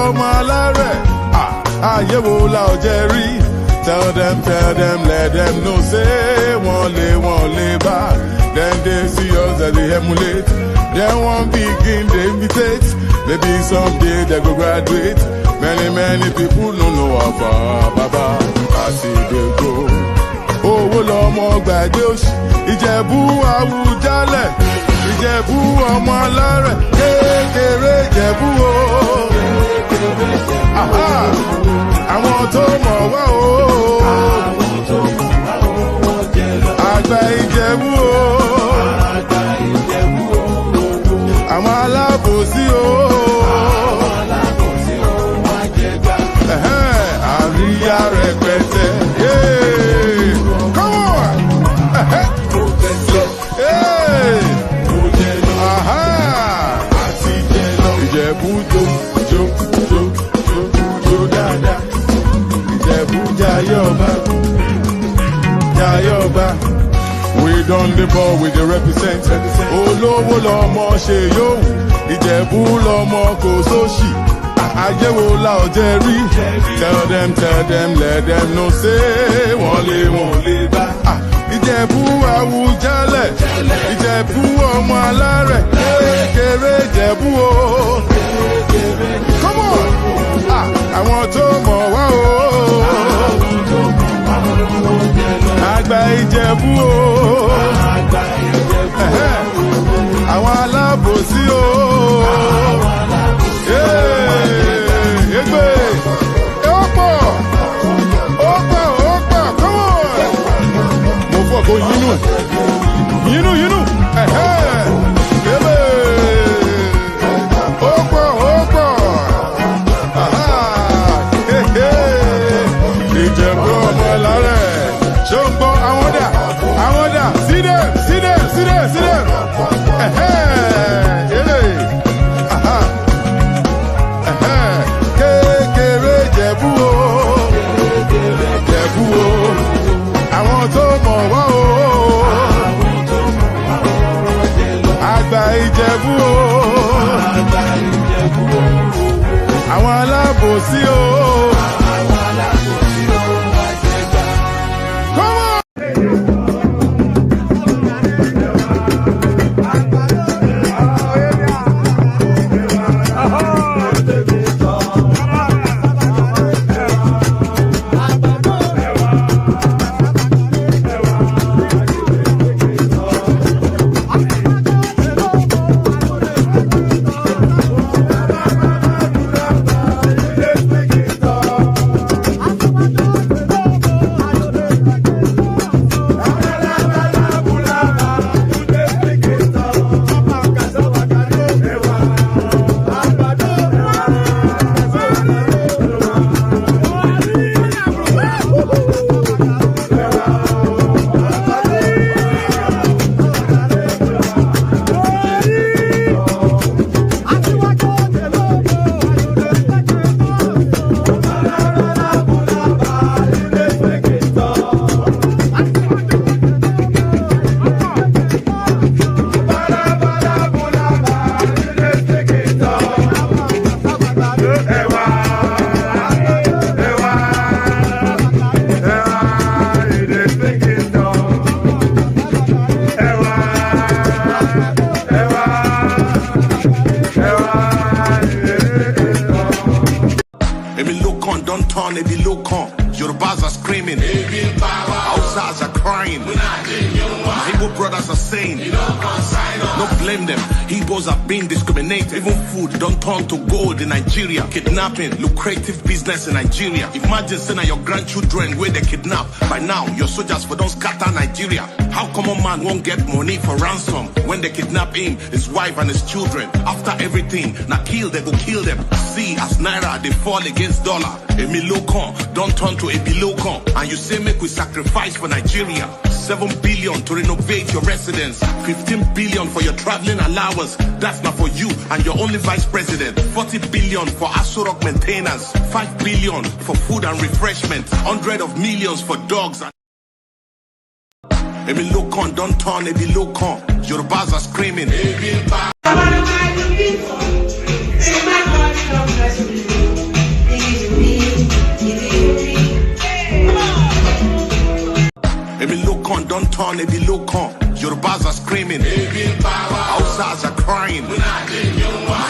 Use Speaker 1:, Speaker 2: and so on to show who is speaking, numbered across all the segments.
Speaker 1: ọmọ alárẹ̀. Ayé wo la ò jẹ́ rí? Tell them, let them know, say, won't lay back. Then they see us as they emulate. Then one begin, they imitate. Maybe someday they go graduate. Many people don't know about Baba. I see they go. Oh, Lomo Gbadios. Ìjẹ̀bú Àwùjalẹ̀. Ìjẹ̀bú ọmọ alárẹ̀. Kékeré Ìjẹ̀bú o. Aha! Àwọn tó mọ̀ wá o. Àgbà Ìjẹ̀bú o. Àwọn alábòsí o. Àríyá rẹpẹtẹ. Come on! Ìjẹ̀bú jó dáadáa. Ìjẹ̀bú Jayọba. We done the ball with the represent. Olówó lọmọ ṣe yóò. Ìjẹ̀bú lọmọ kò sóṣì. Ayé wo la ò jẹ́ rí? Tell them, let them know, say, wọ́n lè bá. Ìjẹ̀bú Àwùjalẹ̀. Ìjẹ̀bú ọmọ alárẹ̀. Kékeré Ìjẹ̀bú o. Come on! Àwọn tó mọ̀ wá o. Àgbà Ìjẹ̀bú o. Àwọn alábòsí o. Egbe. Ọ̀pọ̀. Come on. Mo fọ́ kó yínú. Egbe. Ọ̀pọ̀. Ìjẹ̀bú ọmọ alárẹ̀. Ṣé ń gbọ́ àwọn dà? See them. Kékeré Ìjẹ̀bú o. Àwọn tó mọ̀ wá o. Àgbà Ìjẹ̀bú o. Àwọn alábòsí o.
Speaker 2: They be look on. Yorubas are screaming. Outsiders are crying. My Igbo brothers are saying, no blame them. Igbos are being discriminated. Even food don't turn to gold in Nigeria. Kidnapping, lucrative business in Nigeria. Imagine saying your grandchildren where they kidnap. By now, your soldiers for don't scatter Nigeria. How come a man won't get money for ransom when they kidnap him, his wife and his children? After everything, now they go kill them. See, as Naira, they fall against dollar. Emilokon don't turn to Ebilokon. And you say make we sacrifice for Nigeria. 7 billion to renovate your residence. 15 billion for your traveling allowance. That's not for you and your only vice president. 40 billion for Asurok maintenance. 5 billion for food and refreshment. 100 of millions for dogs. Emilokon don't turn Ebilokon. Yorubas are screaming.
Speaker 3: I wanna buy the people. In my body, don't mess with me.
Speaker 2: don't turn a below con. Yorubas are screaming, Hausas are crying, my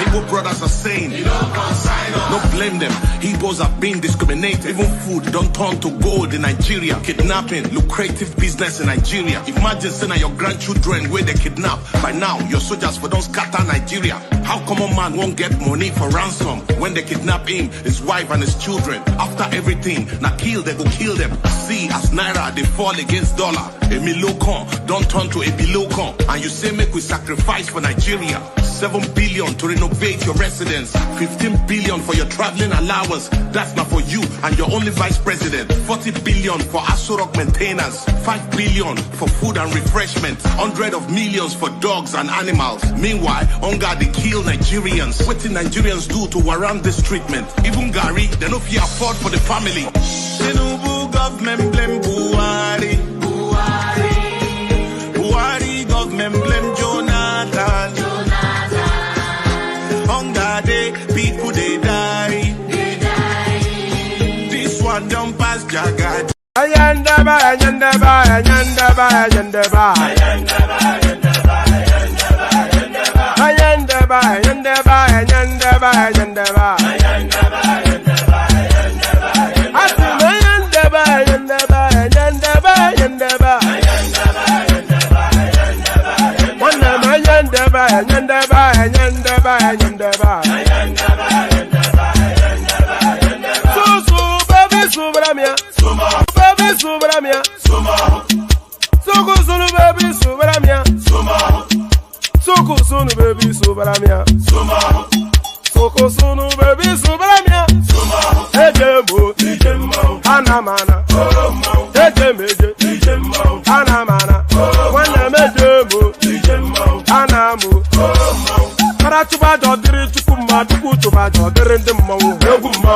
Speaker 2: Igbo brothers are saying, don't blame them. Igbos are being discriminated. Even food don't turn to gold in Nigeria. Kidnapping, lucrative business in Nigeria. Imagine saying your grandchildren where they kidnap. By now, your soldiers for don't scatter Nigeria. How common man won't get money for ransom when they kidnap him, his wife and his children? After everything, now kill, they go kill them. See, as Naira, they fall against dollar. A milocon don't turn to a bilocon. And you say make we sacrifice for Nigeria. 7 billion to renovate your residence, 15 billion for your traveling allowance. That's not for you and your only vice president. 40 billion for Asorok maintenance, 5 billion for food and refreshment, 100 of millions for dogs and animals. Meanwhile, hunger they kill Nigerians. What did Nigerians do to warrant this treatment? Even Gary, they no fear afford for the family. Tinubu government blame Buhari. Buhari government blame Jonathan. People they die. This one don't pass Jagat.
Speaker 3: Ayanda ba, ayanda ba, ayanda ba, ayanda ba. Ayanda ba, ayanda ba, ayanda ba, ayanda ba. Ayanda ba, ayanda ba, ayanda ba, ayanda ba. One ayanda ba, ayanda ba, ayanda ba, ayanda ba. Subramia, baby Subramia, Soko sunu baby Subramia, Soko sunu baby Subramia, Soko sunu baby Subramia, Ejemo, Anamana, Ejemeje, Anamana, Wanamejemo, Anamu, Paratuba Dodri Tukuma, Tukutuba Dodri Demo, Yoguma,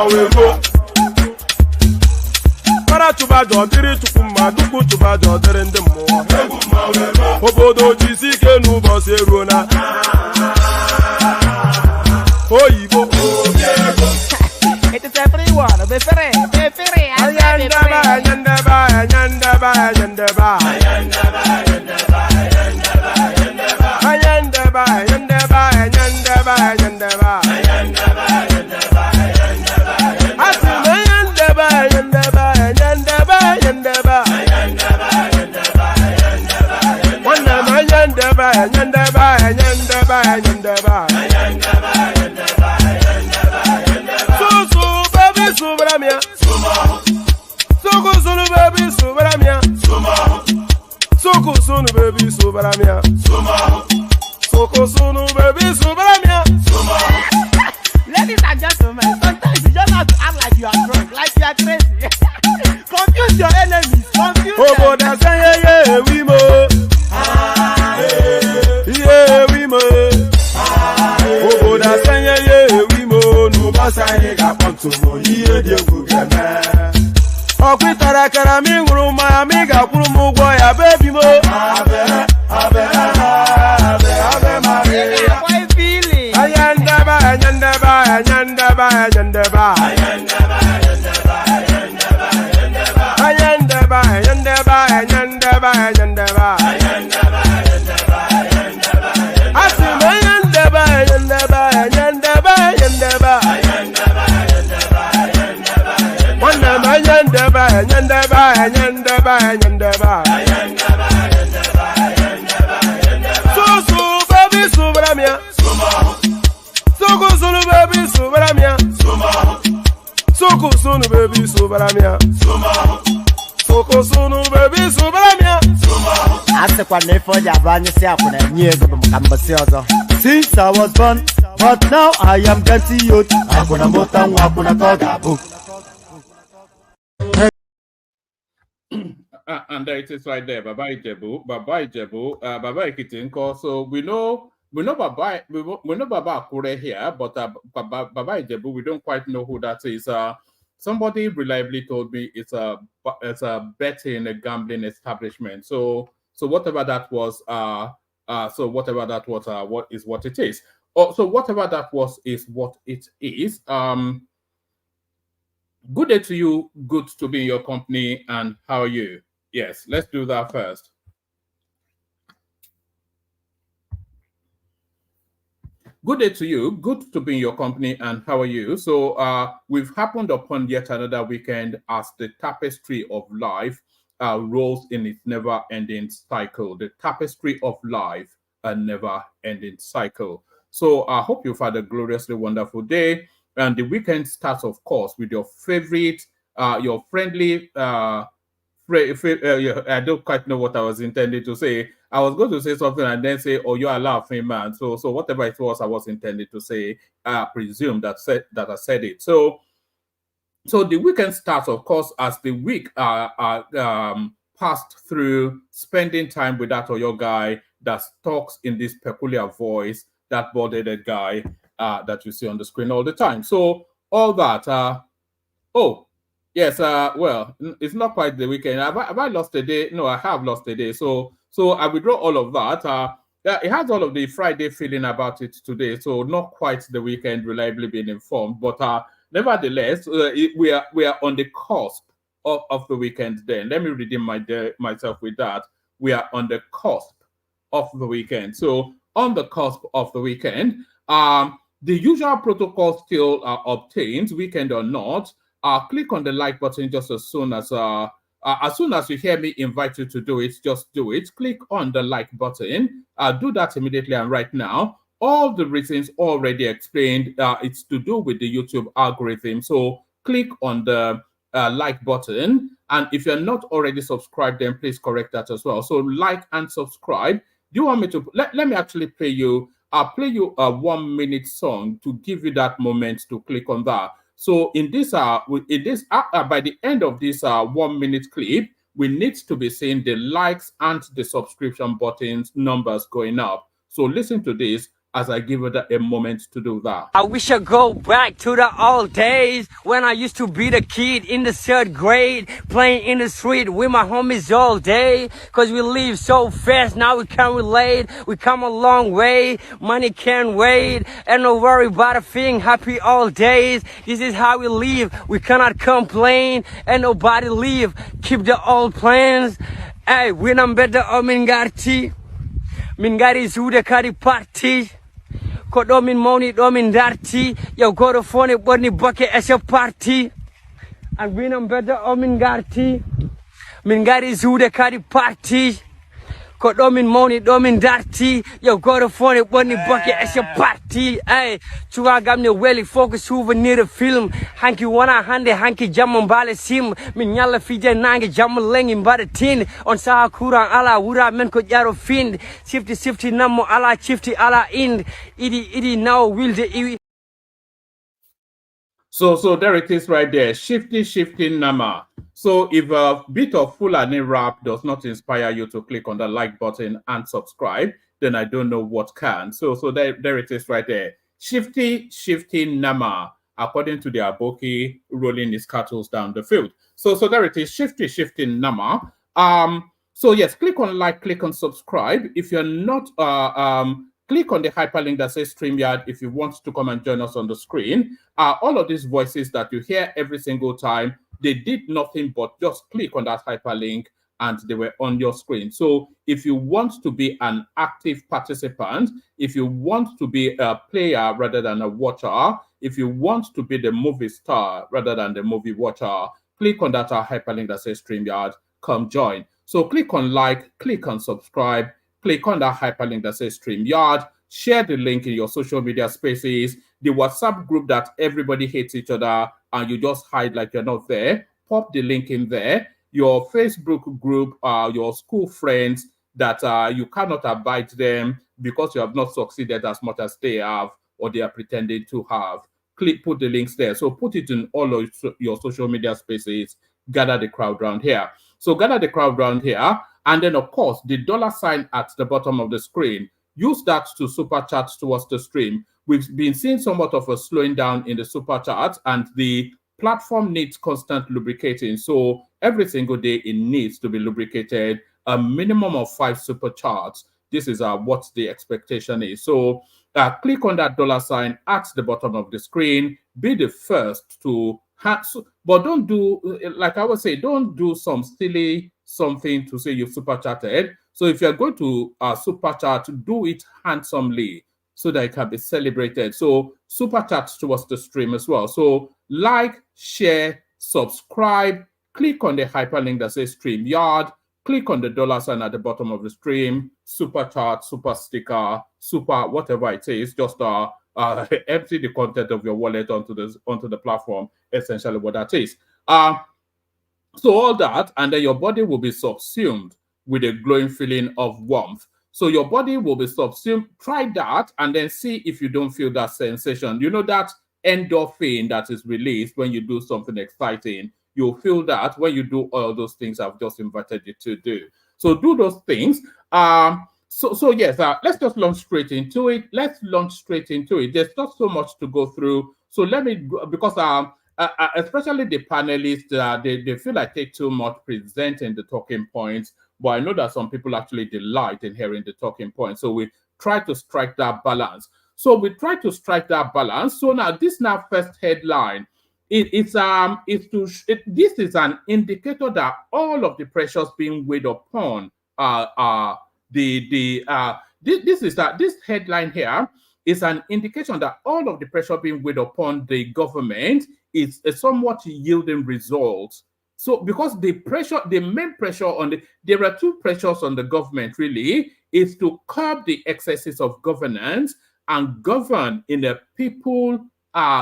Speaker 3: para tuba dodiri tukuma duku tuba dodiri ndemo obodo jisike nubo serona oyibo
Speaker 4: it is everyone be free
Speaker 3: ayanda ba ayanda ba ayanda ba ayanda ba ayanda ba ayanda ba ayanda ba ayanda ba ayanda ba so baby Subramia, Soko sunu baby Subramia, Soko sunu baby Subramia, Soko sunu baby Subramia.
Speaker 4: Ladies and gentlemen, sometimes you just have to act like you are drunk, like you are crazy. Confuse your enemies, confuse them.
Speaker 3: Oh, that's yeah, we mo. Yeah, we mo. Oh, that's yeah, we mo. No basai ga ponto mo. Yeah, dey go geme. Oh, kwitara kara mi nguru ma mi ga kuru mu gwo ya baby mo. Abe Maria.
Speaker 4: Boy feeling.
Speaker 3: Ayanda ba, ayanda ba, ayanda ba, ayanda ba. Ayanda ba, ayanda ba, ayanda ba, ayanda ba, ayanda ba. Asim ayanda ba, ayanda ba, ayanda ba, ayanda ba. Wanda ba, ayanda ba, ayanda ba, ayanda ba, ayanda ba. So baby Subramia, Soko sunu baby Subramia, Soko sunu baby Subramia, Soko sunu baby Subramia.
Speaker 4: Ase kwa nefo jabanye si akuna nyego bamkambasi ozo.
Speaker 5: Since I was born, but now I am getting youth. Akuna mota akuna koga book.
Speaker 6: And there it is right there, Baba Ijebu, Baba Ikitinko. So we know Baba Akure here, but Baba Ijebu, we don't quite know who that is. Somebody reliably told me it's a betting, a gambling establishment. So whatever that was, what is what it is. So whatever that was is what it is. Good day to you. Good to be in your company. And how are you? Yes, let's do that first. Good day to you. Good to be in your company. And how are you? So we've happened upon yet another weekend as the tapestry of life rolls in its never-ending cycle. The tapestry of life, a never-ending cycle. So I hope you've had a gloriously wonderful day. And the weekend starts, of course, with your favorite, your friendly I don't quite know what I was intending to say. I was going to say something and then say, "Oh, you are laughing, man." So whatever it was I was intended to say, I presume that I said it. So the weekend starts, of course, as the week passed through spending time with that Oyo guy that talks in this peculiar voice, that bald-headed guy that you see on the screen all the time. So all that. Oh, yes. Well, it's not quite the weekend. Have I lost a day? No, I have lost a day. So I withdraw all of that. Yeah, it has all of the Friday feeling about it today. So not quite the weekend, reliably being informed, but nevertheless, we are on the cusp of the weekend. Then let me redeem myself with that. We are on the cusp of the weekend. So on the cusp of the weekend, the usual protocol still obtains, weekend or not. Click on the like button just as soon as you hear me invite you to do it. Just do it. Click on the like button. Do that immediately and right now. All the reasons already explained. It's to do with the YouTube algorithm. So click on the like button, and if you're not already subscribed, then please correct that as well. So like and subscribe. Do you want me to let me actually play you? I'll play you a 1-minute song to give you that moment to click on that. So by the end of this 1-minute clip, we need to be seeing the likes and the subscription buttons numbers going up. So listen to this as I give it a moment to do that.
Speaker 7: I wish I go back to the old days when I used to be the kid in the 3rd grade, playing in the street with my homies all day. Cause we live so fast, now we can't relate. We come a long way, money can't wait. And no worry about a thing, happy all days. This is how we live, we cannot complain. And nobody leave, keep the old plans. Hey, when I'm better, Mingari Zude Kari Party. Ko domin moni domin darti yo goto fone bonni boke as a party and when I'm better min garti min gari zude kadi party ko domin moni domin darti yo goto fone bonni boke as a party ay tuwa gamne weli focus souvenir film hanki wana hande hanki jammo bale sim min nyalla fije nange jammo lengi mbada tin on sa kuran ala wura men ko jaro find sifti nammo ala chifti ala ind idi now will the
Speaker 6: So there it is right there. Shifty Nama. So if a bit of Fulani rap does not inspire you to click on the like button and subscribe, then I don't know what can. So there it is right there. Shifty Nama, according to the Aboki rolling his cattle down the field. So there it is. Shifty Nama. So yes, click on like, click on subscribe. If you're not click on the hyperlink that says StreamYard if you want to come and join us on the screen. All of these voices that you hear every single time, they did nothing but just click on that hyperlink and they were on your screen. So if you want to be an active participant, if you want to be a player rather than a watcher, if you want to be the movie star rather than the movie watcher, click on that hyperlink that says StreamYard, come join. So click on like, click on subscribe, click on that hyperlink that says StreamYard, share the link in your social media spaces, the WhatsApp group that everybody hates each other and you just hide like you're not there, pop the link in there, your Facebook group, your school friends that you cannot abide them because you have not succeeded as much as they have or they are pretending to have. Put the links there. So put it in all of your social media spaces, gather the crowd around here. So gather the crowd around here. And then, of course, the $ at the bottom of the screen, use that to super chat towards the stream. We've been seeing somewhat of a slowing down in the super chat, and the platform needs constant lubricating. So every single day it needs to be lubricated, a minimum of 5 super chats. This is what the expectation is. So click on that $ at the bottom of the screen. Be the first to but don't do, like I would say, don't do some silly something to say you super chatted. So if you're going to super chat, do it handsomely. so that it can be celebrated. So super chats towards the stream as well. So like, share, subscribe, click on the hyperlink that says StreamYard, click on the dollar sign at the bottom of the stream, super chat, super sticker, super whatever it is, just empty the content of your wallet onto the platform, essentially what that is. So all that, and then your body will be subsumed with a glowing feeling of warmth. So your body will be subsumed. Try that and then see if you don't feel that sensation. You know that endorphin that is released when you do something exciting. You'll feel that when you do all those things I've just invited you to do. So do those things. So yes, let's just launch straight into it. There's not so much to go through. So let me, because especially the panelists, they feel like take too much presenting the talking points, but I know that some people actually delight in hearing the talking points. So we try to strike that balance. So now this first headline. This is an indicator that all of the pressures being weighed upon this headline here is an indication that all of the pressure being weighed upon the government is somewhat yielding results. So because the main pressure there are two pressures on the government really, is to curb the excesses of governance and govern in a people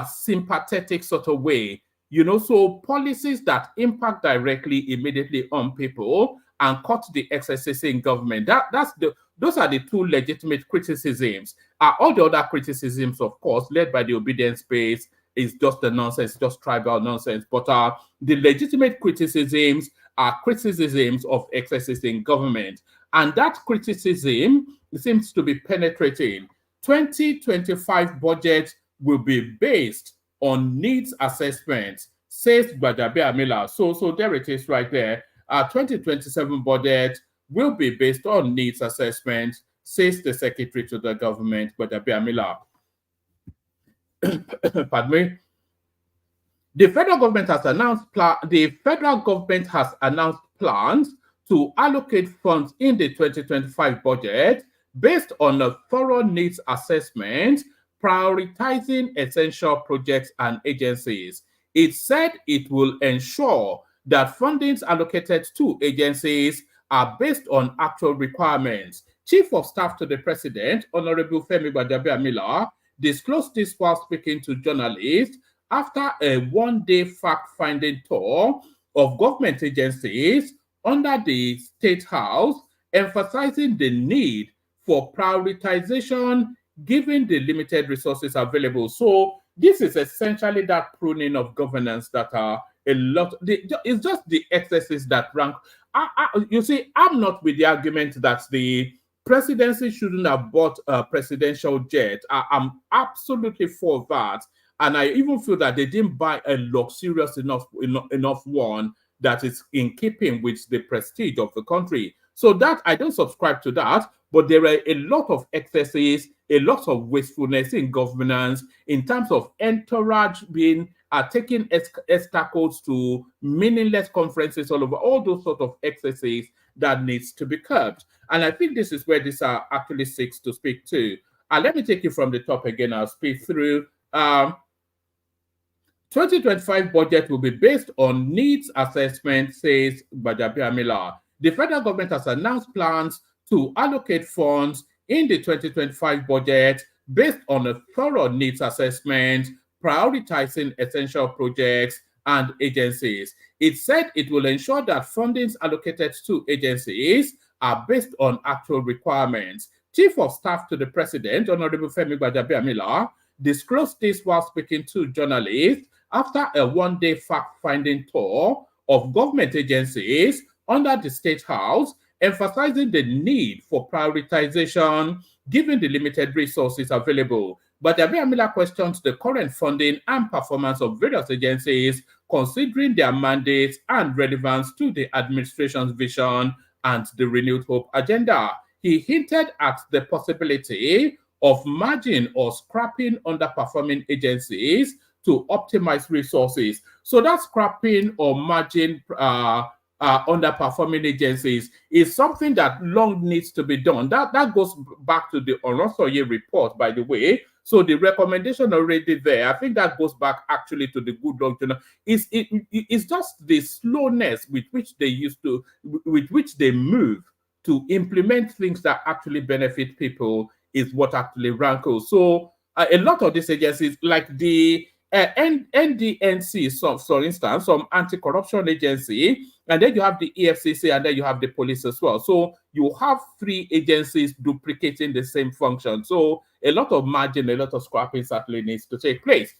Speaker 6: sympathetic sort of way. So policies that impact directly, immediately on people and cut the excesses in government. Those are the two legitimate criticisms. All the other criticisms, of course, led by the obedience base, is just the nonsense, just tribal nonsense. But the legitimate criticisms are criticisms of excesses in government. And that criticism seems to be penetrating. 2025 budget will be based on needs assessments, says Gbadabe Amila. So there it is right there. 2027 budget will be based on needs assessment, says the Secretary to the Government, Gbadabe Amila. Pardon me. The federal government has announced plans to allocate funds in the 2025 budget based on a thorough needs assessment, prioritizing essential projects and agencies. It said it will ensure that fundings allocated to agencies are based on actual requirements. Chief of Staff to the President, Honorable Femi Gbadabe Amila, disclosed this while speaking to journalists after a one-day fact-finding tour of government agencies under the State House, emphasizing the need for prioritization given the limited resources available. So this is essentially that pruning of governance that are a lot. It's just the excesses that rank. You see, I'm not with the argument that the presidency shouldn't have bought a presidential jet. I'm absolutely for that. And I even feel that they didn't buy a luxurious enough one that is in keeping with the prestige of the country. So that I don't subscribe to that, but there are a lot of excesses, a lot of wastefulness in governance in terms of entourage being taking escorts to meaningless conferences all over, all those sort of excesses that needs to be curbed. And I think this is where this actually seeks to speak to. Let me take you from the top again. I'll speak through. 2025 budget will be based on needs assessment, says Gbadabe Amila. The federal government has announced plans to allocate funds in the 2025 budget based on a thorough needs assessment, prioritizing essential projects and agencies. It said it will ensure that fundings allocated to agencies are based on actual requirements. Chief of Staff to the President, Honorable Femi Gbadabe Amila, disclosed this while speaking to journalists after a one-day fact-finding tour of government agencies under the State House, emphasizing the need for prioritization given the limited resources available. But Gbadabe Amila questions the current funding and performance of various agencies, considering their mandates and relevance to the administration's vision and the Renewed Hope agenda. He hinted at the possibility of merging or scrapping underperforming agencies to optimize resources. So that's scrapping or merging underperforming agencies is something that long needs to be done. That goes back to the Oronsoye report, by the way. So the recommendation already there, I think that goes back actually to the good luck. It's just the slowness with which they move to implement things that actually benefit people is what actually rankles. So a lot of these agencies, like the NDNC, for instance, some anti-corruption agency, and then you have the EFCC, and then you have the police as well. So you have three agencies duplicating the same function. So a lot of margin, a lot of scrapping certainly needs to take place.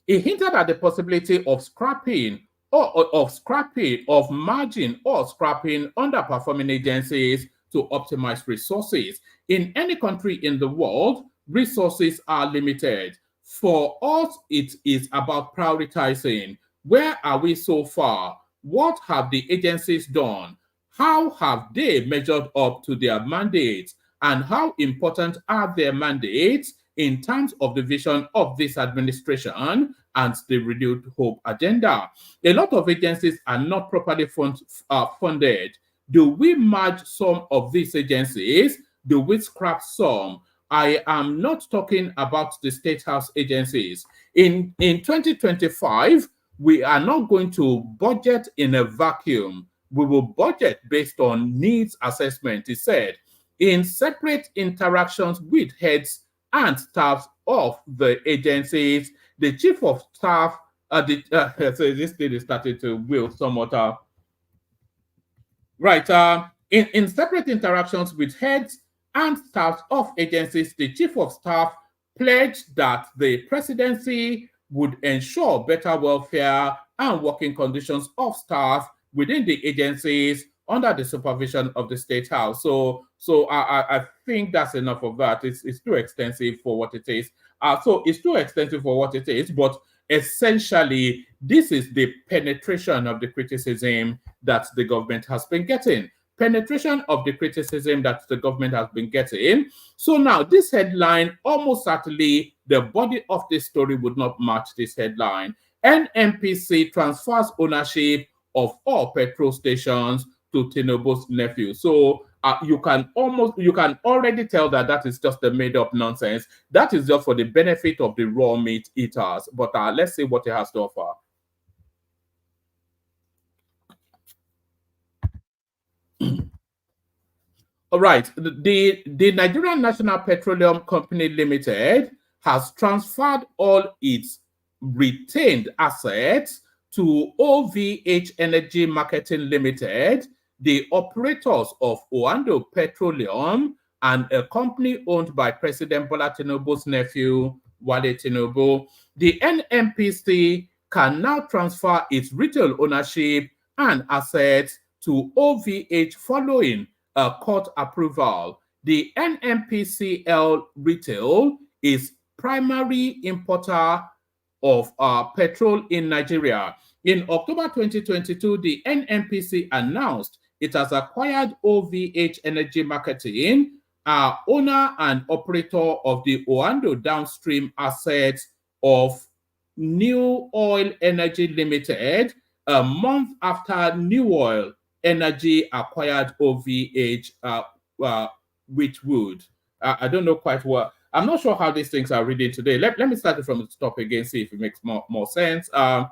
Speaker 6: He hinted at the possibility of scrapping of margin or scrapping underperforming agencies to optimize resources. In any country in the world, resources are limited. For us, it is about prioritizing. Where are we so far? What have the agencies done? How have they measured up to their mandates? And how important are their mandates in terms of the vision of this administration and the renewed hope agenda? A lot of agencies are not properly funded. Do we merge some of these agencies? Do we scrap some? I am not talking about the State House agencies. In 2025, we are not going to budget in a vacuum. We will budget based on needs assessment, he said, in separate interactions with heads and staffs of the agencies. The chief of staff, so this thing is starting to will somewhat. In separate interactions with heads and staff of agencies, the chief of staff pledged that the presidency would ensure better welfare and working conditions of staff within the agencies under the supervision of the State House. So I think that's enough of that. It's too extensive for what it is. But essentially, this is the penetration of the criticism that the government has been getting. Penetration of the criticism that the government has been getting. So now this headline, almost certainly the body of this story would not match this headline. NNPC transfers ownership of all petrol stations to Tinubu's nephew. So you can already tell that is just a made-up nonsense. That is just for the benefit of the raw meat eaters. But let's see what it has to offer. All right, the Nigerian National Petroleum Company Limited has transferred all its retained assets to OVH Energy Marketing Limited, the operators of Oando Petroleum, and a company owned by President Bola Tinubu's nephew, Wale Tinubu. The NNPC can now transfer its retail ownership and assets to OVH following a court approval. The NNPCL retail is primary importer of petrol in Nigeria. In October 2022, the NNPC announced it has acquired OVH Energy Marketing, owner and operator of the Oando downstream assets of New Oil Energy Limited, a month after New Oil Energy acquired OVH, which would. I don't know quite what. I'm not sure how these things are reading today. Let me start it from the top again, see if it makes more sense. The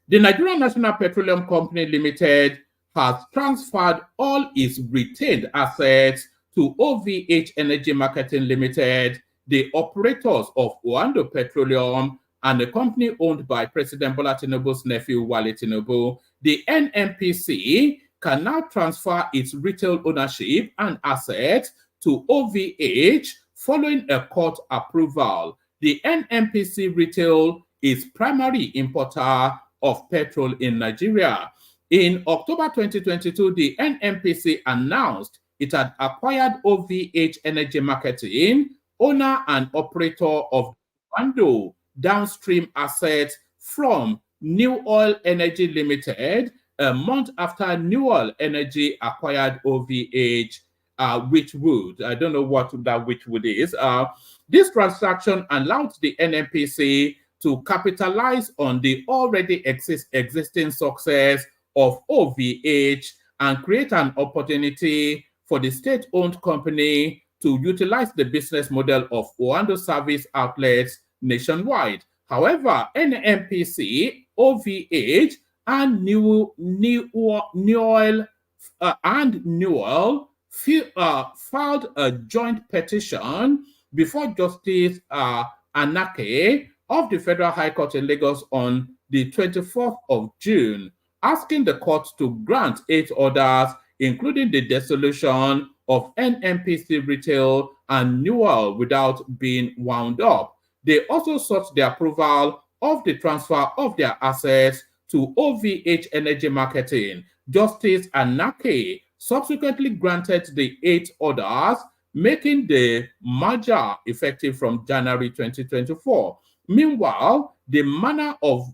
Speaker 6: Nigerian National Petroleum Company Limited has transferred all its retained assets to OVH Energy Marketing Limited, the operators of Oando Petroleum, and the company owned by President Bola Tinubu's nephew, Wale Tinubu. The NNPC can now transfer its retail ownership and assets to OVH following a court approval. The NNPC retail is primary importer of petrol in Nigeria. In October 2022, the NNPC announced it had acquired OVH Energy Marketing, owner and operator of Oando downstream assets from New Oil Energy Limited, a month after New Oil Energy acquired OVH, Witchwood. I don't know what that Witchwood is. This transaction allowed the NNPC to capitalize on the already existing success of OVH and create an opportunity for the state-owned company to utilize the business model of Oando service outlets nationwide. However, NNPC, OVH, and Nnpcl filed a joint petition before Justice Anake of the Federal High Court in Lagos on the 24th of June, asking the court to grant 8 orders, including the dissolution of NNPC Retail and Newell without being wound up. They also sought the approval of the transfer of their assets to OVH Energy Marketing. Justice Anake subsequently granted the 8 orders, making the merger effective from January 2024. Meanwhile, the manner of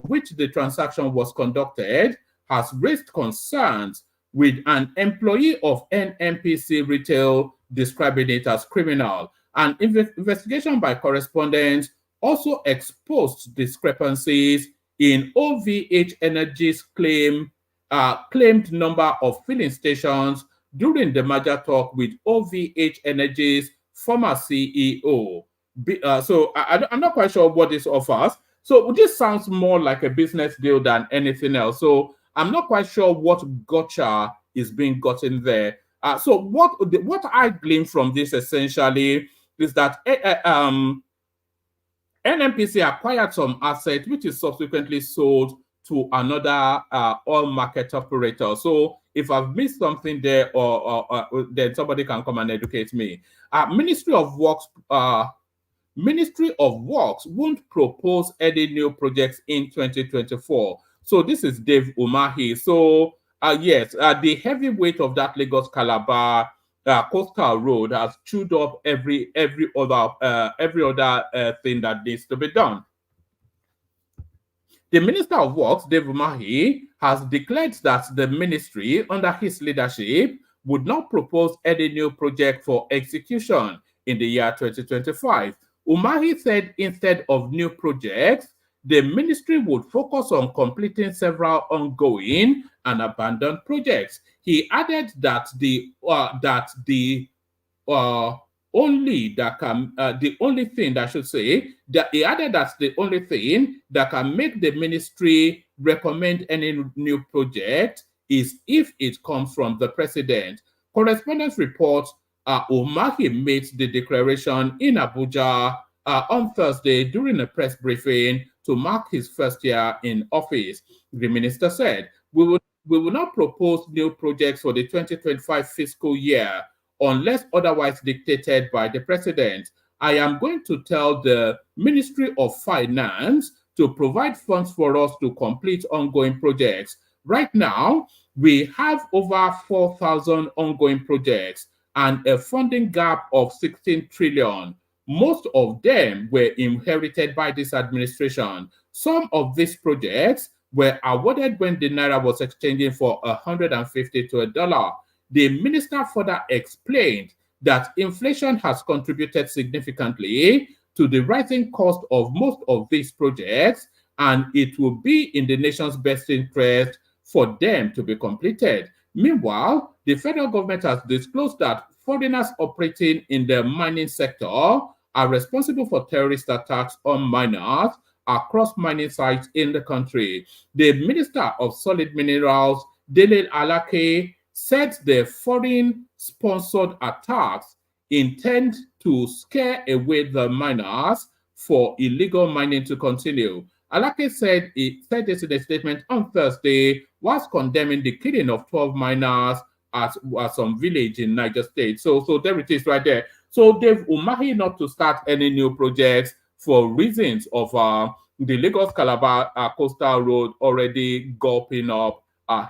Speaker 6: which the transaction was conducted has raised concerns, with an employee of NNPC Retail describing it as criminal. An investigation by correspondents also exposed discrepancies in OVH Energy's claimed number of filling stations during the merger talk with OVH Energy's former CEO. So I'm not quite sure what this offers. So this sounds more like a business deal than anything else. So I'm not quite sure what gotcha is being gotten there. So what I glean from this essentially is that NNPC acquired some assets which is subsequently sold to another oil market operator. So if I've missed something there, or then somebody can come and educate me. Ministry of Works won't propose any new projects in 2024. So this is Dave Umahi. So yes, the heavy weight of that Lagos Calabar coastal road has chewed up every other thing that needs to be done. The Minister of Works, Dave Umahi, has declared that the ministry, under his leadership, would not propose any new project for execution in the year 2025. Umahi said instead of new projects, the ministry would focus on completing several ongoing and abandoned projects. He added that the only thing that can make the ministry recommend any new project is if it comes from the president. Correspondents report Umahi made the declaration in Abuja on Thursday during a press briefing to mark his first year in office. The minister said, we will not propose new projects for the 2025 fiscal year unless otherwise dictated by the president. I am going to tell the Ministry of Finance to provide funds for us to complete ongoing projects. Right now, we have over 4,000 ongoing projects and a funding gap of 16 trillion. Most of them were inherited by this administration. Some of these projects were awarded when the naira was exchanging for 150 to $1. The minister further explained that inflation has contributed significantly to the rising cost of most of these projects, and it will be in the nation's best interest for them to be completed. Meanwhile, the federal government has disclosed that foreigners operating in the mining sector are responsible for terrorist attacks on miners across mining sites in the country. The Minister of Solid Minerals, Dele Alake, said the foreign-sponsored attacks intend to scare away the miners for illegal mining to continue. Alake said this in a statement on Thursday whilst condemning the killing of 12 miners at some village in Niger State. So there it is right there. So Dave Umahi not to start any new projects for reasons of the Lagos-Calabar coastal road already gulping up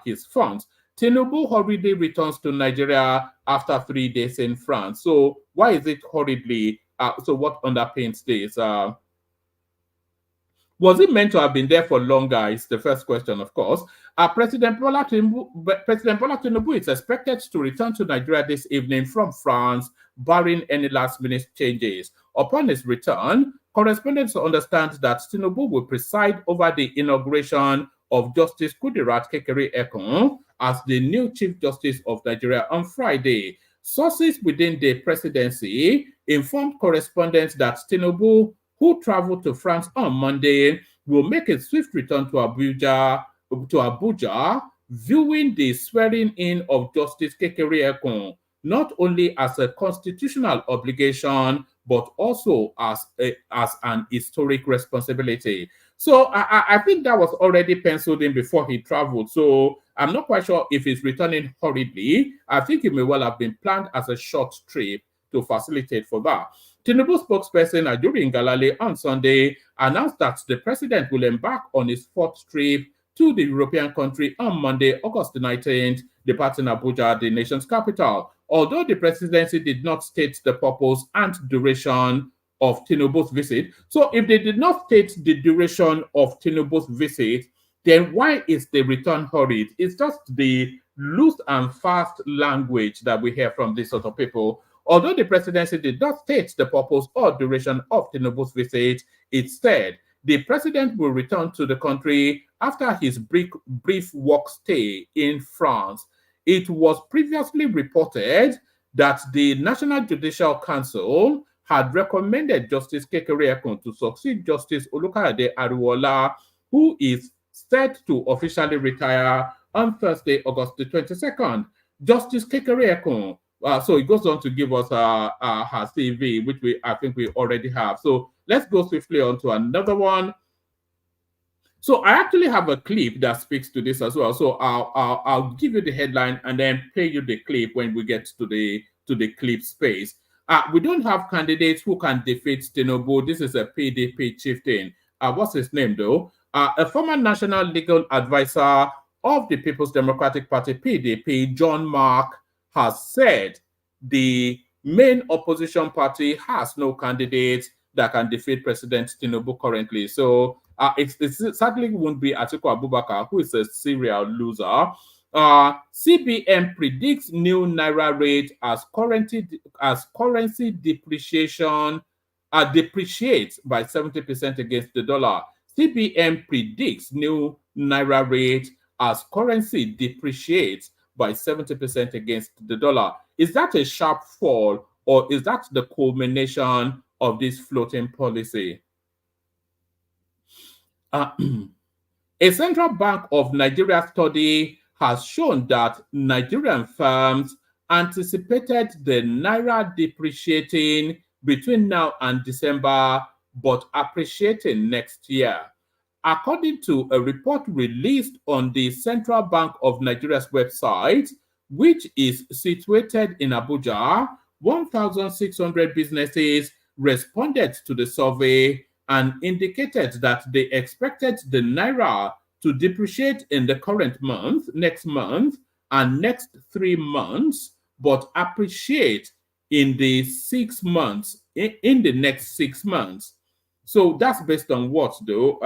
Speaker 6: his funds. Tinubu hurriedly returns to Nigeria after 3 days in France. So why is it hurriedly? So what underpins this? Was it meant to have been there for longer? Is the first question, of course. President Bola Tinubu is expected to return to Nigeria this evening from France, barring any last-minute changes. Upon his return, correspondents understand that Tinubu will preside over the inauguration of Justice Kudirat Kekere-Ekun as the new Chief Justice of Nigeria on Friday. Sources within the presidency informed correspondents that Tinubu, who traveled to France on Monday, will make a swift return to Abuja, viewing the swearing-in of Justice Kekere-Ekun not only as a constitutional obligation, but also as an historic responsibility. So I think that was already penciled in before he traveled. So I'm not quite sure if he's returning hurriedly. I think it may well have been planned as a short trip to facilitate for that. Tinubu spokesperson Ajuri Ngalale on Sunday announced that the president will embark on his fourth trip to the European country on Monday, August 19th, departing Abuja, the nation's capital. Although the presidency did not state the purpose and duration of Tinubu's visit, so if they did not state the duration of Tinubu's visit, then why is the return hurried? It's just the loose and fast language that we hear from these sort of people. Although the presidency did not state the purpose or duration of Tinubu's visit, it said the president will return to the country after his brief work stay in France. It was previously reported that the National Judicial Council had recommended Justice Kekere-Ekun to succeed Justice Olukayode Ariwola, who is set to officially retire on Thursday, August the 22nd. Justice Kekere-Ekun, so it goes on to give us her CV, which I think we already have. So let's go swiftly on to another one. So I actually have a clip that speaks to this as well. So I'll give you the headline and then play you the clip when we get to the clip space. We don't have candidates who can defeat Tinubu. This is a PDP chieftain. What's his name though? A former national legal advisor of the People's Democratic Party (PDP), John Mark, has said the main opposition party has no candidates that can defeat President Tinubu currently. So it certainly won't be Atiku Abubakar, who is a serial loser. CBN predicts new naira rate as currency depreciation depreciates by 70% against the dollar. CBN predicts new naira rate as currency depreciates by 70% against the dollar. Is that a sharp fall, or is that the culmination of this floating policy? A Central Bank of Nigeria study has shown that Nigerian firms anticipated the naira depreciating between now and December, but appreciating next year. According to a report released on the Central Bank of Nigeria's website, which is situated in Abuja, 1,600 businesses responded to the survey and indicated that they expected the naira to depreciate in the current month, next month, and next 3 months, but appreciate in the 6 months, in the next 6 months. So that's based on what, though?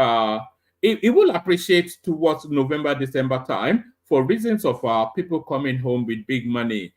Speaker 6: It will appreciate towards November, December time for reasons of people coming home with big money.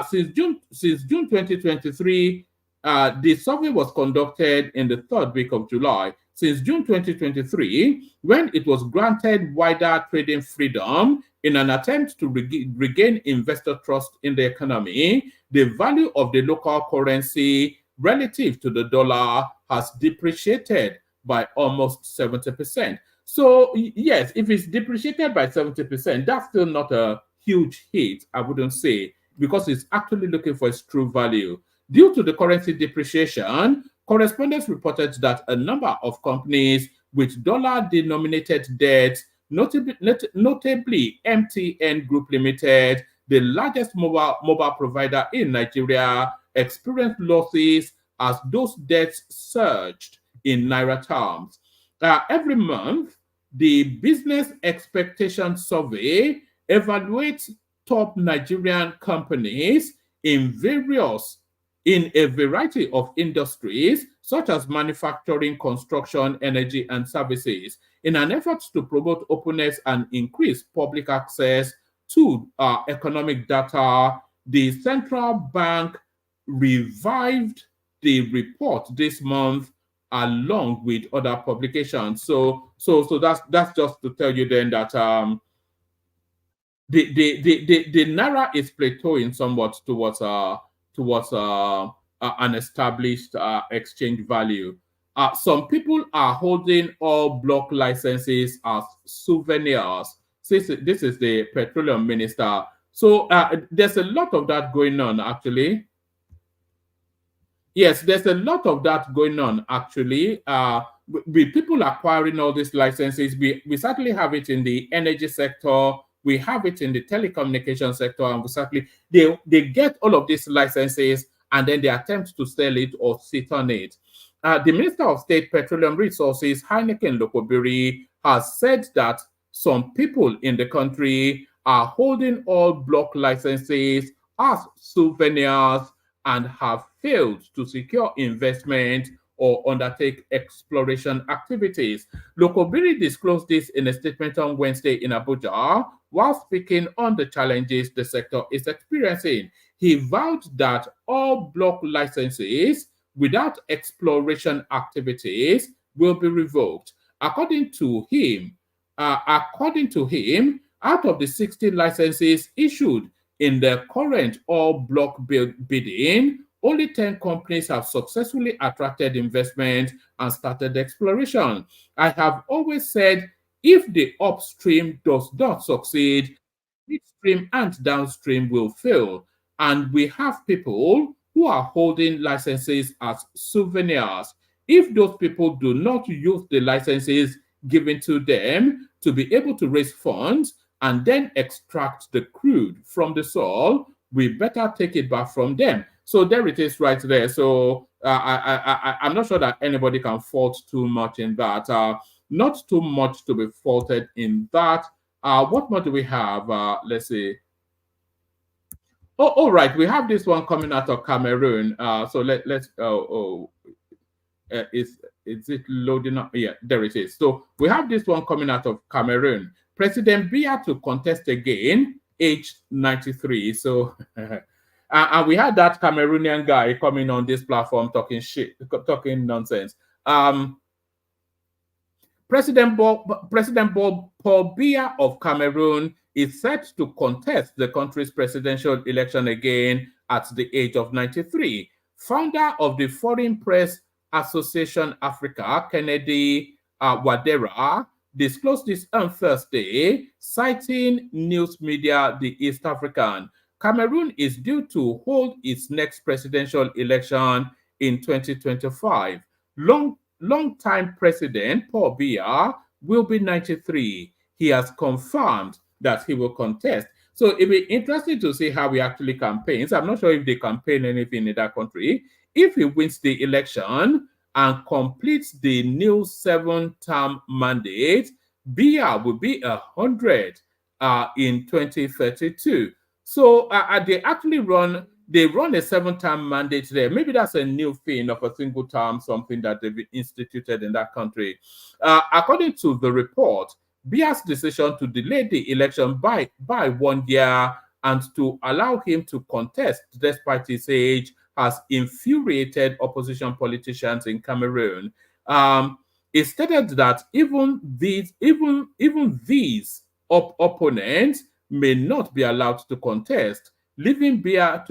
Speaker 6: Since June 2023, the survey was conducted in the 3rd week of July. Since June 2023, when it was granted wider trading freedom in an attempt to regain investor trust in the economy, the value of the local currency relative to the dollar has depreciated by almost 70%. So yes, if it's depreciated by 70%, that's still not a huge hit, I wouldn't say, because it's actually looking for its true value. Due to the currency depreciation, correspondents reported that a number of companies with dollar-denominated debts, notably MTN Group Limited, the largest mobile provider in Nigeria, experienced losses as those debts surged in naira terms. Every month, the Business Expectation Survey evaluates top Nigerian companies in a variety of industries, such as manufacturing, construction, energy, and services, in an effort to promote openness and increase public access to economic data. The central bank revised the report this month along with other publications. So that's just to tell you then that the naira is plateauing somewhat towards an established exchange value. Some people are holding all block licenses as souvenirs. This is the petroleum minister. So there's a lot of that going on, actually. Yes, there's a lot of that going on, actually. With people acquiring all these licenses, we certainly have it in the energy sector, we have it in the telecommunication sector, and we certainly, they get all of these licenses and then they attempt to sell it or sit on it. The Minister of State Petroleum Resources, Heineken Lokobiri, has said that some people in the country are holding all block licenses as souvenirs and have failed to secure investment or undertake exploration activities. Lokobiri disclosed this in a statement on Wednesday in Abuja while speaking on the challenges the sector is experiencing. He vowed that all block licenses without exploration activities will be revoked. According to him, out of the 60 licenses issued in the current all-block bidding, only 10 companies have successfully attracted investment and started exploration. I have always said, if the upstream does not succeed, midstream and downstream will fail. And we have people who are holding licenses as souvenirs. If those people do not use the licenses given to them to be able to raise funds and then extract the crude from the soil, we better take it back from them. So there it is right there. So I'm not sure that anybody can fault too much in that. Not too much to be faulted in that. What more do we have? Let's see. Oh, all right. We have this one coming out of Cameroon. So let's. Is it loading up? Yeah, there it is. So we have this one coming out of Cameroon. President Biya to contest again, age 93. So, and we had that Cameroonian guy coming on this platform talking nonsense. President Paul Biya of Cameroon is set to contest the country's presidential election again at the age of 93. Founder of the Foreign Press Association Africa, Kennedy Wadera, disclosed this on Thursday, citing news media The East African. Cameroon is due to hold its next presidential election in 2025. Long-time President Paul Biya will be 93. He has confirmed that he will contest. So it'll be interesting to see how he actually campaigns. I'm not sure if they campaign anything in that country. If he wins the election and completes the new 7-term mandate, Biya will be 100 in 2032. So they actually run a 7-term mandate there. Maybe that's a new thing of a single term, something that they've instituted in that country. According to the report, Biya's decision to delay the election by 1 year and to allow him to contest despite his age has infuriated opposition politicians in Cameroon. It stated that even these opponents may not be allowed to contest, leaving Biya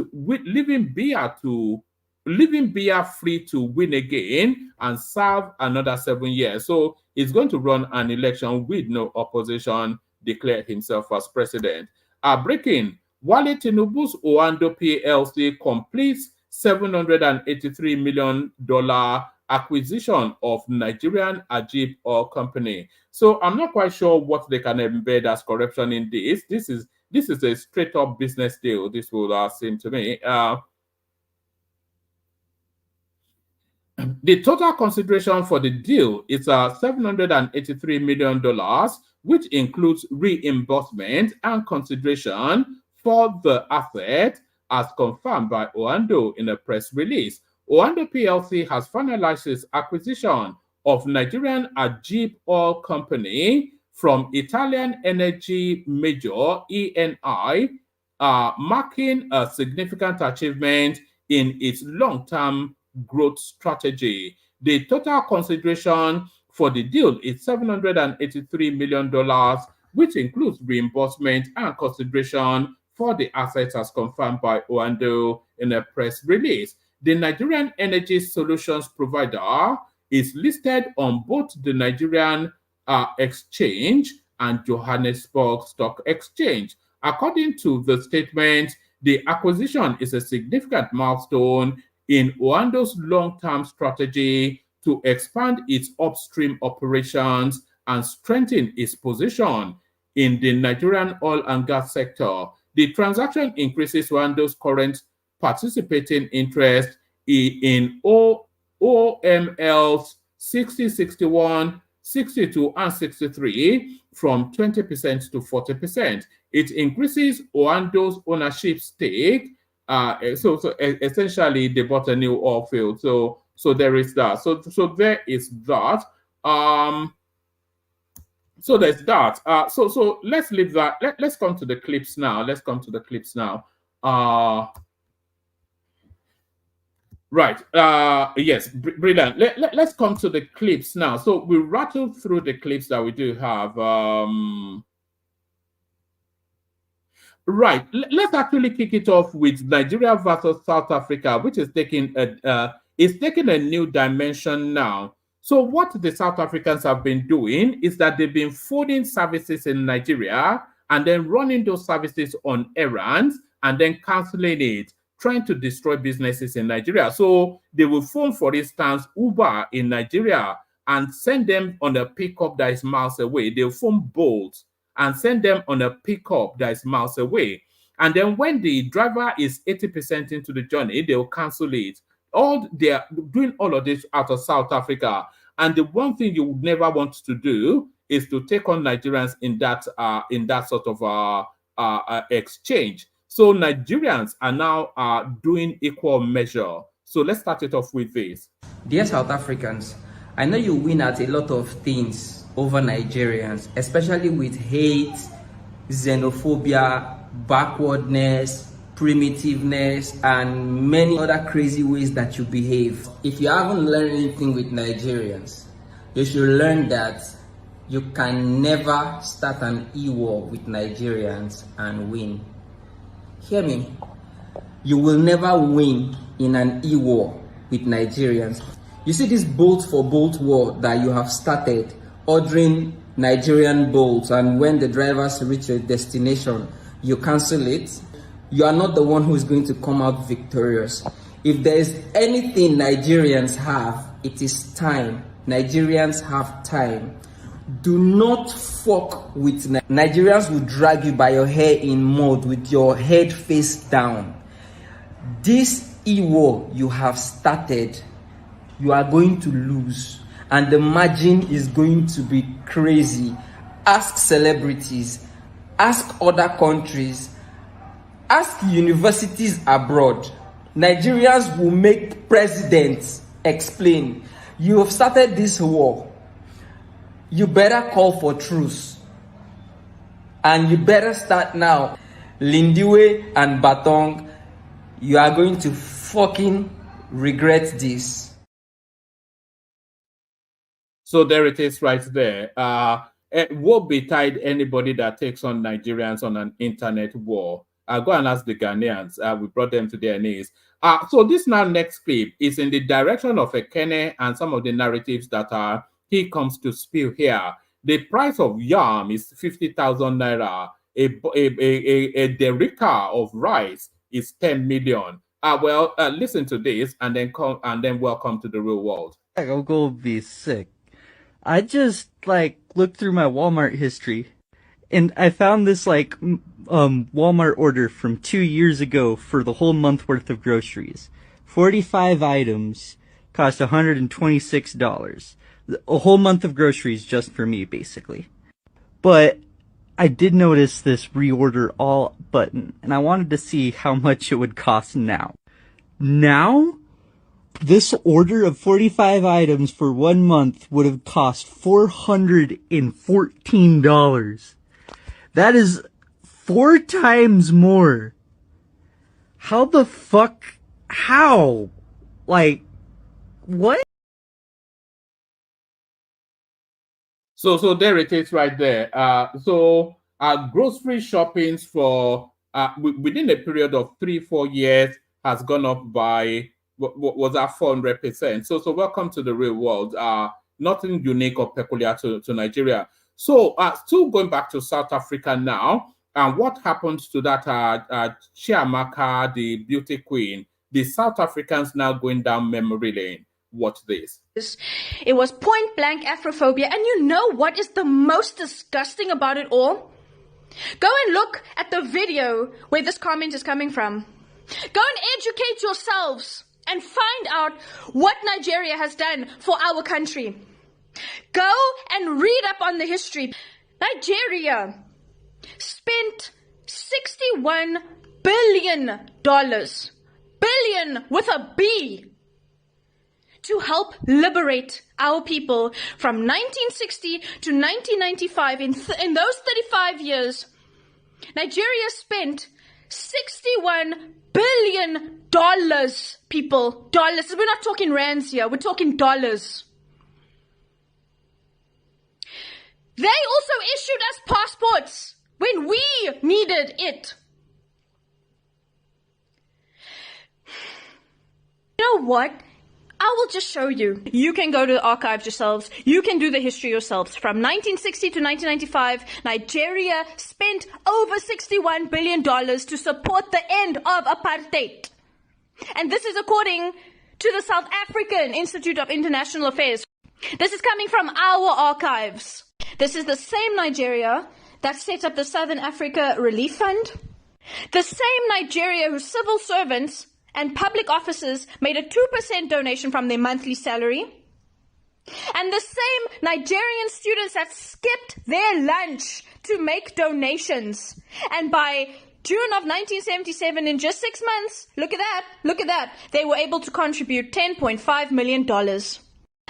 Speaker 6: free to win again and serve another 7 years. So he's going to run an election with no opposition, declare himself as president. Breaking, Wale Tinubu's Oando PLC completes $783 million acquisition of Nigerian Agip oil company. So I'm not quite sure what they can embed as corruption in this. This is a straight up business deal. This will seem to me. The total consideration for the deal is $783 million, which includes reimbursement and consideration for the asset, as confirmed by Oando in a press release. Oando PLC has finalized its acquisition of Nigerian Agip oil company from Italian energy major Eni, marking a significant achievement in its long-term growth strategy. The total consideration for the deal is $783 million, which includes reimbursement and consideration for the assets as confirmed by Oando in a press release. The Nigerian energy solutions provider is listed on both the Nigerian Exchange and Johannesburg Stock Exchange. According to the statement, the acquisition is a significant milestone in Oando's long-term strategy to expand its upstream operations and strengthen its position in the Nigerian oil and gas sector. The transaction increases Oando's current participating interest in OML's 60, 61, 62, and 63 from 20% to 40%. It increases Oando's ownership stake. So essentially, they bought a new oil field. So there is that. So there is that. So there's that. So let's leave that. Let's come to the clips now. Right. Yes, brilliant. Let's come to the clips now. So we rattle through the clips that we do have. Right. Let's actually kick it off with Nigeria versus South Africa, which is taking a new dimension now. So what the South Africans have been doing is that they've been phoning services in Nigeria and then running those services on errands and then canceling it, trying to destroy businesses in Nigeria. So they will phone, for instance, Uber in Nigeria and send them on a pickup that is miles away. They'll phone Bolt and send them on a pickup that is miles away. And then when the driver is 80% into the journey, they'll cancel it. They are doing all of this out of South Africa. And the one thing you would never want to do is to take on Nigerians in that sort of exchange. So Nigerians are now doing equal measure. So let's start it off with this.
Speaker 8: Dear South Africans, I know you win at a lot of things over Nigerians, especially with hate, xenophobia, backwardness, primitiveness, and many other crazy ways that you behave. If you haven't learned anything with Nigerians, you should learn that you can never start an e-war with Nigerians and win. Hear me? You will never win in an e-war with Nigerians. You see this bolt for bolt war that you have started, ordering Nigerian bolts, and when the drivers reach your destination, you cancel it. You are not the one who is going to come out victorious. If there is anything Nigerians have, it is time. Nigerians have time. Do not fuck with Nigerians will drag you by your hair in mud with your head face down. This e-war you have started, you are going to lose, and the margin is going to be crazy. Ask celebrities, ask other countries, ask universities abroad. Nigerians will make presidents explain. You have started this war. You better call for truce. And you better start now. Lindiwe and Batong, you are going to fucking regret this.
Speaker 6: So there it is right there. It will betide anybody that takes on Nigerians on an internet war. Go and ask the Ghanaians. We brought them to their knees. So this now next clip is in the direction of Ekene and some of the narratives that he comes to spill here. The price of yam is 50,000 naira. A derica of rice is 10 million. Listen to this and then welcome to the real world.
Speaker 9: I'm gonna be sick. I just looked through my Walmart history, and I found this Walmart order from 2 years ago for the whole month worth of groceries. 45 items cost $126. A whole month of groceries just for me, basically. But I did notice this reorder all button, and I wanted to see how much it would cost now. Now, this order of 45 items for 1 month would have cost $414. That is 4 times more. How the fuck? How? What?
Speaker 6: So there it is right there. Grocery shoppings for within a period of 3-4 years has gone up by was that 400%. So welcome to the real world. Nothing unique or peculiar to Nigeria. So still going back to South Africa now, and what happened to that Chiamaka, the beauty queen? The South Africans now going down memory lane. Watch this.
Speaker 10: It was point blank Afrophobia, and you know what is the most disgusting about it all? Go and look at the video where this comment is coming from. Go and educate yourselves and find out what Nigeria has done for our country. Go and read up on the history. Nigeria spent $61 billion, billion with a B, to help liberate our people from 1960 to 1995. In those 35 years, Nigeria spent $61 billion, people. Dollars. We're not talking rands here. We're talking dollars. They also issued us passports when we needed it. You know what? I will just show you. You can go to the archives yourselves. You can do the history yourselves. From 1960 to 1995, Nigeria spent over $61 billion to support the end of apartheid. And this is according to the South African Institute of International Affairs. This is coming from our archives. This is the same Nigeria that set up the Southern Africa Relief Fund. The same Nigeria whose civil servants and public officers made a 2% donation from their monthly salary. And the same Nigerian students that skipped their lunch to make donations. And by June of 1977, in just 6 months, look at that, they were able to contribute $10.5 million.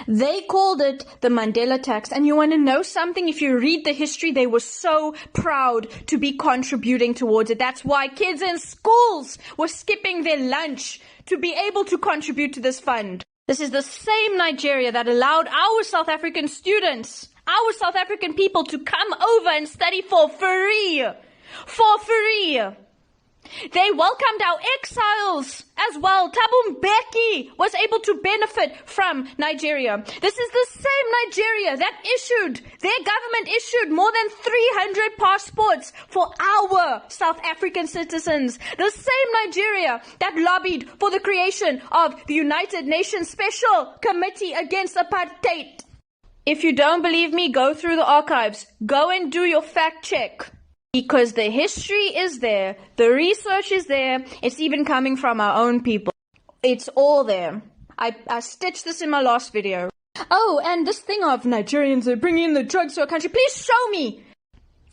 Speaker 10: They called it the Mandela tax. And you want to know something? If you read the history, they were so proud to be contributing towards it. That's why kids in schools were skipping their lunch to be able to contribute to this fund. This is the same Nigeria that allowed our South African students, our South African people, to come over and study for free. For free. They welcomed our exiles as well. Thabo Mbeki was able to benefit from Nigeria. This is the same Nigeria that their government issued more than 300 passports for our South African citizens. The same Nigeria that lobbied for the creation of the United Nations Special Committee Against Apartheid. If you don't believe me, go through the archives. Go and do your fact check. Because the history is there, the research is there, it's even coming from our own people. It's all there. I stitched this in my last video. Oh, and this thing of Nigerians are bringing in the drugs to our country, please show me.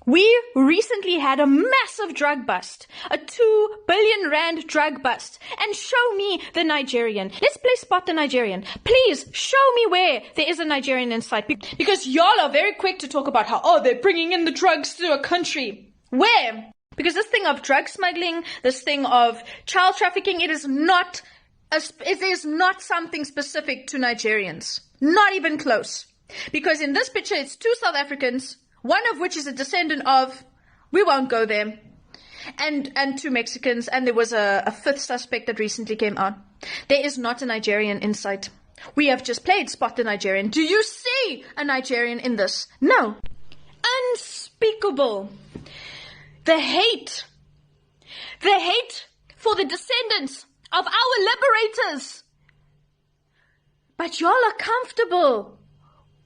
Speaker 10: We recently had a massive drug bust, a 2 billion rand drug bust, and show me the Nigerian. Let's play Spot the Nigerian. Please show me where there is a Nigerian in sight, because y'all are very quick to talk about how, they're bringing in the drugs to a country. Where? Because this thing of drug smuggling, this thing of child trafficking, it is not something specific to Nigerians. Not even close. Because in this picture, it's 2 South Africans, one of which is a descendant of, we won't go there, and 2 Mexicans, and there was a 5th suspect that recently came out. There is not a Nigerian in sight. We have just played Spot the Nigerian. Do you see a Nigerian in this? No. Unspeakable. The hate for the descendants of our liberators. But y'all are comfortable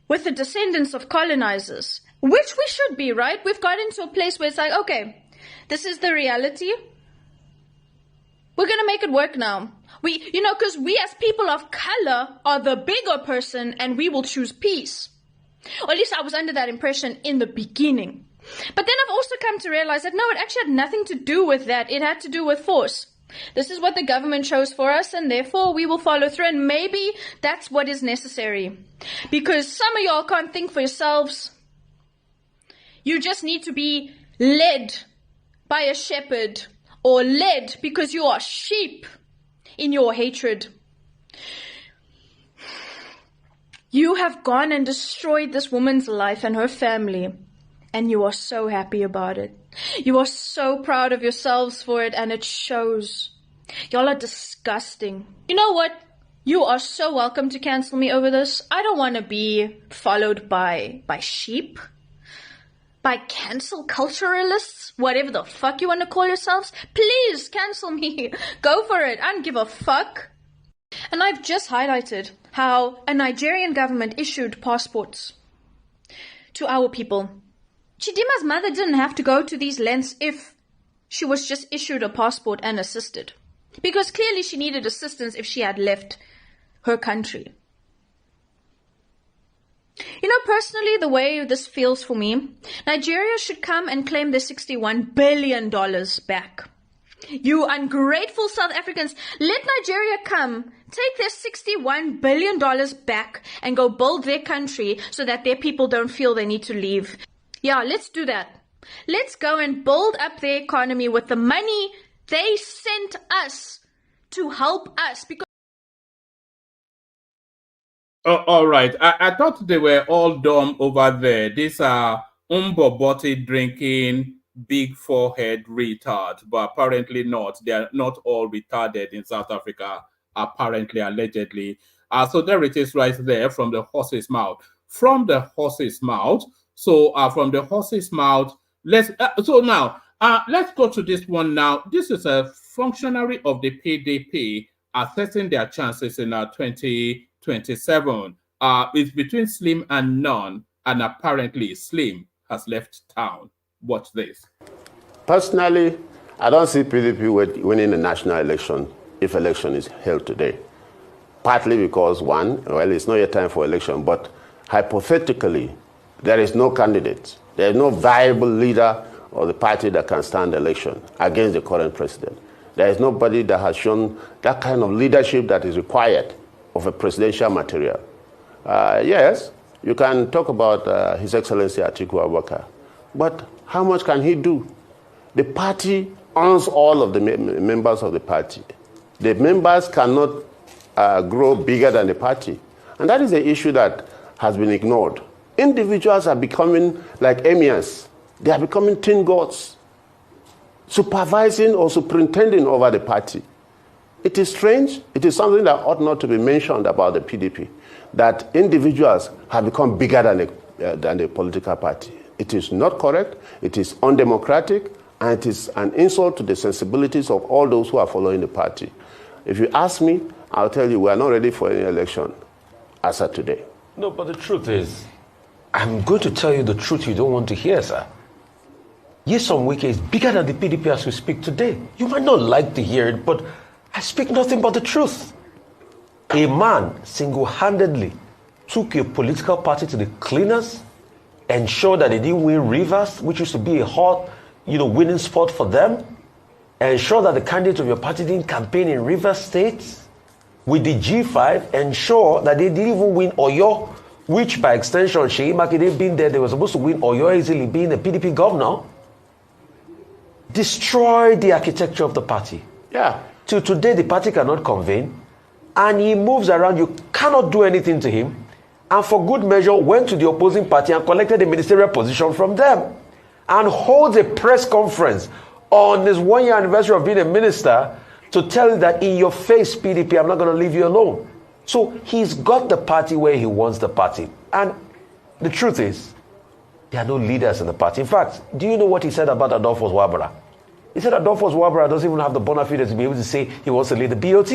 Speaker 10: with the descendants of colonizers, which we should be, right? We've gotten to a place where it's like, okay, this is the reality. We're going to make it work now. Because we as people of color are the bigger person and we will choose peace. Or at least I was under that impression in the beginning. But then I've also come to realize that no, it actually had nothing to do with that. It had to do with force. This is what the government chose for us, and therefore we will follow through. And maybe that's what is necessary. Because some of y'all can't think for yourselves. You just need to be led by a shepherd, or led because you are sheep in your hatred. You have gone and destroyed this woman's life and her family, and you are so happy about it. You are so proud of yourselves for it, and it shows. Y'all are disgusting. You know what? You are so welcome to cancel me over this. I don't want to be followed by sheep, by cancel culturalists, whatever the fuck you want to call yourselves. Please cancel me. Go for it. I don't give a fuck. And I've just highlighted how a Nigerian government issued passports to our people. Chidima's mother didn't have to go to these lengths if she was just issued a passport and assisted. Because clearly she needed assistance if she had left her country. You know, personally, the way this feels for me, Nigeria should come and claim their $61 billion back. You ungrateful South Africans, let Nigeria come, take their $61 billion back and go build their country so that their people don't feel they need to leave. Yeah, let's do that. Let's go and build up their economy with the money they sent us to help us. Because
Speaker 6: all right. I thought they were all dumb over there. These are umboboti drinking, big forehead retard, but apparently not. They are not all retarded in South Africa, apparently, allegedly. So there it is right there from the horse's mouth. From the horse's mouth. So from the horse's mouth, let's go to this one now. This is a functionary of the PDP assessing their chances in 2027. It's between Slim and none, and apparently Slim has left town. Watch this.
Speaker 11: Personally, I don't see PDP winning a national election if election is held today. Partly because, one, well, it's not yet time for election, but hypothetically, there is no candidate. There is no viable leader of the party that can stand election against the current president. There is nobody that has shown that kind of leadership that is required of a presidential material. Yes, you can talk about His Excellency Atiku Abubakar, but how much can he do? The party owns all of the members of the party. The members cannot grow bigger than the party. And that is the issue that has been ignored. Individuals are becoming like emirs. They are becoming tin gods, supervising or superintending over the party. It is strange. It is something that ought not to be mentioned about the PDP, that individuals have become bigger than the political party. It is not correct. It is undemocratic, and it is an insult to the sensibilities of all those who are following the party. If you ask me, I'll tell you we are not ready for any election as of today.
Speaker 12: No, but the truth is, I'm going to tell you the truth you don't want to hear, sir. Nyesom Wike is bigger than the PDP as we speak today. You might not like to hear it, but I speak nothing but the truth. A man single-handedly took a political party to the cleaners, ensured that they didn't win Rivers, which used to be a hot, winning spot for them, ensure that the candidate of your party didn't campaign in Rivers State. With the G5, ensure that they didn't even win Oyo, which by extension, Sheyi Makinde being there, they were supposed to win Oyo easily, being a PDP governor. Destroy the architecture of the party.
Speaker 11: Yeah.
Speaker 12: Till today, the party cannot convene, and he moves around. You cannot do anything to him. And for good measure, went to the opposing party and collected a ministerial position from them, and holds a press conference on his 1-year anniversary of being a minister to tell you that in your face, PDP, I'm not going to leave you alone. So he's got the party where he wants the party. And the truth is, there are no leaders in the party. In fact, do you know what he said about Adolphus Wabra? He said Adolphus Wabra doesn't even have the bona fides to be able to say he wants to lead the BOT.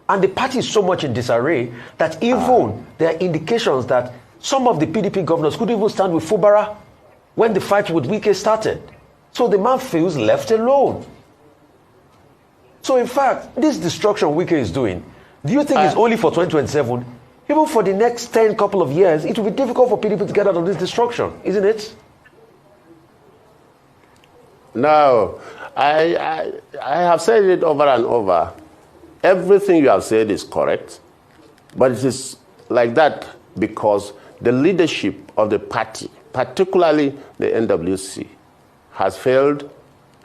Speaker 12: And the party is so much in disarray that even there are indications that some of the PDP governors couldn't even stand with Fubara when the fight with Wike started. So the man feels left alone. So in fact, this destruction Wike is doing, do you think it's only for 2027? Even for the next couple of years, it will be difficult for PDP to get out of this destruction, isn't it?
Speaker 11: No, I have said it over and over. Everything you have said is correct, but it is like that because the leadership of the party, particularly the NWC, has failed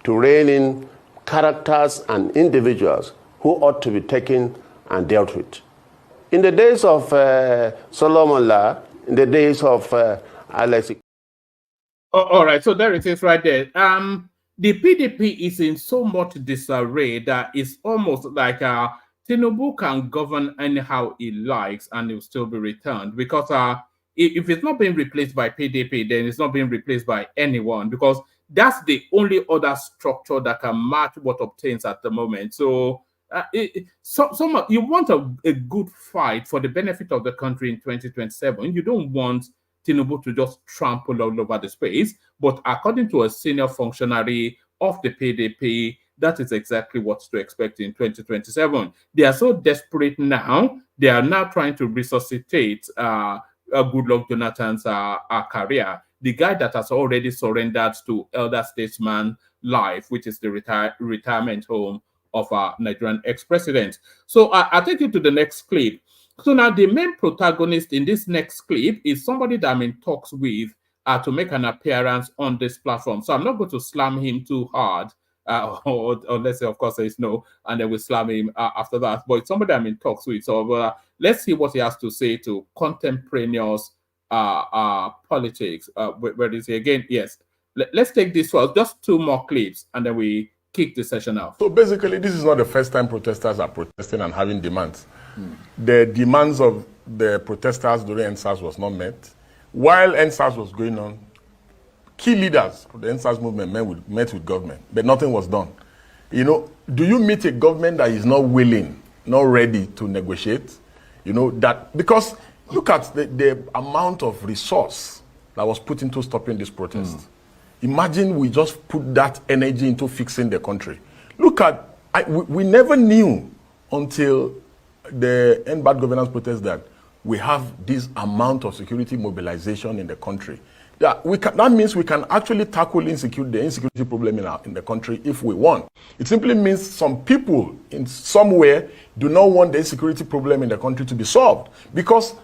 Speaker 11: to rein in characters and individuals who ought to be taken and dealt with. In the days of Solomon La, in the days of Alex.
Speaker 6: All right, so there it is right there. The PDP is in so much disarray that it's almost like Tinubu can govern anyhow he likes and it will still be returned, because if it's not being replaced by PDP, then it's not being replaced by anyone, because that's the only other structure that can match what obtains at the moment. So you want a good fight for the benefit of the country in 2027. You don't want Tinubu to just trample all over the space. But according to a senior functionary of the PDP, that is exactly what's to expect in 2027. They are so desperate now. They are now trying to resuscitate Goodluck Jonathan's career. The guy that has already surrendered to elder statesman life, which is the retirement home of our Nigerian ex-president. So I'll take you to the next clip. So now the main protagonist in this next clip is somebody that I'm in talks with to make an appearance on this platform. So I'm not going to slam him too hard, or let's say, of course, says no, and then we slam him after that. But it's somebody I'm in talks with. So let's see what he has to say to contemporaneous politics. Where is he again? Yes. Let's take this first, just 2 more clips, and then we kick the session off.
Speaker 1: So basically, this is not the first time protesters are protesting and having demands. The demands of the protesters during NSAS was not met. While NSAS was going on, key leaders of the NSAS movement met with government, but nothing was done. You know, do you meet a government that is not willing, not ready to negotiate? You know, that, because look at the amount of resource that was put into stopping this protest. Imagine we just put that energy into fixing the country. Look at, we never knew until the End Bad Governance protest that we have this amount of security mobilization in the country. That means we can actually tackle the insecurity problem in the country if we want. It simply means some people in somewhere do not want the insecurity problem in the country to be solved. Because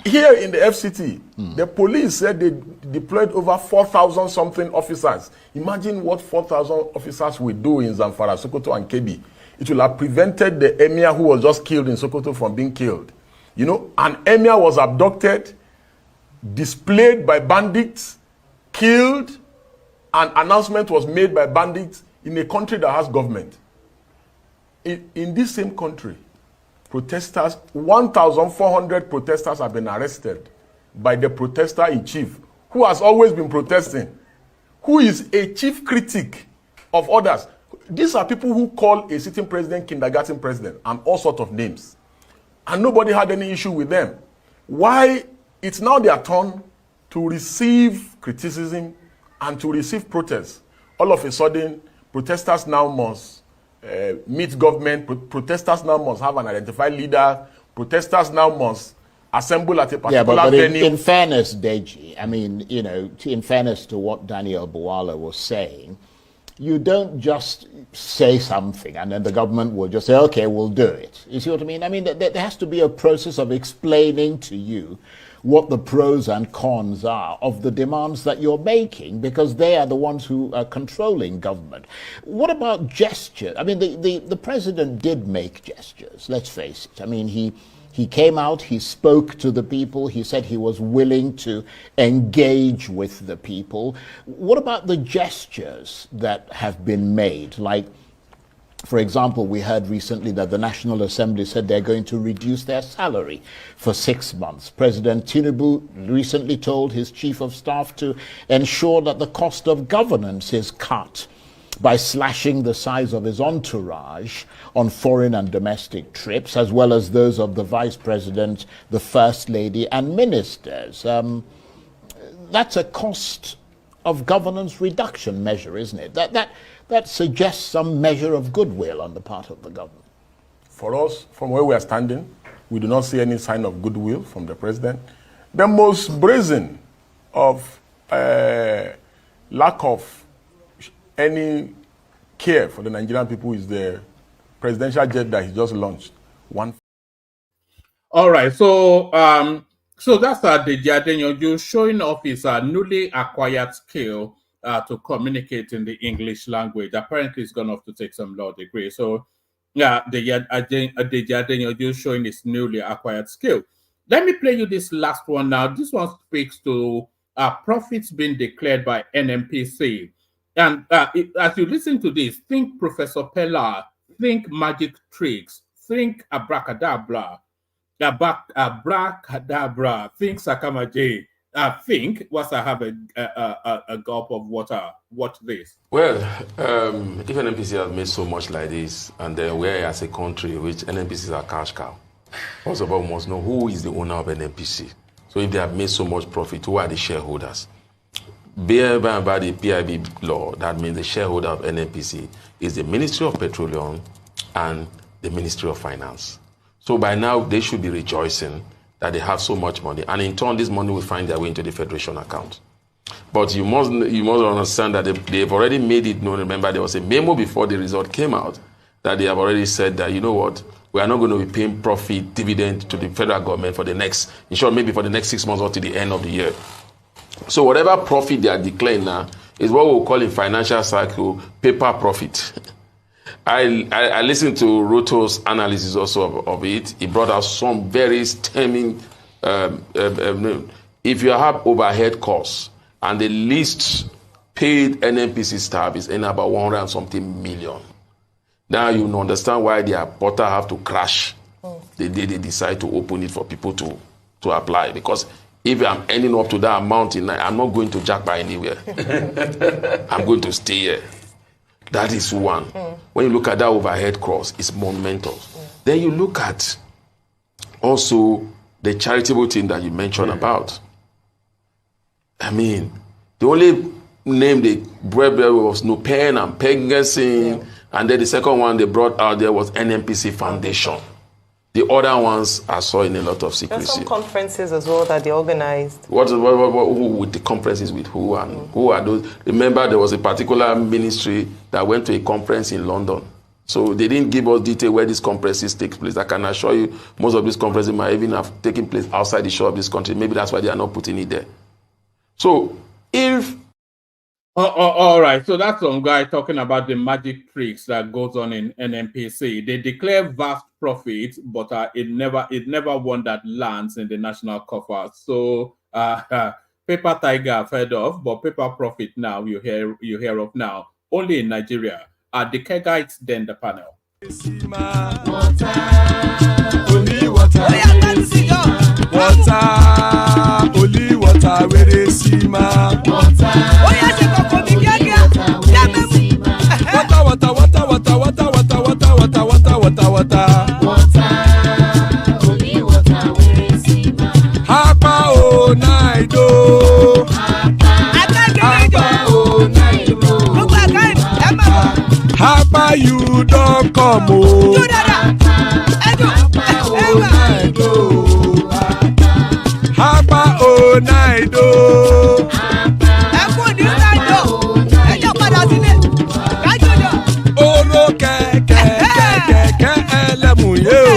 Speaker 1: here in the FCT, the police said they deployed over 4,000 something officers. Imagine what 4,000 officers will do in Zamfara, Sokoto, and Kebbi. It will have prevented the emir who was just killed in Sokoto from being killed. You know, an emir was abducted, displayed by bandits, killed, an announcement was made by bandits in a country that has government. In this same country, protesters, 1,400 protesters have been arrested by the protester in chief, who has always been protesting, who is a chief critic of others. These are people who call a sitting president kindergarten president and all sorts of names. And nobody had any issue with them. Why? It's now their turn to receive criticism and to receive protests. All of a sudden, protesters now must meet government. Protesters now must have an identified leader. Protesters now must assemble at a particular venue.
Speaker 13: In fairness, Deji, I mean, you know, in fairness to what Daniel Buwala was saying, you don't just say something and then the government will just say, okay, we'll do it. You see what I mean? I mean, there has to be a process of explaining to you what the pros and cons are of the demands that you're making, because they are the ones who are controlling government. What about gesture? I mean, the president did make gestures, let's face it. I mean, he came out, he spoke to the people, he said he was willing to engage with the people. What about the gestures that have been made? Like, for example, we heard recently that the National Assembly said they're going to reduce their salary for 6 months. President Tinubu recently told his chief of staff to ensure that the cost of governance is cut by slashing the size of his entourage on foreign and domestic trips, as well as those of the vice president, the first lady, and ministers. That's a cost of governance reduction measure, isn't it? That suggests some measure of goodwill on the part of the government.
Speaker 1: For us, from where we are standing, we do not see any sign of goodwill from the president. The most brazen of lack of any care for the Nigerian people is the presidential jet that he just launched.
Speaker 6: All right, so that's the Jadenyoju showing off his newly acquired skill to communicate in the English language. Apparently, he's gone off to take some law degree. So Yeah, the Adenyoju showing his newly acquired skill. Let me play you this last one now. This one speaks to profits being declared by NNPC. And as you listen to this, think Professor Pella, think magic tricks, think abracadabra, abracadabra, think Sakamaje. Think once I have a gulp of water. Watch this.
Speaker 14: Well, if NNPC has made so much like this, and then we're as a country, which NNPC is a cash cow, first of all, we must know who is the owner of NNPC. So if they have made so much profit, who are the shareholders? Bear by the PIB law, that means the shareholder of NNPC is the Ministry of Petroleum and the Ministry of Finance. So by now, they should be rejoicing that they have so much money, and in turn, this money will find their way into the Federation account. But you must understand that they've already made it known. Remember, there was a memo before the result came out that they have already said that, you know what, we are not going to be paying profit dividend to the federal government for the next, in short, maybe for the next 6 months or to the end of the year. So whatever profit they are declaring now is what we'll call in financial cycle paper profit. I listened to Ruto's analysis also of it. He brought out some very stemming, if you have overhead costs, and the least paid NNPC staff is in about 100 and something million. Now you understand why their portal have to crash the day they decide to open it for people to apply. Because if I'm ending up to that amount in I'm not going to jack by anywhere. I'm going to stay here. That is one. When you look at that overhead cost, it's monumental. Then you look at also the charitable thing that you mentioned about. I mean, the only name they brought was Nnpcl and Pegasin, and then the second one they brought out there was NNPC Foundation. The other ones I saw in a lot of secrecy.
Speaker 15: There's some conferences as well that they organized.
Speaker 14: Who with the conferences with who and who are those? Remember, there was a particular ministry that went to a conference in London. So they didn't give us detail where these conferences take place. I can assure you, most of these conferences might even have taken place outside the shore of this country. Maybe that's why they are not putting it there. So if
Speaker 6: all right, so that's some guy talking about the magic tricks that goes on in NNPC. They declare vast profits, but it never one that lands in the national coffer. So paper tiger I've heard of, but paper profit now you hear of now only in Nigeria. Decay guides then the panel.
Speaker 3: Only water, where they see ma. Water,
Speaker 16: only water, where they see ma.
Speaker 3: Hapa o naido. Hapa you don't come o. Hapa o naido. Oro kẹ̀kẹ́ ẹlẹ́mù yé o.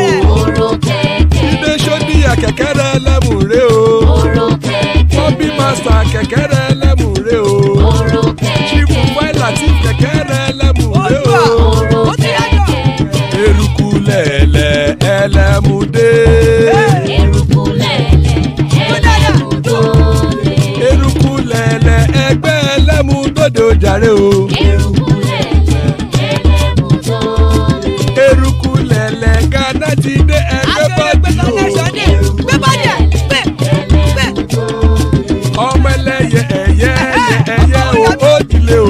Speaker 3: Ilé sọ́dí kẹ̀kẹ́ rẹ̀ ẹlẹ́mù rẹ̀ o. Bobby master kẹ̀kẹ́ rẹ̀ ẹlẹ́mù rẹ̀ o. Chifu Faila ti kẹ̀kẹ́ rẹ̀ ẹlẹ́mù rẹ̀ o. Eruku lẹ̀lẹ̀ ẹlẹ́mù dé. Eruku lẹ̀lẹ̀ ẹgbẹ́ ẹlẹ́mù dòdò jàre o. Eruku lẹ̀lẹ̀ Ghana ti dé ẹgbẹ́ bọ́dì o. Ọmọ ẹlẹ́yẹ ẹ̀yẹ o ó dilé o.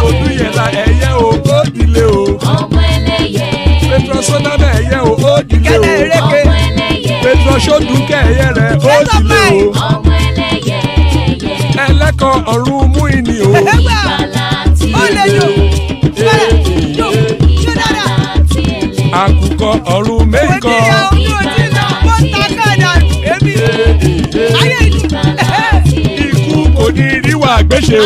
Speaker 3: Odúyẹ̀lá ẹ̀yẹ o ó dilé o. Petrol sọ́nàmẹ̀ ẹ̀yẹ o ó dilé o. Petrol sọ́dúnkẹ́ ẹ̀yẹ rẹ̀ ó dilé o. Ẹlẹ́kọ̀ ọ̀run mú ìní o. Àkùkọ ọ̀run mẹ́kọ̀. Ikú kò ní ríwà gbéṣe o.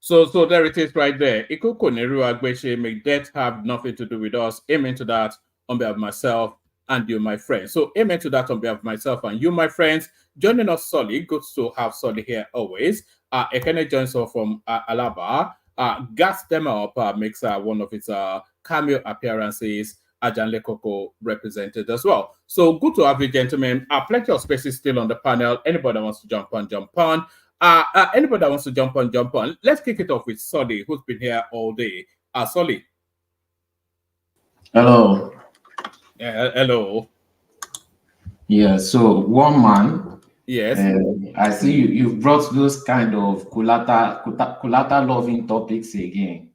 Speaker 6: So there it is right there. Ikuko Neru Agbeche, may death have nothing to do with us. Amen to that. On behalf of myself and you, my friend. So amen to that on behalf of myself and you, my friends. Joining us, Solly. Good to have Solly here always. Ekene joins us from Alaba. Gas them up makes one of its cameo appearances. Ajanle Koko represented as well. So good to have you, gentlemen. Plenty of spaces still on the panel. Anybody that wants to jump on, jump on. Anybody that wants to jump on, jump on. Let's kick it off with Solly, who's been here all day. Solly.
Speaker 17: Hello.
Speaker 6: Hello.
Speaker 17: Yeah, so one man.
Speaker 6: Yes.
Speaker 17: I see you've brought those kind of culata loving topics again.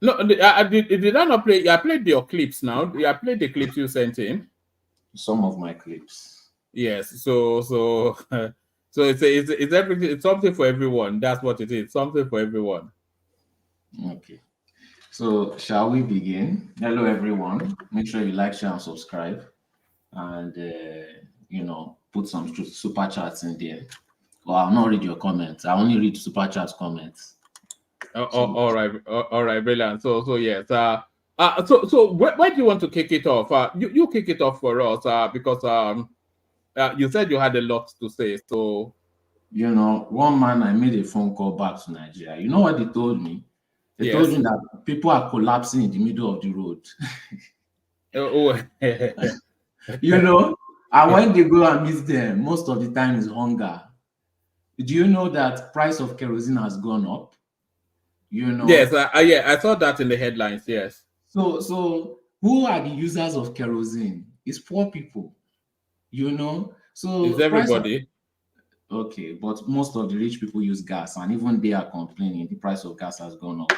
Speaker 6: No, did I not play? I played your clips now. I played the clips you sent him.
Speaker 17: Some of my clips.
Speaker 6: Yes. So it's everything. It's something for everyone. That's what it is. Something for everyone.
Speaker 17: Okay. So shall we begin? Hello, everyone. Make sure you like, share, and subscribe, and put some super chats in there. Well, I'll not read your comments. I only read super chat comments.
Speaker 6: All right, brilliant. So yes. So where do you want to kick it off? You kick it off for us. Because you said you had a lot to say. So
Speaker 17: one man, I made a phone call back to Nigeria. You know what they told me? They told me that people are collapsing in the middle of the road. And when they go and meet them, most of the time is hunger. Do you know that price of kerosene has gone up?
Speaker 6: Yes, I saw that in the headlines. Yes.
Speaker 17: So who are the users of kerosene? It's poor people. So
Speaker 6: it's everybody.
Speaker 17: Okay, but most of the rich people use gas, and even they are complaining the price of gas has gone up.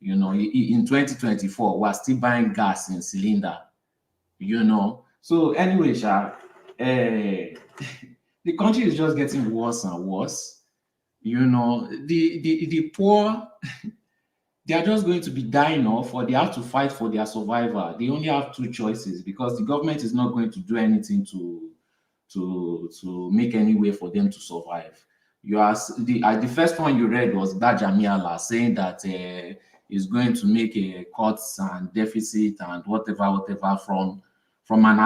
Speaker 17: In 2024, we're still buying gas in cylinder. So anyway, the country is just getting worse and worse. The poor, they are just going to be dying off, or they have to fight for their survival. They only have two choices because the government is not going to do anything to make any way for them to survive. The first one you read was Dajamiala saying that is going to make a cuts and deficit and whatever from an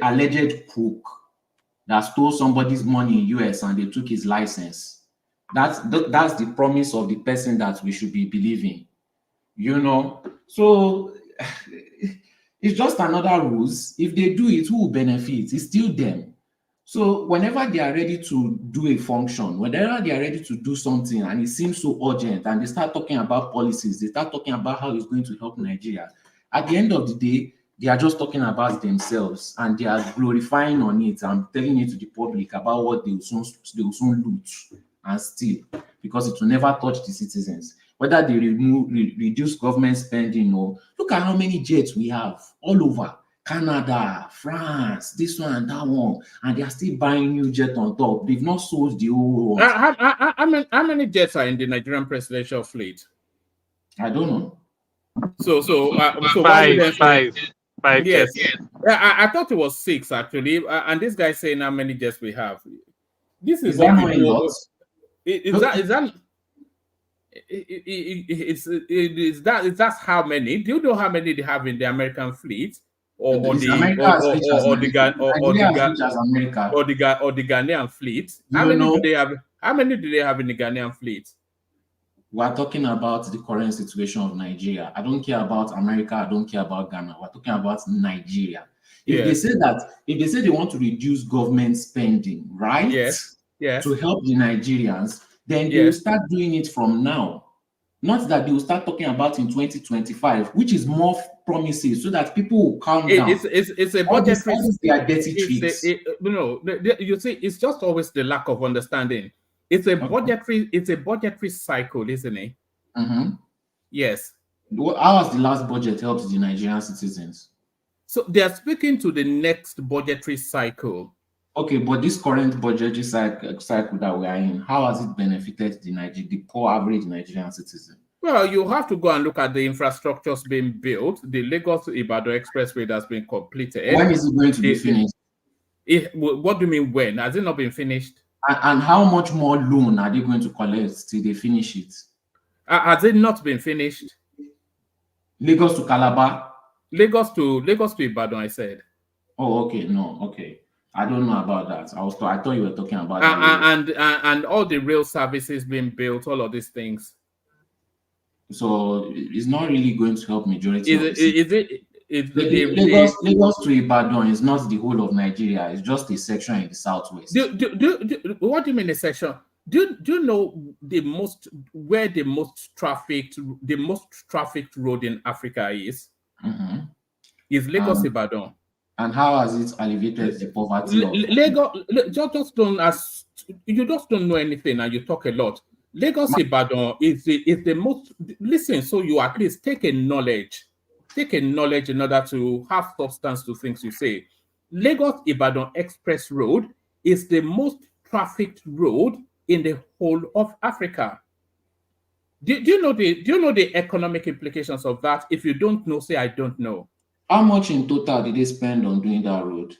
Speaker 17: alleged crook that stole somebody's money in US and they took his license. That's the promise of the person that we should be believing. So it's just another ruse. If they do it, who will benefit? It's still them. So whenever they are ready to do a function, whenever they are ready to do something and it seems so urgent and they start talking about policies, they start talking about how it's going to help Nigeria, at the end of the day, they are just talking about themselves and they are glorifying on it and telling it to the public about what they will soon loot and steal because it will never touch the citizens. Whether they reduce government spending or look at how many jets we have all over. Canada, France, this one and that one, and they are still buying new jets on top. They've not sold the old ones.
Speaker 6: How many jets are in the Nigerian presidential fleet?
Speaker 17: I don't know.
Speaker 6: So
Speaker 18: five.
Speaker 6: Yes. I thought it was 6 actually, and this guy saying how many jets we have. This is what people. That's how many? Do you know how many they have in the American fleet? Or the Ghanaian fleet. How many do they have in the Ghanaian fleet?
Speaker 17: We are talking about the current situation of Nigeria. I don't care about America. I don't care about Ghana. We're talking about Nigeria. If they say they want to reduce government spending, right?
Speaker 6: Yes.
Speaker 17: To help the Nigerians, then they will start doing it from now. Not that they will start talking about in 2025, which is more promises, so that people will calm down.
Speaker 6: It's a budgetary.
Speaker 17: They are dirty tricks.
Speaker 6: You see, it's just always the lack of understanding. It's a budgetary cycle, isn't it?
Speaker 17: Mm-hmm.
Speaker 6: Yes.
Speaker 17: How has the last budget helped the Nigerian citizens?
Speaker 6: So they are speaking to the next budgetary cycle.
Speaker 17: Okay, but this current budgetary cycle that we are in, how has it benefited the poor average Nigerian citizen?
Speaker 6: Well, you have to go and look at the infrastructures being built. The Lagos to Ibadan Expressway that's been completed.
Speaker 17: When is it going to be finished?
Speaker 6: What do you mean when? Has it not been finished?
Speaker 17: And how much more loan are they going to collect till they finish it?
Speaker 6: Has it not been finished?
Speaker 17: Lagos to Calabar?
Speaker 6: Lagos to Ibadan, I said.
Speaker 17: Oh, okay, no, okay. I don't know about that. I thought you were talking about the railway.
Speaker 6: And all the rail services being built, all of these things.
Speaker 17: So it's not really going to help majority of the city. Lagos to Ibadan is not the whole of Nigeria. It's just a section in the southwest.
Speaker 6: What do you mean a section? Do you know the most trafficked road in Africa is?
Speaker 17: Mm-hmm.
Speaker 6: Is Lagos Ibadan.
Speaker 17: And how has it alleviated the poverty of
Speaker 6: Lagos? You just don't know anything, and you talk a lot. Lagos Ibadan is the most. Listen, so you at least take a knowledge in order to have substance to things you say. Lagos Ibadan Express Road is the most trafficked road in the whole of Africa. Do you know the economic implications of that? If you don't know, say I don't know.
Speaker 17: How much in total did they spend on doing that road?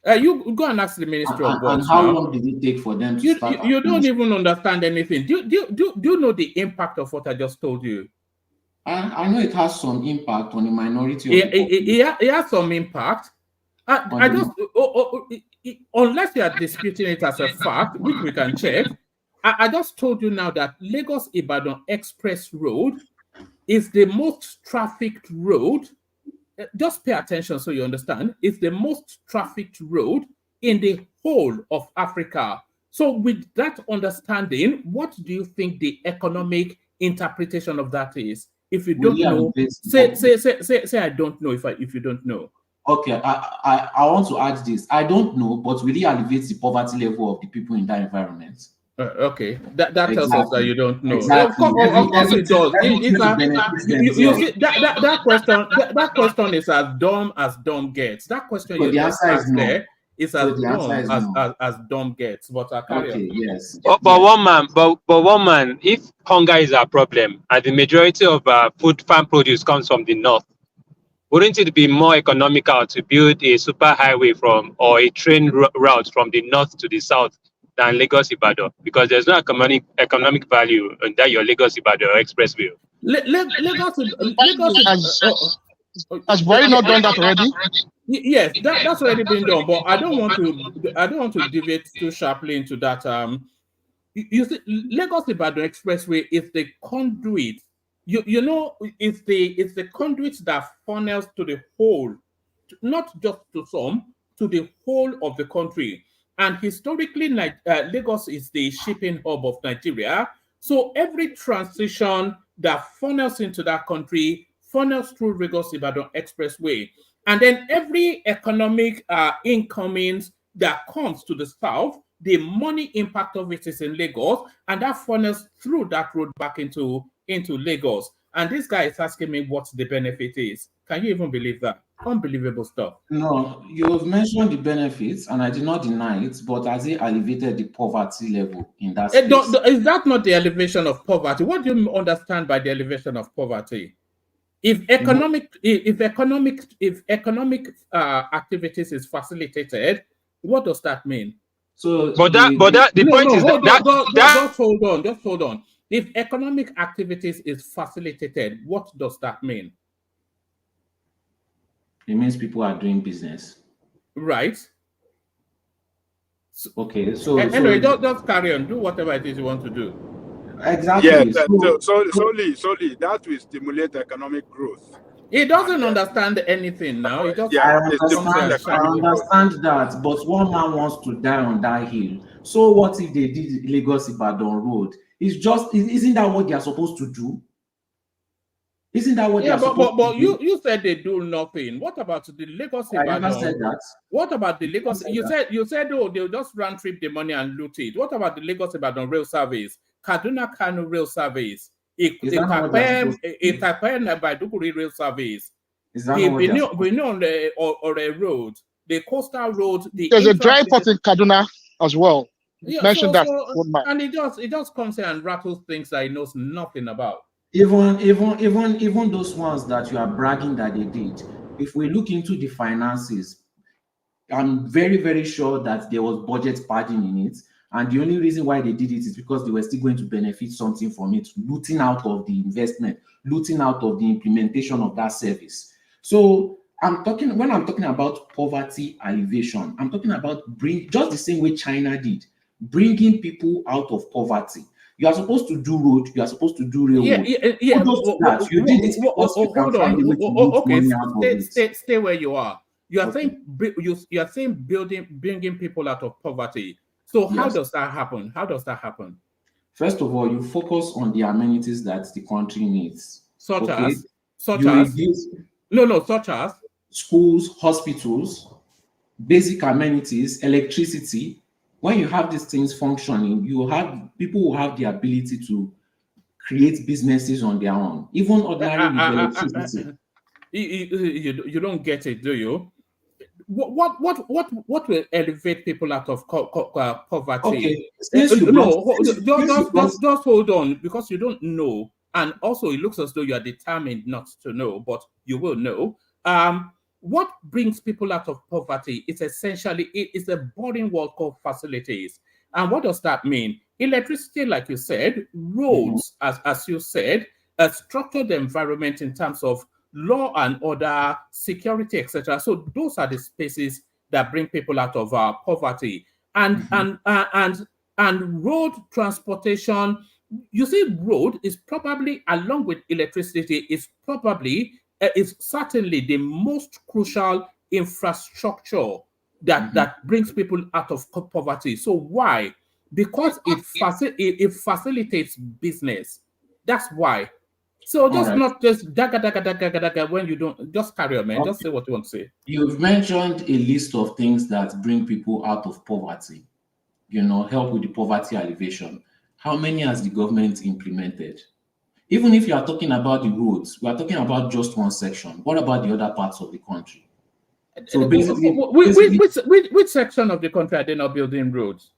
Speaker 6: You go and ask the Ministry of Works.
Speaker 17: And how long did it take for them to start?
Speaker 6: You don't even understand anything. Do you know the impact of what I just told you?
Speaker 17: I know it has some impact on the minority of
Speaker 6: it has some impact. Unless you are disputing it as a fact, which we can check, I just told you now that Lagos Ibadan Express Road is the most trafficked road. Just pay attention so you understand. It's the most trafficked road in the whole of Africa. So with that understanding, what do you think the economic interpretation of that is? If you don't know, say I don't know if you don't know.
Speaker 17: Okay, I want to add this. I don't know, but will it alleviate the poverty level of the people in that environment?
Speaker 6: Okay, that tells us that you don't know.
Speaker 17: Exactly.
Speaker 6: Of course it does. You see, that question is as dumb gets. That question you just asked there is as dumb gets. But I carry on.
Speaker 17: Yes.
Speaker 18: But one man, if hunger is a problem and the majority of farm produce comes from the north, wouldn't it be more economical to build a super highway or a train route from the north to the south than Lagos Ibadan? Because there's no economic value in that your Lagos Ibadan expressway.
Speaker 19: Has Buhari not done that already?
Speaker 6: Yes, that's already been done. But I don't want to deviate too sharply into that. You see, Lagos Ibadan expressway is the conduit. You know, it's the conduit that funnels to the whole, not just to some, to the whole of the country. And historically, Lagos is the shipping hub of Nigeria. So every transition that funnels into that country funnels through Lagos Ibadan Expressway. And then every economic incomings that comes to the south, the money impact of it is in Lagos, and that funnels through that road back into Lagos. And this guy is asking me what the benefit is. Can you even believe that? Unbelievable stuff.
Speaker 17: No, you've mentioned the benefits, and I did not deny it, but has it alleviated the poverty level in that space?
Speaker 6: Is that not the elevation of poverty? What do you understand by the elevation of poverty? If economic activities is facilitated, what does that mean?
Speaker 17: So,
Speaker 6: just hold on. If economic activities is facilitated, what does that mean?
Speaker 17: It means people are doing business.
Speaker 6: Right.
Speaker 17: Okay, so
Speaker 6: anyway, just carry on. Do whatever it is you want to do.
Speaker 17: Exactly.
Speaker 20: Yes, solely that will stimulate economic growth.
Speaker 6: He doesn't understand anything now. He just
Speaker 17: I understand that, but one man wants to die on that hill. So what if they did Lagos Ibadan Road? Isn't that what they are supposed to do? Isn't that what they are supposed to do?
Speaker 6: But you said they do nothing. What about the Lagos Ibadan?
Speaker 17: I never said that.
Speaker 6: What about the Lagos? You said they'll just round trip the money and loot it. What about the Lagos Ibadan rail service? Kaduna Kano rail service? Maiduguri rail service? We know on a road, the coastal road.
Speaker 19: There's a dry port in Kaduna as well.
Speaker 6: Yeah,
Speaker 19: mentioned that.
Speaker 6: And it just comes here and rattles things that he knows nothing about.
Speaker 17: Even those ones that you are bragging that they did, if we look into the finances, I'm very, very sure that there was budget padding in it. And the only reason why they did it is because they were still going to benefit something from it, looting out of the investment, looting out of the implementation of that service. So when I'm talking about poverty alleviation, I'm talking about just the same way China did, bringing people out of poverty. You are supposed to do road, you are supposed to do railroad.
Speaker 6: Yeah.
Speaker 17: That you did it because you can find a way to make money out of it.
Speaker 6: Stay where you are. You are saying you are saying bringing people out of poverty. So how does that happen? How does that happen?
Speaker 17: First of all, you focus on the amenities that the country needs.
Speaker 6: Such as
Speaker 17: schools, hospitals, basic amenities, electricity. When you have these things functioning, you have people who have the ability to create businesses on their own, even ordinary with electricity.
Speaker 6: You don't get it, do you? What will elevate people out of poverty?
Speaker 17: Okay,
Speaker 6: just hold on, because you don't know, and also it looks as though you are determined not to know, but you will know. What brings people out of poverty is essentially it's a boring world called facilities. And what does that mean? Electricity, like you said, roads, as you said, a structured environment in terms of law and order, security, etc. So those are the spaces that bring people out of poverty. And road transportation. You see, road is probably, along with electricity, is certainly the most crucial infrastructure that brings people out of poverty. So why? Because it facilitates business. That's why. So just not just daga when you don't, just carry on, man. Just say what you want to say.
Speaker 17: You've mentioned a list of things that bring people out of poverty. Help with the poverty alleviation. How many has the government implemented? Even if you are talking about the roads, we are talking about just one section. What about the other parts of the country? So basically,
Speaker 6: which section of the country are they not building roads?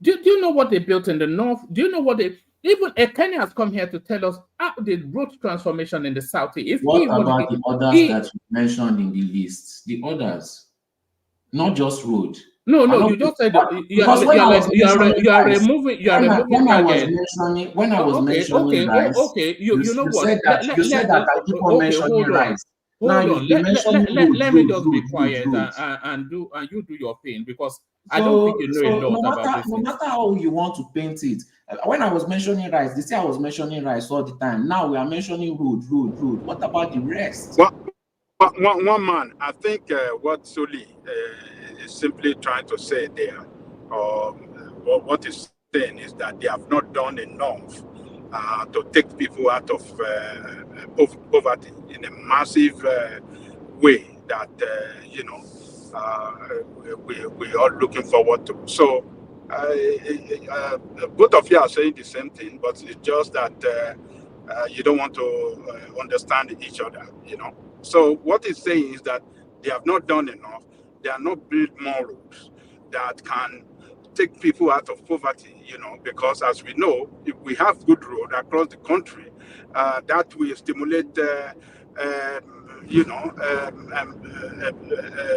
Speaker 6: Do you know what they built in the north? Do you know what even Kenya has come here to tell us the road transformation in the southeast?
Speaker 17: What about the others that you mentioned in the list? The others, not just road.
Speaker 6: No, you just said you are removing targets.
Speaker 17: When I was mentioning rice, you know what? You said that I keep on mentioning rice.
Speaker 6: Hold on. Let me just be quiet and you do your thing, because I don't think you know a lot about this.
Speaker 17: No matter how you want to paint it, when I was mentioning rice, they say I was mentioning rice all the time. Now we are mentioning road. What about the rest?
Speaker 20: One man, I think what Soli is simply trying to say there, what he's saying is that they have not done enough to take people out of poverty in a massive way that we are looking forward to. So both of you are saying the same thing, but it's just that you don't want to understand each other, So what he's saying is that they have not done enough. They are not built more roads that can take people out of poverty, because as we know, if we have good road across the country, that will stimulate,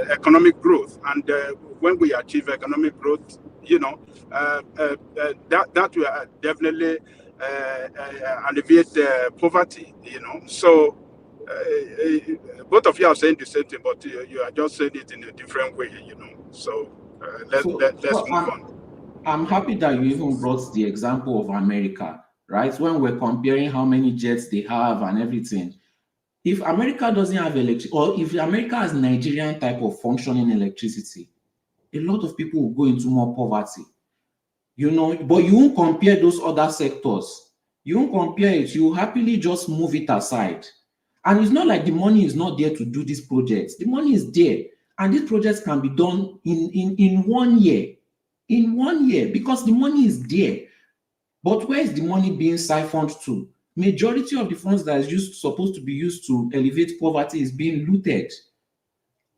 Speaker 20: economic growth. And when we achieve economic growth, that will definitely alleviate poverty, So both of you are saying the same thing, but you are just saying it in a different way, So let's move on.
Speaker 17: I'm happy that you even brought the example of America, right? When we're comparing how many jets they have and everything. If America doesn't have electricity, or if America has Nigerian type of functioning electricity, a lot of people will go into more poverty. But you won't compare those other sectors. You won't compare it. You happily just move it aside. And it's not like the money is not there to do these projects. The money is there. And these projects can be done in 1 year. In 1 year, because the money is there. But where is the money being siphoned to? Majority of the funds that is supposed to be used to alleviate poverty is being looted.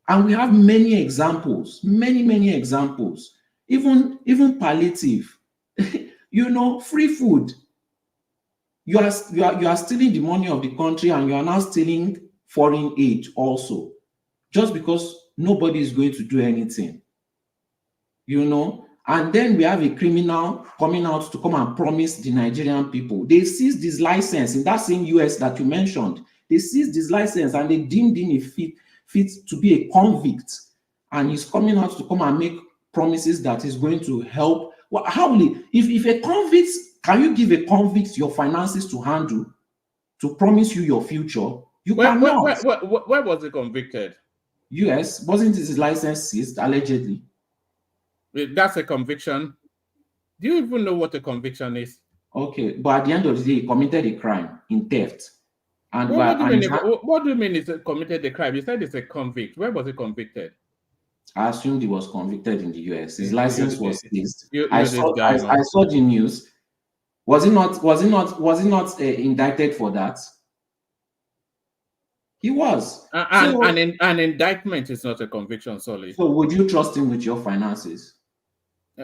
Speaker 17: And we have many examples, many examples. Even palliative, free food. You are stealing the money of the country, and you are now stealing foreign aid also, just because nobody is going to do anything. And then we have a criminal coming out to come and promise the Nigerian people. They seized this license in that same US that you mentioned. They seized his license and they deemed him fit to be a convict. And he's coming out to come and make promises that is going to help. Well, how will he, if a convict, can you give a convict your finances to handle, to promise you your future? You cannot.
Speaker 6: Where was he convicted?
Speaker 17: US. Wasn't his license seized, allegedly?
Speaker 6: That's a conviction. Do you even know what a conviction is?
Speaker 17: Okay, but at the end of the day, he committed a crime in theft. And
Speaker 6: what do you mean he committed a crime? You said it's a convict. Where was he convicted?
Speaker 17: I assumed he was convicted in the US. His license was seized.
Speaker 6: I
Speaker 17: saw the news. Was he not indicted for that? He was.
Speaker 6: An indictment is not a conviction, solely.
Speaker 17: So would you trust him with your finances?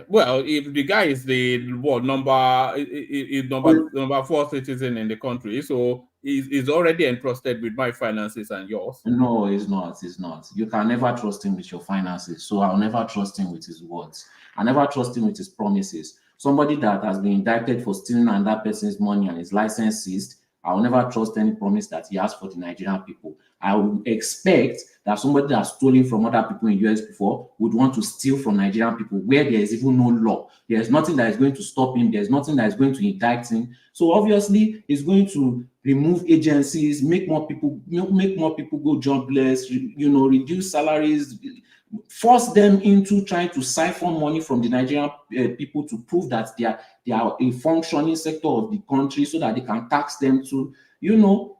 Speaker 6: Well, if the guy is the number 4 citizen in the country, so he's already entrusted with my finances and yours.
Speaker 17: No, he's not. He's not. You can never trust him with your finances. So I'll never trust him with his words. I never trust him with his promises. Somebody that has been indicted for stealing another person's money and his license seized, I will never trust any promise that he has for the Nigerian people. I would expect that somebody that has stolen from other people in the US before would want to steal from Nigerian people where there is even no law. There's nothing that is going to stop him. There's nothing that is going to indict him. So obviously, he's going to remove agencies, make more people go jobless, reduce salaries, force them into trying to siphon money from the Nigerian people to prove that they are a functioning sector of the country so that they can tax them to,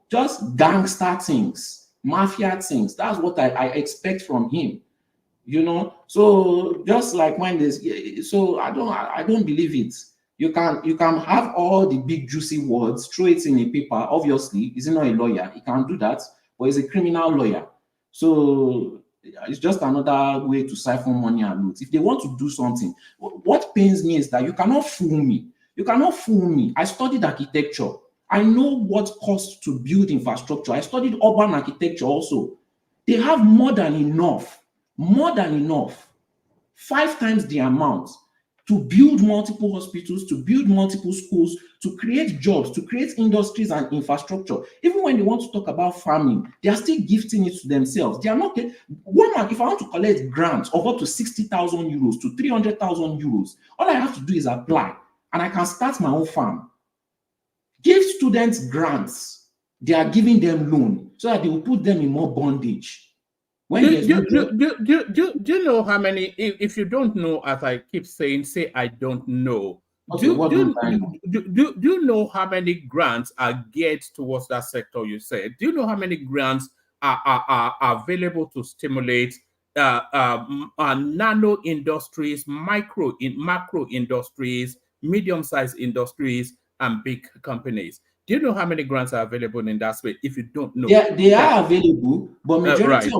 Speaker 17: just gangster things, mafia things. That's what I expect from him, So just like when there's, so I don't believe it. You can have all the big juicy words, throw it in a paper. Obviously, he's not a lawyer. He can do that, but he's a criminal lawyer. So it's just another way to siphon money and loot. If they want to do something, what pains me is that you cannot fool me. You cannot fool me. I studied architecture. I know what costs to build infrastructure. I studied urban architecture also. They have more than enough, 5 times the amount to build multiple hospitals, to build multiple schools, to create jobs, to create industries and infrastructure. Even when they want to talk about farming, they are still gifting it to themselves. They are not, one man, if I want to collect grants of up to 60,000 euros to 300,000 euros, all I have to do is apply and I can start my own farm. Give students grants. They are giving them loan so that they will put them in more bondage. Do
Speaker 6: you know how many, if you don't know, as I keep saying, say I don't know.
Speaker 17: Okay,
Speaker 6: do you know how many grants are geared towards that sector you said? Do you know how many grants are available to stimulate nano industries, macro industries, medium-sized industries, and big companies? Do you know how many grants are available in that space? If you don't know,
Speaker 17: they are available, but majority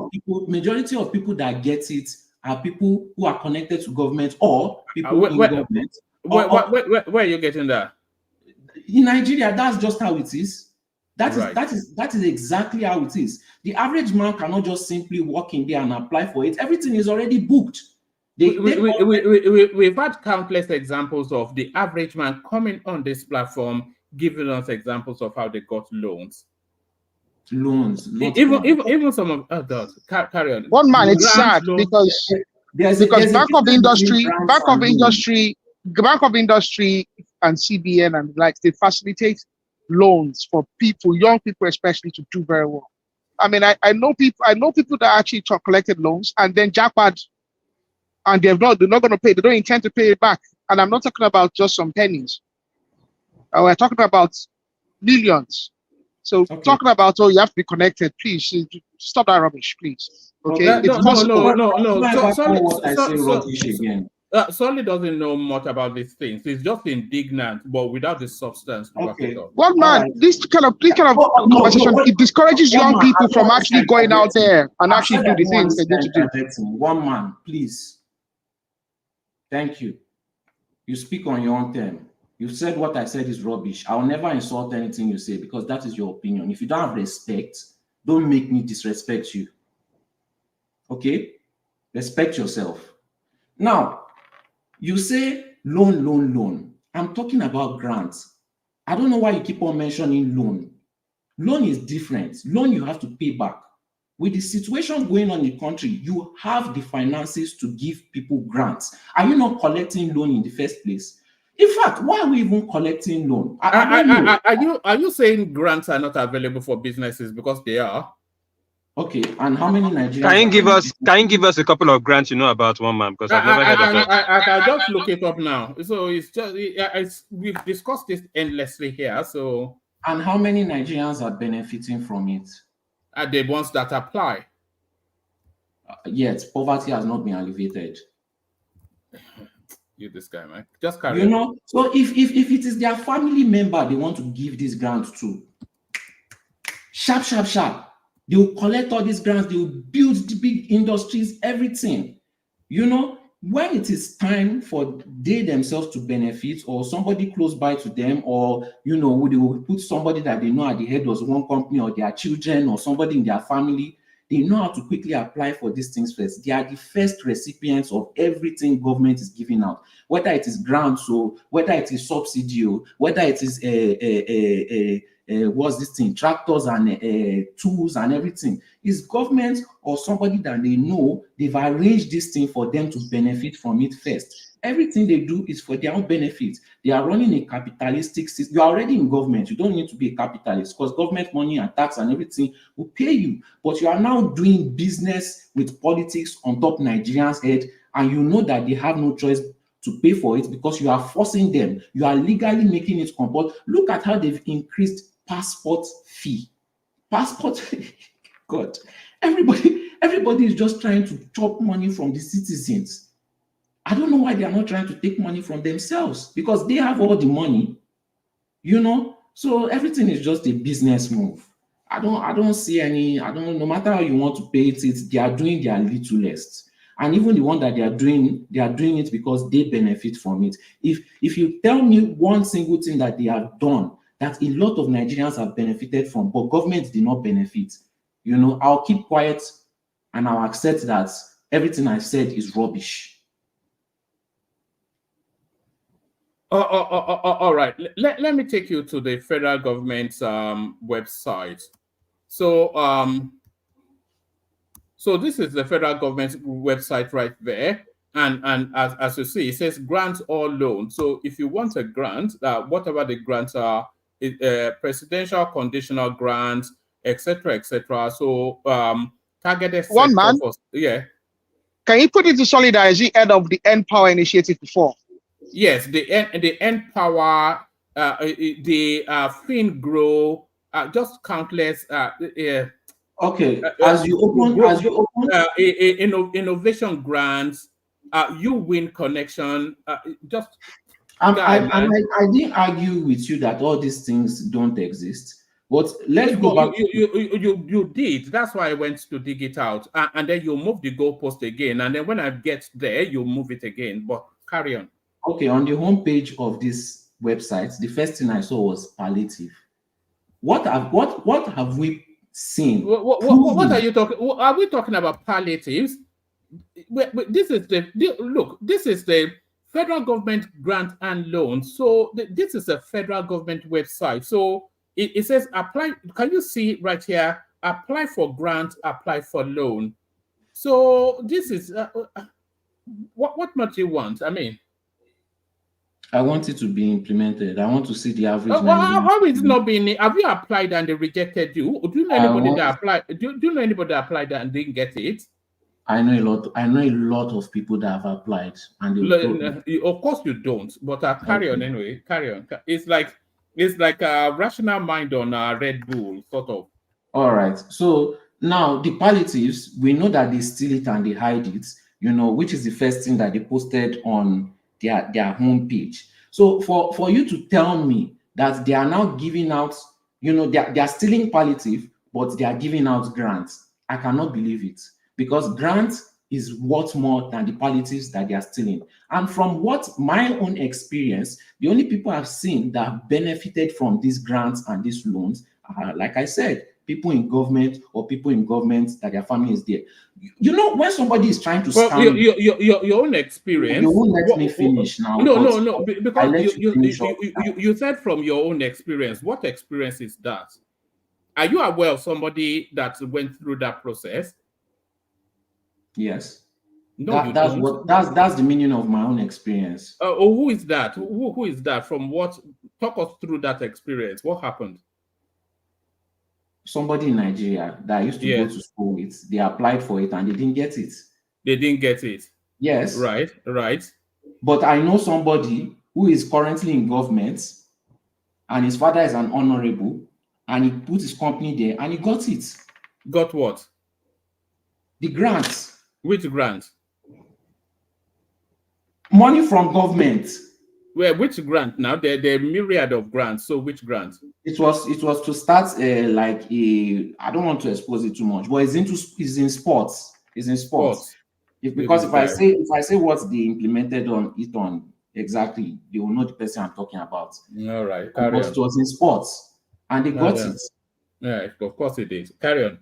Speaker 17: of people that get it are people who are connected to government or people in government.
Speaker 6: Where are you getting that?
Speaker 17: In Nigeria, that's just how it is. That is exactly how it is. The average man cannot just simply walk in there and apply for it. Everything is already booked.
Speaker 6: We've had countless examples of the average man coming on this platform, giving us examples of how they got loans. Even some of others. Carry on.
Speaker 19: One man, it's sad because Bank of Industry and CBN and like they facilitate loans for people, young people especially, to do very well. I mean, I know people that actually collected loans and then jackpot, and they're not going to pay. They don't intend to pay it back. And I'm not talking about just some pennies. We're talking about millions. So talking about, you have to be connected, please stop that rubbish, please. Okay?
Speaker 6: Solly doesn't know much about these things. He's just indignant, but without the substance to back it up.
Speaker 19: One man, this kind of conversation, it discourages young people from actually going out there and actually do the things they need to do.
Speaker 17: One man, please. Thank you. You speak on your own term. You said what I said is rubbish. I'll never insult anything you say because that is your opinion. If you don't have respect, don't make me disrespect you. Okay? Respect yourself. Now, you say loan. I'm talking about grants. I don't know why you keep on mentioning loan. Loan is different. Loan you have to pay back. With the situation going on in the country, you have the finances to give people grants. Are you not collecting loan in the first place? In fact, why are we even collecting loan? I don't know.
Speaker 6: Are you saying grants are not available for businesses? Because they are.
Speaker 17: Okay, and how many Nigerians?
Speaker 18: Can you give us a couple of grants you know about, one man? Because I've never heard of that.
Speaker 6: I just look it up now. So it's just we've discussed this endlessly here. So,
Speaker 17: and how many Nigerians are benefiting from it?
Speaker 6: Are the ones that apply?
Speaker 17: Yet poverty has not been alleviated.
Speaker 6: You this guy, man. Just carry on.
Speaker 17: know. So if it is their family member they want to give this grant to, sharp. They will collect all these grants, they will build the big industries, everything. When it is time for they themselves to benefit, or somebody close by to them, or they will put somebody that they know at the head of one company, or their children, or somebody in their family, they know how to quickly apply for these things first. They are the first recipients of everything government is giving out, whether it is grants, or whether it is subsidy, or whether it is what's this thing, tractors and tools and everything. Is government or somebody that they know, they've arranged this thing for them to benefit from it first. Everything they do is for their own benefit. They are running a capitalistic system. You're already in government. You don't need to be a capitalist, because government money and tax and everything will pay you. But you are now doing business with politics on top Nigerians' head, and you know that they have no choice to pay for it, because you are forcing them. You are legally making it compulsory. Look at how they've increased passport fee. God, everybody is just trying to chop money from the citizens. I don't know why they are not trying to take money from themselves, because they have all the money, So everything is just a business move. I don't see any. No matter how you want to pay it, they are doing their littlest. And even the one that they are doing it because they benefit from it. If you tell me one single thing that they have done that a lot of Nigerians have benefited from, but government did not benefit, I'll keep quiet and I'll accept that everything I said is rubbish.
Speaker 6: All right. Let me take you to the federal government's website. So this is the federal government's website right there. And as you see, it says grants or loans. So if you want a grant, whatever the grants are, presidential conditional grants, etc., etc. So targeted
Speaker 19: one man.
Speaker 6: Yeah.
Speaker 19: Can you put it to solid as the head of the Nnpcl initiative before?
Speaker 6: Yes, the Npower, the FinGrow, just countless.
Speaker 17: Okay, as you open
Speaker 6: innovation grants, you win connection. Just
Speaker 17: I didn't argue with you that all these things don't exist. But let's go back.
Speaker 6: You did. That's why I went to dig it out, and then you move the goalpost again, and then when I get there, you move it again. But carry on.
Speaker 17: Okay, on the homepage of this website, the first thing I saw was palliative. What have we seen?
Speaker 6: What are you talking? Are we talking about palliatives? This is this is the federal government grant and loan. So this is a federal government website. So it says apply. Can you see right here? Apply for grant, apply for loan. So this is what much you want? I mean,
Speaker 17: I want it to be implemented. I want to see the average.
Speaker 6: How is it not being? Have you applied and they rejected you? Or do you know anybody that applied? Do you know anybody that applied and didn't get it?
Speaker 17: I know a lot. I know a lot of people that have applied, and
Speaker 6: of course you don't. But carry on anyway. Carry on. It's like a rational mind on a Red Bull, sort of.
Speaker 17: All right. So now the palliatives, we know that they steal it and they hide it. Which is the first thing that they posted on their homepage. So for you to tell me that they are now giving out, they are stealing palliative, but they are giving out grants, I cannot believe it, because grants is worth more than the palliatives that they are stealing. And from what my own experience, the only people I've seen that have benefited from these grants and these loans are, like I said, people in government or people in government that their family is there. When somebody is trying to scam
Speaker 6: your own experience.
Speaker 17: You won't let me finish now.
Speaker 6: No, because you said from your own experience. What experience is that? Are you aware of somebody that went through that process?
Speaker 17: Yes.
Speaker 6: No, you
Speaker 17: That's
Speaker 6: don't.
Speaker 17: what that's the meaning of my own experience.
Speaker 6: Who is that? Who is that? From what? Talk us through that experience. What happened?
Speaker 17: Somebody in Nigeria that I used to go
Speaker 6: Yes.
Speaker 17: to school with, they applied for it and they didn't get it.
Speaker 6: They didn't get it.
Speaker 17: Yes.
Speaker 6: Right.
Speaker 17: But I know somebody who is currently in government and his father is an honorable and he put his company there and he got it.
Speaker 6: Got what?
Speaker 17: The grant.
Speaker 6: Which grant?
Speaker 17: Money from government.
Speaker 6: Well, which grant now? There are myriad of grants. So which grant?
Speaker 17: It was to start like a, I don't want to expose it too much, but it's in sports. It's in sports. Because if I say what they implemented on exactly, they will know the person I'm talking about.
Speaker 6: All right.
Speaker 17: But it was in sports and they got it.
Speaker 6: Yeah, of course it is. Carry on.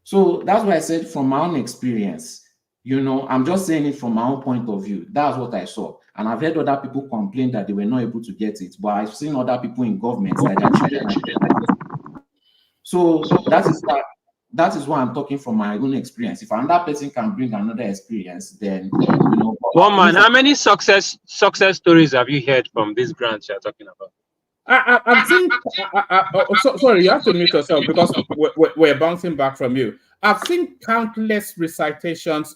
Speaker 17: So that's why I said from my own experience, I'm just saying it from my own point of view. That's what I saw. And I've heard other people complain that they were not able to get it. But I've seen other people in government that their children. So that is why I'm talking from my own experience. If another person can bring another experience, then
Speaker 18: One man, how many success stories have you heard from these grants you're talking about?
Speaker 6: I think. Sorry, you have to mute yourself because we're bouncing back from you. I've seen countless recitations,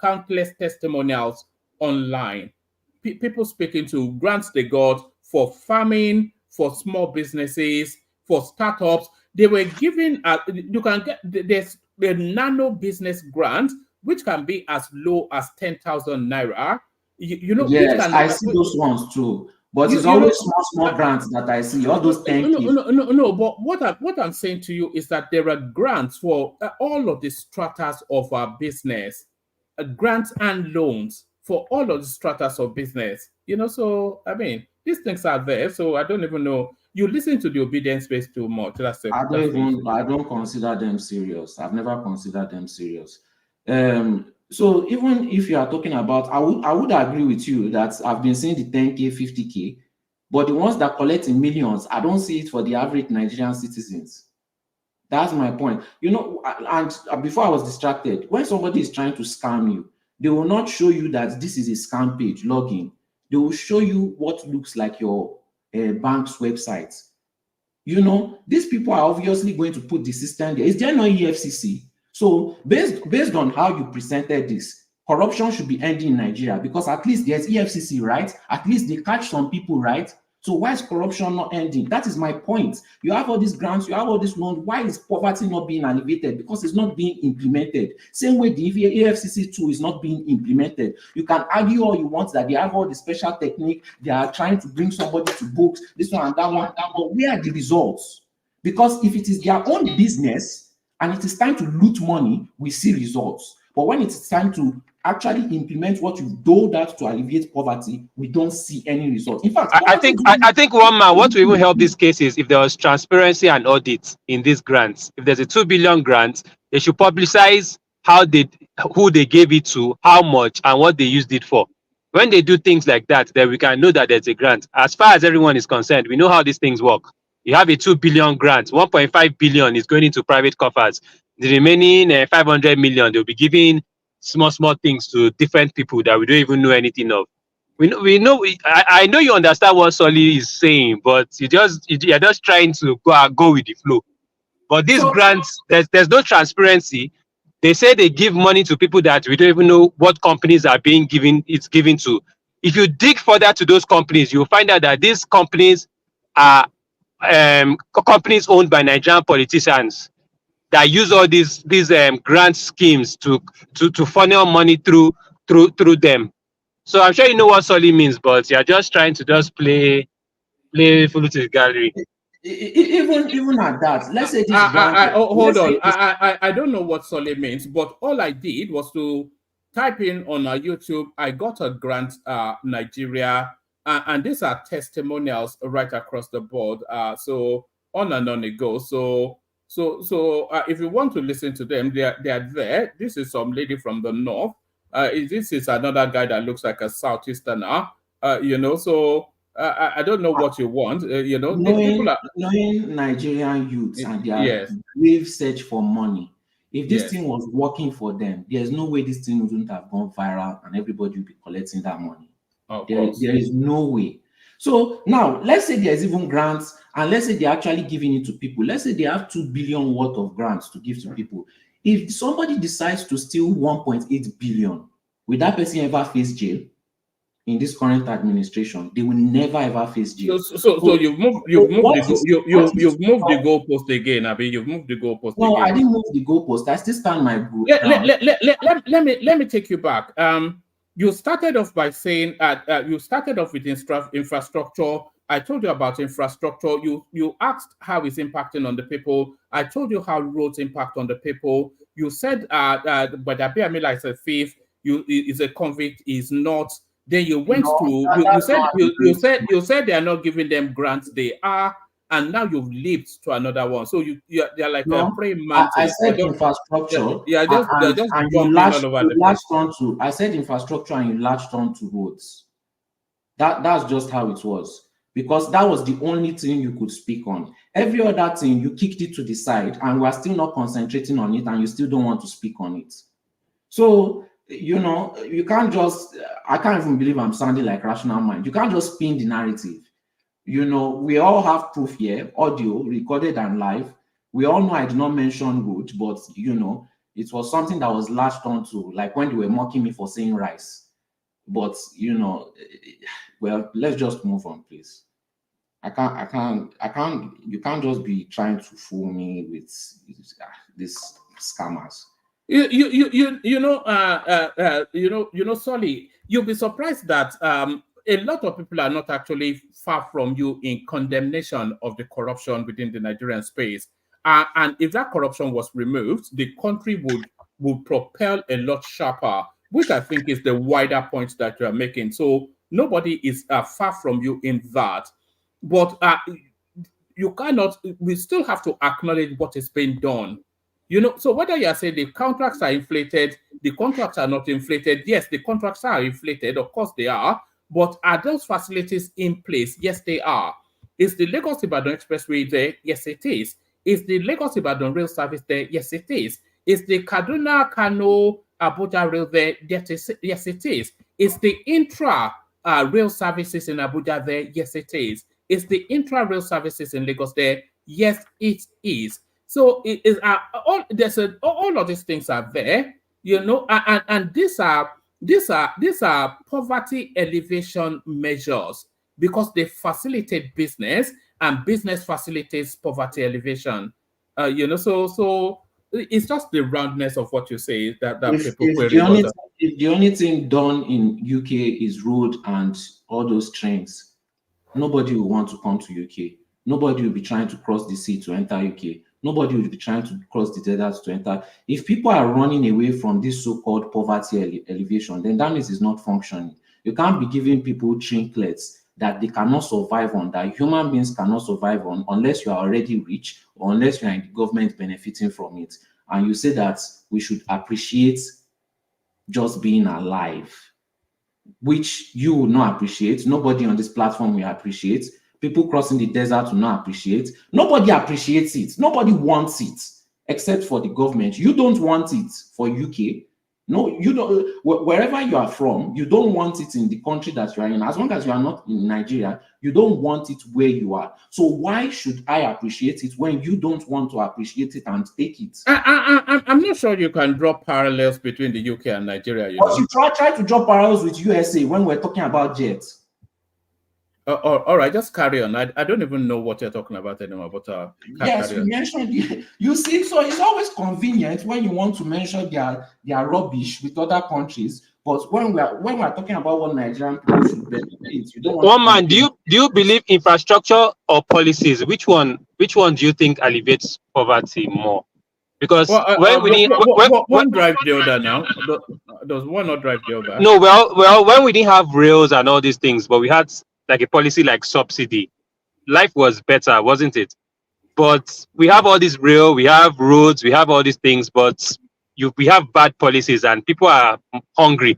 Speaker 6: countless testimonials online. People speaking to grants they got for farming, for small businesses, for startups. They were given. You can get there's the nano business grant, which can be as low as 10,000 naira.
Speaker 17: Yes, I see those ones too. But it's always small grants that I see. All those 10
Speaker 6: No. But what I'm saying to you is that there are grants for all of the stratas of our business, grants and loans for all of the stratas of business. So I mean, these things are there. So I don't even know. You listen to the obedience space too much. I
Speaker 17: don't consider them serious. I've never considered them serious. So even if you are talking about, I would agree with you that I've been seeing the 10K, 50K, but the ones that collect in millions, I don't see it for the average Nigerian citizens. That's my point. And before I was distracted, when somebody is trying to scam you, they will not show you that this is a scam page, login. They will show you what looks like your bank's website. These people are obviously going to put the system there. Is there no EFCC? So based on how you presented this, corruption should be ending in Nigeria because at least there's EFCC, right? At least they catch some people, right? So why is corruption not ending? That is my point. You have all these grants, you have all this loans. Why is poverty not being alleviated? Because it's not being implemented. Same way the EFCC too is not being implemented. You can argue all you want that they have all the special technique. They are trying to bring somebody to books, this one and that one. But where are the results? Because if it is their own business, and it is time to loot money, we see results. But when it is time to actually implement what you've doled out to alleviate poverty, we don't see any results. In fact,
Speaker 18: I think one man, what will even help this case is if there was transparency and audit in these grants. If there's a 2 billion grant, they should publicize who they gave it to, how much, and what they used it for. When they do things like that, then we can know that there's a grant. As far as everyone is concerned, we know how these things work. You have a 2 billion grant, 1.5 billion is going into private coffers. The remaining 500 million, they'll be giving small things to different people that we don't even know anything of. I know you understand what Solly is saying, but you're just trying to go with the flow. But these grants, there's no transparency. They say they give money to people that we don't even know what companies are being given to. If you dig further to those companies, you'll find out that these companies are companies owned by Nigerian politicians that use all these grant schemes to funnel money through them. So I'm sure you know what Solly means, but you're just trying to play full to the gallery.
Speaker 17: Even at that, let's say this
Speaker 6: hold on. I don't know what Solly means, but all I did was to type in on our YouTube, I got a grant, Nigeria. And these are testimonials right across the board. So on and on it goes. So if you want to listen to them, they are there. This is some lady from the north. This is another guy that looks like a Southeasterner. So I don't know what you want. People are
Speaker 17: knowing Nigerian youths and their
Speaker 6: yes,
Speaker 17: brave search for money. If this
Speaker 6: yes.
Speaker 17: thing was working for them, there's no way this thing wouldn't have gone viral and everybody would be collecting that money.
Speaker 6: Of
Speaker 17: There
Speaker 6: course.
Speaker 17: is no way. So now, let's say there's even grants, and let's say they're actually giving it to people. Let's say they have 2 billion worth of grants to give to people. If somebody decides to steal 1.8 billion, will that person ever face jail? In this current administration, they will never ever face jail.
Speaker 6: So you've moved the goalpost again. I mean, you've moved the goalpost
Speaker 17: No,
Speaker 6: again.
Speaker 17: I didn't move the goalpost. I still stand my ground.
Speaker 6: Let me take you back. You started off by saying you started off with infrastructure. I told you about infrastructure. You asked how it's impacting on the people. I told you how roads impact on the people. You said but Abiamila is a thief. Is a convict. Is not. Then you went you said they are not giving them grants. They are, and now you've leaped to another one. So they're like a praying mantis.
Speaker 17: I said infrastructure.
Speaker 6: They're just
Speaker 17: and
Speaker 6: jumping all over the place.
Speaker 17: I said infrastructure and you latched on to roads. That's just how it was, because that was the only thing you could speak on. Every other thing you kicked it to the side, and we're still not concentrating on it, and you still don't want to speak on it. So you can't just, I can't even believe I'm sounding like rational mind. You can't just spin the narrative. We all have proof here, audio, recorded and live. We all know I did not mention road, but it was something that was latched onto, like when they were mocking me for saying rice. But well, let's just move on, please. You can't just be trying to fool me with these scammers.
Speaker 6: Solly, you'll be surprised that a lot of people are not actually far from you in condemnation of the corruption within the Nigerian space. And if that corruption was removed, the country would propel a lot sharper, which I think is the wider point that you are making. So nobody is far from you in that. But we still have to acknowledge what is being done. So whether you are saying the contracts are inflated, the contracts are not inflated, yes, the contracts are inflated, of course they are, but are those facilities in place? Yes, they are. Is the Lagos-Ibadan Expressway there? Yes, it is. Is the Lagos-Ibadan rail service there? Yes, it is. Is the Kaduna-Kano-Abuja rail there? Yes, it is. Is the intra-rail services in Abuja there? Yes, it is. Is the intra-rail services in Lagos there? Yes, it is. So it is all of these things are there, and these are poverty elevation measures because they facilitate business, and business facilitates poverty elevation. So it's just the roundness of what you say that people query.
Speaker 17: If the only thing done in UK is road and all those trains, nobody will want to come to UK. Nobody will be trying to cross the sea to enter UK. Nobody will be trying to cross the desert to enter. If people are running away from this so-called poverty elevation, then that means it's not functioning. You can't be giving people trinkets that they cannot survive on, that human beings cannot survive on, unless you are already rich or unless you are in the government benefiting from it. And you say that we should appreciate just being alive, which you will not appreciate. Nobody on this platform will appreciate. People crossing the desert will not appreciate. Nobody appreciates it. Nobody wants it, except for the government. You don't want it for UK. No, you don't. Wherever you are from, you don't want it in the country that you are in. As long as you are not in Nigeria, you don't want it where you are. So why should I appreciate it when you don't want to appreciate it and take it?
Speaker 6: I'm not sure you can draw parallels between the UK and Nigeria.
Speaker 17: But you try to draw parallels with USA when we're talking about jets.
Speaker 6: All right, just carry on. I don't even know what you're talking about anymore. But
Speaker 17: yes, you mentioned. You see, so it's always convenient when you want to mention their rubbish with other countries. But when we're talking about what Nigerian people should benefit, you don't want.
Speaker 18: One man, do you believe infrastructure or policies? Which one do you think alleviates poverty more? Because
Speaker 6: one drive the other now. Does one not drive the other?
Speaker 18: No, well, when we didn't have rails and all these things, but we had like a policy like subsidy, life was better, wasn't it? But we have all this rail, we have roads, we have all these things, but we have bad policies and people are hungry.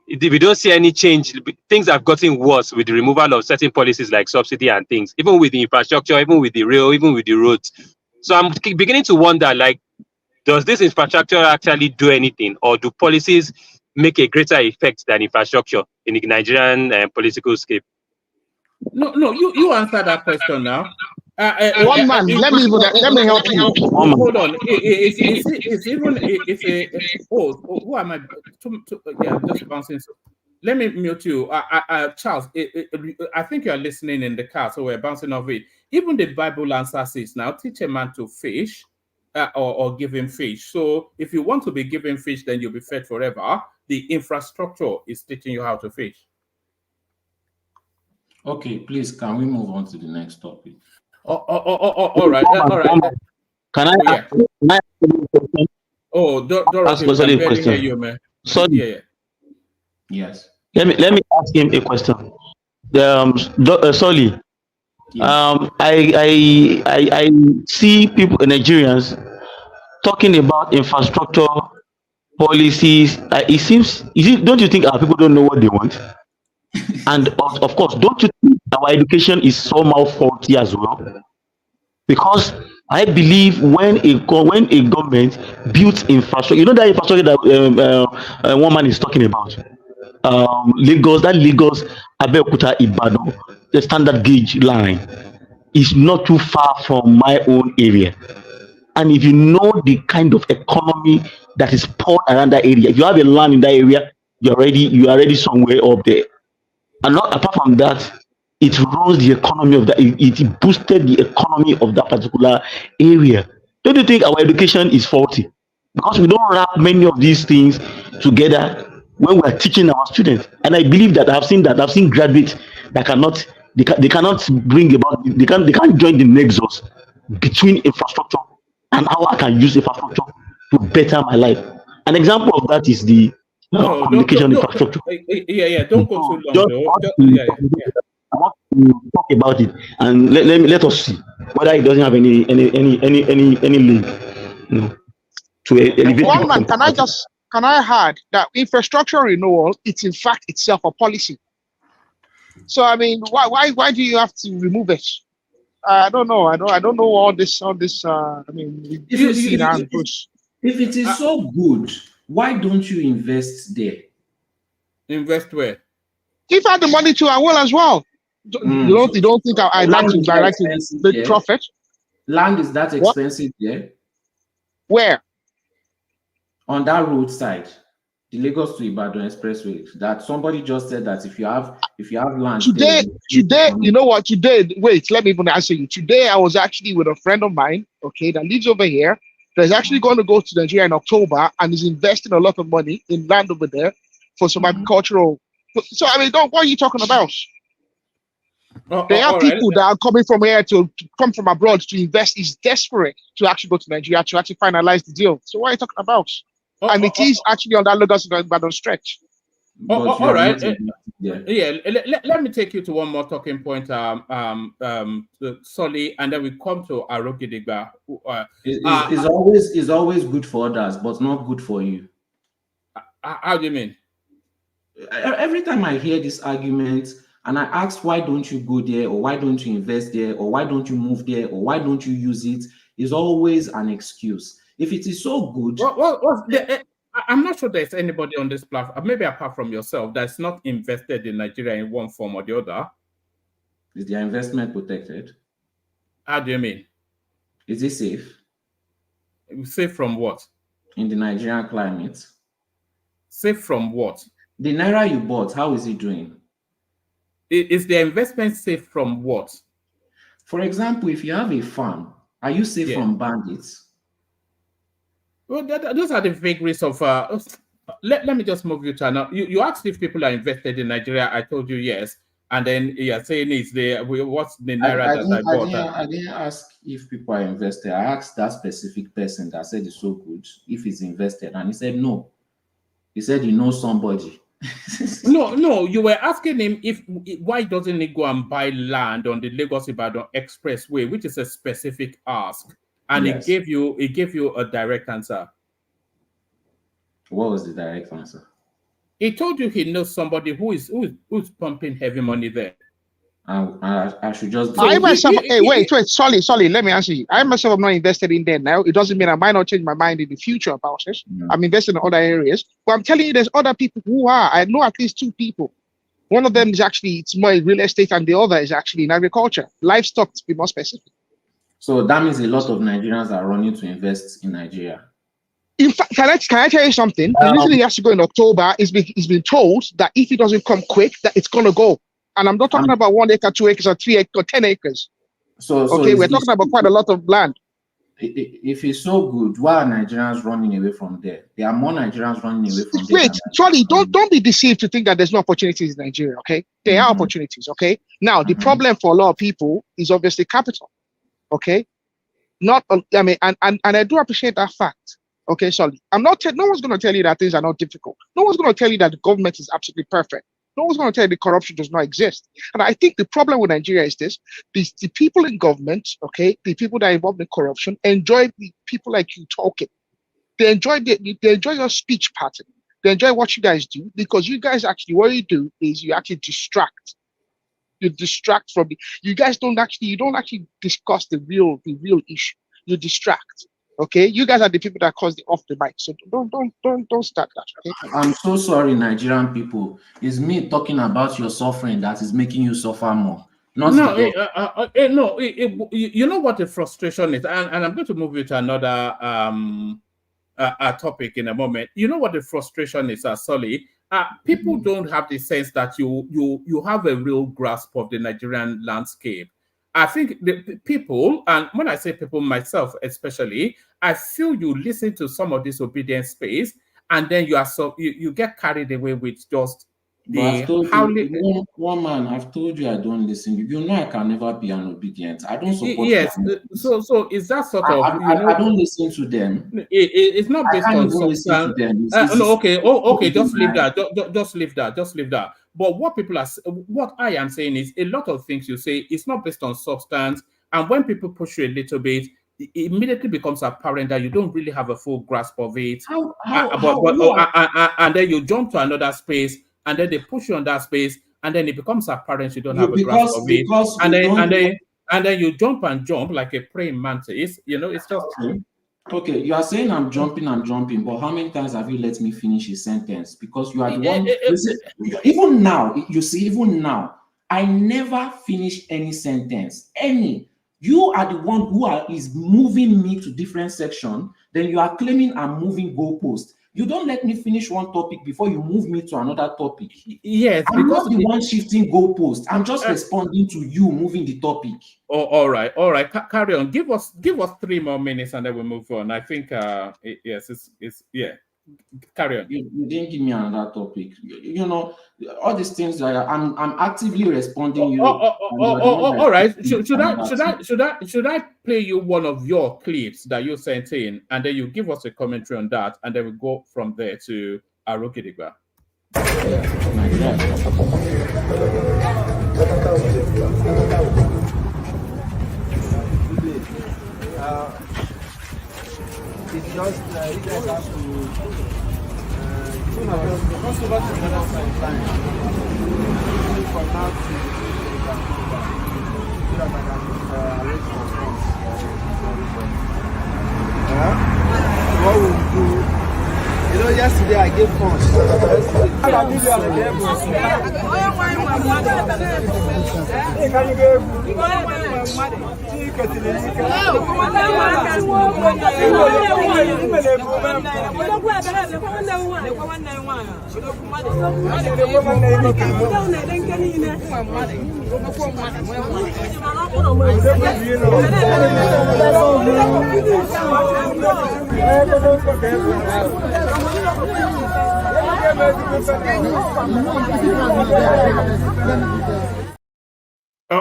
Speaker 18: we don't see any change. Things have gotten worse with the removal of certain policies like subsidy and things, even with the infrastructure, even with the rail, even with the roads. So I'm beginning to wonder, like, does this infrastructure actually do anything, or do policies make a greater effect than infrastructure in the Nigerian political scape?
Speaker 6: No, you answer that question now.
Speaker 19: One man, let me help you.
Speaker 6: Hold on. It's even it's a who am I? Yeah, I'm just bouncing. Let me mute you, Charles. I think you are listening in the car, so we're bouncing off it. Even the Bible answers is now teach a man to fish, or give him fish. So if you want to be given fish, then you'll be fed forever. The infrastructure is teaching you how to fish.
Speaker 17: Okay, please, can we move on to the next topic?
Speaker 6: All right.
Speaker 21: Can I?
Speaker 6: Yeah.
Speaker 21: Can I ask you a question?
Speaker 6: Oh, Dorothy, we can barely hear you, man.
Speaker 21: Sorry.
Speaker 6: Yeah.
Speaker 17: Yes.
Speaker 21: Let me ask him a question. Sorry. I see people, Nigerians, talking about infrastructure policies. It seems, don't you think our people don't know what they want? And of course, don't you think our education is somehow faulty as well? Because I believe when a government builds infrastructure, you know that infrastructure that one man is talking about, Lagos Abeokuta Ibadan, the standard gauge line is not too far from my own area. And if you know the kind of economy that is poured around that area, if you have a land in that area, you are already somewhere up there. And not apart from that, it rose the economy of that. It boosted the economy of that particular area. Don't you think our education is faulty? Because we don't wrap many of these things together when we are teaching our students. And I believe that I've seen graduates that they cannot bring about, they can't join the nexus between infrastructure and how I can use infrastructure to better my life. An example of that is the communication infrastructure.
Speaker 6: Yeah. Don't go too long,
Speaker 21: Just
Speaker 6: though.
Speaker 21: I want to talk about it, and let us see whether it doesn't have any link, to elevate.
Speaker 19: One man, can I add that infrastructure renewal, it's in fact itself a policy. So I mean, why do you have to remove it? I don't know. I don't know all this. I mean,
Speaker 17: If it is so good, why don't you invest there?
Speaker 6: Invest where?
Speaker 19: If I had the money to, I will as well. You don't think I like to make profit?
Speaker 17: Land is that expensive there?
Speaker 19: Where?
Speaker 17: On that roadside, the Lagos to Ibadan expressway. That somebody just said that if you have land
Speaker 19: today, you know what? Wait, let me even answer you. Today, I was actually with a friend of mine, okay, that lives over here. That's actually going to go to Nigeria in October and is investing a lot of money in land over there for some agricultural. So I mean, what are you talking about? There are people that are coming from here to come from abroad to invest. Is desperate to actually go to Nigeria to actually finalize the deal. So what are you talking about? And it is actually on that Lagos Ibadan stretch.
Speaker 6: All right. Let me take you to one more talking point, Solly, and then we come to Arogidigba.
Speaker 17: It's always good for others, but not good for you.
Speaker 6: How do you mean?
Speaker 17: Every time I hear this argument and I ask why don't you go there, or why don't you invest there, or why don't you move there, or why don't you use it, is always an excuse. If it is so good,
Speaker 6: I'm not sure there's anybody on this platform, maybe apart from yourself, that's not invested in Nigeria in one form or the other.
Speaker 17: Is their investment protected?
Speaker 6: How do you mean?
Speaker 17: Is it safe?
Speaker 6: Safe from what?
Speaker 17: In the Nigerian climate.
Speaker 6: Safe from what?
Speaker 17: The Naira you bought, how is it doing?
Speaker 6: Is the investment safe from what?
Speaker 17: For example, if you have a farm, are you safe from bandits?
Speaker 6: Well, those are the vagaries of. Let me just move you to now. You asked if people are invested in Nigeria. I told you yes, and then you're saying what's the Naira that I bought?
Speaker 17: I didn't ask if people are invested. I asked that specific person that said it's so good if he's invested, and he said no. He said he knows somebody.
Speaker 6: No, you were asking him why doesn't he go and buy land on the Lagos Ibadan Expressway, which is a specific ask, and
Speaker 17: Yes.
Speaker 6: he gave you a direct answer.
Speaker 17: What was the direct answer?
Speaker 6: He told you he knows somebody who's pumping heavy money there.
Speaker 17: I should just.
Speaker 19: I myself, wait, sorry, let me answer you. I myself am not invested in there now. It doesn't mean I might not change my mind in the future about this. I'm invested in other areas, but I'm telling you, there's other people who are. I know at least 2 people. One of them is actually, it's more in real estate, and the other is actually in agriculture, livestock to be more specific.
Speaker 17: So that means a lot of Nigerians are running to invest in Nigeria.
Speaker 19: In fact, can I tell you something? The reason he has to go in October is he's been told that if it doesn't come quick, that it's gonna go. And I'm not talking about 1 acre, 2 acres, or 3 acres, or 10 acres.
Speaker 17: So
Speaker 19: we're talking about quite a lot of land.
Speaker 17: If it's so good, why are Nigerians running away from there? There are more Nigerians running away from there.
Speaker 19: Wait, Charlie, don't be deceived to think that there's no opportunities in Nigeria, okay? There are opportunities, okay? Now, the problem for a lot of people is obviously capital, okay? Not, I mean, and I do appreciate that fact, okay, Charlie? No one's going to tell you that things are not difficult. No one's going to tell you that the government is absolutely perfect. No one's going to tell you the corruption does not exist. And I think the problem with Nigeria is this: the people in government, okay, the people that are involved in corruption enjoy the people like you talking. They enjoy your speech pattern. They enjoy what you guys do, because you guys actually, what you do is you actually distract. You distract from the. You guys don't actually discuss the real issue. You distract. Okay, you guys are the people that cause the off the mic, so don't start that. Okay?
Speaker 17: I'm so sorry, Nigerian people. It's me talking about your suffering that is making you suffer more. You know what the frustration is, and I'm going to move you to another topic in a moment. You know what the frustration is, Solly? People don't have the sense that you have a real grasp of the Nigerian landscape. I think the people, and when I say people, myself especially, I feel you listen to some of this obedience space, and then you get carried away with just the one man. I've told you I don't listen. You know I can never be an obedient. I don't support.
Speaker 6: Yes. So is that sort of?
Speaker 17: I don't listen to them.
Speaker 6: It's not based on something. Okay. Just leave that. Just leave that. But what I am saying is, a lot of things you say is not based on substance, and when people push you a little bit, it immediately becomes apparent that you don't really have a full grasp of it. And then you jump to another space, and then they push you on that space, and then it becomes apparent you don't have a grasp of it. And then you jump like a praying mantis. You know, it's just.
Speaker 17: Okay, you are saying I'm jumping, but how many times have you let me finish a sentence? Because you are the one. Even now, I never finish any sentence. You are the one who is moving me to different section. Then you are claiming I'm moving goalpost. You don't let me finish one topic before you move me to another topic.
Speaker 6: Yes,
Speaker 17: I'm not the one shifting goalpost. I'm just responding to you moving the topic.
Speaker 6: Oh, all right. Carry on. Give us 3 more minutes, and then we'll move on. I think Carry on.
Speaker 17: You didn't give me another topic. You know, all these things that I'm actively responding.
Speaker 6: All right. Should I play you one of your clips that you sent in, and then you give us a commentary on that, and then we go from there to Arogidigba?
Speaker 3: It's just you guys have to cross over to another side from now to Vancouver so that I can arrange for funds what we'll do, you know, yesterday I gave funds.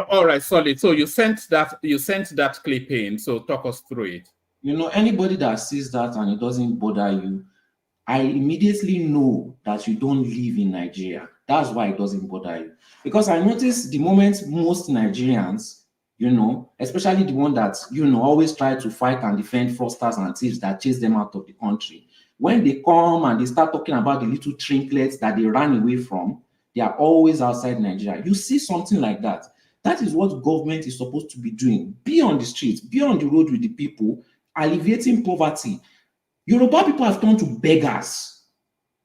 Speaker 6: All right, solid. So you sent that clip in. So talk us through it.
Speaker 17: You know, anybody that sees that and it doesn't bother you, I immediately know that you don't live in Nigeria. That's why it doesn't bother you. Because I notice the moment most Nigerians, you know, especially the one that, you know, always try to fight and defend fraudsters and thieves that chase them out of the country. When they come and they start talking about the little trinkets that they ran away from, they are always outside Nigeria. You see something like that. That is what government is supposed to be doing. Be on the streets, be on the road with the people, alleviating poverty. Yoruba people have turned to beggars.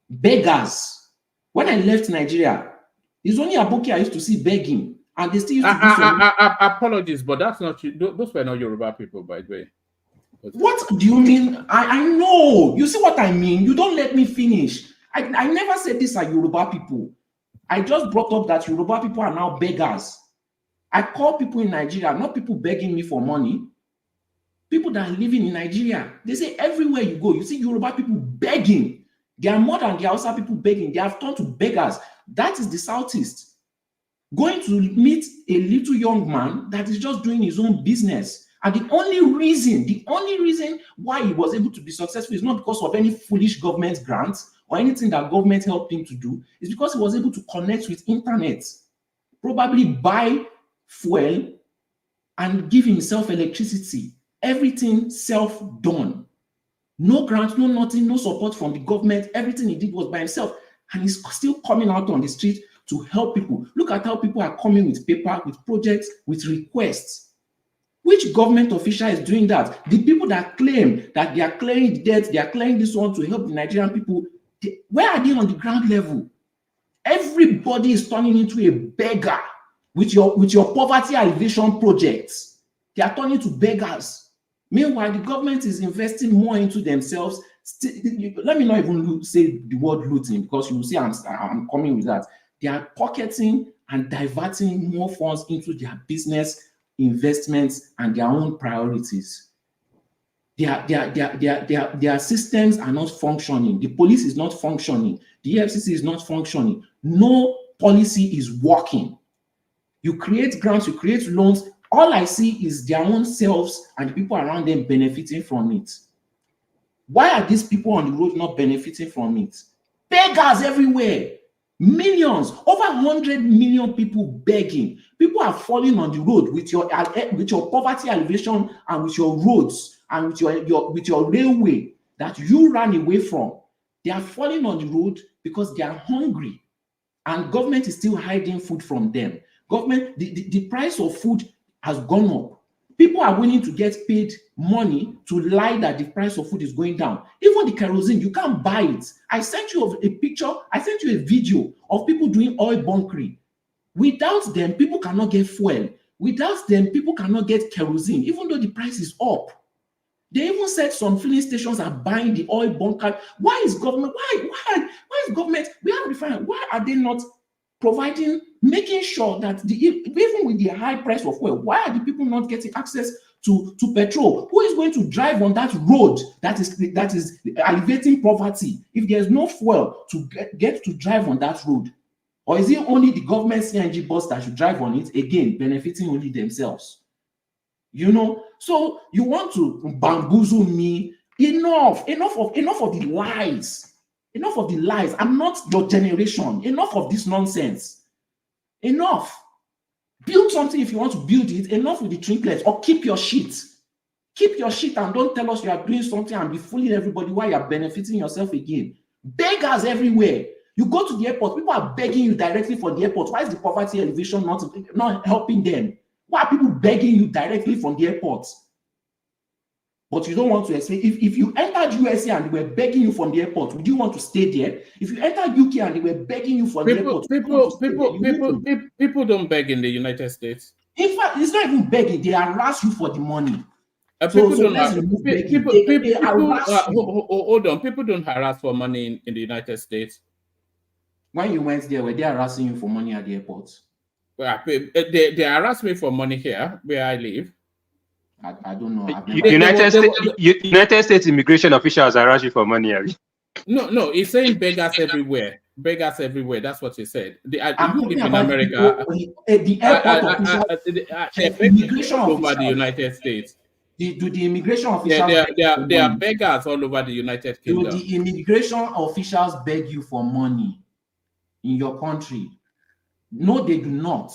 Speaker 17: Beggars. When I left Nigeria, it's only Aboki I used to see begging. And they still used to do so.
Speaker 6: Apologies, but that's not those were not Yoruba people, by the way.
Speaker 17: What do you mean? I know. You see what I mean? You don't let me finish. I never said these are Yoruba people. I just brought up that Yoruba people are now beggars. I call people in Nigeria, not people begging me for money. People that are living in Nigeria. They say everywhere you go, you see Yoruba people begging. They are more than the Hausa people begging. They have turned to beggars. That is the Southeast. Going to meet a little young man that is just doing his own business. And the only reason why he was able to be successful is not because of any foolish government grants or anything that government helped him to do. It's because he was able to connect with internet, probably buy fuel and give himself electricity. Everything self-done. No grant, no nothing, no support from the government. Everything he did was by himself. And he's still coming out on the street to help people. Look at how people are coming with paper, with projects, with requests. Which government official is doing that? The people that claim that they are clearing the debt, they are clearing this one to help the Nigerian people, where are they on the ground level? Everybody is turning into a beggar with your poverty alleviation projects. They are turning to beggars. Meanwhile, the government is investing more into themselves. Let me not even say the word looting, because you will see I'm coming with that. They are pocketing and diverting more funds into their business investments and their own priorities. Their systems are not functioning. The police is not functioning. The FCC is not functioning. No policy is working. You create grants, you create loans. All I see is their own selves and the people around them benefiting from it. Why are these people on the road not benefiting from it? Beggars everywhere. Millions, over 100 million people begging. People are falling on the road with your poverty alleviation and with your roads and with your railway that you ran away from. They are falling on the road because they are hungry, and government is still hiding food from them. Government, the price of food has gone up. People are willing to get paid money to lie that the price of food is going down. Even the kerosene, you can't buy it. I sent you a picture, I sent you a video of people doing oil bunkering. Without them, people cannot get fuel. Without them, people cannot get kerosene, even though the price is up. They even said some filling stations are buying the oil bunker. Why is government, why is government, we have refined, why are they not providing, making sure that even with the high price of oil, why are the people not getting access to petrol? Who is going to drive on that road that is alleviating poverty if there's no fuel to get to drive on that road? Or is it only the government CNG bus that should drive on it, again benefiting only themselves? You know, so you want to bamboozle me. Enough of the lies. Enough of the lies. I'm not your generation. Enough of this nonsense. Enough. Build something if you want to build it. Enough with the trinkets, or keep your shit. Keep your shit and don't tell us you are doing something and be fooling everybody while you are benefiting yourself again. Beggars everywhere. You go to the airport, people are begging you directly for the airport. Why is the poverty elevation not helping them? Why are people begging you directly from the airport? But you don't want to explain. If you entered USA and they were begging you from the airport, would you want to stay there? If you entered UK and they were begging you from the airport,
Speaker 6: people don't beg in the United States.
Speaker 17: In fact, it's not even begging. They harass you for the money.
Speaker 6: People don't harass for money in the United States.
Speaker 17: When you went there, were they harassing you for money at the airport?
Speaker 6: Well, they harass me for money here where I live.
Speaker 17: I don't know.
Speaker 18: United States immigration officials harass you for money.
Speaker 6: No, he's saying beggars everywhere. Beggars everywhere. That's what he said. You live in America.
Speaker 17: The airport officials,
Speaker 6: the immigration all over the United States.
Speaker 17: Do the immigration officials?
Speaker 6: They are beggars all over the United Kingdom.
Speaker 17: Do the immigration officials beg you for money in your country? No, they do not.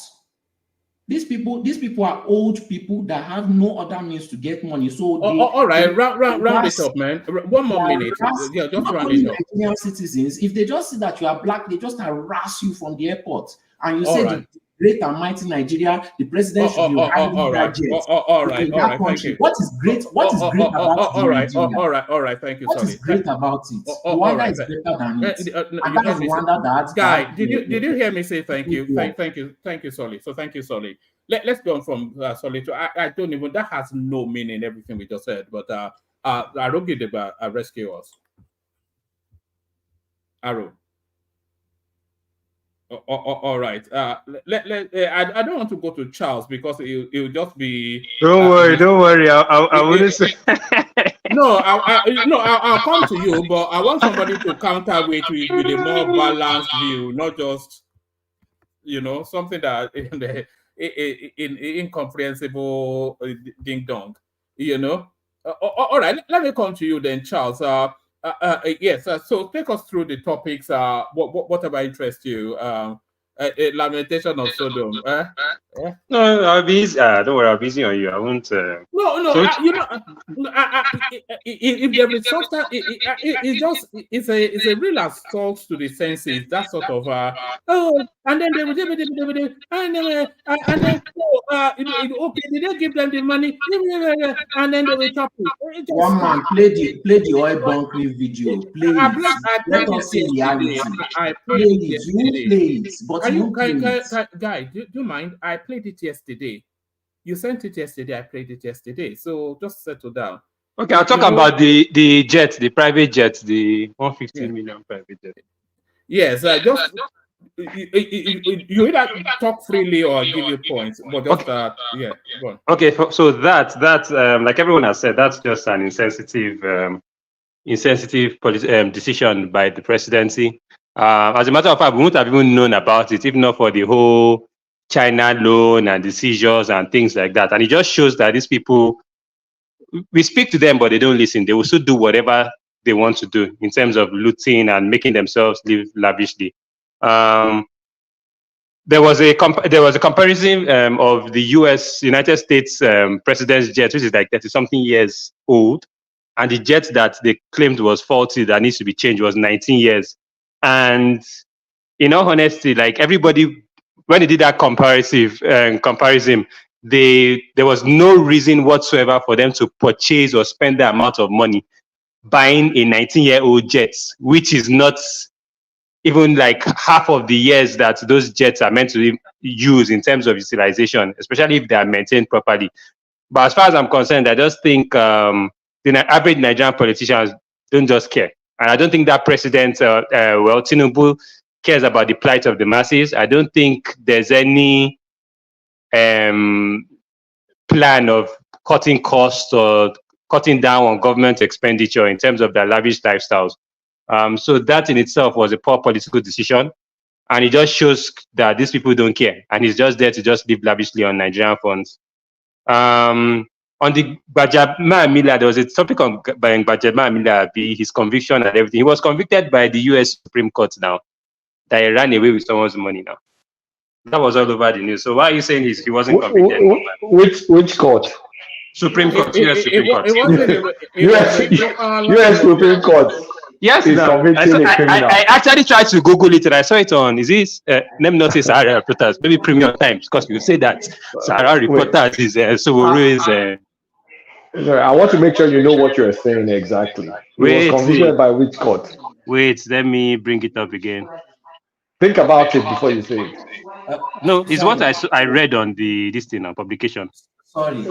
Speaker 17: These people are old people that have no other means to get money. So
Speaker 6: all right, round it up, man. One more minute. Yeah, just
Speaker 17: not
Speaker 6: round
Speaker 17: only
Speaker 6: it up.
Speaker 17: Nigerian citizens, if they just see that you are black, they just harass you from the airport. And you
Speaker 6: All
Speaker 17: say
Speaker 6: right.
Speaker 17: the great and mighty Nigeria, the president should be riding that jet.
Speaker 6: All right,
Speaker 17: in that country.
Speaker 6: thank you.
Speaker 17: What is great? What is great about Nigeria?
Speaker 6: All right, thank you.
Speaker 17: What is great about it? Rwanda is better than it. And that's Rwanda that
Speaker 6: Guy, did you hear me say thank you? Thank you, Solly. So thank you, Solly. Let's go on from Solly to I don't even, that has no meaning, everything we just said, but Aro Gideba rescue us. Aro. All right. I don't want to go to Charles because it'll just be.
Speaker 18: Don't worry. I wouldn't say.
Speaker 6: No, I'll come to you, but I want somebody to counter with a more balanced view, not just something that in incomprehensible ding dong. All right. Let me come to you then, Charles. Yes. So take us through the topics. Whatever interests you. Lamentation of Sodom.
Speaker 18: No, I'll be easy. Don't worry, I'll be easy on you. I won't.
Speaker 6: No. If there is substance, it's a real assault to the senses. That sort of and then they will okay, did they give them the money? And then they will chop it.
Speaker 17: One man play the oil bunkering video. Play it. Let us see reality.
Speaker 6: I
Speaker 17: play it. You play it. But
Speaker 6: Guy, do you mind? I played it yesterday. You sent it yesterday. I played it yesterday. So just settle down.
Speaker 18: Okay, I'll talk about the jet, the private jet, the 150 million private jet.
Speaker 6: Yes, just you either talk freely or give you points, but just go on.
Speaker 18: Okay, so that like everyone has said, that's just an insensitive decision by the presidency. As a matter of fact, we wouldn't have even known about it if not for the whole China loan and the seizures and things like that. And it just shows that these people, we speak to them, but they don't listen. They will still do whatever they want to do in terms of looting and making themselves live lavishly. There was a comparison of the United States president's jet, which is like 30-something years old, and the jet that they claimed was faulty that needs to be changed was 19 years. And in all honesty, like everybody, when they did that comparison, there was no reason whatsoever for them to purchase or spend the amount of money buying a 19-year-old jet, which is not even like half of the years that those jets are meant to use in terms of utilization, especially if they are maintained properly. But as far as I'm concerned, I just think the average Nigerian politicians don't just care. And I don't think that president, Tinubu, cares about the plight of the masses. I don't think there's any plan of cutting costs or cutting down on government expenditure in terms of their lavish lifestyles. So that in itself was a poor political decision. And it just shows that these people don't care. And he's just there to just live lavishly on Nigerian funds. On the Gbajabiamila, there was a topic on Gbajabiamila, his conviction and everything. He was convicted by the US Supreme Court now, that he ran away with someone's money now. That was all over the news. So why are you saying he wasn't convicted?
Speaker 12: Which court?
Speaker 18: Supreme Court, US Supreme Court.
Speaker 12: US Supreme Court.
Speaker 18: Yes, I actually tried to Google it and I saw it on, is this, let me not say Sahara Reporters, maybe Premium Times, because you say that Sahara Reporters is
Speaker 12: I want to make sure you know what you're saying exactly. He was convicted by which court?
Speaker 18: Wait, let me bring it up again.
Speaker 12: Think about it before you say it.
Speaker 18: No, it's what I read on this thing on publication.
Speaker 17: Sorry,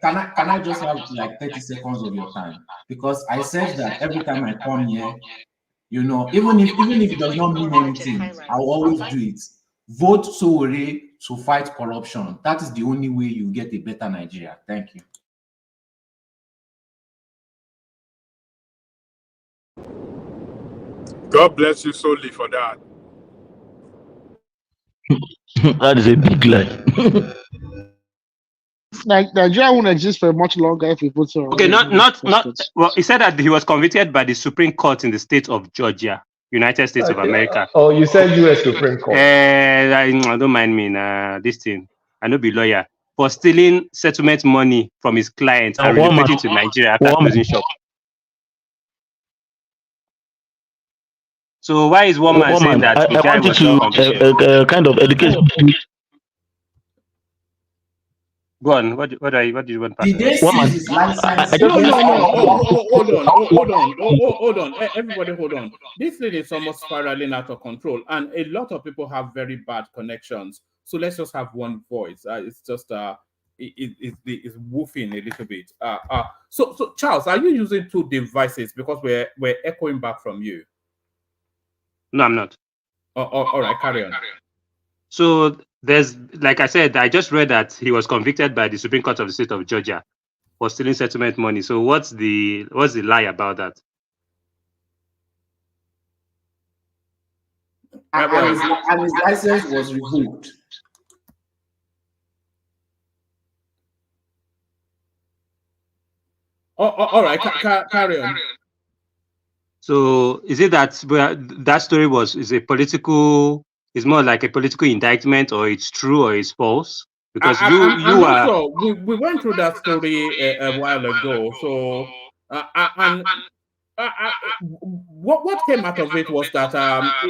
Speaker 17: can I just have like 30 seconds of your time? Because I said that every time I come here, even if it does not mean anything, I'll always do it. Vote Sowore to fight corruption. That is the only way you get a better Nigeria. Thank you.
Speaker 20: God bless you solely for that.
Speaker 13: That is a big lie.
Speaker 19: Nigeria won't exist for much longer if we put so.
Speaker 18: Okay, not. Well, he said that he was convicted by the Supreme Court in the state of Georgia. United States of America.
Speaker 12: Oh, you said U.S. Supreme Court.
Speaker 18: Don't mind me, this thing. I know be lawyer for stealing settlement money from his clients and relocating to Nigeria after closing shop. So why is one man saying that the guy was not convicted?
Speaker 21: Kind of educate.
Speaker 18: Go on. What do you want?
Speaker 17: Did they seize his license?
Speaker 6: Hold on. Everybody, hold on. This thing is almost spiraling out of control, and a lot of people have very bad connections. So let's just have one voice. It's just it's woofing a little bit. So Charles, are you using two devices because we're echoing back from you?
Speaker 18: No, I'm not.
Speaker 6: All right, carry on.
Speaker 18: So there's, like I said, I just read that he was convicted by the Supreme Court of the state of Georgia for stealing settlement money. So what's the lie about that?
Speaker 17: And his license was revoked.
Speaker 6: All right, carry on.
Speaker 18: So is it that that story is more like a political indictment, or it's true or it's false? Because
Speaker 6: I'm not sure. We went through that story a while ago. So what came out of it was that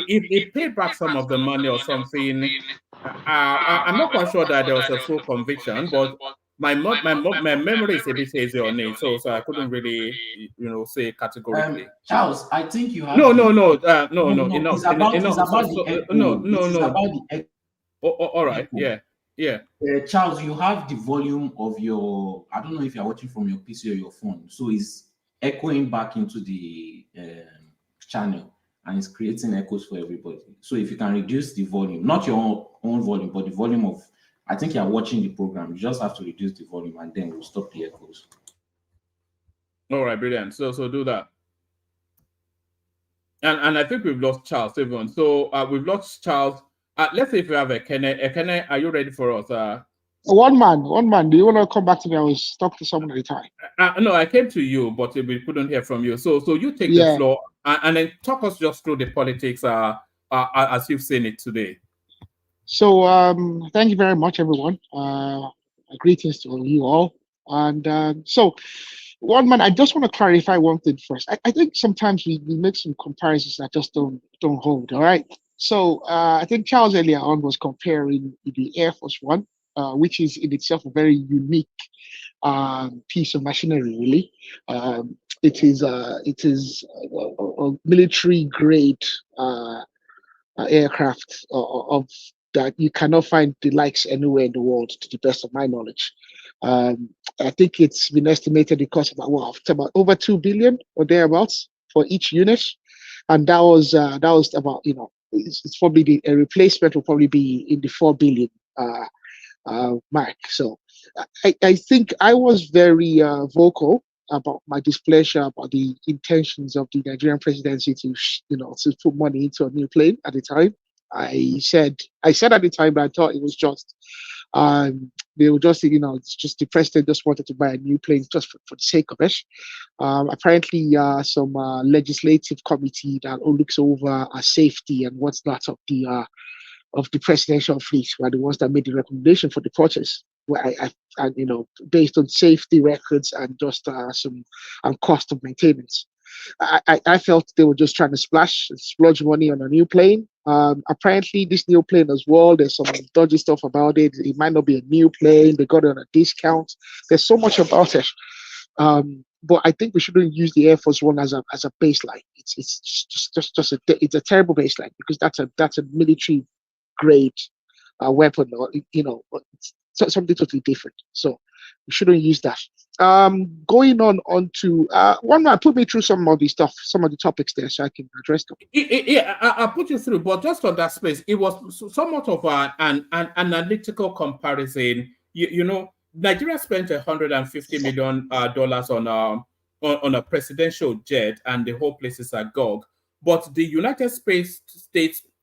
Speaker 6: he paid back some of the money or something. I'm not quite sure that there was a full conviction, but my memory is a bit hazy on it, so I couldn't really, say categorically.
Speaker 17: Charles, I think you have.
Speaker 6: No.
Speaker 17: It's about the echo.
Speaker 6: All right. Yeah.
Speaker 17: Charles, you have the volume of your. I don't know if you're watching from your PC or your phone, so it's echoing back into the channel, and it's creating echoes for everybody. So if you can reduce the volume, not your own volume, but the volume of. I think you're watching the program. You just have to reduce the volume, and then we'll stop the echoes.
Speaker 6: All right, brilliant. So do that. And I think we've lost Charles even. So we've lost Charles. Let's see if we have Ekene. Ekene, are you ready for us?
Speaker 19: One man. Do you want to come back to me? I was talking to someone at the time.
Speaker 6: No, I came to you, but we couldn't hear from you. So you take the floor and then talk us just through the politics as you've seen it today.
Speaker 19: So thank you very much, everyone. Greetings to you all. And so, one man, I just want to clarify one thing first. I think sometimes we make some comparisons that just don't hold. All right. So I think Charles earlier on was comparing the Air Force One, which is in itself a very unique piece of machinery. Really, it is a military grade aircraft of that you cannot find the likes anywhere in the world, to the best of my knowledge. I think it's been estimated it costs about over 2 billion or thereabouts for each unit, and that was about it's probably a replacement will probably be in the 4 billion mark. So I think I was very vocal about my displeasure about the intentions of the Nigerian presidency to put money into a new plane at the time. I said at the time that I thought it was just they were just it's just the president just wanted to buy a new plane just for the sake of it. Apparently some legislative committee that looks over safety and what's not of the presidential fleet were the ones that made the recommendation for the purchase, where I based on safety records and just some cost of maintenance. I felt they were just trying to splurge money on a new plane. Apparently, this new plane as well, there's some dodgy stuff about it. It might not be a new plane. They got it on a discount. There's so much about it. But I think we shouldn't use the Air Force One as a baseline. It's a terrible baseline, because that's a military grade weapon, or it's something totally different. So we shouldn't use that. Going on to one man, put me through some of the topics there so I can address them.
Speaker 6: Yeah, I'll put you through, but just on that space, it was somewhat of an analytical comparison. Nigeria spent $150 million on a presidential jet, and the whole place is agog. But the United States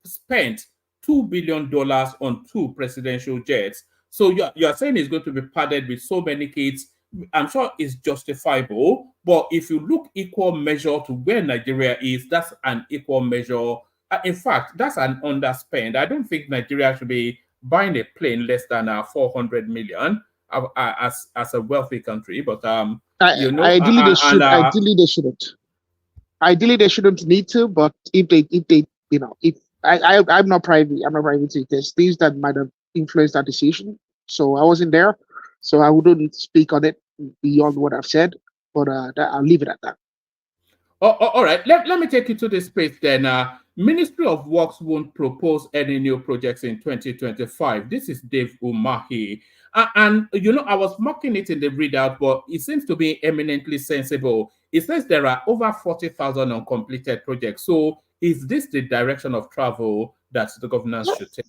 Speaker 6: spent $2 billion on 2 presidential jets. So you're saying it's going to be padded with so many kids, I'm sure it's justifiable. But if you look equal measure to where Nigeria is, that's an equal measure. In fact, that's an underspend. I don't think Nigeria should be buying a plane less than 400 million as a wealthy country. But
Speaker 19: Ideally, they should. Ideally, they shouldn't need to. But if they, if I'm not privy to there's things that might have influenced that decision. So I wasn't there, so I wouldn't speak on it beyond what I've said. But I'll leave it at that.
Speaker 6: All right. Let me take you to this space then. Ministry of Works won't propose any new projects in 2025. This is Dave Umahi. And I was mocking it in the readout, but it seems to be eminently sensible. It says there are over 40,000 uncompleted projects. So is this the direction of travel that the governance should take?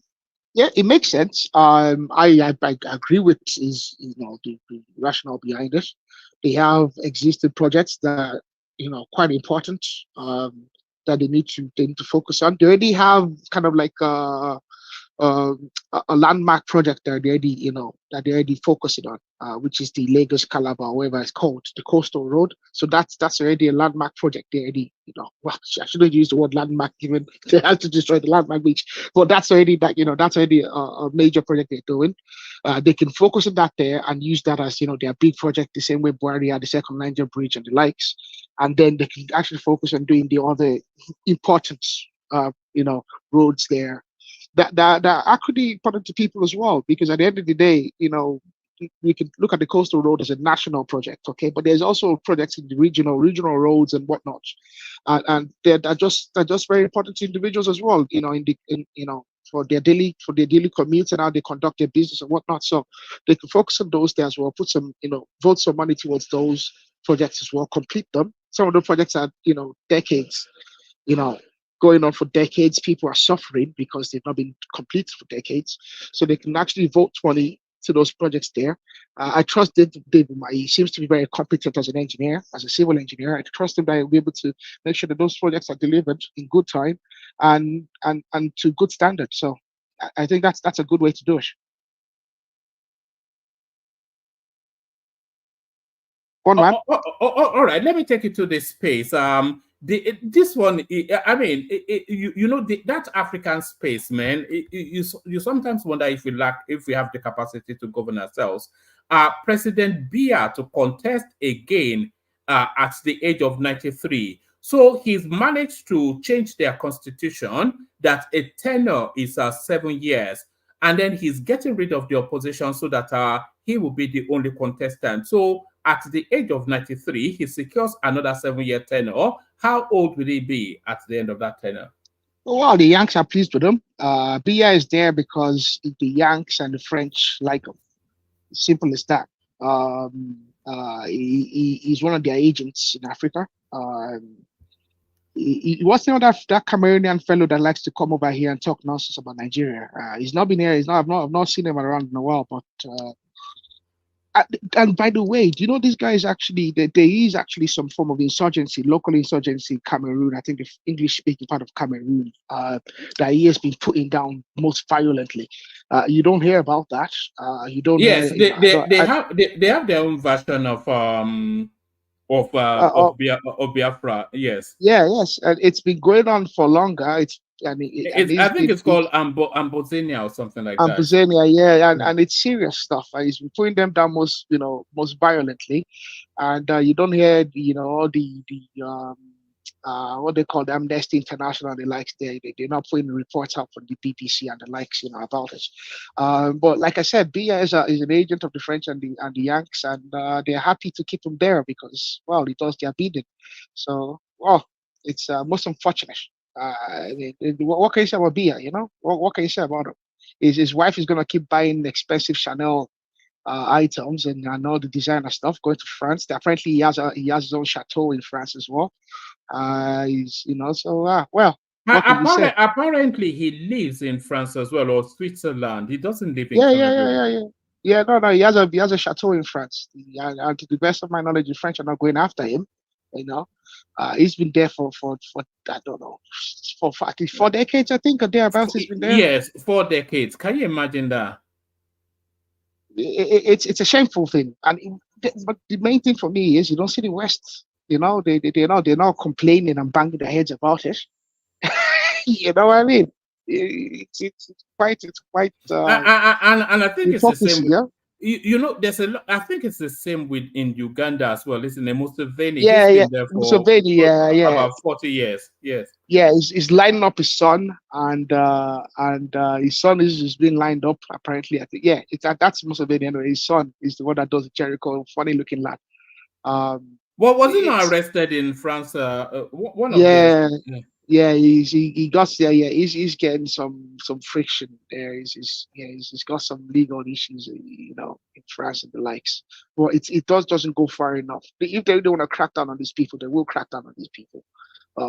Speaker 19: Yeah, it makes sense. I agree with the rationale behind it. They have existing projects that quite important that they need to focus on. They already have kind of like a landmark project that they already focusing on, which is the Lagos Calabar, whatever it's called, the coastal road. So that's already a landmark project. They already, well, I shouldn't use the word landmark given they have to destroy the landmark beach, but that's already a major project they're doing. They can focus on that there and use that as their big project, the same way Buhari had the second Niger bridge and the likes, and then they can actually focus on doing the other important roads there that are actually important to people as well, because at the end of the day, we can look at the coastal road as a national project, okay, but there's also projects in the regional roads and whatnot, and they're just very important to individuals as well, for their daily commutes and how they conduct their business and whatnot. So they can focus on those there as well, put some vote some money towards those projects as well, complete them. Some of the projects are decades, going on for decades. People are suffering because they've not been completed for decades. So they can actually vote money to those projects there. I trust David. He seems to be very competent as an engineer, as a civil engineer. I trust him that he'll be able to make sure that those projects are delivered in good time and to good standards. So I think that's a good way to do it.
Speaker 6: All right, let me take you to this space. This one, I mean, that African space, man. You sometimes wonder if we have the capacity to govern ourselves. President Biya to contest again at the age of 93. So he's managed to change their constitution that a tenure is 7 years, and then he's getting rid of the opposition so that he will be the only contestant. So at the age of 93, he secures another 7-year tenure. How old will he be at the end of that tenure?
Speaker 19: Well, the Yanks are pleased with him. Biya is there because the Yanks and the French like him. Simple as that. He's one of their agents in Africa. He wasn't that Cameroonian fellow that likes to come over here and talk nonsense about Nigeria. He's not been here. I've not seen him around in a while, but. And by the way, do you know this guy is actually there is actually some form of insurgency, local insurgency in Cameroon. I think the English-speaking part of Cameroon that he has been putting down most violently. You don't hear about that. You don't.
Speaker 6: Yes,
Speaker 19: hear,
Speaker 6: they have their own version of Biafra. Yes.
Speaker 19: Yeah. Yes, and it's been going on for longer. I think
Speaker 6: it's called Ambozenia or something like that.
Speaker 19: Ambozenia, yeah, and it's serious stuff. He's been putting them down most violently, and you don't hear all the what they call the Amnesty International and the likes. They're not putting reports out from the BBC and the likes, about it. But like I said, Biya is an agent of the French and the Yanks, and they're happy to keep him there because, well, he does their bidding. So, it's most unfortunate. What can you say about Biya? What can you say about him? His wife is gonna keep buying expensive Chanel items and all the designer stuff, going to France. Apparently, he has his own chateau in France as well.
Speaker 6: Apparently, he lives in France as well, or Switzerland. He doesn't live in Cameroon.
Speaker 19: Yeah. No. He has a chateau in France. And to the best of my knowledge, the French are not going after him. He's been there for I don't know, for at least 4 decades, I think, or thereabouts. He's been there.
Speaker 6: Yes, 4 decades. Can you imagine that?
Speaker 19: It's a shameful thing, and but the main thing for me is you don't see the West. You know, they're not complaining and banging their heads about it. You know what I mean? It's quite
Speaker 6: And I think it's the same.
Speaker 19: hypocrisy, yeah.
Speaker 6: You know, there's a lot. I think it's the same with in Uganda as well. Listen, Museveni,
Speaker 19: Yeah,
Speaker 6: he's
Speaker 19: yeah.
Speaker 6: been there
Speaker 19: Museveni, yeah.
Speaker 6: about 40 years. Yes.
Speaker 19: Yeah, he's lining up his son, and his son is being lined up apparently. I think, yeah, that's Museveni anyway. His son is the one that does the Jericho, funny looking lad.
Speaker 6: Well, was he not arrested in France? One of
Speaker 19: Yeah,
Speaker 6: those.
Speaker 19: yeah, he got there. Yeah, he's getting some friction there. He's got some legal issues, you know, in France and the likes. Well, it doesn't go far enough. If they don't want to crack down on these people, they will crack down on these people.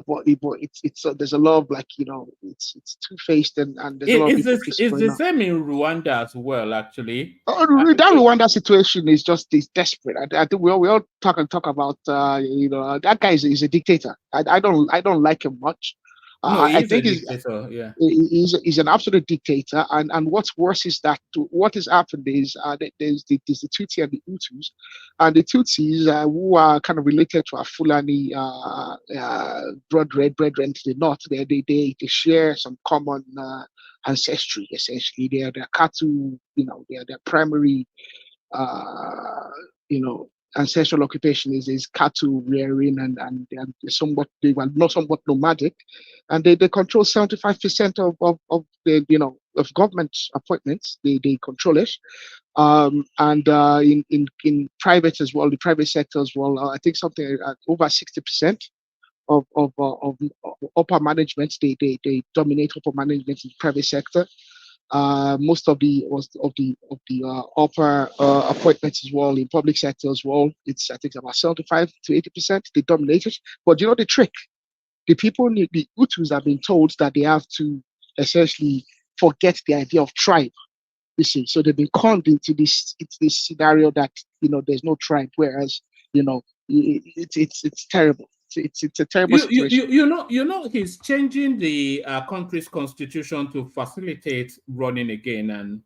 Speaker 19: But it's there's a lot of, like, you know, it's two-faced, and there's a lot of hypocrisy
Speaker 6: It's
Speaker 19: going
Speaker 6: the
Speaker 19: on.
Speaker 6: same in Rwanda as well, actually.
Speaker 19: That Rwanda situation is desperate. I think we all talk about you know, that guy is a dictator. I don't like him much.
Speaker 6: No,
Speaker 19: I
Speaker 6: he's a
Speaker 19: think
Speaker 6: dictator. Yeah.
Speaker 19: he's an absolute dictator, and what's worse is that what has happened is there's the Tutsi and the Hutus, and the Tutsis who are kind of related to our Fulani brethren to the north. They share some common ancestry. Essentially, they're cattle. You know, their primary you know, ancestral occupation is cattle rearing, and they were not somewhat nomadic, and they control 75% of the, you know, of government appointments. They control it, and in private as well, the private sector as well. I think something over 60% of upper management. They dominate upper management in the private sector. Most of the upper appointments as well in public sector as well. It's, I think, about 75 to 80%. They dominate it. But you know the trick? The people, the Hutus, have been told that they have to essentially forget the idea of tribe. You see, so they've been conned into this scenario that, you know, there's no tribe, whereas, you know, it's terrible. It's a terrible situation.
Speaker 6: You know, he's changing the country's constitution to facilitate running again, and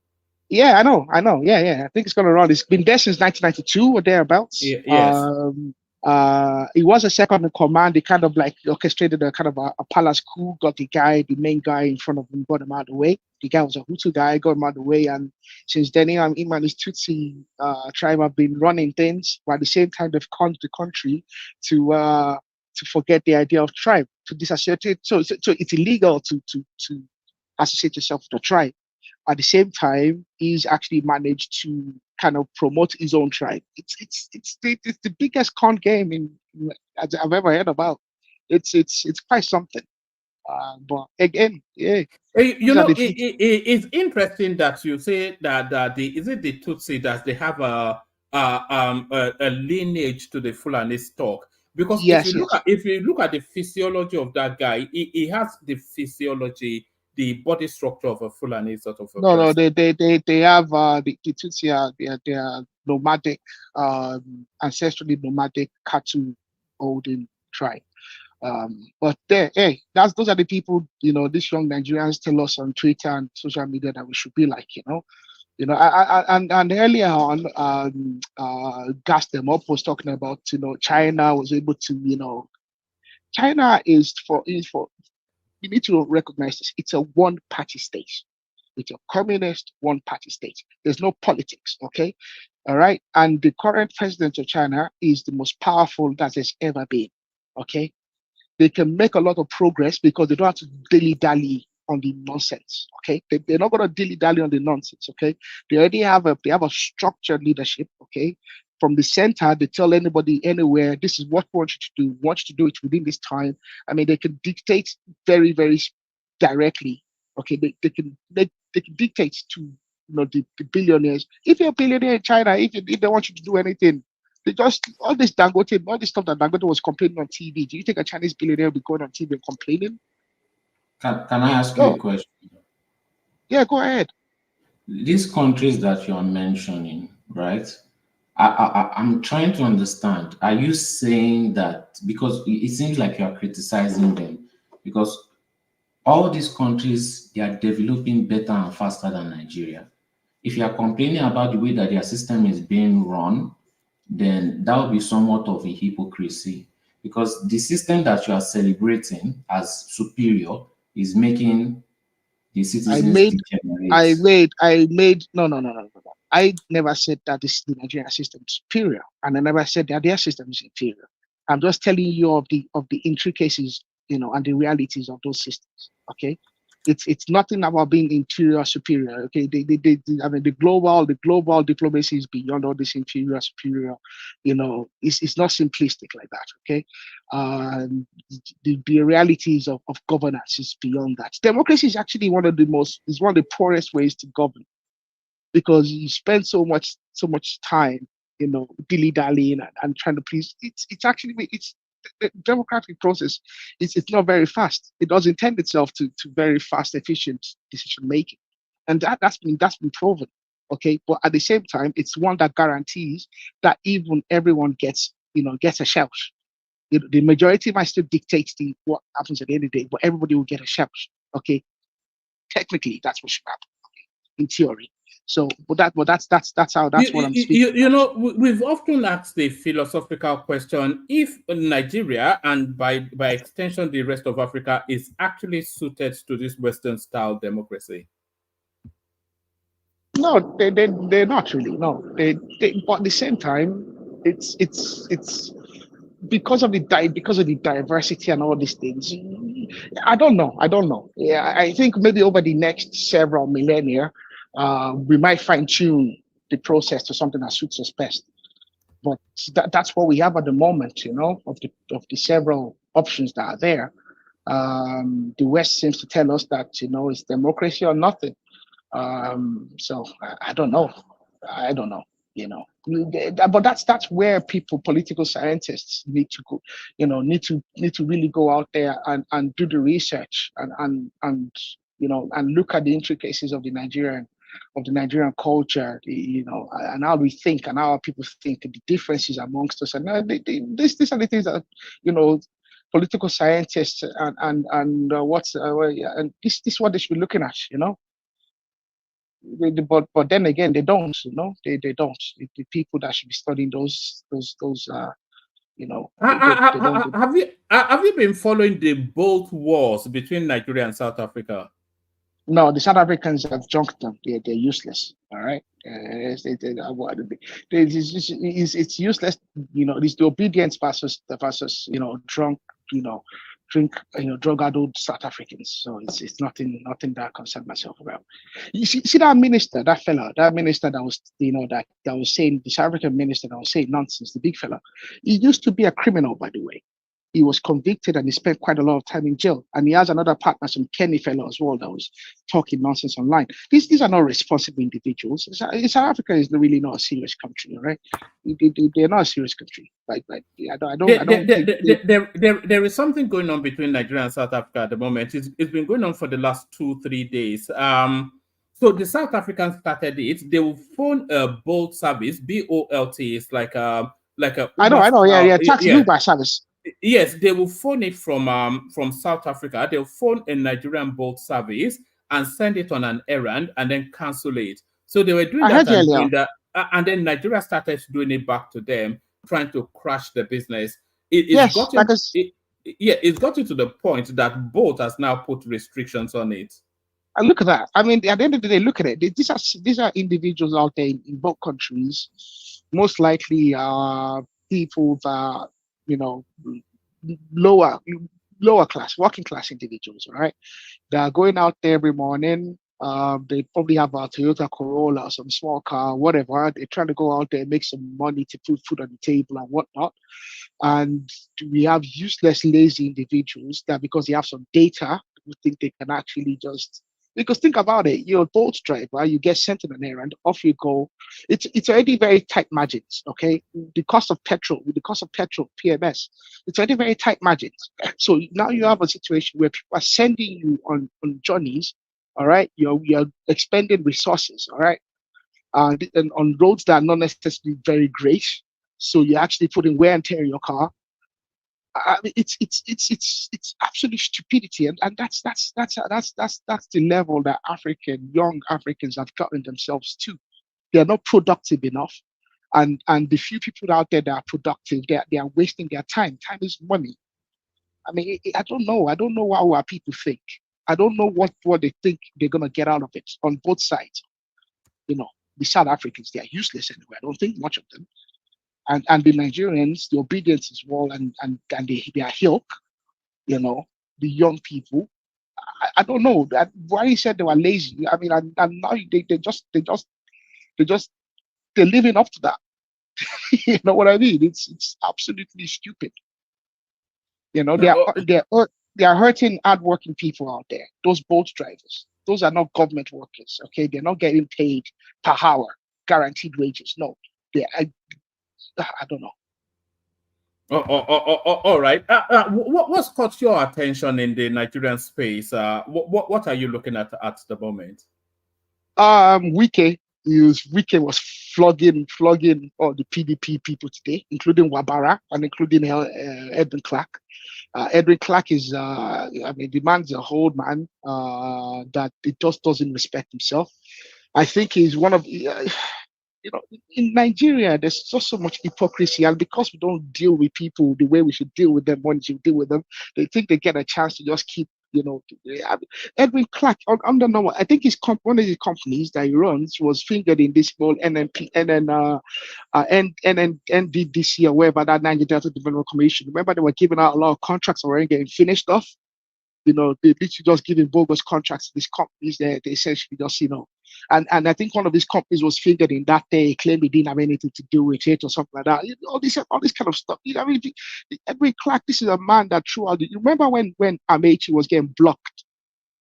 Speaker 19: Yeah, I know. Yeah. I think it's gonna run. It's been there since 1992 or thereabouts.
Speaker 6: Yes.
Speaker 19: He was a second in command. They kind of like orchestrated a kind of a palace coup, got the main guy in front of him, got him out of the way. The guy was a Hutu guy, got him out of the way, and since then, him and his Tutsi tribe have been running things, but at the same time, they've conned the country to forget the idea of tribe, to disassociate. So it's illegal to associate yourself with a tribe. At the same time, he's actually managed to kind of promote his own tribe. It's the biggest con game I've ever heard about. It's quite something. But again, yeah.
Speaker 6: You know, it's interesting that you say that is it the Tutsi that they have a lineage to the Fulani stock? Because if you look at the physiology of that guy, he has the physiology, the body structure of a Fulani sort of a person.
Speaker 19: No, they have the Tutsi they are nomadic, ancestrally nomadic cattle holding tribe. But those are the people, you know, these young Nigerians tell us on Twitter and social media that we should be like, you know. And earlier on, Gas Them Up was talking about, you know, China was able to, you know, China is for you need to recognize this. It's a one-party state. It's a communist one-party state. There's no politics, okay? All right? And the current president of China is the most powerful that has ever been, okay? They can make a lot of progress because they don't have to dilly-dally on the nonsense, okay? They're not going to dilly-dally on the nonsense, okay? They already have a structured leadership, okay? From the center, they tell anybody anywhere, this is what we want you to do. We want you to do it within this time. I mean, they can dictate very, very directly. Okay, they can dictate to, you know, the billionaires. If you're a billionaire in China, if they want you to do anything, they just all this Dangote, all this stuff that Dangote was complaining on TV. Do you think a Chinese billionaire will be going on TV and complaining?
Speaker 17: Can I ask you a question?
Speaker 19: Yeah, go ahead.
Speaker 17: These countries that you are mentioning, right? I'm trying to understand. Are you saying that because it seems like you are criticizing them because all these countries, they are developing better and faster than Nigeria? If you are complaining about the way that their system is being run, then that would be somewhat of a hypocrisy, because the system that you are celebrating as superior is making the
Speaker 19: I
Speaker 17: citizens
Speaker 19: made,
Speaker 17: degenerate.
Speaker 19: no, no, no, no, no, no. I never said that this is the Nigerian system is superior, and I never said that their system is inferior. I'm just telling you of the intricacies, and the realities of those systems. Okay, it's nothing about being inferior or superior. Okay, I mean the global diplomacy is beyond all this inferior superior. It's not simplistic like that. Okay, the realities of governance is beyond that. Democracy is actually one of the poorest ways to govern, because you spend so much time, dilly dallying and trying to please. It's actually it's the democratic process. It's not very fast. It does intend itself to very fast, efficient decision making, and that's been proven. Okay, but at the same time, it's one that guarantees that even everyone gets a shell. The majority might still dictate what happens at the end of the day, but everybody will get a shell. Okay, technically, that's what should happen. Okay, in theory. So, but that's what I'm speaking.
Speaker 6: We've often asked the philosophical question if Nigeria, and by extension the rest of Africa, is actually suited to this Western style democracy.
Speaker 19: No, they're not really. No, but at the same time, it's because of the diversity and all these things. I don't know. Yeah, I think maybe over the next several millennia, we might fine tune the process to something that suits us best. But that's what we have at the moment, of the several options that are there. The West seems to tell us that it's democracy or nothing. So I don't know. I don't know. But that's where political scientists need to go. Need to really go out there and do the research and look at the intricacies of the Nigerian culture. And how we think and how people think, the differences amongst us. And these are the things that political scientists and this is what they should be looking at. But then again, they don't. They don't. The people that should be studying those they don't.
Speaker 6: Have you been following the both wars between Nigeria and South Africa?
Speaker 19: No, the South Africans have junked them. They're useless. All right. It's useless. It's the obedience versus drunk. Drink drug-addled South Africans. So it's nothing that I concern myself about. You see that minister, that minister that was that was saying, the South African minister that was saying nonsense, the big fella. He used to be a criminal, by the way. He was convicted and he spent quite a lot of time in jail. And he has another partner, some Kenny fellow as well, that was talking nonsense online. These are not responsible individuals. South Africa is really not a serious country, all right? They're not a serious country.
Speaker 6: There is something going on between Nigeria and South Africa at the moment. It's been going on for the last 2-3 days. So the South Africans started it. They will phone a Bolt service, BOLT. It's like a.
Speaker 19: I know. Yeah. Taxi Uber service.
Speaker 6: Yes, they will phone it from South Africa. They'll phone a Nigerian Bolt service and send it on an errand and then cancel it. So they were doing that and doing that, and then Nigeria started doing it back to them, trying to crash the business. It's gotten to the point that Bolt has now put restrictions on it.
Speaker 19: And look at that. I mean, at the end of the day, look at it. These are individuals out there in both countries. Most likely, people that lower class, working class individuals, all right? They are going out there every morning. They probably have a Toyota Corolla or some small car, whatever. They're trying to go out there and make some money to put food on the table and whatnot. And we have useless, lazy individuals that, because they have some data, who think they can actually just. Because think about it, you're a Bolt driver, you get sent on an errand, off you go. It's already very tight margins, okay? The cost of petrol, PMS, it's already very tight margins. So now you have a situation where people are sending you on journeys, all right? You're expending resources, all right? And on roads that are not necessarily very great. So you're actually putting wear and tear in your car. I mean, it's absolute stupidity, and that's the level that young Africans have gotten themselves to. They are not productive enough, And the few people out there that are productive, they are wasting their time. Time is money. I mean, I don't know. I don't know what our people think. I don't know what they think they're gonna get out of it on both sides. You know, the South Africans, they are useless anyway. I don't think much of them. And the Nigerians, the obedience as well, and they are hilk, you know, the young people. I don't know. That why he said they were lazy. I mean, and now they're living up to that. You know what I mean? It's absolutely stupid. You know, they are hurting hardworking people out there. Those boat drivers, those are not government workers. Okay, they're not getting paid per hour, guaranteed wages. No, I don't know.
Speaker 6: All right. What's caught your attention in the Nigerian space? What are you looking at the moment?
Speaker 19: Wike was flogging all the PDP people today, including Wabara and including Edwin Clark. Edwin Clark is, the man's a old man that it just doesn't respect himself. I think he's one of, in Nigeria, there's just so much hypocrisy, and because we don't deal with people the way we should deal with them when we should deal with them, they think they get a chance to just keep, Edwin Clark, under normal, I think one of the companies that he runs was fingered in this whole NNPC or wherever, that Niger Delta Development Commission. Remember, they were giving out a lot of contracts already getting finished off. They literally just giving bogus contracts to these companies. They essentially just, and I think one of these companies was fingered in that day, claimed he didn't have anything to do with it or something like that. All this kind of stuff. Edwin Clark, this is a man that throughout you remember when Amechi was getting blocked,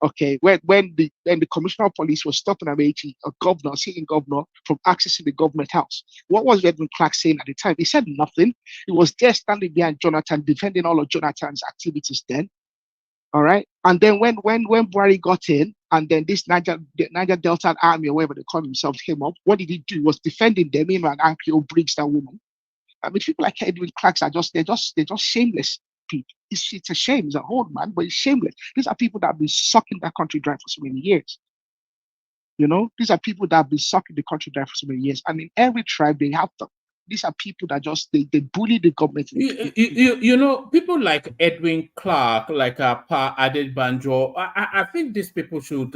Speaker 19: okay, when the commissioner of police was stopping Amechi, a sitting governor, from accessing the government house. What was Edwin Clark saying at the time? He said nothing. He was there standing behind Jonathan, defending all of Jonathan's activities then. All right. And then when Buhari got in, and then this Niger Delta army, or whatever they call themselves, came up, what did he do? He was defending them, and Nnpcl brings that woman. I mean, people like Edwin Clark are they're just shameless people. It's a shame. He's an old man, but he's shameless. These are people that have been sucking that country dry for so many years. These are people that have been sucking the country dry for so many years. And in every tribe, they have them. These are people that they bully the government.
Speaker 6: People like Edwin Clark, like Pa Adebanjo. I think these people should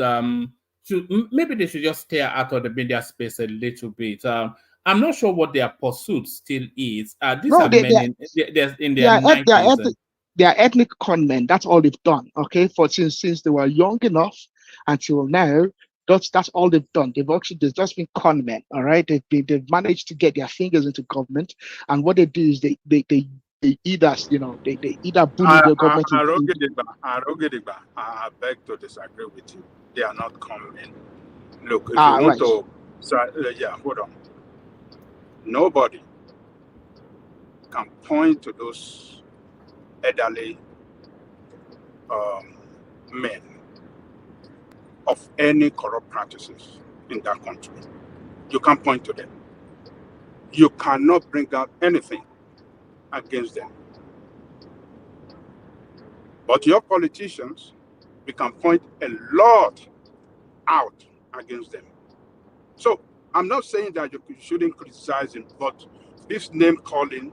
Speaker 6: maybe they should just stay out of the media space a little bit. I'm not sure what their pursuit still is. These are men in their 90s.
Speaker 19: They are ethnic con men. That's all they've done. Okay, since they were young enough until now. That's all they've done. They've just been con men. All right, they've managed to get their fingers into government, and what they do is they either bully the government.
Speaker 20: I beg to disagree with you. They are not con men. Look, if you want to, hold on. Nobody can point to those elderly men of any corrupt practices in that country. You can't point to them. You cannot bring out anything against them. But your politicians, we can point a lot out against them. So I'm not saying that you shouldn't criticize him, but this name calling,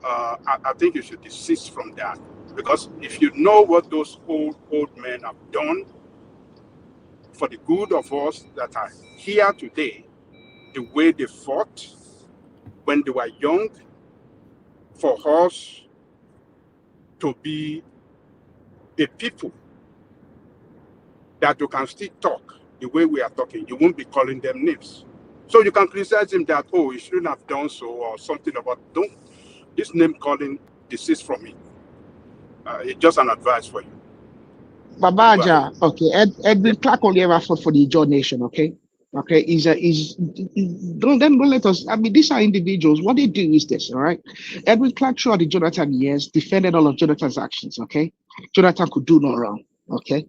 Speaker 20: I think you should desist from that. Because if you know what those old men have done for the good of us that are here today, the way they fought when they were young, for us to be a people that you can still talk the way we are talking, you won't be calling them names. So you can criticize him that, he shouldn't have done so, or something about, this name calling, desist from me. It's just an advice for you.
Speaker 19: Babaja, okay. Edwin Clark only ever fought for the Ijaw nation, okay? Okay, don't let us. I mean, these are individuals. What they do is this, all right? Edwin Clark throughout the Jonathan years defended all of Jonathan's actions, okay? Jonathan could do no wrong, okay?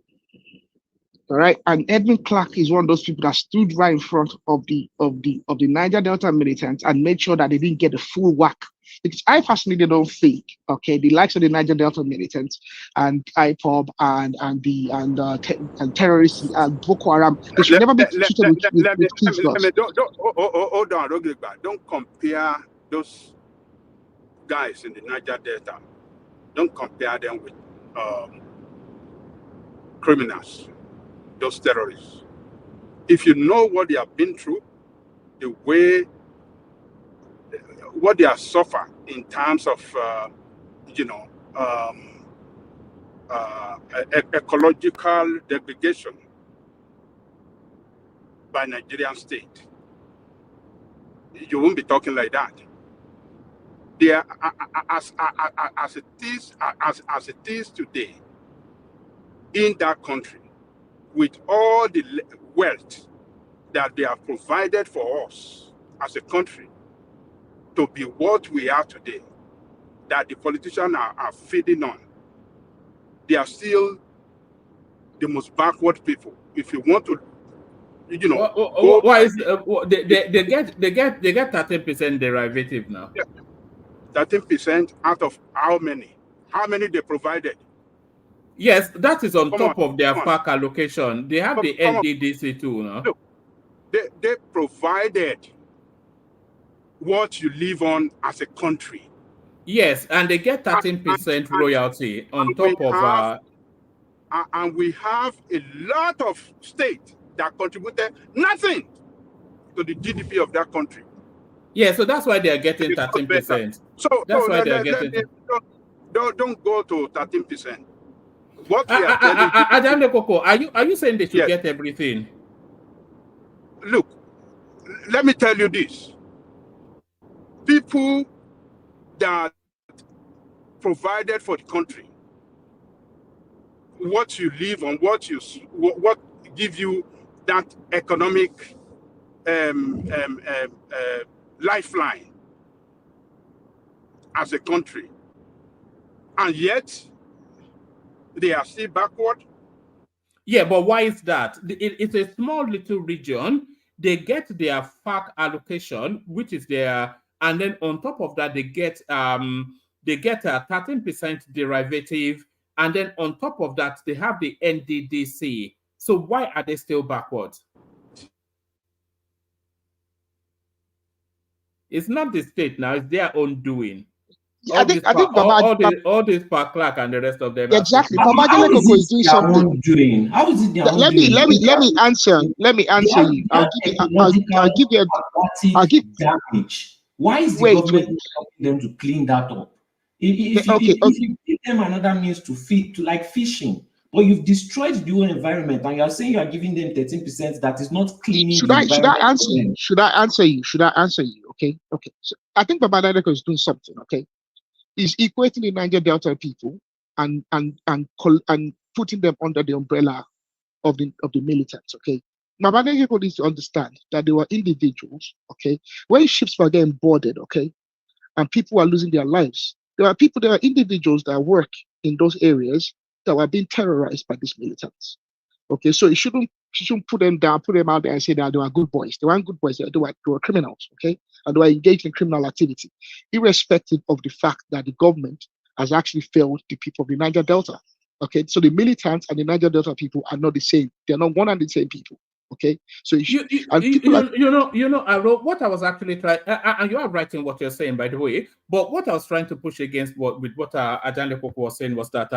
Speaker 19: All right, and Edwin Clark is one of those people that stood right in front of the Niger Delta militants and made sure that they didn't get the full whack Because I personally don't think, okay, the likes of the Niger Delta militants and IPOB and terrorists and Boko Haram, they should never be treated with kids' gloves.
Speaker 20: Hold on, don't compare those guys in the Niger Delta. Don't compare them with criminals, those terrorists. If you know what they have been through, the way, what they have suffered in terms of, ecological degradation by Nigerian state, you won't be talking like that. They are, as it is today, in that country, with all the wealth that they have provided for us as a country to be what we are today, that the politicians are feeding on, they are still the most backward people. If you want to,
Speaker 6: why is they get 30% derivative now?
Speaker 20: Yeah. 13% out of how many? How many they provided?
Speaker 6: Yes, that is on top of their FAC allocation. They have the NDDC too, no?
Speaker 20: Look, they provided what you live on as a country.
Speaker 6: Yes, and they get 13% royalty on top of.
Speaker 20: And we have a lot of states that contributed nothing to the GDP of that country.
Speaker 6: Yeah, so that's why they are getting 13%.
Speaker 20: So
Speaker 6: that's why they are getting.
Speaker 20: Don't go to 13%. What we are
Speaker 6: telling you, are you saying they should get everything?
Speaker 20: Look, let me tell you this. People that provided for the country, what you live on, what give you that economic lifeline as a country, and yet they are still backward.
Speaker 6: Yeah, but why is that? It's a small little region. They get their FAC allocation, which is their, and then on top of that, they get a 13% derivative, and then on top of that, they have the NDDC. So why are they still backward? It's not the state now; it's their own doing.
Speaker 19: I think
Speaker 6: all this Clark and the rest of them.
Speaker 19: Exactly. How is it their own
Speaker 17: doing? How is it their own
Speaker 19: doing? Let me answer you. I'll give
Speaker 17: damage. Why is the government helping them to clean that up? If you give them another means to feed, to like fishing, but you've destroyed the whole environment, and you are saying you are giving them 13% that is not cleaning.
Speaker 19: Should I answer you? Okay. So I think Baba Nadeko is doing something. Okay. Is equating the Niger Delta people and putting them under the umbrella of the militants. Okay, Mabane people needs to understand that they were individuals. Okay, when ships were getting boarded, okay, and people were losing their lives, there are individuals that work in those areas that were being terrorized by these militants. Okay, so you shouldn't put them down, put them out there and say that they were good boys. They weren't good boys. They were criminals. Okay, and they were engaged in criminal activity, irrespective of the fact that the government has actually failed the people of the Niger Delta. Okay, so the militants and the Niger Delta people are not the same. They're not one and the same people. Okay, so
Speaker 6: what I was actually trying, and you are right in what you're saying, by the way. But what I was trying to push against what Ajane Koko was saying was that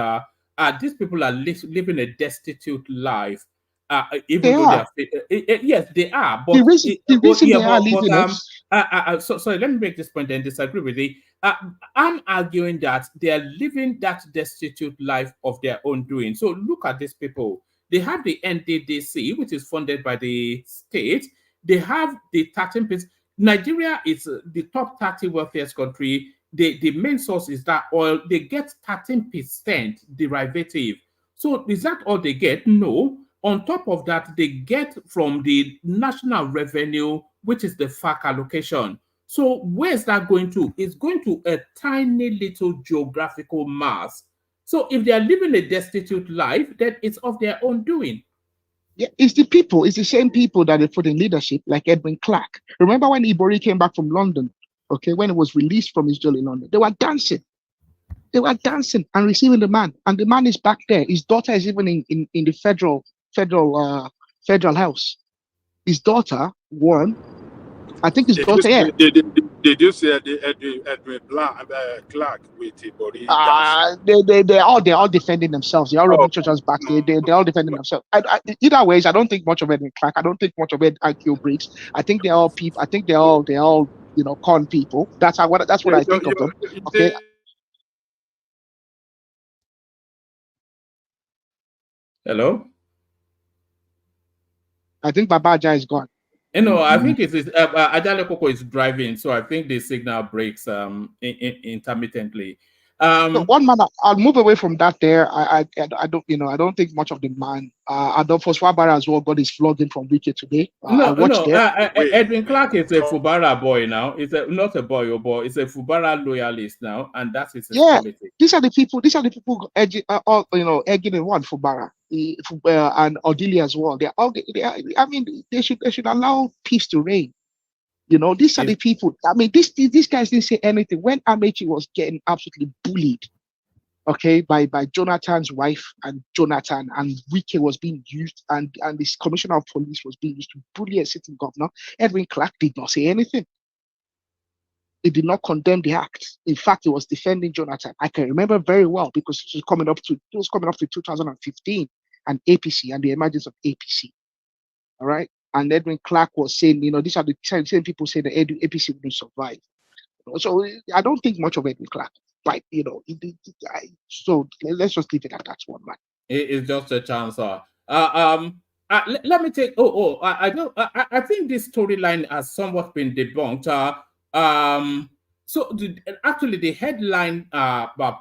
Speaker 6: these people are living a destitute life. Even though yes, they are. But sorry, let me make this point and disagree with you. I'm arguing that they are living that destitute life of their own doing. So look at these people. They have the NDDC, which is funded by the state. They have the 13%. Nigeria is the top 30 wealthiest country. The main source is that oil. They get 13% derivative. So is that all they get? No. On top of that, they get from the national revenue, which is the FAC allocation. So where's that going to? It's going to a tiny little geographical mass. So if they are living a destitute life, then it's of their own doing.
Speaker 19: Yeah, it's the people. It's the same people that they put in leadership, like Edwin Clark. Remember when Ibori came back from London Okay, when he was released from his jail in London, they were dancing. They were dancing and receiving the man, and the man is back there. His daughter is even in the federal house. His daughter won. I think his daughter. Yeah.
Speaker 20: Did you see Edwin Clark with Ibori dancing?
Speaker 19: They're all defending themselves. They're all rubbing churches back. They're all defending themselves. Either ways, I don't think much of Edwin Clark. I don't think much of IQ Briggs. I think they're all people. I think they're all con people. That's what I think of them. Okay.
Speaker 6: Hello.
Speaker 19: I think Babaja is gone.
Speaker 6: I think it is Ajale Koko is driving, so I think the signal breaks intermittently.
Speaker 19: So one man, I'll move away from that. There, I don't, I don't think much of the man. Adolfo Swabara as well got his flogging from Wiki today.
Speaker 6: Edwin Clark is a Fubara boy now. It's not a boy or boy. It's a Fubara loyalist now, and that is his politics.
Speaker 19: These are the people egging in one Fubara and Odilia as well. They should allow peace to reign. These are the people. These guys didn't say anything when Amechi was getting absolutely bullied, okay, by Jonathan's wife and Jonathan, and Wike was being used, and this commissioner of police was being used to bully a sitting governor. Edwin Clark did not say anything. He did not condemn the act. In fact, he was defending Jonathan. I can remember very well because it was coming up to 2015 and APC and the emergence of APC. All right. And Edwin Clark was saying, these are the same people saying that APC wouldn't survive. So I don't think much of Edwin Clark. But, so let's just leave it at that one, man.
Speaker 6: It's just a chance. Let me take. I think this storyline has somewhat been debunked. Actually, the headline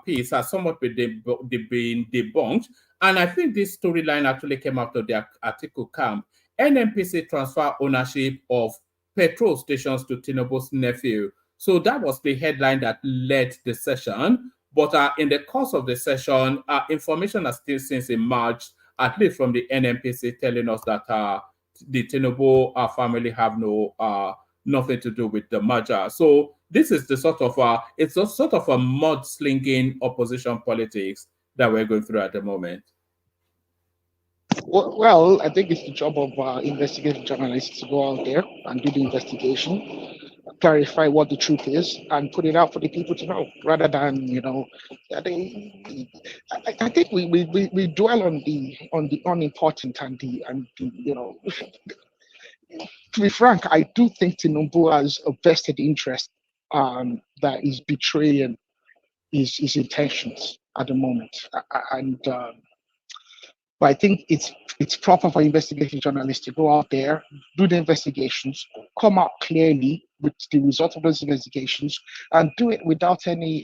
Speaker 6: piece has somewhat been debunked, and I think this storyline actually came out of the article camp. NNPC transfer ownership of petrol stations to Tinubu'S nephew. So that was the headline that led the session. But in the course of the session, information has still since emerged, at least from the NNPC, telling us that the Tinubu family have nothing to do with the merger. So this is the sort of it's a sort of a mudslinging opposition politics that we're going through at the moment.
Speaker 19: Well, I think it's the job of investigative journalists to go out there and do the investigation, clarify what the truth is, and put it out for the people to know, rather than I think we dwell on the unimportant and the to be frank, I do think Tinubu has a vested interest that is betraying his intentions at the moment, but I think it's proper for investigative journalists to go out there, do the investigations, come out clearly with the result of those investigations, and do it without any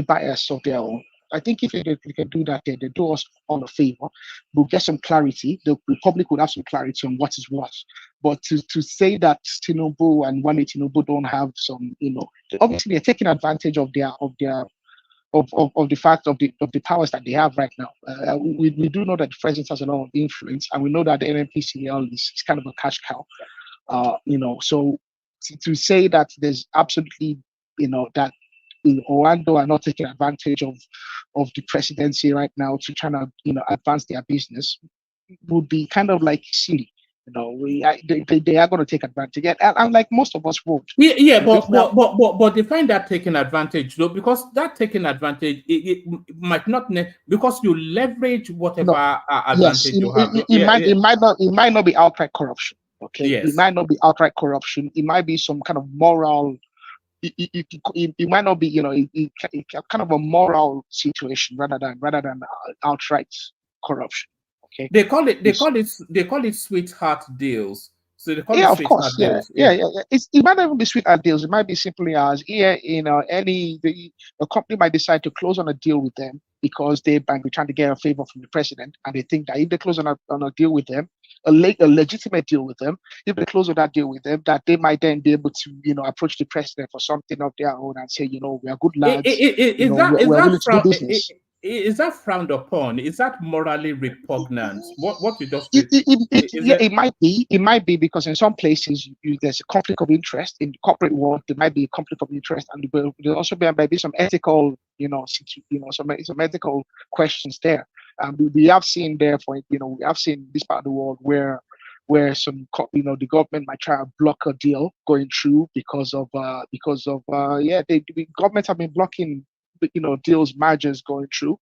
Speaker 19: bias of their own. I think if they can do that, they do us all a favor. We'll get some clarity. The public will have some clarity on what is what. But to say that Tinubu and Wale Tinubu don't have some, obviously they're taking advantage of the fact of the powers that they have right now. We do know that the president has a lot of influence, and we know that the NNPC is kind of a cash cow. So to say that there's absolutely, that Oando are not taking advantage of the presidency right now to try to advance their business would be kind of like silly. They are going to take advantage, and like most of us would.
Speaker 6: But define that taking advantage, though, because that taking advantage it might not because you leverage whatever advantage you have.
Speaker 19: It might not be outright corruption. Okay,
Speaker 6: yes.
Speaker 19: It might not be outright corruption. It might be some kind of moral. It might not be kind of a moral situation rather than outright corruption. Okay.
Speaker 6: They call it sweetheart deals. So they call it
Speaker 19: of
Speaker 6: sweetheart
Speaker 19: course,
Speaker 6: deals.
Speaker 19: It might not even be sweetheart deals. It might be simply as a company might decide to close on a deal with them because they might be trying to get a favor from the president, and they think that if they close on a deal with them, a legitimate deal with them, if they close on that deal with them, that they might then be able to approach the president for something of their own and say, we are good lads.
Speaker 6: Is that is that frowned upon? Is that morally repugnant? What you just
Speaker 19: It might be. It might be because in some places there's a conflict of interest in the corporate world. There might be a conflict of interest, and there also might be some ethical, some ethical questions there. We have seen therefore, we have seen this part of the world where some, the government might try to block a deal going through because of the government have been blocking, deals, mergers going through,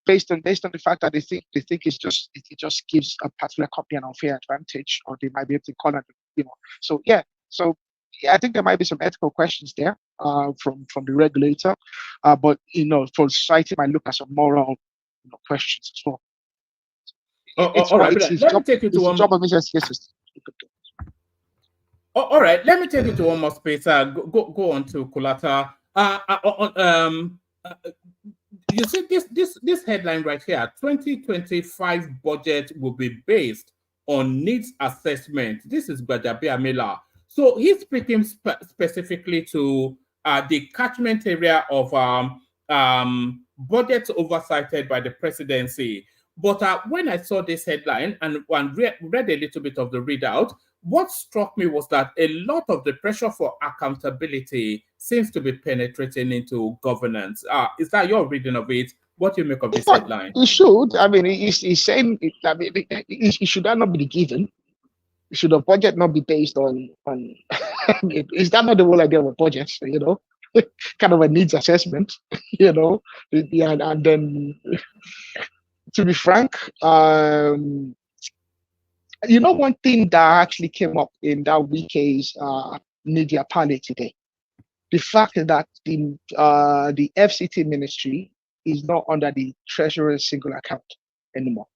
Speaker 19: based on the fact that they think it just gives a particular company an unfair advantage, or they might be able to call it, So yeah, I think there might be some ethical questions there from the regulator, but for society, might look at some moral questions as well.
Speaker 6: All right, let me take you to one. All right, let me take you to one more space. Go on to Kulata. You see this headline right here: 2025 budget will be based on needs assessment. This is Gbajabi Amila. So he's speaking specifically to the catchment area of budgets oversighted by the presidency. But when I saw this headline and read a little bit of the readout, what struck me was that a lot of the pressure for accountability seems to be penetrating into governance. Is that your reading of it? What do you make of this headline?
Speaker 19: It should. I mean, he's saying it should not be given. Should the budget not be based on is that not the whole idea of a budget? Kind of a needs assessment, and then to be frank, one thing that actually came up in that week's media panel today, the fact that the FCT ministry is not under the Treasury single account anymore.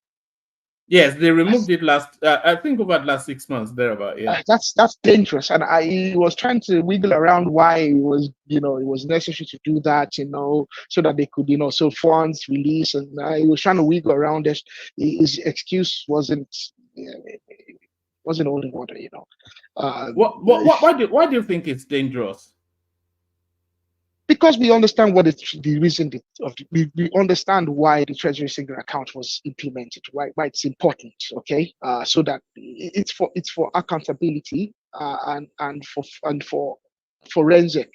Speaker 6: Yes, they removed it I think over the last 6 months, thereabout. Yeah,
Speaker 19: that's dangerous, and I was trying to wiggle around why it was necessary to do that, so that they could, so funds release, and I was trying to wiggle around this. His excuse wasn't holding water,
Speaker 6: Why do you think it's dangerous?
Speaker 19: Because we understand what the reason we understand why the Treasury single account was implemented, why it's important, okay? So that it's for accountability and for forensic,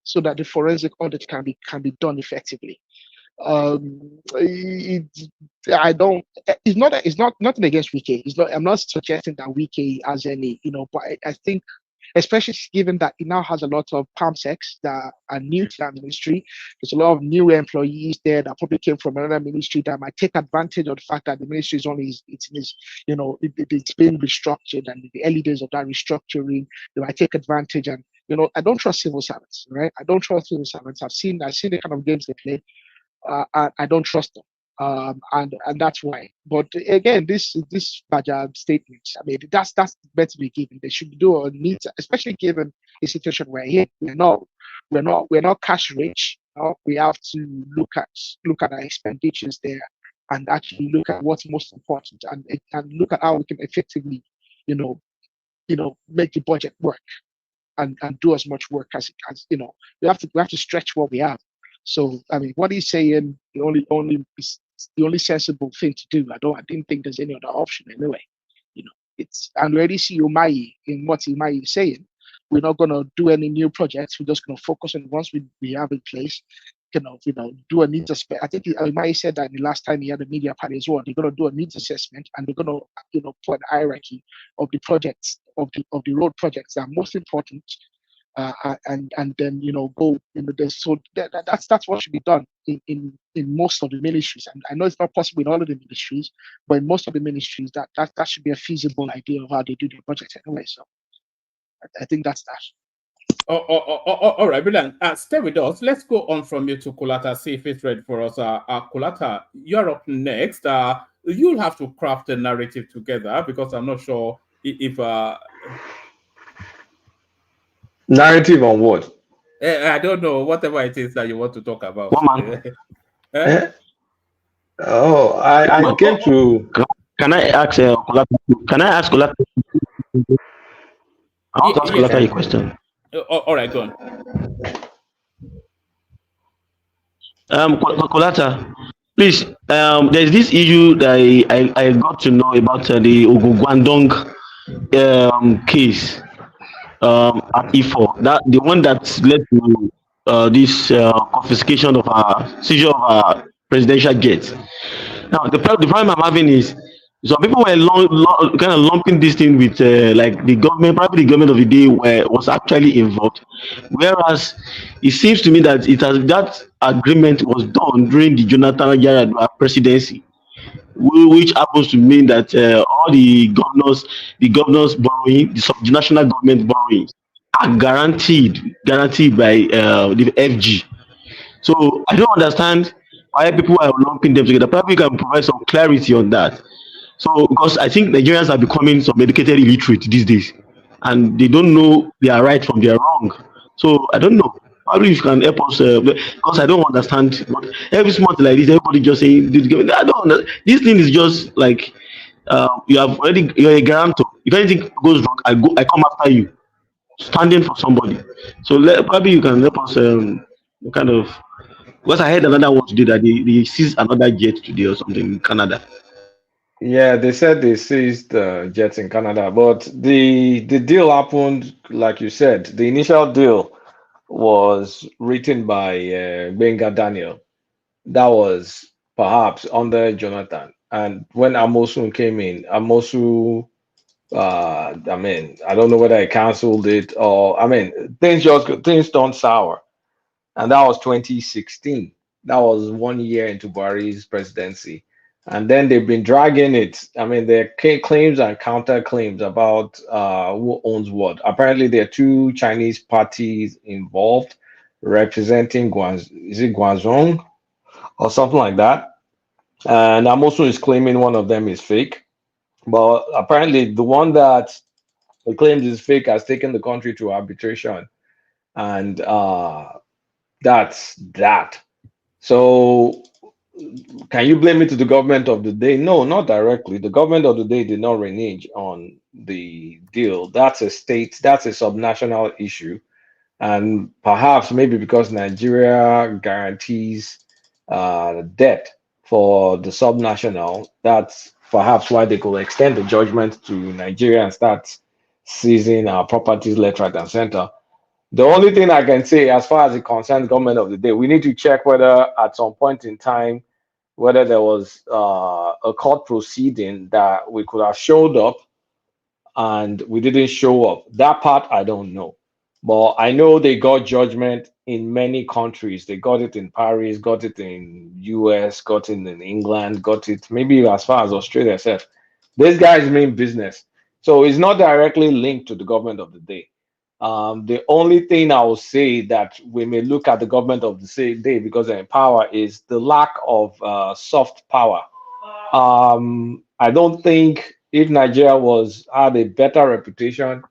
Speaker 19: so that the forensic audit can be done effectively. It's not nothing against Wike. I'm not suggesting that Wike has any, but I think, especially given that it now has a lot of PAMSECs that are new to that ministry. There's a lot of new employees there that probably came from another ministry that might take advantage of the fact that the ministry is it's been restructured, and in the early days of that restructuring, they might take advantage. And I don't trust civil servants, right? I don't trust civil servants. I've seen the kind of games they play. I don't trust them. And that's why. But again, this Baja statement, I mean, that's meant to be given. They should do a need, especially given the situation we're in. We're not cash rich. We have to look at our expenditures there, and actually look at what's most important, and look at how we can effectively, make the budget work, and do as much work as we have to stretch what we have. So I mean, what he's saying, the only sensible thing to do. I didn't think there's any other option anyway. And we already see Umahi in what Umahi is saying. We're not gonna do any new projects. We're just gonna focus on the ones we have in place. Do a needs assessment. I think Umahi said that the last time he had a media panel as well. They're gonna do a needs assessment, and they're gonna put an hierarchy of the projects of the road projects that are most important. And then go so that's what should be done in most of the ministries. And I know it's not possible in all of the ministries, but in most of the ministries that should be a feasible idea of how they do their budgets anyway. So I think that's that.
Speaker 6: All right, brilliant. Stay with us. Let's go on from you to Kulata, see if it's ready for us. Kulata, you're up next. You'll have to craft a narrative together, because I'm not sure if
Speaker 2: narrative on what?
Speaker 6: I don't know. Whatever it is that you want to talk about.
Speaker 2: Oh, I came to.
Speaker 21: Can I ask Kulata? Can I ask Kulata? I want to ask Kulata a question.
Speaker 6: All right, go on.
Speaker 21: Kolata, please. There's this issue that I got to know about the Ogugwandong case at E4. That the one that led to this confiscation of seizure of presidential jets. Now the problem I'm having is some people were kind of lumping this thing with like the government, probably the government of the day was actually involved, whereas it seems to me that that agreement was done during the Jonathan Yaradua presidency, which happens to mean that all the governors borrowing, the national government borrowing, are guaranteed by the FG. So I don't understand why people are lumping them together. Probably you can provide some clarity on that. So because I think Nigerians are becoming some educated illiterate these days, and they don't know their right from their wrong. So I don't know. Probably if you can help us, because I don't understand. But every month like this, everybody just saying, I don't understand. This thing is just like you're a guarantor. If anything goes wrong, I come after you, standing for somebody. So probably you can help us kind of, because I heard another one today that they seized another jet today or something in Canada.
Speaker 2: Yeah, they said they seized jets in Canada, but the deal happened, like you said, the initial deal was written by Benga Daniel. That was perhaps under Jonathan. And when Amosu came in, Amosu, I mean, I don't know whether he canceled it or, I mean, things turned sour. And that was 2016. That was 1 year into Buhari's presidency. And then they've been dragging it. I mean, there are claims and counterclaims about who owns what. Apparently, there are two Chinese parties involved representing Guangzhou or something like that. And Amosu is claiming one of them is fake. But apparently, the one that he claims is fake has taken the country to arbitration. And that's that. So can you blame it to the government of the day? No, not directly. The government of the day did not renege on the deal. That's a subnational issue. And perhaps maybe because Nigeria guarantees debt for the subnational, that's perhaps why they could extend the judgment to Nigeria and start seizing our properties left, right, and center. The only thing I can say, as far as it concerns government of the day, we need to check whether at some point in time, whether there was a court proceeding that we could have showed up and we didn't show up. That part, I don't know. But I know they got judgment in many countries. They got it in Paris, got it in US, got it in England, got it maybe as far as Australia itself. This guys mean business. So it's not directly linked to the government of the day. The only thing I will say that we may look at the government of the day because they're in power is the lack of soft power. I don't think if Nigeria had a better reputation,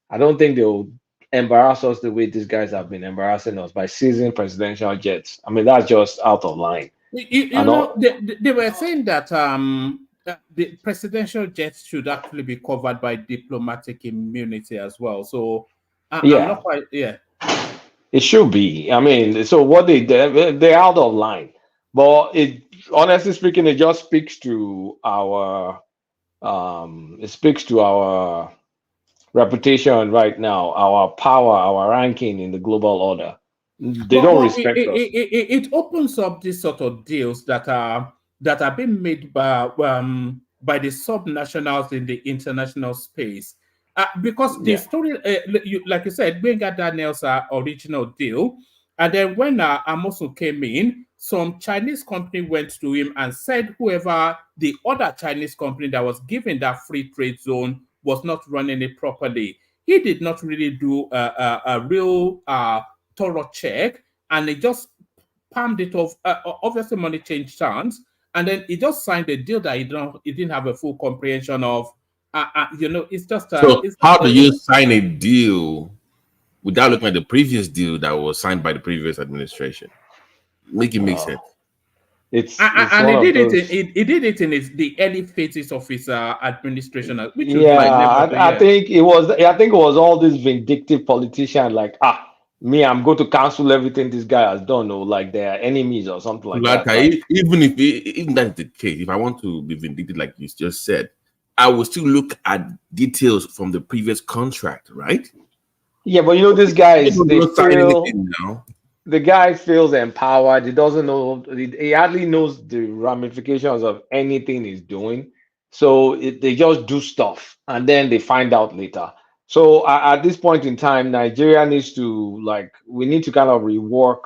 Speaker 2: I don't think they will embarrass us the way these guys have been embarrassing us by seizing presidential jets. I mean, that's just out of line.
Speaker 6: You know, they were saying that the presidential jets should actually be covered by diplomatic immunity as well. So
Speaker 2: yeah,
Speaker 6: I'm not quite, yeah.
Speaker 2: It should be. I mean, so what they're out of line. But honestly speaking, it just speaks to our reputation right now, our power, our ranking in the global order. They don't respect us.
Speaker 6: It opens up these sort of deals that are being made by the subnationals in the international space. Because the story, like you said, Benga Daniel's original deal, and then when Amosu came in, some Chinese company went to him and said whoever the other Chinese company that was given that free trade zone was not running it properly. He did not really do a real thorough check, and he just palmed it off. Obviously, money changed hands, and then he just signed a deal that he didn't have a full comprehension of. It's just.
Speaker 4: So how do you sign a deal without looking at the previous deal that was signed by the previous administration? Make it make sense.
Speaker 6: And he did it in the early phases of his administration, which was
Speaker 2: I think it was all this vindictive politician like me, I'm going to cancel everything this guy has done, or like they're enemies or something like that.
Speaker 4: Even that's the case, if I want to be vindictive, like you just said, I will still look at details from the previous contract, right?
Speaker 2: Yeah, but you know, these guys, they
Speaker 4: not sign
Speaker 2: feel
Speaker 4: anything now.
Speaker 2: the guy feels empowered. He doesn't know, he hardly knows the ramifications of anything he's doing. So they just do stuff and then they find out later. So at this point in time, Nigeria needs to, like, we need to kind of rework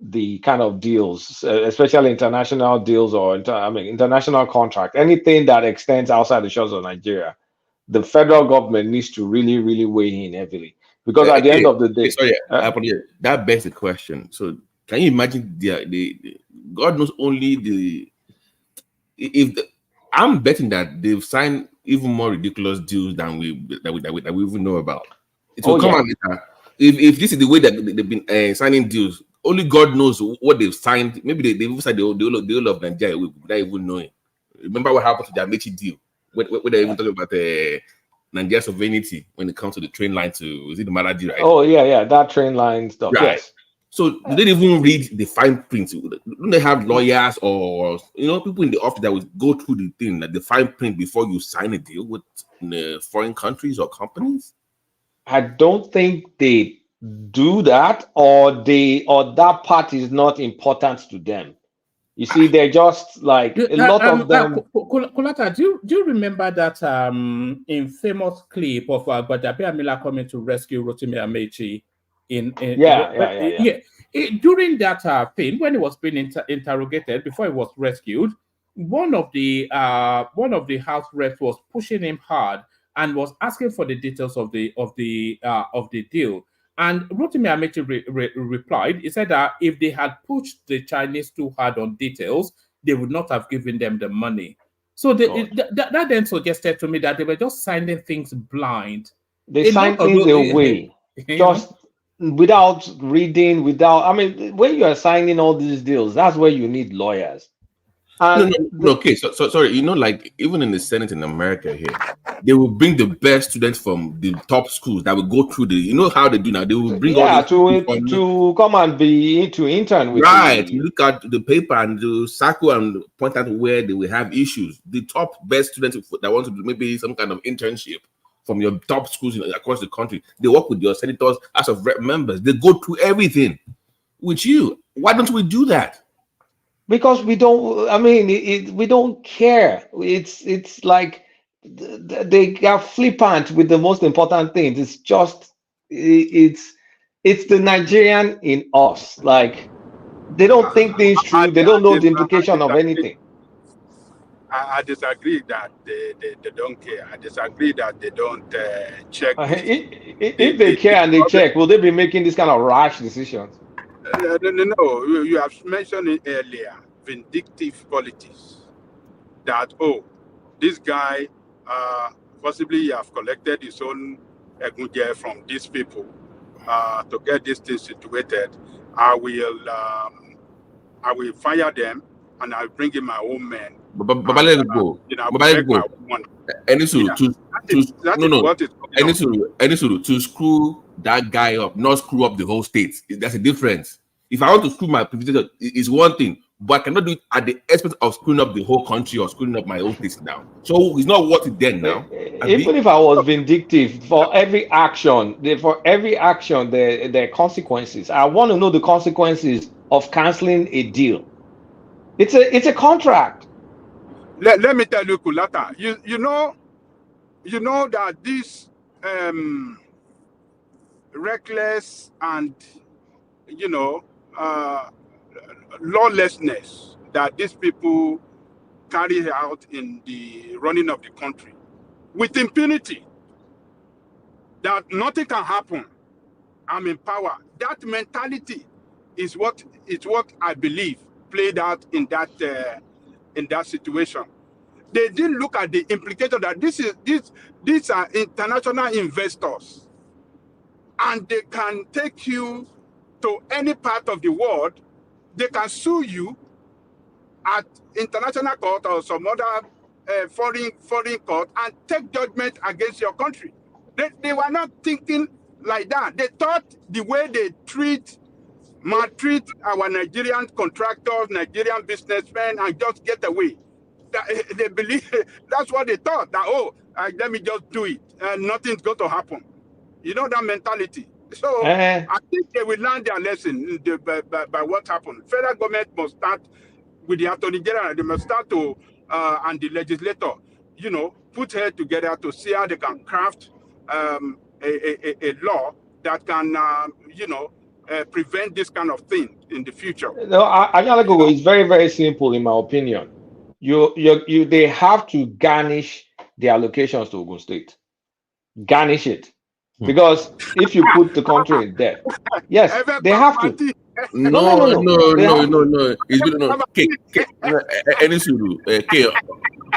Speaker 2: the kind of deals, especially international deals or international contract, anything that extends outside the shores of Nigeria. The federal government needs to really, really weigh in heavily, because at the end of the day,
Speaker 4: sorry, that begs the question. So, can you imagine the God knows only I'm betting that they've signed even more ridiculous deals than we even know about. It will come out later. If this is the way that they've been signing deals, only God knows what they've signed. Maybe they've signed the whole of Nigeria without even knowing. Remember what happened to the Amechi deal? Where they're even talking about Nigeria's sovereignty when it comes to the train line to, is it the Maradi, right?
Speaker 2: Oh, yeah, that train line stuff.
Speaker 4: Right.
Speaker 2: Yes.
Speaker 4: So do they even read the fine print? Don't they have lawyers or people in the office that will go through the thing, like the fine print, before you sign a deal with foreign countries or companies?
Speaker 2: I don't think they do that, or that part is not important to them. You see, they're just like a lot of them.
Speaker 6: Kulata, do you remember that infamous clip of Gbadabe Amila coming to rescue Rotimi Amechi?
Speaker 2: Yeah.
Speaker 6: During that thing, when he was being interrogated before he was rescued, one of the house reps was pushing him hard and was asking for the details of the deal. And Rotimi Amechi replied, he said that if they had pushed the Chinese too hard on details, they would not have given them the money. So that then suggested to me that they were just signing things blind.
Speaker 2: They sign things away, just without reading, when you are signing all these deals, that's where you need lawyers.
Speaker 4: Okay, so sorry, like even in the Senate in America here, they will bring the best students from the top schools that will go through how they do now. They will bring all
Speaker 2: to come and to intern with
Speaker 4: look at the paper and do circle and point out where they will have issues. The top best students that want to do maybe some kind of internship from your top schools across the country, they work with your senators, House of Rep members. They go through everything with you. Why don't we do that?
Speaker 2: Because we don't. We don't care. It's like they are flippant with the most important things. It's just it's the Nigerian in us. Like, they don't think things through. They don't know the implication of anything.
Speaker 20: I disagree that they don't care. I disagree that they don't check.
Speaker 2: If they care and they check, will they be making this kind of rash decisions?
Speaker 20: No. You have mentioned it earlier. Vindictive politics. That this guy possibly have collected his own egunje from these people to get this thing situated. I will fire them and I'll bring in my own men.
Speaker 4: But let it go. To screw that guy up, not screw up the whole state. That's a difference. If I want to screw my president, it's one thing, but I cannot do it at the expense of screwing up the whole country or screwing up my own state now. So it's not worth it then now.
Speaker 2: Even if I was vindictive, for every action, there are consequences. I want to know the consequences of canceling a deal. It's a contract.
Speaker 20: Let me tell you, Kulata, you know that this reckless and lawlessness that these people carry out in the running of the country with impunity, that nothing can happen. I'm in power. That mentality is what I believe played out in that situation. They didn't look at the implication that these are international investors, and they can take you to any part of the world. They can sue you at international court or some other foreign court and take judgment against your country. They were not thinking like that. They thought the way they maltreat our Nigerian contractors, Nigerian businessmen, and just get away. They believe that's what they thought. That let me just do it, and nothing's going to happen. You know that mentality. So I think they will learn their lesson by what happened. Federal government must start with the Attorney General. They must start to and the legislator, put head together to see how they can craft a law that can, prevent this kind of thing in the future.
Speaker 2: No, it's very, very simple in my opinion. They have to garnish the allocations to Ogun State. Garnish it. Because if you put the country in debt, yes, they have to.
Speaker 4: No. It's good. No. Okay,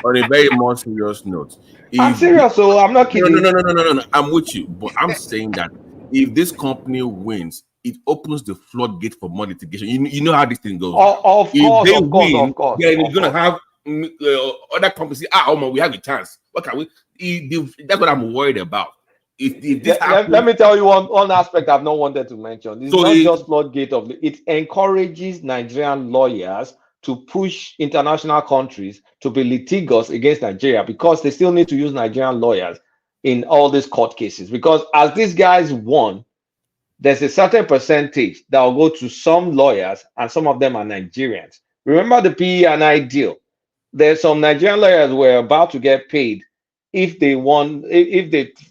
Speaker 4: on a very more serious note.
Speaker 2: I'm serious, so I'm not kidding.
Speaker 4: No. I'm with you, but I'm saying that if this company wins, it opens the floodgate for more litigation. You know how this thing goes.
Speaker 2: Of course.
Speaker 4: Then it's gonna have other companies say, we have a chance. What can we? That's what I'm worried about. If this happens,
Speaker 2: let me tell you one aspect I've not wanted to mention. It's not just floodgate it encourages Nigerian lawyers to push international countries to be litigious against Nigeria because they still need to use Nigerian lawyers in all these court cases. Because as these guys won, there's a certain percentage that will go to some lawyers, and some of them are Nigerians. Remember the PE&I deal? There's some Nigerian lawyers were about to get paid if they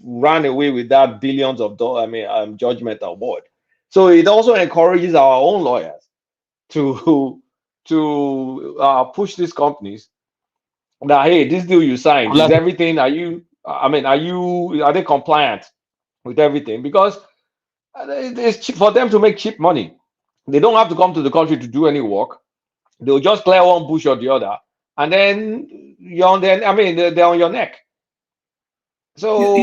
Speaker 2: ran away with that billions of dollars, judgment award. So it also encourages our own lawyers to push these companies that, hey, this deal you signed, is everything? Are they compliant with everything? Because it's cheap for them to make cheap money. They don't have to come to the country to do any work. They'll just clear one bush or the other, and then they're on your neck. So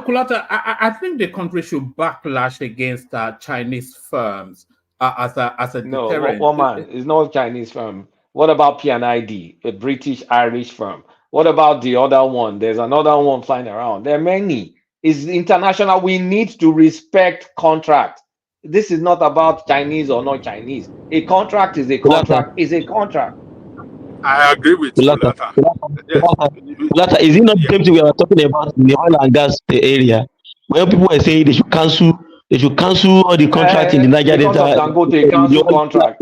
Speaker 6: Kulata, I think the country should backlash against Chinese firms as a deterrent.
Speaker 2: No, man, it's not a Chinese firm. What about P&ID, a British-Irish firm? What about the other one? There's another one flying around. There are many. It's international. We need to respect contract. This is not about Chinese or not Chinese. A contract is a contract. Is a contract.
Speaker 20: I agree with you.
Speaker 21: Is it not the same thing we are talking about in the oil and gas area? When people were saying they should cancel all the contracts in the Niger Delta.
Speaker 2: Dangote cancel contract.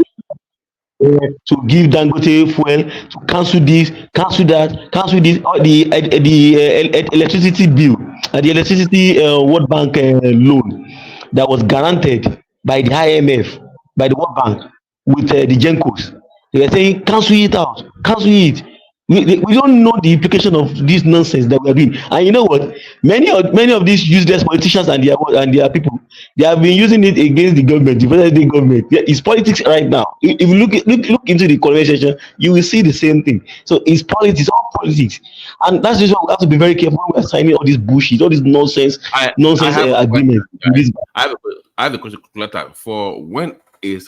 Speaker 21: To give Dangote fuel, to cancel this, cancel that, cancel this, the electricity bill, the electricity World Bank loan that was guaranteed by the IMF, by the World Bank with the Gencos. They were saying cancel it out, cancel it. We don't know the implication of this nonsense that we are doing. And you know what? Many of these useless politicians and their people, they have been using it against the government, the federal government. It's politics right now. If you look into the conversation, you will see the same thing. So it's politics, all politics, and that's just why we have to be very careful when we're signing all this bullshit, all this nonsense agreement.
Speaker 4: I have a question, Kulata. For when a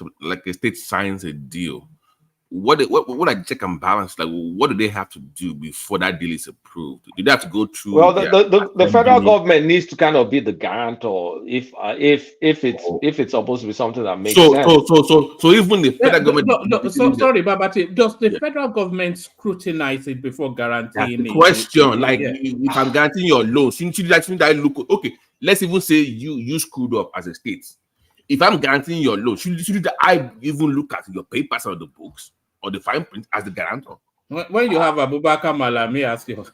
Speaker 4: state signs a deal, what are the check and balance? Like, what do they have to do before that deal is approved? Do they have to go through?
Speaker 2: Well, the federal government needs to kind of be the guarantor if it's supposed to be something that makes sense.
Speaker 4: So even the federal government.
Speaker 6: Sorry, Babati, does the federal government scrutinize it before guaranteeing it?
Speaker 4: Question, if I'm guaranteeing your loan, shouldn't I look? Okay, let's even say you screwed up as a state. If I'm guaranteeing your loan, should I even look at your papers or the books or the fine print as the guarantor?
Speaker 6: When you have Abubakar Malami as your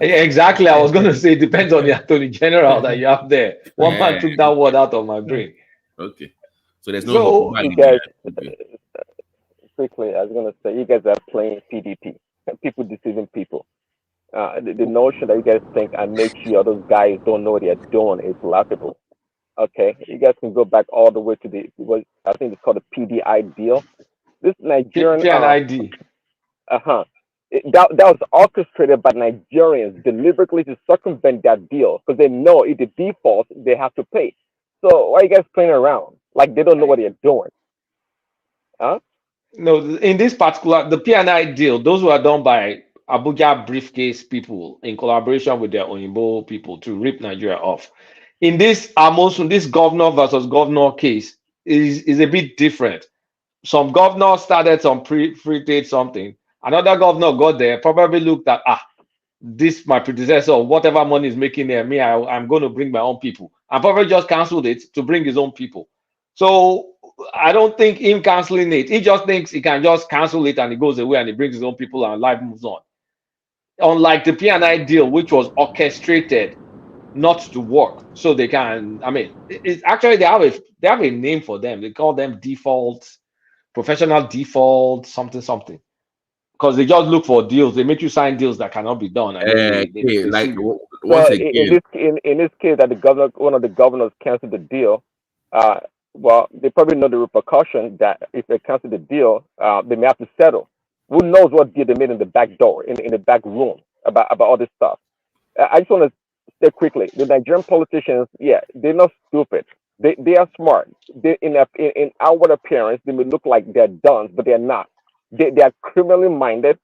Speaker 2: exactly, I was going to say it depends on the Attorney General that you have there. One man took that word out of my brain.
Speaker 4: Okay, so there's no.
Speaker 5: You guys, quickly, I was going to say, you guys are playing PDP, people deceiving people. The notion that you guys think and make sure those guys don't know what they're doing is laughable. Okay, you guys can go back all the way to I think it's called the PDI deal. This Nigerian
Speaker 2: PDI.
Speaker 5: That was orchestrated by Nigerians deliberately to circumvent that deal because they know if it defaults, they have to pay. So why are you guys playing around like they don't know what they're doing? Huh?
Speaker 2: No, in this particular, the P&I deal, those were done by Abuja briefcase people in collaboration with their Oyinbo people to rip Nigeria off. in this Amosun, this governor versus governor case is a bit different. Some governor started some free trade something. Another governor got there, probably looked at this my predecessor, whatever money is making there, I'm going to bring my own people, and probably just canceled it to bring his own people. So I don't think him canceling it. He just thinks he can just cancel it and he goes away and he brings his own people and life moves on. Unlike the P&I deal, which was orchestrated not to work, so they can. I mean, it's actually they have a name for them. They call them default, professional default, something. Because they just look for deals. They make you sign deals that cannot be done, and then they
Speaker 4: like
Speaker 2: sue you.
Speaker 4: once
Speaker 5: So
Speaker 4: again,
Speaker 5: in this case, that one of the governors canceled the deal. Well, they probably know the repercussion that if they cancel the deal, they may have to settle. Who knows what deal they made in the back door, in the back room about all this stuff. I just want to say quickly, the Nigerian politicians, yeah, they're not stupid. They are smart. They in outward appearance, they may look like they're done, but they're not. They are criminally minded.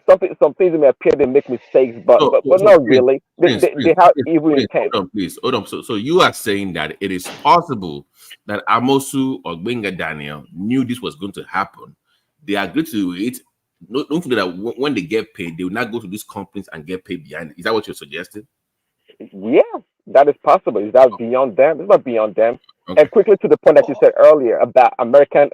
Speaker 5: Some things may appear they make mistakes, but not really. They have evil intent.
Speaker 4: Hold on. So you are saying that it is possible that Amosu or Gbenga Daniel knew this was going to happen. They agreed to it. Don't forget that when they get paid, they will not go to these companies and get paid behind it. Is that what you're suggesting?
Speaker 5: Yeah, that is possible. Is that beyond them? It's not beyond them.
Speaker 4: Okay.
Speaker 5: And quickly to the point that you said earlier about American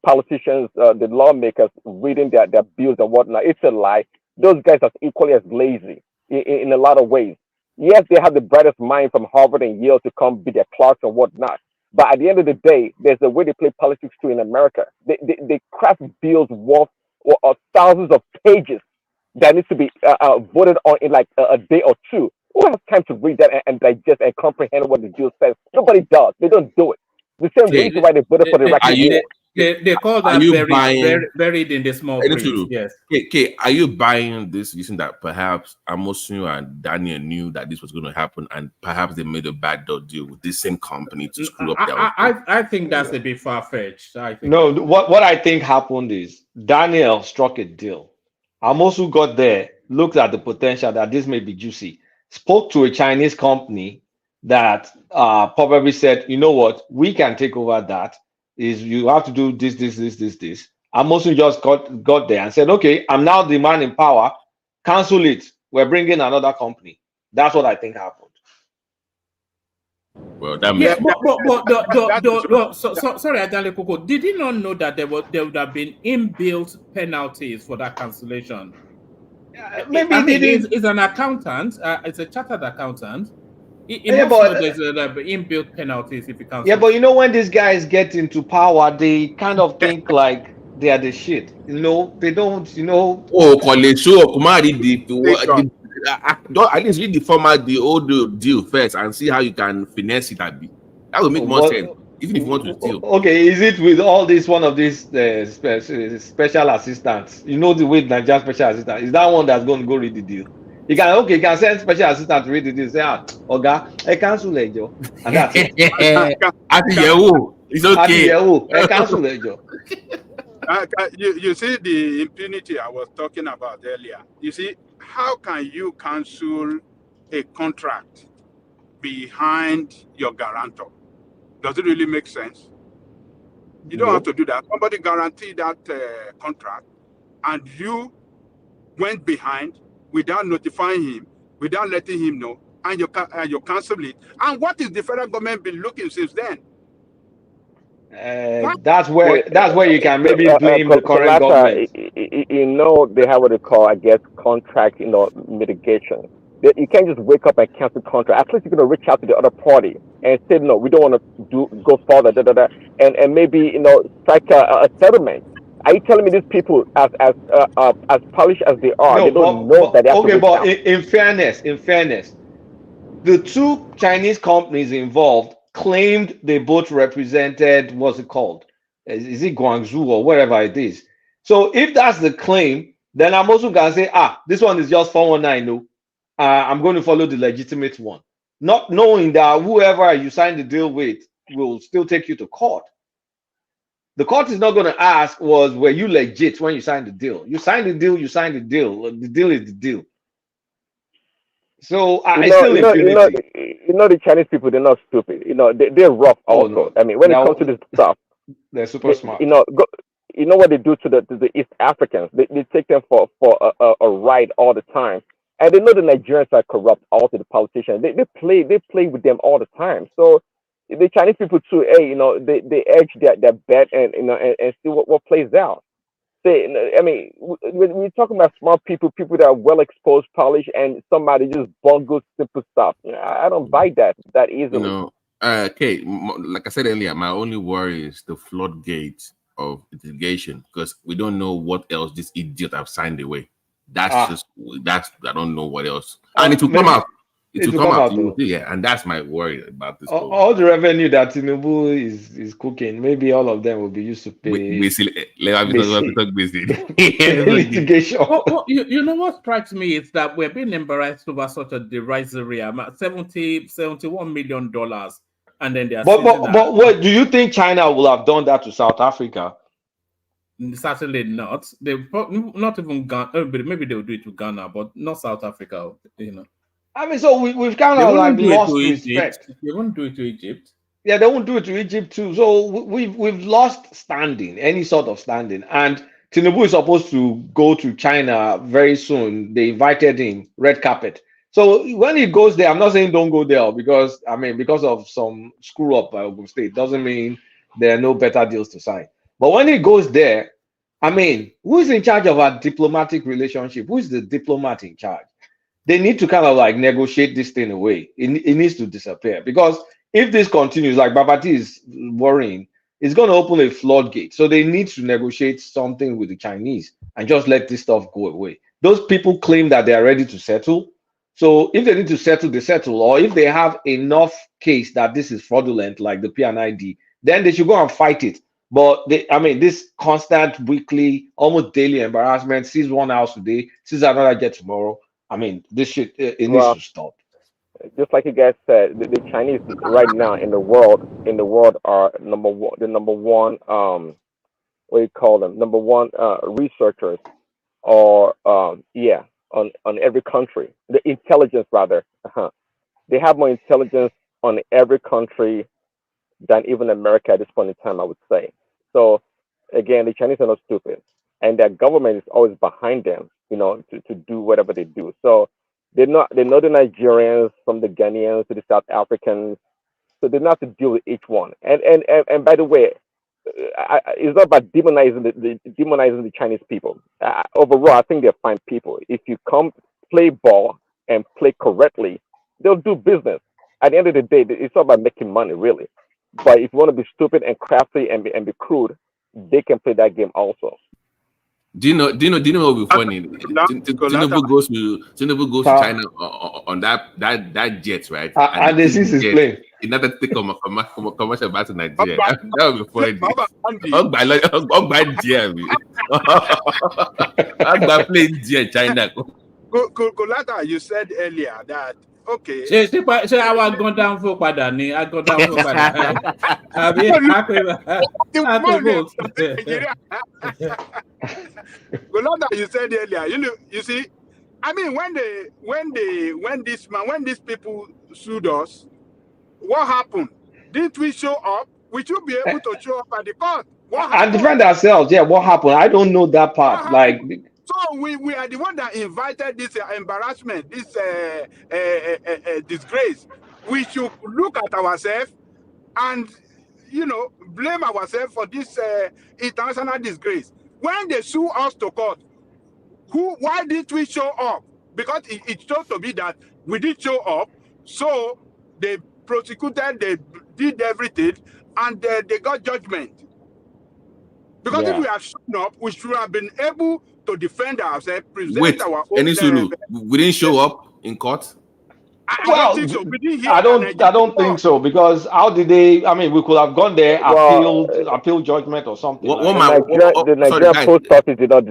Speaker 5: politicians, the lawmakers reading their bills and whatnot, it's a lie. Those guys are equally as lazy in a lot of ways. Yes, they have the brightest mind from Harvard and Yale to come be their clerks and whatnot. But at the end of the day, there's a way they play politics too in America. They craft bills worth or thousands of pages that needs to be voted on in like a day or two. Who has time to read that and digest and comprehend what the deal says? Nobody does. They don't do it. The same reason why they voted for the Iraqi war.
Speaker 6: They call that buried in the small print. Yes.
Speaker 4: Okay, are you buying this using that perhaps Amosu and Daniel knew that this was going to happen and perhaps they made a bad deal with this same company to screw up their
Speaker 6: I think that's a bit far-fetched.
Speaker 2: No, what I think happened is Daniel struck a deal. Amosu got there, looked at the potential that this may be juicy, spoke to a Chinese company that probably said, you know what, we can take over that. Is you have to do this. Amosu just got there and said, okay, I'm now the man in power. Cancel it. We're bringing another company. That's what I think happened.
Speaker 4: Well, that makes
Speaker 6: sorry, Adale Koko. Did you not know that there would have been inbuilt penalties for that cancellation? He's an accountant. It's a chartered accountant. There's inbuilt penalties if you cancel.
Speaker 2: Yeah, but you know when these guys get into power, they kind of think like they are the shit. You know, they don't. You know.
Speaker 4: Oh, at least read the format, the old deal first, and see how you can finesse it. That will make more sense. Even if you want to steal.
Speaker 2: Okay, is it with all this one of these special assistants? You know the way Nigerian special assistant is that one that's going to go read the deal. You can send special assistant to read the deal. Say, Oga, I cancel it, Joe. And that's it.
Speaker 4: It's okay.
Speaker 2: I cancel it, Joe.
Speaker 20: You see the impunity I was talking about earlier. You see, how can you cancel a contract behind your guarantor? Does it really make sense? You don't have to do that. Somebody guaranteed that contract, and you went behind without notifying him, without letting him know, and you cancel it. And what is the federal government been looking since then?
Speaker 2: That's where you can maybe blame the current government.
Speaker 5: You know, they have what they call, I guess, contract, mitigation. You can't just wake up and cancel contract. At least you're going to reach out to the other party and say, no, we don't want to go further, and maybe strike a settlement. Are you telling me these people, as polished as they are, they don't know that they have to reach out?
Speaker 2: In fairness, the two Chinese companies involved claimed they both represented, what's it called? Is it Guangzhou or wherever it is? So if that's the claim, then I'm also going to say, this one is just 419. No, I'm going to follow the legitimate one. Not knowing that whoever you sign the deal with will still take you to court. The court is not going to ask, were you legit when you signed the deal? You signed the deal, The deal is the deal. So
Speaker 5: You
Speaker 2: I
Speaker 5: know,
Speaker 2: still
Speaker 5: you know, you know,
Speaker 2: impunity.
Speaker 5: you know, the Chinese people, they're not stupid. You know, they're rough
Speaker 2: Oh
Speaker 5: also.
Speaker 2: no,
Speaker 5: I mean, when it comes to
Speaker 2: now
Speaker 5: this stuff,
Speaker 2: they're super
Speaker 5: you
Speaker 2: smart.
Speaker 5: know, you know what they do to the East Africans? They take them for a ride all the time, and they know the Nigerians are corrupt. Also, the politicians, they play with them all the time. So the Chinese people too, hey, you know, they edge their bet, and you know, and see what plays out. I mean, when we're talking about smart people, people that are well exposed, polished, and somebody just bungles simple stuff. You know, I don't buy that
Speaker 4: You
Speaker 5: easily.
Speaker 4: know, okay, like I said earlier, my only worry is the floodgate of litigation because we don't know what else this idiot have signed away. That's
Speaker 2: Ah,
Speaker 4: just that's I don't know what else, and it will come
Speaker 2: maybe
Speaker 4: out. It
Speaker 2: it
Speaker 4: will
Speaker 2: will
Speaker 4: come
Speaker 2: come
Speaker 4: out.
Speaker 2: out
Speaker 4: You will
Speaker 2: though.
Speaker 4: see, yeah, and that's my worry about this whole
Speaker 2: All the revenue that Tinubu is cooking, maybe all of them will be used to pay
Speaker 4: basically. Let me
Speaker 2: basic
Speaker 4: talk basically.
Speaker 2: to pay litigation.
Speaker 6: Well, you know what strikes me is that we're being embarrassed over such a derisory amount, $71 million, and then they are seizing our.
Speaker 2: But what do you think China will have done that to South Africa?
Speaker 6: Certainly not. Not even Ghana. Maybe they'll do it to Ghana, but not South Africa. You know,
Speaker 2: I mean, so we've kind
Speaker 6: they
Speaker 2: of like
Speaker 6: wouldn't do it to
Speaker 2: lost
Speaker 6: Egypt.
Speaker 2: respect.
Speaker 6: They wouldn't do it to Egypt.
Speaker 2: Yeah, they won't do it to Egypt too. So we've lost standing, any sort of standing. And Tinubu is supposed to go to China very soon. They invited him, red carpet. So when he goes there, I'm not saying don't go there because I mean because of some screw up by Ogun State doesn't mean there are no better deals to sign. But when he goes there, I mean, who is in charge of our diplomatic relationship? Who is the diplomat in charge? They need to kind of like negotiate this thing away. It needs to disappear because if this continues, like Babati is worrying, it's going to open a floodgate. So they need to negotiate something with the Chinese and just let this stuff go away. Those people claim that they are ready to settle. So if they need to settle, they settle. Or if they have enough case that this is fraudulent, like the PNID, then they should go and fight it. But I mean, this constant weekly, almost daily embarrassment, sees one house today, sees another jet tomorrow. I mean, this shit, it needs
Speaker 5: Well,
Speaker 2: to stop.
Speaker 5: just like you guys said, the Chinese right now in the world are number one, the number one, what do you call them? Number one researchers, or yeah, on every country. The intelligence rather. They have more intelligence on every country than even America at this point in time, I would say. So again, the Chinese are not stupid, and their government is always behind them, you know, to do whatever they do. So they know the Nigerians from the Ghanaians to the South Africans, so they know how to deal with each one. And by the way, it's not about demonizing the Chinese people. Overall, I think they're fine people. If you come play ball and play correctly, they'll do business. At the end of the day, it's all about making money, really. But if you want to be stupid and crafty and be crude, they can play that game also.
Speaker 4: Do you know what will be funny? Tinubu goes to China on that jet, right?
Speaker 2: And they see his plane.
Speaker 4: In order to take a commercial back to Nigeria. That would be funny. I'm playing jet China.
Speaker 20: Kolata, you said earlier that okay.
Speaker 6: Ṣé àwa gan down for padà ni? I go down for padà. Àbí
Speaker 20: Kolata, you said earlier. You see, I mean, when these people sued us, what happened? Didn't we show up? We should be able to show up at the court. What happened?
Speaker 2: And defend ourselves. Yeah, what happened? I don't know that part. Like,
Speaker 20: so we are the one that invited this embarrassment, this disgrace. We should look at ourselves and, you know, blame ourselves for this international disgrace. When they sue us to court, why did we show up? Because it showed to be that we did show up, so they prosecuted, they did everything, and they got judgment. Because if we had shown up, we should have been able to defend ourselves, present our own.
Speaker 4: We didn't show up in court.
Speaker 20: I don't think so. We didn't hear
Speaker 2: I don't think so, because how did they? I mean, we could have gone there, appeal judgment or something.
Speaker 5: The Nigerian post office did not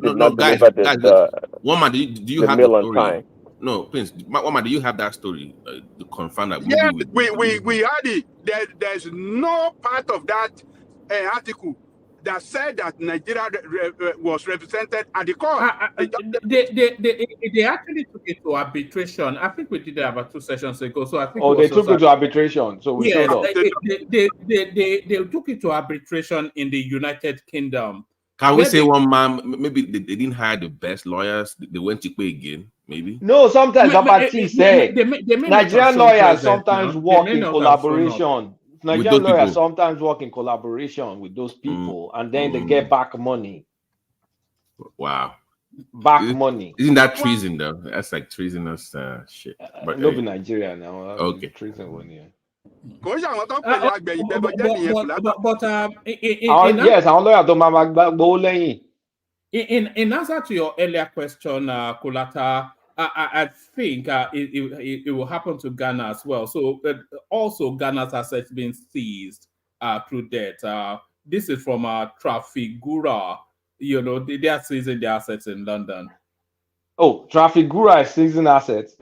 Speaker 5: deliver
Speaker 4: Woman, do you have the story? No, Prince. Woman, do you have that story to confirm that?
Speaker 20: Yeah, we had it. There's no part of that article that said that Nigeria was represented at the court.
Speaker 6: They actually took it to arbitration. I think we did that about 2 sessions ago. So I think
Speaker 2: Oh,
Speaker 6: it
Speaker 2: they
Speaker 6: was
Speaker 2: took it to arbitration, so we showed up.
Speaker 6: they took it to arbitration in the United Kingdom.
Speaker 4: Can we say one man? Maybe they didn't hire the best lawyers. They went to pay again. Maybe.
Speaker 2: No, sometimes Abati said Nigerian lawyers sometimes work in collaboration. Nigerian lawyers sometimes work in collaboration with those people, and then they get back money.
Speaker 4: Wow.
Speaker 2: Back money.
Speaker 4: Isn't that treason though? That's like treasonous shit. But
Speaker 2: no, be Nigeria now.
Speaker 4: Okay.
Speaker 2: Treason one year.
Speaker 6: Yes,
Speaker 2: our lawyer don't
Speaker 6: in answer to your earlier question, Kulata, I think it will happen to Ghana as well. So also Ghana's assets being seized through debt. This is from Trafigura. You know, they are seizing their assets in London.
Speaker 2: Oh, Trafigura is seizing assets.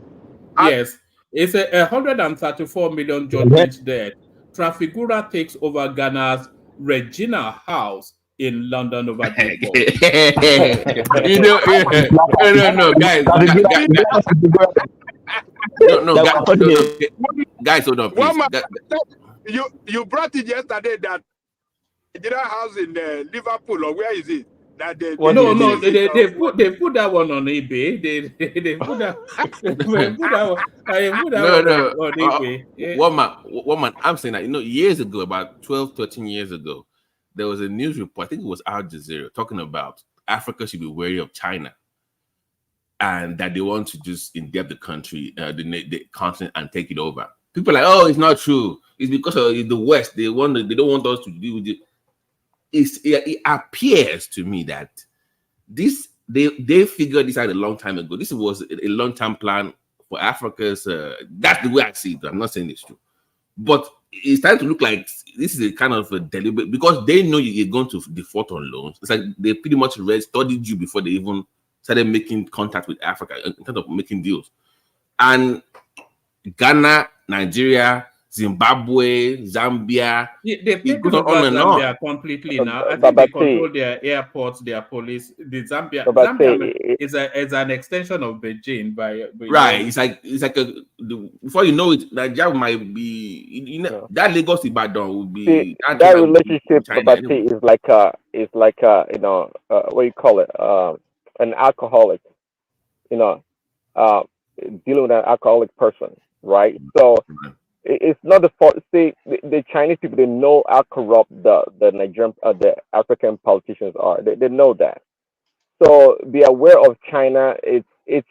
Speaker 6: Yes, it's a 134 million judgment debt. Trafigura takes over Ghana's Regina House in London over the
Speaker 4: you know, no, guys, guys, hold on, please.
Speaker 20: You brought it yesterday that Regina House in Liverpool, or where is it? That they
Speaker 6: put that one on eBay. They put that. On eBay.
Speaker 4: One man. I'm saying that, you know, years ago, about 12, 13 years ago, there was a news report. I think it was Al Jazeera talking about Africa should be wary of China, and that they want to just indebt the country, the continent, and take it over. People are like, oh, it's not true. It's because of the West. They don't want us to deal with it. It appears to me that they figured this out a long time ago. This was a long-term plan for Africa's. That's the way I see it. I'm not saying it's true, but it's starting to look like this is a kind of a deliberate, because they know you're going to default on loans. It's like they pretty much studied you before they even started making contact with Africa in terms of making deals. And Ghana, Nigeria, Zimbabwe, Zambia.
Speaker 6: They've taken over Zambia completely now. I think they control their airports, their police. The Zambia is an extension of Beijing.
Speaker 4: Right. It's like before you know it, Nigeria might be, that Lagos Ibadan would be.
Speaker 5: That relationship is like what you call it, an alcoholic. Dealing with an alcoholic person, right? So. It's not the fault. See, the Chinese people, they know how corrupt the Nigerian, the African politicians are. They know that. So be aware of China. It's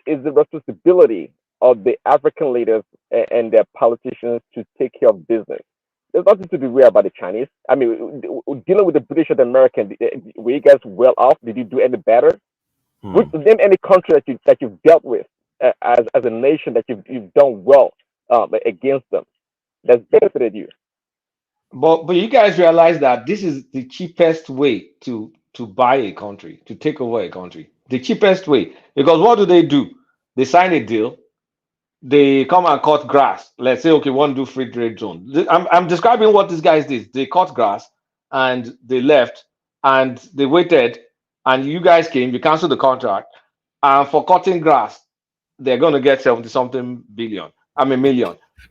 Speaker 5: the responsibility of the African leaders and their politicians to take care of business. There's nothing to be worried about the Chinese. I mean, dealing with the British and the Americans, were you guys well off? Did you do any better? Name any country that you've dealt with as a nation that you've done well against them. That's benefited you.
Speaker 2: But you guys realize that this is the cheapest way to buy a country, to take over a country. The cheapest way. Because what do? They sign a deal. They come and cut grass. Let's say, okay, we want to do free trade zone. I'm describing what these guys did. They cut grass and they left and they waited, and you guys came, you canceled the contract. And for cutting grass, they're going to get 70-something million.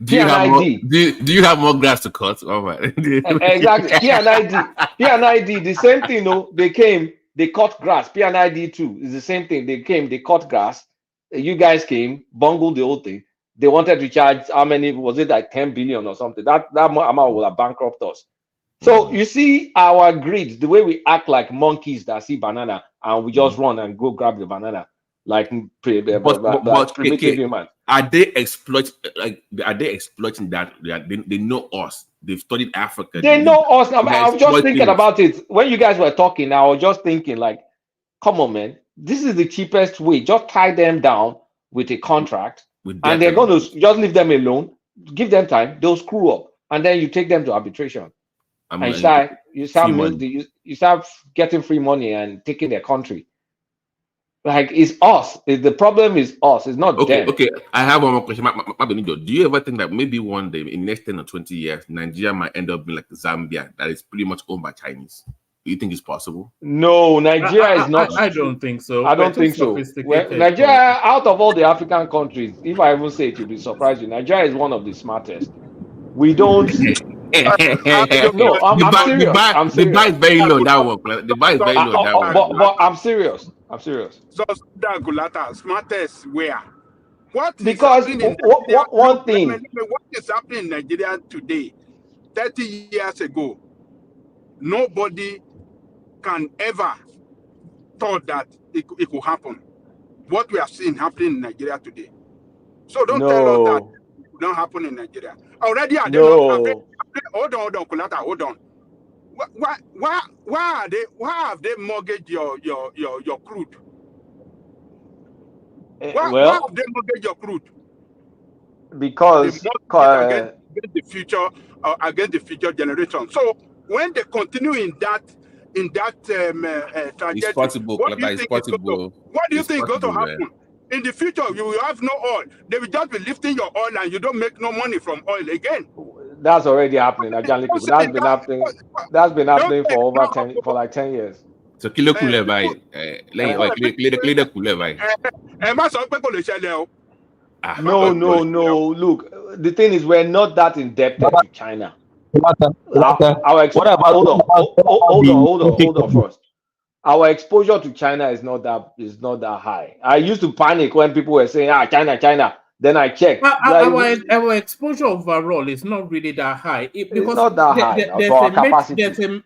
Speaker 4: Do you have more grass to cut? Oh my.
Speaker 2: Exactly. P&ID, the same thing. They came, they cut grass. P&ID too is the same thing. They came, they cut grass. You guys came, bungled the whole thing. They wanted to charge how many? Was it like 10 billion or something? That amount will have bankrupt us. So you see our greed, the way we act like monkeys that see banana and we just run and go grab the banana. Like primitive humans.
Speaker 4: Are they exploiting that? They know us. They've studied Africa.
Speaker 2: They know us. I was just thinking about it when you guys were talking. I was just thinking, like, come on, man. This is the cheapest way. Just tie them down with a contract, and they're going to just leave them alone. Give them time. They'll screw up, and then you take them to arbitration. You start getting free money and taking their country. Like, it's us. The problem is us. It's not them.
Speaker 4: Okay. I have one more question. Do you ever think that maybe one day, in the next 10 or 20 years, Nigeria might end up being like Zambia, that is pretty much owned by Chinese? You think it's possible?
Speaker 2: No, Nigeria is not.
Speaker 6: I don't think so.
Speaker 2: I
Speaker 6: We're
Speaker 2: don't
Speaker 6: too
Speaker 2: think so.
Speaker 6: sophisticated.
Speaker 2: Nigeria, out of all the African countries, if I even say it, you'll be surprised. Nigeria is one of the smartest. We don't. No, I'm serious. I'm
Speaker 4: The bar
Speaker 2: serious.
Speaker 4: is very low. That one. The bar is very low. That one.
Speaker 2: But I'm serious. I'm serious.
Speaker 20: So that Gulata, smartest where? What is
Speaker 2: Because
Speaker 20: happening in Nigeria?
Speaker 2: one thing.
Speaker 20: What is happening in Nigeria today? 30 years ago, nobody can ever thought that it could happen. What we are seeing happening in Nigeria today. So don't tell us that it will not happen in Nigeria. Already are they not? Hold on, Kulata, hold on. Why have they mortgaged your crude? Why have they mortgaged your crude?
Speaker 2: Because
Speaker 20: against the future generation. So when they continue in that trajectory,
Speaker 4: It's possible.
Speaker 20: what do you think is going to happen? In the future, you will have no oil. They will just be lifting your oil, and you don't make no money from oil again.
Speaker 2: That's already happening. That's been happening for like 10 years.
Speaker 4: So kilo kule by kilo kule by.
Speaker 2: No. Look, the thing is, we're not that indebted to China. Hold on first. Our exposure to China is not that high. I used to panic when people were saying, China. Then I checked.
Speaker 6: Our exposure overall is not really that high. Because
Speaker 2: not that high.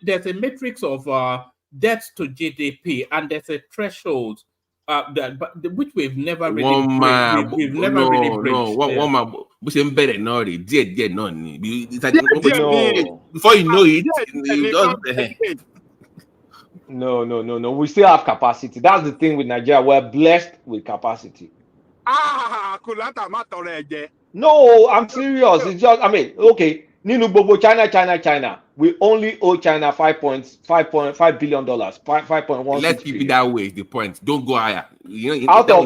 Speaker 6: There's a matrix of debt to GDP, and there's a threshold which we've never really breached. We've never really breached.
Speaker 4: One man, we say better no. Before you know it,
Speaker 2: No. We still have capacity. That's the thing with Nigeria. We're blessed with capacity. No, I'm serious. It's just, okay. China. We only owe China $5.5 billion, 5.1.
Speaker 4: Let's keep it that way. The point. Don't go higher.
Speaker 2: Out of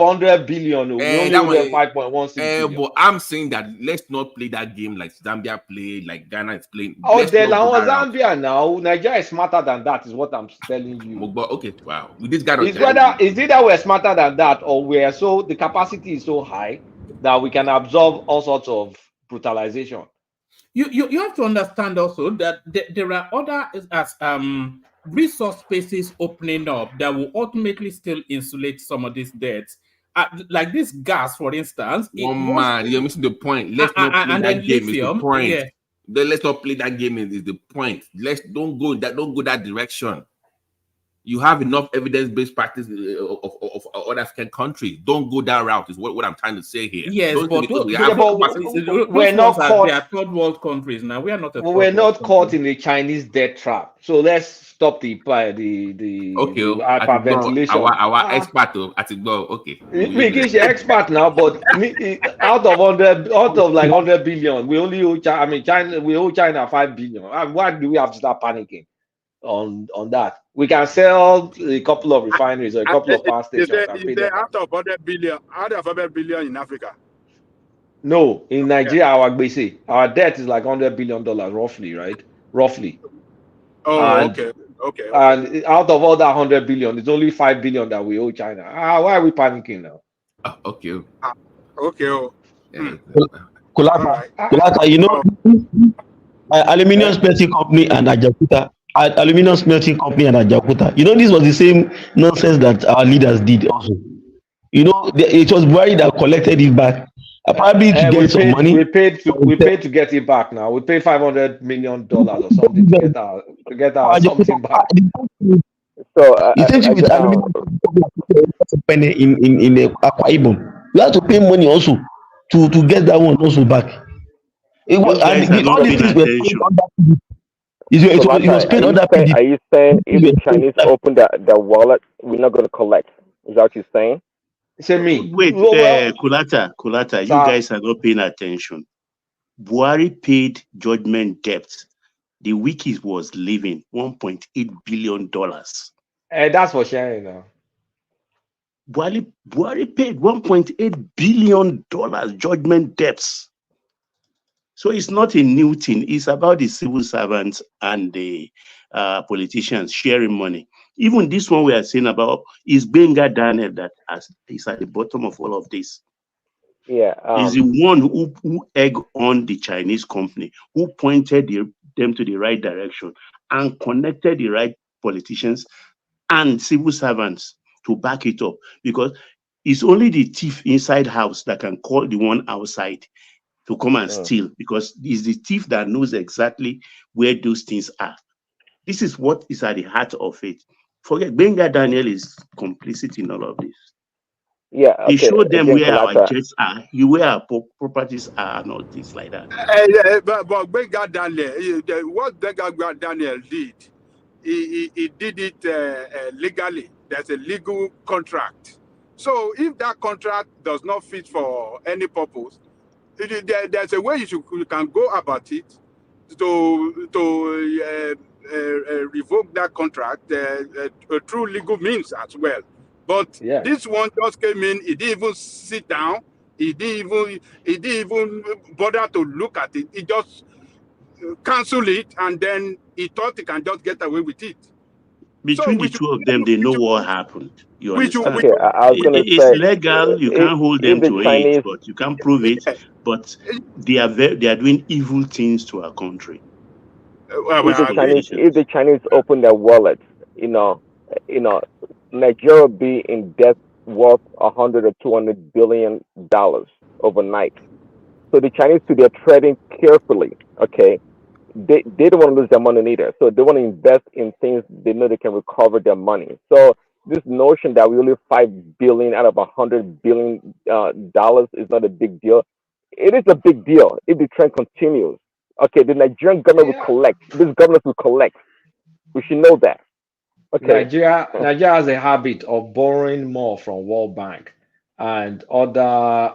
Speaker 2: 100 billion, we only owe 5.16 billion.
Speaker 4: But I'm saying that let's not play that game like Zambia played, like Ghana is playing.
Speaker 2: Zambia now. Nigeria is smarter than that, is what I'm telling you.
Speaker 4: But okay, wow. With this guy,
Speaker 2: it's either we're smarter than that, or the capacity is so high that we can absorb all sorts of brutalization.
Speaker 6: You have to understand also that there are other resource spaces opening up that will ultimately still insulate some of these debts. Like this gas, for instance.
Speaker 4: You're missing the point. Let's not play that game. Is the point. Yeah. Let's not play that game. Is the point. Don't go that direction. You have enough evidence-based practice of other African countries. Don't go that route. Is what I'm trying to say here.
Speaker 6: Yes, but
Speaker 2: we're not caught.
Speaker 6: They are third world countries now. We are not.
Speaker 2: We're not caught in the Chinese debt trap. So let's stop the hyperventilation.
Speaker 4: Our expert at it go. Okay.
Speaker 2: He's your expert now, but out of 100 billion, we only owe China. We owe China 5 billion. Why do we have to start panicking on that? We can sell a couple of refineries or a couple of power stations.
Speaker 20: Is there out of 100 billion in Africa?
Speaker 2: No, in Nigeria, our debt is like $100 billion, roughly, right? Roughly.
Speaker 20: Oh, okay.
Speaker 2: And out of all that 100 billion, it's only 5 billion that we owe China. Why are we panicking now?
Speaker 4: Okay.
Speaker 21: Kulata, Aluminium Smelting Company and Ajakuta. Aluminium Smelting Company and Ajakuta. This was the same nonsense that our leaders did also. It was Buhari that collected it back. Probably to get some money.
Speaker 2: We paid to get it back now. We paid $500 million or something to get our something back.
Speaker 21: So essentially with aluminium in the Akwa Ibom, you have to pay money also to get that one also back. All these things were paid under PDP. It was paid under PDP.
Speaker 5: Are you saying if the Chinese open their wallet, we're not going to collect? Is that what you're saying?
Speaker 2: Say me.
Speaker 7: Wait, Kulata, you guys are not paying attention. Buhari paid judgment debt. The wiki was leaving $1.8 billion.
Speaker 2: That's for sharing now.
Speaker 7: Buhari paid $1.8 billion judgment debts. So it's not a new thing. It's about the civil servants and the politicians sharing money. Even this one we are saying about is Benga Daniel that is at the bottom of all of this.
Speaker 5: Yeah.
Speaker 7: Is the one who egg on the Chinese company, who pointed them to the right direction and connected the right politicians and civil servants to back it up, because it's only the thief inside house that can call the one outside to come and steal, because it's the thief that knows exactly where those things are. This is what is at the heart of it. Forget Benga Daniel is complicit in all of this.
Speaker 5: Yeah,
Speaker 7: He
Speaker 5: okay.
Speaker 7: showed them
Speaker 5: Again,
Speaker 7: where our
Speaker 5: Kalata.
Speaker 7: jets are, where our properties are, and all things like that.
Speaker 20: But Benga Daniel, what Benga Daniel did, he did it legally. There's a legal contract. So if that contract does not fit for any purpose, there's a way you can go about it to revoke that contract through legal means as well. But this one just came in. He didn't even sit down. He didn't even bother to look at it. He just canceled it, and then he thought he can just get away with it.
Speaker 7: Between the two of them, they know what happened. You understand?
Speaker 5: Okay, I was going to
Speaker 7: It's
Speaker 5: say
Speaker 7: legal. You can't hold them
Speaker 5: if the
Speaker 7: to
Speaker 5: Chinese,
Speaker 7: it, but you can't prove it. But they are doing evil things to our country.
Speaker 5: if the Chinese open their wallets, Nigeria will be in debt worth $100 or $200 billion overnight. So the Chinese, too, they're treading carefully. Okay, they don't want to lose their money neither. So they want to invest in things they know they can recover their money. So this notion that we only $5 billion out of $100 billion is not a big deal. It is a big deal if the trend continues. Okay, the Nigerian government will collect. This government will collect. We should know that. Okay.
Speaker 2: Nigeria has a habit of borrowing more from World Bank and other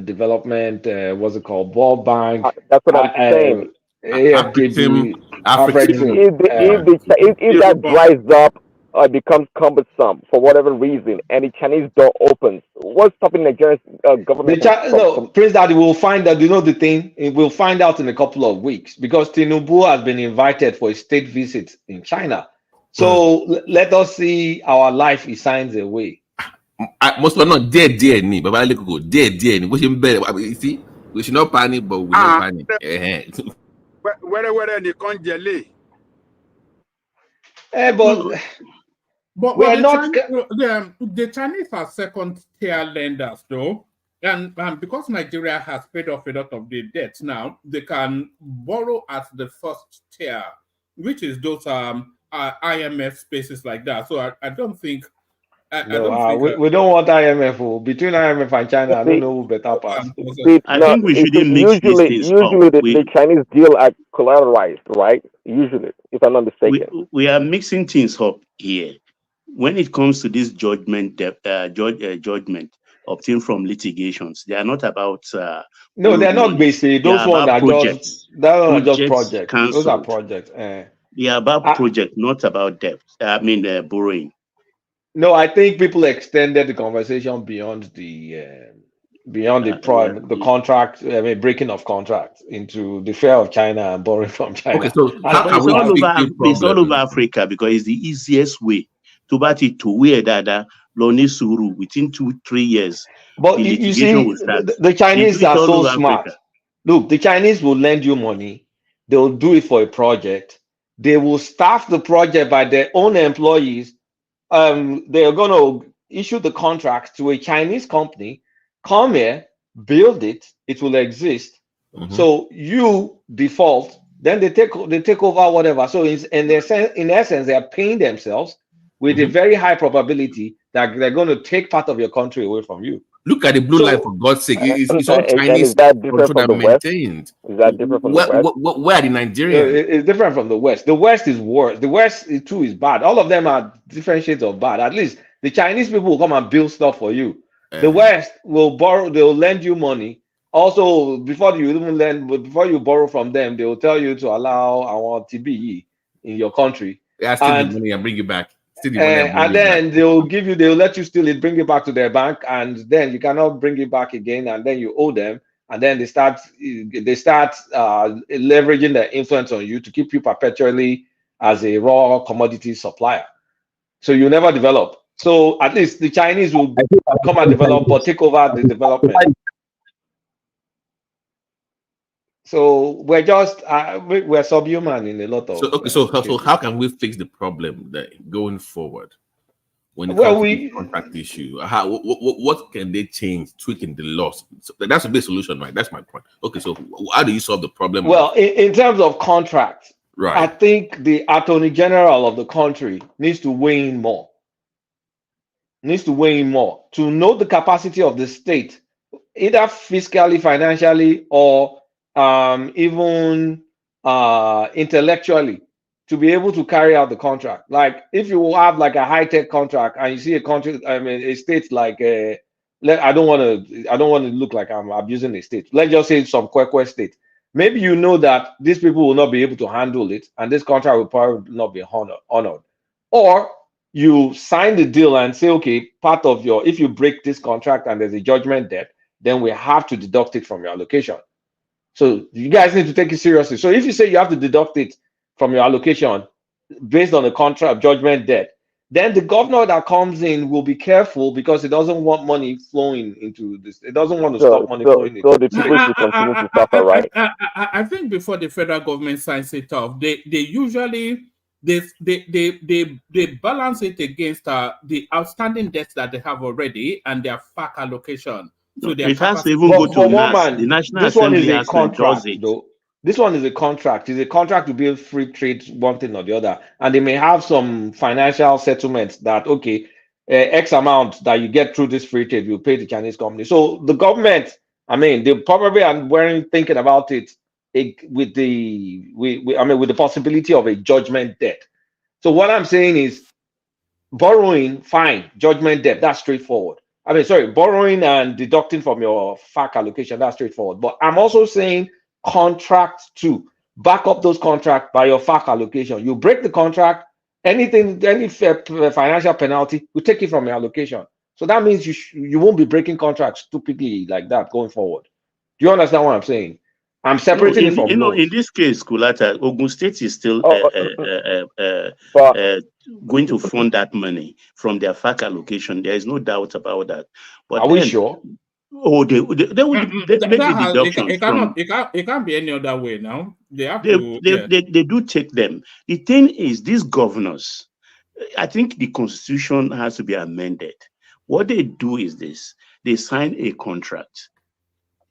Speaker 2: development. What's it called? World Bank.
Speaker 5: That's what I'm saying.
Speaker 2: AFDB,
Speaker 5: If that dries up or becomes cumbersome for whatever reason, and the Chinese door opens, what's stopping Nigeria's government?
Speaker 2: Prince Daddy will find out. You know the thing. We'll find out in a couple of weeks because Tinubu has been invited for a state visit in China. So let us see our life he signs away.
Speaker 4: Most of not dead, ni, but I go dead, ni. We see, we should not panic, but we don't panic.
Speaker 20: Where they can't jelly.
Speaker 2: But
Speaker 6: we're not. The Chinese are second-tier lenders, though, and because Nigeria has paid off a lot of the debts now, they can borrow at the first tier, which is those IMF spaces like that. So I don't think.
Speaker 2: We don't want IMF. Between IMF and China, I don't know who better pass.
Speaker 7: I think we shouldn't mix these things up.
Speaker 5: Usually the Chinese deal are collateralized, right? Usually, if I'm not mistaken.
Speaker 7: We are mixing things up here. When it comes to this judgment obtained from litigations, they are not about.
Speaker 2: No, they're not basic. Those ones are
Speaker 7: projects.
Speaker 2: Just projects.
Speaker 7: Canceled.
Speaker 2: Those are projects.
Speaker 7: They are about project, not about debt. Borrowing.
Speaker 2: No, I think people extended the conversation beyond the contract. I mean, breaking of contracts into the fear of China and borrowing from China.
Speaker 7: Okay, so it's all over Africa because it's the easiest way to bat it to where that Loni Suru within 2-3 years.
Speaker 2: But you see, the Chinese are so smart. Africa. Look, the Chinese will lend you money. They will do it for a project. They will staff the project by their own employees. They are going to issue the contract to a Chinese company. Come here, build it. It will exist. So you default. Then they take over whatever. So in essence, they are paying themselves with a very high probability that they're going to take part of your country away from you.
Speaker 4: Look at the blue line, for God's sake. It's all Chinese maintained.
Speaker 5: Is that different from the West?
Speaker 4: Where are the Nigerians?
Speaker 2: It's different from the West. The West is worse. The West too is bad. All of them are different shades of bad. At least the Chinese people will come and build stuff for you. The West will borrow. They will lend you money. Also, before you borrow from them, they will tell you to allow our TBE in your country.
Speaker 4: Yeah, steal the money and bring it back.
Speaker 2: And then they'll let you steal it, bring it back to their bank, and then you cannot bring it back again, and then you owe them, and then they start leveraging their influence on you to keep you perpetually as a raw commodity supplier. So you never develop. So at least the Chinese will come and develop, but take over the development. So we're just we're subhuman in a lot of.
Speaker 4: So how can we fix the problem going forward? When it
Speaker 2: Well,
Speaker 4: comes to the contract issue, what can they change, tweaking the laws? So that's a big solution, right? That's my point. Okay, so how do you solve the problem?
Speaker 2: Well, in terms of contract,
Speaker 4: right?
Speaker 2: I think the Attorney General of the country needs to weigh in more. Needs to weigh in more to know the capacity of the state, either fiscally, financially, or even intellectually, to be able to carry out the contract. Like if you have like a high-tech contract and you see a country, I mean a state like I don't want to look like I'm abusing a state. Let's just say some Kwekwe state. Maybe you know that these people will not be able to handle it, and this contract will probably not be honored. Or you sign the deal and say, okay, part of your, if you break this contract and there's a judgment debt, then we have to deduct it from your allocation. So you guys need to take it seriously. So if you say you have to deduct it from your allocation based on the contract judgment debt, then the governor that comes in will be careful because it doesn't want money flowing into this. It doesn't want to stop money flowing.
Speaker 5: So the people should continue to suffer, right?
Speaker 6: I think before the federal government signs it off, they usually they balance it against the outstanding debts that they have already and their FAC allocation. So
Speaker 7: it has to even go to NAS. The National Assembly has to endorse it.
Speaker 2: Though. This one is a contract. It's a contract to build free trade, one thing or the other. And they may have some financial settlements that, okay, X amount that you get through this free trade, you pay the Chinese company. So the government, I mean, they probably weren't thinking about it with the possibility of a judgment debt. So what I'm saying is borrowing, fine, judgment debt, that's straightforward. I mean, sorry, borrowing and deducting from your FAC allocation, that's straightforward. But I'm also saying contract too. Back up those contracts by your FAC allocation. You break the contract, any financial penalty, you take it from your allocation. So that means you won't be breaking contracts stupidly like that going forward. Do you understand what I'm saying? I'm separating it from
Speaker 7: in this case, Kulata, Ogun State is still going to fund that money from their FAC allocation. There is no doubt about that. But
Speaker 2: are we sure?
Speaker 7: Oh, they will make the deductions.
Speaker 6: It can't be any other way now. They
Speaker 7: do take them. The thing is, these governors, I think the constitution has to be amended. What they do is this: they sign a contract.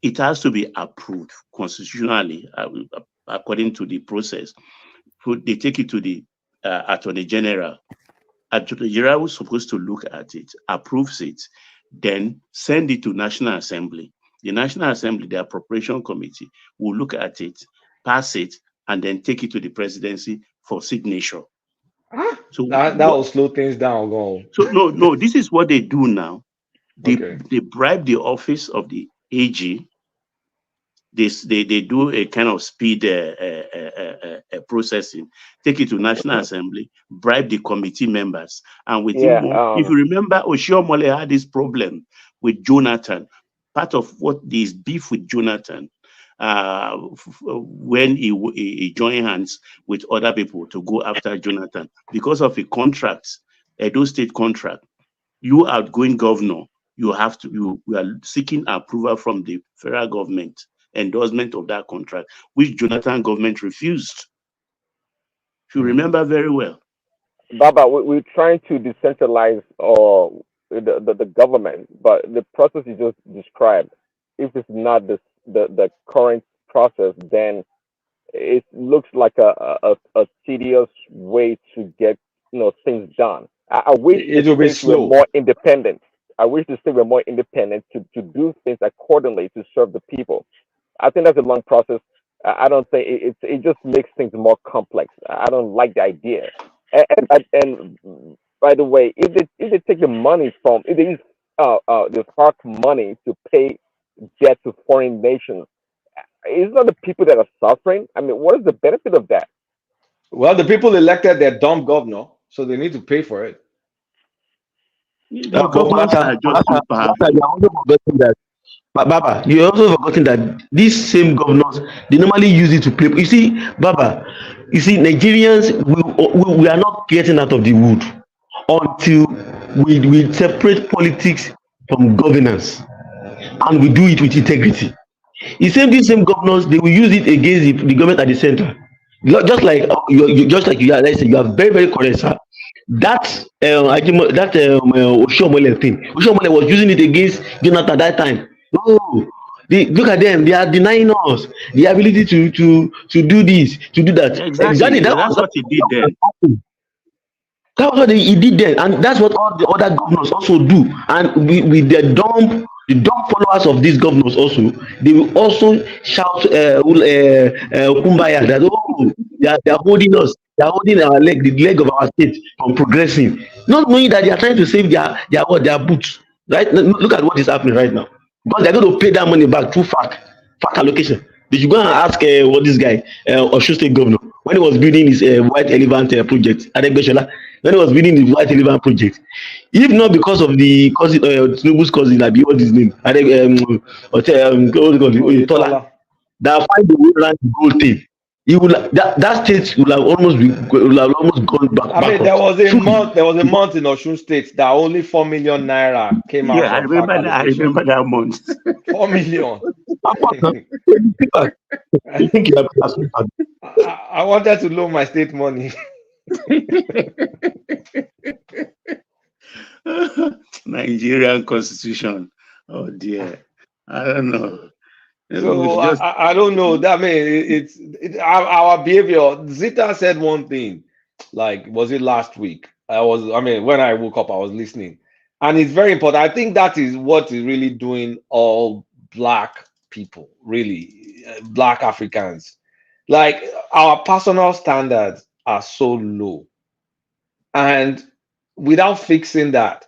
Speaker 7: It has to be approved constitutionally according to the process. So they take it to the Attorney General. Attorney General was supposed to look at it, approves it, then send it to National Assembly. The National Assembly, the Appropriation Committee, will look at it, pass it, and then take it to the presidency for signature.
Speaker 2: So that will slow things down.
Speaker 7: So no, this is what they do now. They bribe the office of the AG. They do a kind of speed processing, take it to National Assembly, bribe the committee members, and if you remember, Oshiomhole had this problem with Jonathan. Part of what is beef with Jonathan when he joined hands with other people to go after Jonathan because of a contract, Edo State contract. You outgoing governor, we are seeking approval from the federal government, endorsement of that contract, which Jonathan government refused. If you remember very well.
Speaker 5: Baba, we're trying to decentralize the government, but the process you just described, if it's not the current process, then it looks like a tedious way to get things done. I wish
Speaker 2: it will be slow.
Speaker 5: Were more independent. I wish the state were more independent to do things accordingly to serve the people. I think that's a long process. I don't think it just makes things more complex. I don't like the idea. And by the way, if they take the money from, if they use the FARC money to pay debt to foreign nations, it's not the people that are suffering. I mean, what is the benefit of that?
Speaker 2: Well, the people elected their dumb governor, so they need to pay for it.
Speaker 21: You're also forgetting that But Baba, you also forgotten that these same governors, they normally use it to play. You see, Baba, you see, Nigerians, we are not getting out of the wood until we separate politics from governance, and we do it with integrity. These same governors, they will use it against the government at the center. Just like just like you are, let's say you are very, very correct, sir. That Oshiomhole thing, Oshiomhole was using it against Jonathan at that time. Oh, look at them, they are denying us the ability to do this, to do that. Exactly,
Speaker 7: Exactly. That's what he did then.
Speaker 21: That was what he did then, and that's what all the other governors also do. And with the dumb followers of these governors also, they will also shout kumbaya, that oh, they are holding us, they are holding our leg, the leg of our state from progressing, not knowing that they are trying to save their boots. Right? Look at what is happening right now, because they're going to pay that money back through FAC allocation. They should go and ask what this guy, Osun State Governor, when he was building his White Elephant project, Adegbeshola, when he was building the White Elephant project, if not because of the cousin, Tinubu's cousin, I be what his name, Tola, that find the way around the gold thing, he would that state would have almost gone back.
Speaker 2: I mean, there was a month in Osun State that only 4 million naira came out.
Speaker 7: Yeah, I remember that month.
Speaker 2: 4 million. I wanted to loan my state money.
Speaker 7: Nigerian constitution. Oh dear, I don't know.
Speaker 2: So I don't know. I mean, it's our behavior. Zita said one thing, like, was it last week? When I woke up, I was listening, and it's very important. I think that is what is really doing all Black people, really, Black Africans. Like, our personal standards are so low, and without fixing that,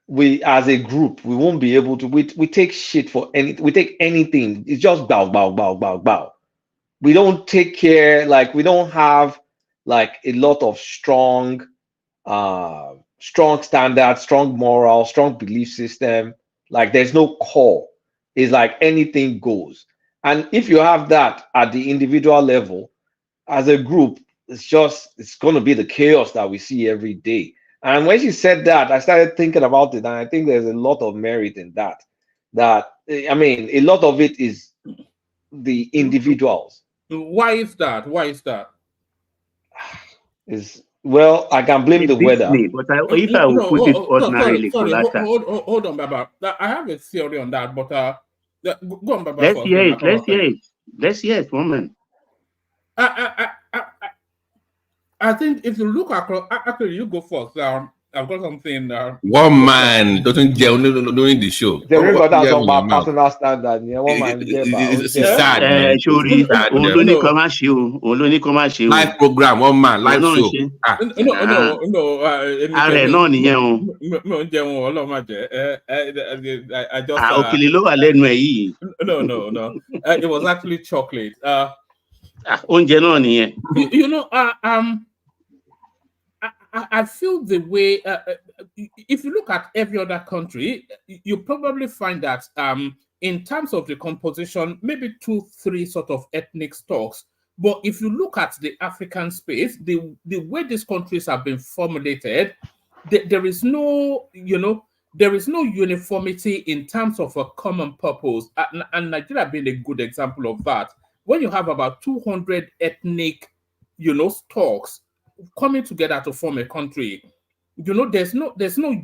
Speaker 2: we as a group, we won't be able to. We take shit for we take anything. It's just bow, bow, bow, bow, bow. We don't take care. Like, we don't have like a lot of strong standards, strong moral, strong belief system. Like, there's no core. It's like anything goes. And if you have that at the individual level, as a group, it's going to be the chaos that we see every day. And when she said that, I started thinking about it, and I think there's a lot of merit in that. A lot of it is the individuals.
Speaker 6: Why is that?
Speaker 2: Well, I can blame the weather.
Speaker 7: But if I would put it ordinarily,
Speaker 6: hold on, Baba. I have a theory on that, but go on, Baba.
Speaker 7: Let's hear it, woman.
Speaker 6: I think if you look across, actually, you go first. I've got something.
Speaker 4: One man doesn't during the show.
Speaker 2: About personal standard. Yeah, one man.
Speaker 4: It's sad. Live program, one man, live show.
Speaker 6: No. It was actually chocolate. I feel the way, if you look at every other country, you probably find that in terms of the composition, maybe 2-3 sort of ethnic stocks. But if you look at the African space, the way these countries have been formulated, there is no uniformity in terms of a common purpose. And Nigeria being a good example of that. When you have about 200 ethnic, stocks coming together to form a country, there's no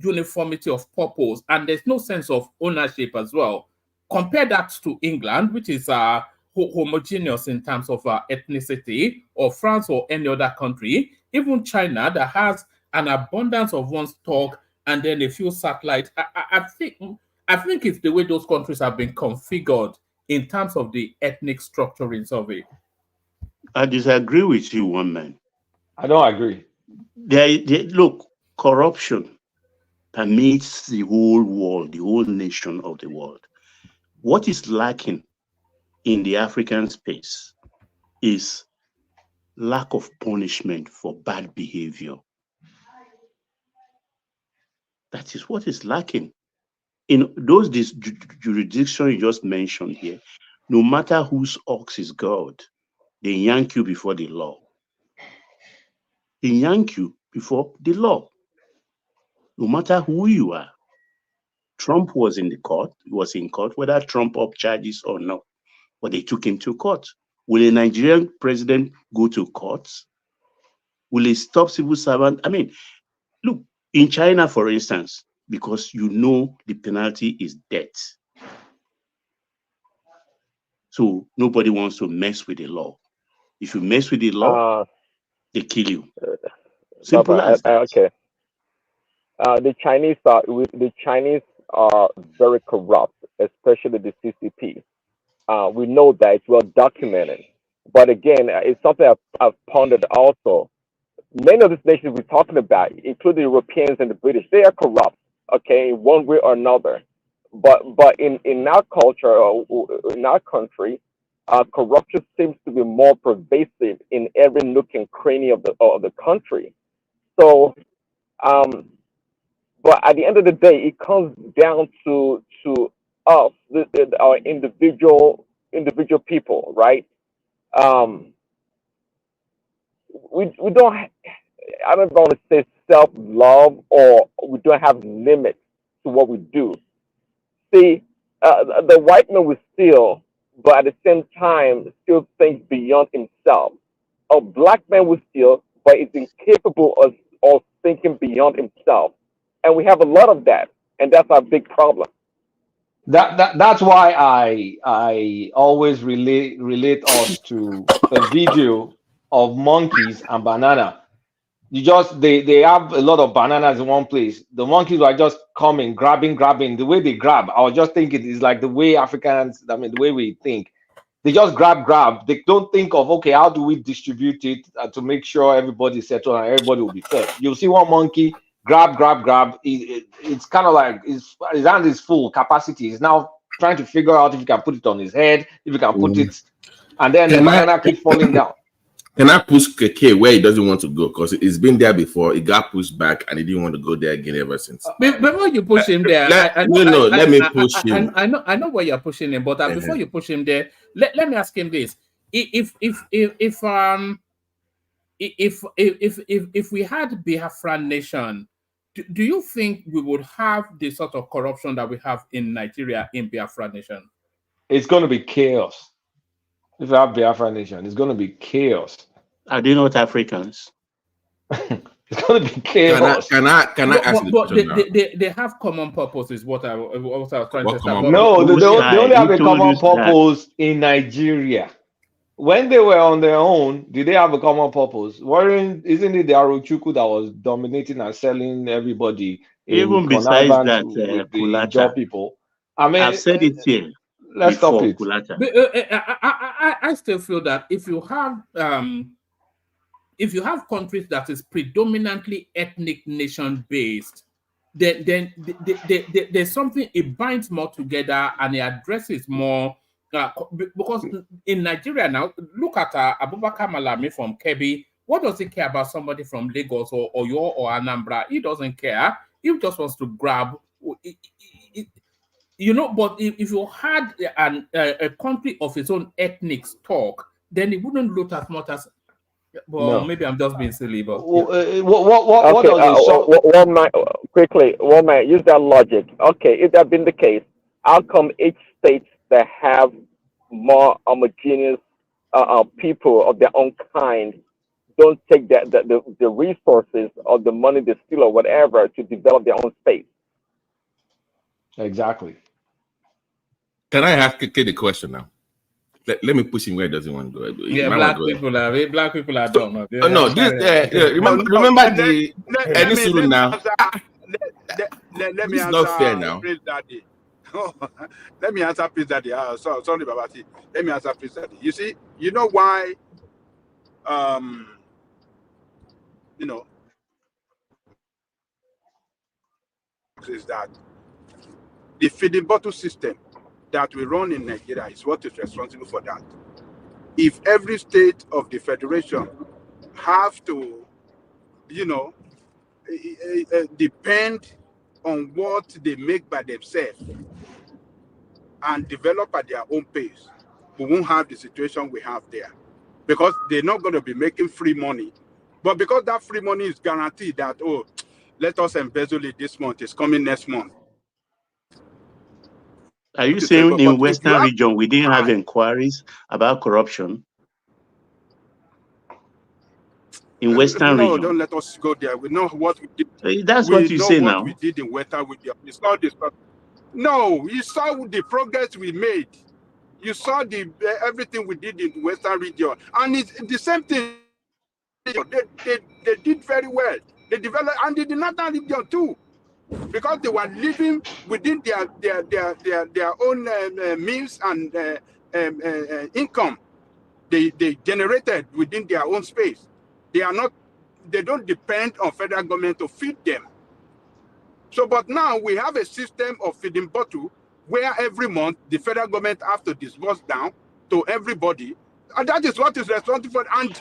Speaker 6: uniformity of purpose, and there's no sense of ownership as well. Compare that to England, which is homogeneous in terms of ethnicity, or France or any other country, even China that has an abundance of one stock and then a few satellites. I think it's the way those countries have been configured in terms of the ethnic structurings of it.
Speaker 7: I disagree with you, one man.
Speaker 2: I don't agree.
Speaker 7: Look, corruption permeates the whole world, the whole nation of the world. What is lacking in the African space is lack of punishment for bad behavior. That is what is lacking. in those jurisdictions you just mentioned here, no matter whose ox is God, they yank you before the law. They yank you before the law. No matter who you are. Trump was in court, whether Trump up charges or not, but they took him to court. Will a Nigerian president go to court? Will he stop civil servant? I mean, look, in China, for instance, because you know the penalty is death. So nobody wants to mess with the law. If you mess with the law, they kill you. Simple as that.
Speaker 5: Okay. The Chinese are very corrupt, especially the CCP. We know that it's well documented. But again, it's something I've pondered also. Many of these nations we're talking about, including the Europeans and the British, they are corrupt, okay, in one way or another. But in our culture, in our country, corruption seems to be more pervasive in every nook and cranny of the country. So, but at the end of the day, it comes down to us, our individual people, right? We don't. I don't want to say self-love, or we don't have limits to what we do. See, the white man will steal, but at the same time still think beyond himself. A black man will steal, but is incapable of thinking beyond himself. And we have a lot of that, and that's our big problem.
Speaker 2: That's why I always relate us to a video of monkeys and banana. They have a lot of bananas in one place. The monkeys were just coming, grabbing. The way they grab, I was just thinking it's like the way Africans, I mean, the way we think. They just grab. They don't think of, okay, how do we distribute it to make sure everybody's settled and everybody will be fed. You'll see one monkey grab. It's kind of like his hand is full capacity. He's now trying to figure out if he can put it on his head, if he can put it, and then the banana keeps falling down.
Speaker 4: Can I push Keke where he doesn't want to go? Because it's been there before. It got pushed back and he didn't want to go there again ever since.
Speaker 6: Before you push him there,
Speaker 4: let me push him.
Speaker 6: I know where you're pushing him, but before you push him there, let me ask him this: if we had Biafran nation, do you think we would have the sort of corruption that we have in Nigeria in Biafran nation?
Speaker 2: It's going to be chaos. If you have Biafra nation, it's going to be chaos.
Speaker 7: Are they not Africans?
Speaker 2: It's going to be chaos.
Speaker 4: Can I ask you the question?
Speaker 6: They have common purposes. What I was trying to say.
Speaker 2: No, they only have a common purpose in Nigeria. When they were on their own, did they have a common purpose? Isn't it the Arochukwu that was dominating and selling everybody?
Speaker 7: Even besides that,
Speaker 2: the job people. I mean,
Speaker 7: I've said it here.
Speaker 2: Let's stop it.
Speaker 6: I still feel that if you have countries that is predominantly ethnic nation based, then there's something, it binds more together and it addresses more. Because in Nigeria now, look at Abubakar Malami from Kebbi. What does he care about somebody from Lagos or Oyo or Anambra? He doesn't care. He just wants to grab. But if you had a country of its own ethnic stock, then it wouldn't look as much as. Well, no. Maybe I'm just being silly, but
Speaker 5: quickly, use that logic. Okay, if that been the case, how come each state that have more homogeneous people of their own kind don't take the resources or the money they steal or whatever to develop their own space?
Speaker 2: Exactly.
Speaker 4: Can I ask Keke the question now? Let me push him where he doesn't want to go.
Speaker 6: Yeah, black people are dumb.
Speaker 4: No, remember the Enisuru now.
Speaker 20: Let me
Speaker 4: it's
Speaker 20: answer.
Speaker 4: Not fair now.
Speaker 20: Let me answer, please, Daddy. Sorry, Babati. Let me answer, please, Daddy. You see, you know why? Is that the feeding bottle system that we run in Nigeria is what is responsible for that. If every state of the federation have to, depend on what they make by themselves and develop at their own pace, we won't have the situation we have there. Because they're not going to be making free money. But because that free money is guaranteed that, oh, let us embezzle it this month, it's coming next month.
Speaker 7: Are you saying in Western region we didn't have inquiries about corruption? In Western
Speaker 20: no,
Speaker 7: region?
Speaker 20: don't let us go there. We know what we did.
Speaker 7: That's what you say now.
Speaker 20: We did in Western region. It's not this. No, you saw the progress we made. You saw the everything we did in Western region, and it's the same thing. They did very well. They developed, and in the Northern region too, because they were living within their own means and income. They generated within their own space. They don't depend on federal government to feed them. So, but now we have a system of feeding bottle where every month the federal government has to disburse down to everybody, and that is what is responsible for. And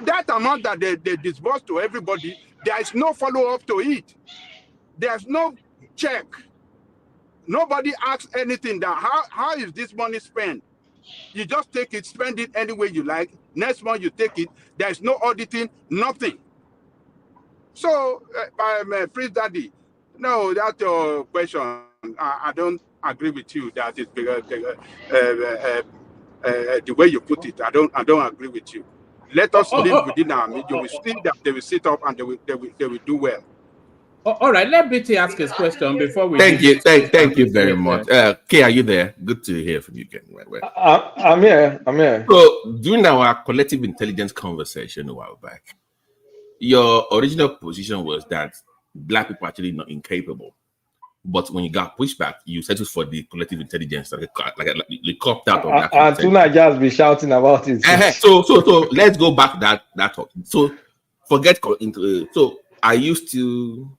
Speaker 20: that amount that they disburse to everybody, there is no follow-up to it. There's no check. Nobody asks anything that how is this money spent? You just take it, spend it any way you like. Next month you take it. There's no auditing, nothing. So, Prince Daddy, no, that's your question. I don't agree with you that it's because the way you put it. I don't agree with you. Let us live within our media. You will see that they will sit up and they will do well.
Speaker 6: All right, let BT ask his question before we.
Speaker 4: Thank you very much. Kay, are you there? Good to hear from you again.
Speaker 2: I'm here.
Speaker 4: So during our collective intelligence conversation a while back, your original position was that Black people are actually not incapable. But when you got pushback, you settled for the collective intelligence, like you copped out of that.
Speaker 2: And Tuna just be shouting about it.
Speaker 4: So let's go back that talk. So forget into. So are you still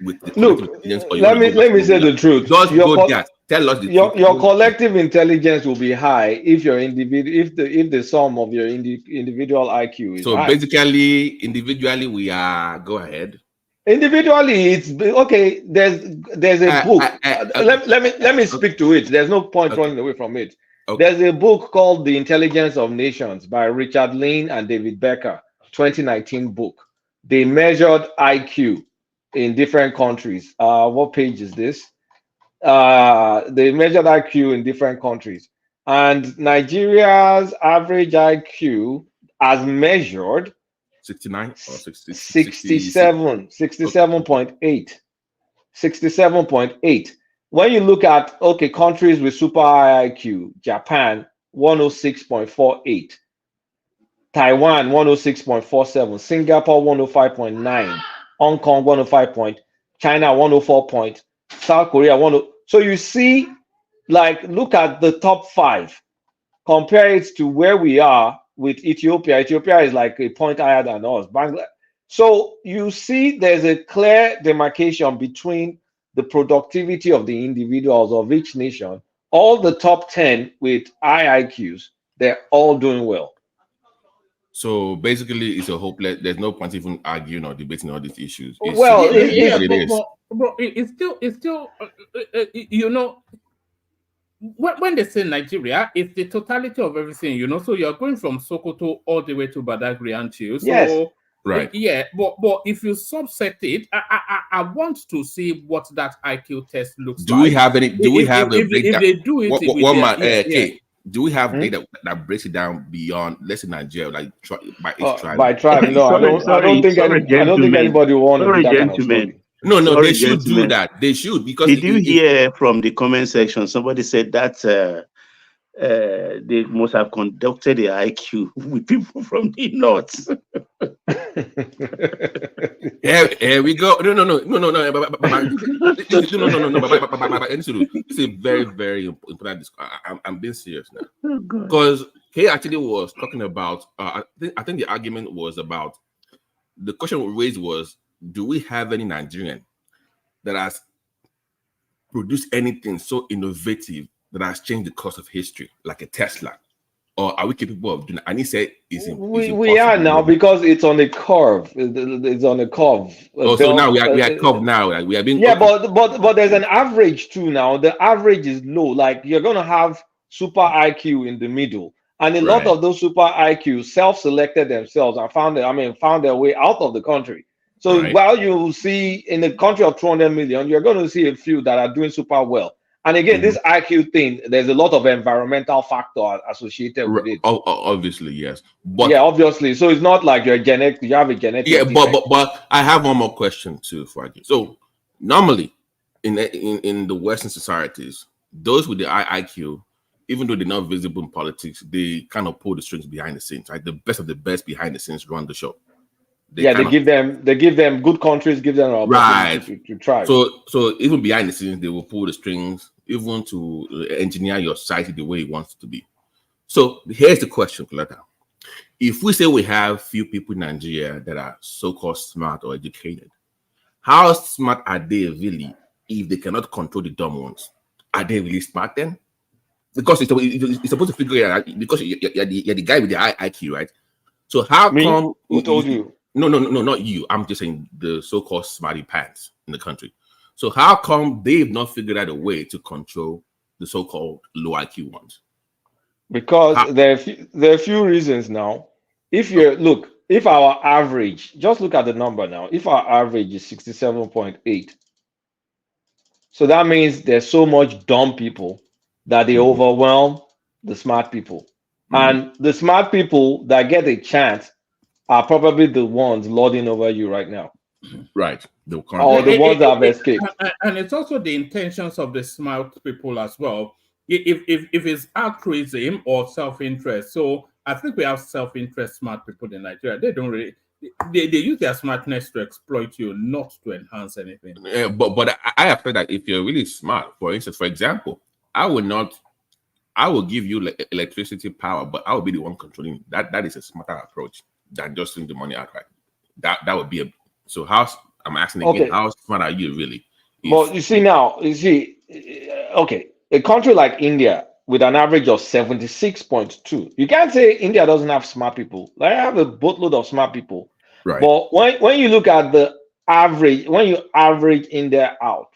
Speaker 4: with the collective intelligence? Or
Speaker 2: let me say the truth.
Speaker 4: Just go there. Tell us the truth.
Speaker 2: Your collective intelligence will be high if your if the sum of your individual IQ is
Speaker 4: so
Speaker 2: high.
Speaker 4: Basically, individually we are. Go ahead.
Speaker 2: Individually, it's okay. There's a book. Let me speak to it. There's no point running away from it. Okay. There's a book called The Intelligence of Nations by Richard Lane and David Becker, 2019 book. They measured IQ in different countries. What page is this? They measured IQ in different countries, and Nigeria's average IQ, as measured,
Speaker 4: 69 or 60,
Speaker 2: 67.8. 67.8. When you look at countries with super high IQ, Japan 106.48, Taiwan 106.47, Singapore 105.9, Hong Kong 105. China 104. South Korea 10. So you see, look at the top 5, compare it to where we are with Ethiopia. Ethiopia is like a point higher than us. Bangladesh. So you see there's a clear demarcation between the productivity of the individuals of each nation. All the top 10 with high IQs, they're all doing well.
Speaker 4: So basically, it's a hopeless. There's no point even arguing or debating all these issues.
Speaker 6: It's still, you know, when they say Nigeria, it's the totality of everything, you know. So you're going from Sokoto all the way to Badagry, aren't you? So,
Speaker 2: yes.
Speaker 4: Right.
Speaker 6: Yeah, but if you subset it, I want to see what that IQ test looks like.
Speaker 4: Do we have any? Do we have
Speaker 6: if they do it?
Speaker 4: Do we have data that breaks it down beyond, let's say, Nigeria, like by each tribe?
Speaker 2: By tribe, no. I don't think anybody will want to do that kind of story.
Speaker 4: No, they should do that. They should, because
Speaker 7: did you hear from the comment section? Somebody said that they must have conducted the IQ with people from the north.
Speaker 4: Here we go. No. It's a very, very important discussion. I'm being serious now, because he actually was talking about. I think the argument was about, the question raised was, do we have any Nigerian that has produced anything so innovative that has changed the course of history, like a Tesla? or are we capable of doing that? And he said
Speaker 2: we are now because it's on a curve. It's on a curve.
Speaker 4: So now we are curved now. Like we are being
Speaker 2: but there's an average too now. The average is low. Like you're gonna have super IQ in the middle, and a lot of those super IQ self-selected themselves and found their way out of the country. So while you see in a country of 200 million, you're going to see a few that are doing super well. And again, this IQ thing, there's a lot of environmental factor associated with it.
Speaker 4: Obviously, yes. But
Speaker 2: yeah, obviously. So it's not like you have a genetic.
Speaker 4: Yeah, but I have one more question too, Frankie. So normally in the Western societies, those with the high IQ, even though they're not visible in politics, they kind of pull the strings behind the scenes. Right, the best of the best behind the scenes run the show. They give them good countries, give them an opportunity to try. So even behind the scenes, they will pull the strings, even to engineer your society the way it wants to be. So here's the question, Coletta. If we say we have few people in Nigeria that are so-called smart or educated, how smart are they really if they cannot control the dumb ones? Are they really smart then? Because it's supposed to figure it out because you're the guy with the high IQ, right? So how come?
Speaker 2: Who told you?
Speaker 4: No, not you. I'm just saying the so-called smarty pants in the country. So how come they've not figured out a way to control the so-called low IQ ones?
Speaker 2: Because there are a few reasons now. If our average, just look at the number now. If our average is 67.8, so that means there's so much dumb people that they overwhelm the smart people. And the smart people that get a chance are probably the ones lording over you right now.
Speaker 4: Right.
Speaker 2: Or the ones that have escaped.
Speaker 6: And it's also the intentions of the smart people as well. If it's altruism or self-interest. So I think we have self-interest smart people in Nigeria. They don't really they use their smartness to exploit you, not to enhance anything.
Speaker 4: Yeah, but I have heard that if you're really smart, for instance, for example, I will give you electricity power, but I will be the one controlling that. That is a smarter approach than just throwing the money outright. That would be so. I'm asking again, how smart are you really?
Speaker 2: But a country like India with an average of 76.2, you can't say India doesn't have smart people. Like, I have a boatload of smart people.
Speaker 4: Right.
Speaker 2: But when you look at the average, when you average India out,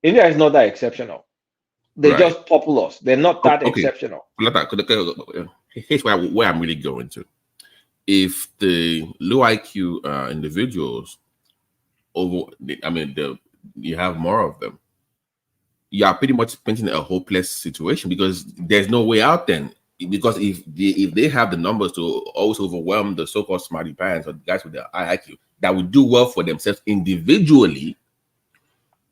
Speaker 2: India is not that exceptional. They're just populous. They're not that exceptional.
Speaker 4: Here's where I'm really going to. If the low IQ individuals you have more of them, you are pretty much painting a hopeless situation because there's no way out then. Because if they have the numbers to always overwhelm the so-called smarty pants or the guys with the high IQ that would do well for themselves individually,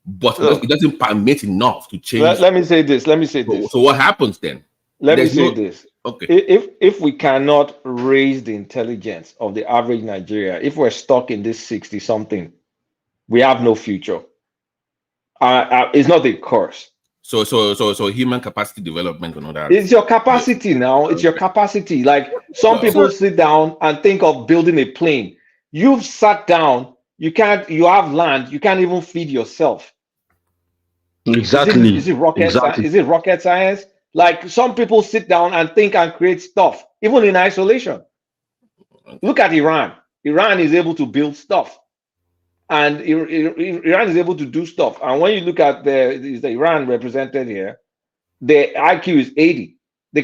Speaker 4: but it doesn't permit enough to change.
Speaker 2: Let me say this.
Speaker 4: So what happens then?
Speaker 2: Let me say this. Okay. If we cannot raise the intelligence of the average Nigeria, if we're stuck in this 60-something, we have no future. It's not a curse.
Speaker 4: So human capacity development and all that.
Speaker 2: It's your capacity now. It's your capacity. Like some people sit down and think of building a plane. You've sat down. You have land. You can't even feed yourself.
Speaker 21: Exactly.
Speaker 2: Is it rocket science? Like some people sit down and think and create stuff, even in isolation. Look at Iran. Iran is able to build stuff. And Iran is able to do stuff. And when you look at the Iran represented here, the IQ is 80. They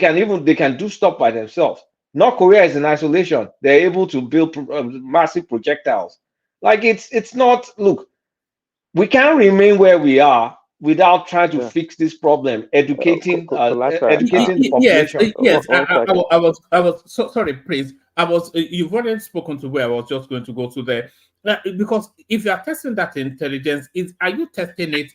Speaker 2: can do stuff by themselves. North Korea is in isolation. They're able to build massive projectiles. Like it's not. Look, we can't remain where we are without trying to fix this problem. Educating the population.
Speaker 6: Yes. I was so sorry, please. You've already spoken to where I was just going to go to there. Because if you are testing that intelligence, are you testing it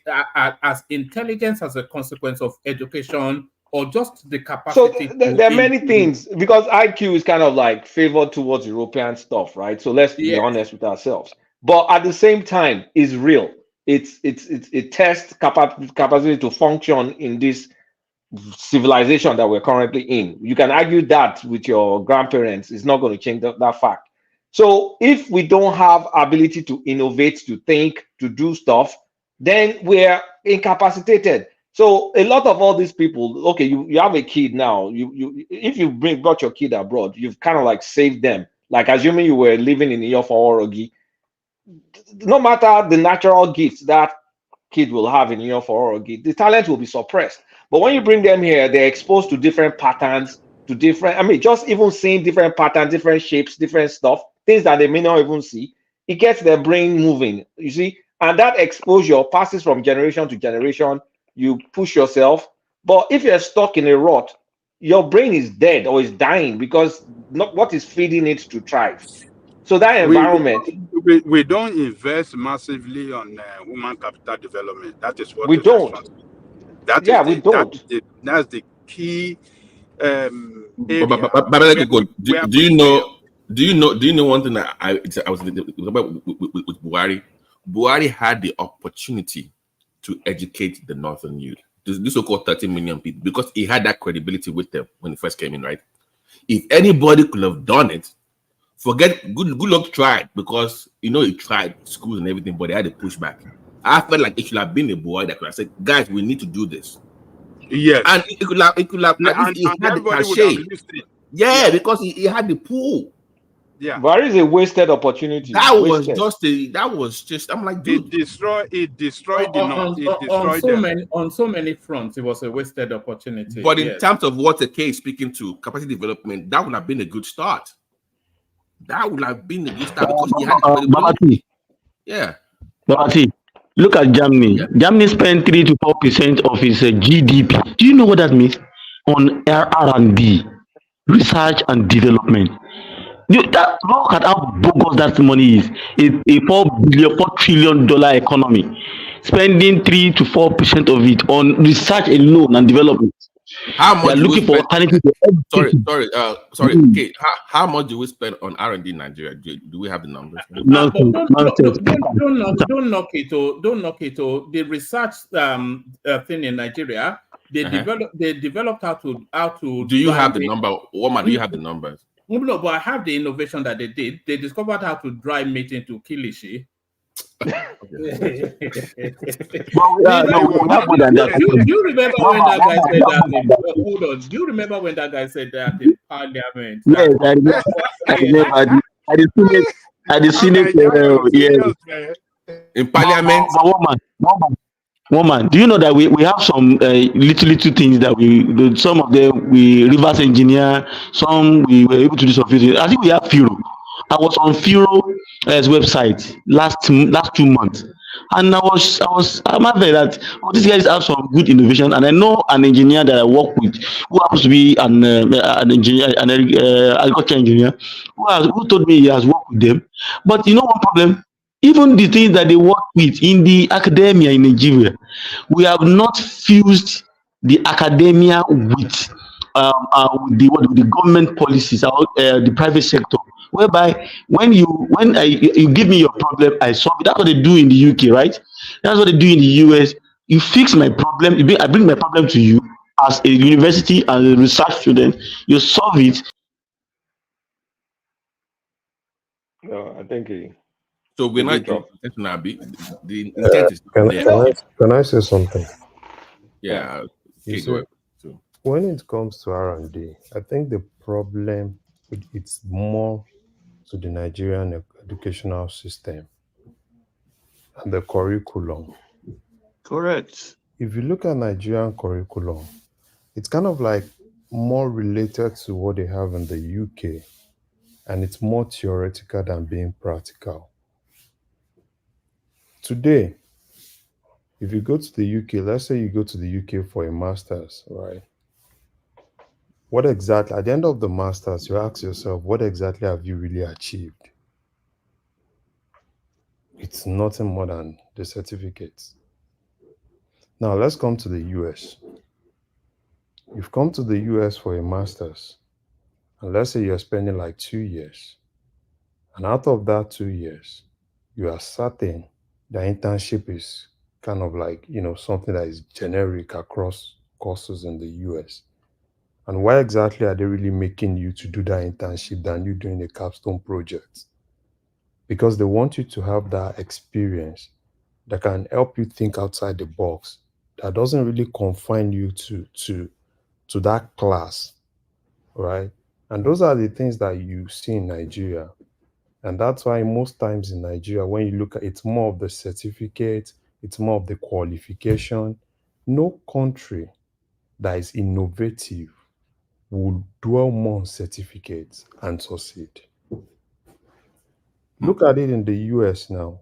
Speaker 6: as intelligence as a consequence of education or just the capacity?
Speaker 2: So there are many things, because IQ is kind of like favored towards European stuff, right? So let's be honest with ourselves. But at the same time, it's real. It tests capacity to function in this civilization that we're currently in. You can argue that with your grandparents. It's not going to change that fact. So if we don't have ability to innovate, to think, to do stuff, then we're incapacitated. So a lot of all these people, okay, you have a kid now. You if you brought your kid abroad, you've kind of like saved them. Like assuming you were living in Orogi, no matter the natural gifts that kid will have in Orogi, the talent will be suppressed. But when you bring them here, they're exposed to different patterns, to different, I mean, just even seeing different patterns, different shapes, different stuff, things that they may not even see, it gets their brain moving, you see, and that exposure passes from generation to generation. You push yourself, but if you're stuck in a rut, your brain is dead or is dying because not what is feeding it to thrive. So that
Speaker 20: We,
Speaker 2: environment,
Speaker 20: we don't invest massively on human capital development. That is what
Speaker 2: we
Speaker 20: is
Speaker 2: don't.
Speaker 20: responsible. That
Speaker 2: Yeah,
Speaker 20: is
Speaker 2: we
Speaker 20: the
Speaker 2: don't.
Speaker 20: that's the key area
Speaker 4: But
Speaker 20: where
Speaker 4: do
Speaker 20: we
Speaker 4: you
Speaker 20: fail.
Speaker 4: know? Do you know one thing that I was about with Buhari? Buhari had the opportunity to educate the northern youth, this so-called 30 million people, because he had that credibility with them when he first came in, right? If anybody could have done it, forget good luck tried, because he tried schools and everything, but they had a pushback. I felt like it should have been a boy that could have said, guys, we need to do this.
Speaker 20: Yes.
Speaker 4: And it could have at least he had the
Speaker 20: everybody would have
Speaker 4: cachet.
Speaker 20: listened.
Speaker 4: Yeah, because he had the pool.
Speaker 20: Yeah.
Speaker 2: Buhari is a wasted opportunity.
Speaker 4: That was
Speaker 2: wasted.
Speaker 4: just I'm like, dude.
Speaker 20: It destroyed the north. It
Speaker 6: on
Speaker 20: destroyed
Speaker 6: so
Speaker 20: them.
Speaker 6: many fronts, it was a wasted opportunity.
Speaker 4: But in
Speaker 6: yes.
Speaker 4: terms of what the case speaking to capacity development, that would have been a good start. That would have been a good start because he had the credibility. Yeah.
Speaker 21: Babati, look at Germany.
Speaker 4: Yeah.
Speaker 21: Germany spent 3 to 4% of its GDP. Do you know what that means? On R&D, research and development. Look at how bogus that money is. A $4 trillion economy, spending 3 to 4% of it on research alone and development.
Speaker 4: How much
Speaker 21: They are
Speaker 4: do we
Speaker 21: looking for
Speaker 4: spend?
Speaker 21: alternatives.
Speaker 4: Sorry. Okay. How much do we spend on R&D in Nigeria? Do we have the numbers?
Speaker 6: Don't knock it. Don't knock it. The research thing in Nigeria, they developed how to.
Speaker 4: Do you have the number? Woman, do you have the numbers?
Speaker 6: No, but I have the innovation that they did. They discovered how to dry meat into kilishi. Do you remember when that guy said that? Hold on. Do you remember when that guy said that in Parliament?
Speaker 21: Yes, I did Senate. Yes.
Speaker 4: In Parliament.
Speaker 21: Woman, do you know that we have some little things that some of them we reverse engineer, some we were able to do some things. I think we have Furo. I was on Furo's website last 2 months, and I'm happy that these guys have some good innovation. And I know an engineer that I work with who happens to be an engineer, an agriculture engineer, who told me he has worked with them. But you know one problem? Even the things that they work with in the academia in Nigeria, we have not fused the academia with the government policies or the private sector. Whereby when you give me your problem, I solve it. That's what they do in the UK, right? That's what they do in the US. You fix my problem. I bring my problem to you as a university and a research student. You solve it.
Speaker 2: No, I think
Speaker 4: so we're not the intent is
Speaker 8: can I say something?
Speaker 4: Yeah.
Speaker 8: You see, when it comes to R&D, I think the problem it's more to the Nigerian educational system and the curriculum.
Speaker 21: Correct.
Speaker 8: If you look at Nigerian curriculum, it's kind of like more related to what they have in the UK, and it's more theoretical than being practical. Today, if you go to the UK, let's say you go to the UK for a master's, right? What exactly, at the end of the master's, you ask yourself, what exactly have you really achieved? It's nothing more than the certificates. Now, let's come to the US. You've come to the US for a master's, and let's say you're spending like 2 years. And out of that 2 years, you are certain the internship is kind of like, something that is generic across courses in the US. And why exactly are they really making you to do that internship than you doing a capstone project? Because they want you to have that experience that can help you think outside the box that doesn't really confine you to that class, right? And those are the things that you see in Nigeria. And that's why most times in Nigeria, when you look at it's more of the certificate, it's more of the qualification. No country that is innovative will dwell more on certificates and succeed. Look at it in the US now.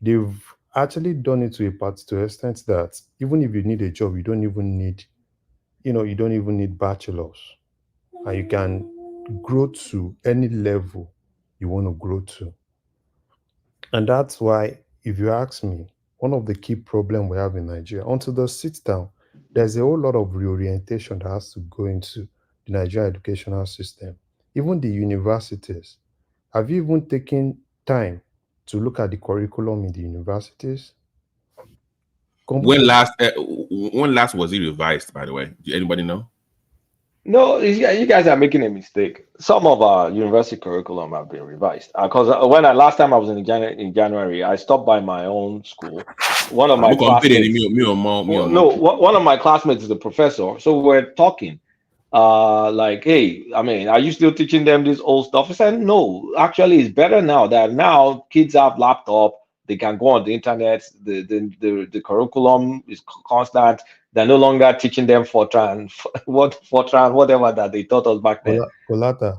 Speaker 8: They've actually done it to to extent that even if you need a job, you don't even need, you don't even need bachelors. And you can grow to any level you want to grow to. And that's why, if you ask me, one of the key problems we have in Nigeria, until they sit down, there's a whole lot of reorientation that has to go into the Nigerian educational system. Even the universities. Have you even taken time to look at the curriculum in the universities?
Speaker 4: When last was it revised, by the way? Do anybody know?
Speaker 2: No, you guys are making a mistake. Some of our university curriculum have been revised. Because last time I was in January, I stopped by my own school. One of my classmates. One of my classmates is a professor, so we're talking. Like, hey, I mean, are you still teaching them this old stuff? I said, no, actually, it's better now that now kids have laptop. They can go on the internet. The curriculum is constant. They're no longer teaching them Fortran, whatever that they taught us back then.
Speaker 8: Colata.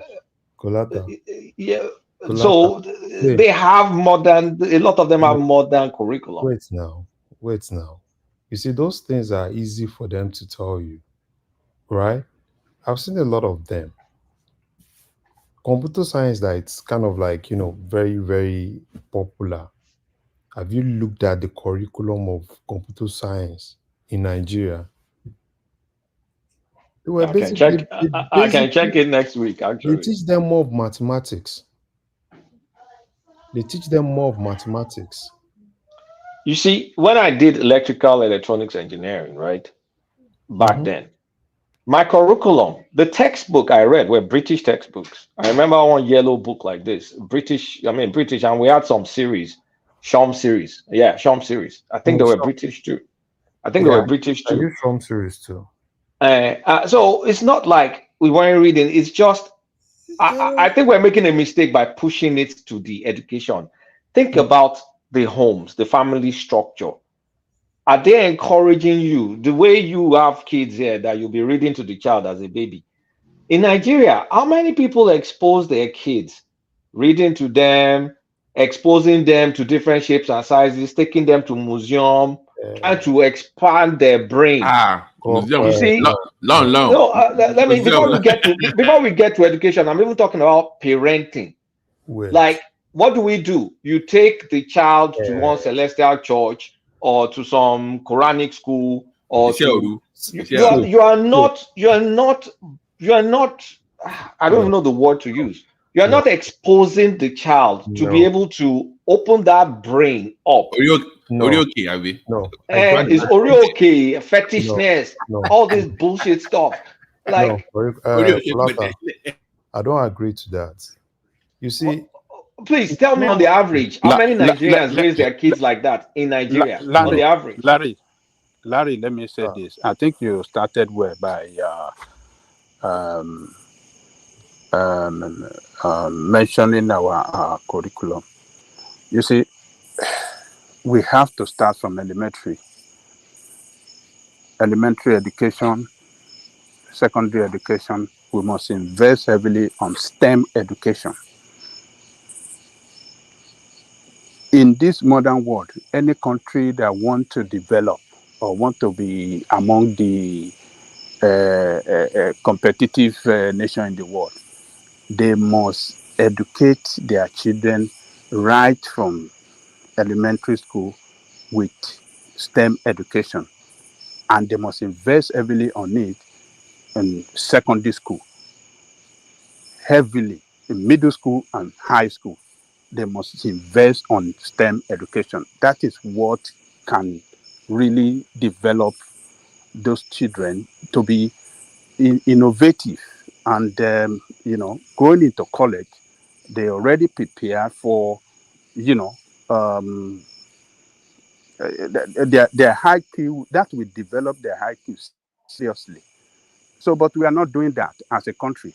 Speaker 2: Yeah. So they have modern. A lot of them have modern curriculum.
Speaker 8: Wait now. You see, those things are easy for them to tell you, right? I've seen a lot of them. Computer science, that it's kind of like, very, very popular. Have you looked at the curriculum of computer science in Nigeria?
Speaker 2: I can check it next week, actually.
Speaker 8: They teach them more of mathematics.
Speaker 2: You see, when I did electrical electronics engineering, right, back then, my curriculum, the textbook I read were British textbooks. I remember one yellow book like this, British, and we had some series, Shom series. Yeah, Shom series. I think they were British too.
Speaker 8: I use Shom series too.
Speaker 2: So it's not like we weren't reading. It's just, I think we're making a mistake by pushing it to the education. Think about the homes, the family structure. Are they encouraging you the way you have kids here that you'll be reading to the child as a baby? In Nigeria, how many people expose their kids, reading to them, exposing them to different shapes and sizes, taking them to museum, trying to expand their brain?
Speaker 4: You
Speaker 2: see,
Speaker 4: long.
Speaker 2: No, let me before we get to education, I'm even talking about parenting. Like, what do? You take the child to one celestial church or to some Quranic school, or you are not. I don't even know the word to use. You are not exposing the child to be able to open that brain up.
Speaker 4: It's
Speaker 2: Oreo fetishness, all this bullshit stuff. Like,
Speaker 8: I don't agree to that. You see,
Speaker 2: please tell me on the average, how many Nigerians raise their kids like that in Nigeria? On the average,
Speaker 20: Larry, let me say this. I think you started well by mentioning our curriculum. You see, we have to start from elementary education, secondary education. We must invest heavily on STEM education. In this modern world, any country that want to develop or want to be among the competitive nation in the world, they must educate their children right from elementary school with STEM education, and they must invest heavily on it in secondary school, heavily in middle school and high school. They must invest on STEM education. That is what can really develop those children to be innovative. And going into college, they already prepare for
Speaker 9: their IQ, that will develop their IQ seriously. So, but we are not doing that as a country.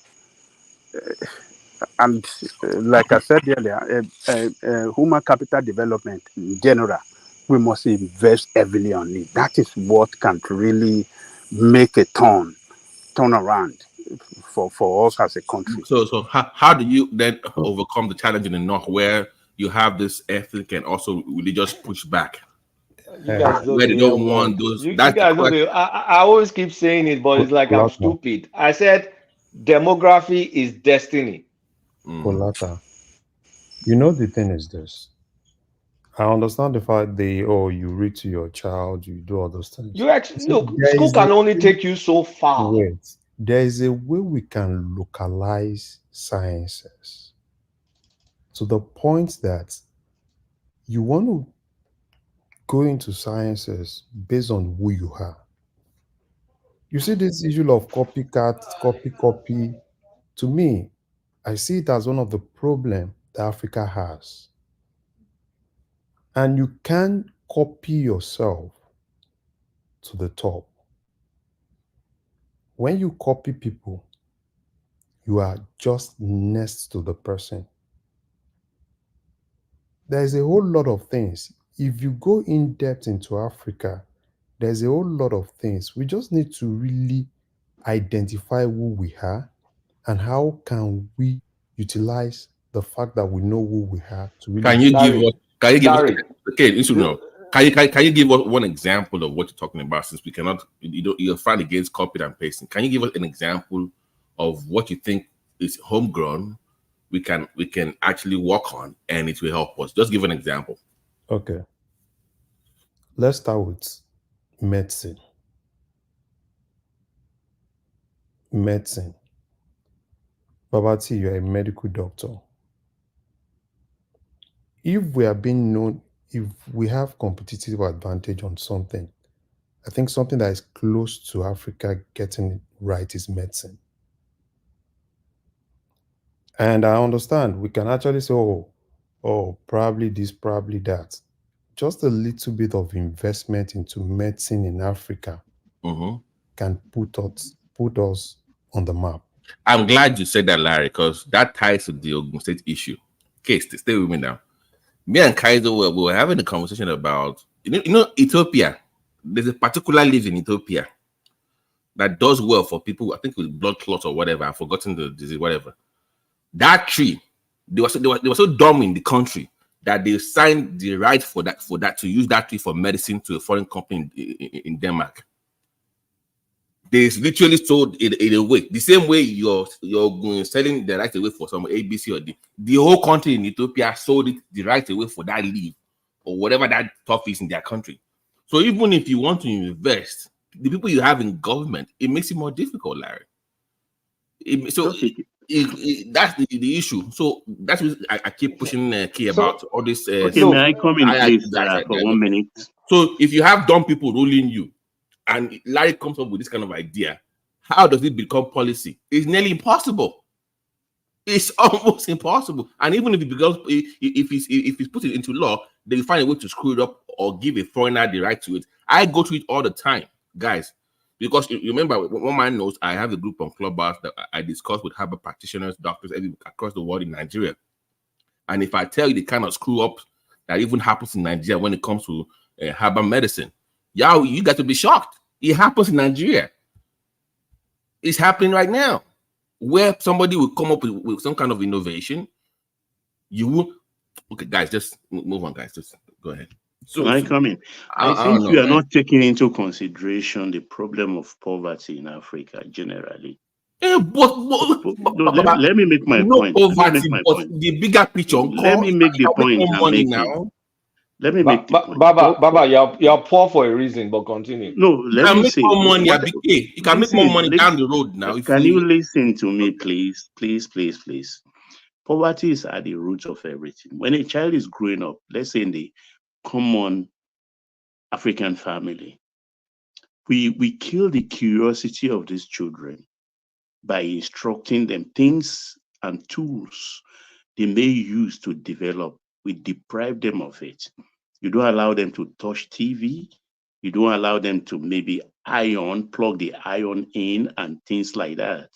Speaker 9: And like I said earlier, human capital development in general, we must invest heavily on it. That is what can really make a turn around for us as a country.
Speaker 4: So how do you then overcome the challenge in the north where you have this ethnic and also religious pushback?
Speaker 2: You guys know
Speaker 4: Where they
Speaker 2: the
Speaker 4: don't
Speaker 2: help
Speaker 4: want
Speaker 2: us.
Speaker 4: those.
Speaker 2: You
Speaker 4: That's the
Speaker 2: guys know
Speaker 4: question.
Speaker 2: the. I always keep saying it, but it's like I'm
Speaker 8: Polata,
Speaker 2: stupid. I said demography is destiny.
Speaker 8: Polata. You know the thing is this. I understand the fact you read to your child, you do all those things.
Speaker 2: You actually
Speaker 8: See,
Speaker 2: look.
Speaker 8: there
Speaker 2: School
Speaker 8: is a
Speaker 2: can only
Speaker 8: way,
Speaker 2: take you so far.
Speaker 8: wait, there is a way we can localize sciences to the point that you want to go into sciences based on who you are. You see this issue of copycat, copy. To me, I see it as one of the problems that Africa has. And you can't copy yourself to the top. When you copy people, you are just next to the person. There's a whole lot of things. If you go in depth into Africa, there's a whole lot of things. We just need to really identify who we are and how can we utilize the fact that we know who we are to really.
Speaker 4: Can you give us? Can you give us?
Speaker 2: Larry,
Speaker 4: Okay, you should know. Can you give us one example of what you're talking about? Since we cannot, you're fighting against copy and pasting. Can you give us an example of what you think is homegrown? We can actually work on, and it will help us. Just give an example.
Speaker 8: Okay. Let's start with medicine. Medicine. Babati, you're a medical doctor. If we are being known, if we have competitive advantage on something, I think something that is close to Africa getting it right is medicine. And I understand we can actually say, oh, probably this, probably that. Just a little bit of investment into medicine in Africa can put us on the map.
Speaker 4: I'm glad you said that, Larry, because that ties to the Ogun State issue. Okay, stay with me now. Me and Kaiser were having a conversation about you know Ethiopia. There's a particular leaf in Ethiopia that does well for people, I think with blood clots or whatever. I've forgotten the disease, whatever. That tree, they were so dumb in the country that they signed the right for that to use that tree for medicine to a foreign company in Denmark. They literally sold it away. The same way you're selling the right away for some ABC or the whole country in Ethiopia sold it the right away for that leaf or whatever that stuff is in their country. So even if you want to invest, the people you have in government, it makes it more difficult, Larry. That's the issue. So that's what I keep pushing Key about all this.
Speaker 7: Okay, may I come in, please, for 1 minute?
Speaker 4: So if you have dumb people ruling you, and Larry comes up with this kind of idea, how does it become policy? It's nearly impossible. It's almost impossible. And even if it becomes, if it's put it into law, they find a way to screw it up or give a foreigner the right to it. I go through it all the time, guys, because you remember, one man knows I have a group on Clubhouse that I discuss with herbal practitioners, doctors across the world in Nigeria. And if I tell you the kind of screw up that even happens in Nigeria when it comes to herbal medicine, you got to be shocked. It happens in Nigeria. It's happening right now, where somebody will come up with some kind of innovation. You will, okay, guys, just move on, guys. Just go ahead.
Speaker 7: So I come in. I think we are not taking into consideration the problem of poverty in Africa generally.
Speaker 4: Let
Speaker 7: me make my point.
Speaker 4: The bigger picture.
Speaker 7: Let me make the point I'm making.
Speaker 4: Now.
Speaker 7: Let me make the point.
Speaker 2: Baba, you're poor for a reason, but continue.
Speaker 7: No, let me say.
Speaker 4: More money, you can make more money down the road now.
Speaker 7: Can you listen to me, please? Please. Poverty is at the root of everything. When a child is growing up, let's say in the common African family, we kill the curiosity of these children by instructing them things and tools they may use to develop. We deprive them of it. You don't allow them to touch TV. You don't allow them to maybe plug the iron in and things like that.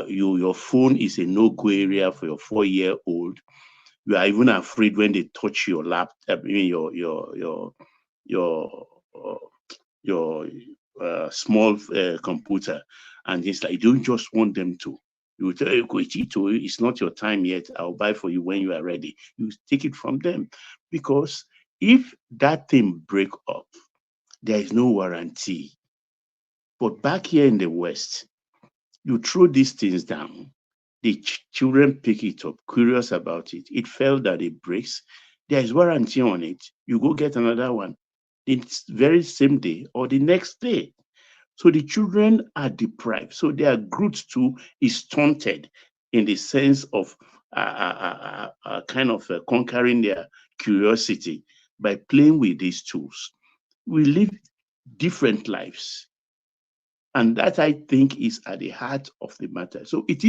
Speaker 7: Your phone is a no-go area for your 4-year-old. You are even afraid when they touch your laptop, your small computer, and it's like you don't just want them to. You will tell you, it's not your time yet. I'll buy for you when you are ready. You take it from them, because if that thing break up, there is no warranty. But back here in the West, you throw these things down, the children pick it up, curious about it. It fell that it breaks. There is warranty on it. You go get another one the very same day or the next day. So the children are deprived. So their growth too is stunted in the sense of conquering their curiosity by playing with these tools. We live different lives. And that, I think, is at the heart of the matter. So it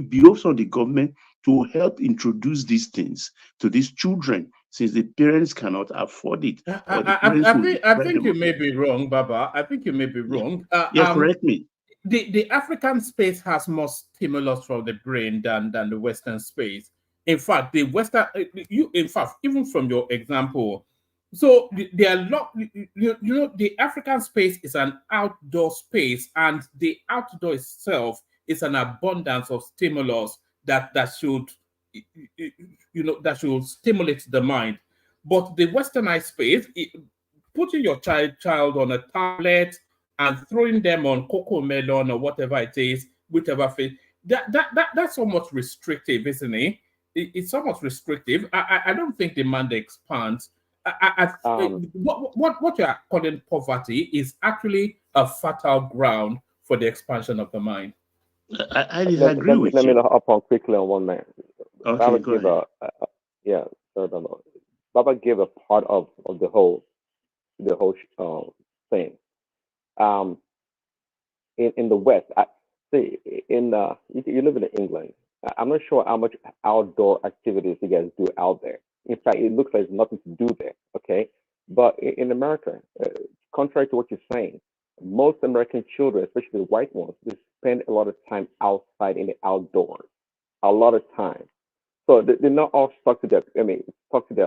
Speaker 7: behoves on the government to help introduce these things to these children, since the parents cannot afford it.
Speaker 6: I think you may be wrong, Baba. I think you may be wrong.
Speaker 7: Correct me.
Speaker 6: The African space has more stimulus for the brain than the Western space. In fact, even from your example, so there are the African space is an outdoor space, and the outdoor itself is an abundance of stimulus that should stimulate the mind. But the westernized space, putting your child on a tablet and throwing them on cocoa melon or whatever it is, whichever phase, that's somewhat restrictive, isn't it? It's somewhat restrictive. I don't think the mind expands. What you are calling poverty is actually a fertile ground for the expansion of the mind.
Speaker 7: I disagree with you.
Speaker 5: Let me hop on quickly on one man.
Speaker 7: Okay,
Speaker 5: Baba
Speaker 7: go
Speaker 5: gave Baba gave a part of the whole thing. In the West, you live in England. I'm not sure how much outdoor activities you guys do out there. In fact, it looks like there's nothing to do there. Okay, but in America, contrary to what you're saying, most American children, especially the white ones, they spend a lot of time outside in the outdoors. A lot of time. So they're not all stuck to their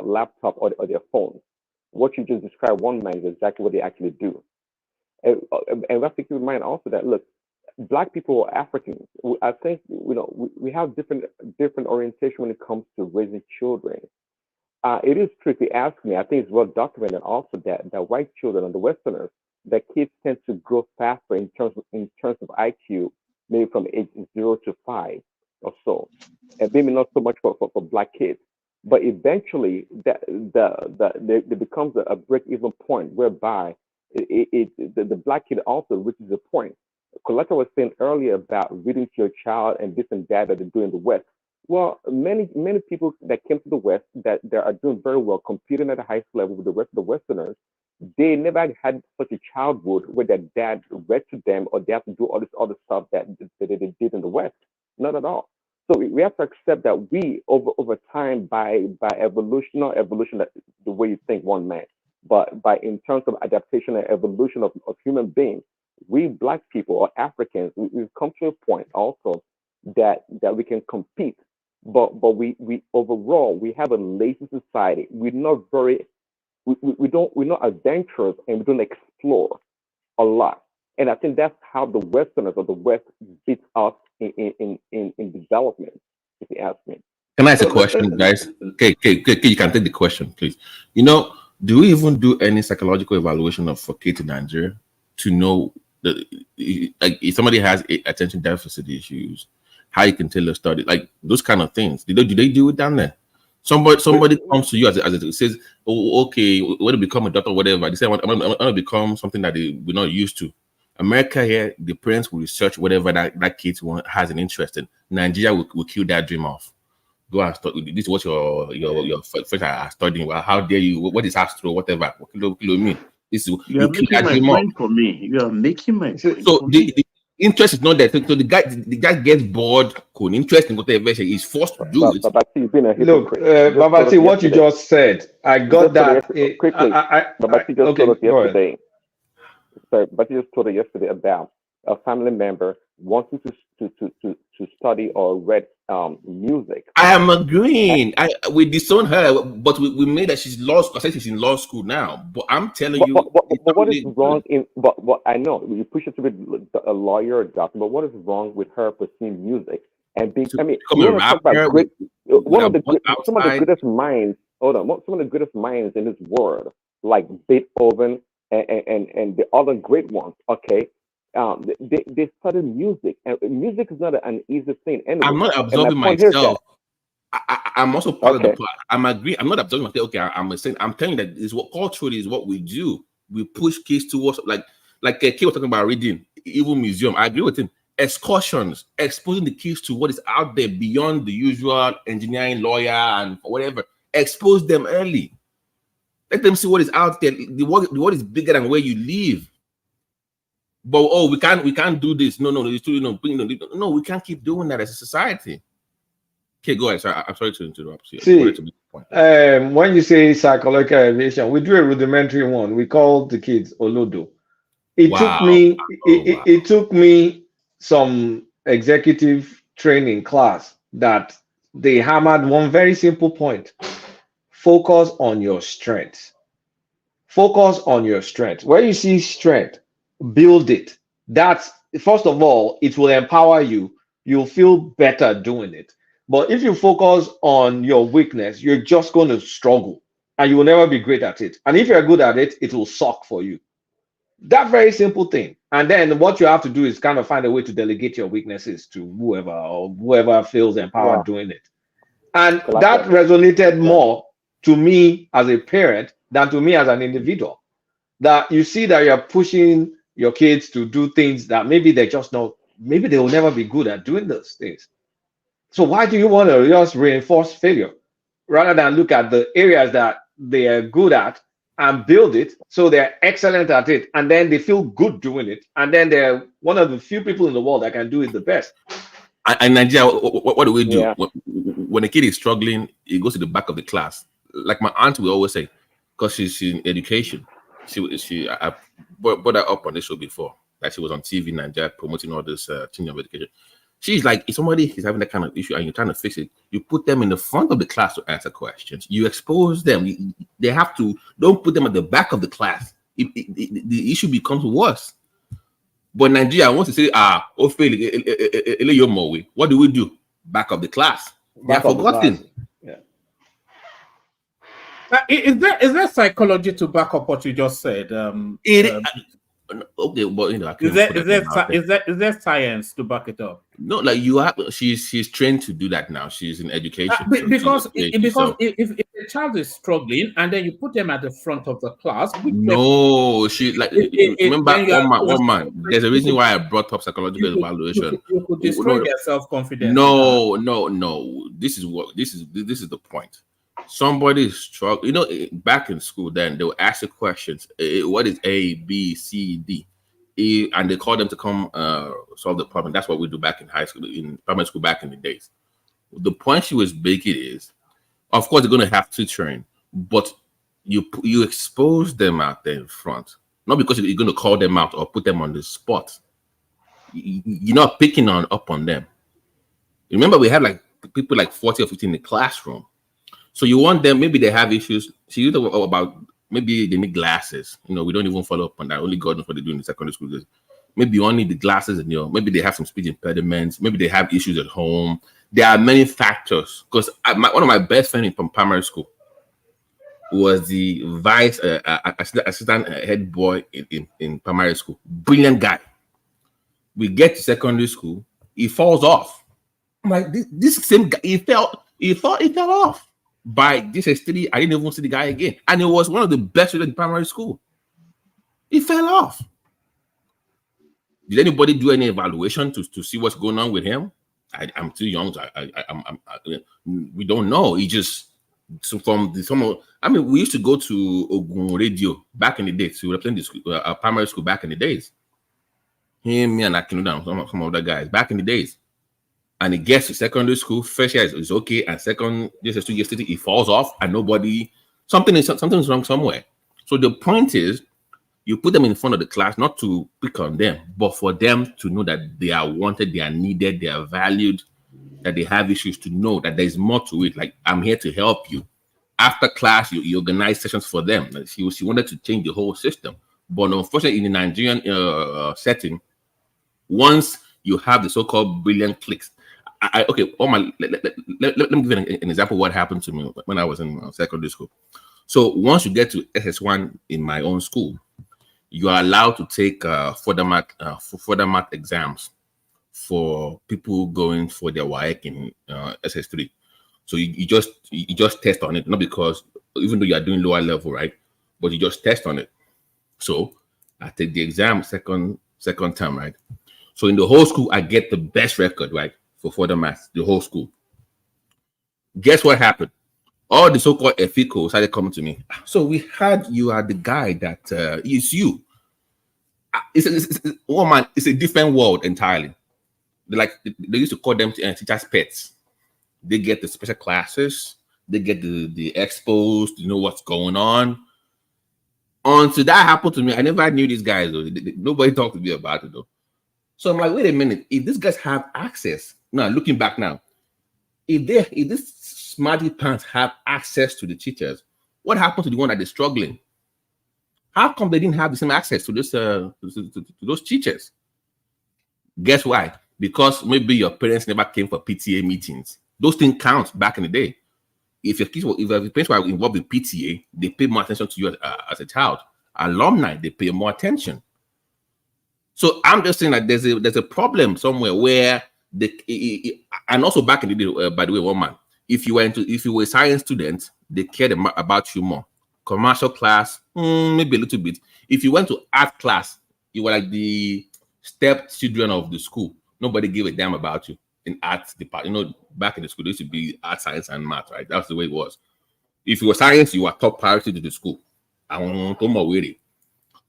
Speaker 5: laptop or their phone. What you just described, one man, is exactly what they actually do. And we have to keep in mind also that, look, Black people or Africans, I think we have different orientation when it comes to raising children. It is true, if you ask me, I think it's well documented also that white children and the Westerners, that kids tend to grow faster in terms of IQ, maybe from age 0 to 5 or so, and maybe not so much for Black kids. But eventually, there becomes a break-even point whereby the Black kid also reaches a point. Coletta was saying earlier about reading to your child and this and that they're doing in the West. Well, many people that came to the West that are doing very well, competing at a high school level with the rest of the Westerners, they never had such a childhood where their dad read to them or they have to do all this other stuff that they did in the West. Not at all. So we have to accept that we, over time, by evolution, not evolution the way you think one man, but by in terms of adaptation and evolution of human beings, we Black people or Africans, we've come to a point also that we can compete, but we overall we have a lazy society. We're not adventurous, and we don't explore a lot. And I think that's how the Westerners of the West beat us in development, if you ask me.
Speaker 4: Can I ask a question, guys? Okay, you can take the question, please. Do we even do any psychological evaluation of 4K to Nigeria to know that, like, if somebody has attention deficit issues, how you can tell a study, like those kind of things? Do they do it down there? Somebody comes to you as it says, "Oh, okay, when to become a doctor, or whatever." They say, "I'm going to become something that we're not used to." America here, the parents will research whatever that kid has an interest in. Nigeria will kill that dream off. Go and study. This is what your friends are studying. Well, how dare you? What is astro? Whatever. What kilo mean? This is
Speaker 7: you are making my point for me. You are making my point.
Speaker 4: So Interest is not there. So the guy gets bored. Interest in whatever he's forced to do it.
Speaker 5: Babati, you've been a
Speaker 2: Look,
Speaker 5: hypocrite. You just told us
Speaker 2: Babati, what you
Speaker 5: yesterday.
Speaker 2: just said, I
Speaker 5: You
Speaker 2: got
Speaker 5: just told us
Speaker 2: that.
Speaker 5: yesterday. Quickly, Babati just
Speaker 2: Okay,
Speaker 5: told us
Speaker 2: go ahead.
Speaker 5: yesterday. Sorry, Babati just told us yesterday about a family member wanting to study or read music.
Speaker 4: I am agreeing. We disown her, but we made that she's law. I said she's in law school now. But I'm telling you,
Speaker 5: But what is wrong in? But what I know you push it to be a lawyer or a doctor. But what is wrong with her pursuing music and being? I mean,
Speaker 4: become
Speaker 5: you
Speaker 4: a
Speaker 5: want to talk about
Speaker 4: rapper
Speaker 5: great? One of the some of the
Speaker 4: outside.
Speaker 5: greatest minds. Hold on, some of the greatest minds in this world, like Beethoven and the other great ones. Okay, they studied music, and music is not an easy thing. Anyway,
Speaker 4: I'm not
Speaker 5: and my
Speaker 4: absolving
Speaker 5: point here is that
Speaker 4: myself. I'm also part of the
Speaker 5: okay.
Speaker 4: part. I'm agree. I'm not absolving myself. Okay, I'm saying. I'm telling you that is what culturally is what we do. We push kids towards like Kay was talking about reading, even museum. I agree with him. Excursions, exposing the kids to what is out there beyond the usual engineering, lawyer, and whatever. Expose them early. Let them see what is out there. The world is bigger than where you live. But we can't do this. No, we can't keep doing that as a society. Okay, go ahead. Sorry, I'm sorry to interrupt you.
Speaker 2: See, when you say psychological evaluation, we do a rudimentary one. We call the kids Olodo. It took me some executive training class that they hammered one very simple point. Focus on your strengths. Focus on your strength. Where you see strength, build it. That's first of all, it will empower you. You'll feel better doing it. But if you focus on your weakness, you're just going to struggle and you will never be great at it. And if you're good at it, it will suck for you. That very simple thing. And then what you have to do is kind of find a way to delegate your weaknesses to whoever feels empowered doing it. And that resonated more to me as a parent than to me as an individual. That you see that you're pushing your kids to do things that maybe they just know, maybe they will never be good at doing those things. So why do you want to just reinforce failure rather than look at the areas that they are good at and build it so they're excellent at it and then they feel good doing it and then they're one of the few people in the world that can do it the best?
Speaker 4: And Nigeria, what do we do? Yeah. When a kid is struggling, he goes to the back of the class. Like my aunt will always say, because she's in education. I brought her up on this show before. Like she was on TV in Nigeria promoting all this teaching of education. She's like, if somebody is having that kind of issue and you're trying to fix it, you put them in the front of the class to answer questions. You expose them. They have to, don't put them at the back of the class. The issue becomes worse. But Nigeria wants to say, what do we do? Back of the class. They are forgotten.
Speaker 2: Yeah.
Speaker 6: Is there psychology to back up what you just said?
Speaker 4: Okay, but you know,
Speaker 6: is there science to back it up?
Speaker 4: No, like you have. She's trained to do that now. She's in education.
Speaker 6: Because if a child is struggling and then you put them at the front of the class,
Speaker 4: remember one man. There's a reason why I brought up psychological evaluation.
Speaker 6: You could destroy their self-confidence.
Speaker 4: No. This is the point. Somebody is struggling. You know, back in school, then they will ask the questions. What is A, B, C, D? And they call them to come solve the problem. That's what we do back in high school, in primary school back in the days. The point she was making is, of course, they're going to have tutoring, but you expose them out there in front, not because you're going to call them out or put them on the spot. You're not picking up on them. Remember, we had like people like 40 or 50 in the classroom. So you want them, maybe they have issues. She used about maybe they need glasses. You know, we don't even follow up on that. Only God knows what they do in the secondary school. Maybe you only need the glasses, and maybe they have some speech impediments. Maybe they have issues at home. There are many factors. Because one of my best friends from primary school was the vice assistant head boy in primary school. Brilliant guy. We get to secondary school, he falls off. I'm like, this same guy, he fell off. By this S3, I didn't even see the guy again. And it was one of the best students in primary school. He fell off. Did anybody do any evaluation to see what's going on with him? I'm too young. We don't know. He just, we used to go to Ogun Radio back in the days. We were playing this primary school back in the days. Him, me, and Akinuda, and some other guys back in the days. And he gets to secondary school, first year is okay, and second year, 2 years, he falls off, and nobody, something's wrong somewhere. So the point is, you put them in front of the class, not to pick on them, but for them to know that they are wanted, they are needed, they are valued, that they have issues, to know that there's more to it. Like, I'm here to help you. After class, you organize sessions for them. Like, she wanted to change the whole system. But unfortunately, in the Nigerian setting, once you have the so-called brilliant cliques, okay, let me give you an example of what happened to me when I was in secondary school. So once you get to SS1 in my own school, you are allowed to take further math exams for people going for their WAEC in SS3. So you just test on it, not because, even though you are doing lower level, right? But you just test on it. So I take the exam second term, right? So in the whole school, I get the best record, right, for further math, the whole school. Guess what happened? All the so-called EFICO started coming to me. So we heard you are the guy that is you. It's a different world entirely. They used to call them teachers' pets. They get the special classes, they get the expos to know what's going on. Until that happened to me, I never knew these guys though. Nobody talked to me about it though. So I'm like, wait a minute, if these guys have access, now looking back now, if these smarty pants have access to the teachers, what happened to the one that is struggling? How come they didn't have the same access to this to those teachers? Guess why? Because maybe your parents never came for PTA meetings. Those things count back in the day. If your parents were involved in PTA, they pay more attention to you as a child. Alumni, they pay more attention. So I'm just saying that there's a problem somewhere where and also back in the day, by the way, one man, if you were a science student, they cared about you more. Commercial class, maybe a little bit. If you went to art class, you were like the step children of the school. Nobody gave a damn about you in art department. Back in the school, there used to be art, science, and math, right? That's the way it was. If you were science, you were top priority to the school. I want to more with it.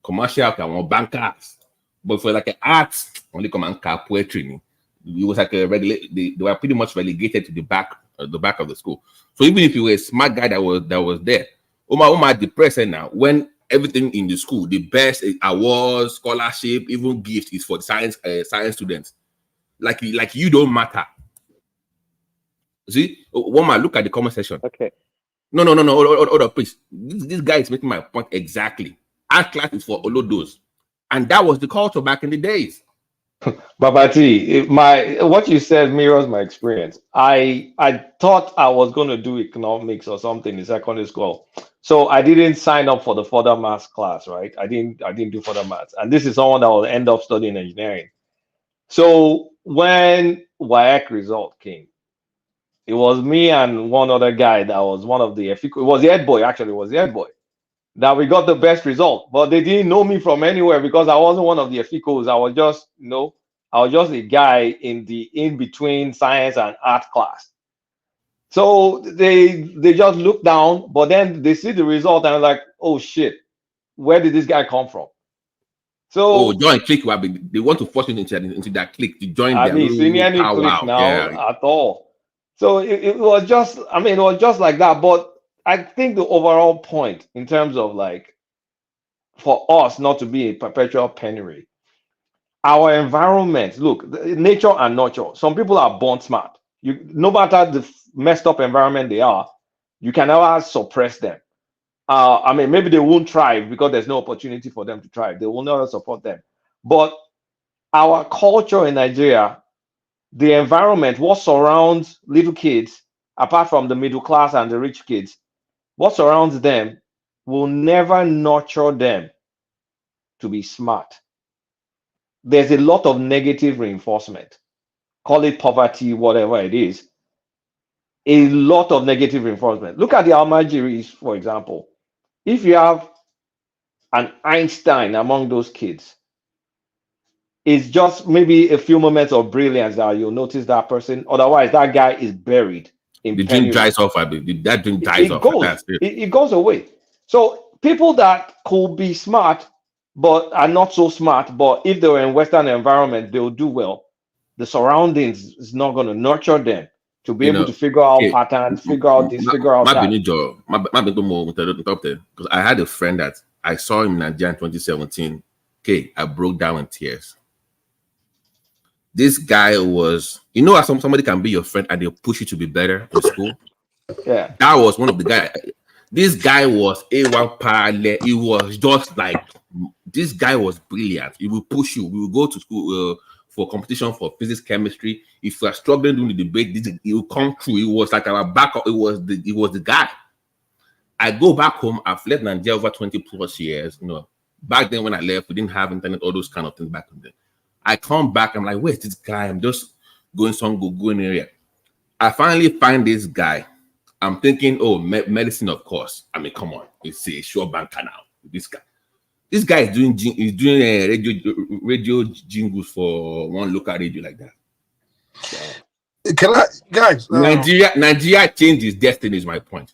Speaker 4: Commercial, I want bankers. But for like an arts, only come and poetry. It was like they were pretty much relegated to the back of the school. So even if you were a smart guy that was there, Oma depressed now. When everything in the school, the best awards, scholarship, even gift is for science students. Like you don't matter. See, Oma, look at the comment section.
Speaker 5: Okay.
Speaker 4: No, hold up, please. This guy is making my point exactly. Art class is for Olodos. And that was the culture back in the days.
Speaker 2: Babati, what you said mirrors my experience. I thought I was going to do economics or something in secondary school, so I didn't sign up for the further maths class. Right? I didn't do further maths, and this is someone that will end up studying engineering. So when WAEC result came, it was me and one other guy that was one of the EFICO. It was the head boy, actually. It was the head boy that we got the best result, but they didn't know me from anywhere because I wasn't one of the EFICOs. I was just, I was just a guy in between science and art class. So they just look down, but then they see the result and I'm like, oh shit, where did this guy come from? So
Speaker 4: join click. They want to force you into that click to join.
Speaker 2: I mean, see me any click now at all. So it was just, it was just like that. But I think the overall point in terms of for us not to be a perpetual penury, our environment, look, nature and nurture. Some people are born smart. No matter the messed up environment they are, you can never suppress them. Maybe they won't thrive because there's no opportunity for them to thrive. They will never support them. But our culture in Nigeria, the environment, what surrounds little kids, apart from the middle class and the rich kids, what surrounds them will never nurture them to be smart. There's a lot of negative reinforcement. Call it poverty, whatever it is. A lot of negative reinforcement. Look at the Almajiris, for example. If you have an Einstein among those kids, it's just maybe a few moments of brilliance that you'll notice that person. Otherwise, that guy is buried. The
Speaker 4: dream dies off. That dream dies off.
Speaker 2: It goes away. So people that could be smart but are not so smart. But if they were in Western environment, they will do well. The surroundings is not going to nurture them to be
Speaker 4: You
Speaker 2: able
Speaker 4: know,
Speaker 2: to figure out
Speaker 4: okay,
Speaker 2: patterns, figure out this, figure out that.
Speaker 4: Because I had a friend that I saw him in Nigeria in 2017. Okay, I broke down in tears. This guy was, you know, how somebody can be your friend and they'll push you to be better in school.
Speaker 2: Yeah,
Speaker 4: that was one of the guys. This guy was A1 parallel. He was just like, this guy was brilliant. He will push you. We will go to school for competition for physics, chemistry. If you are struggling during the debate, he will come through. He was like our backup. It was the guy. I go back home. I've left Nigeria over 20 plus years. You know, back then when I left, we didn't have internet, all those kind of things back then. I come back. I'm like, where's this guy? I'm just going some going area. I finally find this guy. I'm thinking, oh, medicine, of course. I mean, come on, it's a sure banker now. This guy is doing radio jingles for one local radio like that.
Speaker 10: Can I, guys?
Speaker 4: Nigeria changed his destiny. Is my point.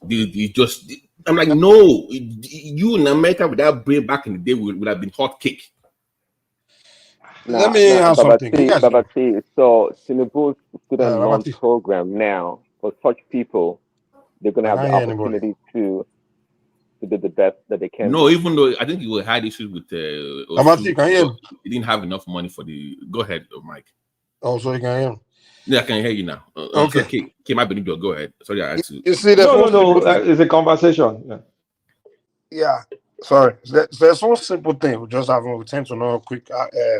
Speaker 4: I'm like, no, you in America with that brain back in the day would have been hot cake.
Speaker 10: Let me have something.
Speaker 5: So Tinubu's student loan program now for such people, they're going to have the opportunity to do the best that they can.
Speaker 4: No, even though I think he will had issues with he didn't have enough money for the. Go ahead, Mike.
Speaker 10: Oh, so you can hear him.
Speaker 4: Yeah, I can hear you now. Okay, my Benito, go ahead. Sorry, I had to.
Speaker 10: You see,
Speaker 2: it's a conversation.
Speaker 10: Yeah. Sorry. There's one simple thing we tend to know quick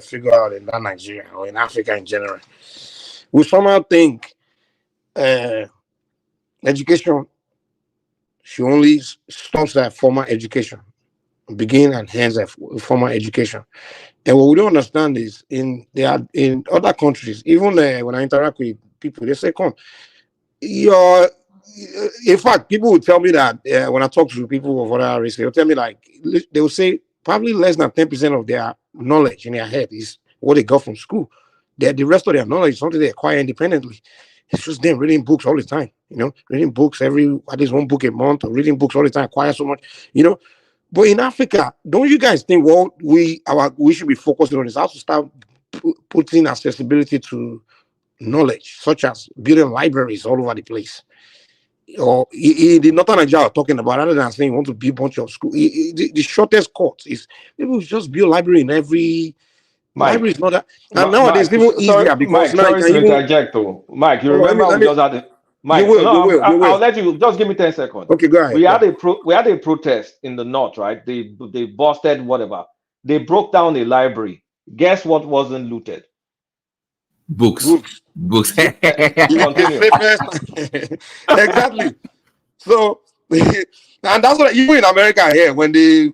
Speaker 10: figure out in that Nigeria or in Africa in general. We somehow think education should only stops at formal education, begin and ends at formal education. And what we don't understand is in other countries, even when I interact with people, they say, "Come, in fact, people will tell me that when I talk to people of other races, they'll tell me they will say probably less than 10% of their knowledge in their head is what they got from school. The rest of their knowledge is something they acquire independently. It's just them reading books all the time, reading books at least one book a month, or reading books all the time, acquire so much, But in Africa, don't you guys think we should be focusing on is how to start putting accessibility to knowledge, such as building libraries all over the place? Or the Northern Nigeria talking about, rather than saying you want to build a bunch of school, the shortest cut is maybe we just build library in every library. Is not that, and nowadays it's even easier because now you can
Speaker 2: interject though. Mike, you remember we just had Mike, you will. I'll let you just give me 10 seconds.
Speaker 10: Okay, go ahead.
Speaker 2: We had a protest in the north, right? They busted whatever. They broke down a library. Guess what wasn't looted?
Speaker 4: Books.
Speaker 2: Continue.
Speaker 10: Exactly. So, and that's what even in America here, when they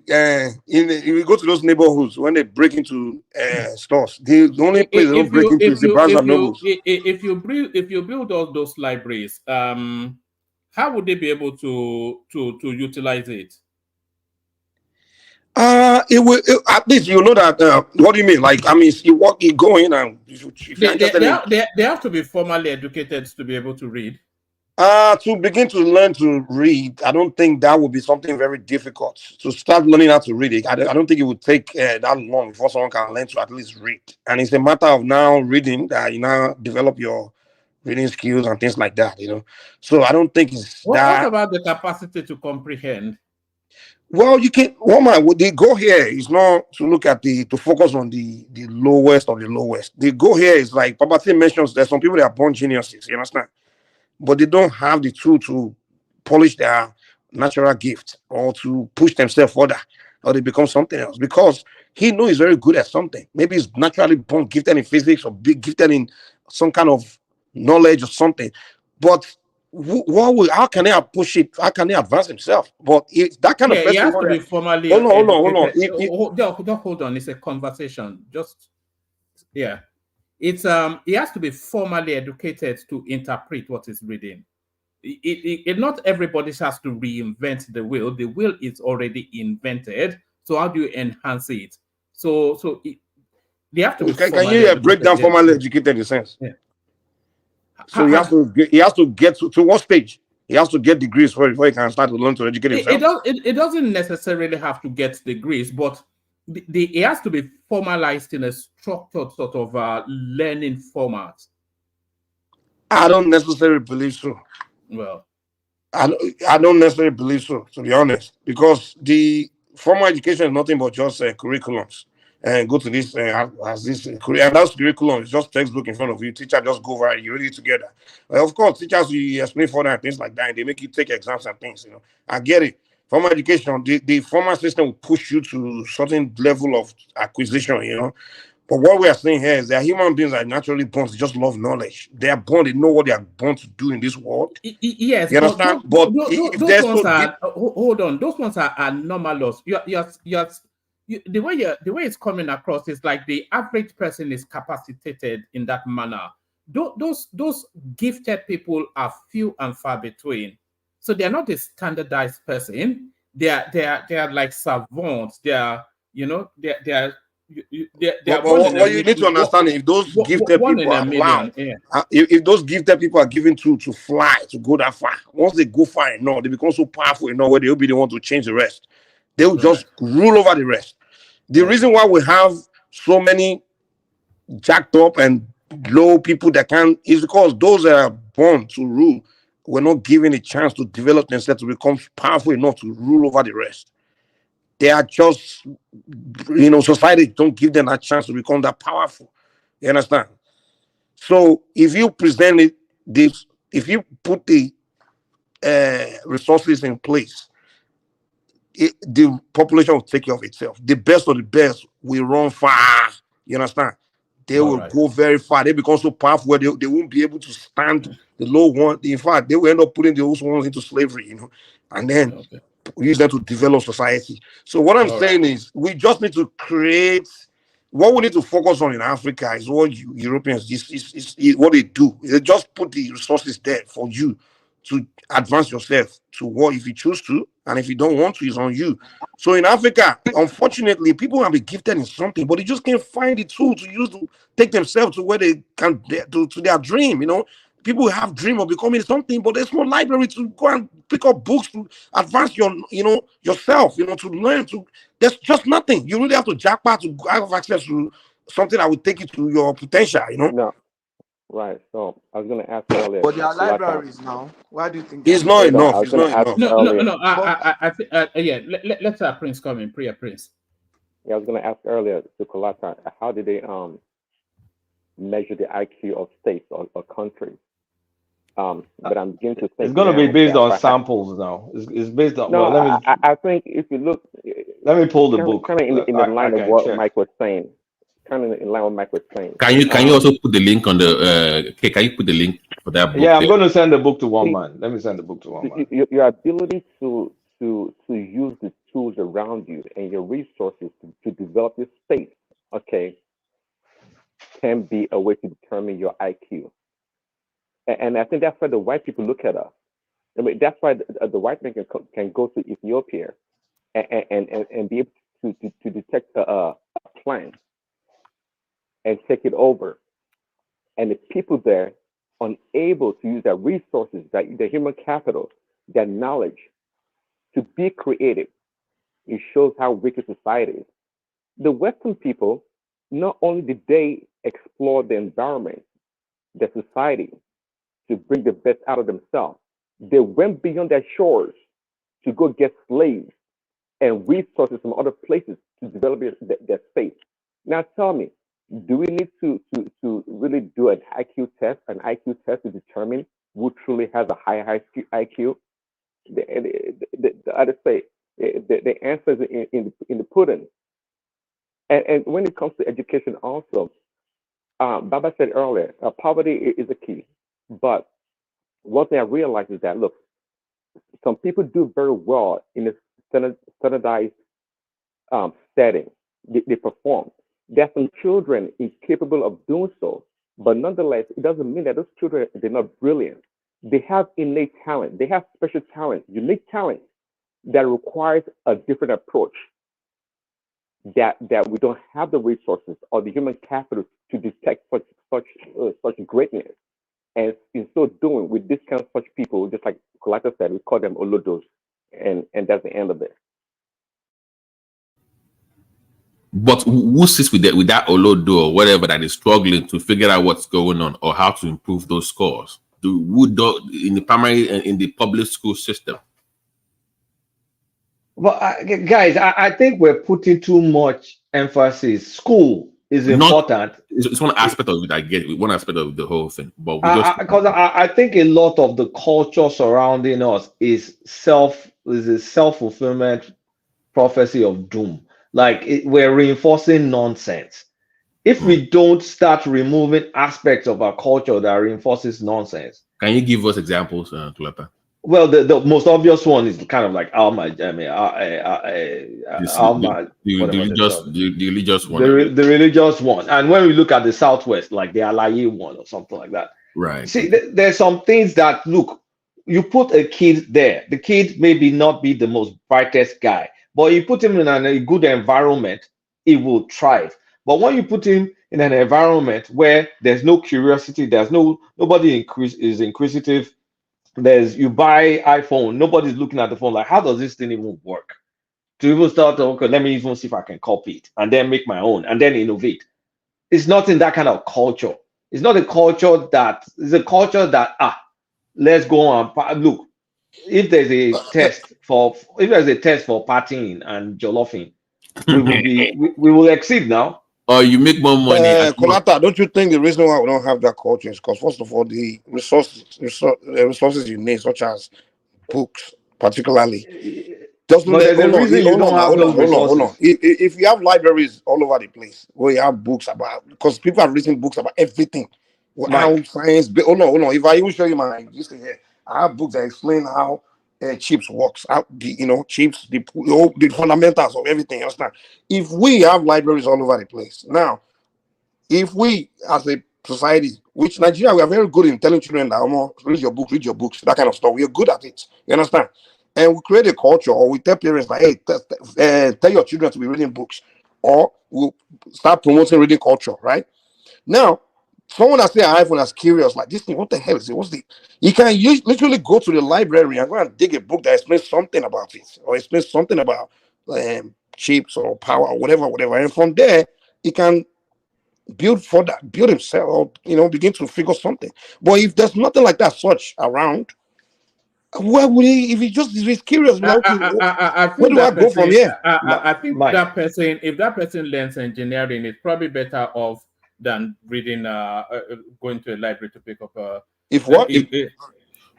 Speaker 10: you go to those neighborhoods, when they break into stores, the only place they don't break into is the Barnes and Nobles.
Speaker 6: If you build all those libraries, how would they be able to utilize it?
Speaker 10: It will at least you know that. What do you mean? You go in and
Speaker 6: they have to be formally educated to be able to read.
Speaker 10: To begin to learn to read, I don't think that would be something very difficult. To start learning how to read it, I don't think it would take that long before someone can learn to at least read. And it's a matter of now reading that you now develop your reading skills and things like that. So I don't think it's that.
Speaker 6: What about the capacity to comprehend?
Speaker 10: Well, you can. What the goal here is not to look at to focus on the lowest of the lowest. The goal here is like Papa mentions. There's some people that are born geniuses. You understand? But they don't have the tool to polish their natural gift or to push themselves further, or they become something else because he knows he's very good at something. Maybe he's naturally born gifted in physics or gifted in some kind of knowledge or something. But how can they push it? How can they advance himself? But if that kind of person,
Speaker 6: he has to be formally.
Speaker 10: Hold on.
Speaker 6: Hold on. It's a conversation. It's he has to be formally educated to interpret what he's reading. Not everybody has to reinvent the wheel. The wheel is already invented. So how do you enhance it? So they have to be.
Speaker 10: Can you break down formally educated in a sense?
Speaker 6: Yeah.
Speaker 10: So he has to get to what stage? He has to get degrees before he can start to learn to educate himself.
Speaker 6: It doesn't necessarily have to get degrees, but it has to be formalized in a structured sort of learning format.
Speaker 10: I don't necessarily believe so.
Speaker 6: Well,
Speaker 10: I don't necessarily believe so, to be honest, because the formal education is nothing but just curriculums. And go to this, has this, and that's curriculum. It's just textbook in front of you. Teacher just go over it, you read it together. Of course, teachers you explain further and things like that, and they make you take exams and things. I get it. Formal education, the formal system will push you to certain level of acquisition. But what we are saying here is that human beings are naturally born to just love knowledge. They are born, they know what they are born to do in this world.
Speaker 6: Yes,
Speaker 10: You understand? But if there's
Speaker 6: those ones
Speaker 10: no
Speaker 6: are hold on. Those ones are anomalous. The way it's coming across is like the average person is capacitated in that manner. Those gifted people are few and far between. So they are not a standardized person. They are like savants. They are
Speaker 10: What you need to understand is if those gifted people are allowed, if those gifted people are given to fly, to go that far, once they go far enough, they become so powerful enough where they'll be the one to change the rest. They will just rule over the rest. The reason why we have so many jacked up and low people that can is because those that are born to rule were not given a chance to develop themselves to become powerful enough to rule over the rest. They are just, society don't give them that chance to become that powerful. You understand? So if you present it, if you put the resources in place, the population will take care of itself. The best of the best will run far. You understand? They will go very far. They become so powerful where they won't be able to stand the low one. In fact, they will end up putting those ones into slavery, and then use them to develop society. So what I'm saying is we just need to create what we need to focus on in Africa is what Europeans is what they do. They just put the resources there for you to advance yourself to what if you choose to, and if you don't want to, it's on you. So in Africa, unfortunately, people have been gifted in something, but they just can't find the tool to use to take themselves to where they can to their dream. People have dream of becoming something, but there's no library to go and pick up books to advance yourself, to learn. There's just nothing. You really have to jackpot to have access to something that will take you to your potential.
Speaker 5: No. Right. So I was going to ask earlier.
Speaker 11: But there are libraries now. Why do you think
Speaker 10: it's not enough?
Speaker 5: I was going to ask earlier.
Speaker 6: Let's have Prince come in. Priya Prince.
Speaker 5: Yeah, I was going to ask earlier to Kolata, how did they measure the IQ of states or countries? But I'm beginning to think
Speaker 2: it's going to be based on samples now. It's based on.
Speaker 5: No, well, I think if you look.
Speaker 2: Let me pull the book.
Speaker 5: Kind of in the line of what Mike was saying. Kind of in line with Mike was saying.
Speaker 4: Can you also put the link on the? Can you put the link for that book?
Speaker 2: Yeah, I'm going to send the book to one man. Let me send the book to one man.
Speaker 5: Your ability to use the tools around you and your resources to develop your space, can be a way to determine your IQ. And I think that's why the white people look at us. I mean, that's why the white man can go to Ethiopia and be able to detect a plant and take it over. And the people there unable to use their resources, their human capital, their knowledge to be creative. It shows how wicked society is. The Western people, not only did they explore the environment, their society, to bring the best out of themselves, they went beyond their shores to go get slaves and resources from other places to develop their space. Now tell me, do we need to really do an IQ test to determine who truly has a high IQ? I just say the answer is in the pudding. And when it comes to education also, Baba said earlier, poverty is a key. But one thing I realized is that, look, some people do very well in a standardized setting. They perform. There are some children incapable of doing so, but nonetheless, it doesn't mean that those children, they're not brilliant. They have innate talent. They have special talent, unique talent that requires a different approach. That we don't have the resources or the human capital to detect such greatness. And in so doing, we discount such people, just like Kolata said, we call them olodos, and that's the end of it.
Speaker 4: But who sits with that Olodo or whatever that is struggling to figure out what's going on or how to improve those scores? Who do in the primary and in the public school system?
Speaker 2: But guys, I think we're putting too much emphasis. School is important.
Speaker 4: It's one aspect of it. I get it, one aspect of the whole thing. But
Speaker 2: because I think a lot of the culture surrounding us is a self-fulfillment prophecy of doom. Like we're reinforcing nonsense. If we don't start removing aspects of our culture that reinforces nonsense.
Speaker 4: Can you give us examples, Kulapa?
Speaker 2: Well, the most obvious one is kind of like the
Speaker 4: religious one.
Speaker 2: The religious one. And when we look at the Southwest, like the Alaye one or something like that.
Speaker 4: Right.
Speaker 2: See, there's some things that, look, you put a kid there. The kid maybe not be the most brightest guy, but you put him in a good environment, he will thrive. But when you put him in an environment where there's no curiosity, there's nobody is inquisitive, you buy iPhone, nobody's looking at the phone like, how does this thing even work? To even start, okay, let me even see if I can copy it and then make my own and then innovate. It's not in that kind of culture. It's not a culture it's a culture that let's go on. Look, if there's a test for partying and jollofing, we will exceed now.
Speaker 4: Or you make more money.
Speaker 10: Kolata, don't you think the reason why we don't have that culture is because, first of all, the resources you need, such as books, particularly. Just hold on. If you have libraries all over the place, where you have books about, because people have written books about everything, how science. Hold on. If I even show you my here, I have books that explain how chips works, how chips, the fundamentals of everything. Understand? If we have libraries all over the place now, if we as a society, which Nigeria, we are very good in telling children that read your books, that kind of stuff. We are good at it. You understand? And we create a culture, or we tell parents like, hey, tell your children to be reading books, or we'll start promoting reading culture. Right now, someone that say an iPhone is curious, like this thing, what the hell is it? You can literally go to the library and go and dig a book that explains something about it, or explains something about chips or power or whatever. And from there, he can build himself, or begin to figure something. But if there's nothing like that such around, where would he? If he's curious, where do I go from here?
Speaker 6: I think that person, if that person learns engineering, it's probably better off than reading, going to a library to pick up a.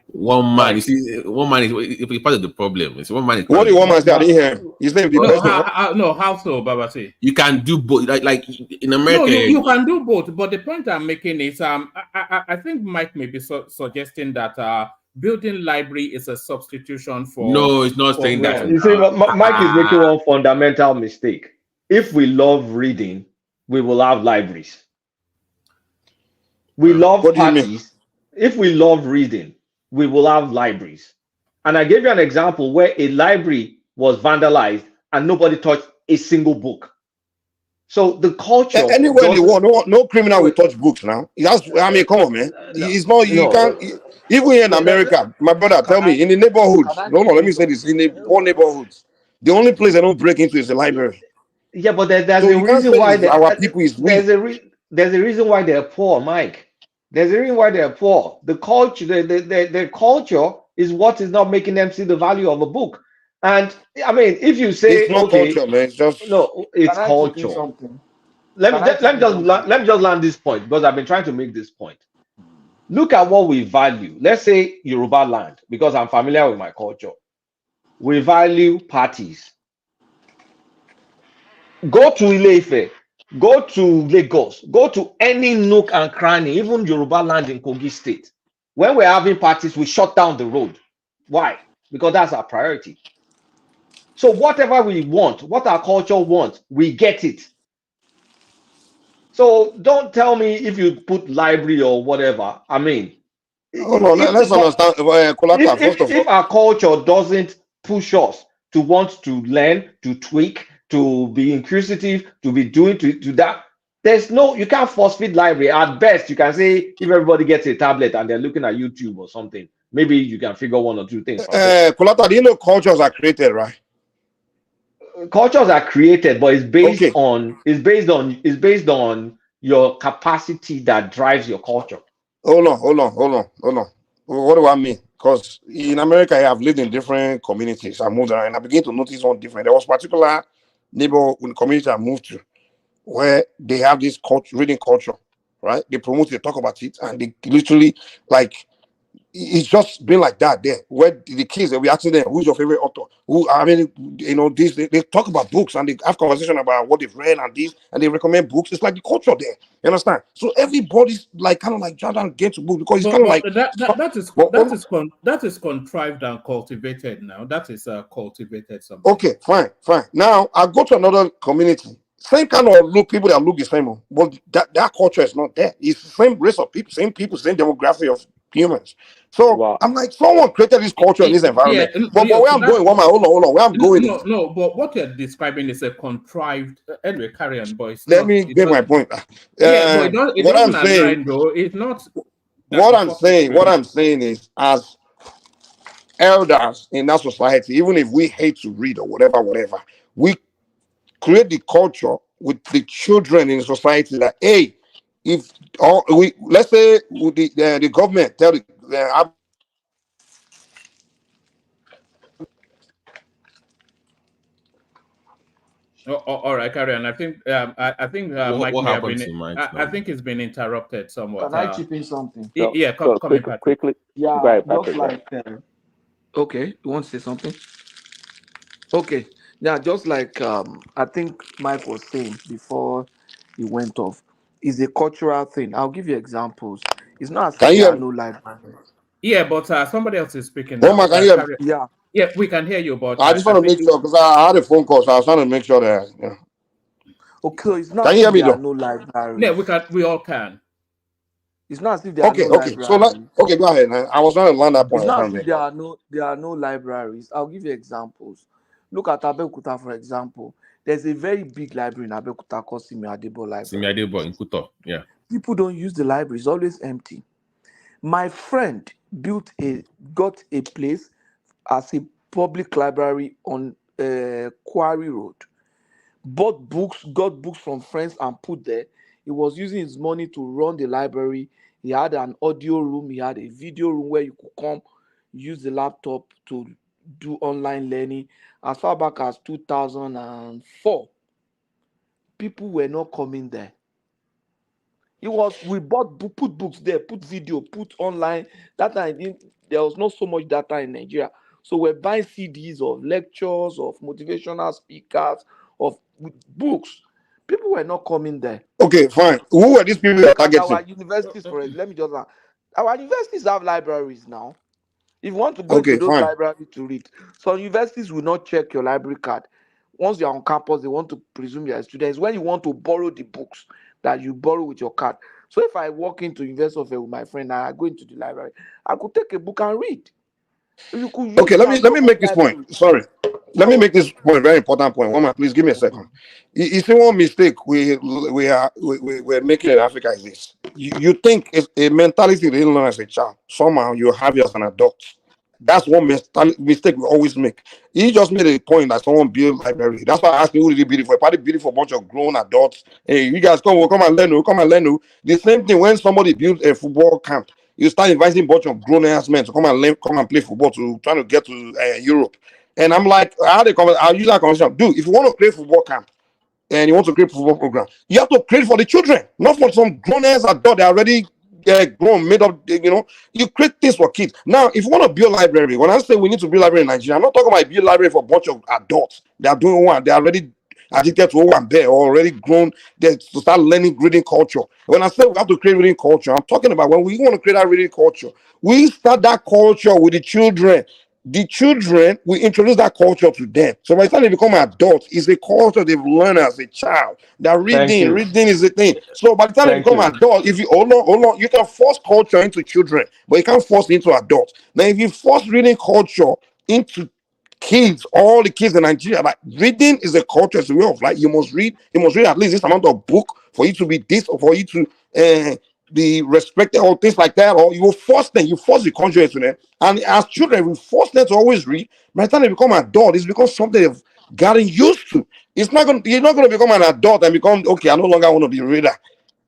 Speaker 4: One man, you see, one man is part of the problem. It's one man.
Speaker 10: What do you want to say? I didn't hear. His name
Speaker 6: no, how so, Babasi?
Speaker 4: You can do both. Like in America,
Speaker 6: no, you can do both. But the point I'm making is, I think Mike may be suggesting that building library is a substitution for.
Speaker 4: No, it's not saying that.
Speaker 2: You see, Mike is making one fundamental mistake. If we love reading, we will have libraries. We love parties. If we love reading, we will have libraries. And I gave you an example where a library was vandalized and nobody touched a single book. So the culture.
Speaker 10: Anywhere in the world, no criminal will touch books now. Come on, man. It's not. You can't. Even here in America, my brother, tell me, in the neighborhoods. No, let me say this. In the poor neighborhoods, the only place they don't break into is the library.
Speaker 2: Yeah, but there's a reason why our people is weak. There's a reason why they're poor, Mike. There's a reason why they're poor. The culture, their culture is what is not making them see the value of a book. And I mean, if you say
Speaker 10: it's not culture, man, it's just
Speaker 2: it's culture. Let me just land this point because I've been trying to make this point. Look at what we value. Let's say Yoruba land, because I'm familiar with my culture. We value parties. Go to Ile-Ife, go to Lagos, go to any nook and cranny, even Yoruba land in Kogi State. When we're having parties, we shut down the road. Why? Because that's our priority. So whatever we want, what our culture wants, we get it. So don't tell me if you put library or whatever. I mean,
Speaker 10: let's understand.
Speaker 2: If our culture doesn't push us to want to learn, to tweak, to be inquisitive, to be doing to that, you can't force feed library. At best, you can say if everybody gets a tablet and they're looking at YouTube or something, maybe you can figure one or two things.
Speaker 10: Kolata, do you know cultures are created, right?
Speaker 2: cultures are created, but it's based
Speaker 10: Okay.
Speaker 2: on your capacity that drives your culture.
Speaker 10: Hold on. What do I mean? Because in America, I have lived in different communities. I moved around and I began to notice one different. There was particular neighborhood community I moved to where they have this culture, reading culture, right? They promote it, they talk about it, and they literally like it's just been like that there. Where the kids, they'll be asking them, who's your favorite author? Who, I mean, you know, this they talk about books and they have conversation about what they've read and this, and they recommend books. It's like the culture there. You understand? So everybody's like kind of like trying to get to book because it's kind of like
Speaker 6: that is contrived and cultivated now. That is cultivated something.
Speaker 10: okay, fine. Now I go to another community. Same kind of look, people that look the same, but that culture is not there. It's the same race of people, same demography of humans. So I'm like, someone created this culture in this environment. But where I'm going, hold on, where I'm going is
Speaker 6: no, but what you're describing is a contrived. Anyway, carry on, boys.
Speaker 10: Let me get my point.
Speaker 6: What I'm saying, though, it's not.
Speaker 10: What I'm saying is, as elders in that society, even if we hate to read or whatever, we create the culture with the children in society that hey, if let's say the government tell the
Speaker 6: all right, carry on. I think Mike
Speaker 4: what
Speaker 6: may have
Speaker 4: happened
Speaker 6: been.
Speaker 4: to Mike
Speaker 6: I think it's been interrupted somewhat.
Speaker 11: Can I chip in something?
Speaker 6: Yeah, come in, Patrick.
Speaker 5: Quickly.
Speaker 11: Yeah,
Speaker 5: Go ahead,
Speaker 11: just
Speaker 5: Patrick.
Speaker 11: like okay, you want to say something? Okay, yeah, just like I think Mike was saying before he went off, is a cultural thing. I'll give you examples. It's not as
Speaker 10: Can
Speaker 11: if
Speaker 10: you
Speaker 11: there
Speaker 10: hear
Speaker 11: are
Speaker 10: me?
Speaker 11: no libraries.
Speaker 6: Yeah, but somebody else is speaking
Speaker 10: Oh
Speaker 6: now.
Speaker 10: my, can you hear me?
Speaker 6: Yeah, we can hear you, but
Speaker 10: I just want to make sure because I had a phone call, so I was trying to make sure that. Yeah.
Speaker 11: Okay, so it's not
Speaker 10: Can
Speaker 11: as
Speaker 10: you hear
Speaker 11: if
Speaker 10: me
Speaker 11: there are
Speaker 10: though?
Speaker 11: no libraries.
Speaker 6: Yeah, we all can.
Speaker 11: It's not as if there are no
Speaker 10: Okay. So
Speaker 11: libraries.
Speaker 10: okay, go ahead. Man. I was trying to land that point.
Speaker 11: It's
Speaker 10: I was
Speaker 11: not
Speaker 10: trying
Speaker 11: as
Speaker 10: to
Speaker 11: if
Speaker 10: make.
Speaker 11: there are no libraries. I'll give you examples. Look at Abeokuta, for example. There's a very big library in Abeokuta called Simi Adebo Library.
Speaker 4: Simi Adebo in Kuto, yeah.
Speaker 11: People don't use the library; it's always empty. My friend got a place as a public library on Quarry Road. Got books from friends and put there. He was using his money to run the library. He had an audio room, he had a video room where you could come use the laptop to do online learning. As far back as 2004, people were not coming there. We put books there, put video, put online. That time there was not so much data in Nigeria. So we're buying CDs of lectures, of motivational speakers, of books. People were not coming there.
Speaker 10: Okay, fine. Who are these people that are
Speaker 11: And our
Speaker 10: targeting?
Speaker 11: universities, let me just our universities have libraries now. If you want to go
Speaker 10: Okay,
Speaker 11: into those
Speaker 10: fine.
Speaker 11: libraries to read, some universities will not check your library card. Once you're on campus, they want to presume you're a student. It's when you want to borrow the books that you borrow with your card. So if I walk into University of with my friend and I go into the library, I could take a book and read. You could use
Speaker 10: Okay, let me make this point. Sorry. Let me make this point, very important point. Woman, please give me a second. You see one mistake we're making in Africa is this. You think it's a mentality you didn't learn as a child. Somehow you have it as an adult. That's one mistake we always make. He just made a point that someone built library. That's why I asked me who did he build it for. Probably built it for a bunch of grown adults. Hey, you guys come and learn. The same thing when somebody built a football camp. You start inviting a bunch of grown-ass men to come and play football to trying to get to Europe. And I'm like, I'll use that conversation. Dude, if you want to play football camp and you want to create a football program, you have to create for the children, not for some grown-ass adult that already grown, made up, you create things for kids. Now, if you want to build a library, when I say we need to build a library in Nigeria, I'm not talking about build a library for a bunch of adults. They are doing one, they are already addicted to one there, already grown, they to start learning reading culture. When I say we have to create reading culture, I'm talking about when we want to create that reading culture, we start that culture with the children. The children, we introduce that culture to them. So by the time they become adults, it's a culture they've learned as a child. That reading is a thing. So by the time they become adults, if you hold on, you can force culture into children, but you can't force it into adults. Now, if you force reading culture into kids, all the kids in Nigeria, like reading is a culture, it's a way of life. You must read at least this amount of book for you to be this, or for you to be respected, or things like that, or you will force them, you force the culture into them. And as children, we force them to always read. By the time they become adult, it's because something getting used to. It's not going. You're not going to become an adult and become okay. I no longer want to be a reader.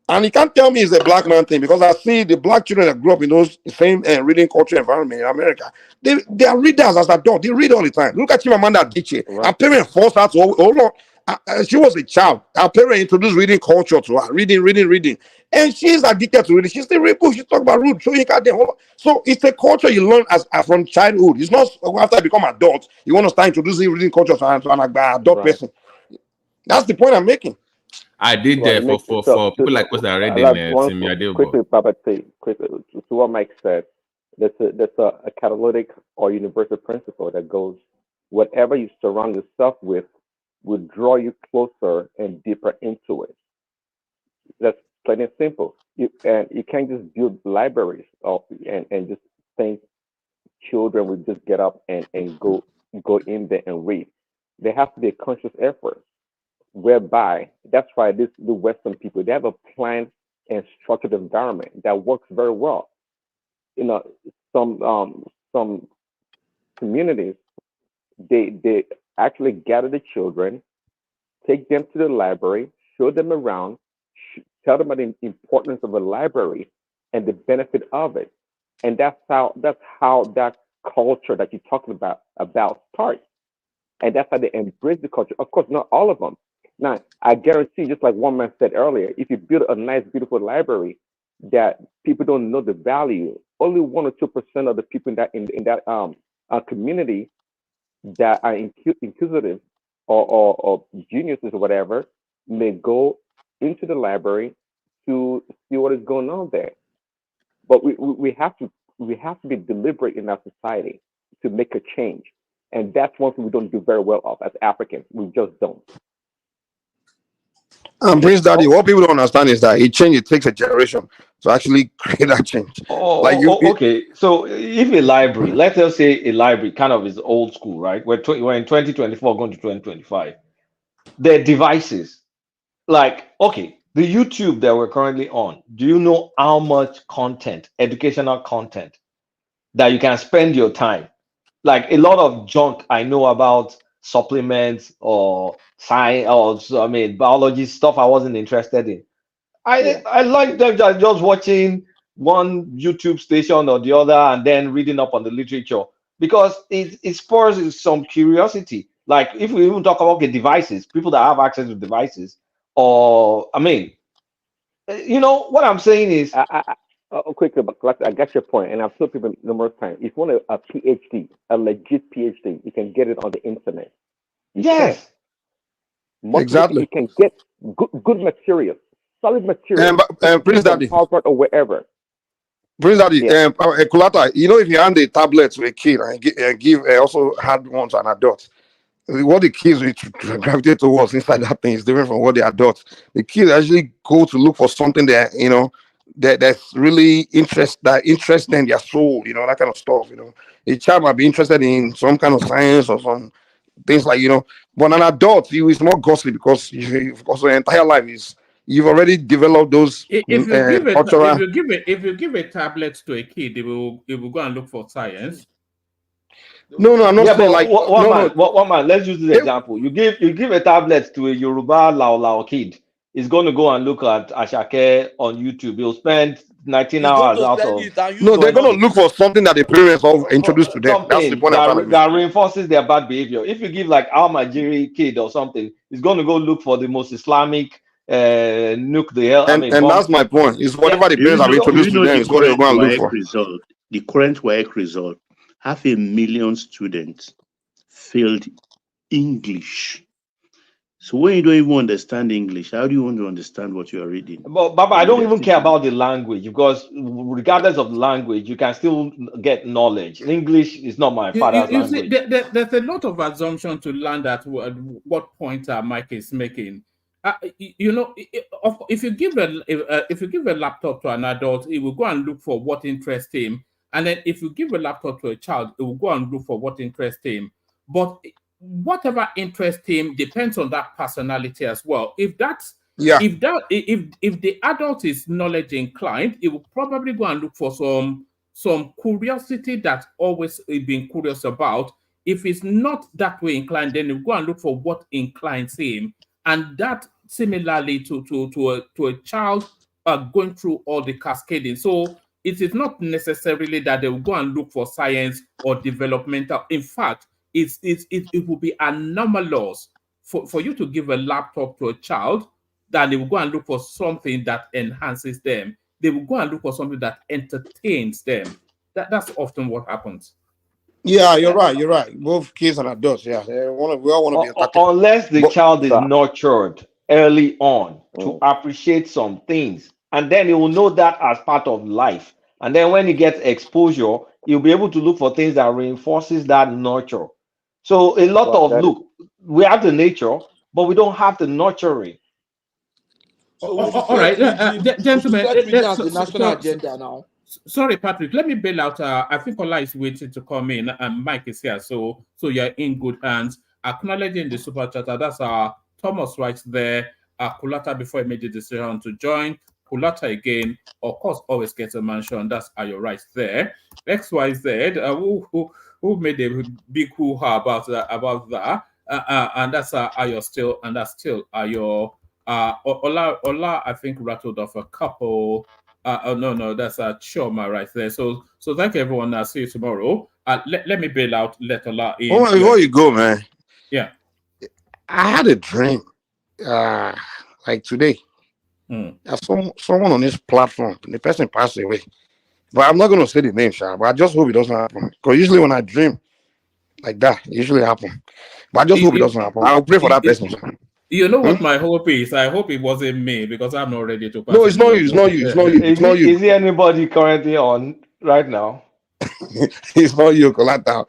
Speaker 10: And you can't tell me it's a black man thing, because I see the black children that grew up in those same reading culture environment in America. They are readers as adults. They read all the time. Look at Chimamanda Adichie.
Speaker 5: Right.
Speaker 10: Her parents forced her to hold on. She was a child. Her parents introduced reading culture to her. Reading. And she's addicted to reading. She still read books. She talk about root. So it's a culture you learn as from childhood. It's not after you become adult, you want to start introducing reading culture to an adult person. That's the point I'm making.
Speaker 4: I did for people like us that are reading Tim
Speaker 5: quickly, Papa, quickly to what Mike said. There's a catalytic or universal principle that goes, whatever you surround yourself with will draw you closer and deeper into it. That's plain and simple. You can't just build libraries and just think children will just get up and go in there and read. There has to be a conscious effort, whereby that's why the Western people, they have a planned and structured environment that works very well. You know, some communities, they actually gather the children, take them to the library, show them around, tell them about the importance of a library and the benefit of it. And that's how that culture that you're talking about starts. And that's how they embrace the culture. Of course, not all of them. Now, I guarantee, just like one man said earlier, if you build a nice, beautiful library that people don't know the value, only 1 or 2% of the people in that community that are inquisitive or geniuses or whatever may go into the library to see what is going on there. But we have to be deliberate in our society to make a change, and that's one thing we don't do very well of as Africans. We just don't.
Speaker 10: And Prince Daddy, what people don't understand is that it takes a generation to actually create that change.
Speaker 2: Okay. So if a library, let us say a library kind of is old school, right? We're in 2024 going to 2025. Their devices, like, okay, the YouTube that we're currently on, do you know how much content, educational content, that you can spend your time? Like a lot of junk I know about supplements or science, or biology stuff I wasn't interested in. I like them just watching one YouTube station or the other and then reading up on the literature, because it spurs some curiosity. Like if we even talk about the devices, people that have access to devices, or you know what I'm saying is,
Speaker 5: quickly, but I got your point, and I've told people numerous times. If you want a PhD, a legit PhD, you can get it on the internet.
Speaker 2: Yes,
Speaker 10: exactly.
Speaker 5: You can get good material, solid material.
Speaker 10: Prince Daddy,
Speaker 5: Harvard or wherever.
Speaker 10: Prince Daddy, Kulata, you know, if you hand a tablet to a kid and give also hard one to an adult, what the kids will gravitate towards inside that thing is different from what the adults. The kids actually go to look for something that, you know, that's really interesting in their soul, you know, that kind of stuff. You know, a child might be interested in some kind of science or some things like, you know, but an adult, he is more costly because the entire life is, you've already developed those
Speaker 6: If you give a tablet to a kid, it will go and look for science.
Speaker 10: No, I'm not saying like
Speaker 2: one man. Let's use this example. You give a tablet to a Yoruba Lao kid. He's going to go and look at Ashake on YouTube. He'll spend 19 hours out of.
Speaker 10: No, they're going to look for something that the parents have introduced to them. That's the point
Speaker 2: that reinforces their bad behavior. If you give like Al-Majiri kid or something, he's going to go look for the most Islamic nuke the hell.
Speaker 10: And that's my point. Is whatever the parents have introduced to them is what they're going to look for.
Speaker 7: The current WAEC result, 500,000 students failed English. So when you don't even understand English, how do you want to understand what you are reading?
Speaker 2: But Baba, I don't even care about the language, because regardless of the language, you can still get knowledge. English is not my father's language.
Speaker 6: See, there's a lot of assumption to land at what point Mike is making. You know, if you give a laptop to an adult, he will go and look for what interests him, and then if you give a laptop to a child, he will go and look for what interests him. But whatever interests him depends on that personality as well. If the adult is knowledge inclined, he will probably go and look for some curiosity that always been curious about. If he's not that way inclined, then he'll go and look for what inclines him. And that similarly to a child going through all the cascading. So it is not necessarily that they will go and look for science or developmental. In fact, it will be anomalous for you to give a laptop to a child that they will go and look for something that enhances them. They will go and look for something that entertains them. That's often what happens.
Speaker 10: Yeah, you're right. You're right. Both kids and adults. Yeah, we all want to be entertained.
Speaker 2: Unless the
Speaker 10: But
Speaker 2: child is nurtured early on to
Speaker 5: Mm.
Speaker 2: appreciate some things, and then he will know that as part of life. And then when he gets exposure, he'll be able to look for things that reinforces that nurture. So a lot
Speaker 5: Well,
Speaker 2: of
Speaker 5: that is
Speaker 2: look, we have the nature, but we don't have the nurturing.
Speaker 11: So we should
Speaker 6: All right,
Speaker 11: set reading. We should
Speaker 6: gentlemen.
Speaker 11: set reading as the national agenda now.
Speaker 6: Sorry, Patrick. Let me bail out. I think Ola is waiting to come in, and Mike is here. So you're in good hands. Acknowledging the super chatter. That's Thomas right there. Kulata before he made the decision to join. Kulata again. Of course, always gets a mention. That's Ayo right there. XYZ. Who made a big hoo-ha about that? And that's Ayo still, and that's still Ayo. Ola, I think rattled off a couple. No, that's Choma right there. So thank you, everyone. I'll see you tomorrow. Let me bail out. Let Ola in.
Speaker 10: oh, before you go, man,
Speaker 6: Yeah.
Speaker 10: I had a dream, like today. Someone on this platform, the person passed away. But I'm not going to say the name, Sha, but I just hope it doesn't happen. Because usually when I dream like that, it usually happens. But I just hope it doesn't happen. I'll pray for that person, Sha.
Speaker 6: You know what my hope is? I hope it wasn't me because I'm not ready to pass.
Speaker 10: No, it's not you. It's not you. It's not you. It's not you.
Speaker 2: Is there anybody currently on right now?
Speaker 10: It's not you, Collateral.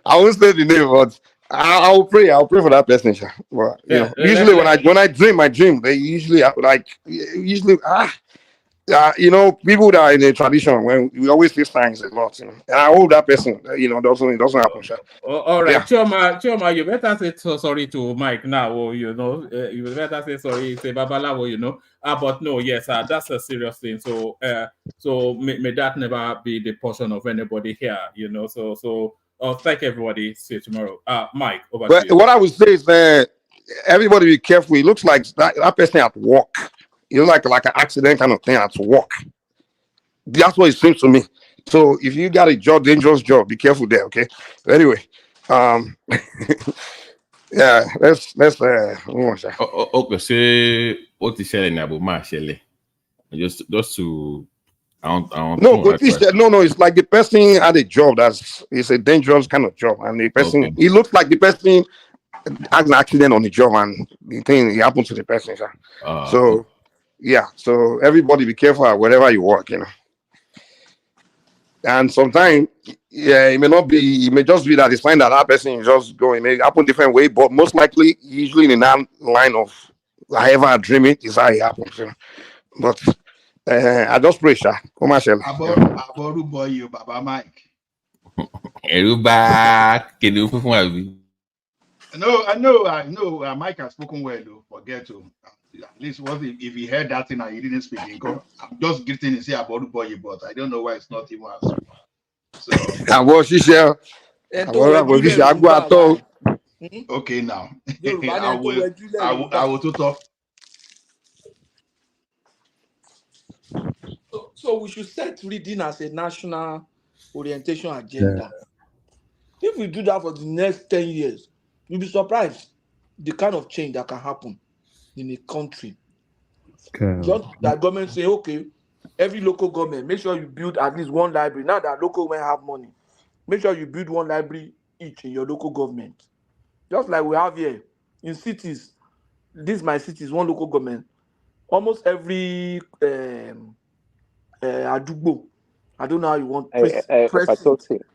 Speaker 10: I won't say the name, but I'll pray. I'll pray for that person, Sha. But, you know, usually when I dream my dream, they usually you know, people that are in the tradition, when we always see signs a lot, you know. And I hope that person, you know, doesn't happen. Sha.
Speaker 6: All right,
Speaker 10: Yeah.
Speaker 6: Choma, you better say sorry to Mike now, or you know, you better say sorry, say Babalawo, you know. But no, yes, that's a serious thing. So may that never be the portion of anybody here, you know. So thank everybody. See you tomorrow. Mike, over to you.
Speaker 10: What I would say is that everybody be careful. It looks like that person at work. You know, like an accident kind of thing at work. That's what it seems to me. So if you got a job, dangerous job, be careful there. Okay. Anyway, yeah, let's
Speaker 4: okay, say what is selling about Marshall? Just to
Speaker 10: no, it's like the person had a job it's a dangerous kind of job, and the person it looks like the person had an accident on the job, and the thing it happened to the person. So yeah, so everybody be careful wherever you work, you know. And sometimes, yeah, it may just be that it's fine that person is just going, it may happen different way, but most likely, usually in that line of however I dream it is how it happens, you know. But I just pray, Sha. Commercial.
Speaker 1: Aboru boy, you, Baba Mike. No, I know. Mike has spoken well, though. Forget to. At least if he heard that thing and he didn't speak in God, I'm just greeting and say about boy, but I don't know why it's not even answering. So
Speaker 10: I was share.
Speaker 1: Okay, now I will talk.
Speaker 11: So we should set reading as a national orientation agenda. Yeah. If we do that for the next 10 years, you'll be surprised the kind of change that can happen in a country. Just that government say, okay, every local government, make sure you build at least one library. Now that local government have money, make sure you build one library each in your local government. Just like we have here in cities. This my city is one local government. Almost every Adugbo, I don't know how you want. Precinct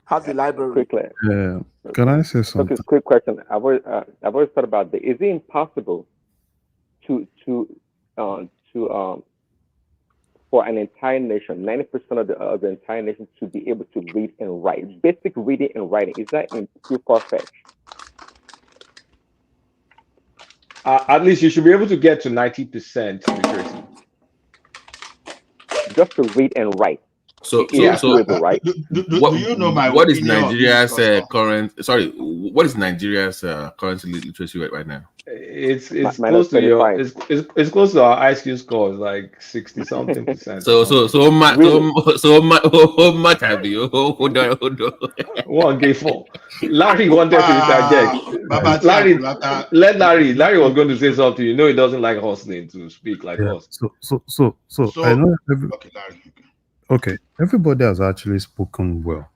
Speaker 11: has a library.
Speaker 8: Can I say something?
Speaker 5: Okay, quick question. I've always thought about this. Is it impossible for an entire nation, 90% of the entire nation, to be able to read and write? Basic reading and writing, is that too far-fetched?
Speaker 2: At least you should be able to get to 90% literacy.
Speaker 5: Just to read and write.
Speaker 4: So,
Speaker 5: It is doable, right?
Speaker 4: What,
Speaker 1: do you know my
Speaker 4: what is
Speaker 1: opinion on this
Speaker 4: Nigeria's
Speaker 1: discussion?
Speaker 4: current? Sorry, what is Nigeria's current literacy rate right now?
Speaker 2: It's
Speaker 5: Minus
Speaker 2: close to your
Speaker 5: 35.
Speaker 2: it's close to our IQ scores, like 60 something percent or
Speaker 4: So
Speaker 2: something.
Speaker 5: Really?
Speaker 4: much have you? Hold on.
Speaker 2: One gave four. Larry wanted to interject.
Speaker 1: Babati and
Speaker 2: Larry,
Speaker 1: Kulata.
Speaker 2: let Larry. Larry was going to say something. You know, he doesn't like hustling to speak like
Speaker 8: Yeah.
Speaker 2: us.
Speaker 8: So I
Speaker 1: So
Speaker 8: know
Speaker 1: okay, Larry.
Speaker 8: okay, everybody has actually spoken well.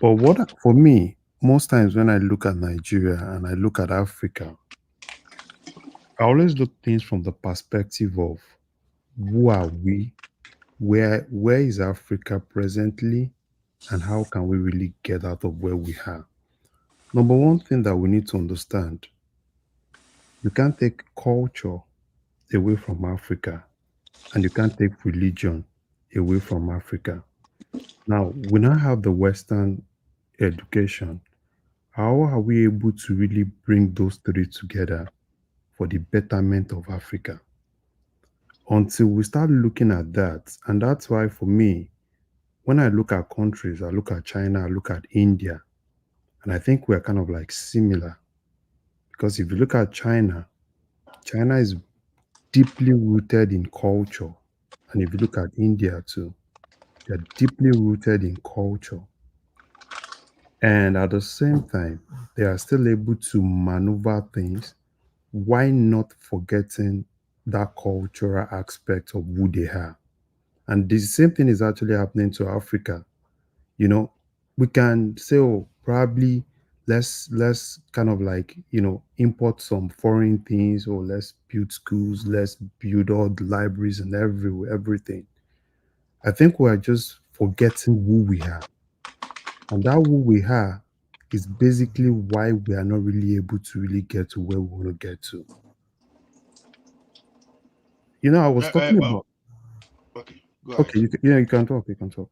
Speaker 8: But for me, most times when I look at Nigeria and I look at Africa, I always look things from the perspective of who are we, where is Africa presently, and how can we really get out of where we are. Number one thing that we need to understand, you can't take culture away from Africa, and you can't take religion away from Africa. Now, we now have the Western education. How are we able to really bring those three together for the betterment of Africa? Until we start looking at that, and that's why for me, when I look at countries, I look at China, I look at India, and I think we're kind of like similar. Because if you look at China, China is deeply rooted in culture. And if you look at India too, they're deeply rooted in culture. And at the same time, they are still able to maneuver things. Why not forgetting that cultural aspect of who they are? And the same thing is actually happening to Africa. You know, we can say, oh, probably let's kind of like, import some foreign things, or let's build schools, let's build all the libraries and everything. I think we are just forgetting who we are. And that who we are is basically why we are not really able to really get to where we want to get to. I was talking about.
Speaker 1: Okay, go ahead.
Speaker 8: Okay, you can talk. You can talk.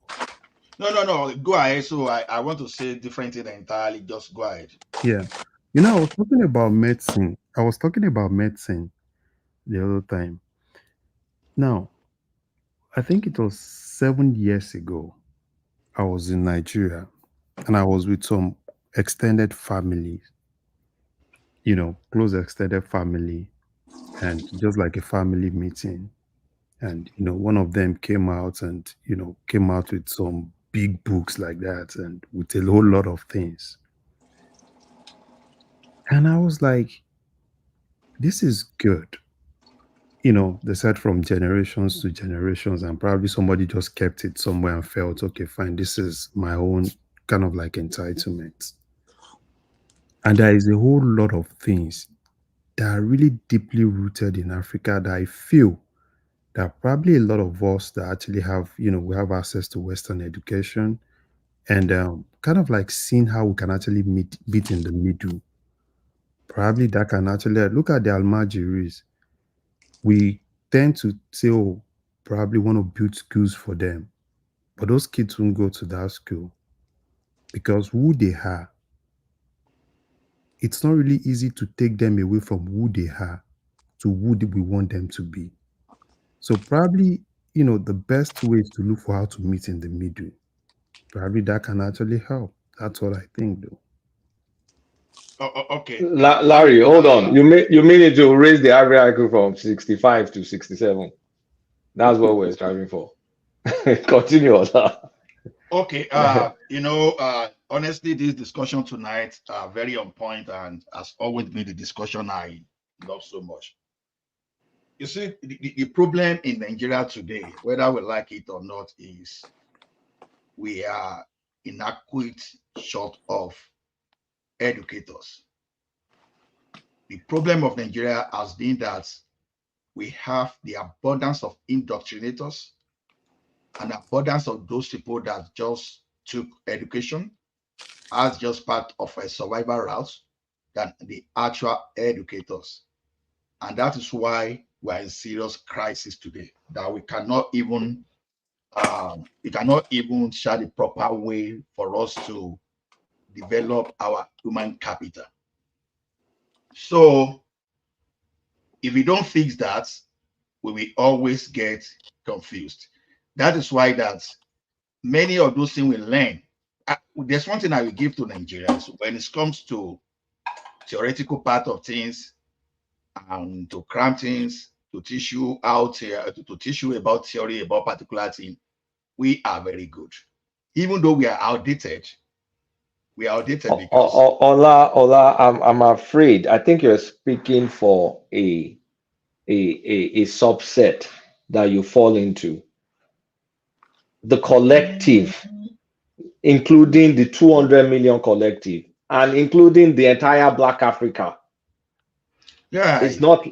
Speaker 1: No, go ahead. So I want to say different thing entirely. Just go ahead.
Speaker 8: Yeah. I was talking about medicine. I was talking about medicine the other time. Now, I think it was 7 years ago. I was in Nigeria and I was with some extended family, close extended family, and just like a family meeting. And, one of them came out and, came out with some big books like that and with a whole lot of things. And I was like, this is good. They said from generations to generations, and probably somebody just kept it somewhere and felt, okay, fine, this is my own kind of like entitlement. And there is a whole lot of things that are really deeply rooted in Africa that I feel that probably a lot of us that actually have, we have access to Western education and kind of like seeing how we can actually meet in the middle. Probably that can actually look at the Almajiris. We tend to say, oh, probably want to build schools for them. But those kids won't go to that school because who they are, it's not really easy to take them away from who they are to who we want them to be. So probably, the best way is to look for how to meet in the middle. Probably that can actually help. That's what I think, though.
Speaker 1: Okay.
Speaker 2: Larry, hold on. You mean it to raise the average IQ from 65 to 67? That's what we're striving for. Continue, Ola.
Speaker 1: Okay. Honestly, this discussion tonight are very on point and has always been the discussion I love so much. You see, the problem in Nigeria today, whether we like it or not, is we are inadequate short of educators. The problem of Nigeria has been that we have the abundance of indoctrinators and abundance of those people that just took education as just part of a survival route than the actual educators. And that is why we're in serious crisis today, that we cannot even share the proper way for us to develop our human capital. So if we don't fix that, we will always get confused. That is why that many of those things we learn. There's one thing I will give to Nigerians when it comes to theoretical part of things and to cram things, to teach you out here, to teach you about theory, about particular thing. We are very good. Even though we are outdated because
Speaker 2: Ola, I'm afraid. I think you're speaking for a subset that you fall into. The collective, including the 200 million collective, and including the entire Black Africa.
Speaker 1: Yeah,
Speaker 2: it's not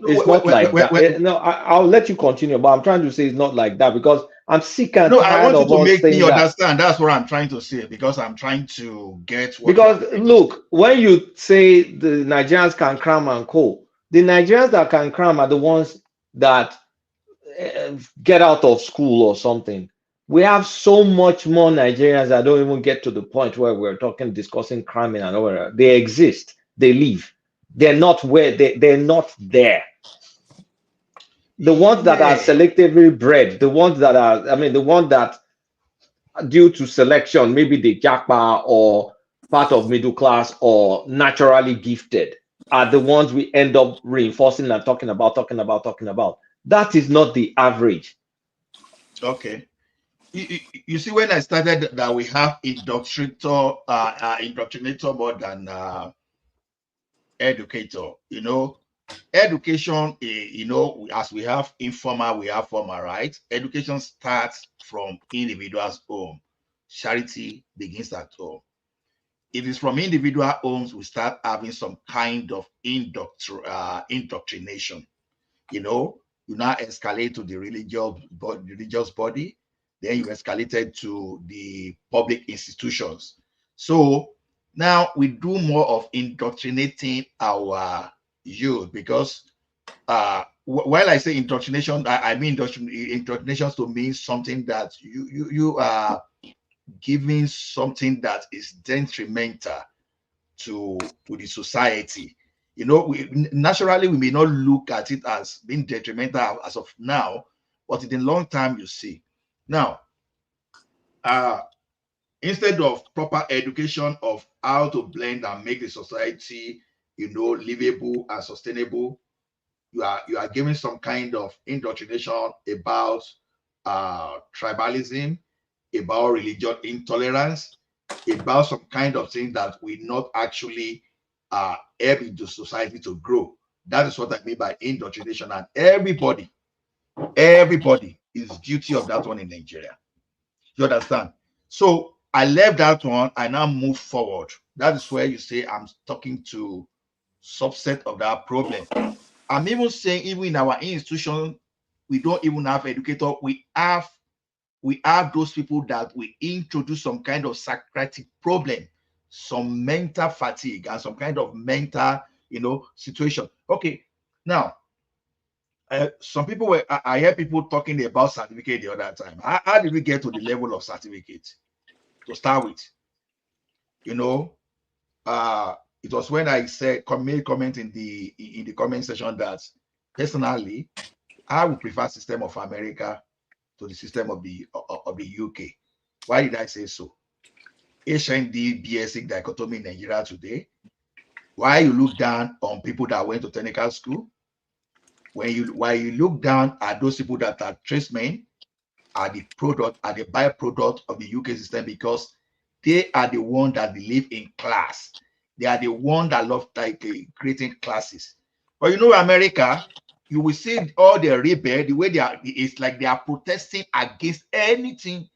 Speaker 2: like that. No, I'll let you continue, but I'm trying to say it's not like that because I'm sick and tired
Speaker 1: I want
Speaker 2: of
Speaker 1: you to
Speaker 2: us
Speaker 1: make me
Speaker 2: saying that.
Speaker 1: understand. That's what I'm trying to say because I'm trying to get what.
Speaker 2: Because look, when you say the Nigerians can cram and co, the Nigerians that can cram are the ones that get out of school or something. We have so much more Nigerians that don't even get to the point where we're discussing cramming and all that. They exist, they live. They're not where they're not there. The ones that are selectively bred, the ones that are, the one that due to selection, maybe the jackpot or part of middle class or naturally gifted are the ones we end up reinforcing and talking about. That is not the average.
Speaker 1: Okay. You see, when I started that we have indoctrinator more than educator. Education, as we have informal, we have formal, right? Education starts from individuals' home. Charity begins at home. If it's from individual homes, we start having some kind of indoctrination. You now escalate to the religious body, then you escalated to the public institutions. So now we do more of indoctrinating our youth because while I say indoctrination, I mean indoctrination to mean something that you are giving something that is detrimental to the society. Naturally, we may not look at it as being detrimental as of now, but in the long term, you see. Now, instead of proper education of how to blend and make the society, livable and sustainable, you are giving some kind of indoctrination about tribalism, about religious intolerance, about some kind of thing that will not actually help the society to grow. That is what I mean by indoctrination, and everybody is guilty of that one in Nigeria. You understand? So I left that one. I now move forward. That is where you say I'm talking to subset of that problem. I'm even saying even in our institution, we don't even have educators. We have those people that we introduce some kind of psychiatric problem, some mental fatigue, and some kind of mental, situation. Okay, now some people I hear people talking about certificate the other time. How did we get to the level of certificate to start with? It was when I made comment in the comment section that personally I would prefer system of America to the system of the UK. Why did I say so? HND BSc dichotomy in Nigeria today. Why you look down on people that went to technical school? Why you look down at those people that are tradesmen, are the byproduct of the UK system because they are the ones that live in class. They are the ones that love creating classes. But America, you will see all the rebel, the way it's like they are protesting against anything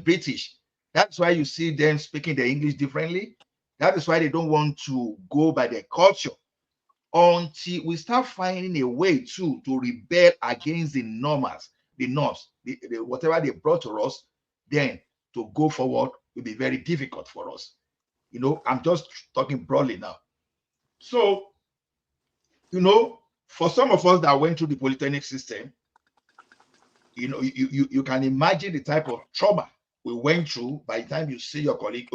Speaker 1: British. That's why you see them speaking the English differently. That is why they don't want to go by their culture until we start finding a way to rebel against the norms, whatever they brought to us. Then to go forward will be very difficult for us. I'm just talking broadly now. So, for some of us that went through the polytechnic system, you can imagine the type of trauma we went through by the time you see your colleague,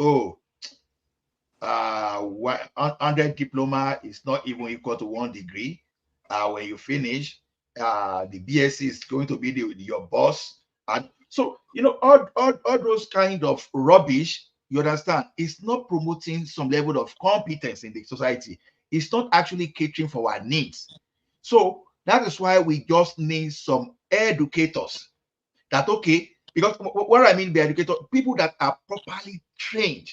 Speaker 1: 100 diploma is not even equal to 1 degree. When you finish, the BSc is going to be your boss. And So, all those kind of rubbish, you understand, it's not promoting some level of competence in the society. It's not actually catering for our needs. So that is why we just need some educators. That okay, because what I mean by educator, people that are properly trained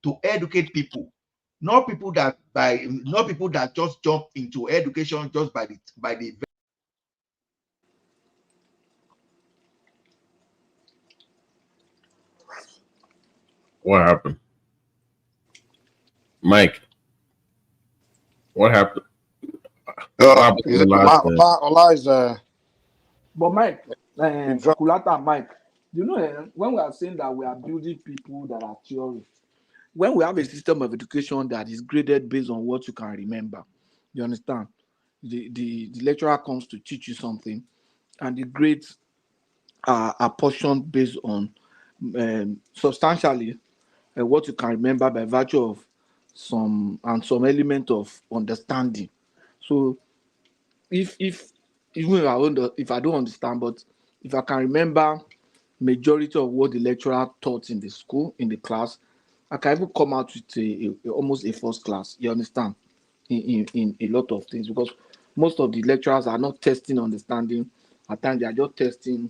Speaker 1: to educate people, not people that just jump into education just by the.
Speaker 4: What happened? Mike, what happened?
Speaker 10: Allah is
Speaker 11: But Mike, Kulata Mike, when we are saying that we are building people that are theorists, when we have a system of education that is graded based on what you can remember, you understand? The lecturer comes to teach you something, and the grades are apportioned based on substantially what you can remember by virtue of some element of understanding. So if I don't understand, but if I can remember majority of what the lecturer taught in the school, in the class, I can even come out with almost a first class. You understand? In a lot of things, because most of the lecturers are not testing understanding. At times they are just testing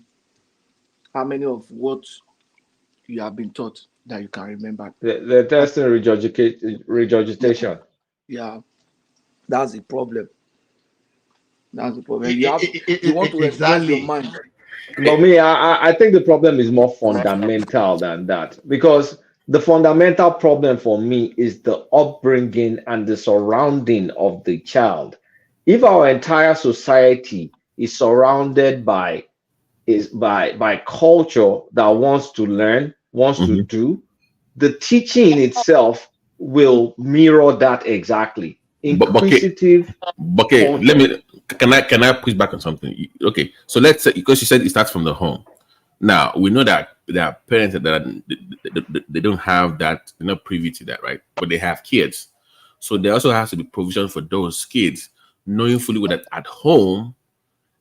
Speaker 11: how many of what you have been taught that you can remember.
Speaker 2: They're testing regurgitation.
Speaker 11: Yeah, that's the problem. That's the problem. You want to express your mind.
Speaker 2: But me, I think the problem is more fundamental than that, because the fundamental problem for me is the upbringing and the surrounding of the child. If our entire society is surrounded by culture that wants to learn, wants to do, the teaching itself will mirror that exactly. Inquisitive.
Speaker 4: Okay, can I push back on something? Okay, so let's say, because you said it starts from the home. Now we know that there are parents that they don't have that, they're not privy to that, right? But they have kids, so there also has to be provision for those kids, knowing fully well that at home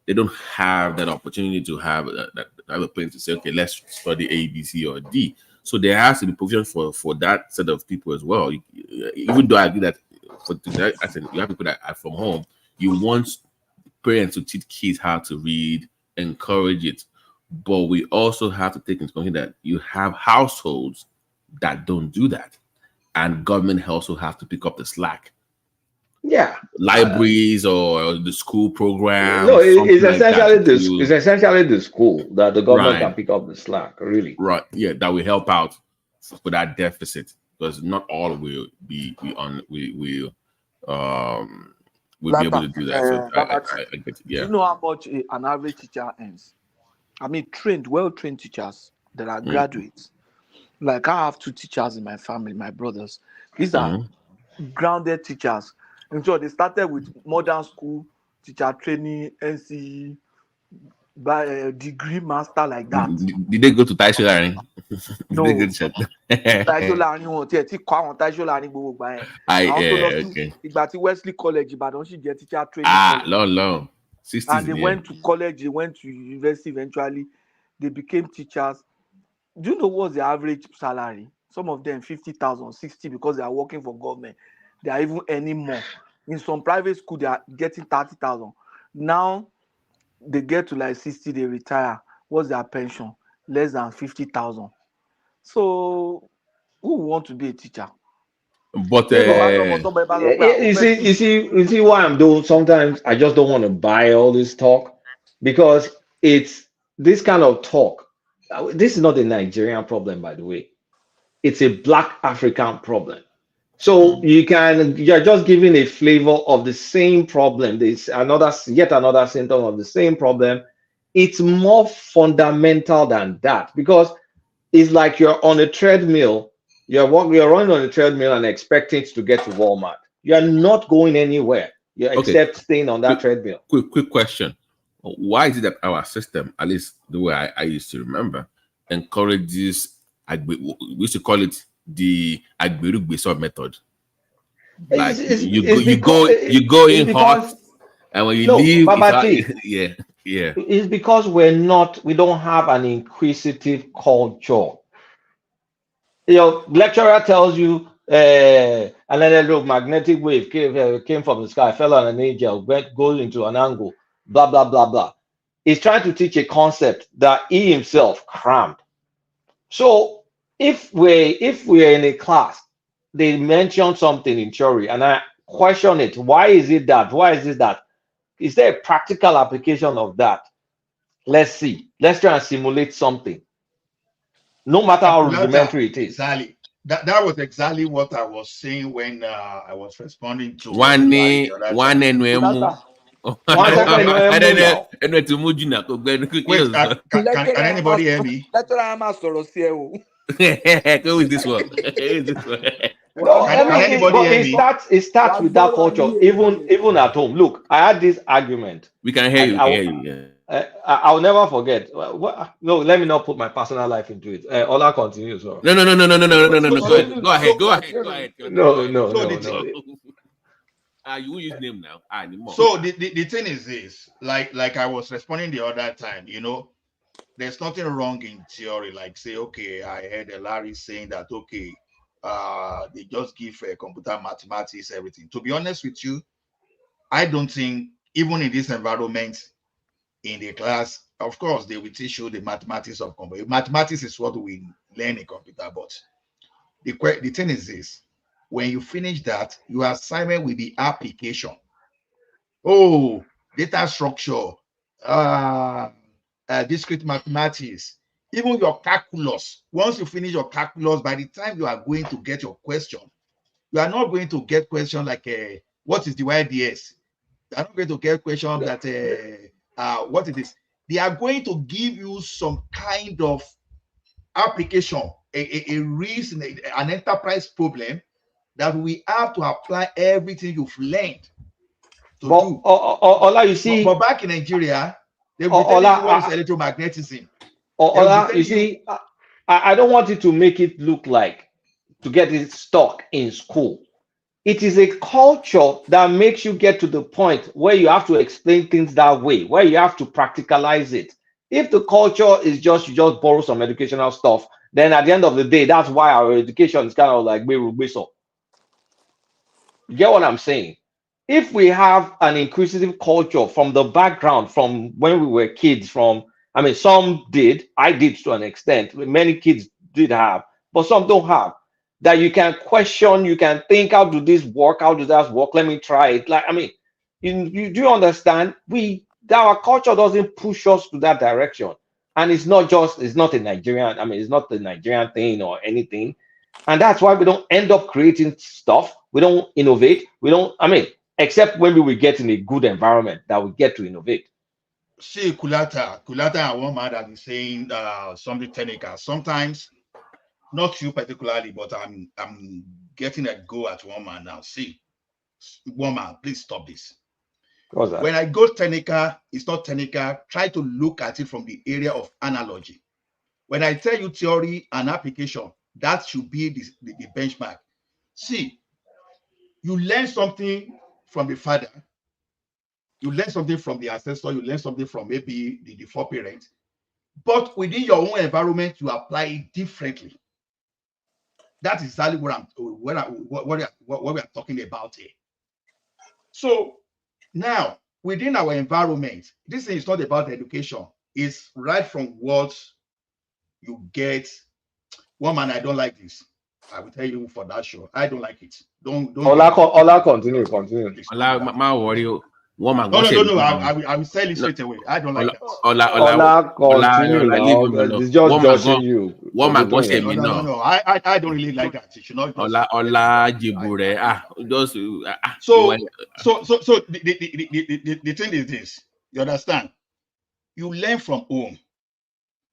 Speaker 4: they don't have that opportunity to have a plan to say, okay, let's study A, B, C, or D. So there has to be provision for that set of people as well. Even though I agree that I said you have people that are from home, you want parents to teach kids how to read, encourage it. But we also have to take into consideration that you have households that don't do that. And government also have to pick up the slack.
Speaker 2: Yeah.
Speaker 4: Libraries or the school program.
Speaker 2: No, it's essentially the school that the government can pick up the slack, really.
Speaker 4: Right. Yeah, that will help out for that deficit, because not all will be be able to do that. So I get it. Yeah.
Speaker 11: Do you know how much an average teacher earns? I mean, well-trained teachers that are graduates. Like I have 2 teachers in my family, my brothers. These are grounded teachers. And so they started with modern school, teacher training, NCE, by a degree master like that.
Speaker 4: Did they go to Taisho Learning?
Speaker 11: No. Taisho Learning won't take Taisho Learning go by.
Speaker 4: Okay.
Speaker 11: Ìgbà Wesley College, Ibadan, she get teacher training.
Speaker 4: Long. 60s,
Speaker 11: and they went to college, they went to university eventually. They became teachers. Do you know what's the average salary? Some of them 50,000, 60, because they are working for government. They are even earning more. In some private school, they are getting 30,000. Now they get to like 60, they retire. What's their pension? Less than 50,000. So who want to be a teacher?
Speaker 2: But you see why I'm doing. Sometimes I just don't want to buy all this talk, because it's this kind of talk. This is not a Nigerian problem, by the way. It's a Black African problem. So you're just giving a flavor of the same problem. There's yet another symptom of the same problem. It's more fundamental than that, because it's like you're on a treadmill. You're running on a treadmill and expecting it to get to Walmart. You're not going anywhere. Except staying on that treadmill.
Speaker 4: Quick question. Why is it that our system, at least the way I used to remember, encourages, we used to call it the Agberugbeso method? Like you go in hot, and when you leave,
Speaker 2: Babati,
Speaker 4: yeah. Yeah.
Speaker 2: It's because we don't have an inquisitive culture. Your lecturer tells you an electromagnetic wave came from the sky, fell on an angel, goes into an angle, blah blah blah blah. He's trying to teach a concept that he himself crammed. So if we're in a class, they mention something in theory, and I question it. Why is it that? Why is it that? Is there a practical application of that? Let's see. Let's try and simulate something, no matter how rudimentary it is.
Speaker 1: Exactly. That was exactly what I was saying when I was responding to
Speaker 4: One
Speaker 1: Larry the other time. Wait, can anybody hear me?
Speaker 4: Who is this one? Who is this one?
Speaker 2: No,
Speaker 1: Can anybody hear me?
Speaker 2: It starts with that culture, even at home. Look, I had this argument.
Speaker 4: We can hear you. We can hear you. Yeah.
Speaker 2: I'll never forget. No, let me not put my personal life into it. Ola continues.
Speaker 4: No. Go ahead. Go ahead.
Speaker 2: No.
Speaker 4: You will use name now. Anymore.
Speaker 1: So the thing is this, like I was responding the other time, there's nothing wrong in theory. Like say, okay, I heard Larry saying that, okay, they just give computer mathematics, everything. To be honest with you, I don't think even in this environment, in the class, of course, they will teach you the mathematics of computer. Mathematics is what we learn in computer, but the thing is this: when you finish that, your assignment will be application. Oh, data structure, discrete mathematics, even your calculus. Once you finish your calculus, by the time you are going to get your question, you are not going to get question like what is the YDS? You are not going to get question that what is this? They are going to give you some kind of application, a reason, an enterprise problem that we have to apply everything you've learned to do.
Speaker 2: Ola, you see,
Speaker 1: but back in Nigeria, they will tell you what is electromagnetism.
Speaker 2: Ola, you see, I don't want you to make it look like to get it stuck in school. It is a culture that makes you get to the point where you have to explain things that way, where you have to practicalize it. If the culture is you just borrow some educational stuff, then at the end of the day, that's why our education is kind of like Berubiso. You get what I'm saying? If we have an inclusive culture from the background, from when we were kids, some did, I did to an extent, many kids did have, but some don't have. That you can question, you can think, how do this work? How does that work? Let me try it. You do understand? Our culture doesn't push us to that direction. And it's not a Nigerian, it's not the Nigerian thing or anything. And that's why we don't end up creating stuff. We don't innovate. Except when we get in a good environment that we get to innovate.
Speaker 1: See, Kulata and one man that is saying something technical. Sometimes, not you particularly, but I'm getting a go at one man now. See, one man, please stop this.
Speaker 2: What's that?
Speaker 1: When I go technical, it's not technical. Try to look at it from the area of analogy. When I tell you theory and application, that should be the benchmark. See, you learn something from the father, you learn something from the ancestor, you learn something from maybe the foreparents, but within your own environment, you apply it differently. That is exactly what we are talking about here. So now, within our environment, this is not about education. It's right from what you get. One man, I don't like this. I will tell you for that show. I don't like it. Don't.
Speaker 2: Ola, continue.
Speaker 4: Ola, my worry. One man.
Speaker 1: No. I will sell it straight away. I don't like that.
Speaker 2: Ola, continue. It's just judging you.
Speaker 4: One man go say me
Speaker 1: no. I don't really like that. You should not.
Speaker 4: Ola Jibure. Just.
Speaker 1: So the thing is this. You understand? You learn from home,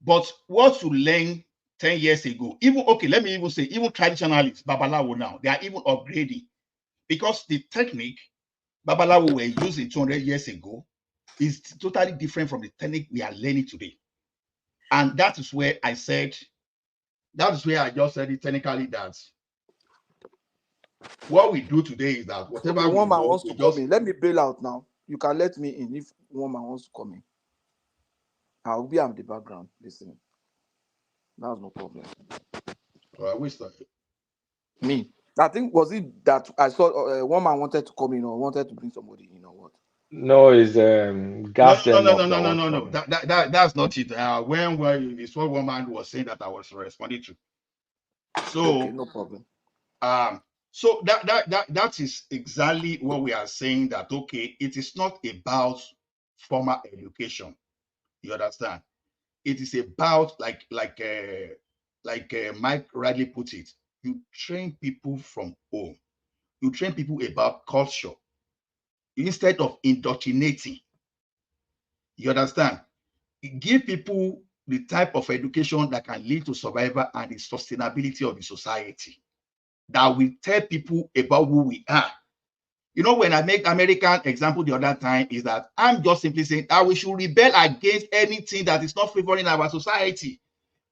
Speaker 1: but what you learn 10 years ago, let me even say, even traditionalists, Babalawo now, they are even upgrading because the technique Babalawo were using 200 years ago is totally different from the technique we are learning today. And that is where I just said it technically that what we do today is that whatever
Speaker 11: one man wants to come in. Let me bail out now. You can let me in if one man wants to come in. I'll be on the background listening. That's no problem.
Speaker 1: Which side?
Speaker 11: Me, I think was it that I saw one man wanted to come in or wanted to bring somebody in or what?
Speaker 2: No, it's
Speaker 1: No,
Speaker 2: gas
Speaker 1: no,
Speaker 2: them
Speaker 1: no,
Speaker 2: up
Speaker 1: no, no,
Speaker 2: that
Speaker 1: no,
Speaker 2: wants
Speaker 1: no,
Speaker 2: to
Speaker 1: no.
Speaker 2: come in.
Speaker 1: That's not it. When it's what one man was saying that I was responding to. So,
Speaker 11: Okay, no problem.
Speaker 1: So that is exactly what we are saying. That okay, it is not about formal education. You understand? It is about like Mike rightly put it. You train people from home. You train people about culture instead of indoctrinating. You understand? Give people the type of education that can lead to survival and the sustainability of the society. That will tell people about who we are. You know, when I make American example the other time, is that I'm just simply saying that we should rebel against anything that is not favoring our society.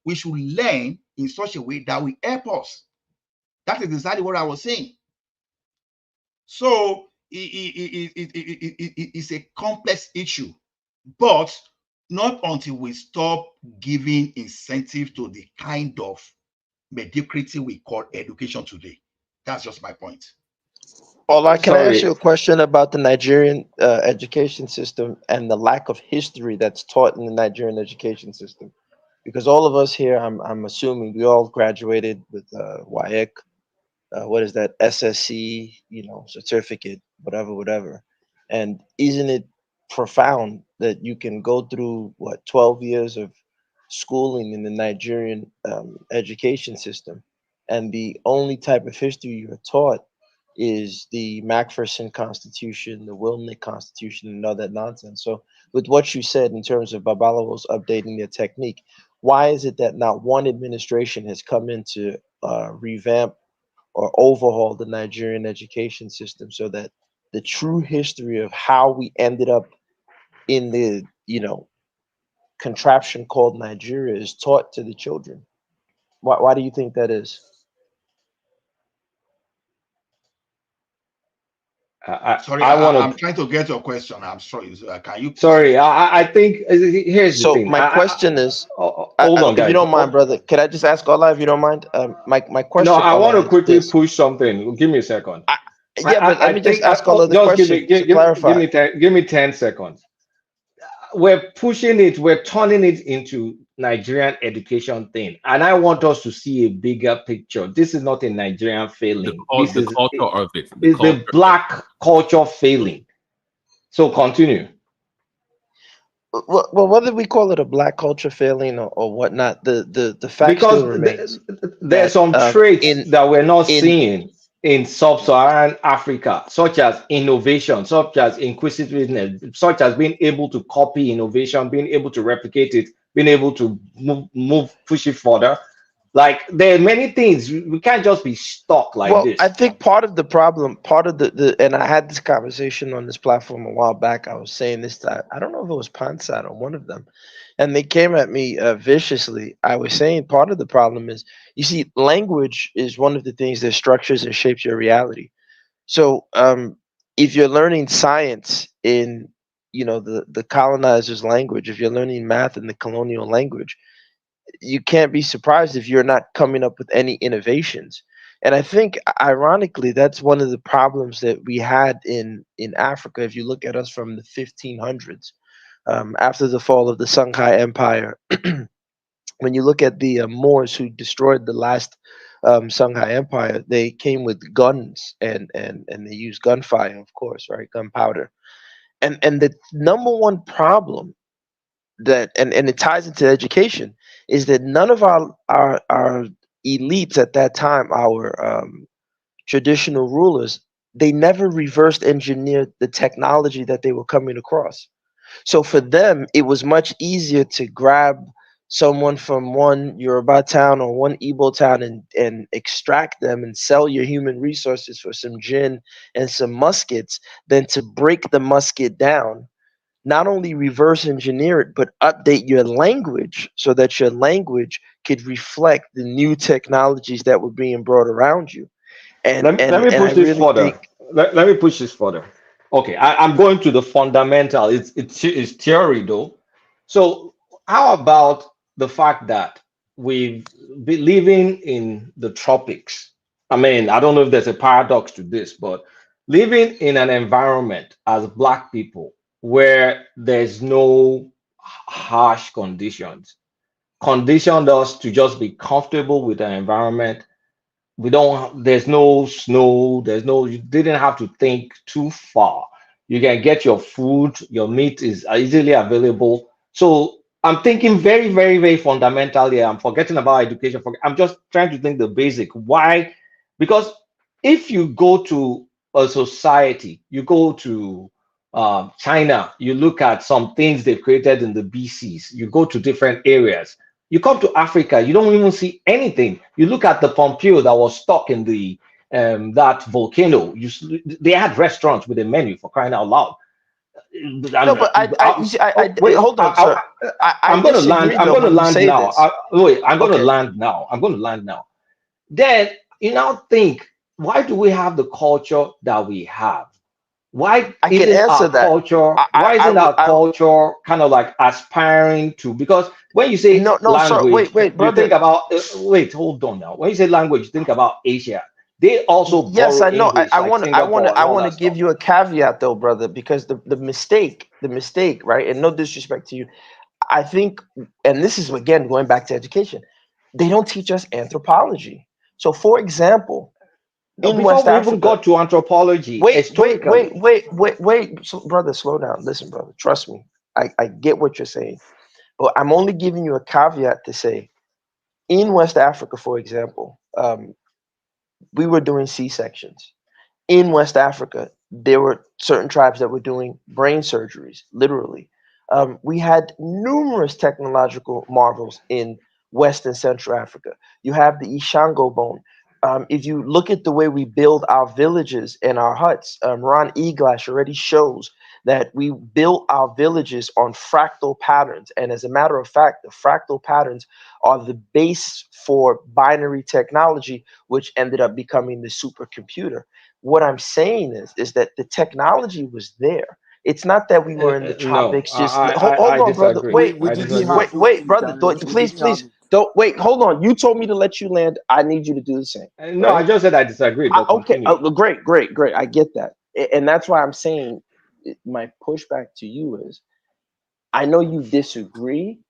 Speaker 1: We should learn in such a way that will help us. That is exactly what I was saying. So it's a complex issue, but not until we stop giving incentive to the kind of mediocrity we call education today. That's just my point.
Speaker 15: Ola, can I ask
Speaker 2: Sorry.
Speaker 15: you a question about the Nigerian education system and the lack of history that's taught in the Nigerian education system? Because all of us here, I'm assuming we all graduated with WAEC, what is that, SSC, certificate, whatever. And isn't it profound that you can go through, 12 years of schooling in the Nigerian education system, and the only type of history you're taught is the Macpherson Constitution, the Wilmot Constitution, and all that nonsense. So, with what you said in terms of Babalawo's updating their technique, why is it that not one administration has come in to revamp or overhaul the Nigerian education system so that the true history of how we ended up in the contraption called Nigeria is taught to the children? Why do you think that is?
Speaker 1: Sorry,
Speaker 2: I want
Speaker 1: I'm
Speaker 2: to.
Speaker 1: trying to get your question. I'm sorry. Can you?
Speaker 2: Sorry, I think here's the
Speaker 15: So
Speaker 2: thing.
Speaker 15: my question is,
Speaker 2: Hold on,
Speaker 15: if you
Speaker 2: guys.
Speaker 15: don't mind, brother, can I just ask Ola if you don't mind? My
Speaker 2: No,
Speaker 15: question,
Speaker 2: I want
Speaker 15: Ola,
Speaker 2: to
Speaker 15: is
Speaker 2: quickly
Speaker 15: this.
Speaker 2: push something. Give me a second.
Speaker 15: Yeah, but let me just ask
Speaker 2: Oh,
Speaker 15: Ola the
Speaker 2: just
Speaker 15: question to
Speaker 2: give
Speaker 15: clarify.
Speaker 2: me 10 seconds. We're pushing it, we're turning it into Nigerian education thing, and I want us to see a bigger picture. This is not a Nigerian failing. This
Speaker 4: The
Speaker 2: is
Speaker 4: culture of it.
Speaker 2: is the black culture failing. So continue.
Speaker 15: Well, whether we call it a black culture failing or whatnot, the fact
Speaker 2: Because
Speaker 15: still remains
Speaker 2: there are
Speaker 15: that
Speaker 2: some traits that we're not
Speaker 15: in
Speaker 2: seeing in sub-Saharan Africa, such as innovation, such as inquisitiveness, such as being able to copy innovation, being able to replicate it, being able to push it further. Like there are many things. We can't just be stuck like
Speaker 15: well,
Speaker 2: this.
Speaker 15: I think part of the problem, part of the and I had this conversation on this platform a while back. I was saying this to, I don't know if it was Pansat or one of them, and they came at me viciously. I was saying part of the problem is, you see, language is one of the things that structures and shapes your reality. So if you're learning science in the colonizer's language, if you're learning math in the colonial language, you can't be surprised if you're not coming up with any innovations. And I think, ironically, that's one of the problems that we had in Africa. If you look at us from the 1500s, after the fall of the Songhai Empire, when you look at the Moors who destroyed the last Songhai Empire, they came with guns and they used gunfire, of course, right, gunpowder. And the number one problem that and it ties into education is that none of our elites at that time, our traditional rulers, they never reversed engineered the technology that they were coming across. So for them, it was much easier to grab someone from one Yoruba town or one Igbo town and extract them and sell your human resources for some gin and some muskets than to break the musket down, not only reverse engineer it, but update your language so that your language could reflect the new technologies that were being brought around you. And
Speaker 2: Let me
Speaker 15: I
Speaker 2: push this
Speaker 15: really
Speaker 2: further.
Speaker 15: think,
Speaker 2: Let me push this further. Okay, I'm going to the fundamental. It's theory though. So how about the fact that we've been living in the tropics? I mean, I don't know if there's a paradox to this, but living in an environment as Black people where there's no harsh conditions conditioned us to just be comfortable with the environment. We don't, there's no snow, there's no, you didn't have to think too far. You can get your food, your meat is easily available. So I'm thinking very, very, very fundamentally. I'm forgetting about education. I'm just trying to think the basic. Why? Because if you go to a society, you go to China, you look at some things they've created in the BCs, you go to different areas. You come to Africa, you don't even see anything. You look at the Pompeo that was stuck in the that volcano. They had restaurants with a menu, for crying out loud.
Speaker 15: No, but wait, hold on, sir.
Speaker 2: I'm going to land. I'm going to land now. Wait, I'm going to
Speaker 15: Okay.
Speaker 2: land now. I'm going to land now. Then you now think, why do we have the culture that we have? Why
Speaker 15: I can
Speaker 2: isn't
Speaker 15: answer
Speaker 2: our
Speaker 15: that.
Speaker 2: culture? Why isn't our culture kind of like aspiring to? Because when you say
Speaker 15: No, sir.
Speaker 2: language,
Speaker 15: Wait,
Speaker 2: you
Speaker 15: brother.
Speaker 2: think about. Wait, hold on now. When you say language, you think about Asia. They also
Speaker 15: Yes,
Speaker 2: borrow
Speaker 15: I know.
Speaker 2: English,
Speaker 15: I
Speaker 2: like
Speaker 15: want
Speaker 2: Singapore and all
Speaker 15: to
Speaker 2: that
Speaker 15: give
Speaker 2: stuff.
Speaker 15: you a caveat though, brother, because the mistake, right? And no disrespect to you, I think, and this is again going back to education, they don't teach us anthropology. So, for example,
Speaker 2: No,
Speaker 15: in
Speaker 2: before
Speaker 15: West
Speaker 2: we even
Speaker 15: Africa,
Speaker 2: got to anthropology, historically,
Speaker 15: wait. So, brother, slow down. Listen, brother, trust me. I get what you're saying, but I'm only giving you a caveat to say, in West Africa, for example, we were doing C-sections. In West Africa, there were certain tribes that were doing brain surgeries, literally. We had numerous technological marvels in West and Central Africa. You have the Ishango bone. If you look at the way we build our villages and our huts, Ron Eglash already shows that we built our villages on fractal patterns. And as a matter of fact, the fractal patterns are the base for binary technology, which ended up becoming the supercomputer. What I'm saying is that the technology was there. It's not that we were in the
Speaker 2: no,
Speaker 15: tropics. Just
Speaker 2: I
Speaker 15: hold on, brother.
Speaker 2: disagree.
Speaker 15: Wait,
Speaker 2: I disagree.
Speaker 15: wait, brother. Please, don't wait. Hold on. You told me to let you land. I need you to do the same.
Speaker 2: No, I just said I disagree. But
Speaker 15: Okay.
Speaker 2: continue.
Speaker 15: Great. I get that, and that's why I'm saying my pushback to you is, I know you disagree,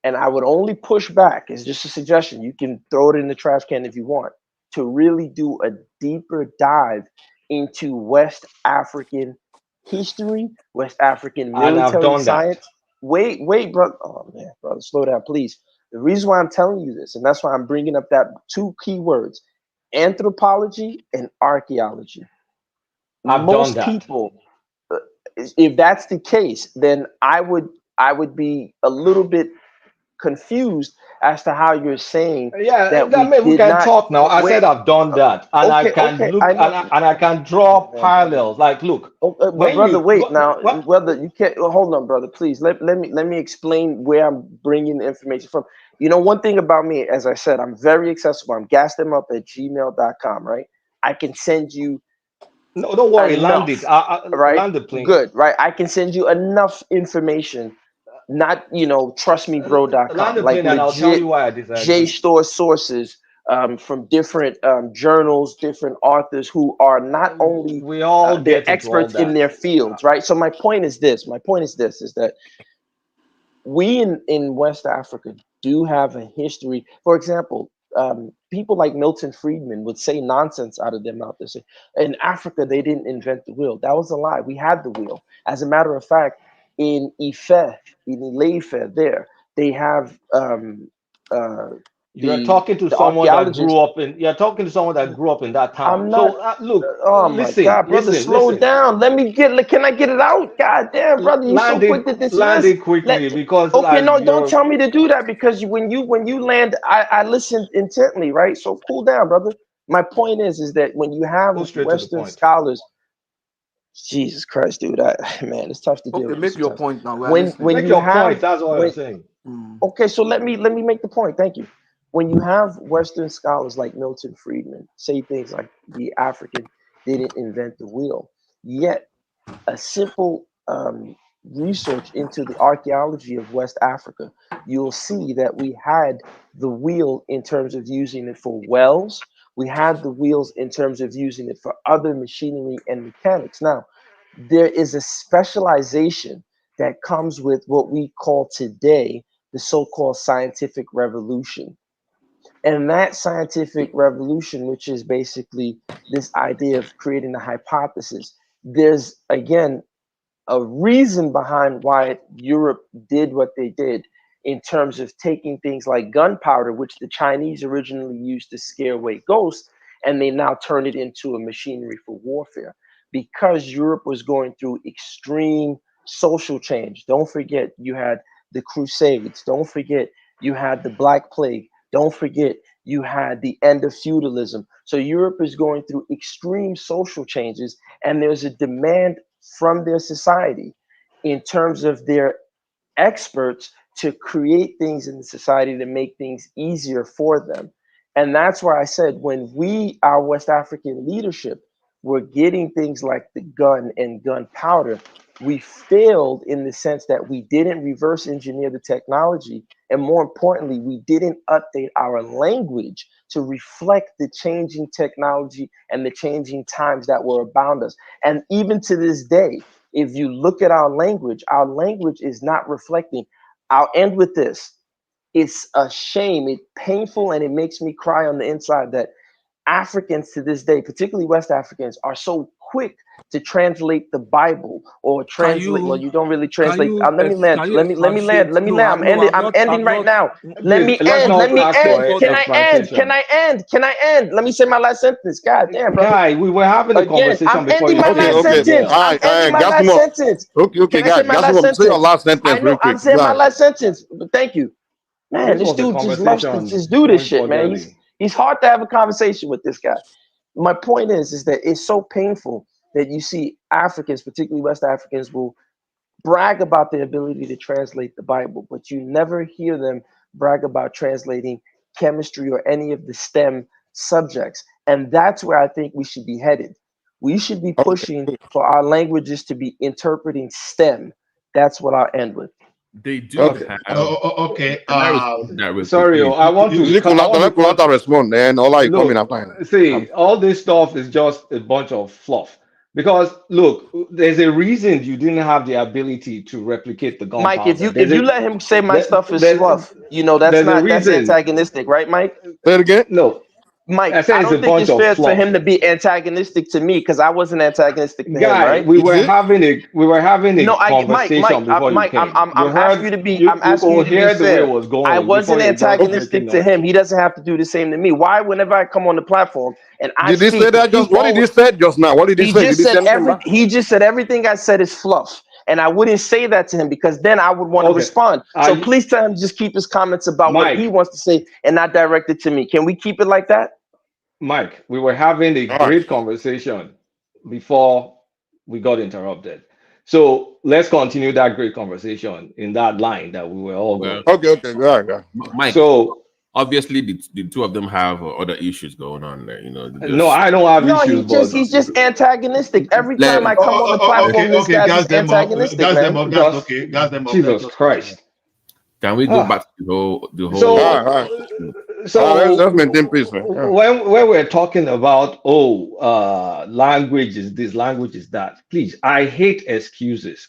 Speaker 15: and I would only push back. It's just a suggestion. You can throw it in the trash can if you want, to really do a deeper dive into West African history, West African
Speaker 2: And I've
Speaker 15: military
Speaker 2: done that.
Speaker 15: science. Wait, brother. Oh man, brother, slow down, please. The reason why I'm telling you this, and that's why I'm bringing up that two key words, anthropology and archaeology.
Speaker 2: I've done
Speaker 15: Most
Speaker 2: that.
Speaker 15: people, if that's the case, then I would be a little bit confused as to how you're saying
Speaker 2: Yeah,
Speaker 15: that
Speaker 2: I mean, we
Speaker 15: did
Speaker 2: can
Speaker 15: not
Speaker 2: talk now. I
Speaker 15: wait.
Speaker 2: said I've done that, and I can
Speaker 15: Okay,
Speaker 2: look
Speaker 15: I know.
Speaker 2: and I can draw parallels. Like, look,
Speaker 15: But
Speaker 2: when
Speaker 15: brother,
Speaker 2: you
Speaker 15: wait now.
Speaker 2: what
Speaker 15: Brother, you can't. Hold on, brother. Please let me explain where I'm bringing the information from. You know, one thing about me, as I said, I'm very accessible. I'm gasthemup@gmail.com. Right? I can send you
Speaker 2: no, don't worry, land it.
Speaker 15: enough. Right?
Speaker 2: Land the plane.
Speaker 15: Good. Right? I can send you enough information. Not
Speaker 2: Land
Speaker 15: trustmebro.com,
Speaker 2: the
Speaker 15: like
Speaker 2: plane, and I'll tell
Speaker 15: legit
Speaker 2: you why I disagree.
Speaker 15: JSTOR sources from different journals, different authors who are not only
Speaker 2: We all
Speaker 15: they're
Speaker 2: get into all
Speaker 15: experts in
Speaker 2: that.
Speaker 15: their fields, right? So my point is this. Is that we in West Africa do have a history. For example, people like Milton Friedman would say nonsense out of their mouth. They say, in Africa, they didn't invent the wheel. That was a lie. We had the wheel. As a matter of fact, in Ife, in Ile-Ife, there, they have
Speaker 2: You're talking to
Speaker 15: the
Speaker 2: someone that grew
Speaker 15: archaeologists.
Speaker 2: up in. You're talking to someone that grew up in that town.
Speaker 15: I'm not.
Speaker 2: So look,
Speaker 15: Oh my God, brother, slow
Speaker 2: listen.
Speaker 15: down. Let me get. Can I get it out? God damn, brother, you so quick to
Speaker 2: Land
Speaker 15: dismiss.
Speaker 2: it quickly because
Speaker 15: Okay, no, don't
Speaker 2: you're
Speaker 15: tell me to do that because when you land, I listened intently, right? So cool down, brother. My point is that when you have
Speaker 2: go straight to the
Speaker 15: Western
Speaker 2: point.
Speaker 15: scholars, Jesus Christ, dude, man, it's tough to deal
Speaker 11: Okay,
Speaker 15: with
Speaker 11: make your
Speaker 15: sometimes.
Speaker 11: point now. We are
Speaker 15: When
Speaker 11: listening.
Speaker 2: Make
Speaker 15: you
Speaker 2: your point.
Speaker 15: have
Speaker 2: That's what I'm
Speaker 15: when
Speaker 2: saying.
Speaker 15: okay, so let me make the point. Thank you. When you have Western scholars like Milton Friedman say things like the African didn't invent the wheel, yet a simple research into the archaeology of West Africa, you'll see that we had the wheel in terms of using it for wells. We had the wheels in terms of using it for other machinery and mechanics. Now, there is a specialization that comes with what we call today the so-called scientific revolution. And that scientific revolution, which is basically this idea of creating a hypothesis, there's again a reason behind why Europe did what they did in terms of taking things like gunpowder, which the Chinese originally used to scare away ghosts, and they now turn it into a machinery for warfare because Europe was going through extreme social change. Don't forget, you had the Crusades. Don't forget, you had the Black Plague. Don't forget, you had the end of feudalism. So Europe is going through extreme social changes, and there's a demand from their society in terms of their experts to create things in the society to make things easier for them. And that's why I said when we, our West African leadership, were getting things like the gun and gunpowder, we failed in the sense that we didn't reverse engineer the technology. And more importantly, we didn't update our language to reflect the changing technology and the changing times that were abound us. And even to this day, if you look at our language is not reflecting. I'll end with this. It's a shame, it's painful, and it makes me cry on the inside that Africans to this day, particularly West Africans, are so quick to translate the Bible or translate. Well, you don't really translate. Let me land. Let me land. I'm ending right now. Let me end. Can I end? Let me say my last sentence. God damn, bro.
Speaker 2: Guy, we were having a conversation
Speaker 15: I'm
Speaker 2: before
Speaker 15: ending
Speaker 2: you
Speaker 15: my last sentence. I'm ending my last sentence.
Speaker 10: Okay,
Speaker 15: Can I say
Speaker 10: guys,
Speaker 15: my last sentence?
Speaker 10: say your last sentence
Speaker 15: I know
Speaker 10: real quick.
Speaker 15: I'm saying
Speaker 10: Go
Speaker 15: my
Speaker 10: ahead.
Speaker 15: last sentence. But thank you. Man,
Speaker 2: This
Speaker 15: this
Speaker 2: was a
Speaker 15: dude just loves to
Speaker 2: conversation
Speaker 15: just do this
Speaker 2: going
Speaker 15: shit, man.
Speaker 2: cordially.
Speaker 15: He's hard to have a conversation with this guy. My point is that it's so painful that you see Africans, particularly West Africans, will brag about their ability to translate the Bible, but you never hear them brag about translating chemistry or any of the STEM subjects. And that's where I think we should be headed. We should be pushing for our languages to be interpreting STEM. That's what I'll end with.
Speaker 4: They do
Speaker 2: Okay.
Speaker 4: have.
Speaker 1: Okay.
Speaker 4: Can I respond to that real
Speaker 2: Sorry,
Speaker 4: quick,
Speaker 2: I want to.
Speaker 10: Let Kulata respond, then all I come in
Speaker 2: Look,
Speaker 10: after.
Speaker 2: see, all this stuff is just a bunch of fluff. Because look, there's a reason you didn't have the ability to replicate the
Speaker 15: Mike, if
Speaker 2: gunpowder.
Speaker 15: you let him say my stuff is fluff,
Speaker 2: there's a
Speaker 15: that's
Speaker 2: reason.
Speaker 15: antagonistic, right, Mike?
Speaker 10: Say it again.
Speaker 2: No,
Speaker 15: Mike,
Speaker 2: I said
Speaker 15: I
Speaker 2: it's a
Speaker 15: don't think
Speaker 2: bunch
Speaker 15: it's
Speaker 2: of
Speaker 15: fair for
Speaker 2: fluff.
Speaker 15: him to be antagonistic to me because I wasn't antagonistic to him,
Speaker 2: Guy,
Speaker 15: right?
Speaker 2: we were having a
Speaker 15: No,
Speaker 2: conversation before you came.
Speaker 15: I'm asking you to be
Speaker 2: you could hear the way
Speaker 15: fair.
Speaker 2: it was going.
Speaker 15: I wasn't
Speaker 2: before you got
Speaker 15: antagonistic to
Speaker 2: making
Speaker 15: him. He doesn't have to do the same to me. Why, whenever I come on the platform and I
Speaker 10: Did he
Speaker 15: speak,
Speaker 10: say that just? What did he say just now? What did he say? Did he say anything back?
Speaker 15: He just said everything I said is fluff. And I wouldn't say that to him because then I would want to respond. So please tell him to just keep his comments about what he wants to say and not direct it to me. Can we keep it like that?
Speaker 2: Mike, we were having a great conversation before we got interrupted. So let's continue that great conversation in that line that we were all going.
Speaker 10: Okay, go ahead.
Speaker 4: Mike,
Speaker 2: so
Speaker 4: obviously the two of them have other issues going on there. You know.
Speaker 2: No, I don't have issues.
Speaker 15: He's just antagonistic. Every time I come on the platform, this guy's just antagonistic, man.
Speaker 1: Gas them up.
Speaker 2: Jesus Christ.
Speaker 4: Can we go back to the whole?
Speaker 2: So
Speaker 10: let's maintain peace, man.
Speaker 2: When we're talking about language is this, language is that, please, I hate excuses.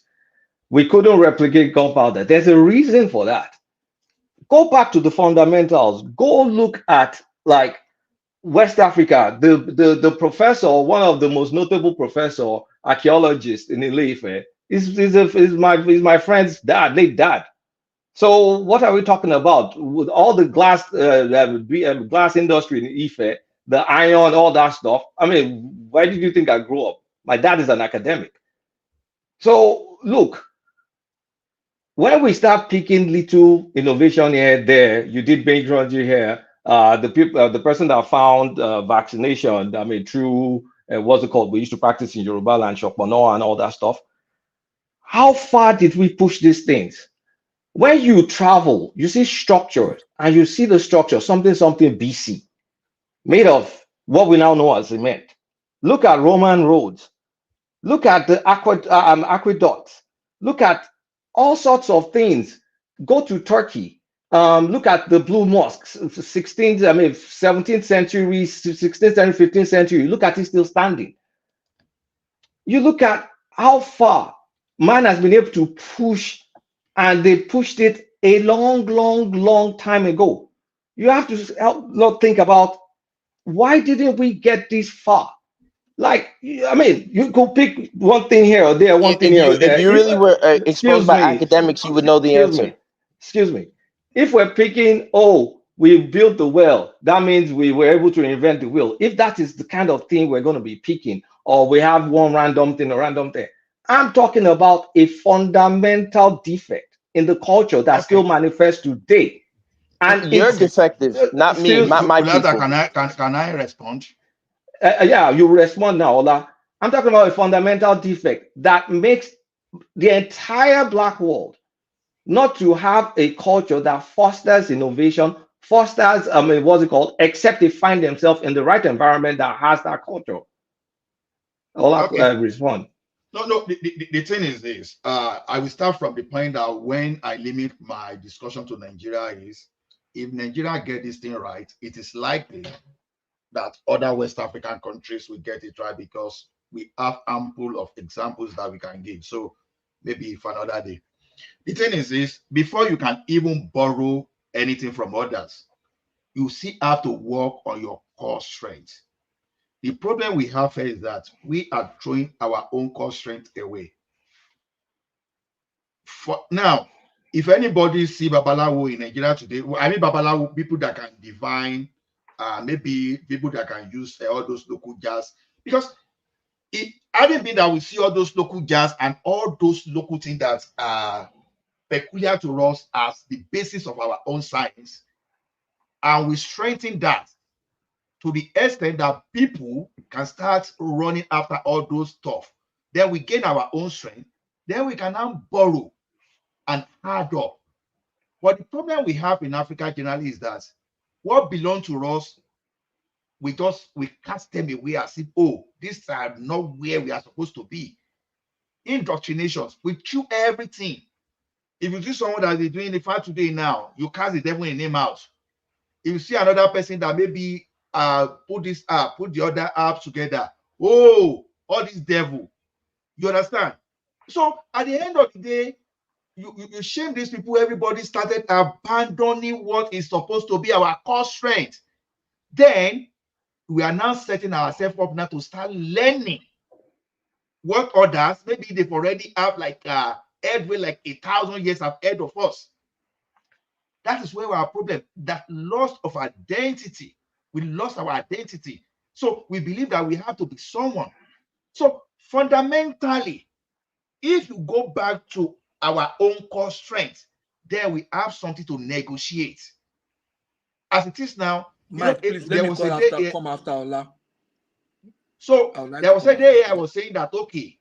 Speaker 2: We couldn't replicate gunpowder. There's a reason for that. Go back to the fundamentals. Go look at like West Africa. The professor, one of the most notable professor archaeologists in Ile-Ife, is my friend's dad, late dad. So what are we talking about with all the glass glass industry in Ife, the iron, all that stuff? I mean, where did you think I grew up? My dad is an academic. So look, when we start picking little innovation here, there, you did Benji here. The person that found vaccination, I mean, through what's it called? We used to practice in Yoruba land, Shokpano and all that stuff. How far did we push these things? When you travel, you see structure, and you see the structure, something BC, made of what we now know as cement. Look at Roman roads. Look at the aqueducts. Look at all sorts of things. Go to Turkey. Look at the Blue Mosques, 17th century, 16th century, 15th century. Look at it still standing. You look at how far man has been able to push, and they pushed it a long time ago. You have to think about, why didn't we get this far? Like, I mean, you could pick one thing here or there, one thing here or there.
Speaker 15: If you really were exposed by
Speaker 2: Excuse me.
Speaker 15: academics, you would know the answer.
Speaker 2: Excuse me. If we're picking, oh, we built the well, that means we were able to invent the wheel. If that is the kind of thing we're going to be picking, or we have one random thing or random thing, I'm talking about a fundamental defect in the culture that still manifests today. And
Speaker 15: you're defective, not me, not my people.
Speaker 1: Can I respond?
Speaker 2: Yeah, you respond now, Ola. I'm talking about a fundamental defect that makes the entire Black world not to have a culture that fosters innovation, fosters, what's it called, except they find themselves in the right environment that has that culture. Ola, respond.
Speaker 1: No, the thing is this. I will start from the point that when I limit my discussion to Nigeria is, if Nigeria get this thing right, it is likely that other West African countries will get it right, because we have ample of examples that we can give. So maybe for another day. The thing is this, before you can even borrow anything from others, you still have to work on your core strength. The problem we have here is that we are throwing our own core strength away. For now, if anybody see Babalawo in Nigeria today, I mean Babalawo, people that can divine, maybe people that can use all those local jazz, because it hadn't been that we see all those local jazz and all those local things that are peculiar to us as the basis of our own science, and we strengthen that to the extent that people can start running after all those stuff. Then we gain our own strength. Then we can now borrow and add up. But the problem we have in Africa generally is that what belongs to us, we cast them away as if, oh, these are not where we are supposed to be. Indoctrinations, we chew everything. If you see someone that is doing the fight today now, you cast the devil in name out. If you see another person that maybe put this app, put the other apps together, oh, all this devil. You understand? So at the end of the day, you shame these people. Everybody started abandoning what is supposed to be our core strength. Then we are now setting ourselves up now to start learning what others, maybe they've already have like headway like 1,000 years ahead of us. That is where our problem, that loss of identity. We lost our identity. So we believe that we have to be someone. So fundamentally, if you go back to our own core strength, then we have something to negotiate. As it is now,
Speaker 11: Mike, please let me come after Ola.
Speaker 1: So there was a day I was saying that, okay,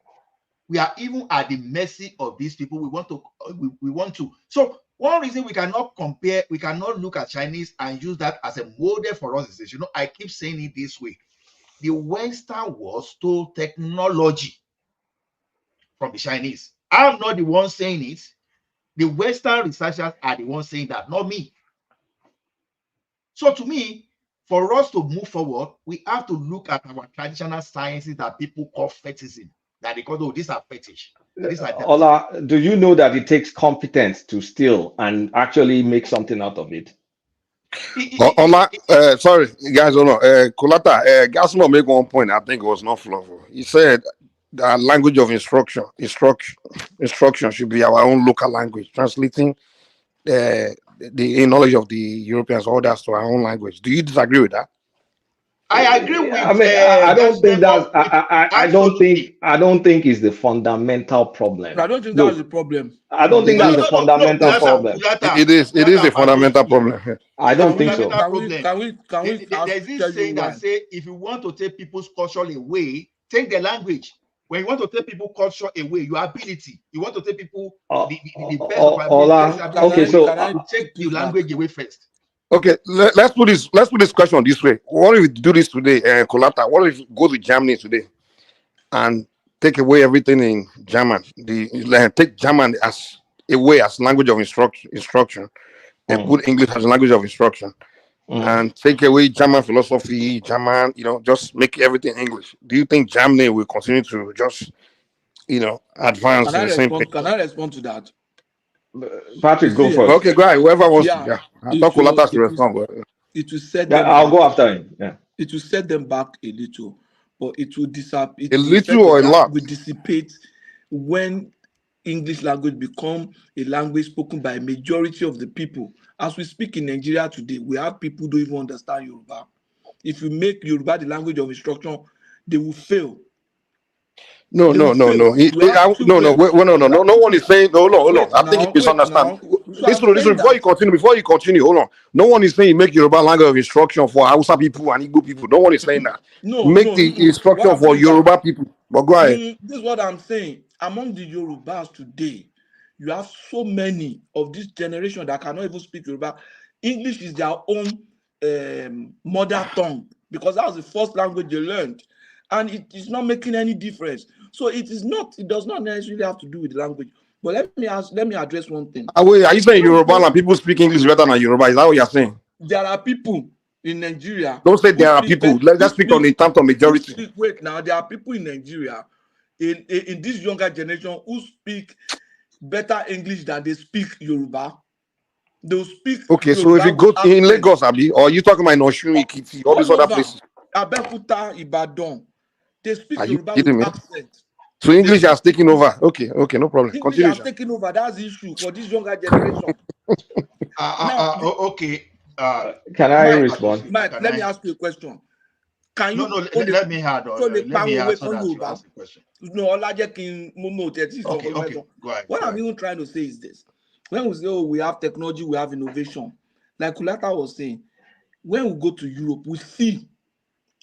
Speaker 1: we are even at the mercy of these people. We want to. So one reason we cannot compare, we cannot look at Chinese and use that as a model for us is this. I keep saying it this way. The Western world stole technology from the Chinese. I'm not the one saying it. The Western researchers are the ones saying that, not me. So to me, for us to move forward, we have to look at our traditional sciences that people call fetishism. That they call, oh, these are fetish. These are
Speaker 2: Ola, do you know that it takes competence to steal and actually make something out of it?
Speaker 10: Ola, sorry, guys, hold on. Kulata, Gasmo make one point. I think it was not flawful. He said the language of instruction should be our own local language, translating the knowledge of the Europeans or others to our own language. Do you disagree with that?
Speaker 1: I agree with.
Speaker 2: I mean, I don't think that's. I don't think it's the fundamental problem.
Speaker 11: I don't think that's the problem.
Speaker 2: I don't think that's the fundamental problem.
Speaker 10: It is a fundamental problem.
Speaker 2: I don't think so.
Speaker 11: Can we
Speaker 1: there's this saying that say, if you want to take people's culture away, take their language. When you want to take people's culture away, your ability. You want to take people the best of ability.
Speaker 2: Okay, so
Speaker 1: take the language away first.
Speaker 10: Okay, let's put this question this way. What if we do this today, Colata? What if we go to Germany today and take away everything in German. Take German as away as language of instruction, and put English as a language of instruction, and take away German philosophy, German, just make everything English. Do you think Germany will continue to just, advance in the same thing?
Speaker 11: Can I respond to that?
Speaker 2: Patrick, go first.
Speaker 10: Okay, go ahead. Whoever wants to.
Speaker 11: Yeah,
Speaker 10: Yeah, I thought Kulata to respond.
Speaker 11: it will set
Speaker 2: Yeah,
Speaker 11: them
Speaker 2: I'll
Speaker 11: back.
Speaker 2: go after him. Yeah.
Speaker 11: It will set them back a little, but it will dissipate.
Speaker 10: A little or a lot?
Speaker 11: Will dissipate when English language become a language spoken by a majority of the people. As we speak in Nigeria today, we have people who don't even understand Yoruba. If you make Yoruba the language of instruction, they will fail.
Speaker 10: No. No one is saying, hold on. I think you misunderstand. Listen, before you continue, hold on. No one is saying make Yoruba language of instruction for Hausa people and Igbo people. No one is saying that. Make the instruction for Yoruba people. But go ahead.
Speaker 11: This is what I'm saying. Among the Yorubas today, you have so many of this generation that cannot even speak Yoruba. English is their own mother tongue because that was the first language they learned, and it is not making any difference. So it does not necessarily have to do with the language. But let me address one thing.
Speaker 10: Wait, are you saying Yoruba and people speak English better than Yoruba? Is that what you're saying?
Speaker 11: There are people in Nigeria.
Speaker 10: Don't say there are people. Let's speak on the terms of majority.
Speaker 11: Wait, now there are people in Nigeria, in this younger generation, who speak better English than they speak Yoruba. They'll speak.
Speaker 10: Okay,
Speaker 11: Yoruba
Speaker 10: so if you go in Lagos, Abi, or you talking about Osun, Ekiti, all these other places?
Speaker 11: Abeokuta, Ibadan, they speak
Speaker 10: Are you
Speaker 11: Yoruba
Speaker 10: kidding
Speaker 11: with
Speaker 10: me?
Speaker 11: accent.
Speaker 10: So English has taken over. Okay, no problem.
Speaker 11: English
Speaker 10: Continue.
Speaker 11: has taken over. That's the issue for this younger generation.
Speaker 1: Okay.
Speaker 2: Can I respond?
Speaker 11: Mike, let me ask you a question. Can you?
Speaker 1: Let me add on. Let me add so that you ask the question.
Speaker 11: No, okay,
Speaker 1: go ahead.
Speaker 11: What I'm even trying to say is this: when we say, "Oh, we have technology, we have innovation," like Kulata was saying, when we go to Europe, we see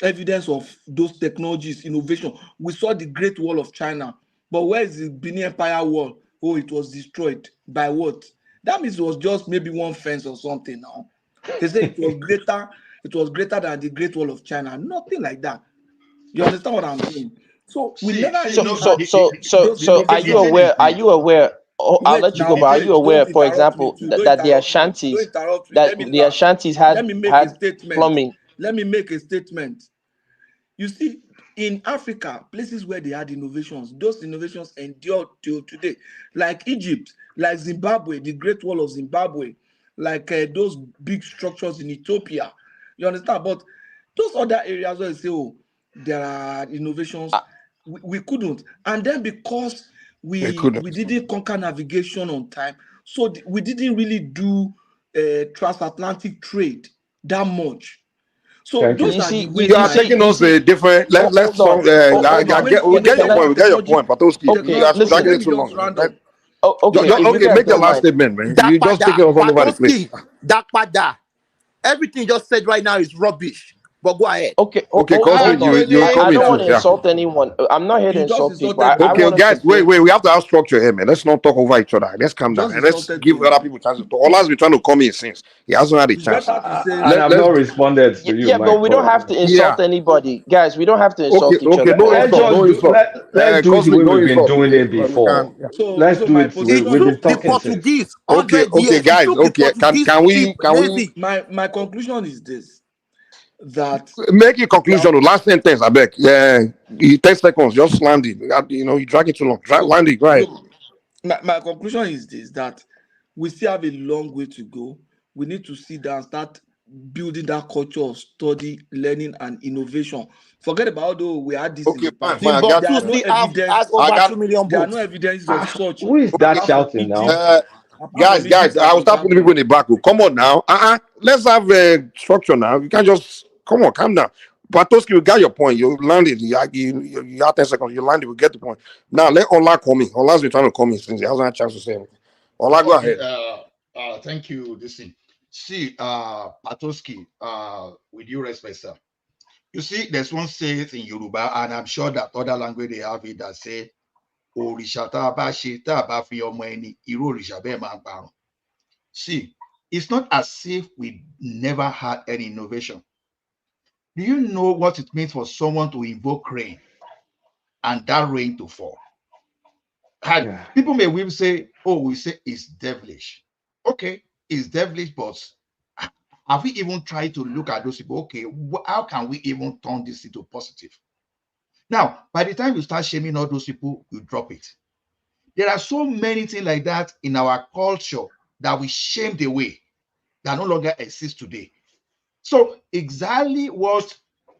Speaker 11: evidence of those technologies, innovation. We saw the Great Wall of China, but where is the Benin Empire Wall? Oh, it was destroyed by what? That means it was just maybe one fence or something. Now they say it was greater. It was greater than the Great Wall of China. Nothing like that. You understand what I'm saying? So we never.
Speaker 15: So are you aware? Are you aware? Oh, I'll let you go, but are you aware, for example, that the Ashantis, the Ashantis had plumbing?
Speaker 11: Let me make a statement. You see, in Africa, places where they had innovations, those innovations endure till today. Like Egypt, like Zimbabwe, the Great Wall of Zimbabwe, like those big structures in Ethiopia. You understand? But those other areas where you say, oh, there are innovations, we couldn't. And then because we didn't conquer navigation on time, so we didn't really do transatlantic trade that much. So those are the ways
Speaker 10: you are taking us a different. Let's get your point. We get your point, Patowski.
Speaker 15: Okay,
Speaker 10: dragging it too long.
Speaker 15: Okay,
Speaker 10: make your last statement, man. You just taking us all over the place.
Speaker 14: Everything you just said right now is rubbish. But go ahead.
Speaker 15: Okay,
Speaker 10: I don't
Speaker 15: want to insult anyone. I'm not here to insult people.
Speaker 10: Okay, guys, wait. We have to have structure here, man. Let's not talk over each other. Let's calm down and let's give other people chances to talk. Ola's been trying to come in since he hasn't had a chance.
Speaker 2: I've not responded to you.
Speaker 15: Yeah, but we don't have to insult anybody, guys. We don't have to insult each other.
Speaker 2: Let's do it the way we've been doing it before. Let's do it. We've been talking since.
Speaker 10: Okay, guys. Okay, can we?
Speaker 11: My conclusion is this. That
Speaker 10: make a conclusion. Last sentence, I beg. Yeah, 10 seconds. Just land it. You drag it too long. Land it. Right.
Speaker 11: My conclusion is this: that we still have a long way to go. We need to sit down, start building that culture of study, learning, and innovation. Forget about though we had this.
Speaker 10: Okay, fine.
Speaker 11: There are no evidence of such.
Speaker 2: Who is that shouting now?
Speaker 10: Guys, I will start putting people in the back. Come on now. Let's have a structure now. You can't just come on, calm down. Patowski, you got your point. You landed. You have 10 seconds. You landed. We get the point. Now let Ola come in. Ola's been trying to come in since he hasn't had a chance to say anything. Ola, go ahead.
Speaker 1: Thank you, Disi. See, Patowski, with due respect, sir. You see, there's one saying in Yoruba, and I'm sure that other language they have it that say, see, it's not as if we never had any innovation. Do you know what it means for someone to invoke rain and that rain to fall. And people may will say, oh, we say it's devilish. Okay, it's devilish, but have we even tried to look at those people? Okay, how can we even turn this into positive? Now, by the time you start shaming all those people, you drop it. There are so many things like that in our culture that we shamed away that no longer exist today. So exactly what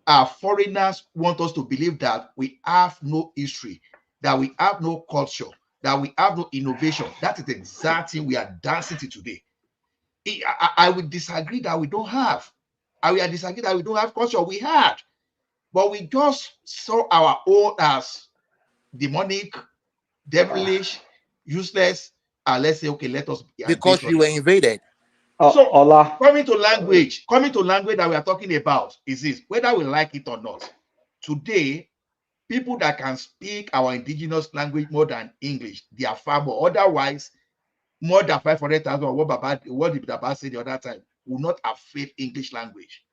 Speaker 1: our foreigners want us to believe, that we have no history, that we have no culture, that we have no innovation. That is exactly we are dancing to today. I would disagree that we don't have. I will disagree that we don't have culture. We had, but we just saw our own as demonic, devilish, useless, and let's say, okay, let us
Speaker 14: because you were invaded.
Speaker 1: So coming to language that we are talking about is this, whether we like it or not. Today, people that can speak our indigenous language more than English, they are far more. Otherwise, more than 500,000, what did Baba say the other time, will not have failed English language.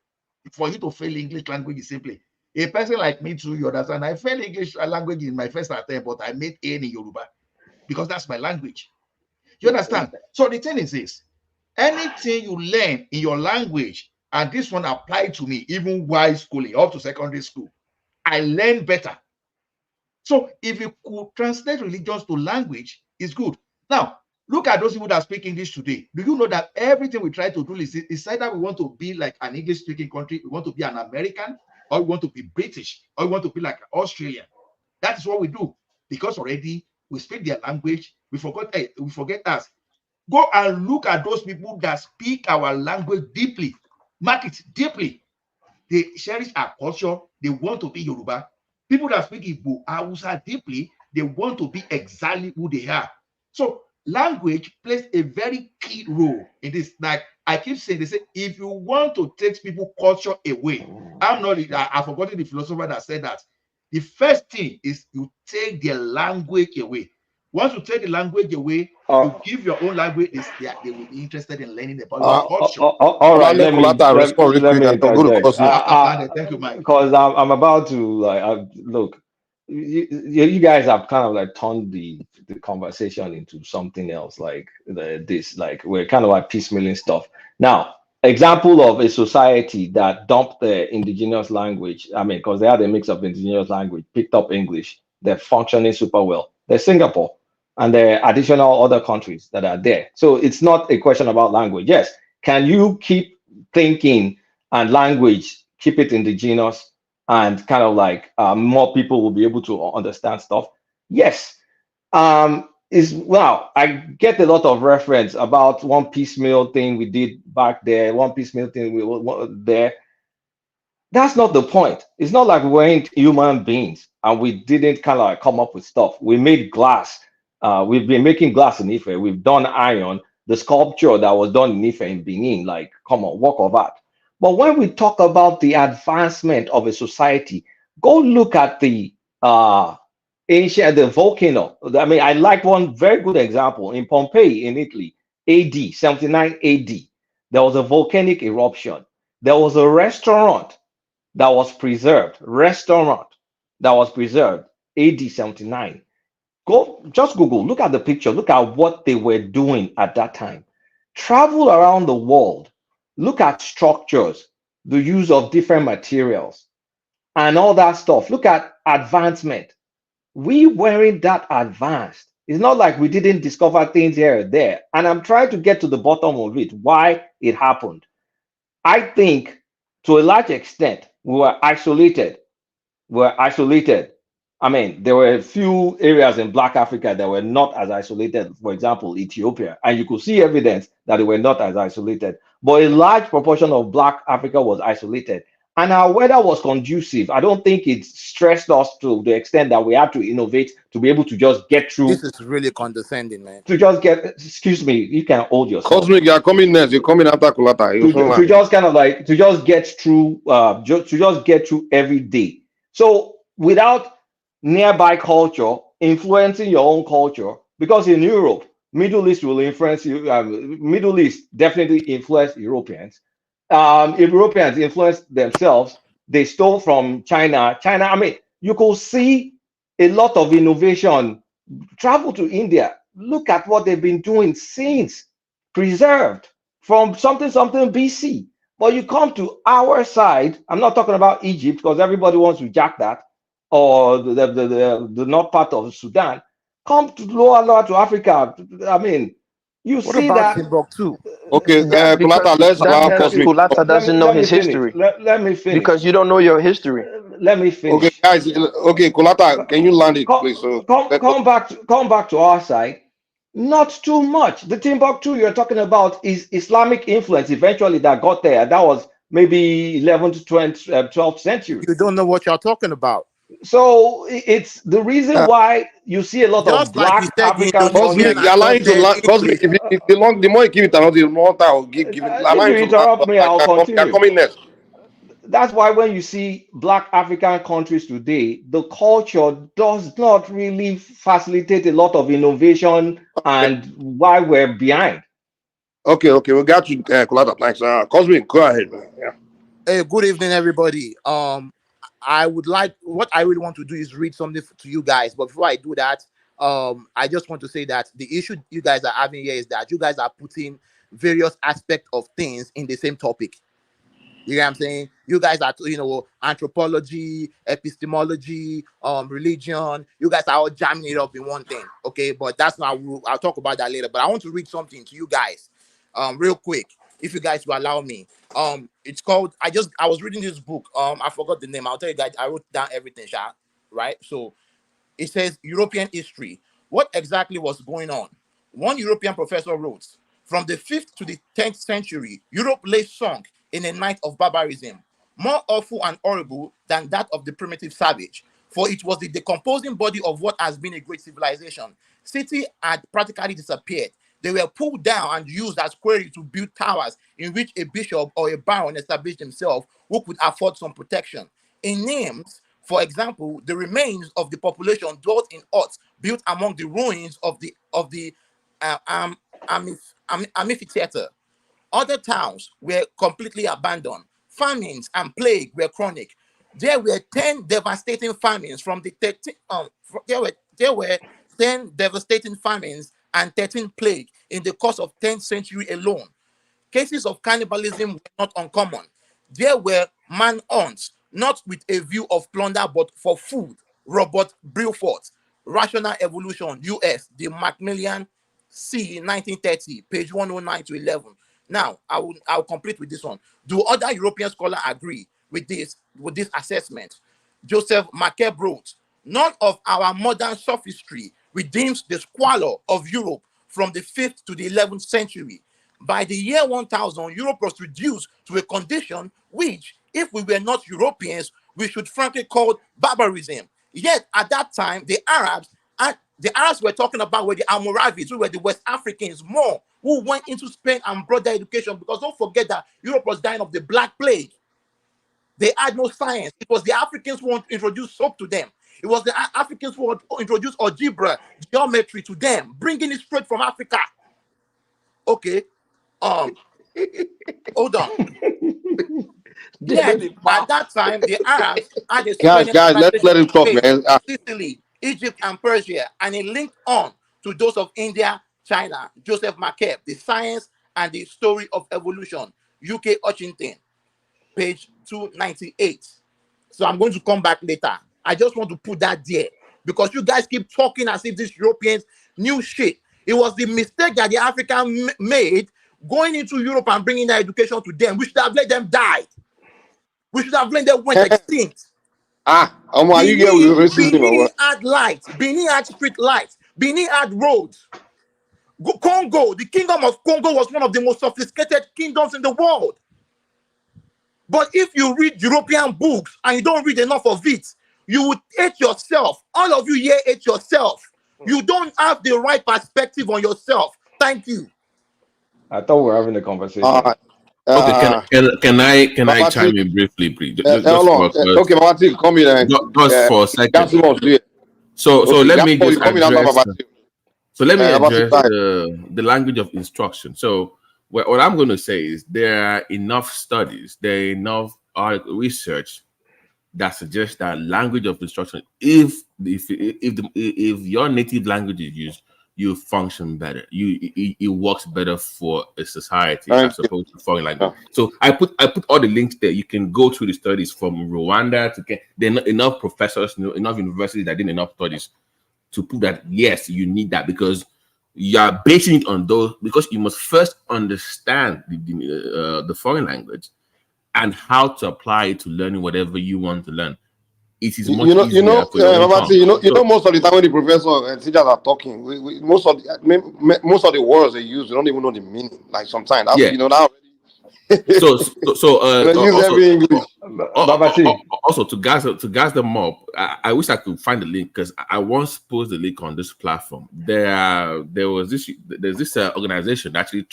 Speaker 1: For you to fail English language is simply, a person like me too, you understand, I failed English language in my first attempt, but I made A in Yoruba because that's my language. You understand? So the thing is this, anything you learn in your language, and this one applied to me even while schooling up to secondary school, I learned better. So if you could translate religions to language, it's good. Now, look at those people that speak English today. Do you know that everything we try to do is either we want to be like an English-speaking country, we want to be an American, or we want to be British, or we want to be like an Australian. That is what we do, because already we speak their language. We forget us. Go and look at those people that speak our language deeply, mark it deeply. They cherish our culture. They want to be Yoruba. People that speak Igbo, Hausa deeply, they want to be exactly who they are. So language plays a very key role in this. Like I keep saying, they say, if you want to take people's culture away, I've forgotten the philosopher that said that. The first thing is you take their language away. Once you take the language away, you give your own language, they will be interested in learning about your culture.
Speaker 2: All right, let me interject.
Speaker 1: Thank you, Mike.
Speaker 2: Because I'm about to look. You guys have kind of like turned the conversation into something else, like we're kind of like piecemealing stuff. Now, example of a society that dumped the indigenous language. I mean, because they had a mix of indigenous language, picked up English, they're functioning super well. There's Singapore. And there are additional other countries that are there. So it's not a question about language. Yes, can you keep thinking and language, keep it indigenous, and kind of like more people will be able to understand stuff? Yes. I get a lot of reference about one piecemeal thing we did back there, one piecemeal thing we there. That's not the point. It's not like we weren't human beings and we didn't kind of like come up with stuff. We made glass. We've been making glass in Ife. We've done iron. The sculpture that was done in Ife in Benin, like, come on, work of art. But when we talk about the advancement of a society, go look at the the volcano. I mean, I like one very good example in Pompeii in Italy, AD, 79 AD. There was a volcanic eruption. There was a restaurant that was preserved. AD 79. Just Google, look at the picture, look at what they were doing at that time. Travel around the world, look at structures, the use of different materials, and all that stuff. Look at advancement. We weren't that advanced. It's not like we didn't discover things here or there. And I'm trying to get to the bottom of it, why it happened. I think to a large extent, we were isolated. I mean, there were a few areas in Black Africa that were not as isolated, for example, Ethiopia, and you could see evidence that they were not as isolated. But a large proportion of Black Africa was isolated. And our weather was conducive. I don't think it stressed us to the extent that we had to innovate to be able to just get through.
Speaker 14: This is really condescending, man.
Speaker 2: To just get, excuse me, you can hold yourself.
Speaker 10: Cosmic, you're coming next. You're coming after Kulata.
Speaker 2: To just kind of like, to just get through, to just get through every day. So without nearby culture influencing your own culture, because in Europe, Middle East will influence you. Middle East definitely influence Europeans. If Europeans influence themselves, they stole from China. I mean, you could see a lot of innovation. Travel to India, look at what they've been doing since, preserved from something BC. But you come to our side, I'm not talking about Egypt because everybody wants to jack that, or the north part of Sudan. Come to lower to Africa. I mean, you
Speaker 14: What
Speaker 2: see
Speaker 14: about
Speaker 2: that.
Speaker 14: Timbuktu?
Speaker 10: Okay,
Speaker 15: That's because
Speaker 10: Kulata, let's allow Cosmic.
Speaker 15: Kulata doesn't know his
Speaker 2: finish.
Speaker 15: history.
Speaker 2: Let me finish.
Speaker 15: Because you don't know your history.
Speaker 2: Let me finish.
Speaker 10: Okay, guys. Okay, Kulata, can you land it, please? So
Speaker 2: Come back to our side. Not too much. The Timbuktu you're talking about is Islamic influence eventually that got there. That was maybe 11th to 12th century.
Speaker 14: You don't know what you're talking about.
Speaker 2: So it's the reason why you see a lot of
Speaker 14: Just like you
Speaker 2: black
Speaker 14: said, the
Speaker 2: African
Speaker 14: Indonesian
Speaker 10: Cosmic, you're allowing to land. Cosmic, if the more you give it another, the more I will give it.
Speaker 2: If you interrupt me, I'll continue.
Speaker 10: They're coming next.
Speaker 2: That's why when you see black African countries today, the culture does not really facilitate a lot of innovation, and why we're behind.
Speaker 10: Okay, we got you, Kulata. Thanks. Cosmic, go ahead, man. Yeah.
Speaker 14: Hey, good evening, everybody. I would like, what I really want to do is read something to you guys. But before I do that, I just want to say that the issue you guys are having here is that you guys are putting various aspects of things in the same topic. You know what I'm saying? You guys are, anthropology, epistemology, religion. You guys are all jamming it up in one thing, okay? But that's not. I'll talk about that later. But I want to read something to you guys, real quick, if you guys will allow me. It's called. I was reading this book. I forgot the name. I'll tell you guys. I wrote down everything, right? So it says European history. What exactly was going on? One European professor wrote, from the 5th to the 10th century, Europe lay sunk in a night of barbarism, more awful and horrible than that of the primitive savage, for it was the decomposing body of what has been a great civilization. Cities had practically disappeared. They were pulled down and used as quarries to build towers in which a bishop or a baron established himself who could afford some protection. In names, for example, the remains of the population dwelt in huts built among the ruins of the amphitheater. Other towns were completely abandoned. Famines and plague were chronic. There were 10 devastating famines from the 13. There were 10 devastating famines and 13 plague in the course of 10th century alone. Cases of cannibalism were not uncommon. There were man-hunts, not with a view of plunder, but for food. Robert Bruford, Rational Evolution, U.S., the Macmillan C, 1930, page 109 to 11. Now, I'll complete with this one. Do other European scholars agree with this assessment? Joseph McCabe wrote, none of our modern sophistry redeems the squalor of Europe from the 5th to the 11th century. By the year 1000, Europe was reduced to a condition which, if we were not Europeans, we should frankly call barbarism. Yet, at that time, the Arabs were talking about were the Almoravids, who were the West Africans more, who went into Spain and brought their education, because don't forget that Europe was dying of the Black Plague. They had no science. It was the Africans who introduced soap to them. It was the Africans who introduced algebra, geometry to them, bringing it straight from Africa. Okay. Hold on. Yes, at that time, the Arabs had a
Speaker 10: Guys, let's let him talk, man.
Speaker 14: Sicily, Egypt, and Persia, and it linked on to those of India, China. Joseph McCabe, The Science and the Story of Evolution, UK Washington, page 298. So I'm going to come back later. I just want to put that there because you guys keep talking as if these Europeans knew shit. It was the mistake that the African made going into Europe and bringing their education to them. We should have let them die. We should have let them went extinct. Benin had lights. Benin had street lights. Benin had roads. Congo, the kingdom of Congo was one of the most sophisticated kingdoms in the world. But if you read European books and you don't read enough of it, you would hate yourself. All of you here hate yourself. You don't have the right perspective on yourself. Thank you.
Speaker 2: I thought we were having a conversation.
Speaker 4: Okay, can I chime in briefly, please?
Speaker 10: Hold on. Okay, Mawati, come in.
Speaker 4: Just for a second. So let me just address. So let me address the language of instruction. So what I'm going to say is there are enough studies, there are enough research that suggests that language of instruction, if if your native language is used, you function better. It works better for a society as opposed to foreign language. So I put all the links there. You can go through the studies from Rwanda to there are enough professors, enough universities that did enough studies to prove that yes, you need that, because you are basing it on those, because you must first understand the foreign language and how to apply it to learning whatever you want to learn. It is much easier for your own tongue.
Speaker 10: Most of the time when the professor and teachers are talking, most of the words they use, we don't even know the meaning. Like sometimes, now.
Speaker 4: Also to gas them up, I wish I could find the link, because I once posted the link on this platform. There's this organization that actually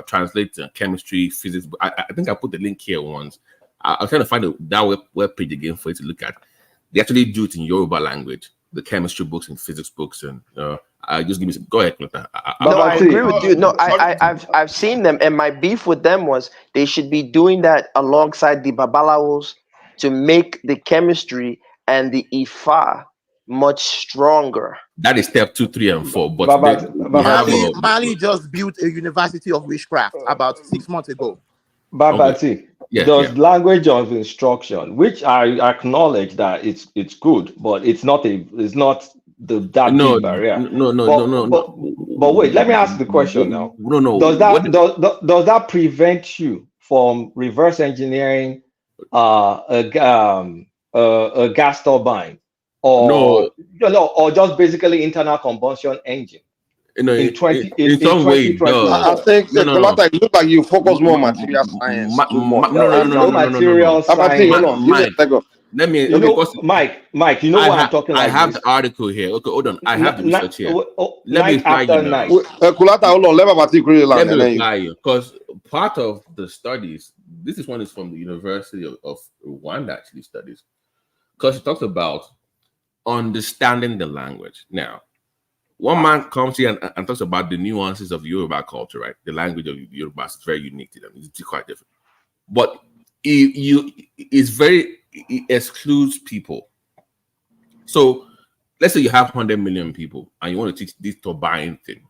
Speaker 4: translates chemistry, physics. I think I put the link here once. I was trying to find that web page again for you to look at. They actually do it in Yoruba language, the chemistry books and physics books, and just give me some. Go ahead, Clinton.
Speaker 15: I agree with you. No, I've seen them, and my beef with them was they should be doing that alongside the Babalawos to make the chemistry and the Ifa much stronger.
Speaker 4: That is step 2, 3, and 4. But
Speaker 14: Mali just built a university of witchcraft about 6 months ago.
Speaker 2: Babati, does language of instruction, which I acknowledge that it's good, but it's not big barrier. No. But wait, let me ask the question now.
Speaker 4: No.
Speaker 2: Does that prevent you from reverse engineering a gas turbine or just basically internal combustion engine?
Speaker 10: In some way, I think it looks like you focus more on material science.
Speaker 2: Material science. Mike, you know what I'm talking about.
Speaker 4: I have the article here. Okay, hold on. I have the research here. Let me reply you.
Speaker 10: Let
Speaker 4: me reply you, because part of the studies, this one is from the University of Rwanda, actually studies, because it talks about understanding the language. Now, one man comes here and talks about the nuances of Yoruba culture, right? The language of Yoruba is very unique to them. It's quite different. But it excludes people. So let's say you have 100 million people and you want to teach this turbine thing.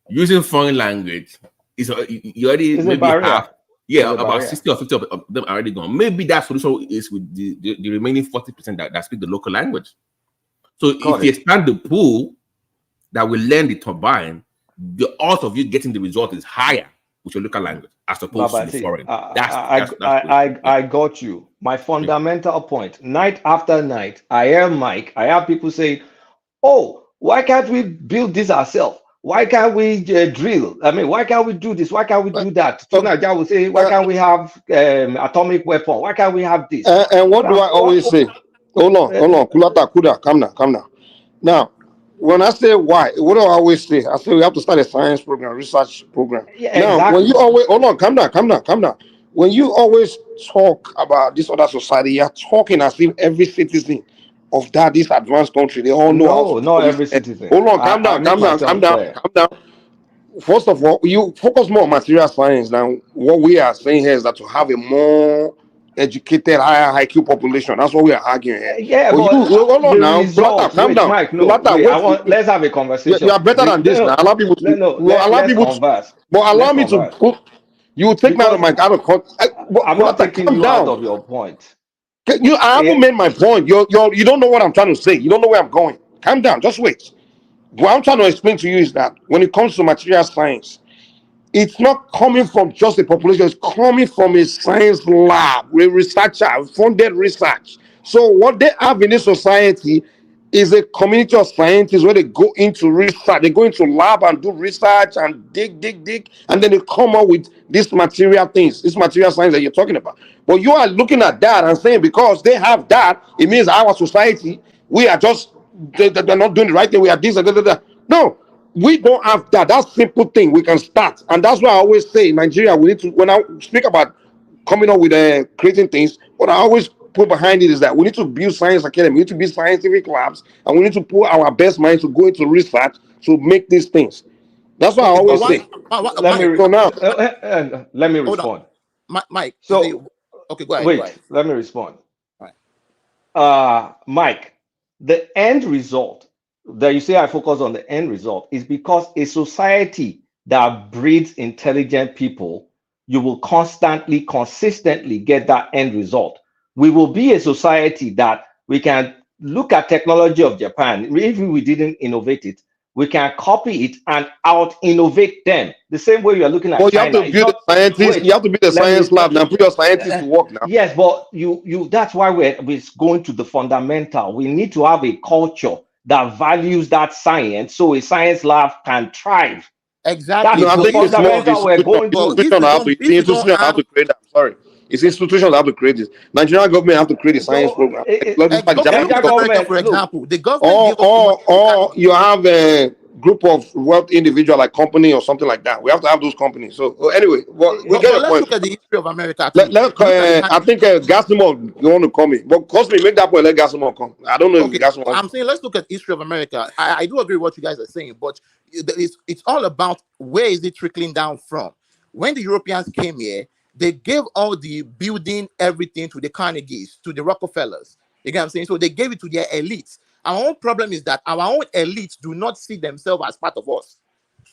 Speaker 4: Using foreign language, you already maybe half. Yeah, about 60 or 50 of them are already gone. Maybe that solution is with the remaining 40% that speak the local language. So if you expand the pool that will learn the turbine, the odds of you getting the result is higher with your local language as opposed to the foreign.
Speaker 2: I got you. My fundamental point, night after night, I hear Mike, I have people say, oh, why can't we build this ourselves? Why can't we drill? I mean, why can't we do this? Why can't we do that? Tunaja will say, why can't we have atomic weapon? Why can't we have this?
Speaker 10: And what do I always say? Hold on. Kulata, Kuda, come now. Now, when I say why, what do I always say? I say we have to start a science program, research program.
Speaker 2: Yeah,
Speaker 10: now,
Speaker 2: exactly.
Speaker 10: when you always calm down. When you always talk about this other society, you're talking as if every citizen of this advanced country, they all know.
Speaker 2: No, not every citizen.
Speaker 10: Hold on, calm down. First of all, you focus more on material science. Now, what we are saying here is that to have a more educated, higher IQ population. That's what we are arguing here.
Speaker 2: Yeah, but
Speaker 10: hold on now. Calm down.
Speaker 2: Mike, let's have a conversation.
Speaker 10: You are better than this now. Allow people to
Speaker 2: converse.
Speaker 10: But allow me to. You take me out of my context.
Speaker 2: I'm not taking you out of your point.
Speaker 10: I haven't made my point. You don't know what I'm trying to say. You don't know where I'm going. Calm down. Just wait. What I'm trying to explain to you is that when it comes to material science, it's not coming from just the population. It's coming from a science lab, a researcher, funded research. So what they have in this society is a community of scientists where they go into research. They go into lab and do research and dig, and then they come up with these material things, this material science that you're talking about. But you are looking at that and saying because they have that, it means our society, we are just, they're not doing the right thing. We are this and that. No. We don't have that. That's simple thing. We can start. And that's why I always say in Nigeria, we need to, when I speak about coming up with creating things, what I always put behind it is that we need to build science academy, we need to build scientific labs, and we need to put our best minds to go into research to make these things. That's what I always say.
Speaker 2: Let me respond.
Speaker 14: Mike.
Speaker 2: So,
Speaker 14: okay, go ahead.
Speaker 2: Wait, let me respond.
Speaker 14: All right.
Speaker 2: Mike, The end result that you say I focus on the end result is because a society that breeds intelligent people, you will constantly, consistently get that end result. We will be a society that we can look at technology of Japan. Even if we didn't innovate it, we can copy it and out innovate them. The same way you are looking at
Speaker 10: But you have
Speaker 2: China.
Speaker 10: to
Speaker 2: It's
Speaker 10: build a
Speaker 2: not,
Speaker 10: scientist.
Speaker 2: wait,
Speaker 10: You have to build a
Speaker 2: let me,
Speaker 10: science lab now. Put your scientists to work now.
Speaker 2: yes, but you that's why we're going to the fundamental. We need to have a culture that values that science so a science lab can thrive.
Speaker 14: Exactly.
Speaker 2: That's
Speaker 10: No, I
Speaker 2: the
Speaker 14: But
Speaker 10: think
Speaker 14: if
Speaker 10: it's
Speaker 14: you
Speaker 10: more of
Speaker 14: don't,
Speaker 2: fundamental we're
Speaker 10: institution.
Speaker 2: going
Speaker 14: but
Speaker 2: through.
Speaker 10: Institution have to.
Speaker 14: if you don't
Speaker 10: Institution have
Speaker 14: have
Speaker 10: to create that. Sorry, it's institutions that have to create this. Nigerian government have to create a science
Speaker 2: So
Speaker 10: program. Like just like
Speaker 14: okay,
Speaker 10: Japan
Speaker 14: look at
Speaker 2: Nigeria
Speaker 10: government.
Speaker 14: America
Speaker 2: government,
Speaker 14: for
Speaker 2: look,
Speaker 14: example. The government gave us the money to
Speaker 10: Or you have a group of wealth individual like company or something like that. We have to have those companies. So anyway, well, we get
Speaker 14: But
Speaker 10: your
Speaker 14: let's
Speaker 10: point.
Speaker 14: look at the history of America too.
Speaker 10: Let
Speaker 14: Look at the
Speaker 10: I think Gasimov you want to come in, but Cosme make that point. Let Gasimov come. I don't know if
Speaker 14: okay.
Speaker 10: Gasimov.
Speaker 14: I'm saying let's look at the history of America. I do agree with what you guys are saying, but it's all about where is it trickling down from. When the Europeans came here, they gave all the building everything to the Carnegies, to the Rockefellers. You get what I'm saying? So they gave it to their elites. Our own problem is that our own elites do not see themselves as part of us.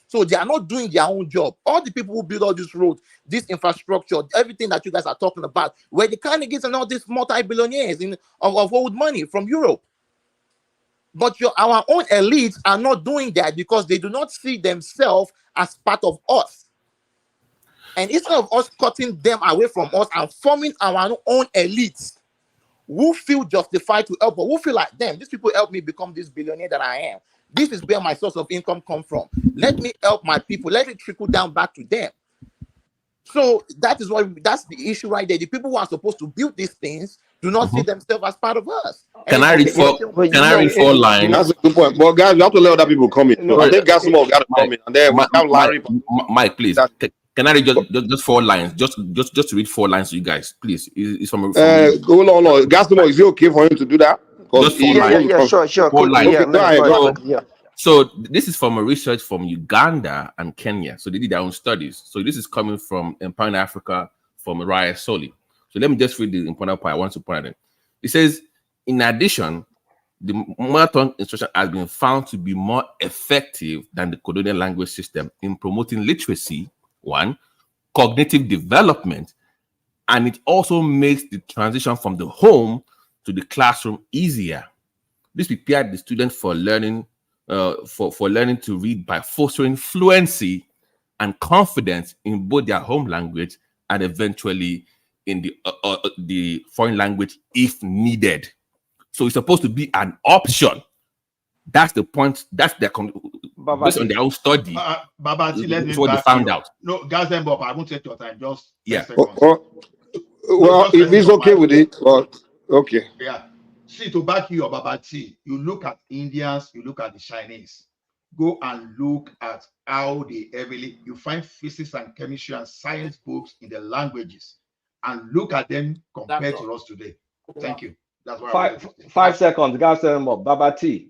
Speaker 14: So they are not doing their own job. All the people who build all this road, this infrastructure, everything that you guys are talking about, where the Carnegies and all these multi-billionaires of old money from Europe. But our own elites are not doing that because they do not see themselves as part of us. And instead of us cutting them away from us and forming our own elites who feel justified to help, or who feel like, damn, these people help me become this billionaire that I am. This is where my source of income comes from. Let me help my people. Let it trickle down back to them. So that's the issue right there. The people who are supposed to build these things do not see themselves as part of us. And
Speaker 4: Can
Speaker 14: it's
Speaker 4: I read
Speaker 14: only
Speaker 4: four?
Speaker 14: when
Speaker 4: Can I read four lines?
Speaker 10: That's a good point. But guys, we have to let other people come in. So I
Speaker 2: no,
Speaker 10: think Gasimov got to come in, and then we have Larry.
Speaker 4: Mike, please. Can I read just 4 lines? Just to read 4 lines to you guys, please. It's from
Speaker 10: Hold on. Gasimov, is it okay for him to do that?
Speaker 4: just 4 lines.
Speaker 15: Sure.
Speaker 4: 4 lines.
Speaker 10: Okay, go ahead.
Speaker 15: Yeah.
Speaker 4: So this is from a research from Uganda and Kenya. So they did their own studies. So this is coming from Empire Africa from Raya Soli. So let me just read the important part I want to point out. It says, in addition, the mother tongue instruction has been found to be more effective than the colonial language system in promoting literacy, 1, cognitive development, and it also makes the transition from the home to the classroom easier. This prepared the student for learning for learning to read by fostering fluency and confidence in both their home language and eventually in the foreign language if needed. So it's supposed to be an option. That's the point. That's their based on their own study.
Speaker 1: Babati, let me
Speaker 4: That's what they
Speaker 1: back
Speaker 4: found
Speaker 1: you.
Speaker 4: out.
Speaker 1: No, guys, then, Bob, I won't take your time. Just 10
Speaker 4: Yeah.
Speaker 1: seconds.
Speaker 10: Well, if he's okay with it, well, okay.
Speaker 1: Yeah. See, to back you up, Babati, you look at Indians, you look at the Chinese. Go and look at how they heavily, you find physics and chemistry and science books in the languages and look at them compared to us today. Thank you. That's why
Speaker 2: 5 seconds. Guys, Babati.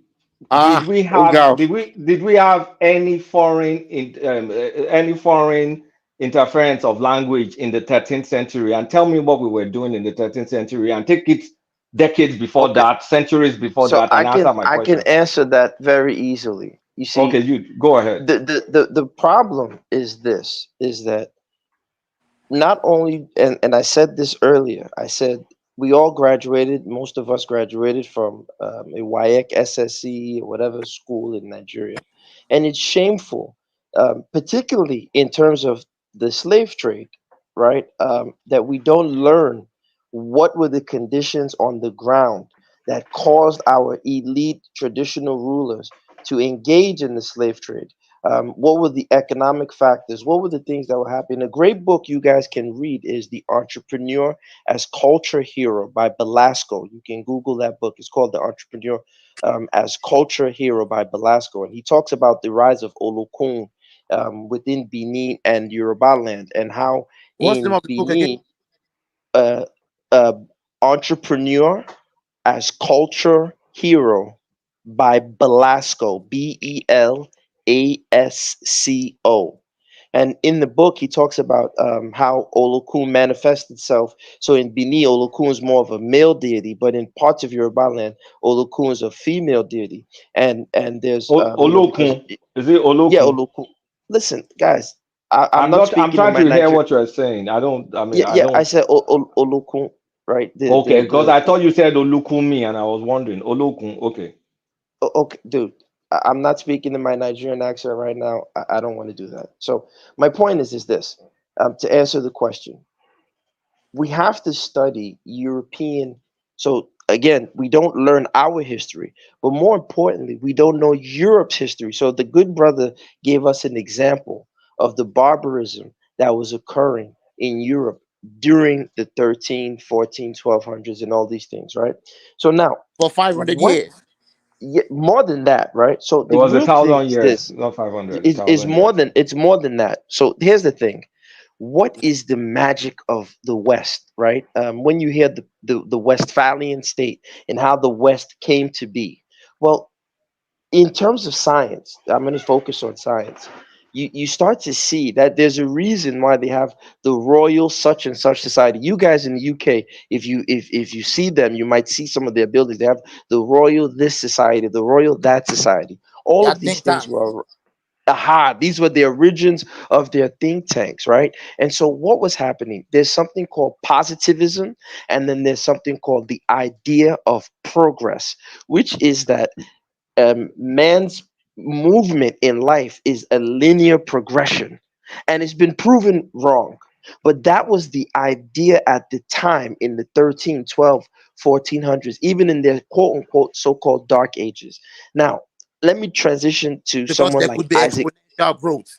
Speaker 10: Did
Speaker 2: we have any foreign interference of language in the 13th century? And tell me what we were doing in the 13th century and take it decades before that, centuries before that, and answer my question.
Speaker 15: I can answer that very easily. You see,
Speaker 2: okay, you go ahead.
Speaker 15: The problem is this: is that not only, and I said this earlier. I said we all graduated. Most of us graduated from a WAEC, SSC, or whatever school in Nigeria, and it's shameful, particularly in terms of the slave trade, right? That we don't learn what were the conditions on the ground that caused our elite traditional rulers to engage in the slave trade. What were the economic factors? What were the things that were happening? A great book you guys can read is The Entrepreneur as Culture Hero by Belasco. You can Google that book. It's called The Entrepreneur as Culture Hero by Belasco. And he talks about the rise of Olokun within Benin and Yoruba land, and how
Speaker 14: What's the name
Speaker 15: in
Speaker 14: of the book again?
Speaker 15: Benin, Entrepreneur as Culture Hero by Belasco, Belasco. And in the book, he talks about how Olokun manifests itself. So in Bini, Olokun is more of a male deity, but in parts of Yoruba land, Olokun is a female deity. And there's because
Speaker 2: Olokun. Is it
Speaker 15: yeah,
Speaker 2: Olokun?
Speaker 15: Olokun. Listen, guys, I'm
Speaker 2: I'm
Speaker 15: not
Speaker 2: not. I'm
Speaker 15: speaking in
Speaker 2: trying
Speaker 15: my
Speaker 2: to hear
Speaker 15: Nigerian.
Speaker 2: what you're saying. I don't. I mean,
Speaker 15: Yeah,
Speaker 2: I
Speaker 15: yeah, I
Speaker 2: don't.
Speaker 15: said Olokun, right?
Speaker 2: Okay, because I thought you said Olukumi, and I was wondering Olokun. Okay.
Speaker 15: Okay, dude, I'm not speaking in my Nigerian accent right now. I don't want to do that. So my point is this: to answer the question, we have to study European. So again, we don't learn our history, but more importantly, we don't know Europe's history. So the good brother gave us an example of the barbarism that was occurring in Europe during the 13, 14, 1200s and all these things, right? So now,
Speaker 14: For 500
Speaker 15: what
Speaker 14: years.
Speaker 15: yeah, more than that, right? So
Speaker 2: It
Speaker 15: the
Speaker 2: was a
Speaker 15: real thing
Speaker 2: thousand
Speaker 15: is
Speaker 2: years,
Speaker 15: this:
Speaker 2: not 500. A
Speaker 15: is
Speaker 2: thousand
Speaker 15: more
Speaker 2: years.
Speaker 15: than that. So here's the thing: what is the magic of the West, right? When you hear the Westphalian state and how the West came to be, well, in terms of science, I'm going to focus on science. You start to see that there's a reason why they have the Royal such and such society. You guys in the UK, if you see them, you might see some of their buildings. They have the Royal this society, the Royal that society. All
Speaker 14: Yeah,
Speaker 15: of these
Speaker 14: think
Speaker 15: things
Speaker 14: tank.
Speaker 15: were these were the origins of their think tanks, right? And so what was happening? There's something called positivism, and then there's something called the idea of progress, which is that man's movement in life is a linear progression, and it's been proven wrong. But that was the idea at the time in the 13, 12, 1400s, even in their quote unquote so-called dark ages. Now, let me transition to
Speaker 14: Because
Speaker 15: someone
Speaker 14: there
Speaker 15: like
Speaker 14: could be
Speaker 15: Isaac.
Speaker 14: exponential growth.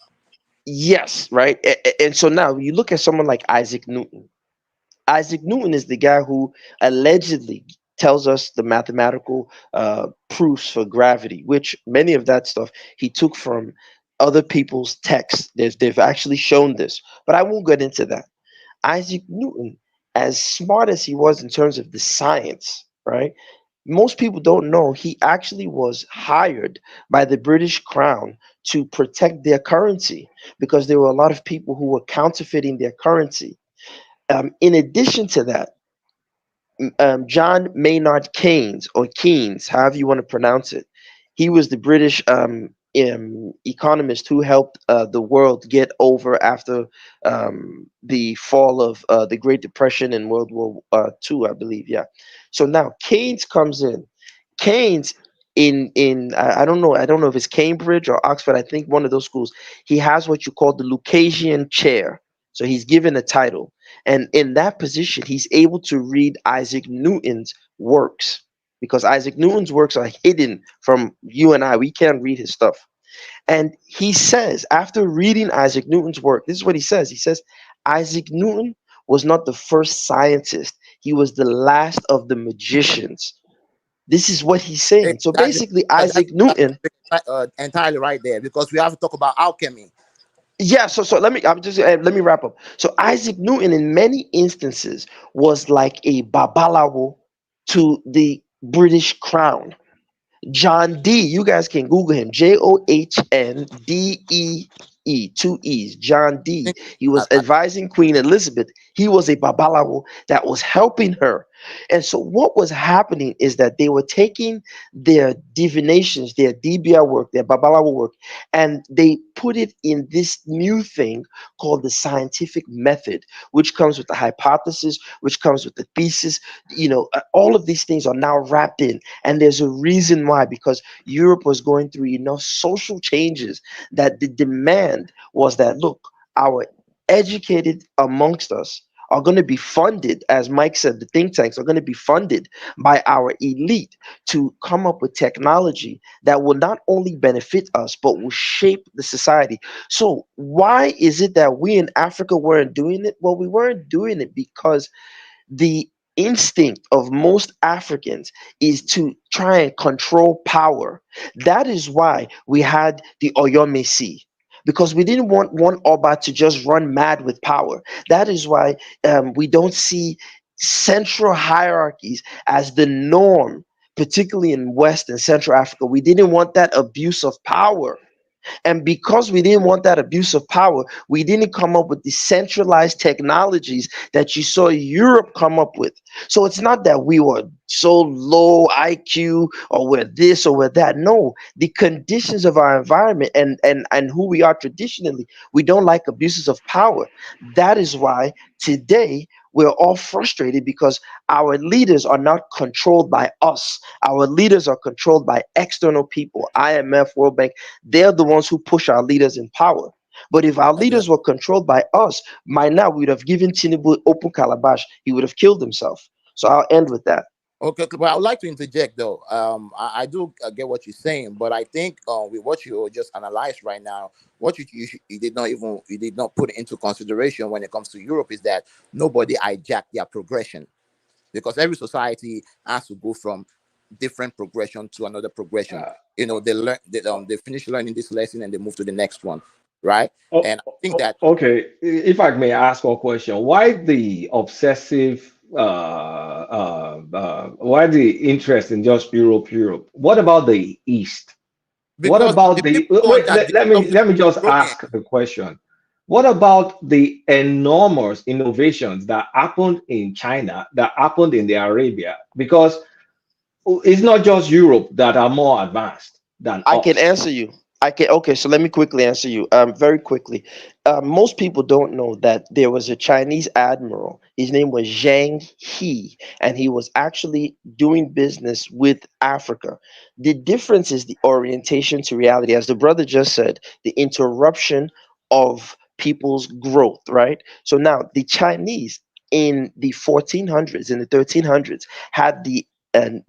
Speaker 15: Yes, right. And so now you look at someone like Isaac Newton. Isaac Newton is the guy who allegedly tells us the mathematical proofs for gravity, which many of that stuff he took from other people's texts. They've actually shown this, but I won't get into that. Isaac Newton, as smart as he was in terms of the science, right? Most people don't know he actually was hired by the British Crown to protect their currency because there were a lot of people who were counterfeiting their currency. In addition to that, John Maynard Keynes, or Keynes, however you want to pronounce it, he was the British economist who helped the world get over after the fall of the Great Depression in World War II, I believe. Yeah. So now Keynes comes in. Keynes I don't know if it's Cambridge or Oxford. I think one of those schools. He has what you call the Lucasian chair. So he's given a title, and in that position, he's able to read Isaac Newton's works because Isaac Newton's works are hidden from you and I. We can't read his stuff. And he says, after reading Isaac Newton's work, this is what he says. He says, Isaac Newton was not the first scientist, he was the last of the magicians. This is what he's saying. So
Speaker 14: That's
Speaker 15: basically, Isaac Newton.
Speaker 14: entirely right there because we have to talk about alchemy.
Speaker 15: Yeah, so let me wrap up. So Isaac Newton, in many instances, was like a babalawo to the British Crown. John Dee, you guys can Google him. JOHNDEE, two E's. John Dee. He was advising Queen Elizabeth. He was a babalawo that was helping her. And so what was happening is that they were taking their divinations, their DBR work, their babalawo work, and they put it in this new thing called the scientific method, which comes with the hypothesis, which comes with the thesis. All of these things are now wrapped in, and there's a reason why, because Europe was going through enough social changes that the demand was that, look, our educated amongst us are going to be funded, as Mike said, the think tanks are going to be funded by our elite to come up with technology that will not only benefit us, but will shape the society. So why is it that we in Africa weren't doing it? Well, we weren't doing it because the instinct of most Africans is to try and control power. That is why we had the Oyomesi, because we didn't want one Oba to just run mad with power. That is why we don't see central hierarchies as the norm, particularly in West and Central Africa. We didn't want that abuse of power. And because we didn't want that abuse of power, we didn't come up with the centralized technologies that you saw Europe come up with. So it's not that we were so low IQ or we're this or we're that. No, the conditions of our environment and who we are traditionally, we don't like abuses of power. That is why today we're all frustrated, because our leaders are not controlled by us. Our leaders are controlled by external people, IMF, World Bank. They're the ones who push our leaders in power. But if our leaders were controlled by us, by now we would have given Tinubu open calabash. He would have killed himself. So I'll end with that.
Speaker 14: Okay, but I would like to interject though. I do get what you're saying, but I think with what you just analyzed right now, what you did not put into consideration when it comes to Europe is that nobody hijacked their progression, because every society has to go from different progression to another progression. You know, they finish learning this lesson and they move to the next one, right? And I think that
Speaker 2: Okay, if I may ask a question, why the obsessive why the interest in just Europe? What about the East? What
Speaker 14: because
Speaker 2: about
Speaker 14: the
Speaker 2: the
Speaker 14: people
Speaker 2: wait,
Speaker 14: that
Speaker 2: let me just
Speaker 14: broken.
Speaker 2: ask the question. What about the enormous innovations that happened in China, that happened in the Arabia? Because it's not just Europe that are more advanced than
Speaker 15: I can
Speaker 2: us.
Speaker 15: answer you. Okay, so let me quickly answer you. Very quickly. Most people don't know that there was a Chinese admiral. His name was Zhang He, and he was actually doing business with Africa. The difference is the orientation to reality. As the brother just said, the interruption of people's growth, right? So now the Chinese in the 1400s, in the 1300s, had the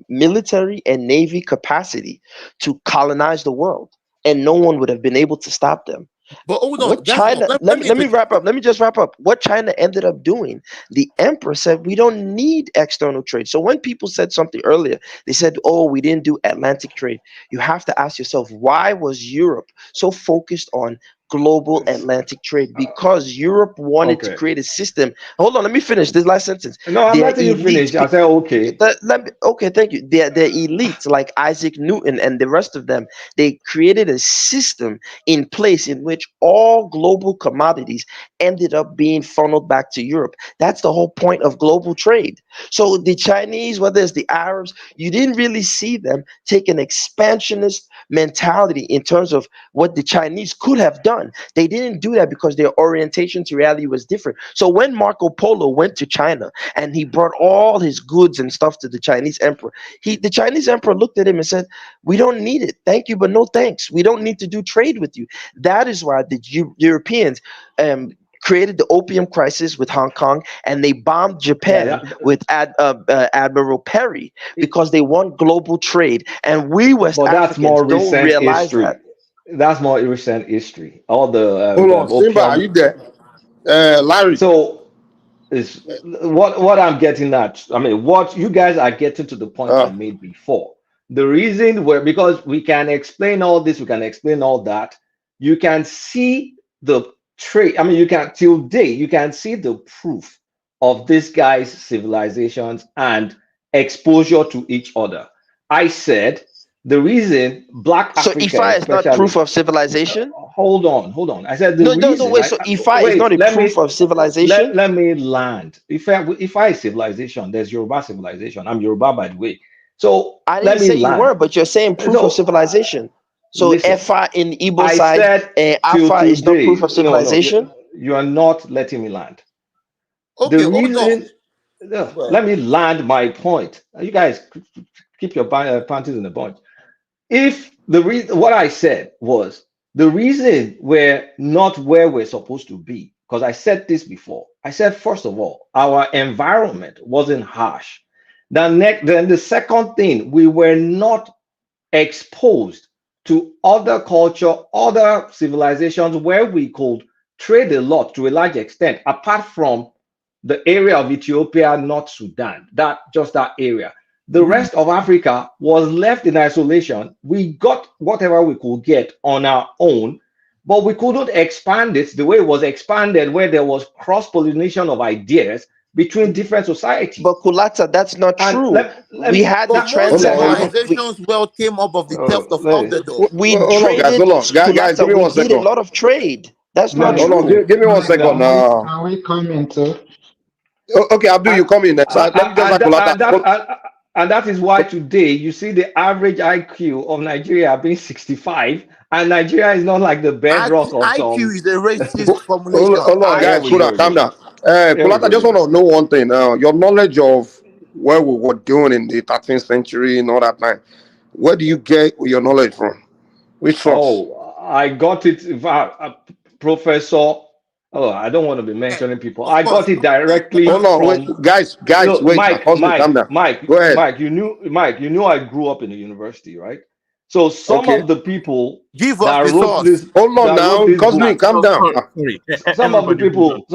Speaker 15: military and navy capacity to colonize the world, and no one would have been able to stop them.
Speaker 14: But hold on,
Speaker 15: What China, let me wrap up. Let me just wrap up. What China ended up doing, the emperor said, we don't need external trade. So when people said something earlier, they said, oh, we didn't do Atlantic trade. You have to ask yourself, why was Europe so focused on global Atlantic trade? Because Europe wanted to
Speaker 2: Okay.
Speaker 15: create a system. Hold on, let me finish this last sentence.
Speaker 2: No, I'm
Speaker 15: Their
Speaker 2: letting you finish.
Speaker 15: elite
Speaker 2: I said okay.
Speaker 15: Okay, thank you. Their elites like Isaac Newton and the rest of them, they created a system in place in which all global commodities ended up being funneled back to Europe. That's the whole point of global trade. So the Chinese, whether it's the Arabs, you didn't really see them take an expansionist mentality in terms of what the Chinese could have done. They didn't do that because their orientation to reality was different. So when Marco Polo went to China and he brought all his goods and stuff to the Chinese emperor, the Chinese emperor looked at him and said, we don't need it. Thank you, but no thanks. We don't need to do trade with you. That is why the Europeans created the opium crisis with Hong Kong, and they bombed Japan with Admiral Perry, because they want global trade. And we West
Speaker 2: But that's
Speaker 15: Africans
Speaker 2: more
Speaker 15: don't
Speaker 2: recent
Speaker 15: realize
Speaker 2: history.
Speaker 15: that.
Speaker 2: That's more recent history. All the
Speaker 10: Hold on, Simba, are you there? Larry.
Speaker 2: So is what I'm getting at. I mean, what you guys are getting to the point I made before. The reason because we can explain all this, we can explain all that. You can see the trade. I mean, you can see the proof of this guy's civilizations and exposure to each other. I said the reason Black
Speaker 15: So
Speaker 2: Africa,
Speaker 15: Ifa is not
Speaker 2: especially,
Speaker 15: proof of civilization?
Speaker 2: hold on. I said the
Speaker 15: No,
Speaker 2: reason.
Speaker 15: wait. So Ifa is not a proof of civilization?
Speaker 2: Let me land. If I civilization, there's Yoruba civilization. I'm Yoruba, by the way. So
Speaker 15: I
Speaker 2: let
Speaker 15: didn't
Speaker 2: me
Speaker 15: say you
Speaker 2: land.
Speaker 15: were, but you're saying proof
Speaker 2: No,
Speaker 15: of civilization. So
Speaker 2: listen,
Speaker 15: Efa in Igbo
Speaker 2: I
Speaker 15: side,
Speaker 2: said till
Speaker 15: Afa is not
Speaker 2: today.
Speaker 15: proof of civilization?
Speaker 2: No, you are not letting me land.
Speaker 14: Okay,
Speaker 2: The
Speaker 14: hold on.
Speaker 2: reason, let me land my point. You guys keep your panties in the bunch. If the reason, what I said was the reason we're not where we're supposed to be, because I said this before. I said, first of all, our environment wasn't harsh. Then the second thing, we were not exposed to other culture, other civilizations where we could trade a lot to a large extent, apart from the area of Ethiopia, North Sudan, that area. The rest of Africa was left in isolation. We got whatever we could get on our own, but we couldn't expand it the way it was expanded, where there was cross-pollination of ideas between different societies.
Speaker 15: But Kulata, that's not true. We had the
Speaker 14: But most
Speaker 15: transatlantic.
Speaker 14: civilizations' wealth came up of the theft of underdogs.
Speaker 15: We
Speaker 10: Hold on,
Speaker 15: traded.
Speaker 10: guys. Hold on, guys. Give me
Speaker 15: we
Speaker 10: one
Speaker 15: did a
Speaker 10: second.
Speaker 15: lot of trade. That's not
Speaker 10: Hold on.
Speaker 15: true.
Speaker 10: Give me 1 second.
Speaker 16: Can we come into?
Speaker 10: Okay, Abdul, you come in next. Let me just ask Kulata.
Speaker 2: And that is why today you see the average IQ of Nigeria being 65, and Nigeria is not like the bedrock of some.
Speaker 14: IQ is a racist formulation.
Speaker 10: Hold on, guys. Calm down. Kulata, I just want to know one thing. Your knowledge of what we were doing in the 13th century and all that time, where do you get your knowledge from? Which source?
Speaker 2: Oh, I got it, Professor. Oh, I don't want to be mentioning people. I got it directly.
Speaker 10: Hold on,
Speaker 2: from,
Speaker 10: wait, guys, wait.
Speaker 2: Mike,
Speaker 10: calm down.
Speaker 2: Mike,
Speaker 10: go ahead.
Speaker 2: Mike, you knew I grew up in the university, right? So some of the people that wrote this.
Speaker 10: Hold on now, Cosmic, calm down.
Speaker 2: Some of the people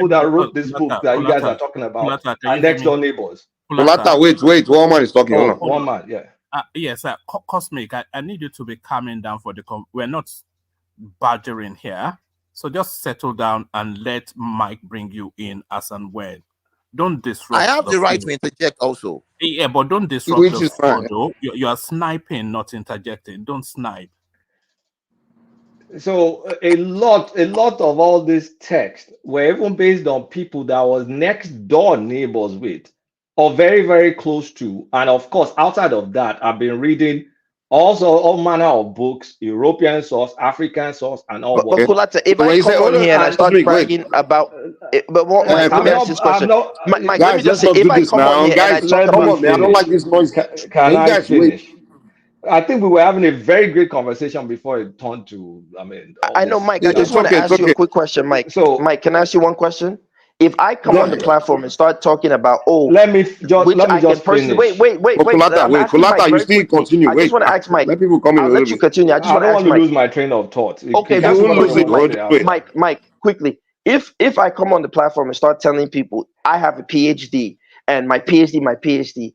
Speaker 2: that wrote this book that you guys are talking about are next door neighbors.
Speaker 10: Kulata, wait. One man is talking.
Speaker 2: Oh, one man, yeah.
Speaker 6: Yes, Cosmic, I need you to be calming down for the. We're not badgering here. So just settle down and let Mike bring you in as and when. Don't disrupt.
Speaker 14: I have the right to interject also.
Speaker 6: Yeah, but don't disrupt the flow, though. You are sniping, not interjecting. Don't snipe.
Speaker 2: So a lot of all this text were even based on people that was next door neighbors with, or very, very close to. And of course, outside of that, I've been reading also all manner of books, European source, African source, and all.
Speaker 15: But Kulata, if I come on here and I start bragging about, let me ask this question. Mike, let me just say, if I come on here and I talk about,
Speaker 10: I don't like this noise.
Speaker 2: Can I finish? I think we were having a very great conversation before it turned to.
Speaker 15: I know, Mike. I just want to ask you a quick question, Mike. So, Mike, can I ask you one question? If I come on the platform and start talking about,
Speaker 2: let me just finish.
Speaker 15: Wait.
Speaker 10: Kulata, you still continue.
Speaker 15: I just want to ask Mike.
Speaker 10: Let people come in.
Speaker 15: I'll let you continue. I just want to ask Mike.
Speaker 2: Lose my train of thought.
Speaker 15: Okay, Mike, quickly. If I come on the platform and start telling people I have a PhD and my PhD,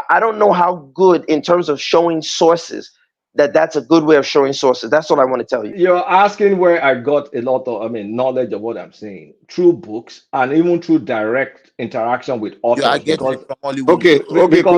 Speaker 15: I don't know how good in terms of showing sources. That's a good way of showing sources. That's what I want to tell you.
Speaker 2: You're asking where I got a lot of, knowledge of what I'm saying through books and even through direct interaction with authors.
Speaker 10: Okay,
Speaker 2: because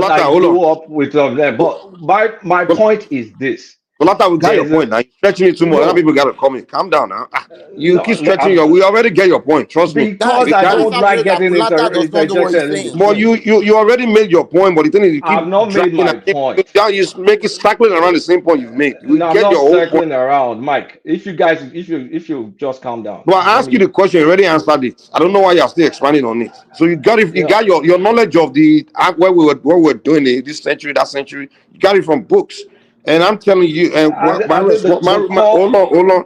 Speaker 2: I grew up with them. But my point is this.
Speaker 10: Kulata, we got your point now. You're stretching it too much. Other people got to come in. Calm down now. You keep stretching we already get your point. Trust me.
Speaker 2: Because I don't like getting interjected.
Speaker 10: But you already made your point, but the thing is, you keep
Speaker 2: I've not made my point.
Speaker 10: You make it circling around the same point you've made.
Speaker 2: I'm not circling around, Mike. If you just calm down.
Speaker 10: Well, I asked you the question, you already answered it. I don't know why you're still expanding on it. So you got your knowledge of the where we were doing it, this century, that century. You got it from books. And I'm telling you, hold on.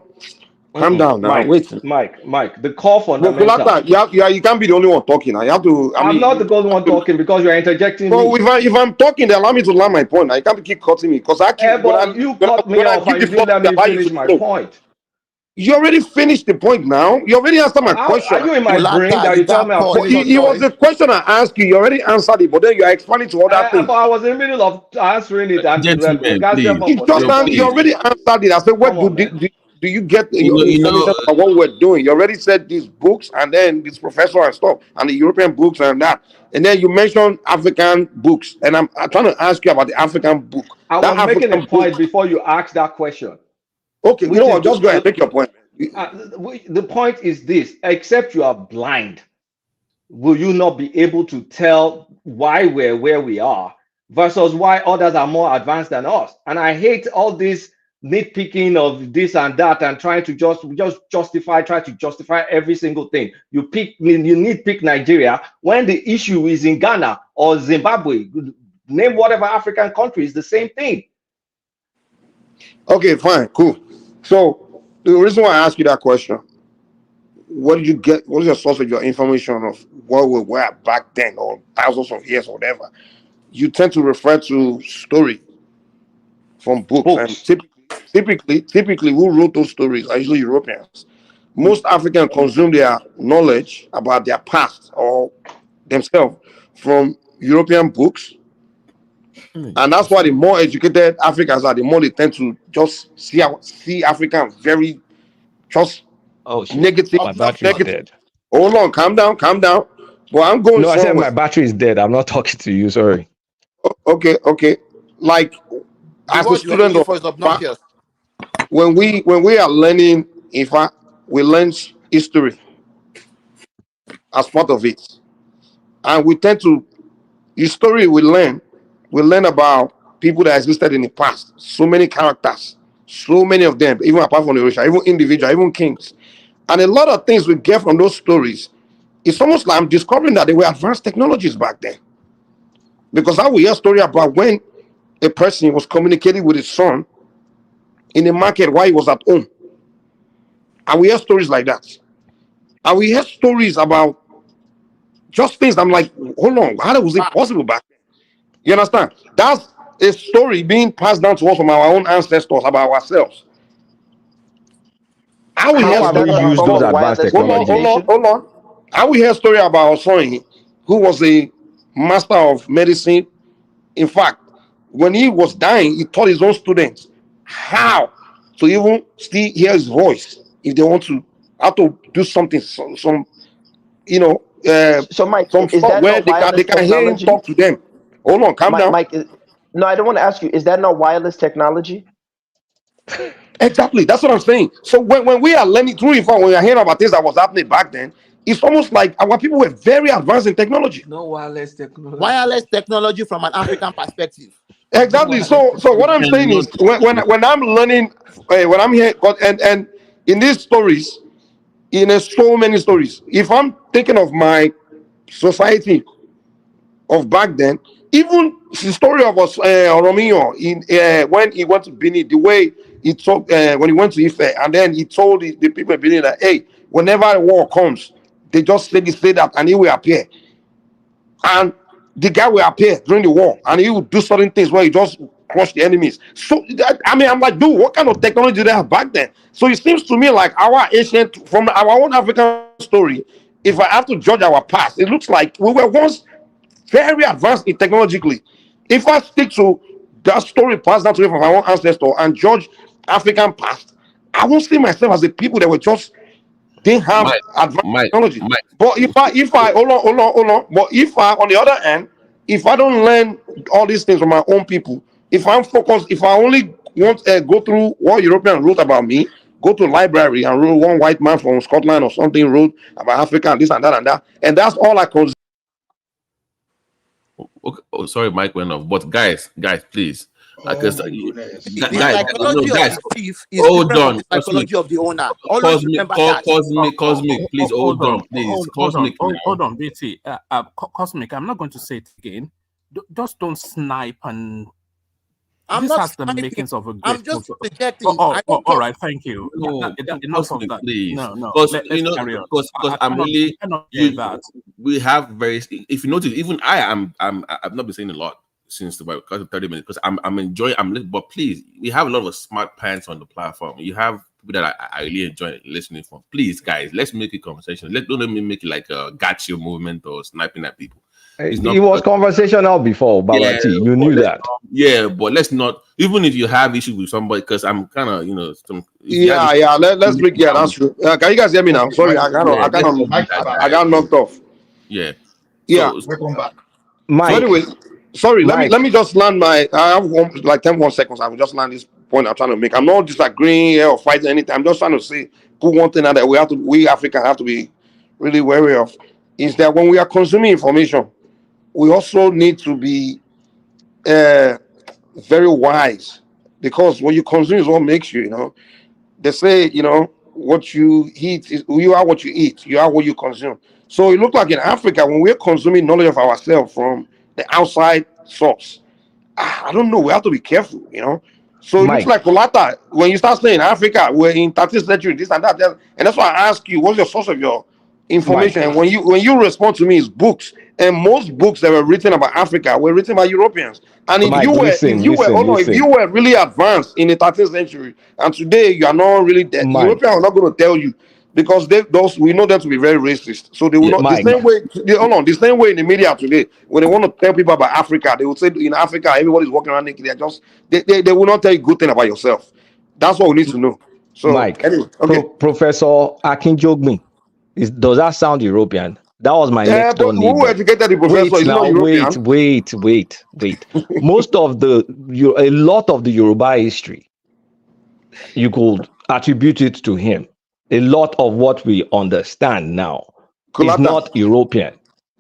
Speaker 10: Calm down now.
Speaker 2: Mike, the call for fundamental.
Speaker 10: You can't be the only one talking. I have to.
Speaker 2: I'm not the only one talking because you're interjecting.
Speaker 10: No, if I'm talking, then allow me to land my point. I can't keep cutting me because I keep.
Speaker 2: You cut me off and you didn't let me finish my point.
Speaker 10: You already finished the point now. You already answered my question.
Speaker 2: Are you in my brain that you tell me?
Speaker 10: It was the question I asked you. You already answered it, but then you are expanding to other things.
Speaker 2: But I was in the middle of answering it.
Speaker 10: You already answered it. I said, what do you get your information about what we're doing? You already said these books and then this professor and stuff and the European books and that. And then you mentioned African books. And I'm trying to ask you about the African book.
Speaker 2: I was making a point before you asked that question.
Speaker 10: Okay, you know what? Just go ahead, make your point.
Speaker 2: The point is this: except you are blind, will you not be able to tell why we're where we are versus why others are more advanced than us? And I hate all this nitpicking of this and that and trying to try to justify every single thing. You nitpick Nigeria when the issue is in Ghana or Zimbabwe. Name whatever African country, is the same thing.
Speaker 10: Okay, fine, cool. So the reason why I asked you that question, what did you get? What is your source of your information of where we were back then, or thousands of years, or whatever? You tend to refer to story from books. And typically, who wrote those stories are usually Europeans. Most Africans consume their knowledge about their past or themselves from European books. And that's why the more educated Africans are, the more they tend to just see Africans very just negative. Hold on, calm down. But I'm going
Speaker 2: No, I said
Speaker 10: somewhere.
Speaker 2: my battery is dead. I'm not talking to you. Sorry.
Speaker 10: Okay. Like
Speaker 14: The
Speaker 10: as a
Speaker 14: word you are
Speaker 10: student
Speaker 14: looking
Speaker 10: of
Speaker 14: for is obnoxious.
Speaker 10: when we are learning, we learn history as part of it, and we tend to history we learn about people that existed in the past. So many characters, so many of them, even apart from the Russia, even individual, even kings, and a lot of things we get from those stories. It's almost like I'm discovering that they were advanced technologies back then, because I will hear a story about when a person was communicating with his son in the market while he was at home, and we hear stories like that, and we hear stories about just things. I'm like, hold on, how was it possible back then? You understand? That's a story being passed down to us from our own ancestors about ourselves. How we hear
Speaker 15: How is that
Speaker 10: story
Speaker 15: not a
Speaker 10: about
Speaker 15: form of wireless communication?
Speaker 10: hold on. How we hear story about Osoyi, who was a master of medicine. In fact, when he was dying, he taught his own students how to even still hear his voice if they want to, how to do something, some you know,
Speaker 15: So, Mike,
Speaker 10: some
Speaker 15: is
Speaker 10: stuff
Speaker 15: that
Speaker 10: where
Speaker 15: not wireless
Speaker 10: they can hear him
Speaker 15: technology?
Speaker 10: talk to them. Hold on, calm down.
Speaker 15: Mike, no, I don't want to ask you. Is that not wireless technology?
Speaker 10: Exactly, that's what I'm saying. So when we are learning through it, when we are hearing about things that was happening back then, it's almost like our people were very advanced in technology.
Speaker 11: No wireless technology.
Speaker 14: Wireless technology from an African perspective.
Speaker 10: Exactly.
Speaker 11: No
Speaker 10: So what I'm saying is when I'm learning, when I'm here, and in these stories, so many stories. If I'm thinking of my society of back then, even the story of us Romeo in when he went to Benin, the way he talked when he went to Ife, and then he told the people in Benin that, hey, whenever war comes, they just say that, and he will appear. And the guy will appear during the war, and he will do certain things where he just crush the enemies. So I mean, I'm like, dude, what kind of technology did they have back then? So it seems to me like our ancient, from our own African story, if I have to judge our past, it looks like we were once very advanced technologically. If I stick to that story passed down to me from our own ancestor and judge African past, I won't see myself as the people that were just didn't have advanced technology. But if I hold on. But if I, on the other hand, if I don't learn all these things from my own people, if I'm focused, if I only want go through what European wrote about me, go to a library and read one white man from Scotland or something wrote about Africa and this and that, and that's all I consume.
Speaker 4: Okay. Oh, sorry, Mike went off. But guys, please, because
Speaker 14: The
Speaker 4: guys,
Speaker 14: psychology of the thief is
Speaker 4: hold
Speaker 14: different from
Speaker 4: on.
Speaker 14: the psychology of the owner. Always remember that.
Speaker 4: Cosmic, please hold on, please. Cosmic,
Speaker 6: hold on, BT. Cosmic, I'm not going to say it again. Just don't snipe and.
Speaker 14: I'm
Speaker 6: This
Speaker 14: not
Speaker 6: has the
Speaker 14: sniping.
Speaker 6: makings of a great
Speaker 14: I'm just
Speaker 6: photo.
Speaker 14: rejecting.
Speaker 6: All right, thank you.
Speaker 4: No,
Speaker 6: Enough of
Speaker 4: Cosmic,
Speaker 6: that.
Speaker 4: please.
Speaker 6: No.
Speaker 4: Because
Speaker 6: Let's carry on.
Speaker 4: because I'm really
Speaker 6: that.
Speaker 4: we have very. If you notice, even I've not been saying a lot since about 30 minutes because I'm enjoying. But please, we have a lot of smart pants on the platform. You have people that I really enjoy listening from. Please, guys, let's make a conversation. Don't let me make it like a gotcha movement or sniping at people.
Speaker 2: It was conversational before, Babati. You knew that.
Speaker 4: Yeah, but let's not. Even if you have issues with somebody, because I'm kind of,
Speaker 10: Let's break. Yeah, that's true. Can you guys hear me now? Sorry, I got knocked off.
Speaker 4: Yeah.
Speaker 10: Yeah.
Speaker 1: Welcome back.
Speaker 10: So anyway, sorry. Let me just land my. I have like 10 seconds. I will just land this point I'm trying to make. I'm not disagreeing here or fighting anything. I'm just trying to say, put one thing that we Africans have to be really wary of is that when we are consuming information, we also need to be very wise, because what you consume is what makes you. You know, they say, what you eat is you are what you eat. You are what you consume. So it looks like in Africa, when we're consuming knowledge of ourselves from the outside source, I don't know. We have to be careful. So it looks like Kolata, when you start saying Africa, we're in 13th century, this and that, and that's why I ask you, what's your source of your information? And when you respond to me, it's books, and most books that were written about Africa were written by Europeans. And if you were really advanced in the 13th century, and today you are not really there, Europeans are not going to tell you, because we know them to be very racist. So they will not the same way in the media today, when they want to tell people about Africa, they will say in Africa everybody's walking around naked. They will not tell you good thing about yourself. That's what we need to know. So
Speaker 2: Mike,
Speaker 10: anyway, okay.
Speaker 2: Professor Akinjogmi, does that sound European? That was my next door
Speaker 10: But who
Speaker 2: neighbor.
Speaker 10: educated the professor?
Speaker 2: Wait
Speaker 10: Is he not
Speaker 2: now,
Speaker 10: European?
Speaker 2: wait. Most of a lot of the Yoruba history, you could attribute it to him. A lot of what we understand now is
Speaker 10: Kulata,
Speaker 2: not European. That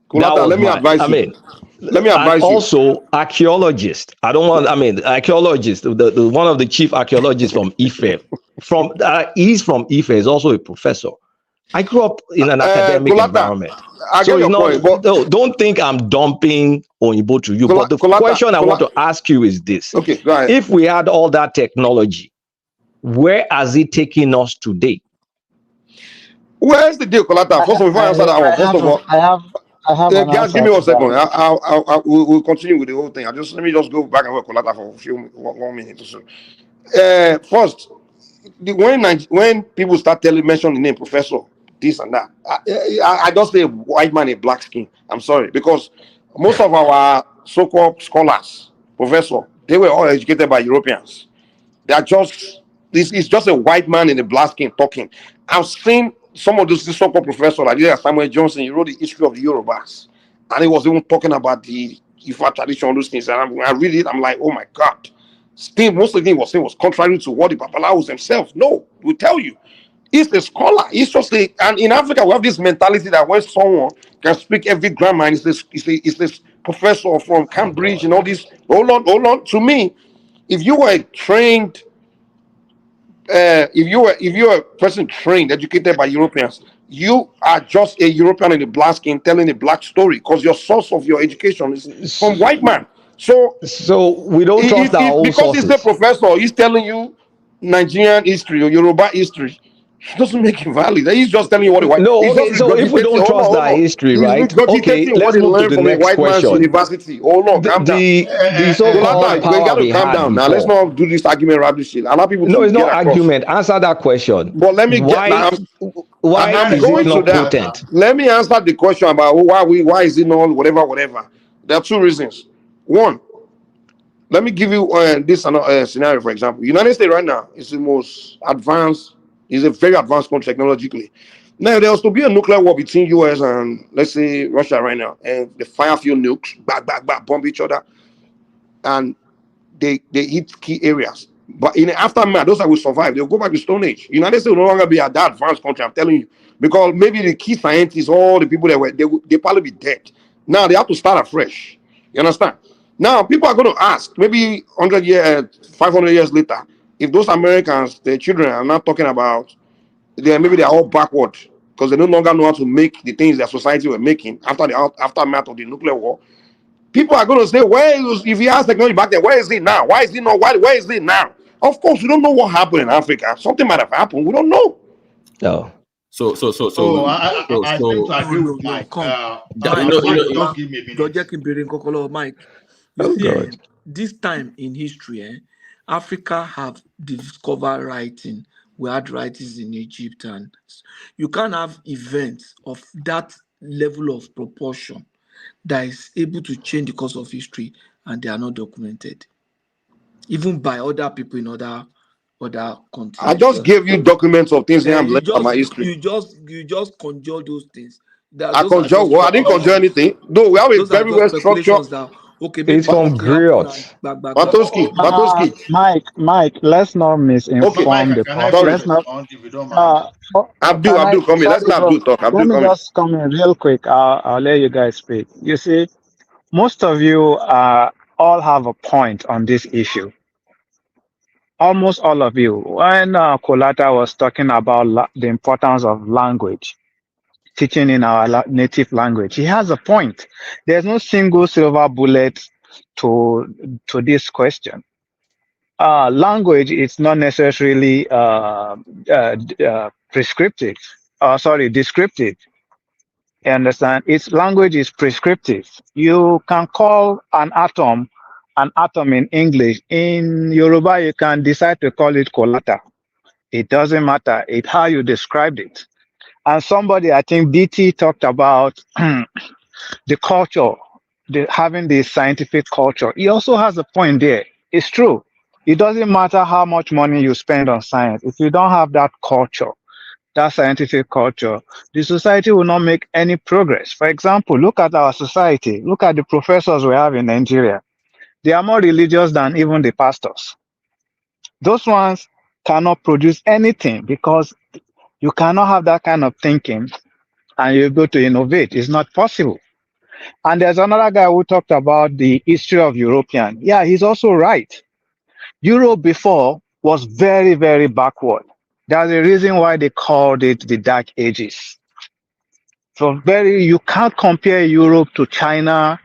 Speaker 10: Kulata,
Speaker 2: was
Speaker 10: let me advise you. Let me
Speaker 2: and
Speaker 10: advise you.
Speaker 2: also archaeologists. Archaeologists. One of the chief archaeologists from Ife, he's from Ife, is also a professor. I grew up in an academic
Speaker 10: Kulata,
Speaker 2: environment.
Speaker 10: I
Speaker 2: So
Speaker 10: get
Speaker 2: it's
Speaker 10: your point, but
Speaker 2: no, don't think I'm dumping Oyinbo to you. But the question I want to ask you is this.
Speaker 10: Okay, go ahead.
Speaker 2: If we had all that technology, where has it taken us today?
Speaker 10: Where's the deal, Kulata? First of all, before I answer that one, first of all,
Speaker 16: I have an
Speaker 10: guys,
Speaker 16: answer
Speaker 10: give me 1
Speaker 16: to that.
Speaker 10: second. We'll continue with the whole thing. Let me just go back and work Kulata for one minute or so. First, when people start mentioning the name professor, this and that, I just say white man in black skin. I'm sorry, because most of our so-called scholars, professor, they were all educated by Europeans. They are just this is just a white man in a black skin talking. I've seen some of those so-called professors like Samuel Johnson. He wrote the history of the Yorubas, and he was even talking about the Ifa tradition, those things. And when I read it, I'm like, oh my God. Still, most of the thing he was saying was contrary to what the Babalawos themselves know. We tell you, he's a scholar. He's just and in Africa we have this mentality that when someone can speak every grammar and is this professor from Cambridge and all this. Hold on. To me, if you were trained, if you were a person trained, educated by Europeans, you are just a European in a black skin telling a black story because your source of your education is from white man. So
Speaker 2: we don't trust our own
Speaker 10: because
Speaker 2: sources.
Speaker 10: he's a professor, he's telling you Nigerian history or Yoruba history. It doesn't make it valid. He's just telling you what the white.
Speaker 2: No,
Speaker 10: he's
Speaker 2: okay.
Speaker 10: just
Speaker 2: So if we don't trust our history,
Speaker 10: he's
Speaker 2: right? Okay,
Speaker 10: regurgitating what
Speaker 2: let's
Speaker 10: he
Speaker 2: move to
Speaker 10: learned
Speaker 2: the
Speaker 10: from a
Speaker 2: next
Speaker 10: white man's
Speaker 2: question.
Speaker 10: university. Hold on, calm down.
Speaker 2: The so-called
Speaker 10: Jonathan, we
Speaker 2: power
Speaker 10: got
Speaker 2: we
Speaker 10: to calm
Speaker 2: had
Speaker 10: down now. Let's
Speaker 2: before.
Speaker 10: not do this argument rubbish shit. Allow people
Speaker 2: No,
Speaker 10: to
Speaker 2: it's
Speaker 10: get
Speaker 2: not
Speaker 10: across.
Speaker 2: argument. Answer that question.
Speaker 10: But let me get
Speaker 2: why
Speaker 10: I'm
Speaker 2: is
Speaker 10: going
Speaker 2: it
Speaker 10: to
Speaker 2: not
Speaker 10: that.
Speaker 2: potent?
Speaker 10: Let me answer the question about why is it not whatever. There are two reasons. One, let me give you this scenario, for example. United States right now is the most advanced, is a very advanced country technologically. Now, there was to be a nuclear war between US and, let's say, Russia right now, and they fire a few nukes, bomb each other, and they hit key areas. But in the aftermath, those that will survive, they'll go back to Stone Age. United States will no longer be at that advanced country, I'm telling you, because maybe the key scientists, all the people that were, they probably be dead. Now they have to start afresh. You understand? Now people are going to ask, maybe 100 years, 500 years later, if those Americans, their children, are not talking about, maybe they're all backward because they no longer know how to make the things their society were making after the aftermath of the nuclear war. People are going to say, if he has technology back then, where is it now? Why is it not? Where is it now? Of course, we don't know what happened in Africa. Something might have happened. We don't know.
Speaker 2: No.
Speaker 4: So
Speaker 1: I seem to agree with Mike.
Speaker 11: Just
Speaker 1: give me a minute.
Speaker 11: Mike.
Speaker 2: Oh,
Speaker 11: You see,
Speaker 2: God.
Speaker 11: this time in history, Africa have discovered writing. We had writings in Egypt, and you can't have events of that level of proportion that is able to change the course of history, and they are not documented, even by other people in other continents.
Speaker 10: I just gave you documents of things that I'm learning from my history.
Speaker 11: You just conjure those things.
Speaker 10: I conjure what? I didn't conjure anything. No, we have a very well structured.
Speaker 2: It's from Griot.
Speaker 10: Batoski.
Speaker 16: Mike, let's not misinform the public. Let's not.
Speaker 10: Abdul, come in. Let's let Abdul talk.
Speaker 16: Let me just come in real quick. I'll let you guys speak. You see, most of you all have a point on this issue. Almost all of you. When Kolata was talking about the importance of language, teaching in our native language, he has a point. There's no single silver bullet to this question. Language is not necessarily prescriptive. Descriptive. You understand? Its language is prescriptive. You can call an atom in English. In Yoruba, you can decide to call it kolata. It doesn't matter. It's how you described it. And somebody, I think DT talked about the culture, having the scientific culture. He also has a point there. It's true. It doesn't matter how much money you spend on science. If you don't have that culture, that scientific culture, the society will not make any progress. For example, look at our society. Look at the professors we have in Nigeria. They are more religious than even the pastors. Those ones cannot produce anything because you cannot have that kind of thinking and you're able to innovate. It's not possible. And there's another guy who talked about the history of European. Yeah, he's also right. Europe before was very, very backward. There's a reason why they called it the Dark Ages. So you can't compare Europe to China,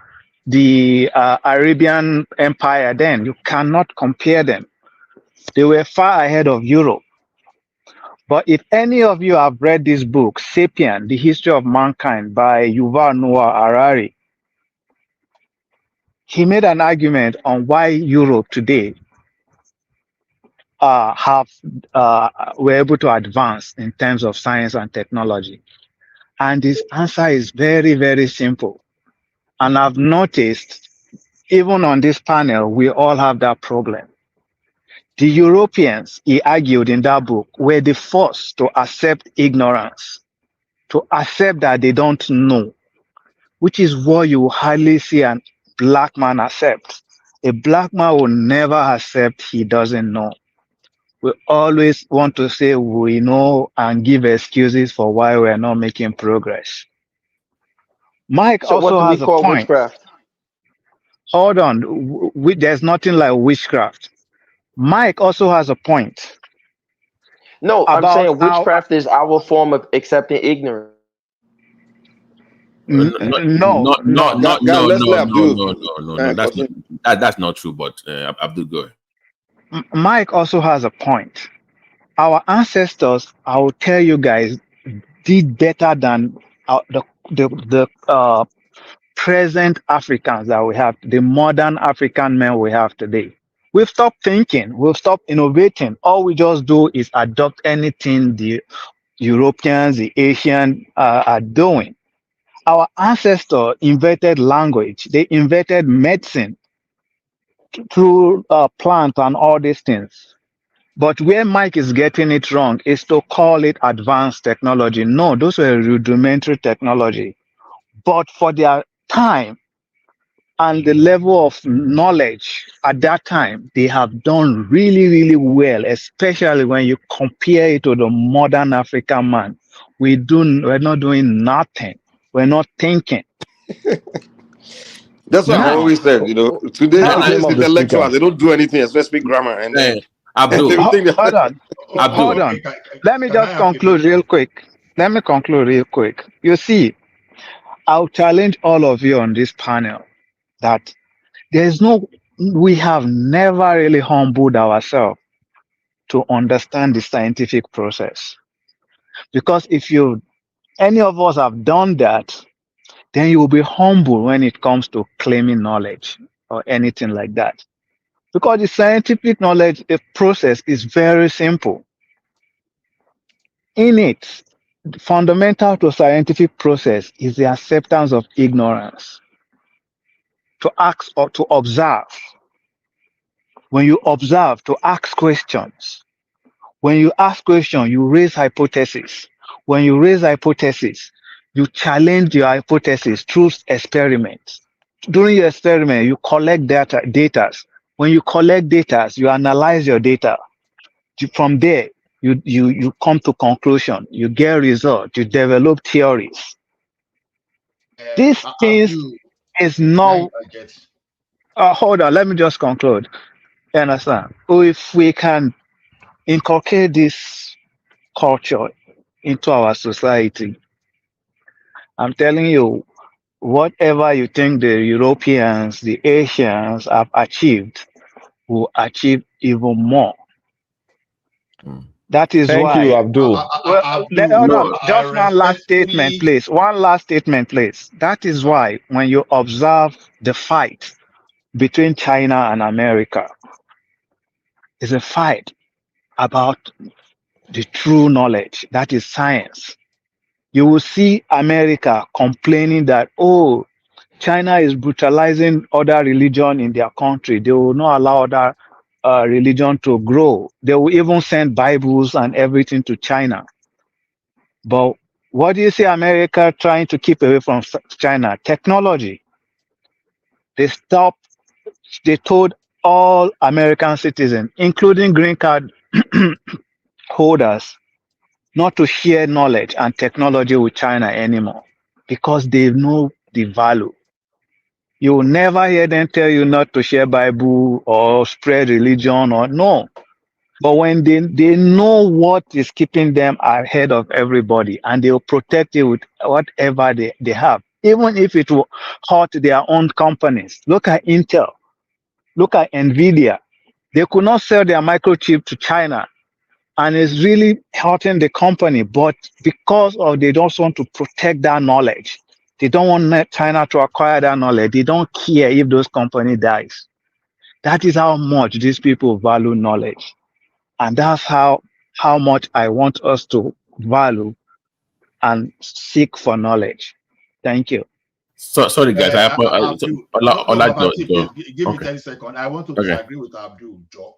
Speaker 16: the Arabian Empire then. You cannot compare them. They were far ahead of Europe. But if any of you have read this book, *Sapien: The History of Mankind* by Yuval Noah Harari, he made an argument on why Europe today were able to advance in terms of science and technology. And his answer is very, very simple. And I've noticed, even on this panel, we all have that problem. The Europeans, he argued in that book, were the first to accept ignorance, to accept that they don't know, which is what you hardly see a black man accept. A black man will never accept he doesn't know. We always want to say we know and give excuses for why we're not making progress. Mike
Speaker 15: So
Speaker 16: also
Speaker 15: what do
Speaker 16: has
Speaker 15: we
Speaker 16: a
Speaker 15: call
Speaker 16: point.
Speaker 15: witchcraft?
Speaker 16: Hold on. There's nothing like witchcraft. Mike also has a point.
Speaker 15: No, I'm
Speaker 16: about
Speaker 15: saying
Speaker 16: how
Speaker 15: witchcraft is our form of accepting ignorance.
Speaker 16: no.
Speaker 4: That's not true. But Abdul, go ahead.
Speaker 16: Mike also has a point. Our ancestors, I will tell you guys, did better than the present Africans that we have, the modern African men we have today. We've stopped thinking, we've stopped innovating. All we just do is adopt anything the Europeans, the Asians are doing. Our ancestors invented language, they invented medicine through plants and all these things. But where Mike is getting it wrong is to call it advanced technology. No, those were rudimentary technology. But for their time and the level of knowledge at that time, they have done really, really well, especially when you compare it to the modern African man. We're not doing nothing. We're not thinking.
Speaker 10: That's what I always said, today's intellectuals, they don't do anything except speak grammar. And then
Speaker 16: Hold on. Let me just conclude real quick. You see, I'll challenge all of you on this panel that we have never really humbled ourselves to understand the scientific process. Because if any of us have done that, then you will be humble when it comes to claiming knowledge or anything like that. Because the scientific knowledge process is very simple. In it, fundamental to scientific process is the acceptance of ignorance. To ask or to observe. When you observe, to ask questions. When you ask questions, you raise hypotheses. When you raise hypotheses, you challenge your hypothesis through experiments. During your experiment, you collect data. When you collect data, you analyze your data. From there, you come to conclusion. You get results. You develop theories. These things is not. Hold on. Let me just conclude. You understand? If we can inculcate this culture into our society, I'm telling you, whatever you think the Europeans, the Asians have achieved, will achieve even more. That is
Speaker 2: Thank
Speaker 16: why.
Speaker 2: you, Abdul.
Speaker 16: Just one last statement, please. One last statement, please. That is why when you observe the fight between China and America, it's a fight about the true knowledge, that is science. You will see America complaining that, oh, China is brutalizing other religion in their country. They will not allow other religion to grow. They will even send Bibles and everything to China. But what do you see America trying to keep away from China? Technology. They told all American citizens, including green card holders, not to share knowledge and technology with China anymore because they know the value. You will never hear them tell you not to share Bible or spread religion or no. But when they know what is keeping them ahead of everybody and they will protect it with whatever they have, even if it will hurt their own companies. Look at Intel. Look at Nvidia. They could not sell their microchip to China and it's really hurting the company. But because of they don't want to protect that knowledge, they don't want China to acquire that knowledge. They don't care if those companies dies. That is how much these people value knowledge. And that's how much I want us to value and seek for knowledge. Thank you.
Speaker 4: So sorry, guys.
Speaker 1: Abdul, Baba,
Speaker 4: Go.
Speaker 1: give me
Speaker 4: Okay.
Speaker 1: 10 seconds. I want to
Speaker 4: Okay.
Speaker 1: disagree with Abdul. Joe.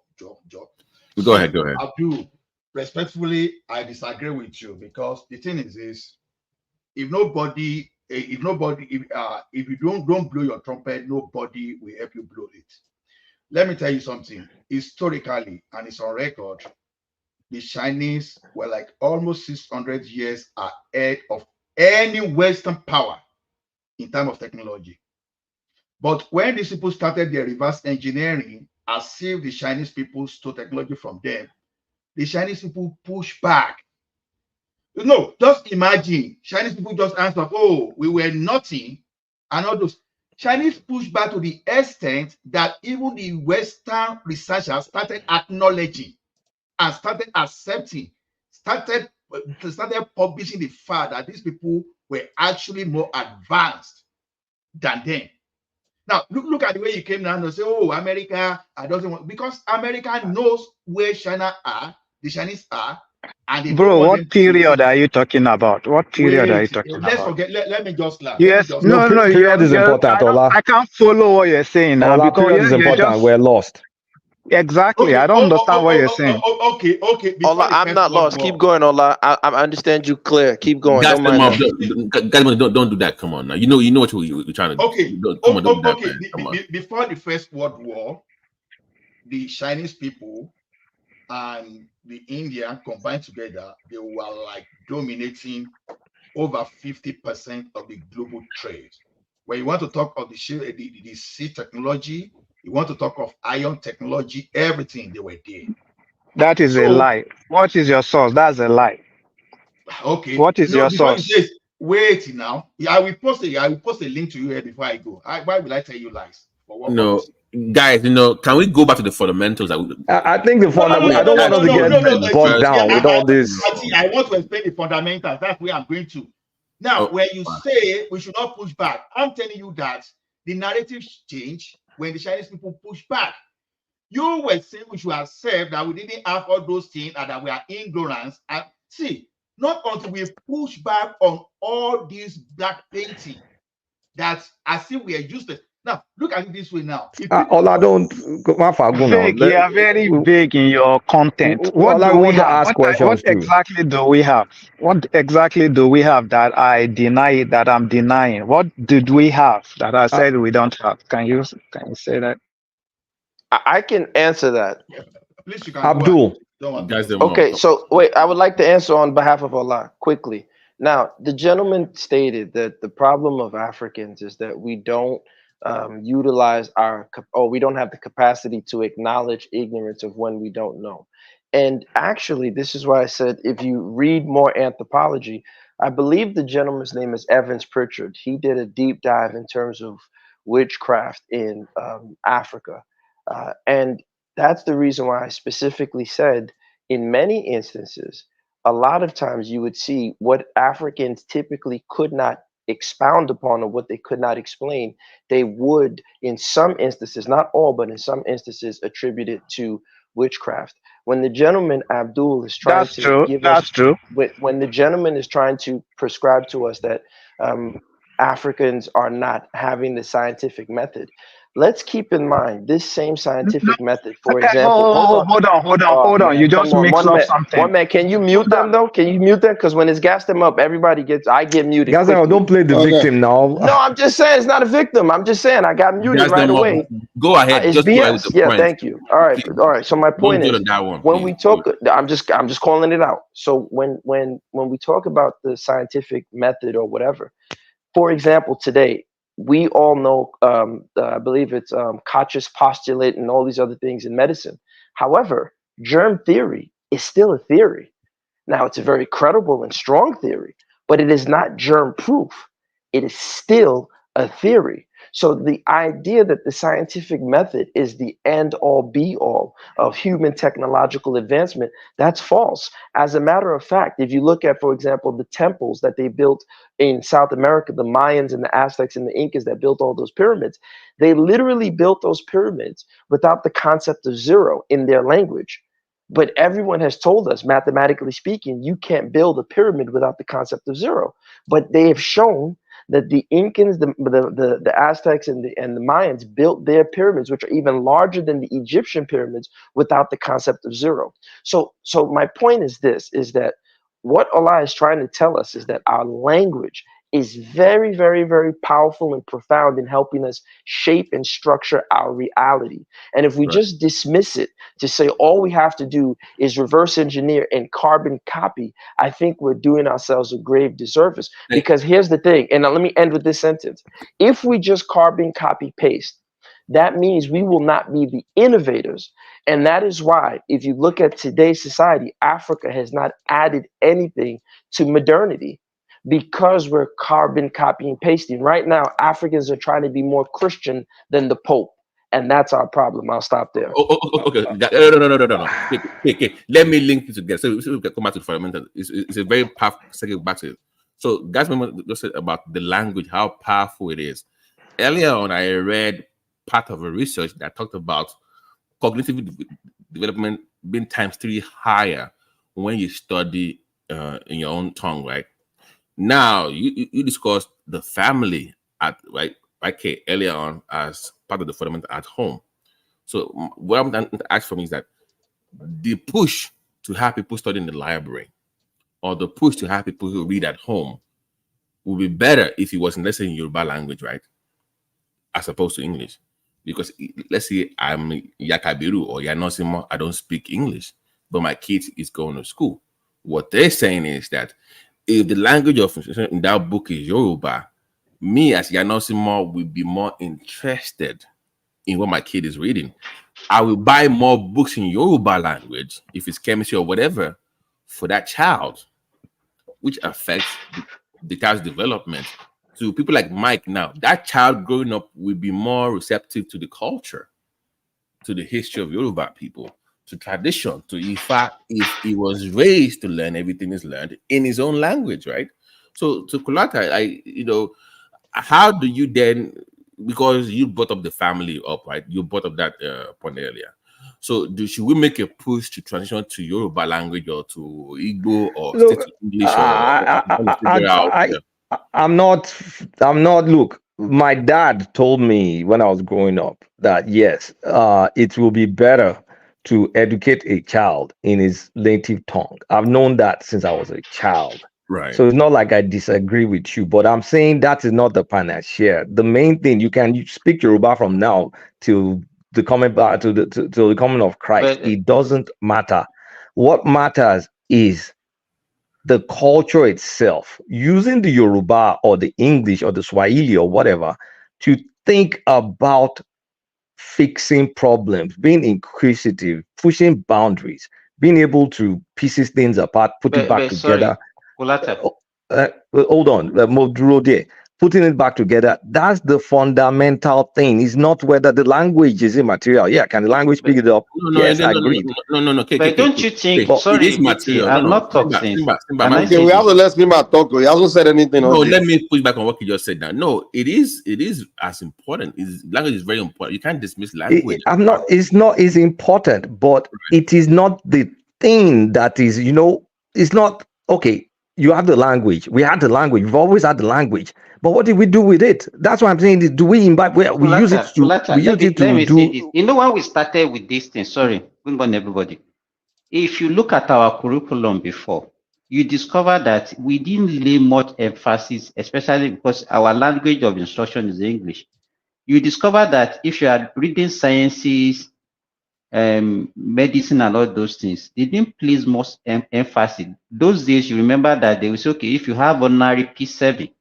Speaker 4: Go ahead.
Speaker 1: Abdul, respectfully, I disagree with you because the thing is this: if you don't blow your trumpet, nobody will help you blow it. Let me tell you something. Historically, and it's on record, the Chinese were like almost 600 years ahead of any Western power in terms of technology. But when these people started their reverse engineering, as if the Chinese people stole technology from them, the Chinese people pushed back. No, just imagine Chinese people just answered, oh, we were nothing, and all those. Chinese pushed back to the extent that even the Western researchers started acknowledging and started accepting, started publishing the fact that these people were actually more advanced than them. Now, look at the way you came down and say, oh, America doesn't want, because America knows where China are, the Chinese are, and they
Speaker 16: Bro,
Speaker 1: don't want
Speaker 16: what
Speaker 1: them
Speaker 16: period are you talking about? What period are you talking
Speaker 1: let's
Speaker 16: about?
Speaker 1: forget, let me just laugh.
Speaker 16: Yes, no,
Speaker 2: period is important, Ola.
Speaker 16: I can't follow what you're saying now
Speaker 2: Ola,
Speaker 16: because
Speaker 2: period is important.
Speaker 16: just
Speaker 2: We're lost.
Speaker 16: exactly.
Speaker 1: Okay.
Speaker 16: I don't understand what you're saying.
Speaker 1: Okay.
Speaker 15: Ola, I'm not lost. Keep going, Ola. I understand you clear. Keep going.
Speaker 4: Guys,
Speaker 15: Don't mind that.
Speaker 4: don't do that. Come on now. You know what you're trying to do.
Speaker 1: Okay.
Speaker 4: Don't do that, man. Come on.
Speaker 1: Before the First World War, the Chinese people and the Indian combined together, they were like dominating over 50% of the global trade. When you want to talk of the sea technology, you want to talk of iron technology, everything, they were there.
Speaker 16: That is a lie. What is your source? That's a lie.
Speaker 1: Okay.
Speaker 16: What is your source?
Speaker 1: Wait now. I will post a link to you here before I go. Why will I tell you lies? For what purpose?
Speaker 4: Guys, can we go back to the fundamentals?
Speaker 2: I think the fundamentals. I don't want us to get bogged down with all this.
Speaker 1: I want to explain the fundamentals. That's where I'm going to. Now, when you say we should not push back, I'm telling you that the narrative changed when the Chinese people pushed back. You were saying we should accept that we didn't have all those things and that we are ignorance. And see, not until we push back on all these black painting that as if we are useless. Now, look at it this way now.
Speaker 2: Ola, don't go now.
Speaker 16: You are very big in your content. What
Speaker 2: Ola,
Speaker 16: do we
Speaker 2: want to
Speaker 16: have?
Speaker 2: ask questions
Speaker 16: What
Speaker 2: too.
Speaker 16: exactly do we have? What exactly do we have that I deny, that I'm denying? What did we have that I said we don't have? Can you say that?
Speaker 15: I can answer that.
Speaker 1: Please, you can
Speaker 2: Abdul.
Speaker 15: Okay, so wait, I would like to answer on behalf of Allah quickly. Now, the gentleman stated that the problem of Africans is that we don't utilize we don't have the capacity to acknowledge ignorance of when we don't know. And actually, this is why I said if you read more anthropology, I believe the gentleman's name is Evans Pritchard. He did a deep dive in terms of witchcraft in Africa. And that's the reason why I specifically said in many instances, a lot of times you would see what Africans typically could not expound upon or what they could not explain, they would, in some instances, not all, but in some instances, attribute it to witchcraft. When the gentleman Abdul is trying when the gentleman is trying to prescribe to us that Africans are not having the scientific method, let's keep in mind this same scientific method. For
Speaker 16: Okay,
Speaker 15: example,
Speaker 16: hold on. You just
Speaker 15: come on,
Speaker 16: mixed up something.
Speaker 15: One man, can you mute them though? Can you mute them? Because when it's gassed them up, I get muted.
Speaker 2: Guys, don't play the victim now.
Speaker 15: No, I'm just saying it's not a victim. I'm just saying I got muted right away.
Speaker 4: Go ahead.
Speaker 15: It's
Speaker 4: just
Speaker 15: BS.
Speaker 4: go ahead with the point.
Speaker 15: Thank you. All right. So my point is,
Speaker 4: that one,
Speaker 15: when we talk, I'm just calling it out. So when we talk about the scientific method or whatever, for example, today we all know, I believe it's Koch's postulate and all these other things in medicine. However, germ theory is still a theory. Now, it's a very credible and strong theory, but it is not germ proof. It is still a theory. So the idea that the scientific method is the end all be all of human technological advancement, that's false. As a matter of fact, if you look at, for example, the temples that they built in South America, the Mayans and the Aztecs and the Incas that built all those pyramids, they literally built those pyramids without the concept of zero in their language. But everyone has told us, mathematically speaking, you can't build a pyramid without the concept of zero. But they have shown that the Incans, the Aztecs, and the Mayans built their pyramids, which are even larger than the Egyptian pyramids, without the concept of zero. So my point is this: is that what Allah is trying to tell us is that our language is very, very, very powerful and profound in helping us shape and structure our reality. And if we just dismiss it to say all we have to do is reverse engineer and carbon copy, I think we're doing ourselves a grave disservice. Because here's the thing, and now let me end with this sentence. If we just carbon copy paste, that means we will not be the innovators. And that is why, if you look at today's society, Africa has not added anything to modernity. Because we're carbon copying pasting. Right now, Africans are trying to be more Christian than the Pope. And that's our problem. I'll stop there.
Speaker 4: Okay. No. Okay. Let me link it together. So we can come back to the fundamental. It's a very powerful second back to it. So guys, remember just about the language, how powerful it is. Earlier on, I read part of a research that talked about cognitive development being ×3 higher when you study in your own tongue, right? Now you discussed the family earlier on as part of the fundamental at home. So what I'm going to ask from is that the push to have people study in the library or the push to have people who read at home would be better if it was in, let's say, in Yoruba language, right? As opposed to English. Because let's say I'm Yakabiru or Yanosimo, I don't speak English, but my kid is going to school. What they're saying is that if the language of in that book is Yoruba, me as Yanosimo will be more interested in what my kid is reading. I will buy more books in Yoruba language, if it's chemistry or whatever, for that child, which affects the child's development. To people like Mike now, that child growing up will be more receptive to the culture, to the history of Yoruba people, to tradition, to Ifa, if he was raised to learn everything is learned in his own language, right? So to Kulata, how do you then, because you brought up the family up, right? You brought up that point earlier. So should we make a push to transition to Yoruba language or to Igbo or
Speaker 2: Look,
Speaker 4: stay to English?
Speaker 2: I'm not, look, my dad told me when I was growing up that yes, it will be better to educate a child in his native tongue. I've known that since I was a child.
Speaker 4: Right.
Speaker 2: So it's not like I disagree with you, but I'm saying that is not the panacea. The main thing, you speak Yoruba from now till the coming back to the coming of Christ. It doesn't matter. What matters is the culture itself, using the Yoruba or the English or the Swahili or whatever to think about fixing problems, being inquisitive, pushing boundaries, being able to pieces things apart, put it back together. Hold on, putting it back together. That's the fundamental thing. It's not whether the language is immaterial. Yeah, can the language pick it up? Yes, I agree.
Speaker 4: No.
Speaker 21: But don't you think?
Speaker 4: Sorry, it is material.
Speaker 21: I'm not talking.
Speaker 10: Okay, we have to let Simba talk. He hasn't said anything.
Speaker 4: No, let me push back on what you just said now. No, it is as important. Language is very important. You can't dismiss language.
Speaker 2: It's not as important, but it is not the thing that is, it's not okay. you have the language. We had the language. We've always had the language. But what did we do with it? That's what I'm saying. Do we imbibe? We use it to. We use it
Speaker 3: Let me
Speaker 2: to
Speaker 3: say
Speaker 2: do.
Speaker 3: this. You know, when we started with this thing, sorry, good morning, everybody. If you look at our curriculum before, you discover that we didn't lay much emphasis, especially because our language of instruction is English. You discover that if you are reading sciences, medicine and all those things, they didn't place most emphasis. Those days, you remember that they will say, okay, if you have ordinary P7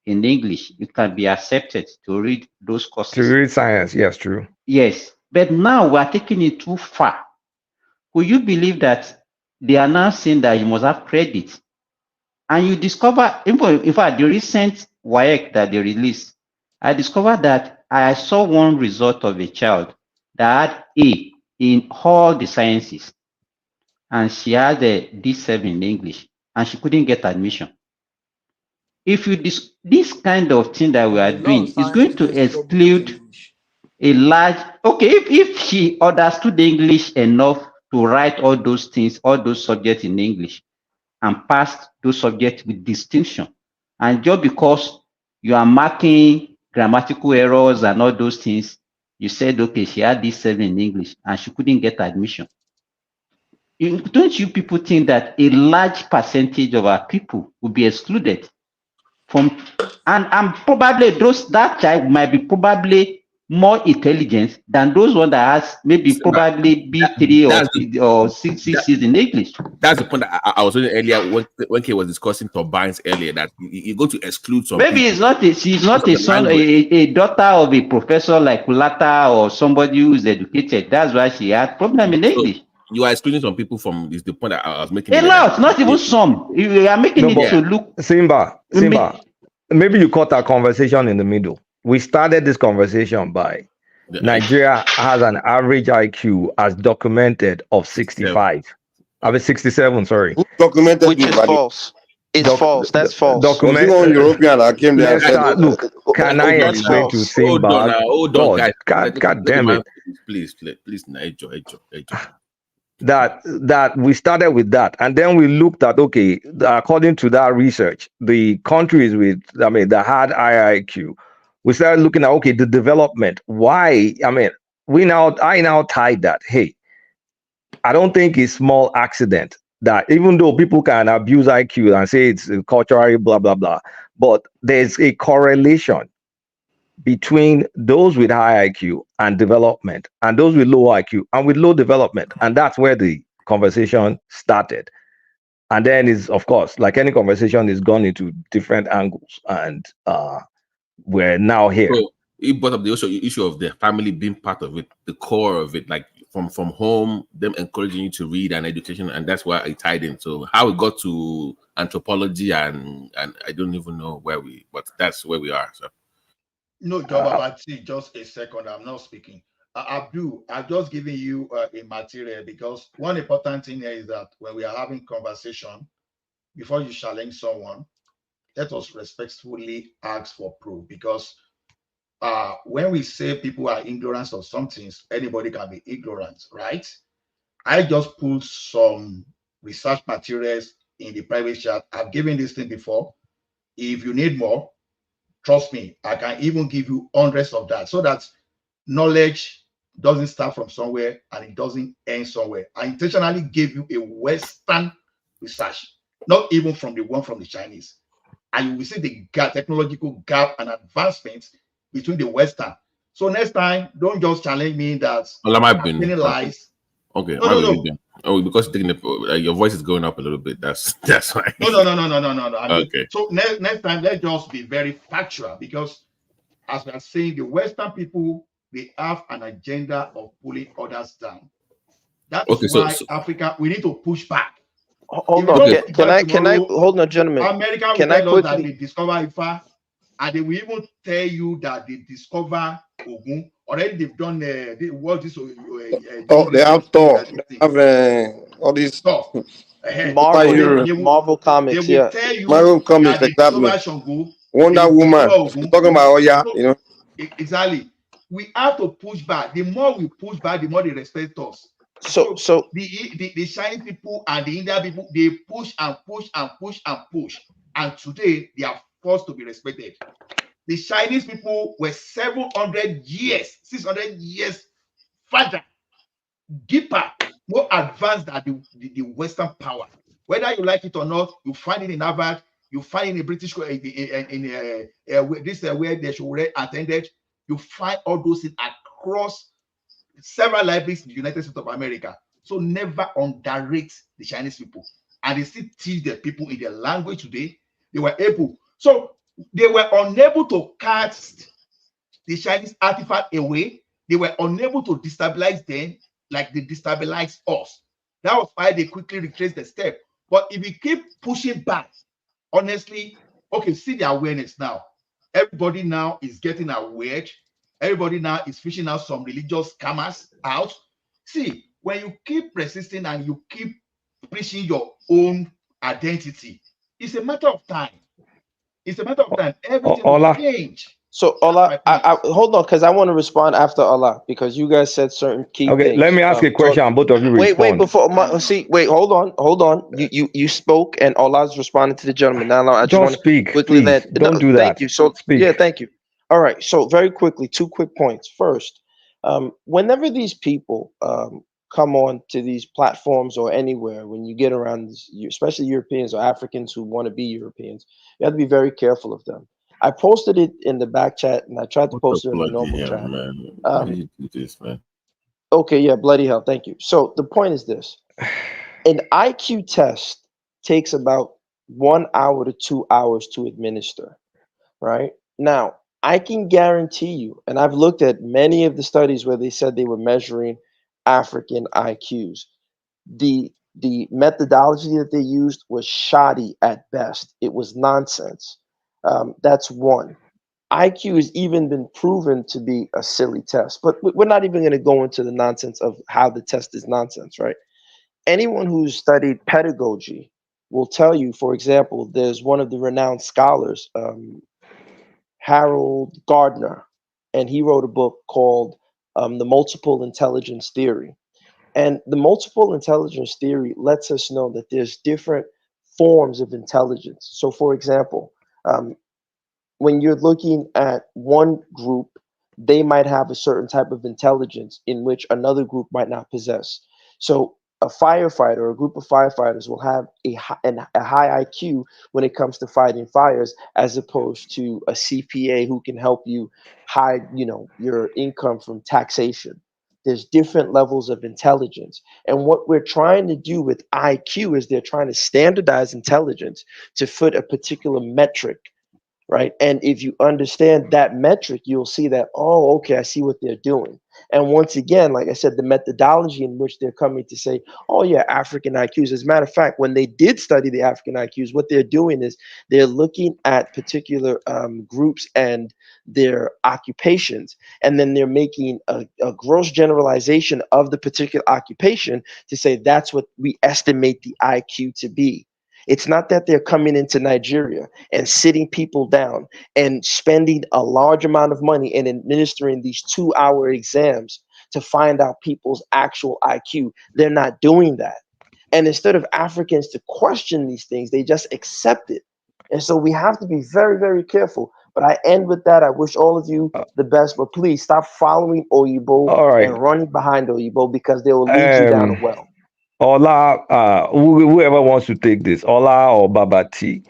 Speaker 3: in English, you can be accepted to read those courses.
Speaker 2: To read science, yes, true.
Speaker 3: Yes, but now we are taking it too far. Could you believe that they are now saying that you must have credit? And you discover, in fact, the recent WAEC that they released, I discovered that I saw one result of a child that had A in all the sciences, and she had a D7 in English, and she couldn't get admission. If you this kind of thing that we are doing is going to exclude a large, okay, if she understood English enough to write all those things, all those subjects in English, and passed those subjects with distinction, and just because you are marking grammatical errors and all those things, you said, okay, she had D7 in English and she couldn't get admission. Don't you people think that a large percentage of our people will be excluded from, and probably that child might be probably more intelligent than those one that has maybe probably B3 or 6 in English.
Speaker 4: That's the point that I was saying earlier when Kay was discussing turbines earlier, that you go to exclude some
Speaker 3: maybe
Speaker 4: people.
Speaker 3: she's not a son, a daughter of a professor like Kulata or somebody who is educated. That's why she had problem in English.
Speaker 4: You are excluding some people from is the point that I was making.
Speaker 3: A lot, not even some. You are making it to look.
Speaker 2: Simba, maybe you caught our conversation in the middle. We started this conversation by Nigeria has an average IQ as documented of 65. I mean 67, sorry.
Speaker 15: Documented, which is false. It's false. That's false.
Speaker 10: Documented. European that came there.
Speaker 2: Look, can I explain to Simba?
Speaker 4: Hold on, guys.
Speaker 2: God damn it.
Speaker 4: Please, Niger.
Speaker 2: That we started with that, and then we looked at, okay, according to that research, the countries with, that had high IQ, we started looking at, okay, the development. Why? I now tied that. Hey, I don't think it's small accident that even though people can abuse IQ and say it's culturally blah blah blah, but there's a correlation between those with high IQ and development, and those with low IQ and with low development. And that's where the conversation started. And then is, of course, like any conversation, is gone into different angles. And we're now here.
Speaker 4: So he brought up the issue of the family being part of it, the core of it, like from home, them encouraging you to read and education, and that's why I tied in. So how we got to anthropology and I don't even know but that's where we are. So.
Speaker 1: No, Jobabati, just a second. I'm not speaking. Abdul, I've just given you a material because one important thing here is that when we are having conversation, before you challenge someone, let us respectfully ask for proof, because when we say people are ignorant of some things, anybody can be ignorant, right? I just put some research materials in the private chat. I've given this thing before. If you need more, trust me, I can even give you hundreds of that, so that knowledge doesn't start from somewhere and it doesn't end somewhere. I intentionally gave you a Western research, not even from the one from the Chinese. And you will see the technological gap and advancements between the Western. So next time, don't just challenge me that many lies.
Speaker 4: Okay.
Speaker 1: No.
Speaker 4: Oh, because your voice is going up a little bit. That's why.
Speaker 1: No. I mean,
Speaker 4: okay.
Speaker 1: So next time, let's just be very factual, because as we are saying, the Western people, they have an agenda of pulling others down. That's why Africa, we need to push back.
Speaker 15: Hold on. Can I hold on, gentlemen?
Speaker 1: America will tell us that they discover Ifa, and they will even tell you that they discover Ogun. Already they've done they
Speaker 10: have Thor. They have all this
Speaker 1: stuff.
Speaker 15: Marvel comics, yeah.
Speaker 10: Marvel comics, exactly. Wonder Woman. Talking about Oya,
Speaker 1: Exactly. We have to push back. The more we push back, the more they respect us.
Speaker 15: So
Speaker 1: the Chinese people and the Indian people, they push and push and push and push, and today they are forced to be respected. The Chinese people were 700 years, 600 years further, deeper, more advanced than the Western power. Whether you like it or not, you find it in Harvard, you find it in the British, where they should attended, you find all those things across several libraries in the United States of America. So never underrate the Chinese people. And they still teach the people in their language today. They were able. So they were unable to cast the Chinese artifact away. They were unable to destabilize them like they destabilized us. That was why they quickly retraced the step. But if you keep pushing back, honestly, okay, see the awareness now. Everybody now is getting aware. Everybody now is fishing out some religious scammers out. See, when you keep persisting and you keep preaching your own identity, it's a matter of time. It's a matter of time. Everything will change.
Speaker 15: So Ola, I hold on, because I want to respond after Ola, because you guys said certain key things.
Speaker 2: Okay, let me ask a question, and both of you respond.
Speaker 15: Wait, before hold on. You spoke, and Ola's responding to the gentleman. Now I just want to
Speaker 2: speak,
Speaker 15: quickly
Speaker 2: please. Don't do that.
Speaker 15: Thank you. So
Speaker 2: speak.
Speaker 15: Yeah, thank you. All right. So very quickly, 2 quick points. First, whenever these people come on to these platforms or anywhere, when you get around, especially Europeans or Africans who want to be Europeans, you have to be very careful of them. I posted it in the back chat, and I tried to post it in the normal chat.
Speaker 4: Man. How do you do this, man?
Speaker 15: Okay, yeah, bloody hell, thank you. So the point is this: an IQ test takes about 1 hour to 2 hours to administer. Right now, I can guarantee you, and I've looked at many of the studies where they said they were measuring African IQs. The methodology that they used was shoddy at best. It was nonsense. That's one. IQ has even been proven to be a silly test, but we're not even going to go into the nonsense of how the test is nonsense, right? Anyone who's studied pedagogy will tell you, for example, there's one of the renowned scholars, Harold Gardner, and he wrote a book called The Multiple Intelligence Theory. And the multiple intelligence theory lets us know that there's different forms of intelligence. So, for example, when you're looking at one group, they might have a certain type of intelligence in which another group might not possess. So a firefighter or a group of firefighters will have a high IQ when it comes to fighting fires, as opposed to a CPA who can help you hide, your income from taxation. There's different levels of intelligence. And what we're trying to do with IQ is they're trying to standardize intelligence to fit a particular metric, right? And if you understand that metric, you'll see that, oh, okay, I see what they're doing. And once again, like I said, the methodology in which they're coming to say, oh yeah, African IQs. As a matter of fact, when they did study the African IQs, what they're doing is they're looking at particular groups and their occupations, and then they're making a gross generalization of the particular occupation to say that's what we estimate the IQ to be. It's not that they're coming into Nigeria and sitting people down and spending a large amount of money and administering these 2-hour exams to find out people's actual IQ. They're not doing that. And instead of Africans to question these things, they just accept it. And so we have to be very, very careful. But I end with that. I wish all of you the best, but please stop following Oyibo and running behind Oyibo, because they will lead you down a well.
Speaker 2: Ola, whoever wants to take this, Ola or Babati,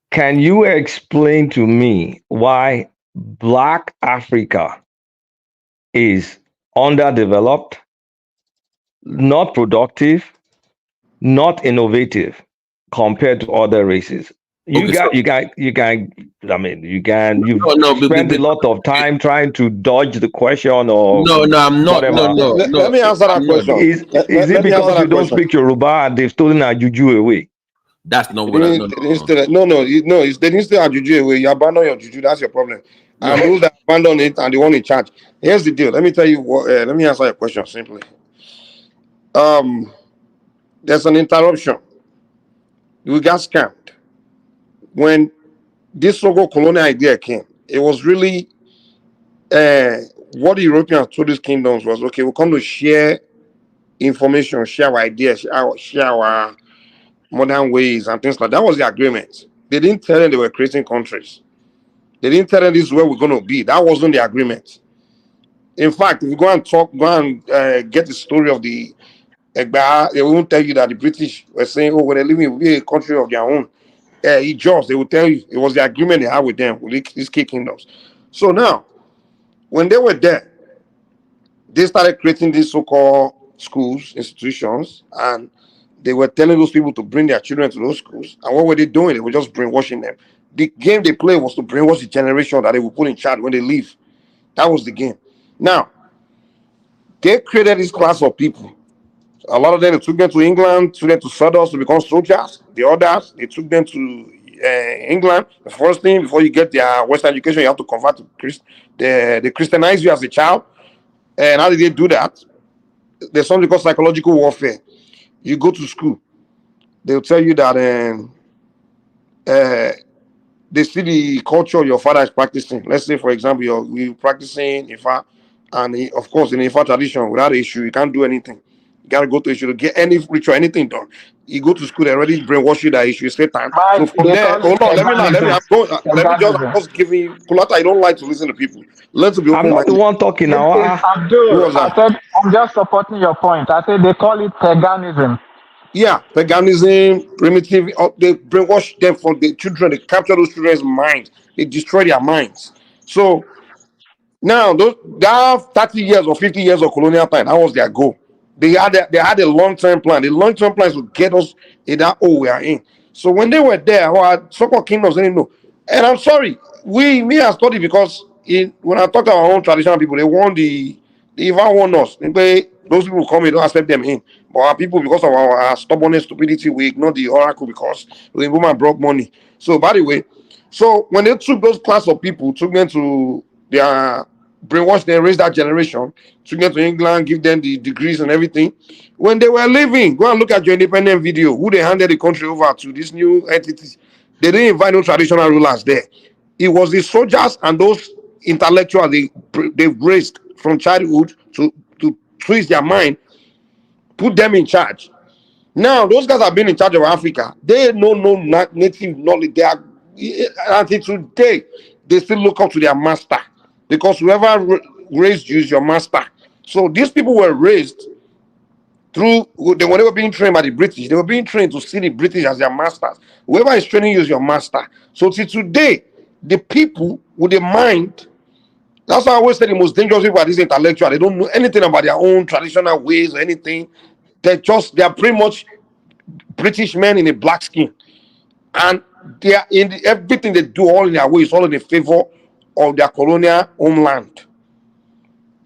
Speaker 2: can you explain to me why Black Africa is underdeveloped, not productive, not innovative compared to other races? You've spent a lot of time trying to dodge the question, or
Speaker 10: I'm not.
Speaker 2: whatever.
Speaker 10: Let me answer that question.
Speaker 2: Is it because you don't speak Yoruba and they've stolen our juju away?
Speaker 4: That's not what
Speaker 10: they didn't steal our juju away. You abandon your juju. That's your problem. And those that abandon it and the one in charge. Here's the deal. Let me tell you what. Let me answer your question simply. There's an interruption. We got scammed. When this so-called colonial idea came, it was really what the Europeans told these kingdoms was, okay, we'll come to share information, share our ideas, share our modern ways and things like that. That was the agreement. They didn't tell them they were creating countries. They didn't tell them this is where we're going to be. That wasn't the agreement. In fact, if you go and get the story of the Egba, they won't tell you that the British were saying, oh, when they're living in a country of their own. They will tell you it was the agreement they had with them, with these key kingdoms. So now, when they were there, they started creating these so-called schools, institutions, and they were telling those people to bring their children to those schools. And what were they doing? They were just brainwashing them. The game they played was to brainwash the generation that they would put in charge when they leave. That was the game. Now, they created this class of people. A lot of them, they took them to England, took them to Sudals to become soldiers. The others, they took them to England. The first thing, before you get their Western education, you have to convert to they Christianize you as a child. And how did they do that? There's something called psychological warfare. You go to school, they'll tell you that they see the culture your father is practicing. Let's say, for example, you're practicing Ifa, and of course, in Ifa tradition, without issue, you can't do anything. You gotta go to issue to get any ritual, anything done. You go to school, they already brainwash you that issue is Satan. So from there, hold on, let me just give you Kulata. I don't like to listen to people. Learn to be open.
Speaker 2: I'm not the one talking now.
Speaker 16: Abdul, I said I'm just supporting your point. I said they call it paganism.
Speaker 10: Yeah, paganism, primitive. They brainwash them for the children. They capture those children's minds. They destroy their minds. So now, that 30 years or 50 years of colonial time, that was their goal. They had a long-term plan. The long-term plan is to get us in that hole we are in. So when they were there, our so-called kingdoms didn't know. And I'm sorry, me I studied because when I talk to our own traditional people, they even warn us. Those people come, we don't accept them in. But our people, because of our stubbornness, stupidity, we ignore the oracle because the woman broke money. So by the way, so when they took those class of people, took them to their brainwash them, raise that generation, took them to England, give them the degrees and everything. When they were leaving, go and look at your independent video, who they handed the country over to, these new entities. They didn't invite no traditional rulers there. It was the soldiers and those intellectuals they raised from childhood to twist their mind, put them in charge. Now, those guys have been in charge of Africa. They know no native knowledge. They are, until today, they still look up to their master. Because whoever raised you is your master. So these people were raised through, they were being trained by the British. They were being trained to see the British as their masters. Whoever is training you is your master. So till today, the people with the mind, that's why I always say the most dangerous people are these intellectuals. They don't know anything about their own traditional ways or anything. They are pretty much British men in a black skin. And they are everything they do, all in their ways, all in the favor of their colonial homeland.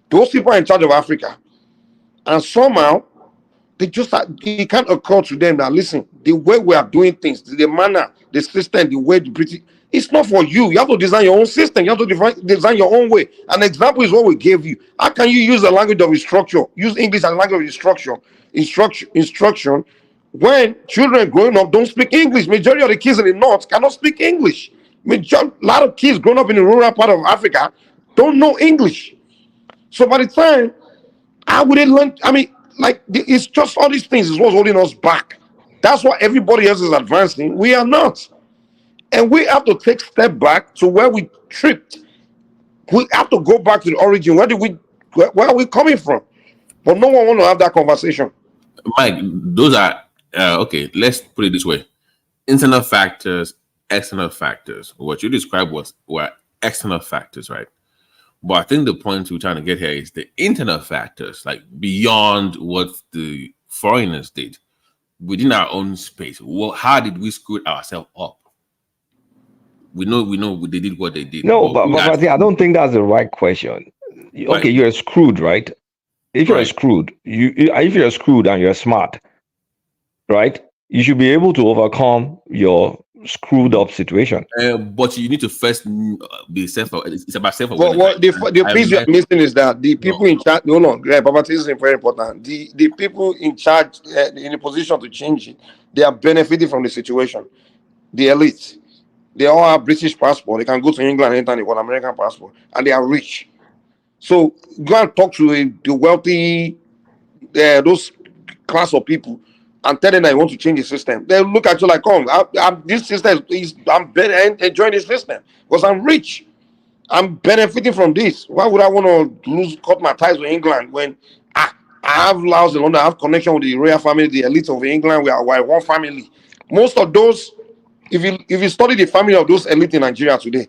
Speaker 10: Those people are in charge of Africa. And somehow, it can't occur to them that, listen, the way we are doing things, the manner, the system, the way the British, it's not for you. You have to design your own system. You have to design your own way. An example is what we gave you. How can you use the language of instruction, use English as a language of instruction, when children growing up don't speak English? Majority of the kids in the north cannot speak English. A lot of kids growing up in the rural part of Africa don't know English. So by the time, how would they learn? I mean, like, it's just all these things is what's holding us back. That's why everybody else is advancing. We are not. And we have to take a step back to where we tripped. We have to go back to the origin. Where are we coming from? But no one want to have that conversation.
Speaker 4: Mike, those are, okay, let's put it this way. Internal factors, external factors. What you described were external factors, right? But I think the point we're trying to get here is the internal factors, like beyond what the foreigners did within our own space. Well, how did we screw ourselves up? We know they did what they did.
Speaker 2: No, but I don't think that's the right question. Okay, you're screwed, right? If you're screwed, if you're screwed and you're smart, right? You should be able to overcome your screwed up situation.
Speaker 4: But you need to first be it's about self-awareness.
Speaker 10: Well, the piece you're missing is that the people in charge, poverty is very important. The people in charge, in a position to change it, they are benefiting from the situation. The elite, they all have British passport. They can go to England anytime they want American passport, and they are rich. So go and talk to the wealthy, those class of people and tell them that you want to change the system. They look at you like, this system I'm enjoying this system because I'm rich. I'm benefiting from this. Why would I want to cut my ties with England when I have house in London, I have connection with the royal family, the elite of England. We are one family. Most of those, if you study the family of those elite in Nigeria today,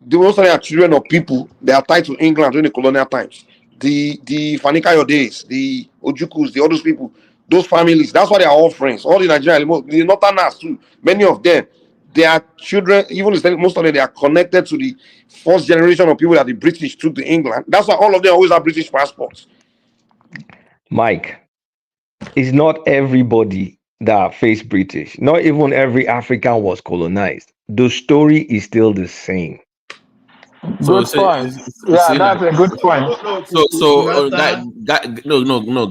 Speaker 10: most of them are children of people that are tied to England during the colonial times. The Fanikayo days, the Ojukus, the other people, those families, that's why they are all friends. All the Nigerian, the Northerners too, many of them, they are children, even most of them, they are connected to the first generation of people that the British took to England. That's why all of them always have British passports.
Speaker 2: Mike, it's not everybody that faced British. Not even every African was colonized. The story is still the same.
Speaker 16: Good point. Yeah, that's a good point.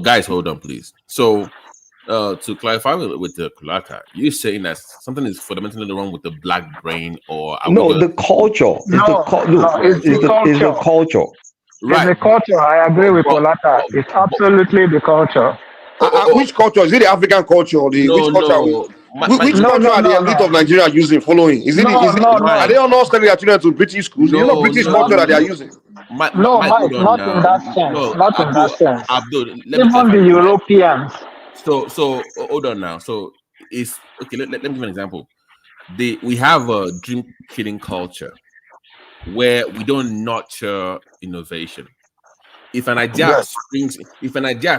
Speaker 4: Guys, hold on, please. So, to clarify with the Kulaka, you're saying that something is fundamentally wrong with the black brain, or
Speaker 2: the culture. It's the culture.
Speaker 16: Right. It's the culture. I agree with Kolata. It's absolutely the culture.
Speaker 10: Which culture? Is it the African culture or which culture? Which culture are the elite of Nigeria using, following? Are they not sending their children to British schools? It's not British culture that they are using.
Speaker 16: Mike, not in that sense. Not in that sense. Even the Europeans.
Speaker 4: So hold on now. So it's okay. Let me give an example. We have a dream killing culture where we don't nurture innovation. If an idea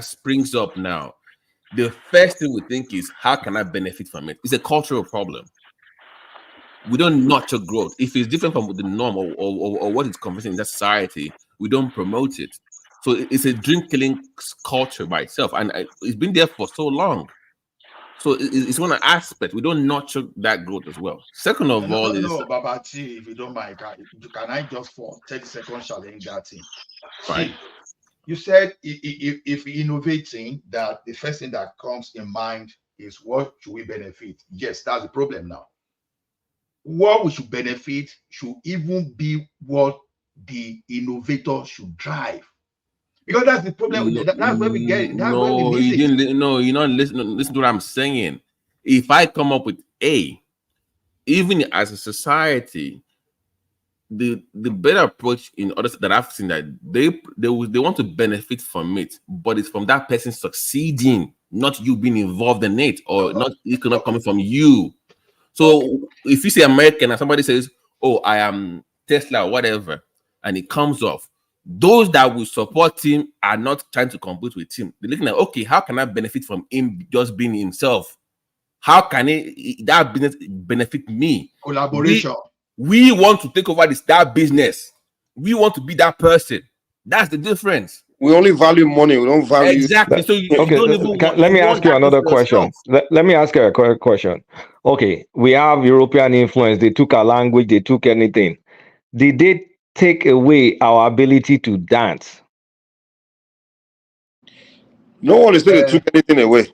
Speaker 4: springs up now, the first thing we think is, how can I benefit from it? It's a cultural problem. We don't nurture growth. If it's different from the norm or what is conventional in that society, we don't promote it. So it's a dream killing culture by itself, and it's been there for so long. So it's one aspect. We don't nurture that growth as well. Second of all,
Speaker 1: Babaji, if you don't mind, can I just for 30 seconds challenge that thing?
Speaker 4: Fine.
Speaker 1: See, you said if innovating, that the first thing that comes in mind is what should we benefit? Yes, that's the problem now. What we should benefit should even be what the innovator should drive. Because that's the problem. That's where we get it. That's where we miss it.
Speaker 4: You're not listening. Listen to what I'm saying. If I come up with A, even as a society, the better approach in others that I've seen that they want to benefit from it, but it's from that person succeeding, not you being involved in it, or not it cannot come from you. So if you say American and somebody says, "Oh, I am Tesla," or whatever, and it comes off, those that will support him are not trying to compete with him. They're looking at, okay, how can I benefit from him just being himself? How can that business benefit me?
Speaker 1: Collaboration.
Speaker 4: We want to take over that business. We want to be that person. That's the difference.
Speaker 10: We only value money. We don't value
Speaker 4: exactly. So
Speaker 2: let me ask you another question. Let me ask you a question. Okay, we have European influence. They took our language. They took anything. Did they take away our ability to dance?
Speaker 10: No one is saying they took anything away.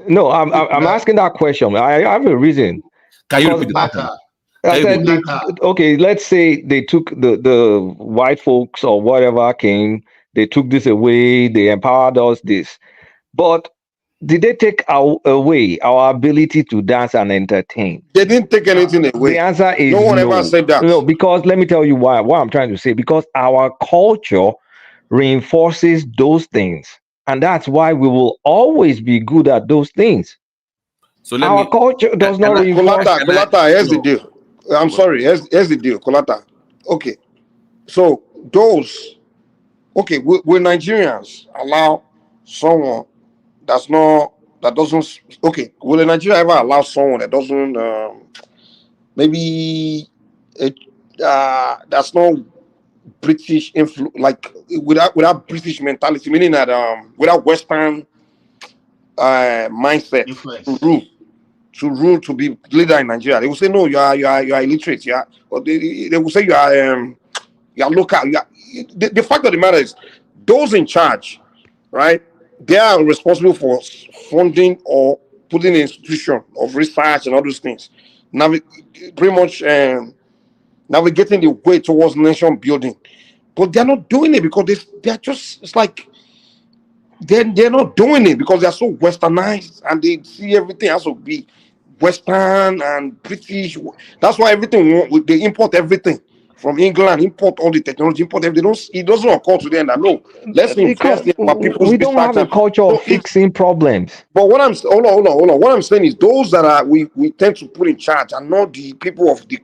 Speaker 2: No, I'm asking that question. I have a reason.
Speaker 4: Can you repeat that?
Speaker 2: I said, okay, let's say they took the white folks or whatever came, they took this away, they empowered us this. But did they take away our ability to dance and entertain?
Speaker 10: They didn't take anything away.
Speaker 2: The answer is
Speaker 10: no one ever said that.
Speaker 2: No, because let me tell you why. What I'm trying to say, because our culture reinforces those things. And that's why we will always be good at those things.
Speaker 10: So
Speaker 2: our culture does not reinforce.
Speaker 10: Kolata, here's the deal. I'm sorry. Here's the deal, Kolata. Okay. So those, okay, will Nigerians allow someone that doesn't, okay, will a Nigeria ever allow someone that doesn't, that's not British influence, like without British mentality, meaning that without Western mindset to rule to be leader in Nigeria? They will say no, you are illiterate. Or they will say you are local. The fact of the matter is, those in charge, right? They are responsible for funding or putting an institution of research and all those things. Pretty much navigating the way towards nation building. But they're not doing it because they are just, it's like they're not doing it because they're so westernized and they see everything has to be Western and British. That's why everything they import everything from England, import all the technology, import everything. They don't, it doesn't occur to them that no, let's invest in our people's
Speaker 2: we don't have a culture of fixing problems.
Speaker 10: But what I'm hold on. What I'm saying is those that are we tend to put in charge are not the people of the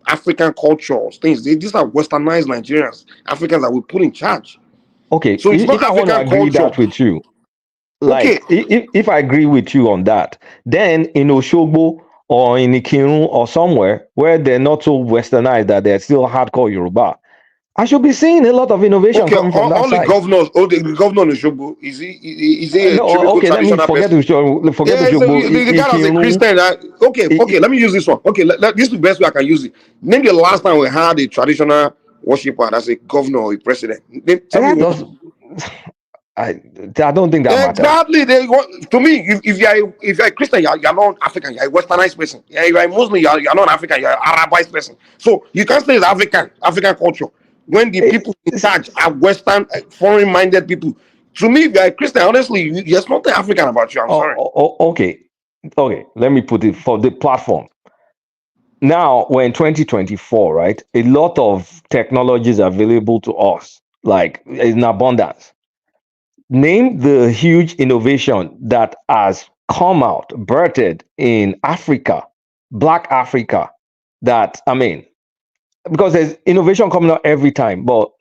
Speaker 10: African cultures, things. These are westernized Nigerians, Africans that we put in charge.
Speaker 2: Okay,
Speaker 10: so it's
Speaker 2: if
Speaker 10: not
Speaker 2: I want to
Speaker 10: African
Speaker 2: agree
Speaker 10: culture.
Speaker 2: that with you, like if I agree with you on that, then in Oshogbo or in Ikirun or somewhere where they're not so westernized that they're still hardcore Yoruba, I should be seeing a lot of innovation coming from that
Speaker 10: all
Speaker 2: side.
Speaker 10: the governors, the governor in Oshogbo, is he a
Speaker 2: No,
Speaker 10: typical
Speaker 2: okay, let me
Speaker 10: traditional
Speaker 2: forget
Speaker 10: person?
Speaker 2: forget
Speaker 10: Yeah, so
Speaker 2: Oshogbo.
Speaker 10: the guy was a Christian. Okay, let me use this one. Okay, this is the best way I can use it. Name the last time we had a traditional worshiper that's a governor or a president. Tell me one.
Speaker 2: I don't think that matters.
Speaker 10: Exactly. To me, if you're a Christian, you're not African. You're a westernized person. Yeah, you're a Muslim. You're not African. You're an Arabized person. So you can't say it's African culture when the people in charge are Western, foreign-minded people. To me, if you're a Christian, honestly, there's nothing African about you. I'm sorry.
Speaker 2: Okay. Let me put it for the platform. Now we're in 2024, right? A lot of technologies are available to us, like in abundance. Name the huge innovation that has come out, birthed in Africa, Black Africa, because there's innovation coming out every time, but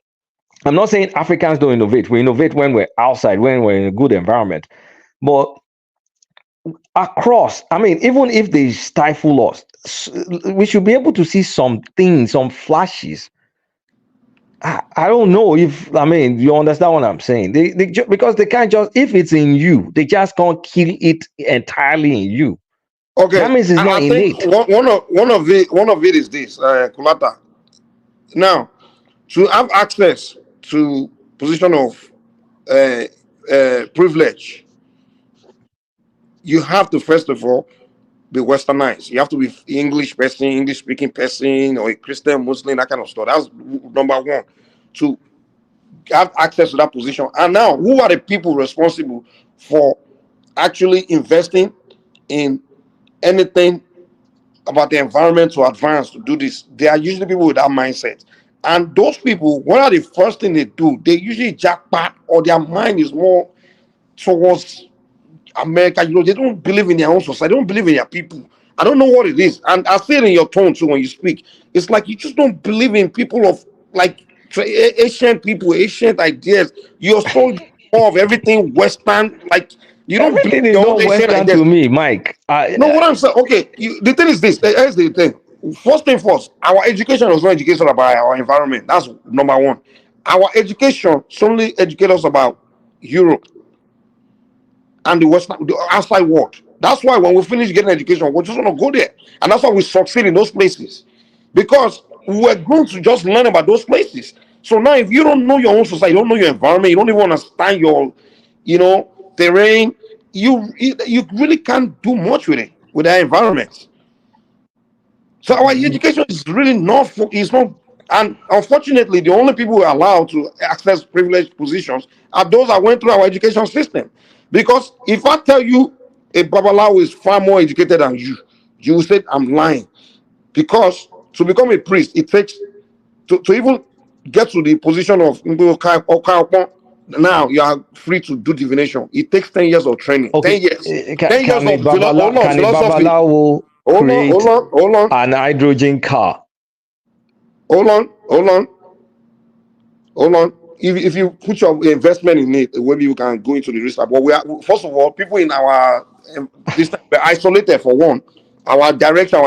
Speaker 2: I'm not saying Africans don't innovate. We innovate when we're outside, when we're in a good environment. But across, even if they stifle us, we should be able to see some things, some flashes. I don't know if you understand what I'm saying. They because they can't just, if it's in you, they just can't kill it entirely in you.
Speaker 10: Okay,
Speaker 2: that means it's not innate.
Speaker 10: One of it is this, Kulata. Now, to have access to position of privilege, you have to first of all be westernized. You have to be English person, English speaking person, or a Christian, Muslim, that kind of stuff. That's number one. To have access to that position. And now, who are the people responsible for actually investing in anything about the environment to advance to do this? They are usually people with that mindset. And those people, what are the first thing they do? They usually jackpot, or their mind is more towards America. They don't believe in their own society. They don't believe in their people. I don't know what it is. And I see it in your tone too when you speak. It's like you just don't believe in people of like ancient people, ancient ideas. You're so more of everything Western. Like you don't
Speaker 2: Everything
Speaker 10: believe
Speaker 2: is
Speaker 10: your
Speaker 2: not
Speaker 10: own ancient
Speaker 2: Western
Speaker 10: ideas.
Speaker 2: to me, Mike.
Speaker 10: No, what I'm saying, okay, the thing is this. Here's the thing. First thing first, our education was not education about our environment. That's number one. Our education solely educates us about Europe and the outside world. That's why when we finish getting education, we just want to go there. And that's why we succeed in those places. Because we're going to just learn about those places. So now if you don't know your own society, you don't know your environment, you don't even understand your, terrain, you really can't do much with it, with that environment. So our education is really not, and unfortunately, the only people who are allowed to access privileged positions are those that went through our education system. Because if I tell you a Babalawo is far more educated than you, you will say I'm lying. Because to become a priest, it takes, to even get to the position of now you are free to do divination. It takes 10 years of training.
Speaker 2: Okay.
Speaker 10: 10 years. 10
Speaker 2: Can
Speaker 10: years
Speaker 2: a
Speaker 10: of philosophy.
Speaker 2: Babalawo create
Speaker 10: Hold on.
Speaker 2: an hydrogen car?
Speaker 10: Hold on. If you put your investment in it, maybe you can go into the research. But first of all, people in our we're isolated for one. Our direction,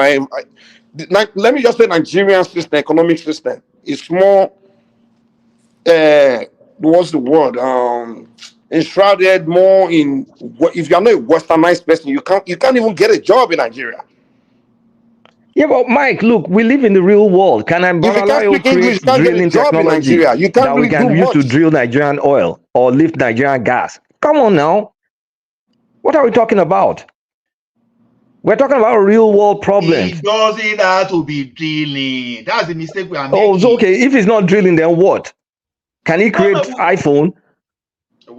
Speaker 10: let me just say, Nigerian system, economic system, is more. What's the word? Enshrouded more in. If you're not a westernized person, you can't even get a job in Nigeria.
Speaker 2: Yeah, but Mike, look, we live in the real world. Can I create drilling technology that we can use to drill Nigerian oil or lift Nigerian gas? Come on now. What are we talking about? We're talking about real world problems.
Speaker 1: It doesn't have to be drilling. That's the mistake we are making.
Speaker 2: Oh, so okay. If it's not drilling, then what? Can he create iPhone?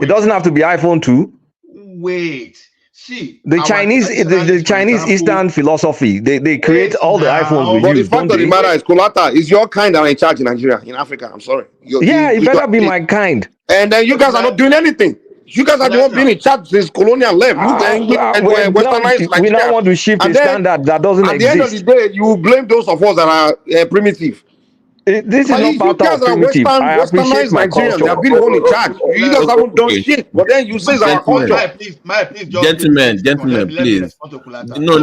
Speaker 2: It doesn't have to be iPhone 2.
Speaker 1: Wait. See,
Speaker 2: The Chinese, the Chinese Eastern philosophy, they create all the iPhones we
Speaker 10: But the
Speaker 2: use,
Speaker 10: fact
Speaker 2: don't
Speaker 10: of the
Speaker 2: they?
Speaker 10: matter is, Kolata, is your kind that are in charge in Nigeria, in Africa. I'm sorry.
Speaker 2: Yeah, it better be my kind.
Speaker 10: And then you guys are not doing anything. You guys are the ones being in charge since colonial left. You westernized
Speaker 2: we now
Speaker 10: Nigeria.
Speaker 2: want to shift
Speaker 10: And
Speaker 2: a
Speaker 10: then,
Speaker 2: standard that doesn't
Speaker 10: at the end of the
Speaker 2: exist.
Speaker 10: day, you blame those of us that are primitive.
Speaker 2: This is
Speaker 10: But
Speaker 2: not
Speaker 10: you
Speaker 2: part
Speaker 10: guys
Speaker 2: of
Speaker 10: are
Speaker 2: primitive. I appreciate
Speaker 10: westernized
Speaker 2: my
Speaker 10: Nigerians. They
Speaker 2: culture.
Speaker 10: have been the one in charge. You guys haven't done shit. But then you say it's our culture.
Speaker 1: Please just give me 6 seconds.
Speaker 4: Gentlemen,
Speaker 1: Let me
Speaker 4: please.
Speaker 1: respond to Kulata.
Speaker 4: No,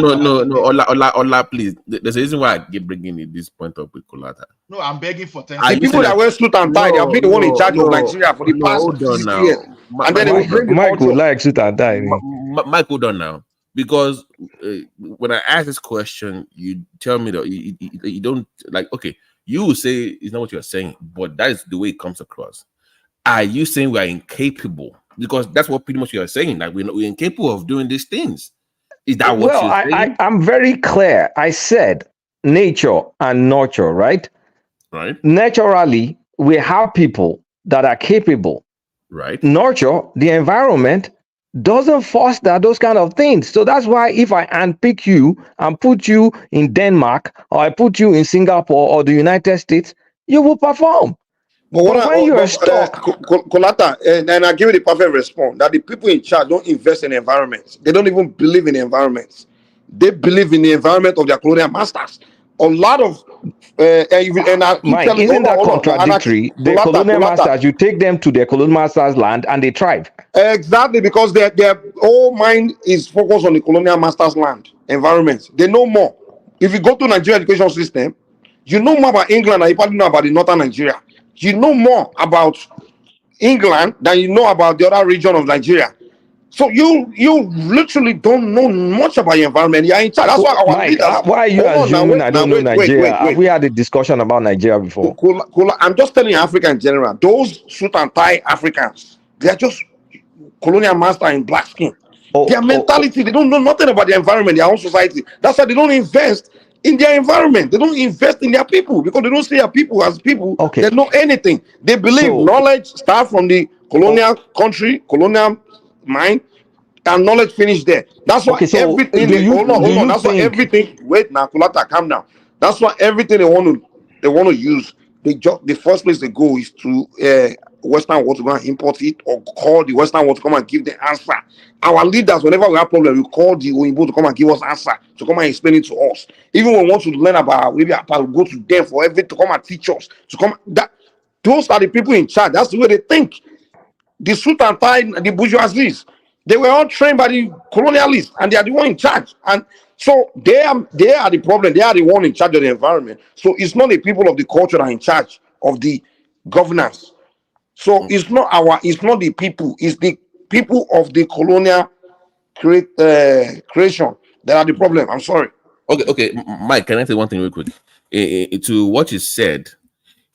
Speaker 4: Ola, please. There's a reason why I keep bringing this point up with Kulata.
Speaker 1: No, I'm begging for 10
Speaker 10: The
Speaker 1: seconds.
Speaker 10: people that wear suit and tie, they have been the one in charge of Nigeria for the past
Speaker 4: hold on
Speaker 10: 60
Speaker 4: now.
Speaker 10: years. And then they will bring the
Speaker 2: Mike would
Speaker 10: culture.
Speaker 2: like suit and tie.
Speaker 4: Mike, hold on now. Because when I ask this question, you tell me that you don't like, okay, you will say it's not what you're saying, but that is the way it comes across. Are you saying we are incapable? Because that's what pretty much you're saying, like we're incapable of doing these things. Is that what you're saying?
Speaker 2: I'm very clear. I said nature and nurture, right?
Speaker 4: Right.
Speaker 2: Naturally, we have people that are capable.
Speaker 4: Right.
Speaker 2: Nurture, the environment, doesn't foster those kind of things. So that's why if I unpick you and put you in Denmark, or I put you in Singapore or the United States, you will perform. But when you're stuck,
Speaker 10: Kolata, and I give you the perfect response that the people in charge don't invest in environments. They don't even believe in environments. They believe in the environment of their colonial masters. A lot of
Speaker 2: Mike, isn't that contradictory? The colonial masters, you take them to their colonial masters' land and they thrive.
Speaker 10: Exactly, because their whole mind is focused on the colonial masters' land environment. They know more. If you go to Nigeria education system, you know more about England than you probably know about the northern Nigeria. You know more about England than you know about the other region of Nigeria. So you literally don't know much about your environment. You're in charge. That's why our
Speaker 2: Mike,
Speaker 10: leaders.
Speaker 2: why are you assuming I don't know Nigeria? Have we had a discussion about Nigeria before?
Speaker 10: I'm just telling you, Africa in general. Those suit and tie Africans, they are just colonial master in black skin. Their mentality, they don't know nothing about the environment, their own society. That's why they don't invest in their environment. They don't invest in their people because they don't see their people as people that know anything. They believe knowledge start from the colonial country, colonial mind, and knowledge finish there. That's why everything. Hold on. That's why everything. Wait, now, Kulata, calm down. That's why everything they want to use. The first place they go is to Western world to go and import it, or call the Western world to come and give the answer. Our leaders, whenever we have problems, we call the Oando to come and give us answer, to come and explain it to us. Even when we want to learn about maybe we go to them for everything to come and teach us. To come those are the people in charge. That's the way they think. The suit and tie, the bourgeoisies, they were all trained by the colonialists, and they are the one in charge. And so they are the problem. They are the one in charge of the environment. So it's not the people of the culture that are in charge of the governance. So it's not the people, it's the people of the colonial creation that are the problem. I'm sorry.
Speaker 4: Okay, Mike, can I say one thing real quick? To what you said,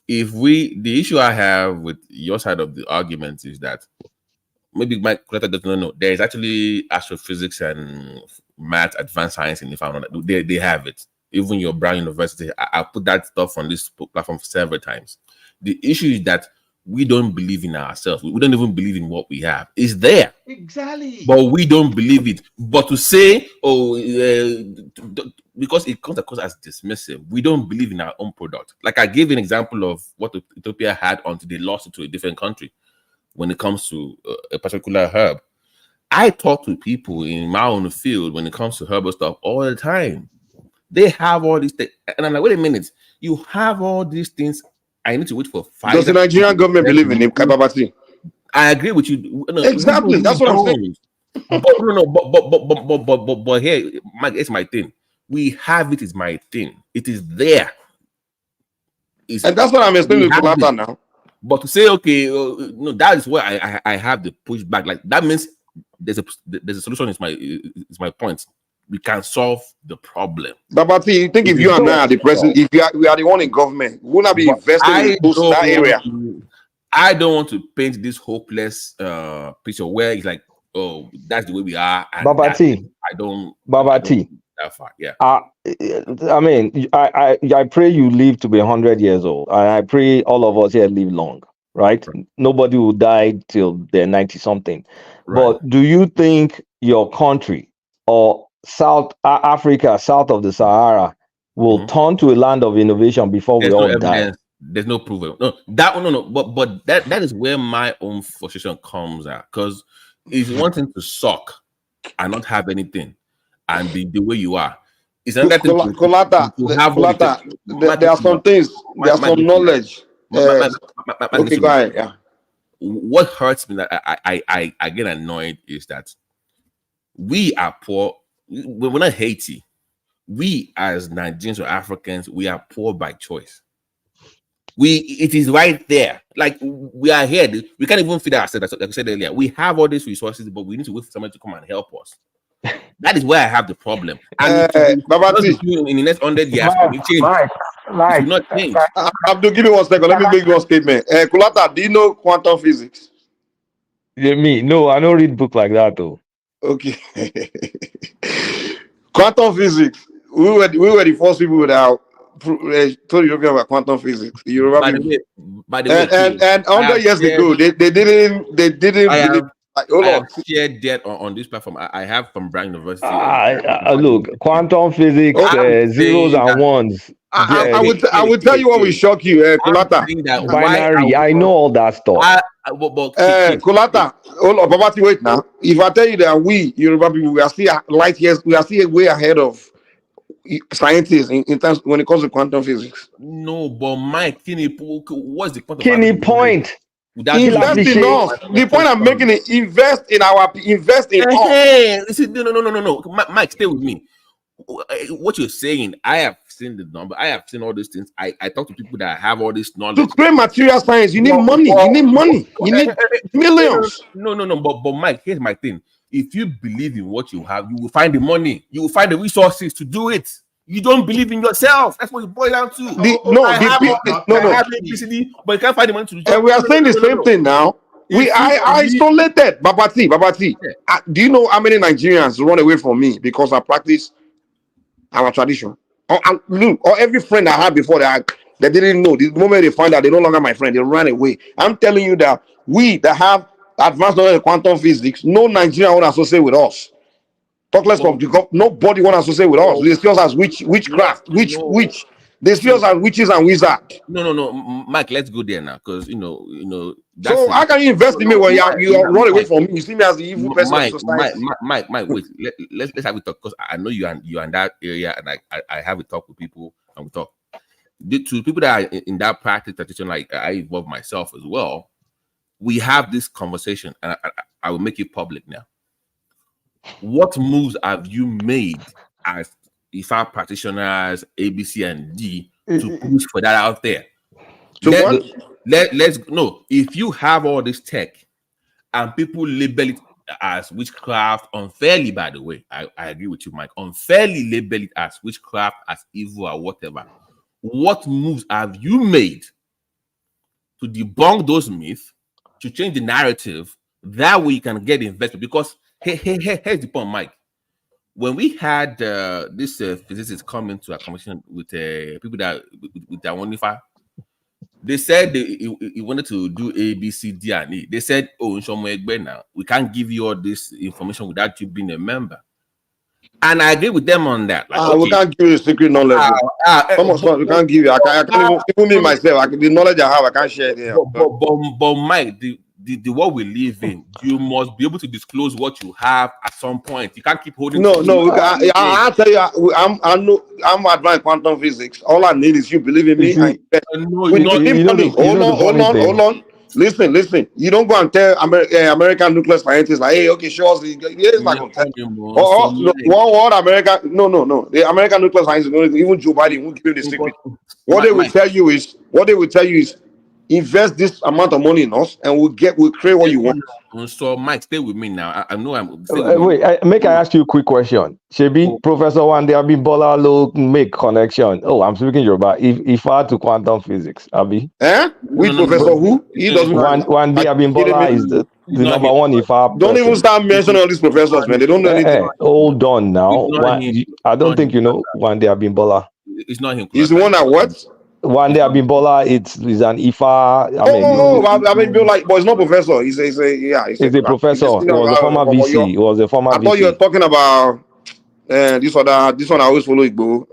Speaker 4: the issue I have with your side of the argument is that maybe Mike doesn't know. There is actually astrophysics and math, advanced science in the family. They have it. Even your Brown University, I put that stuff on this platform several times. The issue is that we don't believe in ourselves. We don't even believe in what we have. It's there.
Speaker 1: Exactly.
Speaker 4: But we don't believe it. But to say, because it comes across as dismissive, we don't believe in our own product. Like I gave an example of what Ethiopia had until they lost it to a different country when it comes to a particular herb. I talk to people in my own field when it comes to herbal stuff all the time. They have all these things. And I'm like, wait a minute. You have all these things. I need to wait for 5
Speaker 10: Does the Nigerian government believe in him, Kababati?
Speaker 4: I agree with you. No,
Speaker 10: exactly. That's what I'm saying.
Speaker 4: But here, Mike, it's my thing. We have it. Is my thing. It is there.
Speaker 10: And that's what I'm explaining to Kulata now.
Speaker 4: But to say, okay, no, that is where I have the pushback. Like that means there's a solution. Is my point. We can solve the problem.
Speaker 10: Babati, you think if you and I are the president, if we are the one in government, we will not be investing in that area?
Speaker 4: I don't want to paint this hopeless picture where it's like, oh, that's the way we are. And
Speaker 2: Babati,
Speaker 4: I don't that far. Yeah.
Speaker 2: I mean, I pray you live to be 100 years old. I pray all of us here live long. right? Nobody will die till they're 90 something.
Speaker 4: Right.
Speaker 2: But do you think your country or South Africa, south of the Sahara, will turn to a land of innovation before
Speaker 4: There's
Speaker 2: we
Speaker 4: no
Speaker 2: all die?
Speaker 4: evidence. There's no proof. No. But that is where my own frustration comes at. Because it's one thing to suck and not have anything and be the way you are. It's another thing
Speaker 10: Kolata,
Speaker 4: to have
Speaker 10: there are some things, there are some knowledge. Okay, go ahead. Yeah.
Speaker 4: What hurts me that I get annoyed is that we are poor. We're not Haiti. We as Nigerians or Africans, we are poor by choice. It is right there. Like we are here. We can't even feed ourselves. Like I said earlier, we have all these resources, but we need to wait for somebody to come and help us. That is where I have the problem. And in the next 100 years, it will change. It will not change.
Speaker 10: Abdul, give me 1 second. Let me make one statement. Kulata, do you know quantum physics?
Speaker 2: Yeah, me? No, I don't read book like that though.
Speaker 10: Okay. Quantum physics. We were the first people that told you about quantum physics. You remember?
Speaker 4: By the way,
Speaker 10: and 100 years ago, they didn't believe.
Speaker 4: I have shared that on this platform. I have from Brown University.
Speaker 2: Look, quantum physics, zeros and ones.
Speaker 10: I would tell you what will shock you, Kulata.
Speaker 2: Binary. I know all that stuff.
Speaker 10: Kulata, Babati, wait now. If I tell you that we Yoruba people, we are still light years, we are still way ahead of scientists in terms when it comes to quantum physics.
Speaker 4: No, but Mike, what's the point?
Speaker 2: Kidney point.
Speaker 10: Invest in us. The point I'm making is invest in us.
Speaker 4: No. Mike, stay with me. What you're saying, I have seen the number. I have seen all these things. I talk to people that have all this knowledge.
Speaker 10: To create material science, you need money. You need money. You need millions.
Speaker 4: No. But Mike, here's my thing. If you believe in what you have, you will find the money. You will find the resources to do it. You don't believe in yourself. That's what it boils down to. I have ABCD, but you can't find the money to do it.
Speaker 10: And we are saying the same thing now. We are isolated. Babati. Yeah. Do you know how many Nigerians run away from me because I practice our tradition? Or every friend I had before that they didn't know. The moment they find out they're no longer my friend, they ran away. I'm telling you that we that have advanced knowledge in quantum physics, no Nigerian will associate with us. Talk less of nobody want to associate with us. They see us as witchcraft, witch. They see us as witches and wizards.
Speaker 4: No, Mike. Let's go there now, because you know.
Speaker 10: So how can you invest in me when you run away from me? You see me as the evil person of society.
Speaker 4: Mike, wait. Let's have a talk, because I know you are in that area, and I have a talk with people, and we talk to people that are in that practice tradition. Like I involve myself as well. We have this conversation, and I will make it public now. What moves have you made as IFA practitioners, ABC and D, to push for that out there? Let's know if you have all this tech and people label it as witchcraft unfairly. By the way, I agree with you, Mike. Unfairly label it as witchcraft, as evil, or whatever. What moves have you made to debunk those myths, to change the narrative? That way you can get investment. Because here's the point, Mike. When we had this physicist come into a conversation with people that with their Wonifa, they said he wanted to do A, B, C, D, and E. They said, "Oh, now we can't give you all this information without you being a member." And I agree with them on that. Like,
Speaker 10: we can't give you the secret knowledge. We can't give you. I can't even me myself. The knowledge I have, I can't share it here.
Speaker 4: But Mike, the world we live in, you must be able to disclose what you have at some point. You can't keep holding.
Speaker 10: No. I'll tell you, I'm advanced quantum physics. All I need is you believe in me. Hold on. Listen. You don't go and tell American nuclear scientists like, hey, okay, show us the. It's not going to tell you. What America? No. The American nuclear scientists, even Joe Biden won't give you the secret. What they will tell you is, invest this amount of money in us, and we'll create what you want.
Speaker 4: So, Mike, stay with me now. I know I'm.
Speaker 2: Make I ask you a quick question. Shebi, Professor Oando and Agip Bola make connection. Oh, I'm speaking Yoruba. If I to quantum physics, Abi.
Speaker 10: Which professor who? He doesn't.
Speaker 2: Oando and Agip Bola is the number one. If I
Speaker 10: don't even start mentioning all these professors, man. They don't know anything.
Speaker 2: Hold on now. I don't think you know Oando and Agip Bola.
Speaker 4: It's not him.
Speaker 10: He's the one that what?
Speaker 2: One day Abimbola, it's an IFA.
Speaker 10: I mean, Bill, like, but it's not professor. He's a
Speaker 2: professor. He was a former
Speaker 10: from
Speaker 2: VC.
Speaker 10: Oyo.
Speaker 2: He was a former
Speaker 10: I thought you were
Speaker 2: VC.
Speaker 10: talking about this one. I always follow Igbo.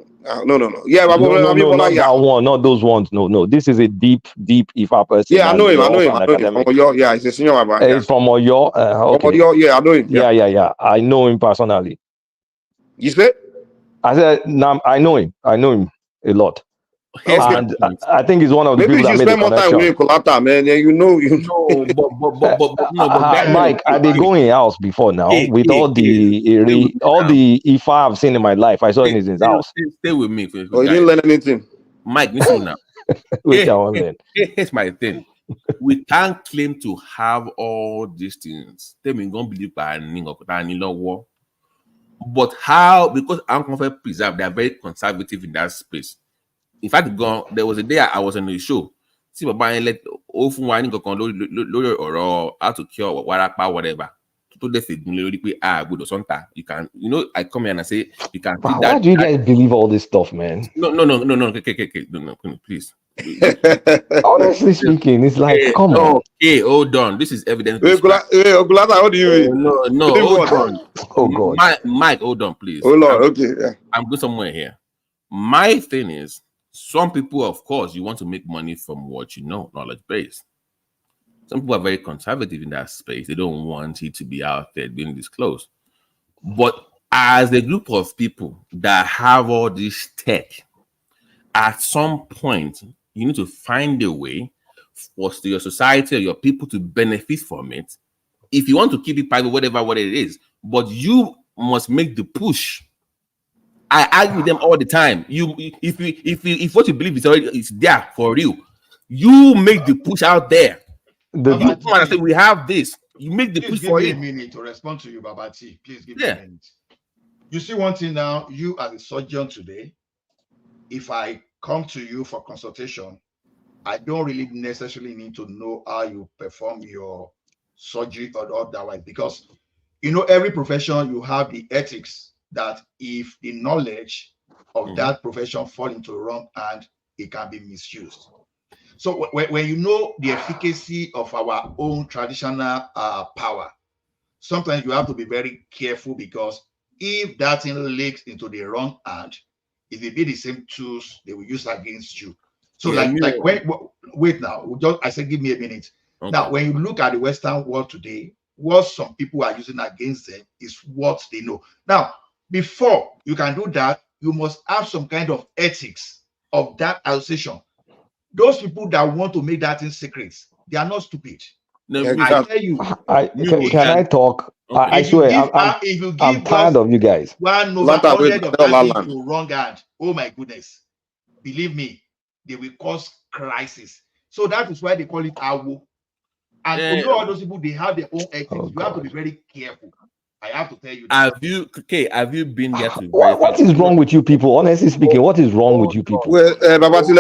Speaker 10: No. Yeah,
Speaker 2: No,
Speaker 10: Abimbola,
Speaker 2: not
Speaker 10: yeah.
Speaker 2: that one. Not those ones. No. This is a deep IFA person.
Speaker 10: Yeah, I know him.
Speaker 2: Also
Speaker 10: From
Speaker 2: academic.
Speaker 10: Oyo. Yeah, he's a senior rabbi. Yeah.
Speaker 2: He's from Oyo. Okay.
Speaker 10: From Oyo, yeah, I know him.
Speaker 2: Yeah. I know him personally.
Speaker 10: You said?
Speaker 2: I said, I know him. I know him a lot. And I think he's one of the
Speaker 10: Maybe
Speaker 2: people that
Speaker 10: you
Speaker 2: made the
Speaker 10: spend more time
Speaker 2: connection.
Speaker 10: with Kolata, man. Yeah, you know.
Speaker 2: Mike, I did go in house before now with all the IFA I've seen in my life. I saw it in his house.
Speaker 4: Stay with me.
Speaker 10: Oh, you didn't learn anything.
Speaker 4: Mike, listen now. Here's my thing. We can't claim to have all these things. But how? Because uncomfortable preserve, they are very conservative in that space. In fact, there was a day I was on the show. See, Baba let often whining or how to cure whatever. You can, I come here and I say you can.
Speaker 2: Why do you guys believe all this stuff, man?
Speaker 4: No, please.
Speaker 2: Honestly speaking, it's like, come on.
Speaker 4: Okay, hold on. This is evidence.
Speaker 10: How do you mean?
Speaker 4: No, hold on.
Speaker 2: Oh God,
Speaker 4: Mike, hold on, please.
Speaker 10: Hold on, okay. Yeah.
Speaker 4: I'm going somewhere here. My thing is, some people, of course, you want to make money from what you know, knowledge based. Some people are very conservative in that space. They don't want it to be out there being disclosed. But as a group of people that have all this tech, at some point, you need to find a way for your society or your people to benefit from it. If you want to keep it private, what it is, but you must make the push. I argue with them all the time. If what you believe is there for real, you make the push out there. You come and say we have this. You make the push for it.
Speaker 1: Give me a minute to respond to you, Babati. Please give me a minute. You see one thing now. You as a surgeon today, if I come to you for consultation, I don't really necessarily need to know how you perform your surgery or otherwise, because every profession you have the ethics that if the knowledge of that profession fall into the wrong hand, it can be misused. So when you know the efficacy of our own traditional power, sometimes you have to be very careful, because if that thing leaks into the wrong hand, it will be the same tools they will use against you. So wait now, I said give me a minute. Okay. Now, when you look at the Western world today, what some people are using against them is what they know. Now, before you can do that, you must have some kind of ethics of that association. Those people that want to make that in secret, they are not stupid.
Speaker 2: No,
Speaker 1: I tell you.
Speaker 2: Can I talk? Okay. I swear, I'm tired of you guys.
Speaker 1: 1/100 of that to wrong hand. Oh my goodness. Believe me, they will cause crisis. So that is why they call it Awo. And all those people, they have their own ethics. You have to be very careful. I have to tell you that.
Speaker 4: Have you been there to
Speaker 2: what is wrong with you people? Honestly speaking, what is wrong with you people?
Speaker 10: Honestly,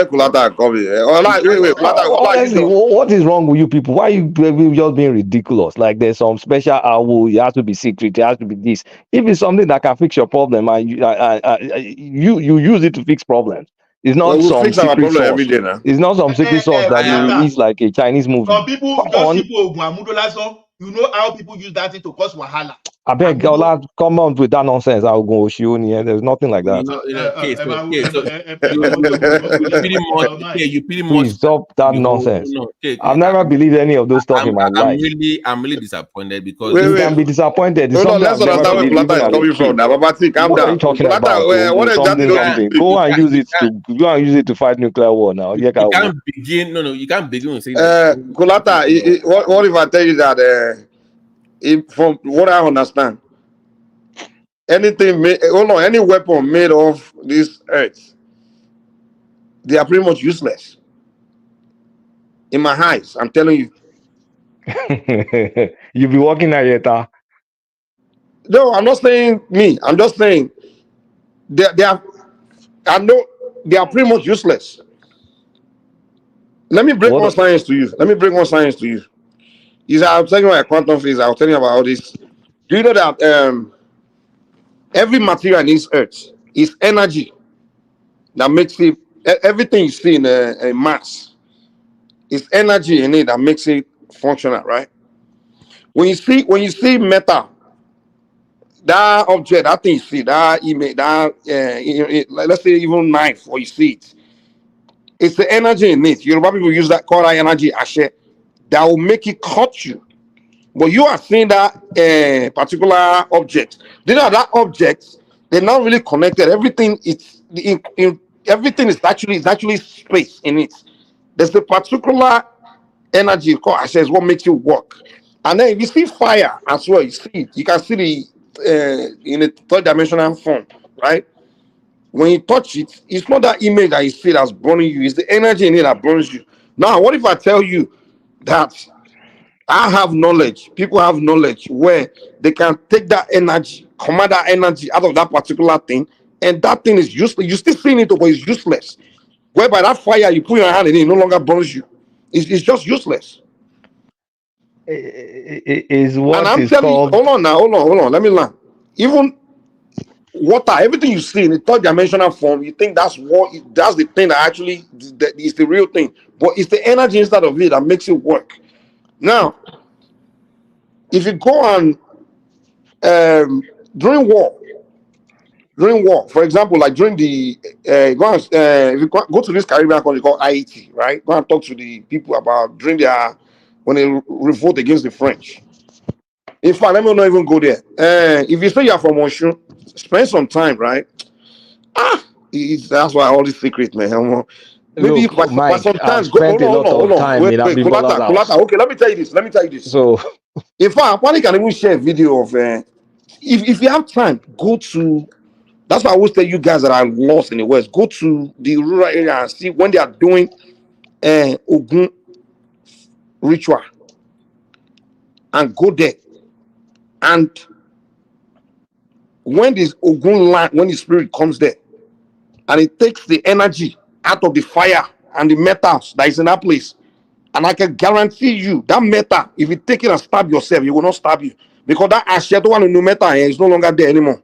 Speaker 2: what is wrong with you people? Why are you just being ridiculous? Like there's some special hour, you have to be secret, it has to be this. If it's something that can fix your problem, and you use it to fix problems. It's not some secret sauce. It's not some secret sauce that you release like a Chinese movie.
Speaker 1: Some people you know how people use that thing to cause wahala.
Speaker 2: I beg, come on with that nonsense. I'll go show you. There's nothing like that.
Speaker 4: You pretty much
Speaker 2: please stop that nonsense. I've never believed any of those stuff in my life.
Speaker 4: I'm really disappointed because
Speaker 2: you can be disappointed.
Speaker 10: Let's understand where Plata is coming from. Now, Babati, calm down.
Speaker 2: What are you talking about? Go and use it to fight nuclear war now. You
Speaker 4: can't begin. You can't begin with saying
Speaker 10: Kulata, what if I tell you that from what I understand, any weapon made of this earth, they are pretty much useless. In my eyes, I'm telling you.
Speaker 2: You be working at Yeta.
Speaker 10: No, I'm not saying me. I'm just saying they are. I know they are pretty much useless. Let me break one science to you. I'm telling you about quantum physics. I'll tell you about all this. Do you know that every material in this earth is energy that makes it everything you see in a mass, it's energy in it that makes it functional, right? When you see metal, that object, that thing you see, that image, that let's say even knife, or you see it, it's the energy in it. Yoruba people use that, call that energy ashe, that will make it cut you. But you are seeing that particular object. Then that object, they're not really connected. Everything everything is actually space in it. There's a particular energy called ashe, is what makes it work. And then if you see fire as well, you see it. You can see the in a third dimensional form, right? When you touch it, it's not that image that you see that's burning you, it's the energy in it that burns you. Now, what if I tell you that I have knowledge, people have knowledge where they can take that energy, command that energy out of that particular thing, and that thing is useless. You're still seeing it, but it's useless. Whereby that fire, you put your hand in it, no longer burns you. It's just useless.
Speaker 2: Is
Speaker 10: And
Speaker 2: what
Speaker 10: I'm
Speaker 2: is
Speaker 10: telling you,
Speaker 2: called
Speaker 10: hold on, let me learn. Even water, everything you see in the third dimensional form, you think that's the thing that actually that is the real thing. But it's the energy inside of it that makes it work. Now, if you go on during war, for example, like during the if you go to this Caribbean country called Haiti, right? Go and talk to the people about during when they revolt against the French. In fact, let me not even go there. If you say you're from Oshun, spend some time, right? That's why all this secret, man. Maybe
Speaker 2: look,
Speaker 10: but
Speaker 2: Mike, I've
Speaker 10: sometimes go.
Speaker 2: spent a lot of
Speaker 10: Hold on.
Speaker 2: time
Speaker 10: Wait,
Speaker 2: in Abibola's house.
Speaker 10: Kulata. Okay, let me tell you this.
Speaker 2: So
Speaker 10: In fact, Kwani can even share a video of if you have time, go to. That's why I always tell you guys that are lost in the West. Go to the rural area and see when they are doing Ogun ritual, and go there. And when this Ogun land, when the spirit comes there, and it takes the energy out of the fire and the metals that is in that place, and I can guarantee you that metal, if you take it and stab yourself, it will not stab you, because that asheto one new metal is no longer there anymore.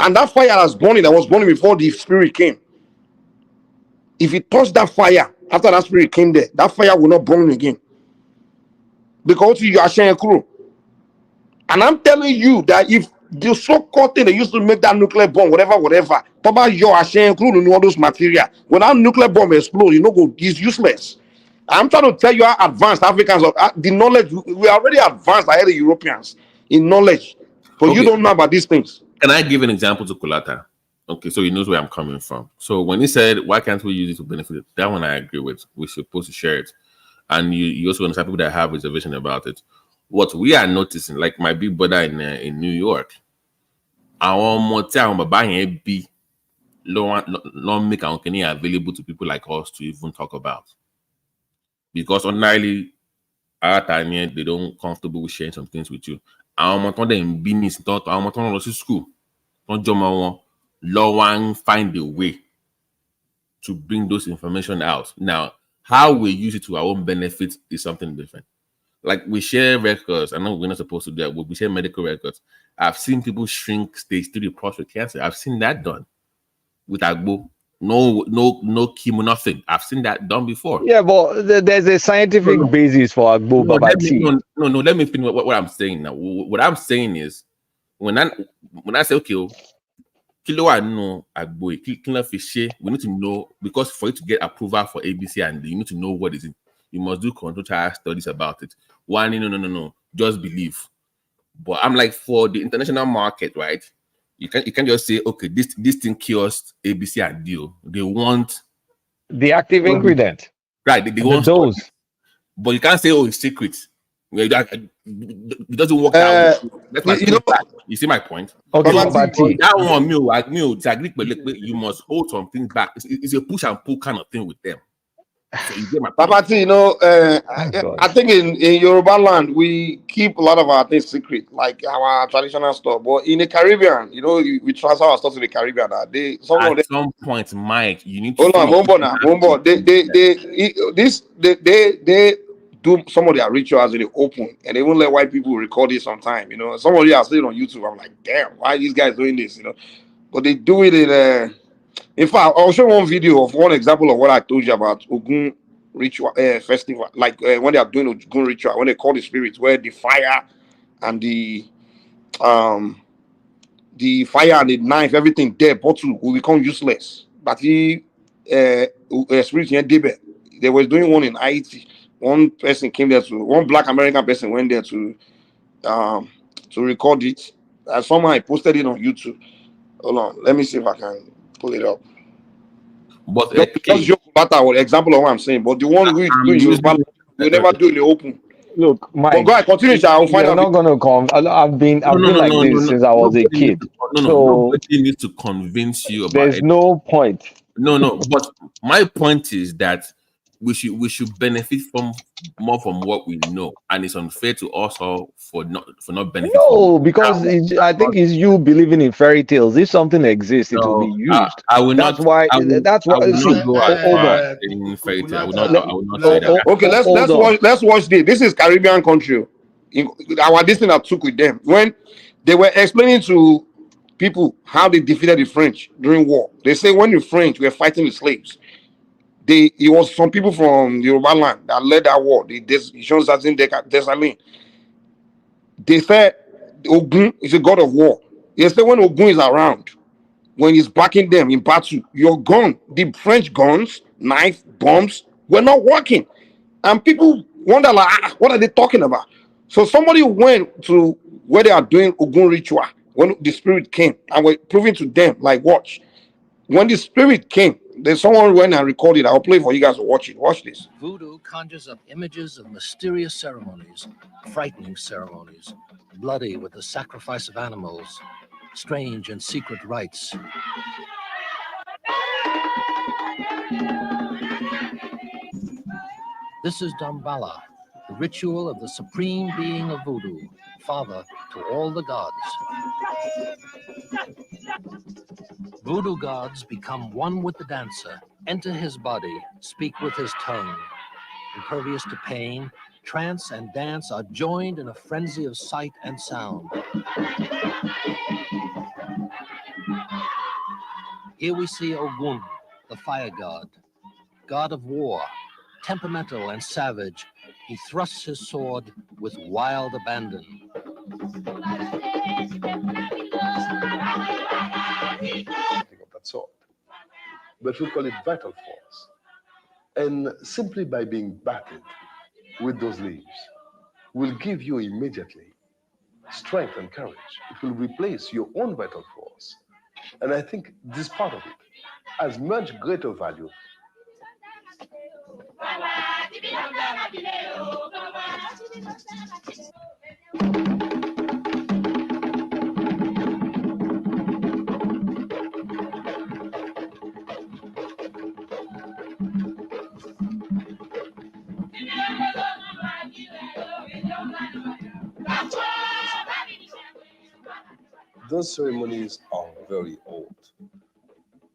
Speaker 10: And that fire that was burning before the spirit came. If you touch that fire after that spirit came there, that fire will not burn again, because you are sharing crew. And I'm telling you that if the so-called thing they used to make that nuclear bomb, whatever, talk about your Ashen crew and all those material, when that nuclear bomb explodes, it's useless. I'm trying to tell you how advanced Africans are. The knowledge, we are already advanced ahead of Europeans in knowledge, but you don't know about these things.
Speaker 4: Can I give an example to Kulata? Okay, so he knows where I'm coming from. So when he said, why can't we use it to benefit? That one I agree with. We're supposed to share it. And you also understand people that have reservation about it. What we are noticing, like my big brother in New York, our be long make our Kenya available to people like us to even talk about. Because ordinarily, our time here, they don't comfortable with sharing some things with you. Our motor in business, our motor to school. Don't find a way to bring those information out. Now, how we use it to our own benefit is something different. Like we share records. I know we're not supposed to do that. We share medical records. I've seen people shrink stage 3 prostate cancer. I've seen that done with Agbo. No chemo, nothing. I've seen that done before.
Speaker 2: Yeah, but there's a scientific basis for Agbo Babati.
Speaker 4: No, let me finish what I'm saying now. What I'm saying is when I say okay, kilo I know Agbo, kilo fishe, we need to know, because for you to get approval for ABC and D, you need to know what is it. You must do control trial studies about it. One, no. Just believe. But I'm like, for the international market, right? You can just say, okay, this thing cures ABC and D. They want
Speaker 2: the active ingredient.
Speaker 4: Right. They want
Speaker 2: those.
Speaker 4: But you can't say, oh, it's secret. It doesn't work that way. That's my you see my point?
Speaker 2: Okay,
Speaker 4: so that one, disagree, but you must hold some things back. It's a push and pull kind of thing with them. So you get my point.
Speaker 10: Babati, I think in Yoruba land, we keep a lot of our things secret, like our traditional stuff. But in the Caribbean, we transfer our stuff to the Caribbean.
Speaker 4: At some point, Mike, you need to
Speaker 10: hold on. They do some of their rituals in the open, and they won't let white people record it sometime. Some of you are still on YouTube. I'm like, damn, why are these guys doing this? But they do it In fact, I'll show one video of one example of what I told you about Ogun ritual festival, like when they are doing Ogun ritual, when they call the spirits, where the fire and the fire and the knife, everything there, bottle will become useless. But the spirit here, they were doing one in Haiti. One person came there one Black American person went there to record it. Somehow I posted it on YouTube. Hold on, let me see if I can pull it up.
Speaker 4: But
Speaker 10: just joke about our example of what I'm saying. But the one who is doing Yoruba, we never do it in the open.
Speaker 2: Look, Mike.
Speaker 10: But go ahead, continue. I'll find
Speaker 2: You're
Speaker 10: out.
Speaker 2: not gonna come. I've been like this since I was a kid.
Speaker 4: Nobody needs to convince you about it.
Speaker 2: There's no point.
Speaker 4: No. But my point is that we should benefit more from what we know, and it's unfair to us all for not benefiting.
Speaker 2: No, because I think it's you believing in fairy tales. If something exists, it will be used.
Speaker 4: I will
Speaker 2: that's
Speaker 4: not.
Speaker 2: why.
Speaker 4: I will
Speaker 2: That's why.
Speaker 4: not go as
Speaker 2: hold
Speaker 4: far
Speaker 2: on.
Speaker 4: as saying fairy tale. I will not say that.
Speaker 10: Okay, let's watch this. This is Caribbean country. Our distance I took with them when they were explaining to people how they defeated the French during war. They say when the French were fighting the slaves, it was some people from the Yoruba land that led that war. They said Ogun is a god of war. They said when Ogun is around, when he's backing them in battle, your gun, the French guns, knife, bombs, were not working. And people wonder, like, what are they talking about? So somebody went to where they are doing Ogun ritual when the spirit came and were proving to them, like, watch. When the spirit came, there's someone went and recorded. I'll play for you guys to watch it. Watch this.
Speaker 13: Voodoo conjures up images of mysterious ceremonies, frightening ceremonies, bloody with the sacrifice of animals, strange and secret rites. This is Damballa, the ritual of the supreme being of Voodoo, father to all the gods. Voodoo gods become one with the dancer, enter his body, speak with his tongue. Impervious to pain, trance and dance are joined in a frenzy of sight and sound. Here we see Ogun, the fire god, god of war, temperamental and savage. He thrusts his sword with wild abandon.
Speaker 22: Of that sort. But we call it vital force. And simply by being battered with those leaves will give you immediately strength and courage. It will replace your own vital force. And I think this part of it has much greater value. Those ceremonies are very old.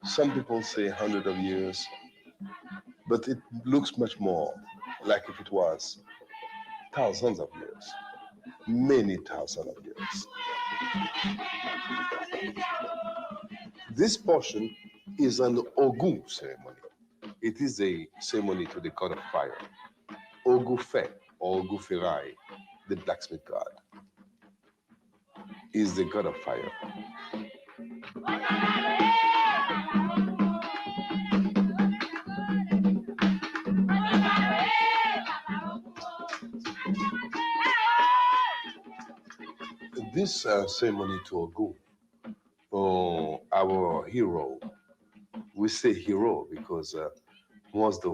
Speaker 22: Some people say hundreds of years, but it looks much more like if it was thousands of years, many thousands of years. This portion is an Ogun ceremony. It is a ceremony to the god of fire, Ogufe or Oguferai, the blacksmith god, is the god of fire. This ceremony to Ogun, our hero, we say hero because most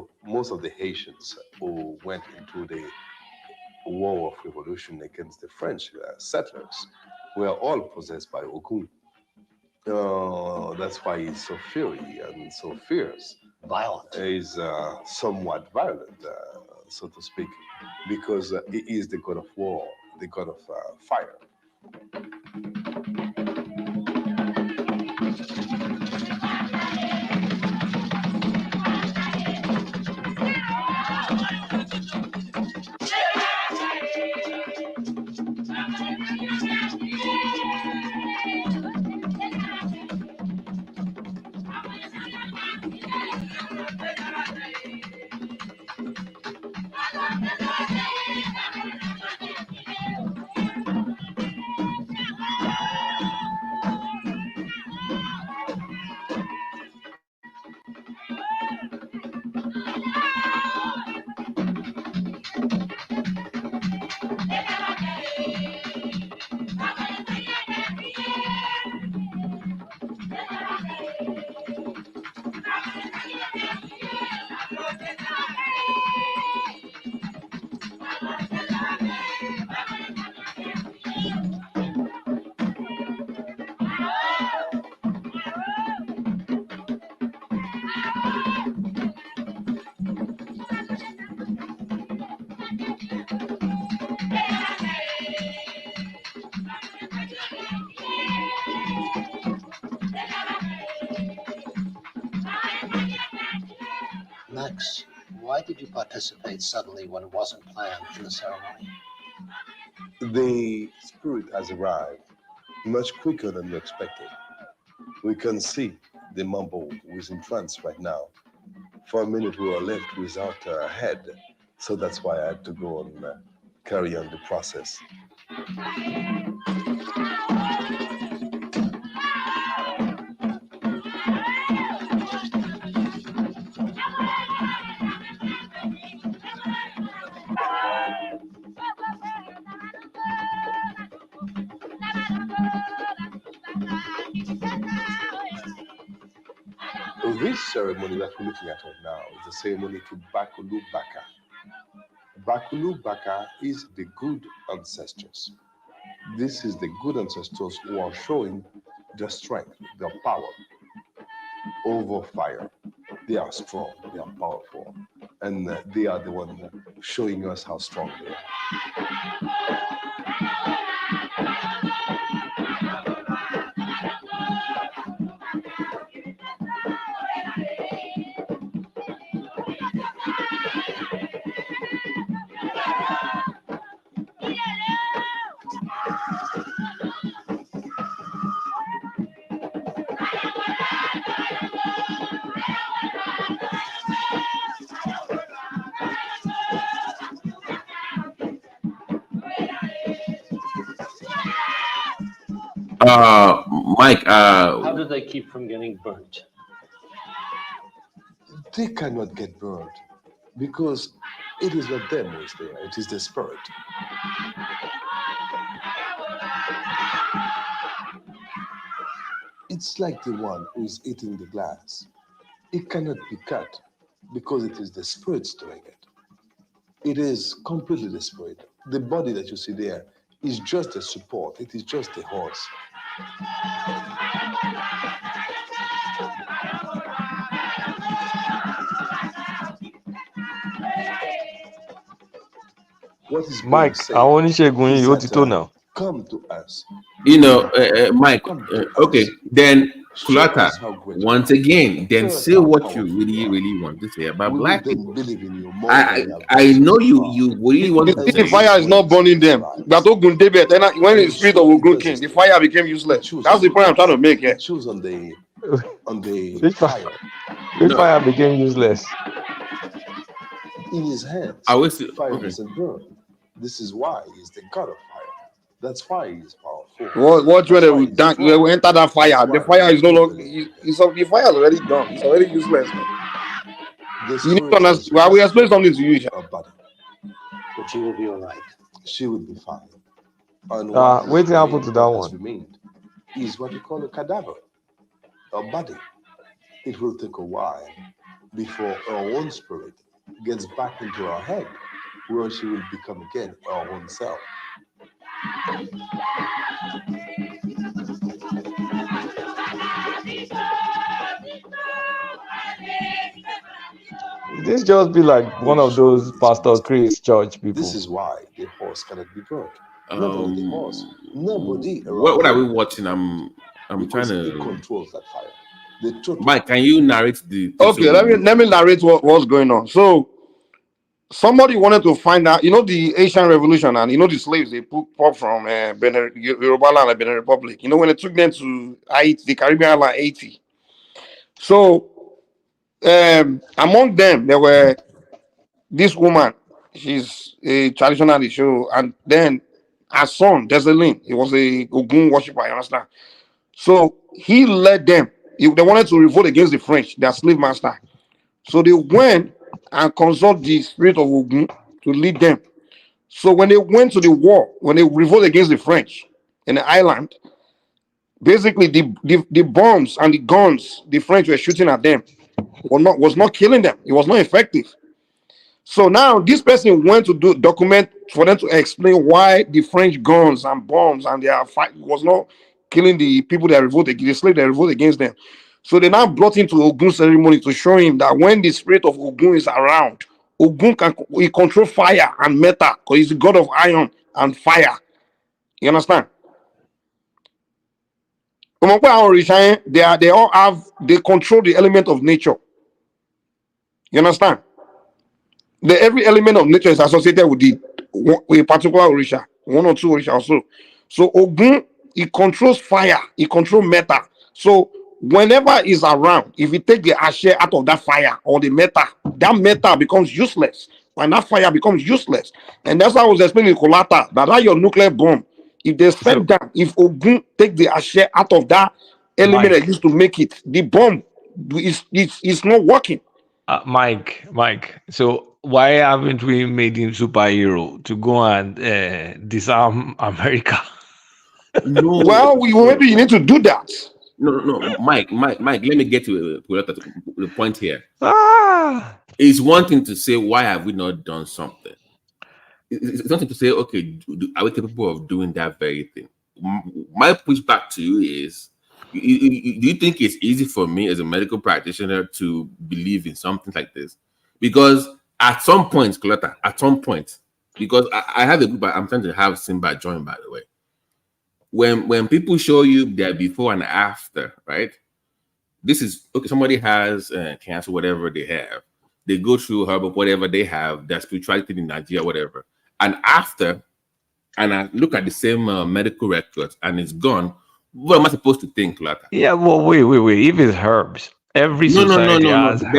Speaker 22: of the Haitians who went into the war of revolution against the French settlers were all possessed by Ogun. That's why he's so fiery and so fierce.
Speaker 13: Violent.
Speaker 22: He's somewhat violent, so to speak, because he is the god of war, the god of fire.
Speaker 13: thanks. Why did you participate suddenly when it wasn't planned in the ceremony?
Speaker 22: The spirit has arrived much quicker than we expected. We can see the mumble who is in trance right now. For a minute, we were left without a head, so that's why I had to go and carry on the process. This ceremony that we're looking at right now is the ceremony to Bakulu Baka. Bakulu Baka is the good ancestors. This is the good ancestors who are showing their strength, their power over fire. They are strong, they are powerful, and they are the ones showing us how strong they are.
Speaker 4: Mike,
Speaker 13: How do they keep from getting burnt?
Speaker 22: They cannot get burned because it is not them who is there, it is the spirit. It's like the one who is eating the glass. It cannot be cut because it is the spirits doing it. It is completely the spirit. The body that you see there is just a support, it is just a horse. What is
Speaker 2: Mike, àwọn oníṣègùn yìí ó ti tó now.
Speaker 22: Come to us.
Speaker 4: Mike, okay, then Kulata, once again, then say what you really want to say about black people. I know you really want to say
Speaker 10: the fire is not burning them. But Ogun Debet, when the spirit of Ogun came, the fire became useless. That's the point I'm trying to make here.
Speaker 22: Choose on the
Speaker 2: fire. Which fire became useless?
Speaker 22: In his hands, fire doesn't burn. This is why he's the god of fire. That's why he's powerful.
Speaker 10: Watch when they will enter that fire. The fire is no longer. The fire is already done. It's already useless. You need to understand. Well, we explain something to you.
Speaker 22: But she will be all right. She will be fine.
Speaker 2: What happened to that one?
Speaker 22: Remained is what you call a cadaver, a body. It will take a while before our own spirit gets back into our head, where she will become again our own self.
Speaker 2: This just be like one of those Pastor Chris church people.
Speaker 22: This is why the horse cannot be burned. Not only the horse, nobody.
Speaker 4: What are we watching? I'm trying to.
Speaker 22: It controls that fire.
Speaker 4: Mike, can you narrate the?
Speaker 10: Okay, let me narrate what's going on. So, somebody wanted to find out. You know the Asian Revolution, and you know the slaves they pop from Yoruba land and Benin Republic. You know when they took them to Haiti, the Caribbean island Haiti. So, among them there were this woman. She's a traditionalist, and then her son Deselin. He was a Ogun worshiper. You understand? So he led them. They wanted to revolt against the French, their slave master. So they went and consulted the spirit of Ogun to lead them. So when they went to the war, when they revolt against the French in the island, basically the bombs and the guns the French were shooting at them was not killing them. It was not effective. So now this person went to do document for them to explain why the French guns and bombs and their fight was not killing the people that revolted, the slaves that revolted against them. So they now brought him to Ogun ceremony to show him that when the spirit of Ogun is around, Ogun he control fire and metal because he's the god of iron and fire. You understand? They control the element of nature. You understand? every element of nature is associated with a particular Orisha, one or two Orisha also. So Ogun, he controls fire, he controls metal. So whenever he's around, if you take the ashe out of that fire or the metal, that metal becomes useless. And that fire becomes useless. And that's why I was explaining Kolata, that your nuclear bomb, if they set down, if Ogun take the ashe out of that element that used to make it, the bomb is not working.
Speaker 2: Mike. So why haven't we made him superhero to go and disarm America?
Speaker 4: No.
Speaker 10: Well, maybe you need to do that.
Speaker 4: No, Mike. Let me get to the point here. It's one thing to say, why have we not done something? It's nothing to say, okay, are we capable of doing that very thing? My pushback to you is, do you think it's easy for me as a medical practitioner to believe in something like this? Because at some point, Coletta, because I have a group, I'm trying to have Simba join, by the way. When people show you their before and after, right? This is, okay, somebody has cancer, whatever they have. They go through herbal, whatever they have, their spirituality in Nigeria, whatever. And after, and I look at the same medical records and it's gone, what am I supposed to think, Coletta?
Speaker 2: Yeah, well, wait. If it's herbs, every society has herbs.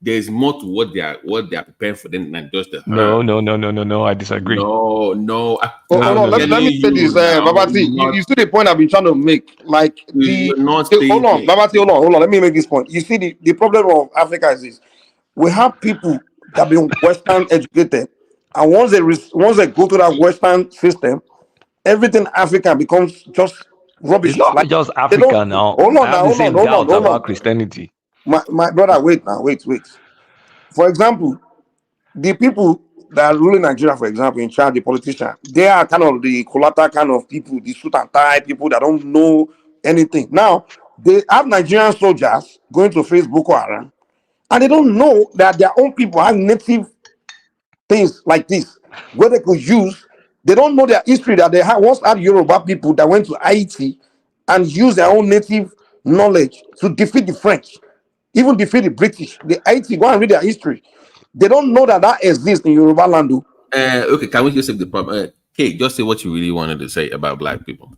Speaker 4: There's more to what they are preparing for them than just the herb.
Speaker 2: No, I disagree.
Speaker 10: Hold on, let me say this, Babati. You see the point I've been trying to make. Like hold on, Babati, hold on. Let me make this point. You see, the problem of Africa is this: we have people that been Western educated, and once they go to that Western system, everything African becomes just rubbish.
Speaker 2: It's not like just Africa now.
Speaker 10: Hold on,
Speaker 2: hold on. About Christianity.
Speaker 10: My brother, wait. For example, the people that are ruling Nigeria, for example, in charge, the politicians, they are kind of the collateral kind of people, the suit and tie people that don't know anything. Now, they have Nigerian soldiers going to face Boko Haram, and they don't know that their own people have native things like this, where they could use. They don't know their history, that they once had Yoruba people that went to Haiti and used their own native knowledge to defeat the French, even defeat the British. The Haiti, go and read their history. They don't know that exists in Yoruba land.
Speaker 4: Okay, can we just say the problem? Okay, just say what you really wanted to say about black people.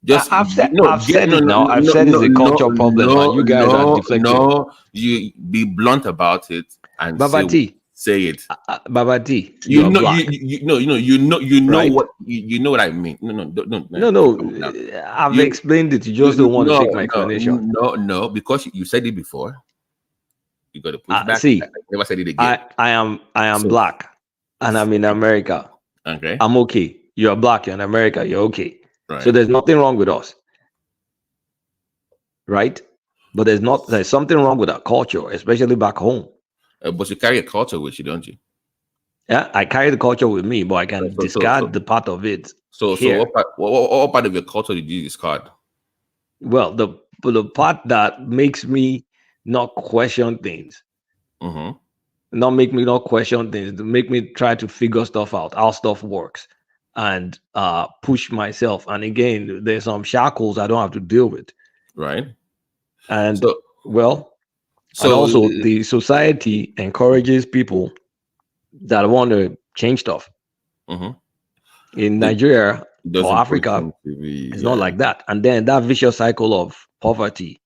Speaker 2: I've said it's a cultural problem, and you guys are deflecting.
Speaker 4: No, you be blunt about it and say it.
Speaker 2: Babati,
Speaker 4: you know what I mean. No.
Speaker 2: I've explained it. You just don't want to take my explanation.
Speaker 4: No, because you said it before. You got to push back.
Speaker 2: See,
Speaker 4: I never said it again.
Speaker 2: I am black, and I'm in America.
Speaker 4: Okay,
Speaker 2: I'm okay. You're black. You're in America. You're okay.
Speaker 4: Right.
Speaker 2: So there's nothing wrong with us, right? But there's something wrong with our culture, especially back home.
Speaker 4: But you carry a culture with you, don't you?
Speaker 2: Yeah, I carry the culture with me, but I can discard the part of it.
Speaker 4: So what part of your culture did you discard?
Speaker 2: Well, the part that makes me not question things, not make me not question things, to make me try to figure stuff out, how stuff works, and push myself. And again, there's some shackles I don't have to deal with,
Speaker 4: right?
Speaker 2: And and also the society encourages people that want to change stuff. In Nigeria or Africa, it's not like that. And then that vicious cycle of poverty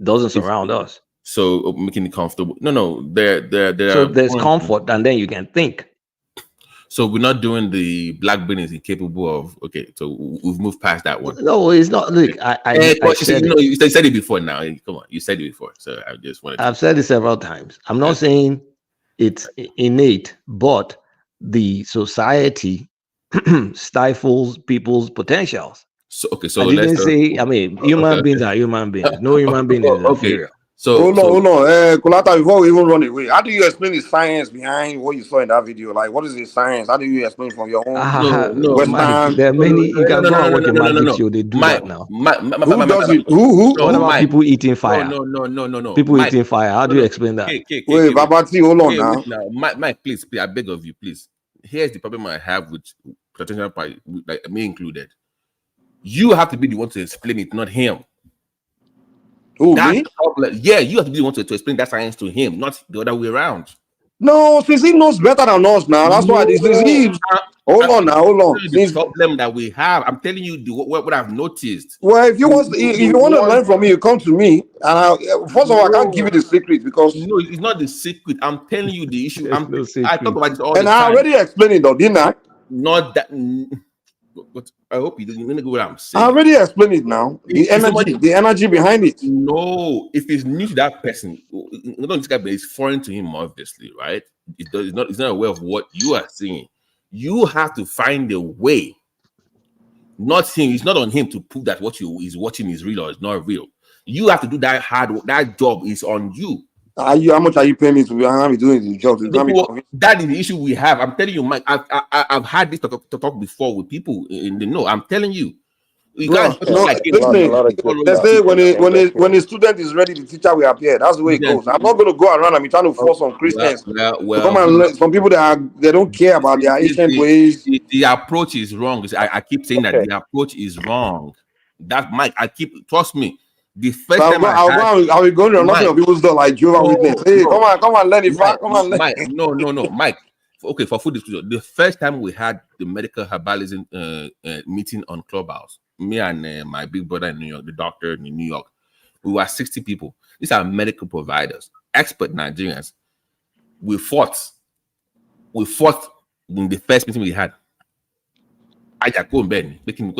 Speaker 2: doesn't surround us.
Speaker 4: So making it comfortable. No,
Speaker 2: there's comfort, and then you can think.
Speaker 4: So we're not doing the black brain is incapable of. Okay, so we've moved past that one.
Speaker 2: No, it's not. Look,
Speaker 4: you said it before. Now, come on, you said it before. So I just wanted.
Speaker 2: I've said it several times. I'm not saying it's innate, but the society stifles people's potentials.
Speaker 4: So I
Speaker 2: didn't say. I mean, human beings are human beings. No human being is inferior.
Speaker 10: So hold on. Kulata, before we even run away, how do you explain the science behind what you saw in that video? Like, what is the science? How do you explain from your own Western?
Speaker 2: There are many. You can go and watch a magic show. They do that now.
Speaker 10: Who does it? Who?
Speaker 2: What about people eating fire?
Speaker 4: No.
Speaker 2: People eating fire. How do you explain that?
Speaker 10: Wait, Babati, hold on now.
Speaker 4: Mike, please, I beg of you, please. Here's the problem I have with potential party, like me included. You have to be the one to explain it, not him.
Speaker 10: Who,
Speaker 4: That's
Speaker 10: me?
Speaker 4: the problem. Yeah, you have to be the one to explain that science to him, not the other way around.
Speaker 10: No, since he knows better than us now. That's why this is he. Hold on now, hold on.
Speaker 4: The problem that we have, I'm telling you what I've noticed.
Speaker 10: Well, if you want to learn from me, you come to me. And first of all, I can't give you the secret because
Speaker 4: no, it's not the secret. I'm telling you the issue.
Speaker 2: There's no
Speaker 4: I talk about this all
Speaker 10: and
Speaker 4: the
Speaker 10: I
Speaker 4: time.
Speaker 10: already explained it though, didn't I?
Speaker 4: Not that, but I hope you didn't get what I'm saying.
Speaker 10: I already explained it now. The energy behind it.
Speaker 4: No, if it's new to that person, this guy is foreign to him, obviously, right? It's not aware of what you are saying. You have to find a way. Not him. It's not on him to prove that what he's watching is real or is not real. You have to do that hard work. That job is on you.
Speaker 10: How much are you paying me to be doing the job?
Speaker 4: That is the issue we have. I'm telling you, Mike. I've had this talk before with people in the know. I'm telling you. You
Speaker 10: No,
Speaker 4: listen.
Speaker 10: they say when a student is ready, the teacher will appear. That's the way it goes. I'm not going to go around and be trying to force on Christians to come and learn. Some people they don't care about their ancient ways.
Speaker 4: The approach is wrong. I keep saying that the approach is wrong. That Mike, trust me. The first time
Speaker 10: I will go to nothing of people's door like Jehovah Witness. Hey, come on, learn it. Come on, learn.
Speaker 4: Mike, no, Mike. Okay, for food disclosure, the first time we had the medical herbalism meeting on Clubhouse, me and my big brother in New York, the doctor in New York, we were 60 people. These are medical providers, expert Nigerians. We fought in the first meeting we had. I go in bed, making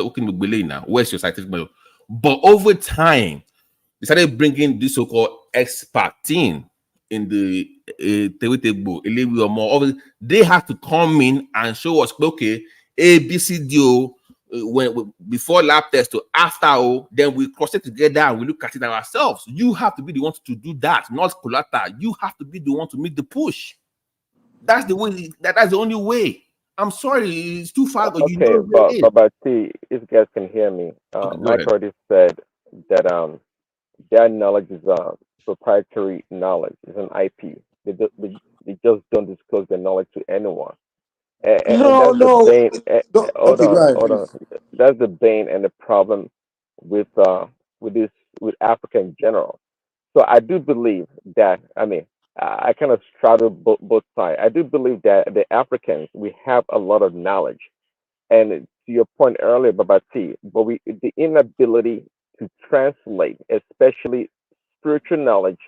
Speaker 4: now. Where's your scientific method? But over time, they started bringing this so-called expert team in the they have to come in and show us, okay, A, B, C, D, when before lab test to after, then we cross it together and we look at it ourselves. You have to be the one to do that, not collateral. You have to be the one to make the push. That's the way. That's the only way. I'm sorry, it's too far.
Speaker 5: Okay, but see, if you guys can hear me, Mike already said that their knowledge is proprietary knowledge, it's an IP. They just don't disclose their knowledge to anyone. Hold on. That's the bane and the problem with Africa in general. So I do believe that. I kind of straddle both sides. I do believe that the Africans, we have a lot of knowledge, and to your point earlier, Babati, but the inability to translate, especially spiritual knowledge,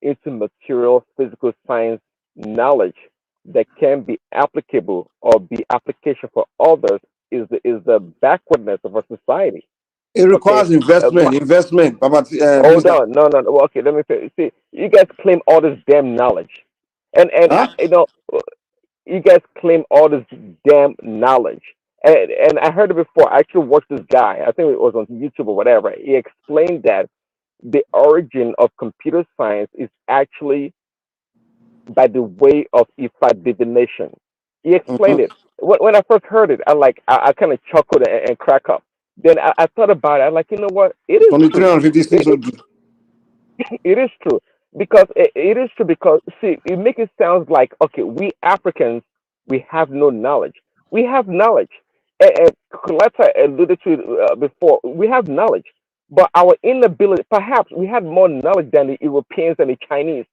Speaker 5: into material physical science knowledge that can be applicable or be application for others is the backwardness of our society.
Speaker 10: It requires investment.
Speaker 5: Hold on, no. Okay, let me say. See, you guys claim all this damn knowledge, and you guys claim all this damn knowledge, and I heard it before. I actually watched this guy. I think it was on YouTube or whatever. He explained that the origin of computer science is actually by the way of Ifa divination. He explained it. When I first heard it, I kind of chuckled and cracked up. Then I thought about it. I'm like, you know what? It is true. It is true because it is true because see, it makes it sound like okay, we Africans we have no knowledge. We have knowledge. And Coletta alluded to it before. We have knowledge, but our inability. Perhaps we had more knowledge than the Europeans and the Chinese,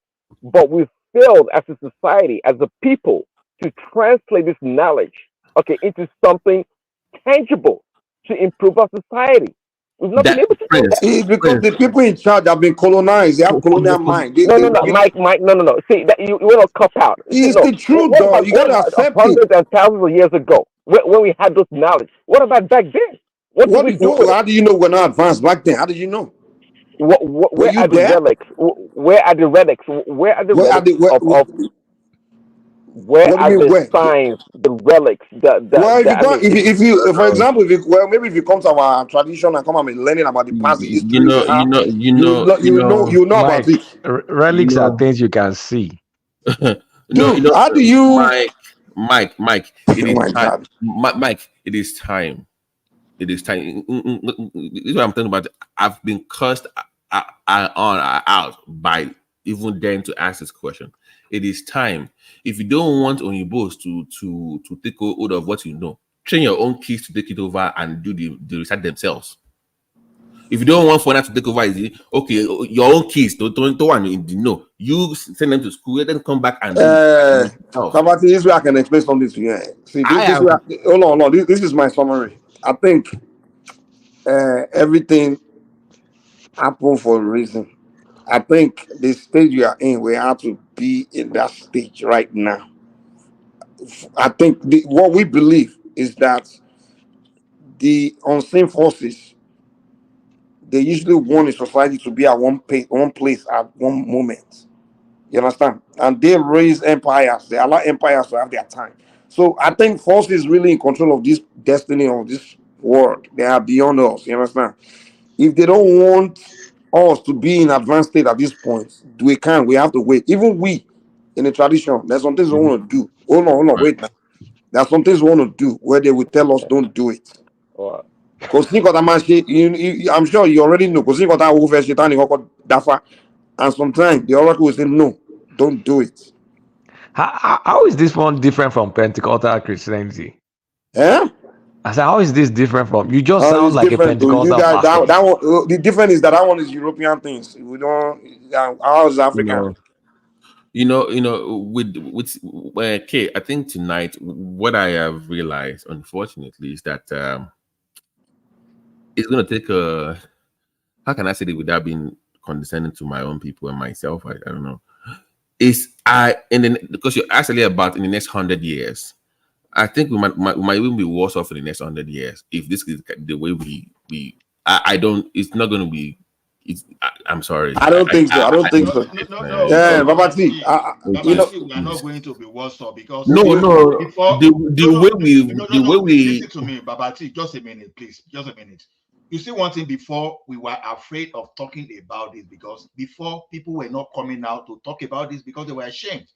Speaker 5: but we failed as a society, as a people, to translate this knowledge, okay, into something tangible to improve our society. We've not been able to do that.
Speaker 10: It's because the people in charge have been colonized. They have colonial mind.
Speaker 5: No, Mike, no. See, that you want to cop out.
Speaker 10: It's the truth, though. You got to accept it.
Speaker 5: Hundreds and thousands of years ago, when we had those knowledge. What about back then? What did we do?
Speaker 10: How do you know we're not advanced back then? How did you know?
Speaker 5: Where are the relics? Where are the relics? Where are the relics where are the signs, the relics?
Speaker 10: If you, for example, maybe if you come to our tradition and come and learning about the past, the history, you know about it.
Speaker 2: Relics are things you can see.
Speaker 10: How do you,
Speaker 4: Mike? It is time. Mike, it is time. It is time. This is what I'm talking about. I've been cursed out by even daring to ask this question. It is time. If you don't want Oyinbos to take hold of what you know, train your own kids to take it over and do the research themselves. If you don't want foreigner to take over, is it okay? Your own kids don't no. You send them to school, let them come back and
Speaker 10: Kabati, this way I can explain something to you. See, this way, hold on. This is my summary. I think everything happened for a reason. I think the stage we are in, we have to be in that stage right now. I think what we believe is that the unseen forces, they usually want a society to be at one place at one moment. You understand? And they raise empires. They allow empires to have their time. So I think forces really in control of this destiny of this world. They are beyond us. You understand? If they don't want us to be in advanced state at this point, we can't. We have to wait. Even we, in the tradition, there's some things we want to do. Hold on, wait now. There's some things we want to do where they will tell us don't do it. Because I'm sure you already know. Because and sometimes the oracle will say no, don't do it.
Speaker 2: How is this one different from Pentecostal Christianity?
Speaker 10: Yeah.
Speaker 2: I said, how is this different from? You just sound like a Pentecostal pastor.
Speaker 10: That one, the difference is that one is European things. We don't. Ours African.
Speaker 4: With K, I think tonight what I have realized, unfortunately, is that it's going to take a. How can I say it without being condescending to my own people and myself? I don't know. Because you asked earlier about in the next 100 years, I think we might even be worse off in the next 100 years if this is the way we. I don't. It's not going to be. I'm sorry.
Speaker 10: I don't think so.
Speaker 1: No,
Speaker 10: yeah, Babati.
Speaker 1: We are not going to be worse off because
Speaker 4: the way we
Speaker 1: listen to me, Babati. Just a minute, please. Just a minute. You see one thing, before we were afraid of talking about this because before people were not coming out to talk about this because they were ashamed.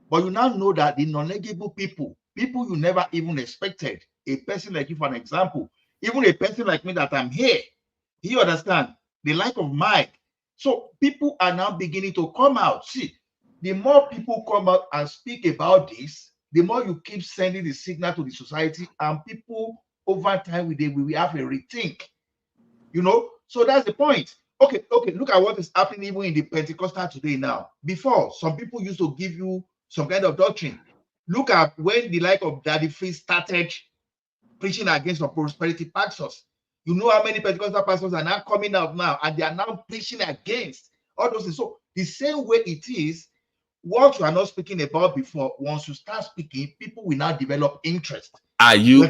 Speaker 1: But you now know that the knowledgeable people you never even expected, a person like you, for an example, even a person like me that I'm here, you understand, the like of Mike. So people are now beginning to come out. See, the more people come out and speak about this, the more you keep sending the signal to the society, and people over time we will have a rethink. So that's the point. Okay, look at what is happening even in the Pentecostal today now. Before, some people used to give you some kind of doctrine. Look at when the like of Daddy Free started preaching against the prosperity pastors. You know how many Pentecostal pastors are now coming out now and they are now preaching against all those things. So the same way it is, what you are not speaking about before, once you start speaking, people will now develop interest.
Speaker 4: Are you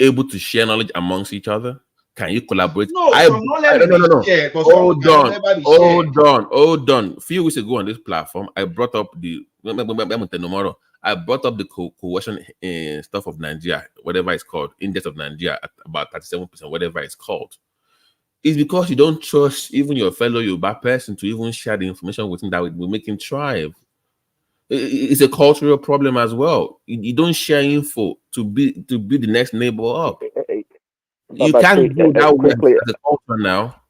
Speaker 4: able to share knowledge amongst each other? Can you collaborate?
Speaker 1: No.
Speaker 4: Hold on. A few weeks ago on this platform, I brought up the coercion stuff of Nigeria, whatever it's called, index of Nigeria at about 37%, whatever it's called. It's because you don't trust even your fellow Yoruba person to even share the information with him that will make him thrive. It's a cultural problem as well. You don't share info to be the next neighbor up. You can't do that way as a culture now.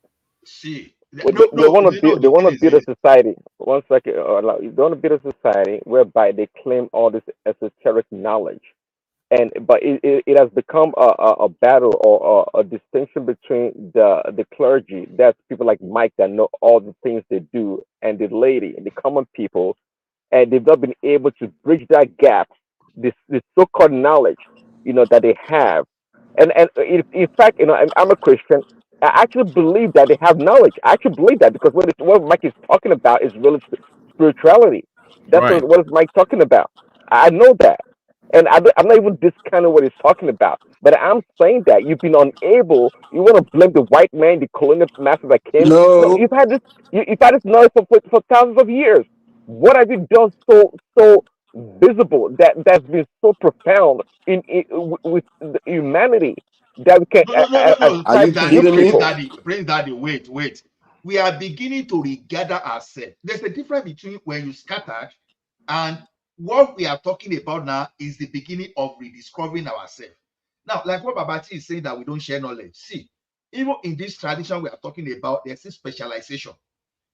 Speaker 1: See,
Speaker 5: they want to build a society. 1 second. They want to build a society whereby they claim all this esoteric knowledge, but it has become a battle or a distinction between the clergy. That's people like Mike that know all the things they do, and the lady and the common people, and they've not been able to bridge that gap. This so-called knowledge, that they have. And in fact, I'm a Christian. I actually believe that they have knowledge. I actually believe that because what Mike is talking about is really spirituality. That's
Speaker 4: right.
Speaker 5: what is Mike talking about. I know that, and I'm not even discounting what he's talking about. But I'm saying that you've been unable. You want to blame the white man, the colonial master that came. No, you've had this knowledge for thousands of years. What have you done so visible that's been so profound with humanity that we can
Speaker 1: Prince Daddy, wait. We are beginning to regather ourselves. There's a difference between when you scattered and what we are talking about now is the beginning of rediscovering ourselves. Now, like what Babati is saying that we don't share knowledge. See, even in this tradition we are talking about, there's a specialization.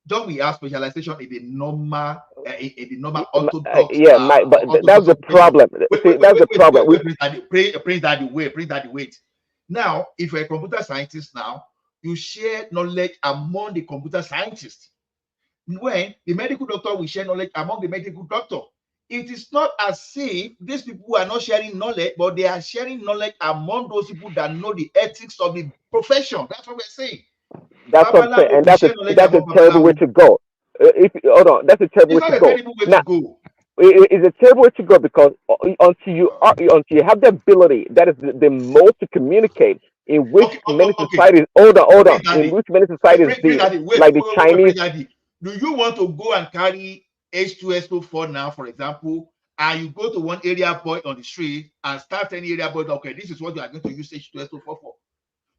Speaker 1: Don't we have specialization in the normal orthodox?
Speaker 5: but that's the problem. That's the problem.
Speaker 1: Prince Daddy, wait. Now, if you're a computer scientist now, you share knowledge among the computer scientists. When the medical doctor will share knowledge among the medical doctor, it is not as if these people are not sharing knowledge, but they are sharing knowledge among those people that know the ethics of the profession. That's what we're saying.
Speaker 5: That's what I'm saying,
Speaker 1: Babalawo
Speaker 5: and
Speaker 1: will share knowledge
Speaker 5: that's a
Speaker 1: among
Speaker 5: terrible way
Speaker 1: Babalawo.
Speaker 5: to go. If hold on, that's a terrible
Speaker 1: It's
Speaker 5: way
Speaker 1: not
Speaker 5: to
Speaker 1: a
Speaker 5: go.
Speaker 1: terrible way
Speaker 5: Now,
Speaker 1: to go.
Speaker 5: it's a terrible way to go because until you have the ability, that is the mode to communicate, in which many
Speaker 1: Okay.
Speaker 5: societies hold on, in
Speaker 1: Daddy,
Speaker 5: which many societies
Speaker 1: Prince
Speaker 5: do,
Speaker 1: Daddy,
Speaker 5: like the Chinese.
Speaker 1: Daddy. Do you want to go and carry H2SO4 now, for example, and you go to one area boy on the street and start telling area boy, okay, this is what you are going to use H2SO4 for.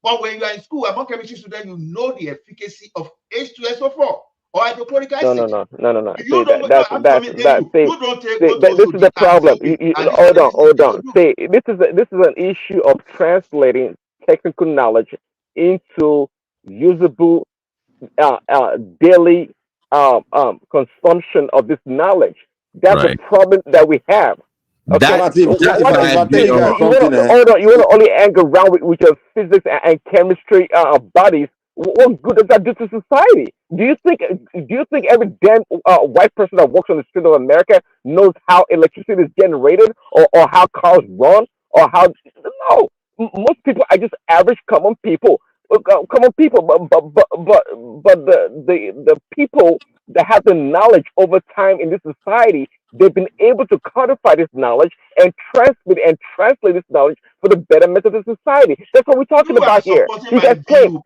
Speaker 1: But when you are in school, among chemistry students, you know the efficacy of H2SO4 or hydrochloric acid.
Speaker 5: No.
Speaker 1: You
Speaker 5: See,
Speaker 1: don't.
Speaker 5: that's
Speaker 1: I'm coming to you.
Speaker 5: see,
Speaker 1: You don't take
Speaker 5: see,
Speaker 1: go to
Speaker 5: this is the
Speaker 1: Oshodi and
Speaker 5: problem.
Speaker 1: say, okay, and this
Speaker 5: Hold
Speaker 1: is
Speaker 5: on,
Speaker 1: what you do.
Speaker 5: See, this is an issue of translating technical knowledge into usable daily consumption of this knowledge. That's the
Speaker 4: Right.
Speaker 5: problem that we have. Okay,
Speaker 4: That's
Speaker 5: you want to only hang around with your physics and chemistry bodies. What good does that do to society? Do you think every damn white person that walks on the street of America knows how electricity is generated, or how cars run, or how? No, most people are just average common people. But the people that have the knowledge over time in this society, they've been able to codify this knowledge and translate this knowledge for the betterment of the society. That's what we're talking about here. You guys claim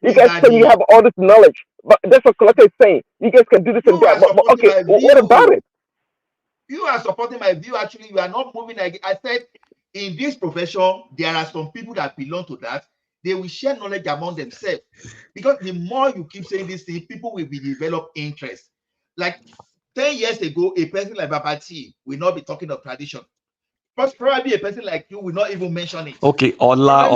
Speaker 5: you have all this knowledge, but that's what Collector is saying. You guys can do this and that. But okay, what about it?
Speaker 1: You are supporting my view. Actually, you are not moving. I said, in this profession, there are some people that belong to that. They will share knowledge among themselves, because the more you keep saying this thing, people will be develop interest. Like 10 years ago, a person like Babati will not be talking of tradition. But probably a person like you will not even mention it.
Speaker 2: Okay, Ola.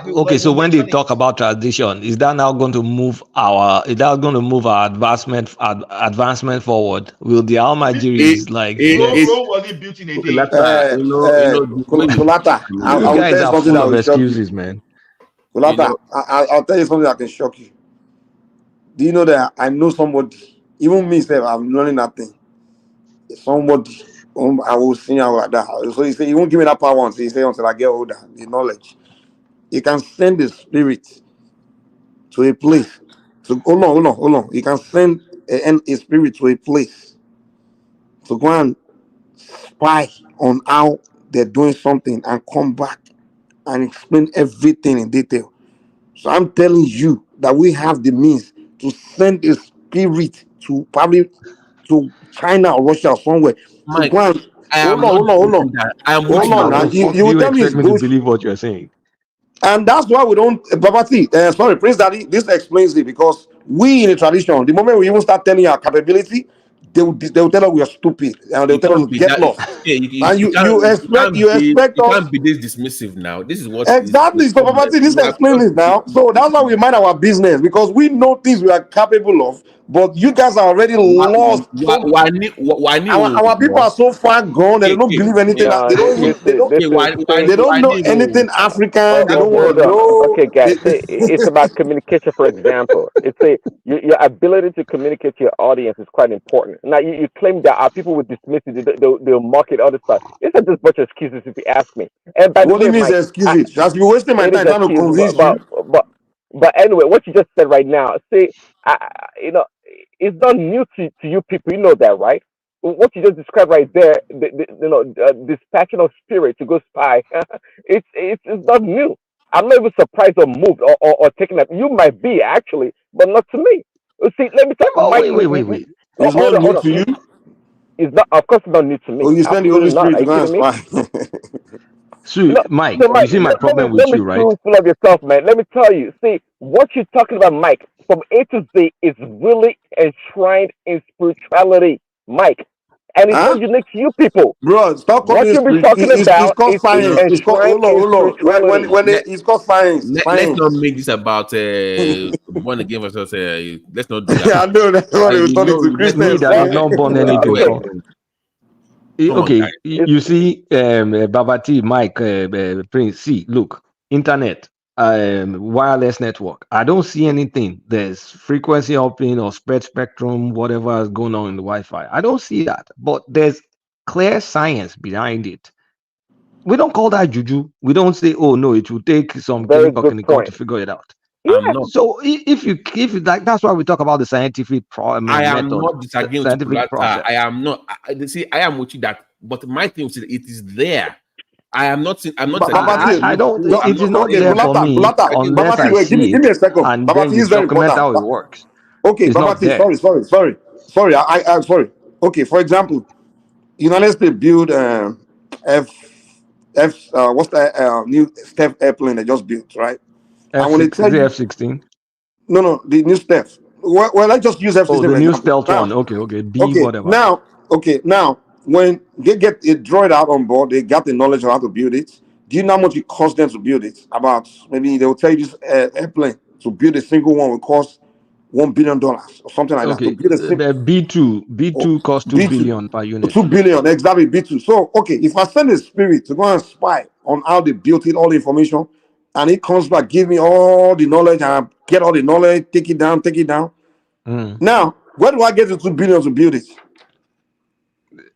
Speaker 2: Okay, so when they talk about tradition, is that now going to move our advancement forward? Will the Almajiris
Speaker 1: Rome wasn't built in a day.
Speaker 10: Kulata, I will tell you something that will shock you.
Speaker 2: Man.
Speaker 10: Kulata, I'll tell you something that can shock you. Do you know that I know somebody, even me, I'm learning nothing. Somebody, I will sing out like that. So he said, he won't give me that power once. He said, until I get older, the knowledge. He can send the spirit to a place. So hold on. He can send a spirit to a place to go and spy on how they're doing something and come back and explain everything in detail. So I'm telling you that we have the means to send a spirit to probably to China or Russia or somewhere.
Speaker 4: Mike,
Speaker 10: to go and hold on. Now. You will tell me it's
Speaker 2: to believe what you're saying.
Speaker 10: And that's why we don't, Babati, sorry, Prince Daddy, this explains it, because we in the tradition, the moment we even start telling our capability, they will tell us we are stupid, and they'll tell us get lost. And you expect us.
Speaker 4: Can't be this dismissive now. This is what
Speaker 10: exactly. So Babati, this explains it now. So that's why we mind our business, because we know things we are capable of, but you guys are already lost. Our people are so far gone that they don't believe anything. They don't know anything African. They don't want to know.
Speaker 5: Okay, guys, it's about communication. For example, your ability to communicate to your audience is quite important. Now, you claim that our people would dismiss it, they'll mock it, other stuff. It's just a bunch of excuses, if you ask me. And by the way, Mike,
Speaker 10: excuses? Just be wasting my time trying to convince you.
Speaker 5: But anyway, what you just said right now, it's not new to you people. You know that, right? What you just described right there, dispatching of spirit to go spy, it's not new. I'm not even surprised or moved or taken up. You might be, actually, but not to me. See, let me tell you.
Speaker 2: Wait.
Speaker 10: It's not new to you?
Speaker 5: It's not, of course, not new to me.
Speaker 10: Oh, you send the Holy Spirit to go and
Speaker 2: spy. Mike, you see my problem with you, right?
Speaker 5: Don't be full of yourself, man. Let me tell you. See, what you're talking about, Mike, from A to Z is really enshrined in spirituality, Mike. And it's not unique to you people.
Speaker 10: Bro, stop
Speaker 5: what you'll be talking about.
Speaker 10: It's called science. It's called, hold on. It's called science.
Speaker 4: Let's not make this about born again versus. Let's not do that.
Speaker 10: Yeah, I know that's what they turn into Christians.
Speaker 2: That is not born anything. Okay, you see, Babati, Mike, Prince. See, look, internet. wireless network. I don't see anything. There's frequency hopping or spread spectrum, whatever is going on in the Wi-Fi. I don't see that, but there's clear science behind it. We don't call that juju. We don't say, oh no, it will take some
Speaker 5: Very
Speaker 2: chemical
Speaker 5: good point.
Speaker 2: to figure it out.
Speaker 4: I'm not.
Speaker 2: So if you like, that's why we talk about the scientific
Speaker 4: I am
Speaker 2: method,
Speaker 4: not disagreeing with
Speaker 2: scientific
Speaker 4: Kulata.
Speaker 2: process.
Speaker 4: I am not. See, I am with you that, but my thing is it is there. I am not. I'm not.
Speaker 2: I don't. It is not
Speaker 10: okay,
Speaker 2: there for
Speaker 10: Bulata,
Speaker 2: me
Speaker 10: Bulata,
Speaker 2: unless
Speaker 10: Babati,
Speaker 2: I
Speaker 10: wait,
Speaker 2: see
Speaker 10: give me a
Speaker 2: it,
Speaker 10: second.
Speaker 2: and
Speaker 10: Babati
Speaker 2: then you
Speaker 10: is very
Speaker 2: document
Speaker 10: important.
Speaker 2: how it works.
Speaker 10: Okay,
Speaker 2: It's not
Speaker 10: Babati,
Speaker 2: there.
Speaker 10: sorry. I'm sorry. Okay, for example, United States build what's that new Steph airplane they just built, right? And when they
Speaker 2: F6
Speaker 10: tell
Speaker 2: is it
Speaker 10: you
Speaker 2: F16?
Speaker 10: no, the new Steph. Well, let's just use
Speaker 2: Oh,
Speaker 10: F16
Speaker 2: the
Speaker 10: for
Speaker 2: new
Speaker 10: example.
Speaker 2: stealth
Speaker 10: Now,
Speaker 2: one. Okay, B whatever.
Speaker 10: now when they get a droid out on board, they got the knowledge of how to build it. Do you know how much it costs them to build it? About maybe they'll tell you this airplane to build a single one will cost $1 billion or something like that. To
Speaker 2: Okay,
Speaker 10: build a
Speaker 2: the B2 costs 2
Speaker 10: B2,
Speaker 2: billion per unit.
Speaker 10: 2 billion, exactly B2. So okay, if I send a spirit to go and spy on how they built it, all the information, and it comes back, give me all the knowledge, and I get all the knowledge, take it down. Now, where do I get the 2 billion to build it?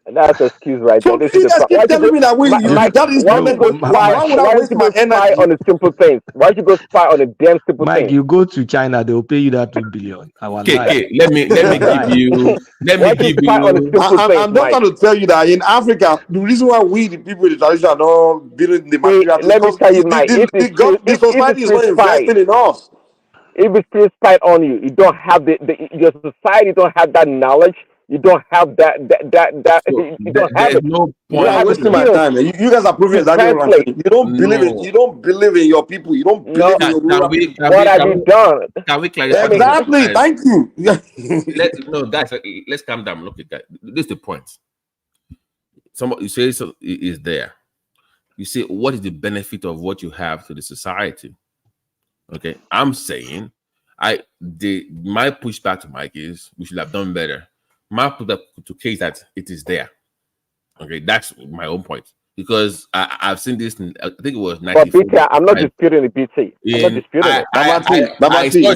Speaker 5: That's an excuse right
Speaker 10: So
Speaker 5: there. This is
Speaker 10: you
Speaker 5: the
Speaker 10: guys
Speaker 5: problem.
Speaker 10: keep telling me that
Speaker 5: Mike,
Speaker 10: that is
Speaker 5: why don't you go spy?
Speaker 10: why would I
Speaker 5: Why don't
Speaker 10: waste
Speaker 5: you
Speaker 10: my
Speaker 5: go spy
Speaker 10: energy?
Speaker 5: on the simple things? Why don't you go spy on the damn simple
Speaker 2: Mike,
Speaker 5: things?
Speaker 2: you go to China, they'll pay you that 2 billion. Our life.
Speaker 4: Okay, let me give you. Let me give
Speaker 5: spy on the
Speaker 4: you.
Speaker 5: simple things,
Speaker 10: I'm just
Speaker 5: Mike?
Speaker 10: trying to tell you that in Africa, the reason why we, the people in the tradition, are not building the
Speaker 5: See,
Speaker 10: material is
Speaker 5: let me
Speaker 10: because
Speaker 5: tell you, Mike. If it's still,
Speaker 10: the society is not investing in us.
Speaker 5: if it's still spied on you, you don't have your society don't have that knowledge. You don't have that you don't have
Speaker 4: There's
Speaker 5: it.
Speaker 4: no
Speaker 10: You
Speaker 5: don't
Speaker 10: are
Speaker 5: have the
Speaker 10: wasting my
Speaker 5: skills
Speaker 10: time. You guys are proving
Speaker 5: to
Speaker 10: exactly what I'm
Speaker 5: translate.
Speaker 10: saying. You don't believe it.
Speaker 4: No.
Speaker 10: You don't believe in your people. You don't believe in your rural people.
Speaker 5: What have you done?
Speaker 4: Can we clarify?
Speaker 10: Exactly. Thank you.
Speaker 4: Guys, let's calm down. Look at that. This is the point. You say so is there. You say what is the benefit of what you have to the society? Okay, I'm saying my pushback to Mike is we should have done better. My pushback to case that it is there. Okay, that's my own point because I've seen this. I think it was 94.
Speaker 5: But BT, I'm not disputing the BT. I'm not disputing it.
Speaker 10: Babati,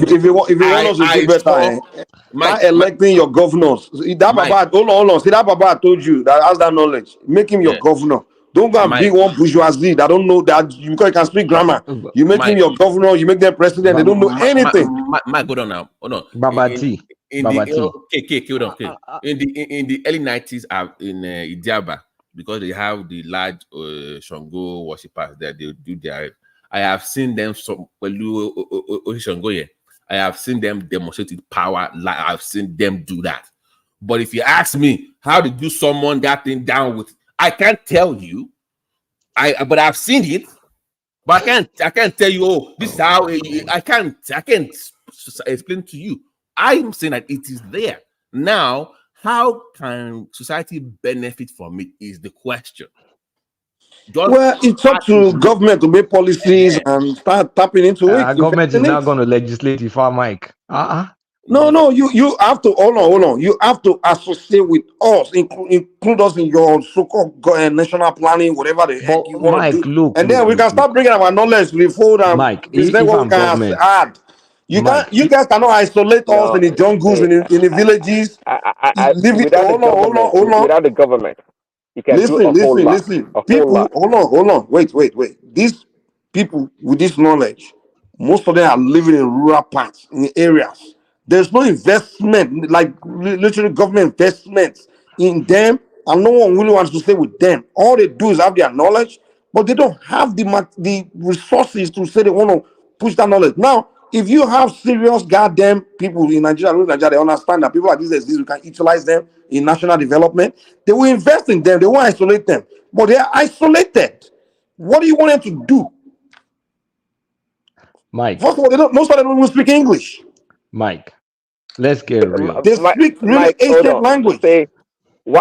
Speaker 10: if you want us to do better, start electing your governors. That Baba, hold on. See that Baba I told you that has that knowledge. Make him your governor. Don't go and be one bourgeoisie that don't know that because you can speak grammar. You make him your governor. You make them president. They don't know anything.
Speaker 4: Mike, hold on now. Hold on.
Speaker 2: Babati.
Speaker 4: In the early 90s, in Idiaba, because they have the large Shango worshippers there, they do their. I have seen them I have seen them demonstrate power. Like I've seen them do that. But if you ask me, how did you summon that thing down with? I can't tell you. But I've seen it. But I can't tell you. Oh, this is how I can't explain to you. I'm saying that it is there. Now, how can society benefit from it is the question.
Speaker 10: Well, it's up to government to make policies and start tapping into it.
Speaker 2: Government is now going to legislate if Mike.
Speaker 10: No, you have to hold on. You have to associate with us, include us in your so-called national planning, whatever the heck you want to do. Then we can start bringing our knowledge to the fold and present what we can add. You guys cannot isolate us in the jungles, in the villages.
Speaker 5: Without the government, you can do a whole lot.
Speaker 10: Listen. People, hold on. Wait. These people with this knowledge, most of them are living in rural parts, in areas. There's no investment, like literally government investment in them, and no one really wants to stay with them. All they do is have their knowledge, but they don't have the resources to say they want to push that knowledge. Now, if you have serious goddamn people in Nigeria, they understand that people like this, we can utilize them in national development. They will invest in them. They won't isolate them, but they are isolated. What do you want them to do?
Speaker 2: Mike.
Speaker 10: First of all, most of them don't even speak English.
Speaker 2: Mike, let's get real.
Speaker 10: They speak really ancient language.
Speaker 5: Say,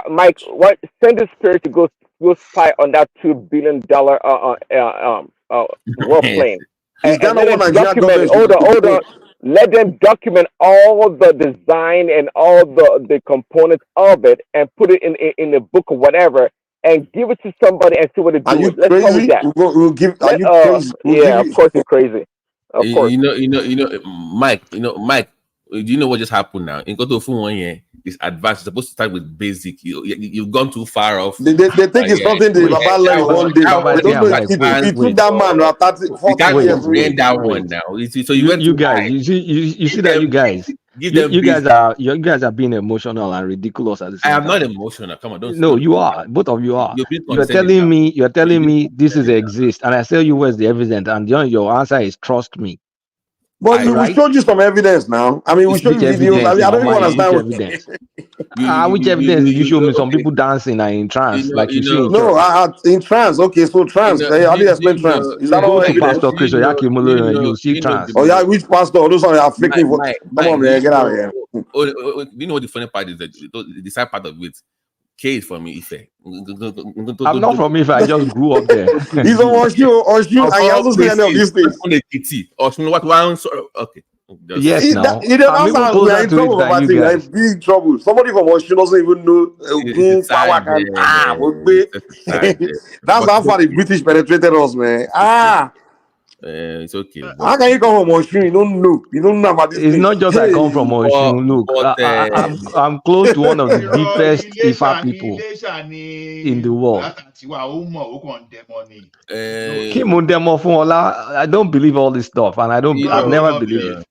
Speaker 5: Mike? What? Send the spirit to go spy on that $2 billion warplane. And let them document. Hold on. Let them document all the design and all the components of it, and put it in a book or whatever, and give it to somebody and see what they
Speaker 10: Are
Speaker 5: do
Speaker 10: you
Speaker 5: with. Let's start with
Speaker 10: crazy?
Speaker 5: that.
Speaker 10: We'll give. Are you crazy? We'll
Speaker 5: Yeah,
Speaker 10: give
Speaker 5: of course you're crazy. Of course.
Speaker 4: Mike. Mike. Do you know what just happened now? In Koto Fun 1 year, it's advanced. It's supposed to start with basic. You've gone too far off.
Speaker 10: They think it's something the Baba learned in one day. They don't know it took that man 40 years.
Speaker 4: Wait, that one now. So
Speaker 2: you guys, you see that you guys, you guys are being emotional and ridiculous at the same
Speaker 4: I
Speaker 2: time.
Speaker 4: am not emotional. Come on, don't.
Speaker 2: No, you are. Both of you are. You're telling me this is exist, and I tell you where's the evidence, and your answer is trust me.
Speaker 10: But we showed you some evidence now. I mean, we showed you videos. I don't even understand
Speaker 2: which evidence. Which evidence did you show me? Some people dancing and in trance, like you see in church.
Speaker 10: In trance. Okay, so trance. How do you explain trance? Is that all
Speaker 2: go to
Speaker 10: evidence?
Speaker 2: Pastor Chris Oyakimolo and you see trance.
Speaker 10: Oh yeah, which pastor? Those are faking. Come on, man, get out of here.
Speaker 4: You know what the funny part is? That the side part of it. K is for me, Ife.
Speaker 2: I'm not from Ife. I just grew up there.
Speaker 10: He's on Oshu, and he hasn't seen any of these things.
Speaker 4: Okay.
Speaker 2: Yes, now.
Speaker 10: I'm we are in trouble, Baba. We are in big trouble. Somebody from Oshu doesn't even know Ogun, power can. That's how far the British penetrated us, man.
Speaker 4: It's okay.
Speaker 10: How can you come from Oshun? You don't know. You don't know about this.
Speaker 2: It's not just I come from Oshun. Look, I'm close to one of the deepest Ifa people in the world. I don't believe all this stuff, and I've never believed it.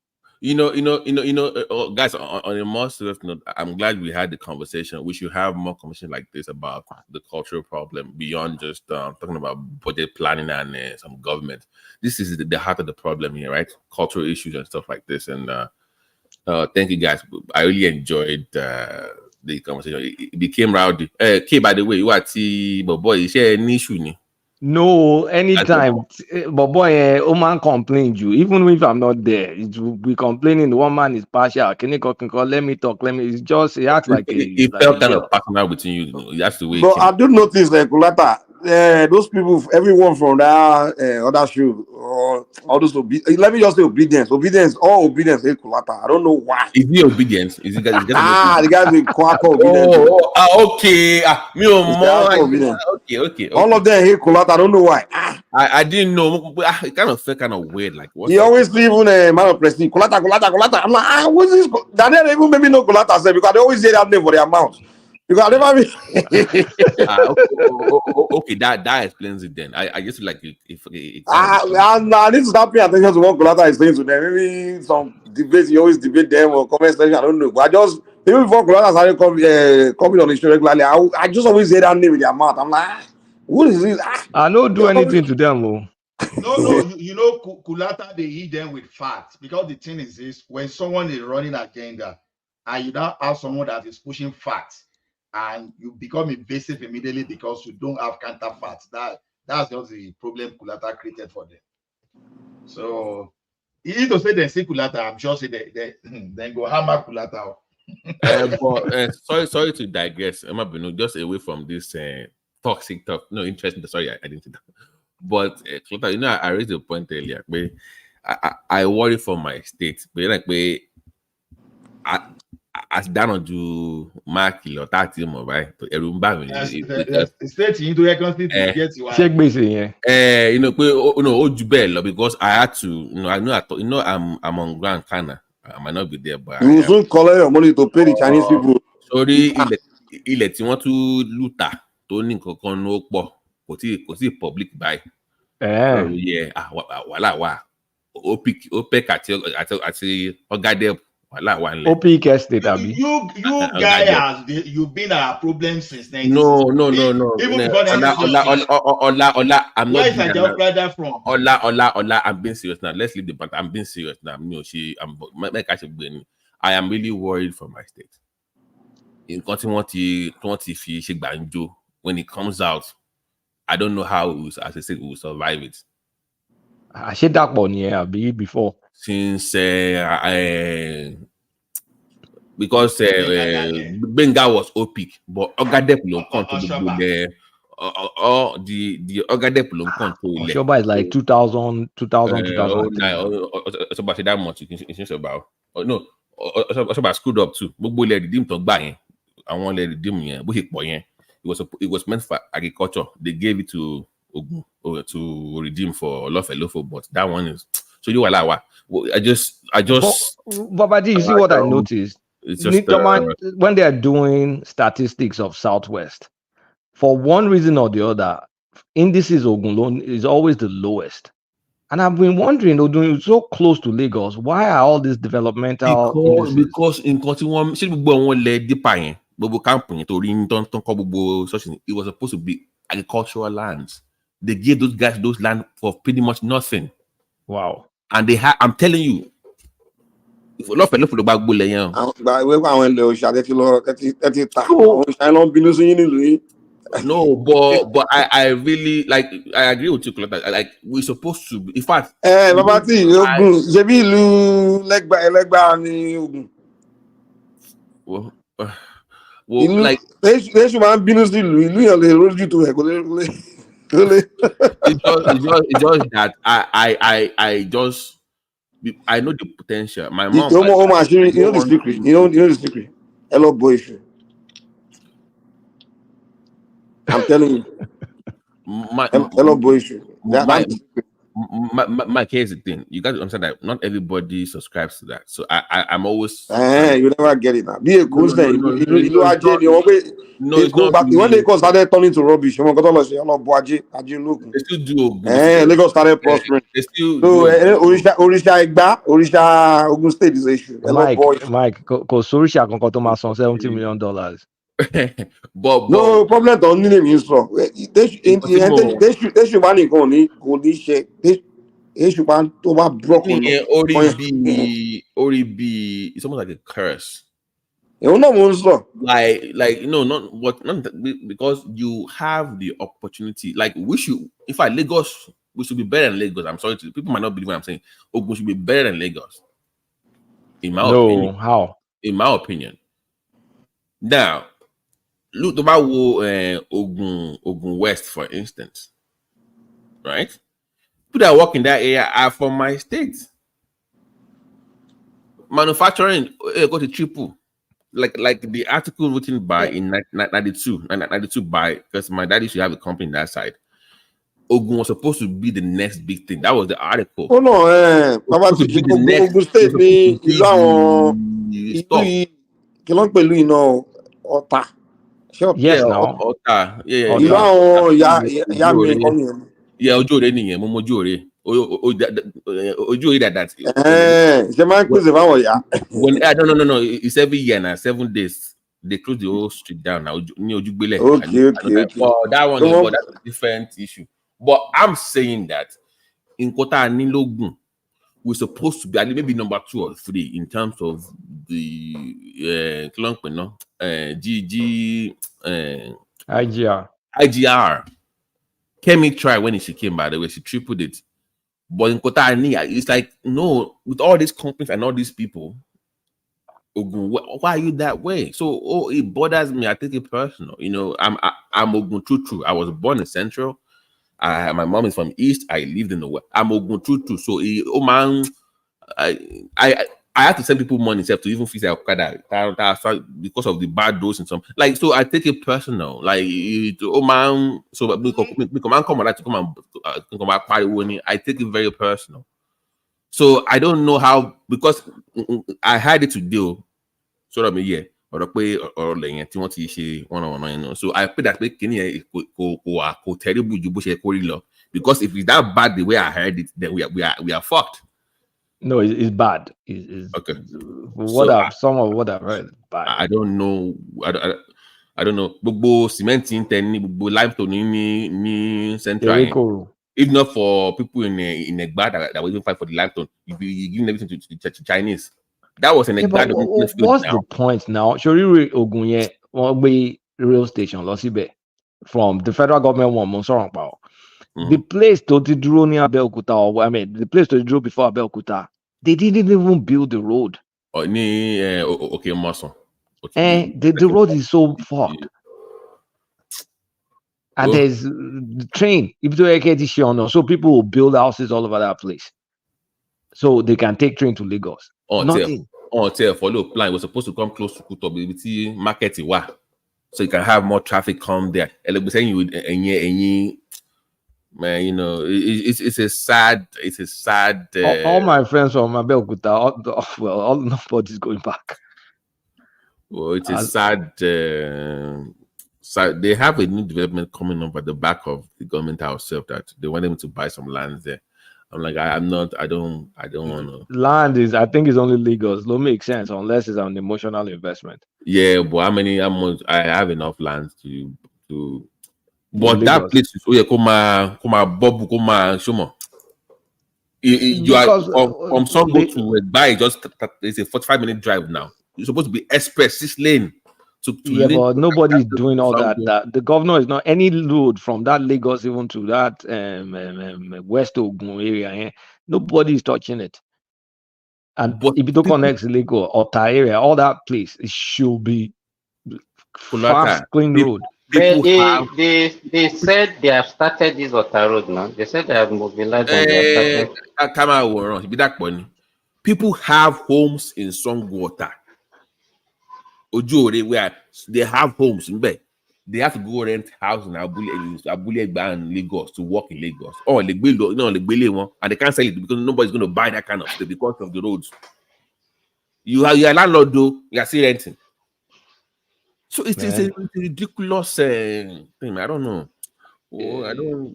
Speaker 4: Guys, on a more serious note, I'm glad we had the conversation. We should have more conversation like this about the cultural problem beyond just talking about budget planning and some government. This is the heart of the problem here, right? Cultural issues and stuff like this. And thank you guys. I really enjoyed the conversation. It became rowdy. K, by the way, you are boy, you share an issue.
Speaker 2: No, anytime. But boy, Oman complained you. Even if I'm not there, it will be complaining. The one man is partial. Can you call? Let me talk. It's just it acts like
Speaker 4: it felt kind of personal between you. That's the way.
Speaker 10: But I do notice that Kulata, those people, everyone from that other show, all those let me just say obedience, all obedience is Kulata. I don't know why.
Speaker 4: Is he obedience? Is he guys?
Speaker 10: The guy's been quack obedience.
Speaker 4: Okay. Okay.
Speaker 10: All of them hate Kulata. I don't know why.
Speaker 4: I didn't know. It kind of felt kind of weird. Like what?
Speaker 10: He always leave even a man of prestige. Kulata. I'm like, what's this? That they even maybe know Kulata said because they always say that name for their mouth. Because I never
Speaker 4: okay, that explains it then. I just like if
Speaker 10: I need to start paying attention to what Kulata is saying to them. Maybe some debates you always debate them or comment section. I don't know. But I just even before Kulata started coming on the show regularly, I just always say that name in their mouth. I'm like, what is this?
Speaker 2: I don't do anything to them, though.
Speaker 1: No, you know, Kulata, they eat them with facts. Because the thing is this, when someone is running agenda and you now have someone that is pushing facts, and you become invasive immediately because you don't have counterparts. That's just the problem Kulata created for them. So, easy to say they see Kulata, I'm sure say they then go hammer Kulata.
Speaker 4: But sorry to digress. I'm not just away from this toxic talk. No, interesting. Sorry, I didn't see that. But Kulata, I raised a point earlier. But I worry for my state. But like, as down to mark or 30 more, right?
Speaker 1: State into economy
Speaker 2: check basically,
Speaker 4: because I had to, I'm on ground kinda. I might not be there, but
Speaker 10: you soon collect your money to pay the Chinese people.
Speaker 4: Sorry, you want to loot that. Tony Kokon no po. Kò public buy. Yeah, wala. OPEC àti Ogadep.
Speaker 2: OPEC estate, Abi.
Speaker 1: You guys, you've been a problem since 1960.
Speaker 4: No.
Speaker 1: Even before
Speaker 4: I'm
Speaker 1: where is your brother from?
Speaker 4: Ola, I'm being serious now. Let's leave the banter. I'm being serious now. I am really worried for my state. In continuity, when it comes out, I don't know how as I said we will survive it.
Speaker 2: I said that one, yeah, before.
Speaker 4: Since because Benga was OPIC, but Ogadep will come to the Ogadep will come to
Speaker 2: Oshoba is like 2000.
Speaker 4: It's about that much. It's about Oshoba screwed up too. Gbogbo le redeem to gba yen. Àwọn le redeem yen. Bó ṣe pọ̀ yen. it was meant for agriculture. They gave it to Ogun to redeem for Lofo, but that one is so you allow. I just
Speaker 2: Babaji, you see what I noticed?
Speaker 4: It's just
Speaker 2: When they are doing statistics of Southwest, for one reason or the other, indices Ogun is always the lowest. And I've been wondering, though, so close to Lagos, why are all these developmental
Speaker 4: because in continuum, it was supposed to be agricultural lands. They gave those guys those land for pretty much nothing.
Speaker 2: Wow.
Speaker 4: And they had, I'm telling you, if you love for the back bullet, no, but I really like. I agree with you, Claude. Like we're supposed to. In fact,
Speaker 10: Babati, Ogun, Jebi lu legba ni Ogun.
Speaker 4: Well, like
Speaker 10: they should man binu si lu ilu yan le roju to e ko le.
Speaker 4: It's just that I know the potential. My mom.
Speaker 10: You know the secret. You know the secret. Hello, boyfriend. I'm telling you. Hello, boyfriend.
Speaker 4: My here's the thing. You got to understand that not everybody subscribes to that. So I'm always.
Speaker 10: You never get it now. Be a cool thing.
Speaker 4: No, it's not.
Speaker 10: When they started turning to rubbish, they still do. Lagos started prospering.
Speaker 4: They still.
Speaker 10: Orisha Ogun State is issue.
Speaker 2: Mike, because Sorisha can cut my son $70 million.
Speaker 4: But
Speaker 10: no problem. Don't need him so. They should ban it. They should ban to my broken.
Speaker 4: Oribi, it's almost like a curse. Like not because you have the opportunity. Like in fact, Lagos, we should be better than Lagos. I'm sorry, people might not believe what I'm saying. Ogun should be better than Lagos. In my opinion.
Speaker 2: How?
Speaker 4: In my opinion. Now, look about Ogun West, for instance. Right? People that work in that area are from my state. Manufacturing go to triple. Like the article written by in 92 by, because my daddy used to have a company in that side. Ogun was supposed to be the next big thing. That was the article.
Speaker 10: Oh no, Ogun State ni ìlú Ọ̀tà.
Speaker 2: Yes, now.
Speaker 4: Ọ̀tà. Yeah. Ojúore nìyẹn, mo Ojúore. Ojúore that. No. It's every year now, 7 days. They close the whole street down now. Okay. But that one, but that's a different issue. But I'm saying that in Kota Nilogun, we're supposed to be maybe number 2 or 3 in terms of the IGR. Kemi tried when she came, by the way, she tripled it. But in Kota Ania, it's like, no, with all these companies and all these people, Ogun, why are you that way? So it bothers me. I take it personal. I'm Ogun true. I was born in Central. My mom is from East. I lived in the West. I'm Ogun true. So I have to send people money to even fix their Okada because of the bad dose and some. Like, so I take it personal. Like, so we come I take it very personal. So I don't know how, because I had it to deal sort of a year. So I put that terrible because if it's that bad the way I heard it, then we are fucked.
Speaker 2: No, it's bad. It's
Speaker 4: okay.
Speaker 2: Some of what I've heard is bad.
Speaker 4: I don't know. I don't know. Bobo cementing, bobo limestone in Central. If not for people in Egba that will even fight for the limestone, you give everything to Chinese. That was an Egba.
Speaker 2: What's the point now? Shori Ogunye won't be rail station, Losibe, from the federal government one Monsorong Power. The place to draw near Abeokuta, the place to draw before Abeokuta, they didn't even build the road.
Speaker 4: Okay, Mason.
Speaker 2: The road is so fucked. And there's the train. So people will build houses all over that place. So they can take train to Lagos. Nothing.
Speaker 4: Follow plan was supposed to come close to Kutobi market. so you can have more traffic come there. And like we're saying, you would man, you know, it's a sad.
Speaker 2: All my friends from Abeokuta, all nobody's going back.
Speaker 4: Well, it's a sad. So they have a new development coming up at the back of the government ourselves that they want them to buy some lands there. I'm like, I don't want to.
Speaker 2: Land is, I think, it's only Lagos. Don't make sense unless it's an emotional investment.
Speaker 4: Yeah, but how much? I have enough lands to. But that place is you are from Songo to Egbai, just it's a 45-minute drive now. You're supposed to be express 6 lane.
Speaker 2: Yeah, but nobody's doing all that. The governor is not any road from that Lagos even to that West Ogun area. Nobody's touching it. And if you don't connect Lagos or Ota area, all that place, it should be fast, clean road.
Speaker 3: But they said they have started this Ota road now. They said they have mobilized and they have started.
Speaker 4: People have homes in Songwater. Ojore, where they have homes in bed. They have to go rent house in Abule and Lagos to work in Lagos. Or and they can't sell it because nobody's going to buy that kind of stuff because of the roads. You're a landlord though, you're still renting. So it's a ridiculous thing. I don't know.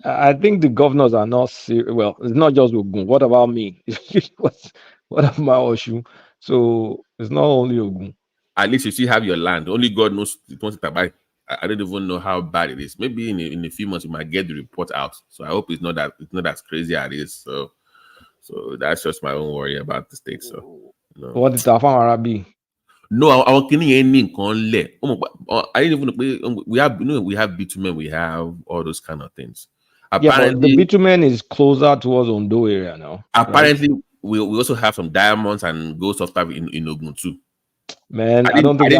Speaker 2: I think the governors are not serious. Well, it's not just Ogun. What about me? What about my Oshu? So it's not only Ogun.
Speaker 4: At least you still have your land. Only God knows it wants to buy. I don't even know how bad it is. Maybe in a few months we might get the report out. So I hope it's not as crazy as it is. So that's just my own worry about the state. So no.
Speaker 2: What did Tafan Arabi?
Speaker 4: No, I didn't even know. We have bitumen, we have all those kind of things.
Speaker 2: Apparently, but the bitumen is closer towards Ondo area now.
Speaker 4: Apparently, right? we also have some diamonds and gold stuff in Ogun too.
Speaker 2: Man, I don't think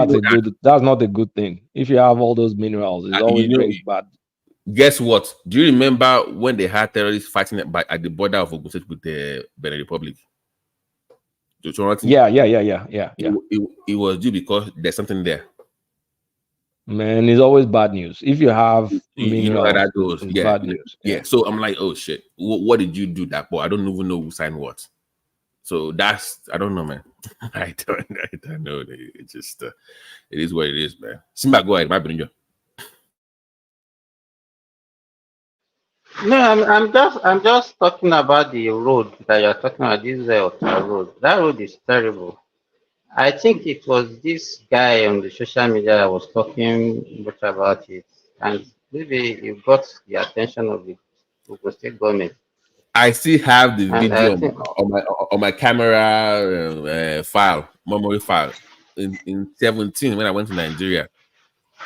Speaker 2: that's not a good thing. If you have all those minerals, it's always very bad.
Speaker 4: Guess what? Do you remember when they had terrorists fighting at the border of Ogun State with the Benin Republic?
Speaker 2: Yeah.
Speaker 4: It was due because there's something there.
Speaker 2: Man, it's always bad news. If you have minerals, it's bad news.
Speaker 4: Yeah. So I'm like, oh shit, what did you do that for? I don't even know who signed what. So I don't know, man. I don't know. It's just, it is what it is, man. Simba, go ahead. My opinion.
Speaker 3: No, I'm just talking about the road that you're talking about. This road. That road is terrible. I think it was this guy on the social media that was talking much about it, and maybe it got the attention of the Ogun State government.
Speaker 4: I still have the video on my camera memory file. In 17 when I went to Nigeria,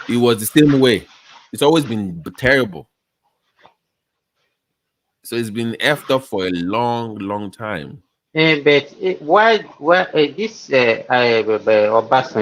Speaker 4: it was the same way. It's always been terrible. So it's been effed up for a long time.
Speaker 3: But why this Obasanjo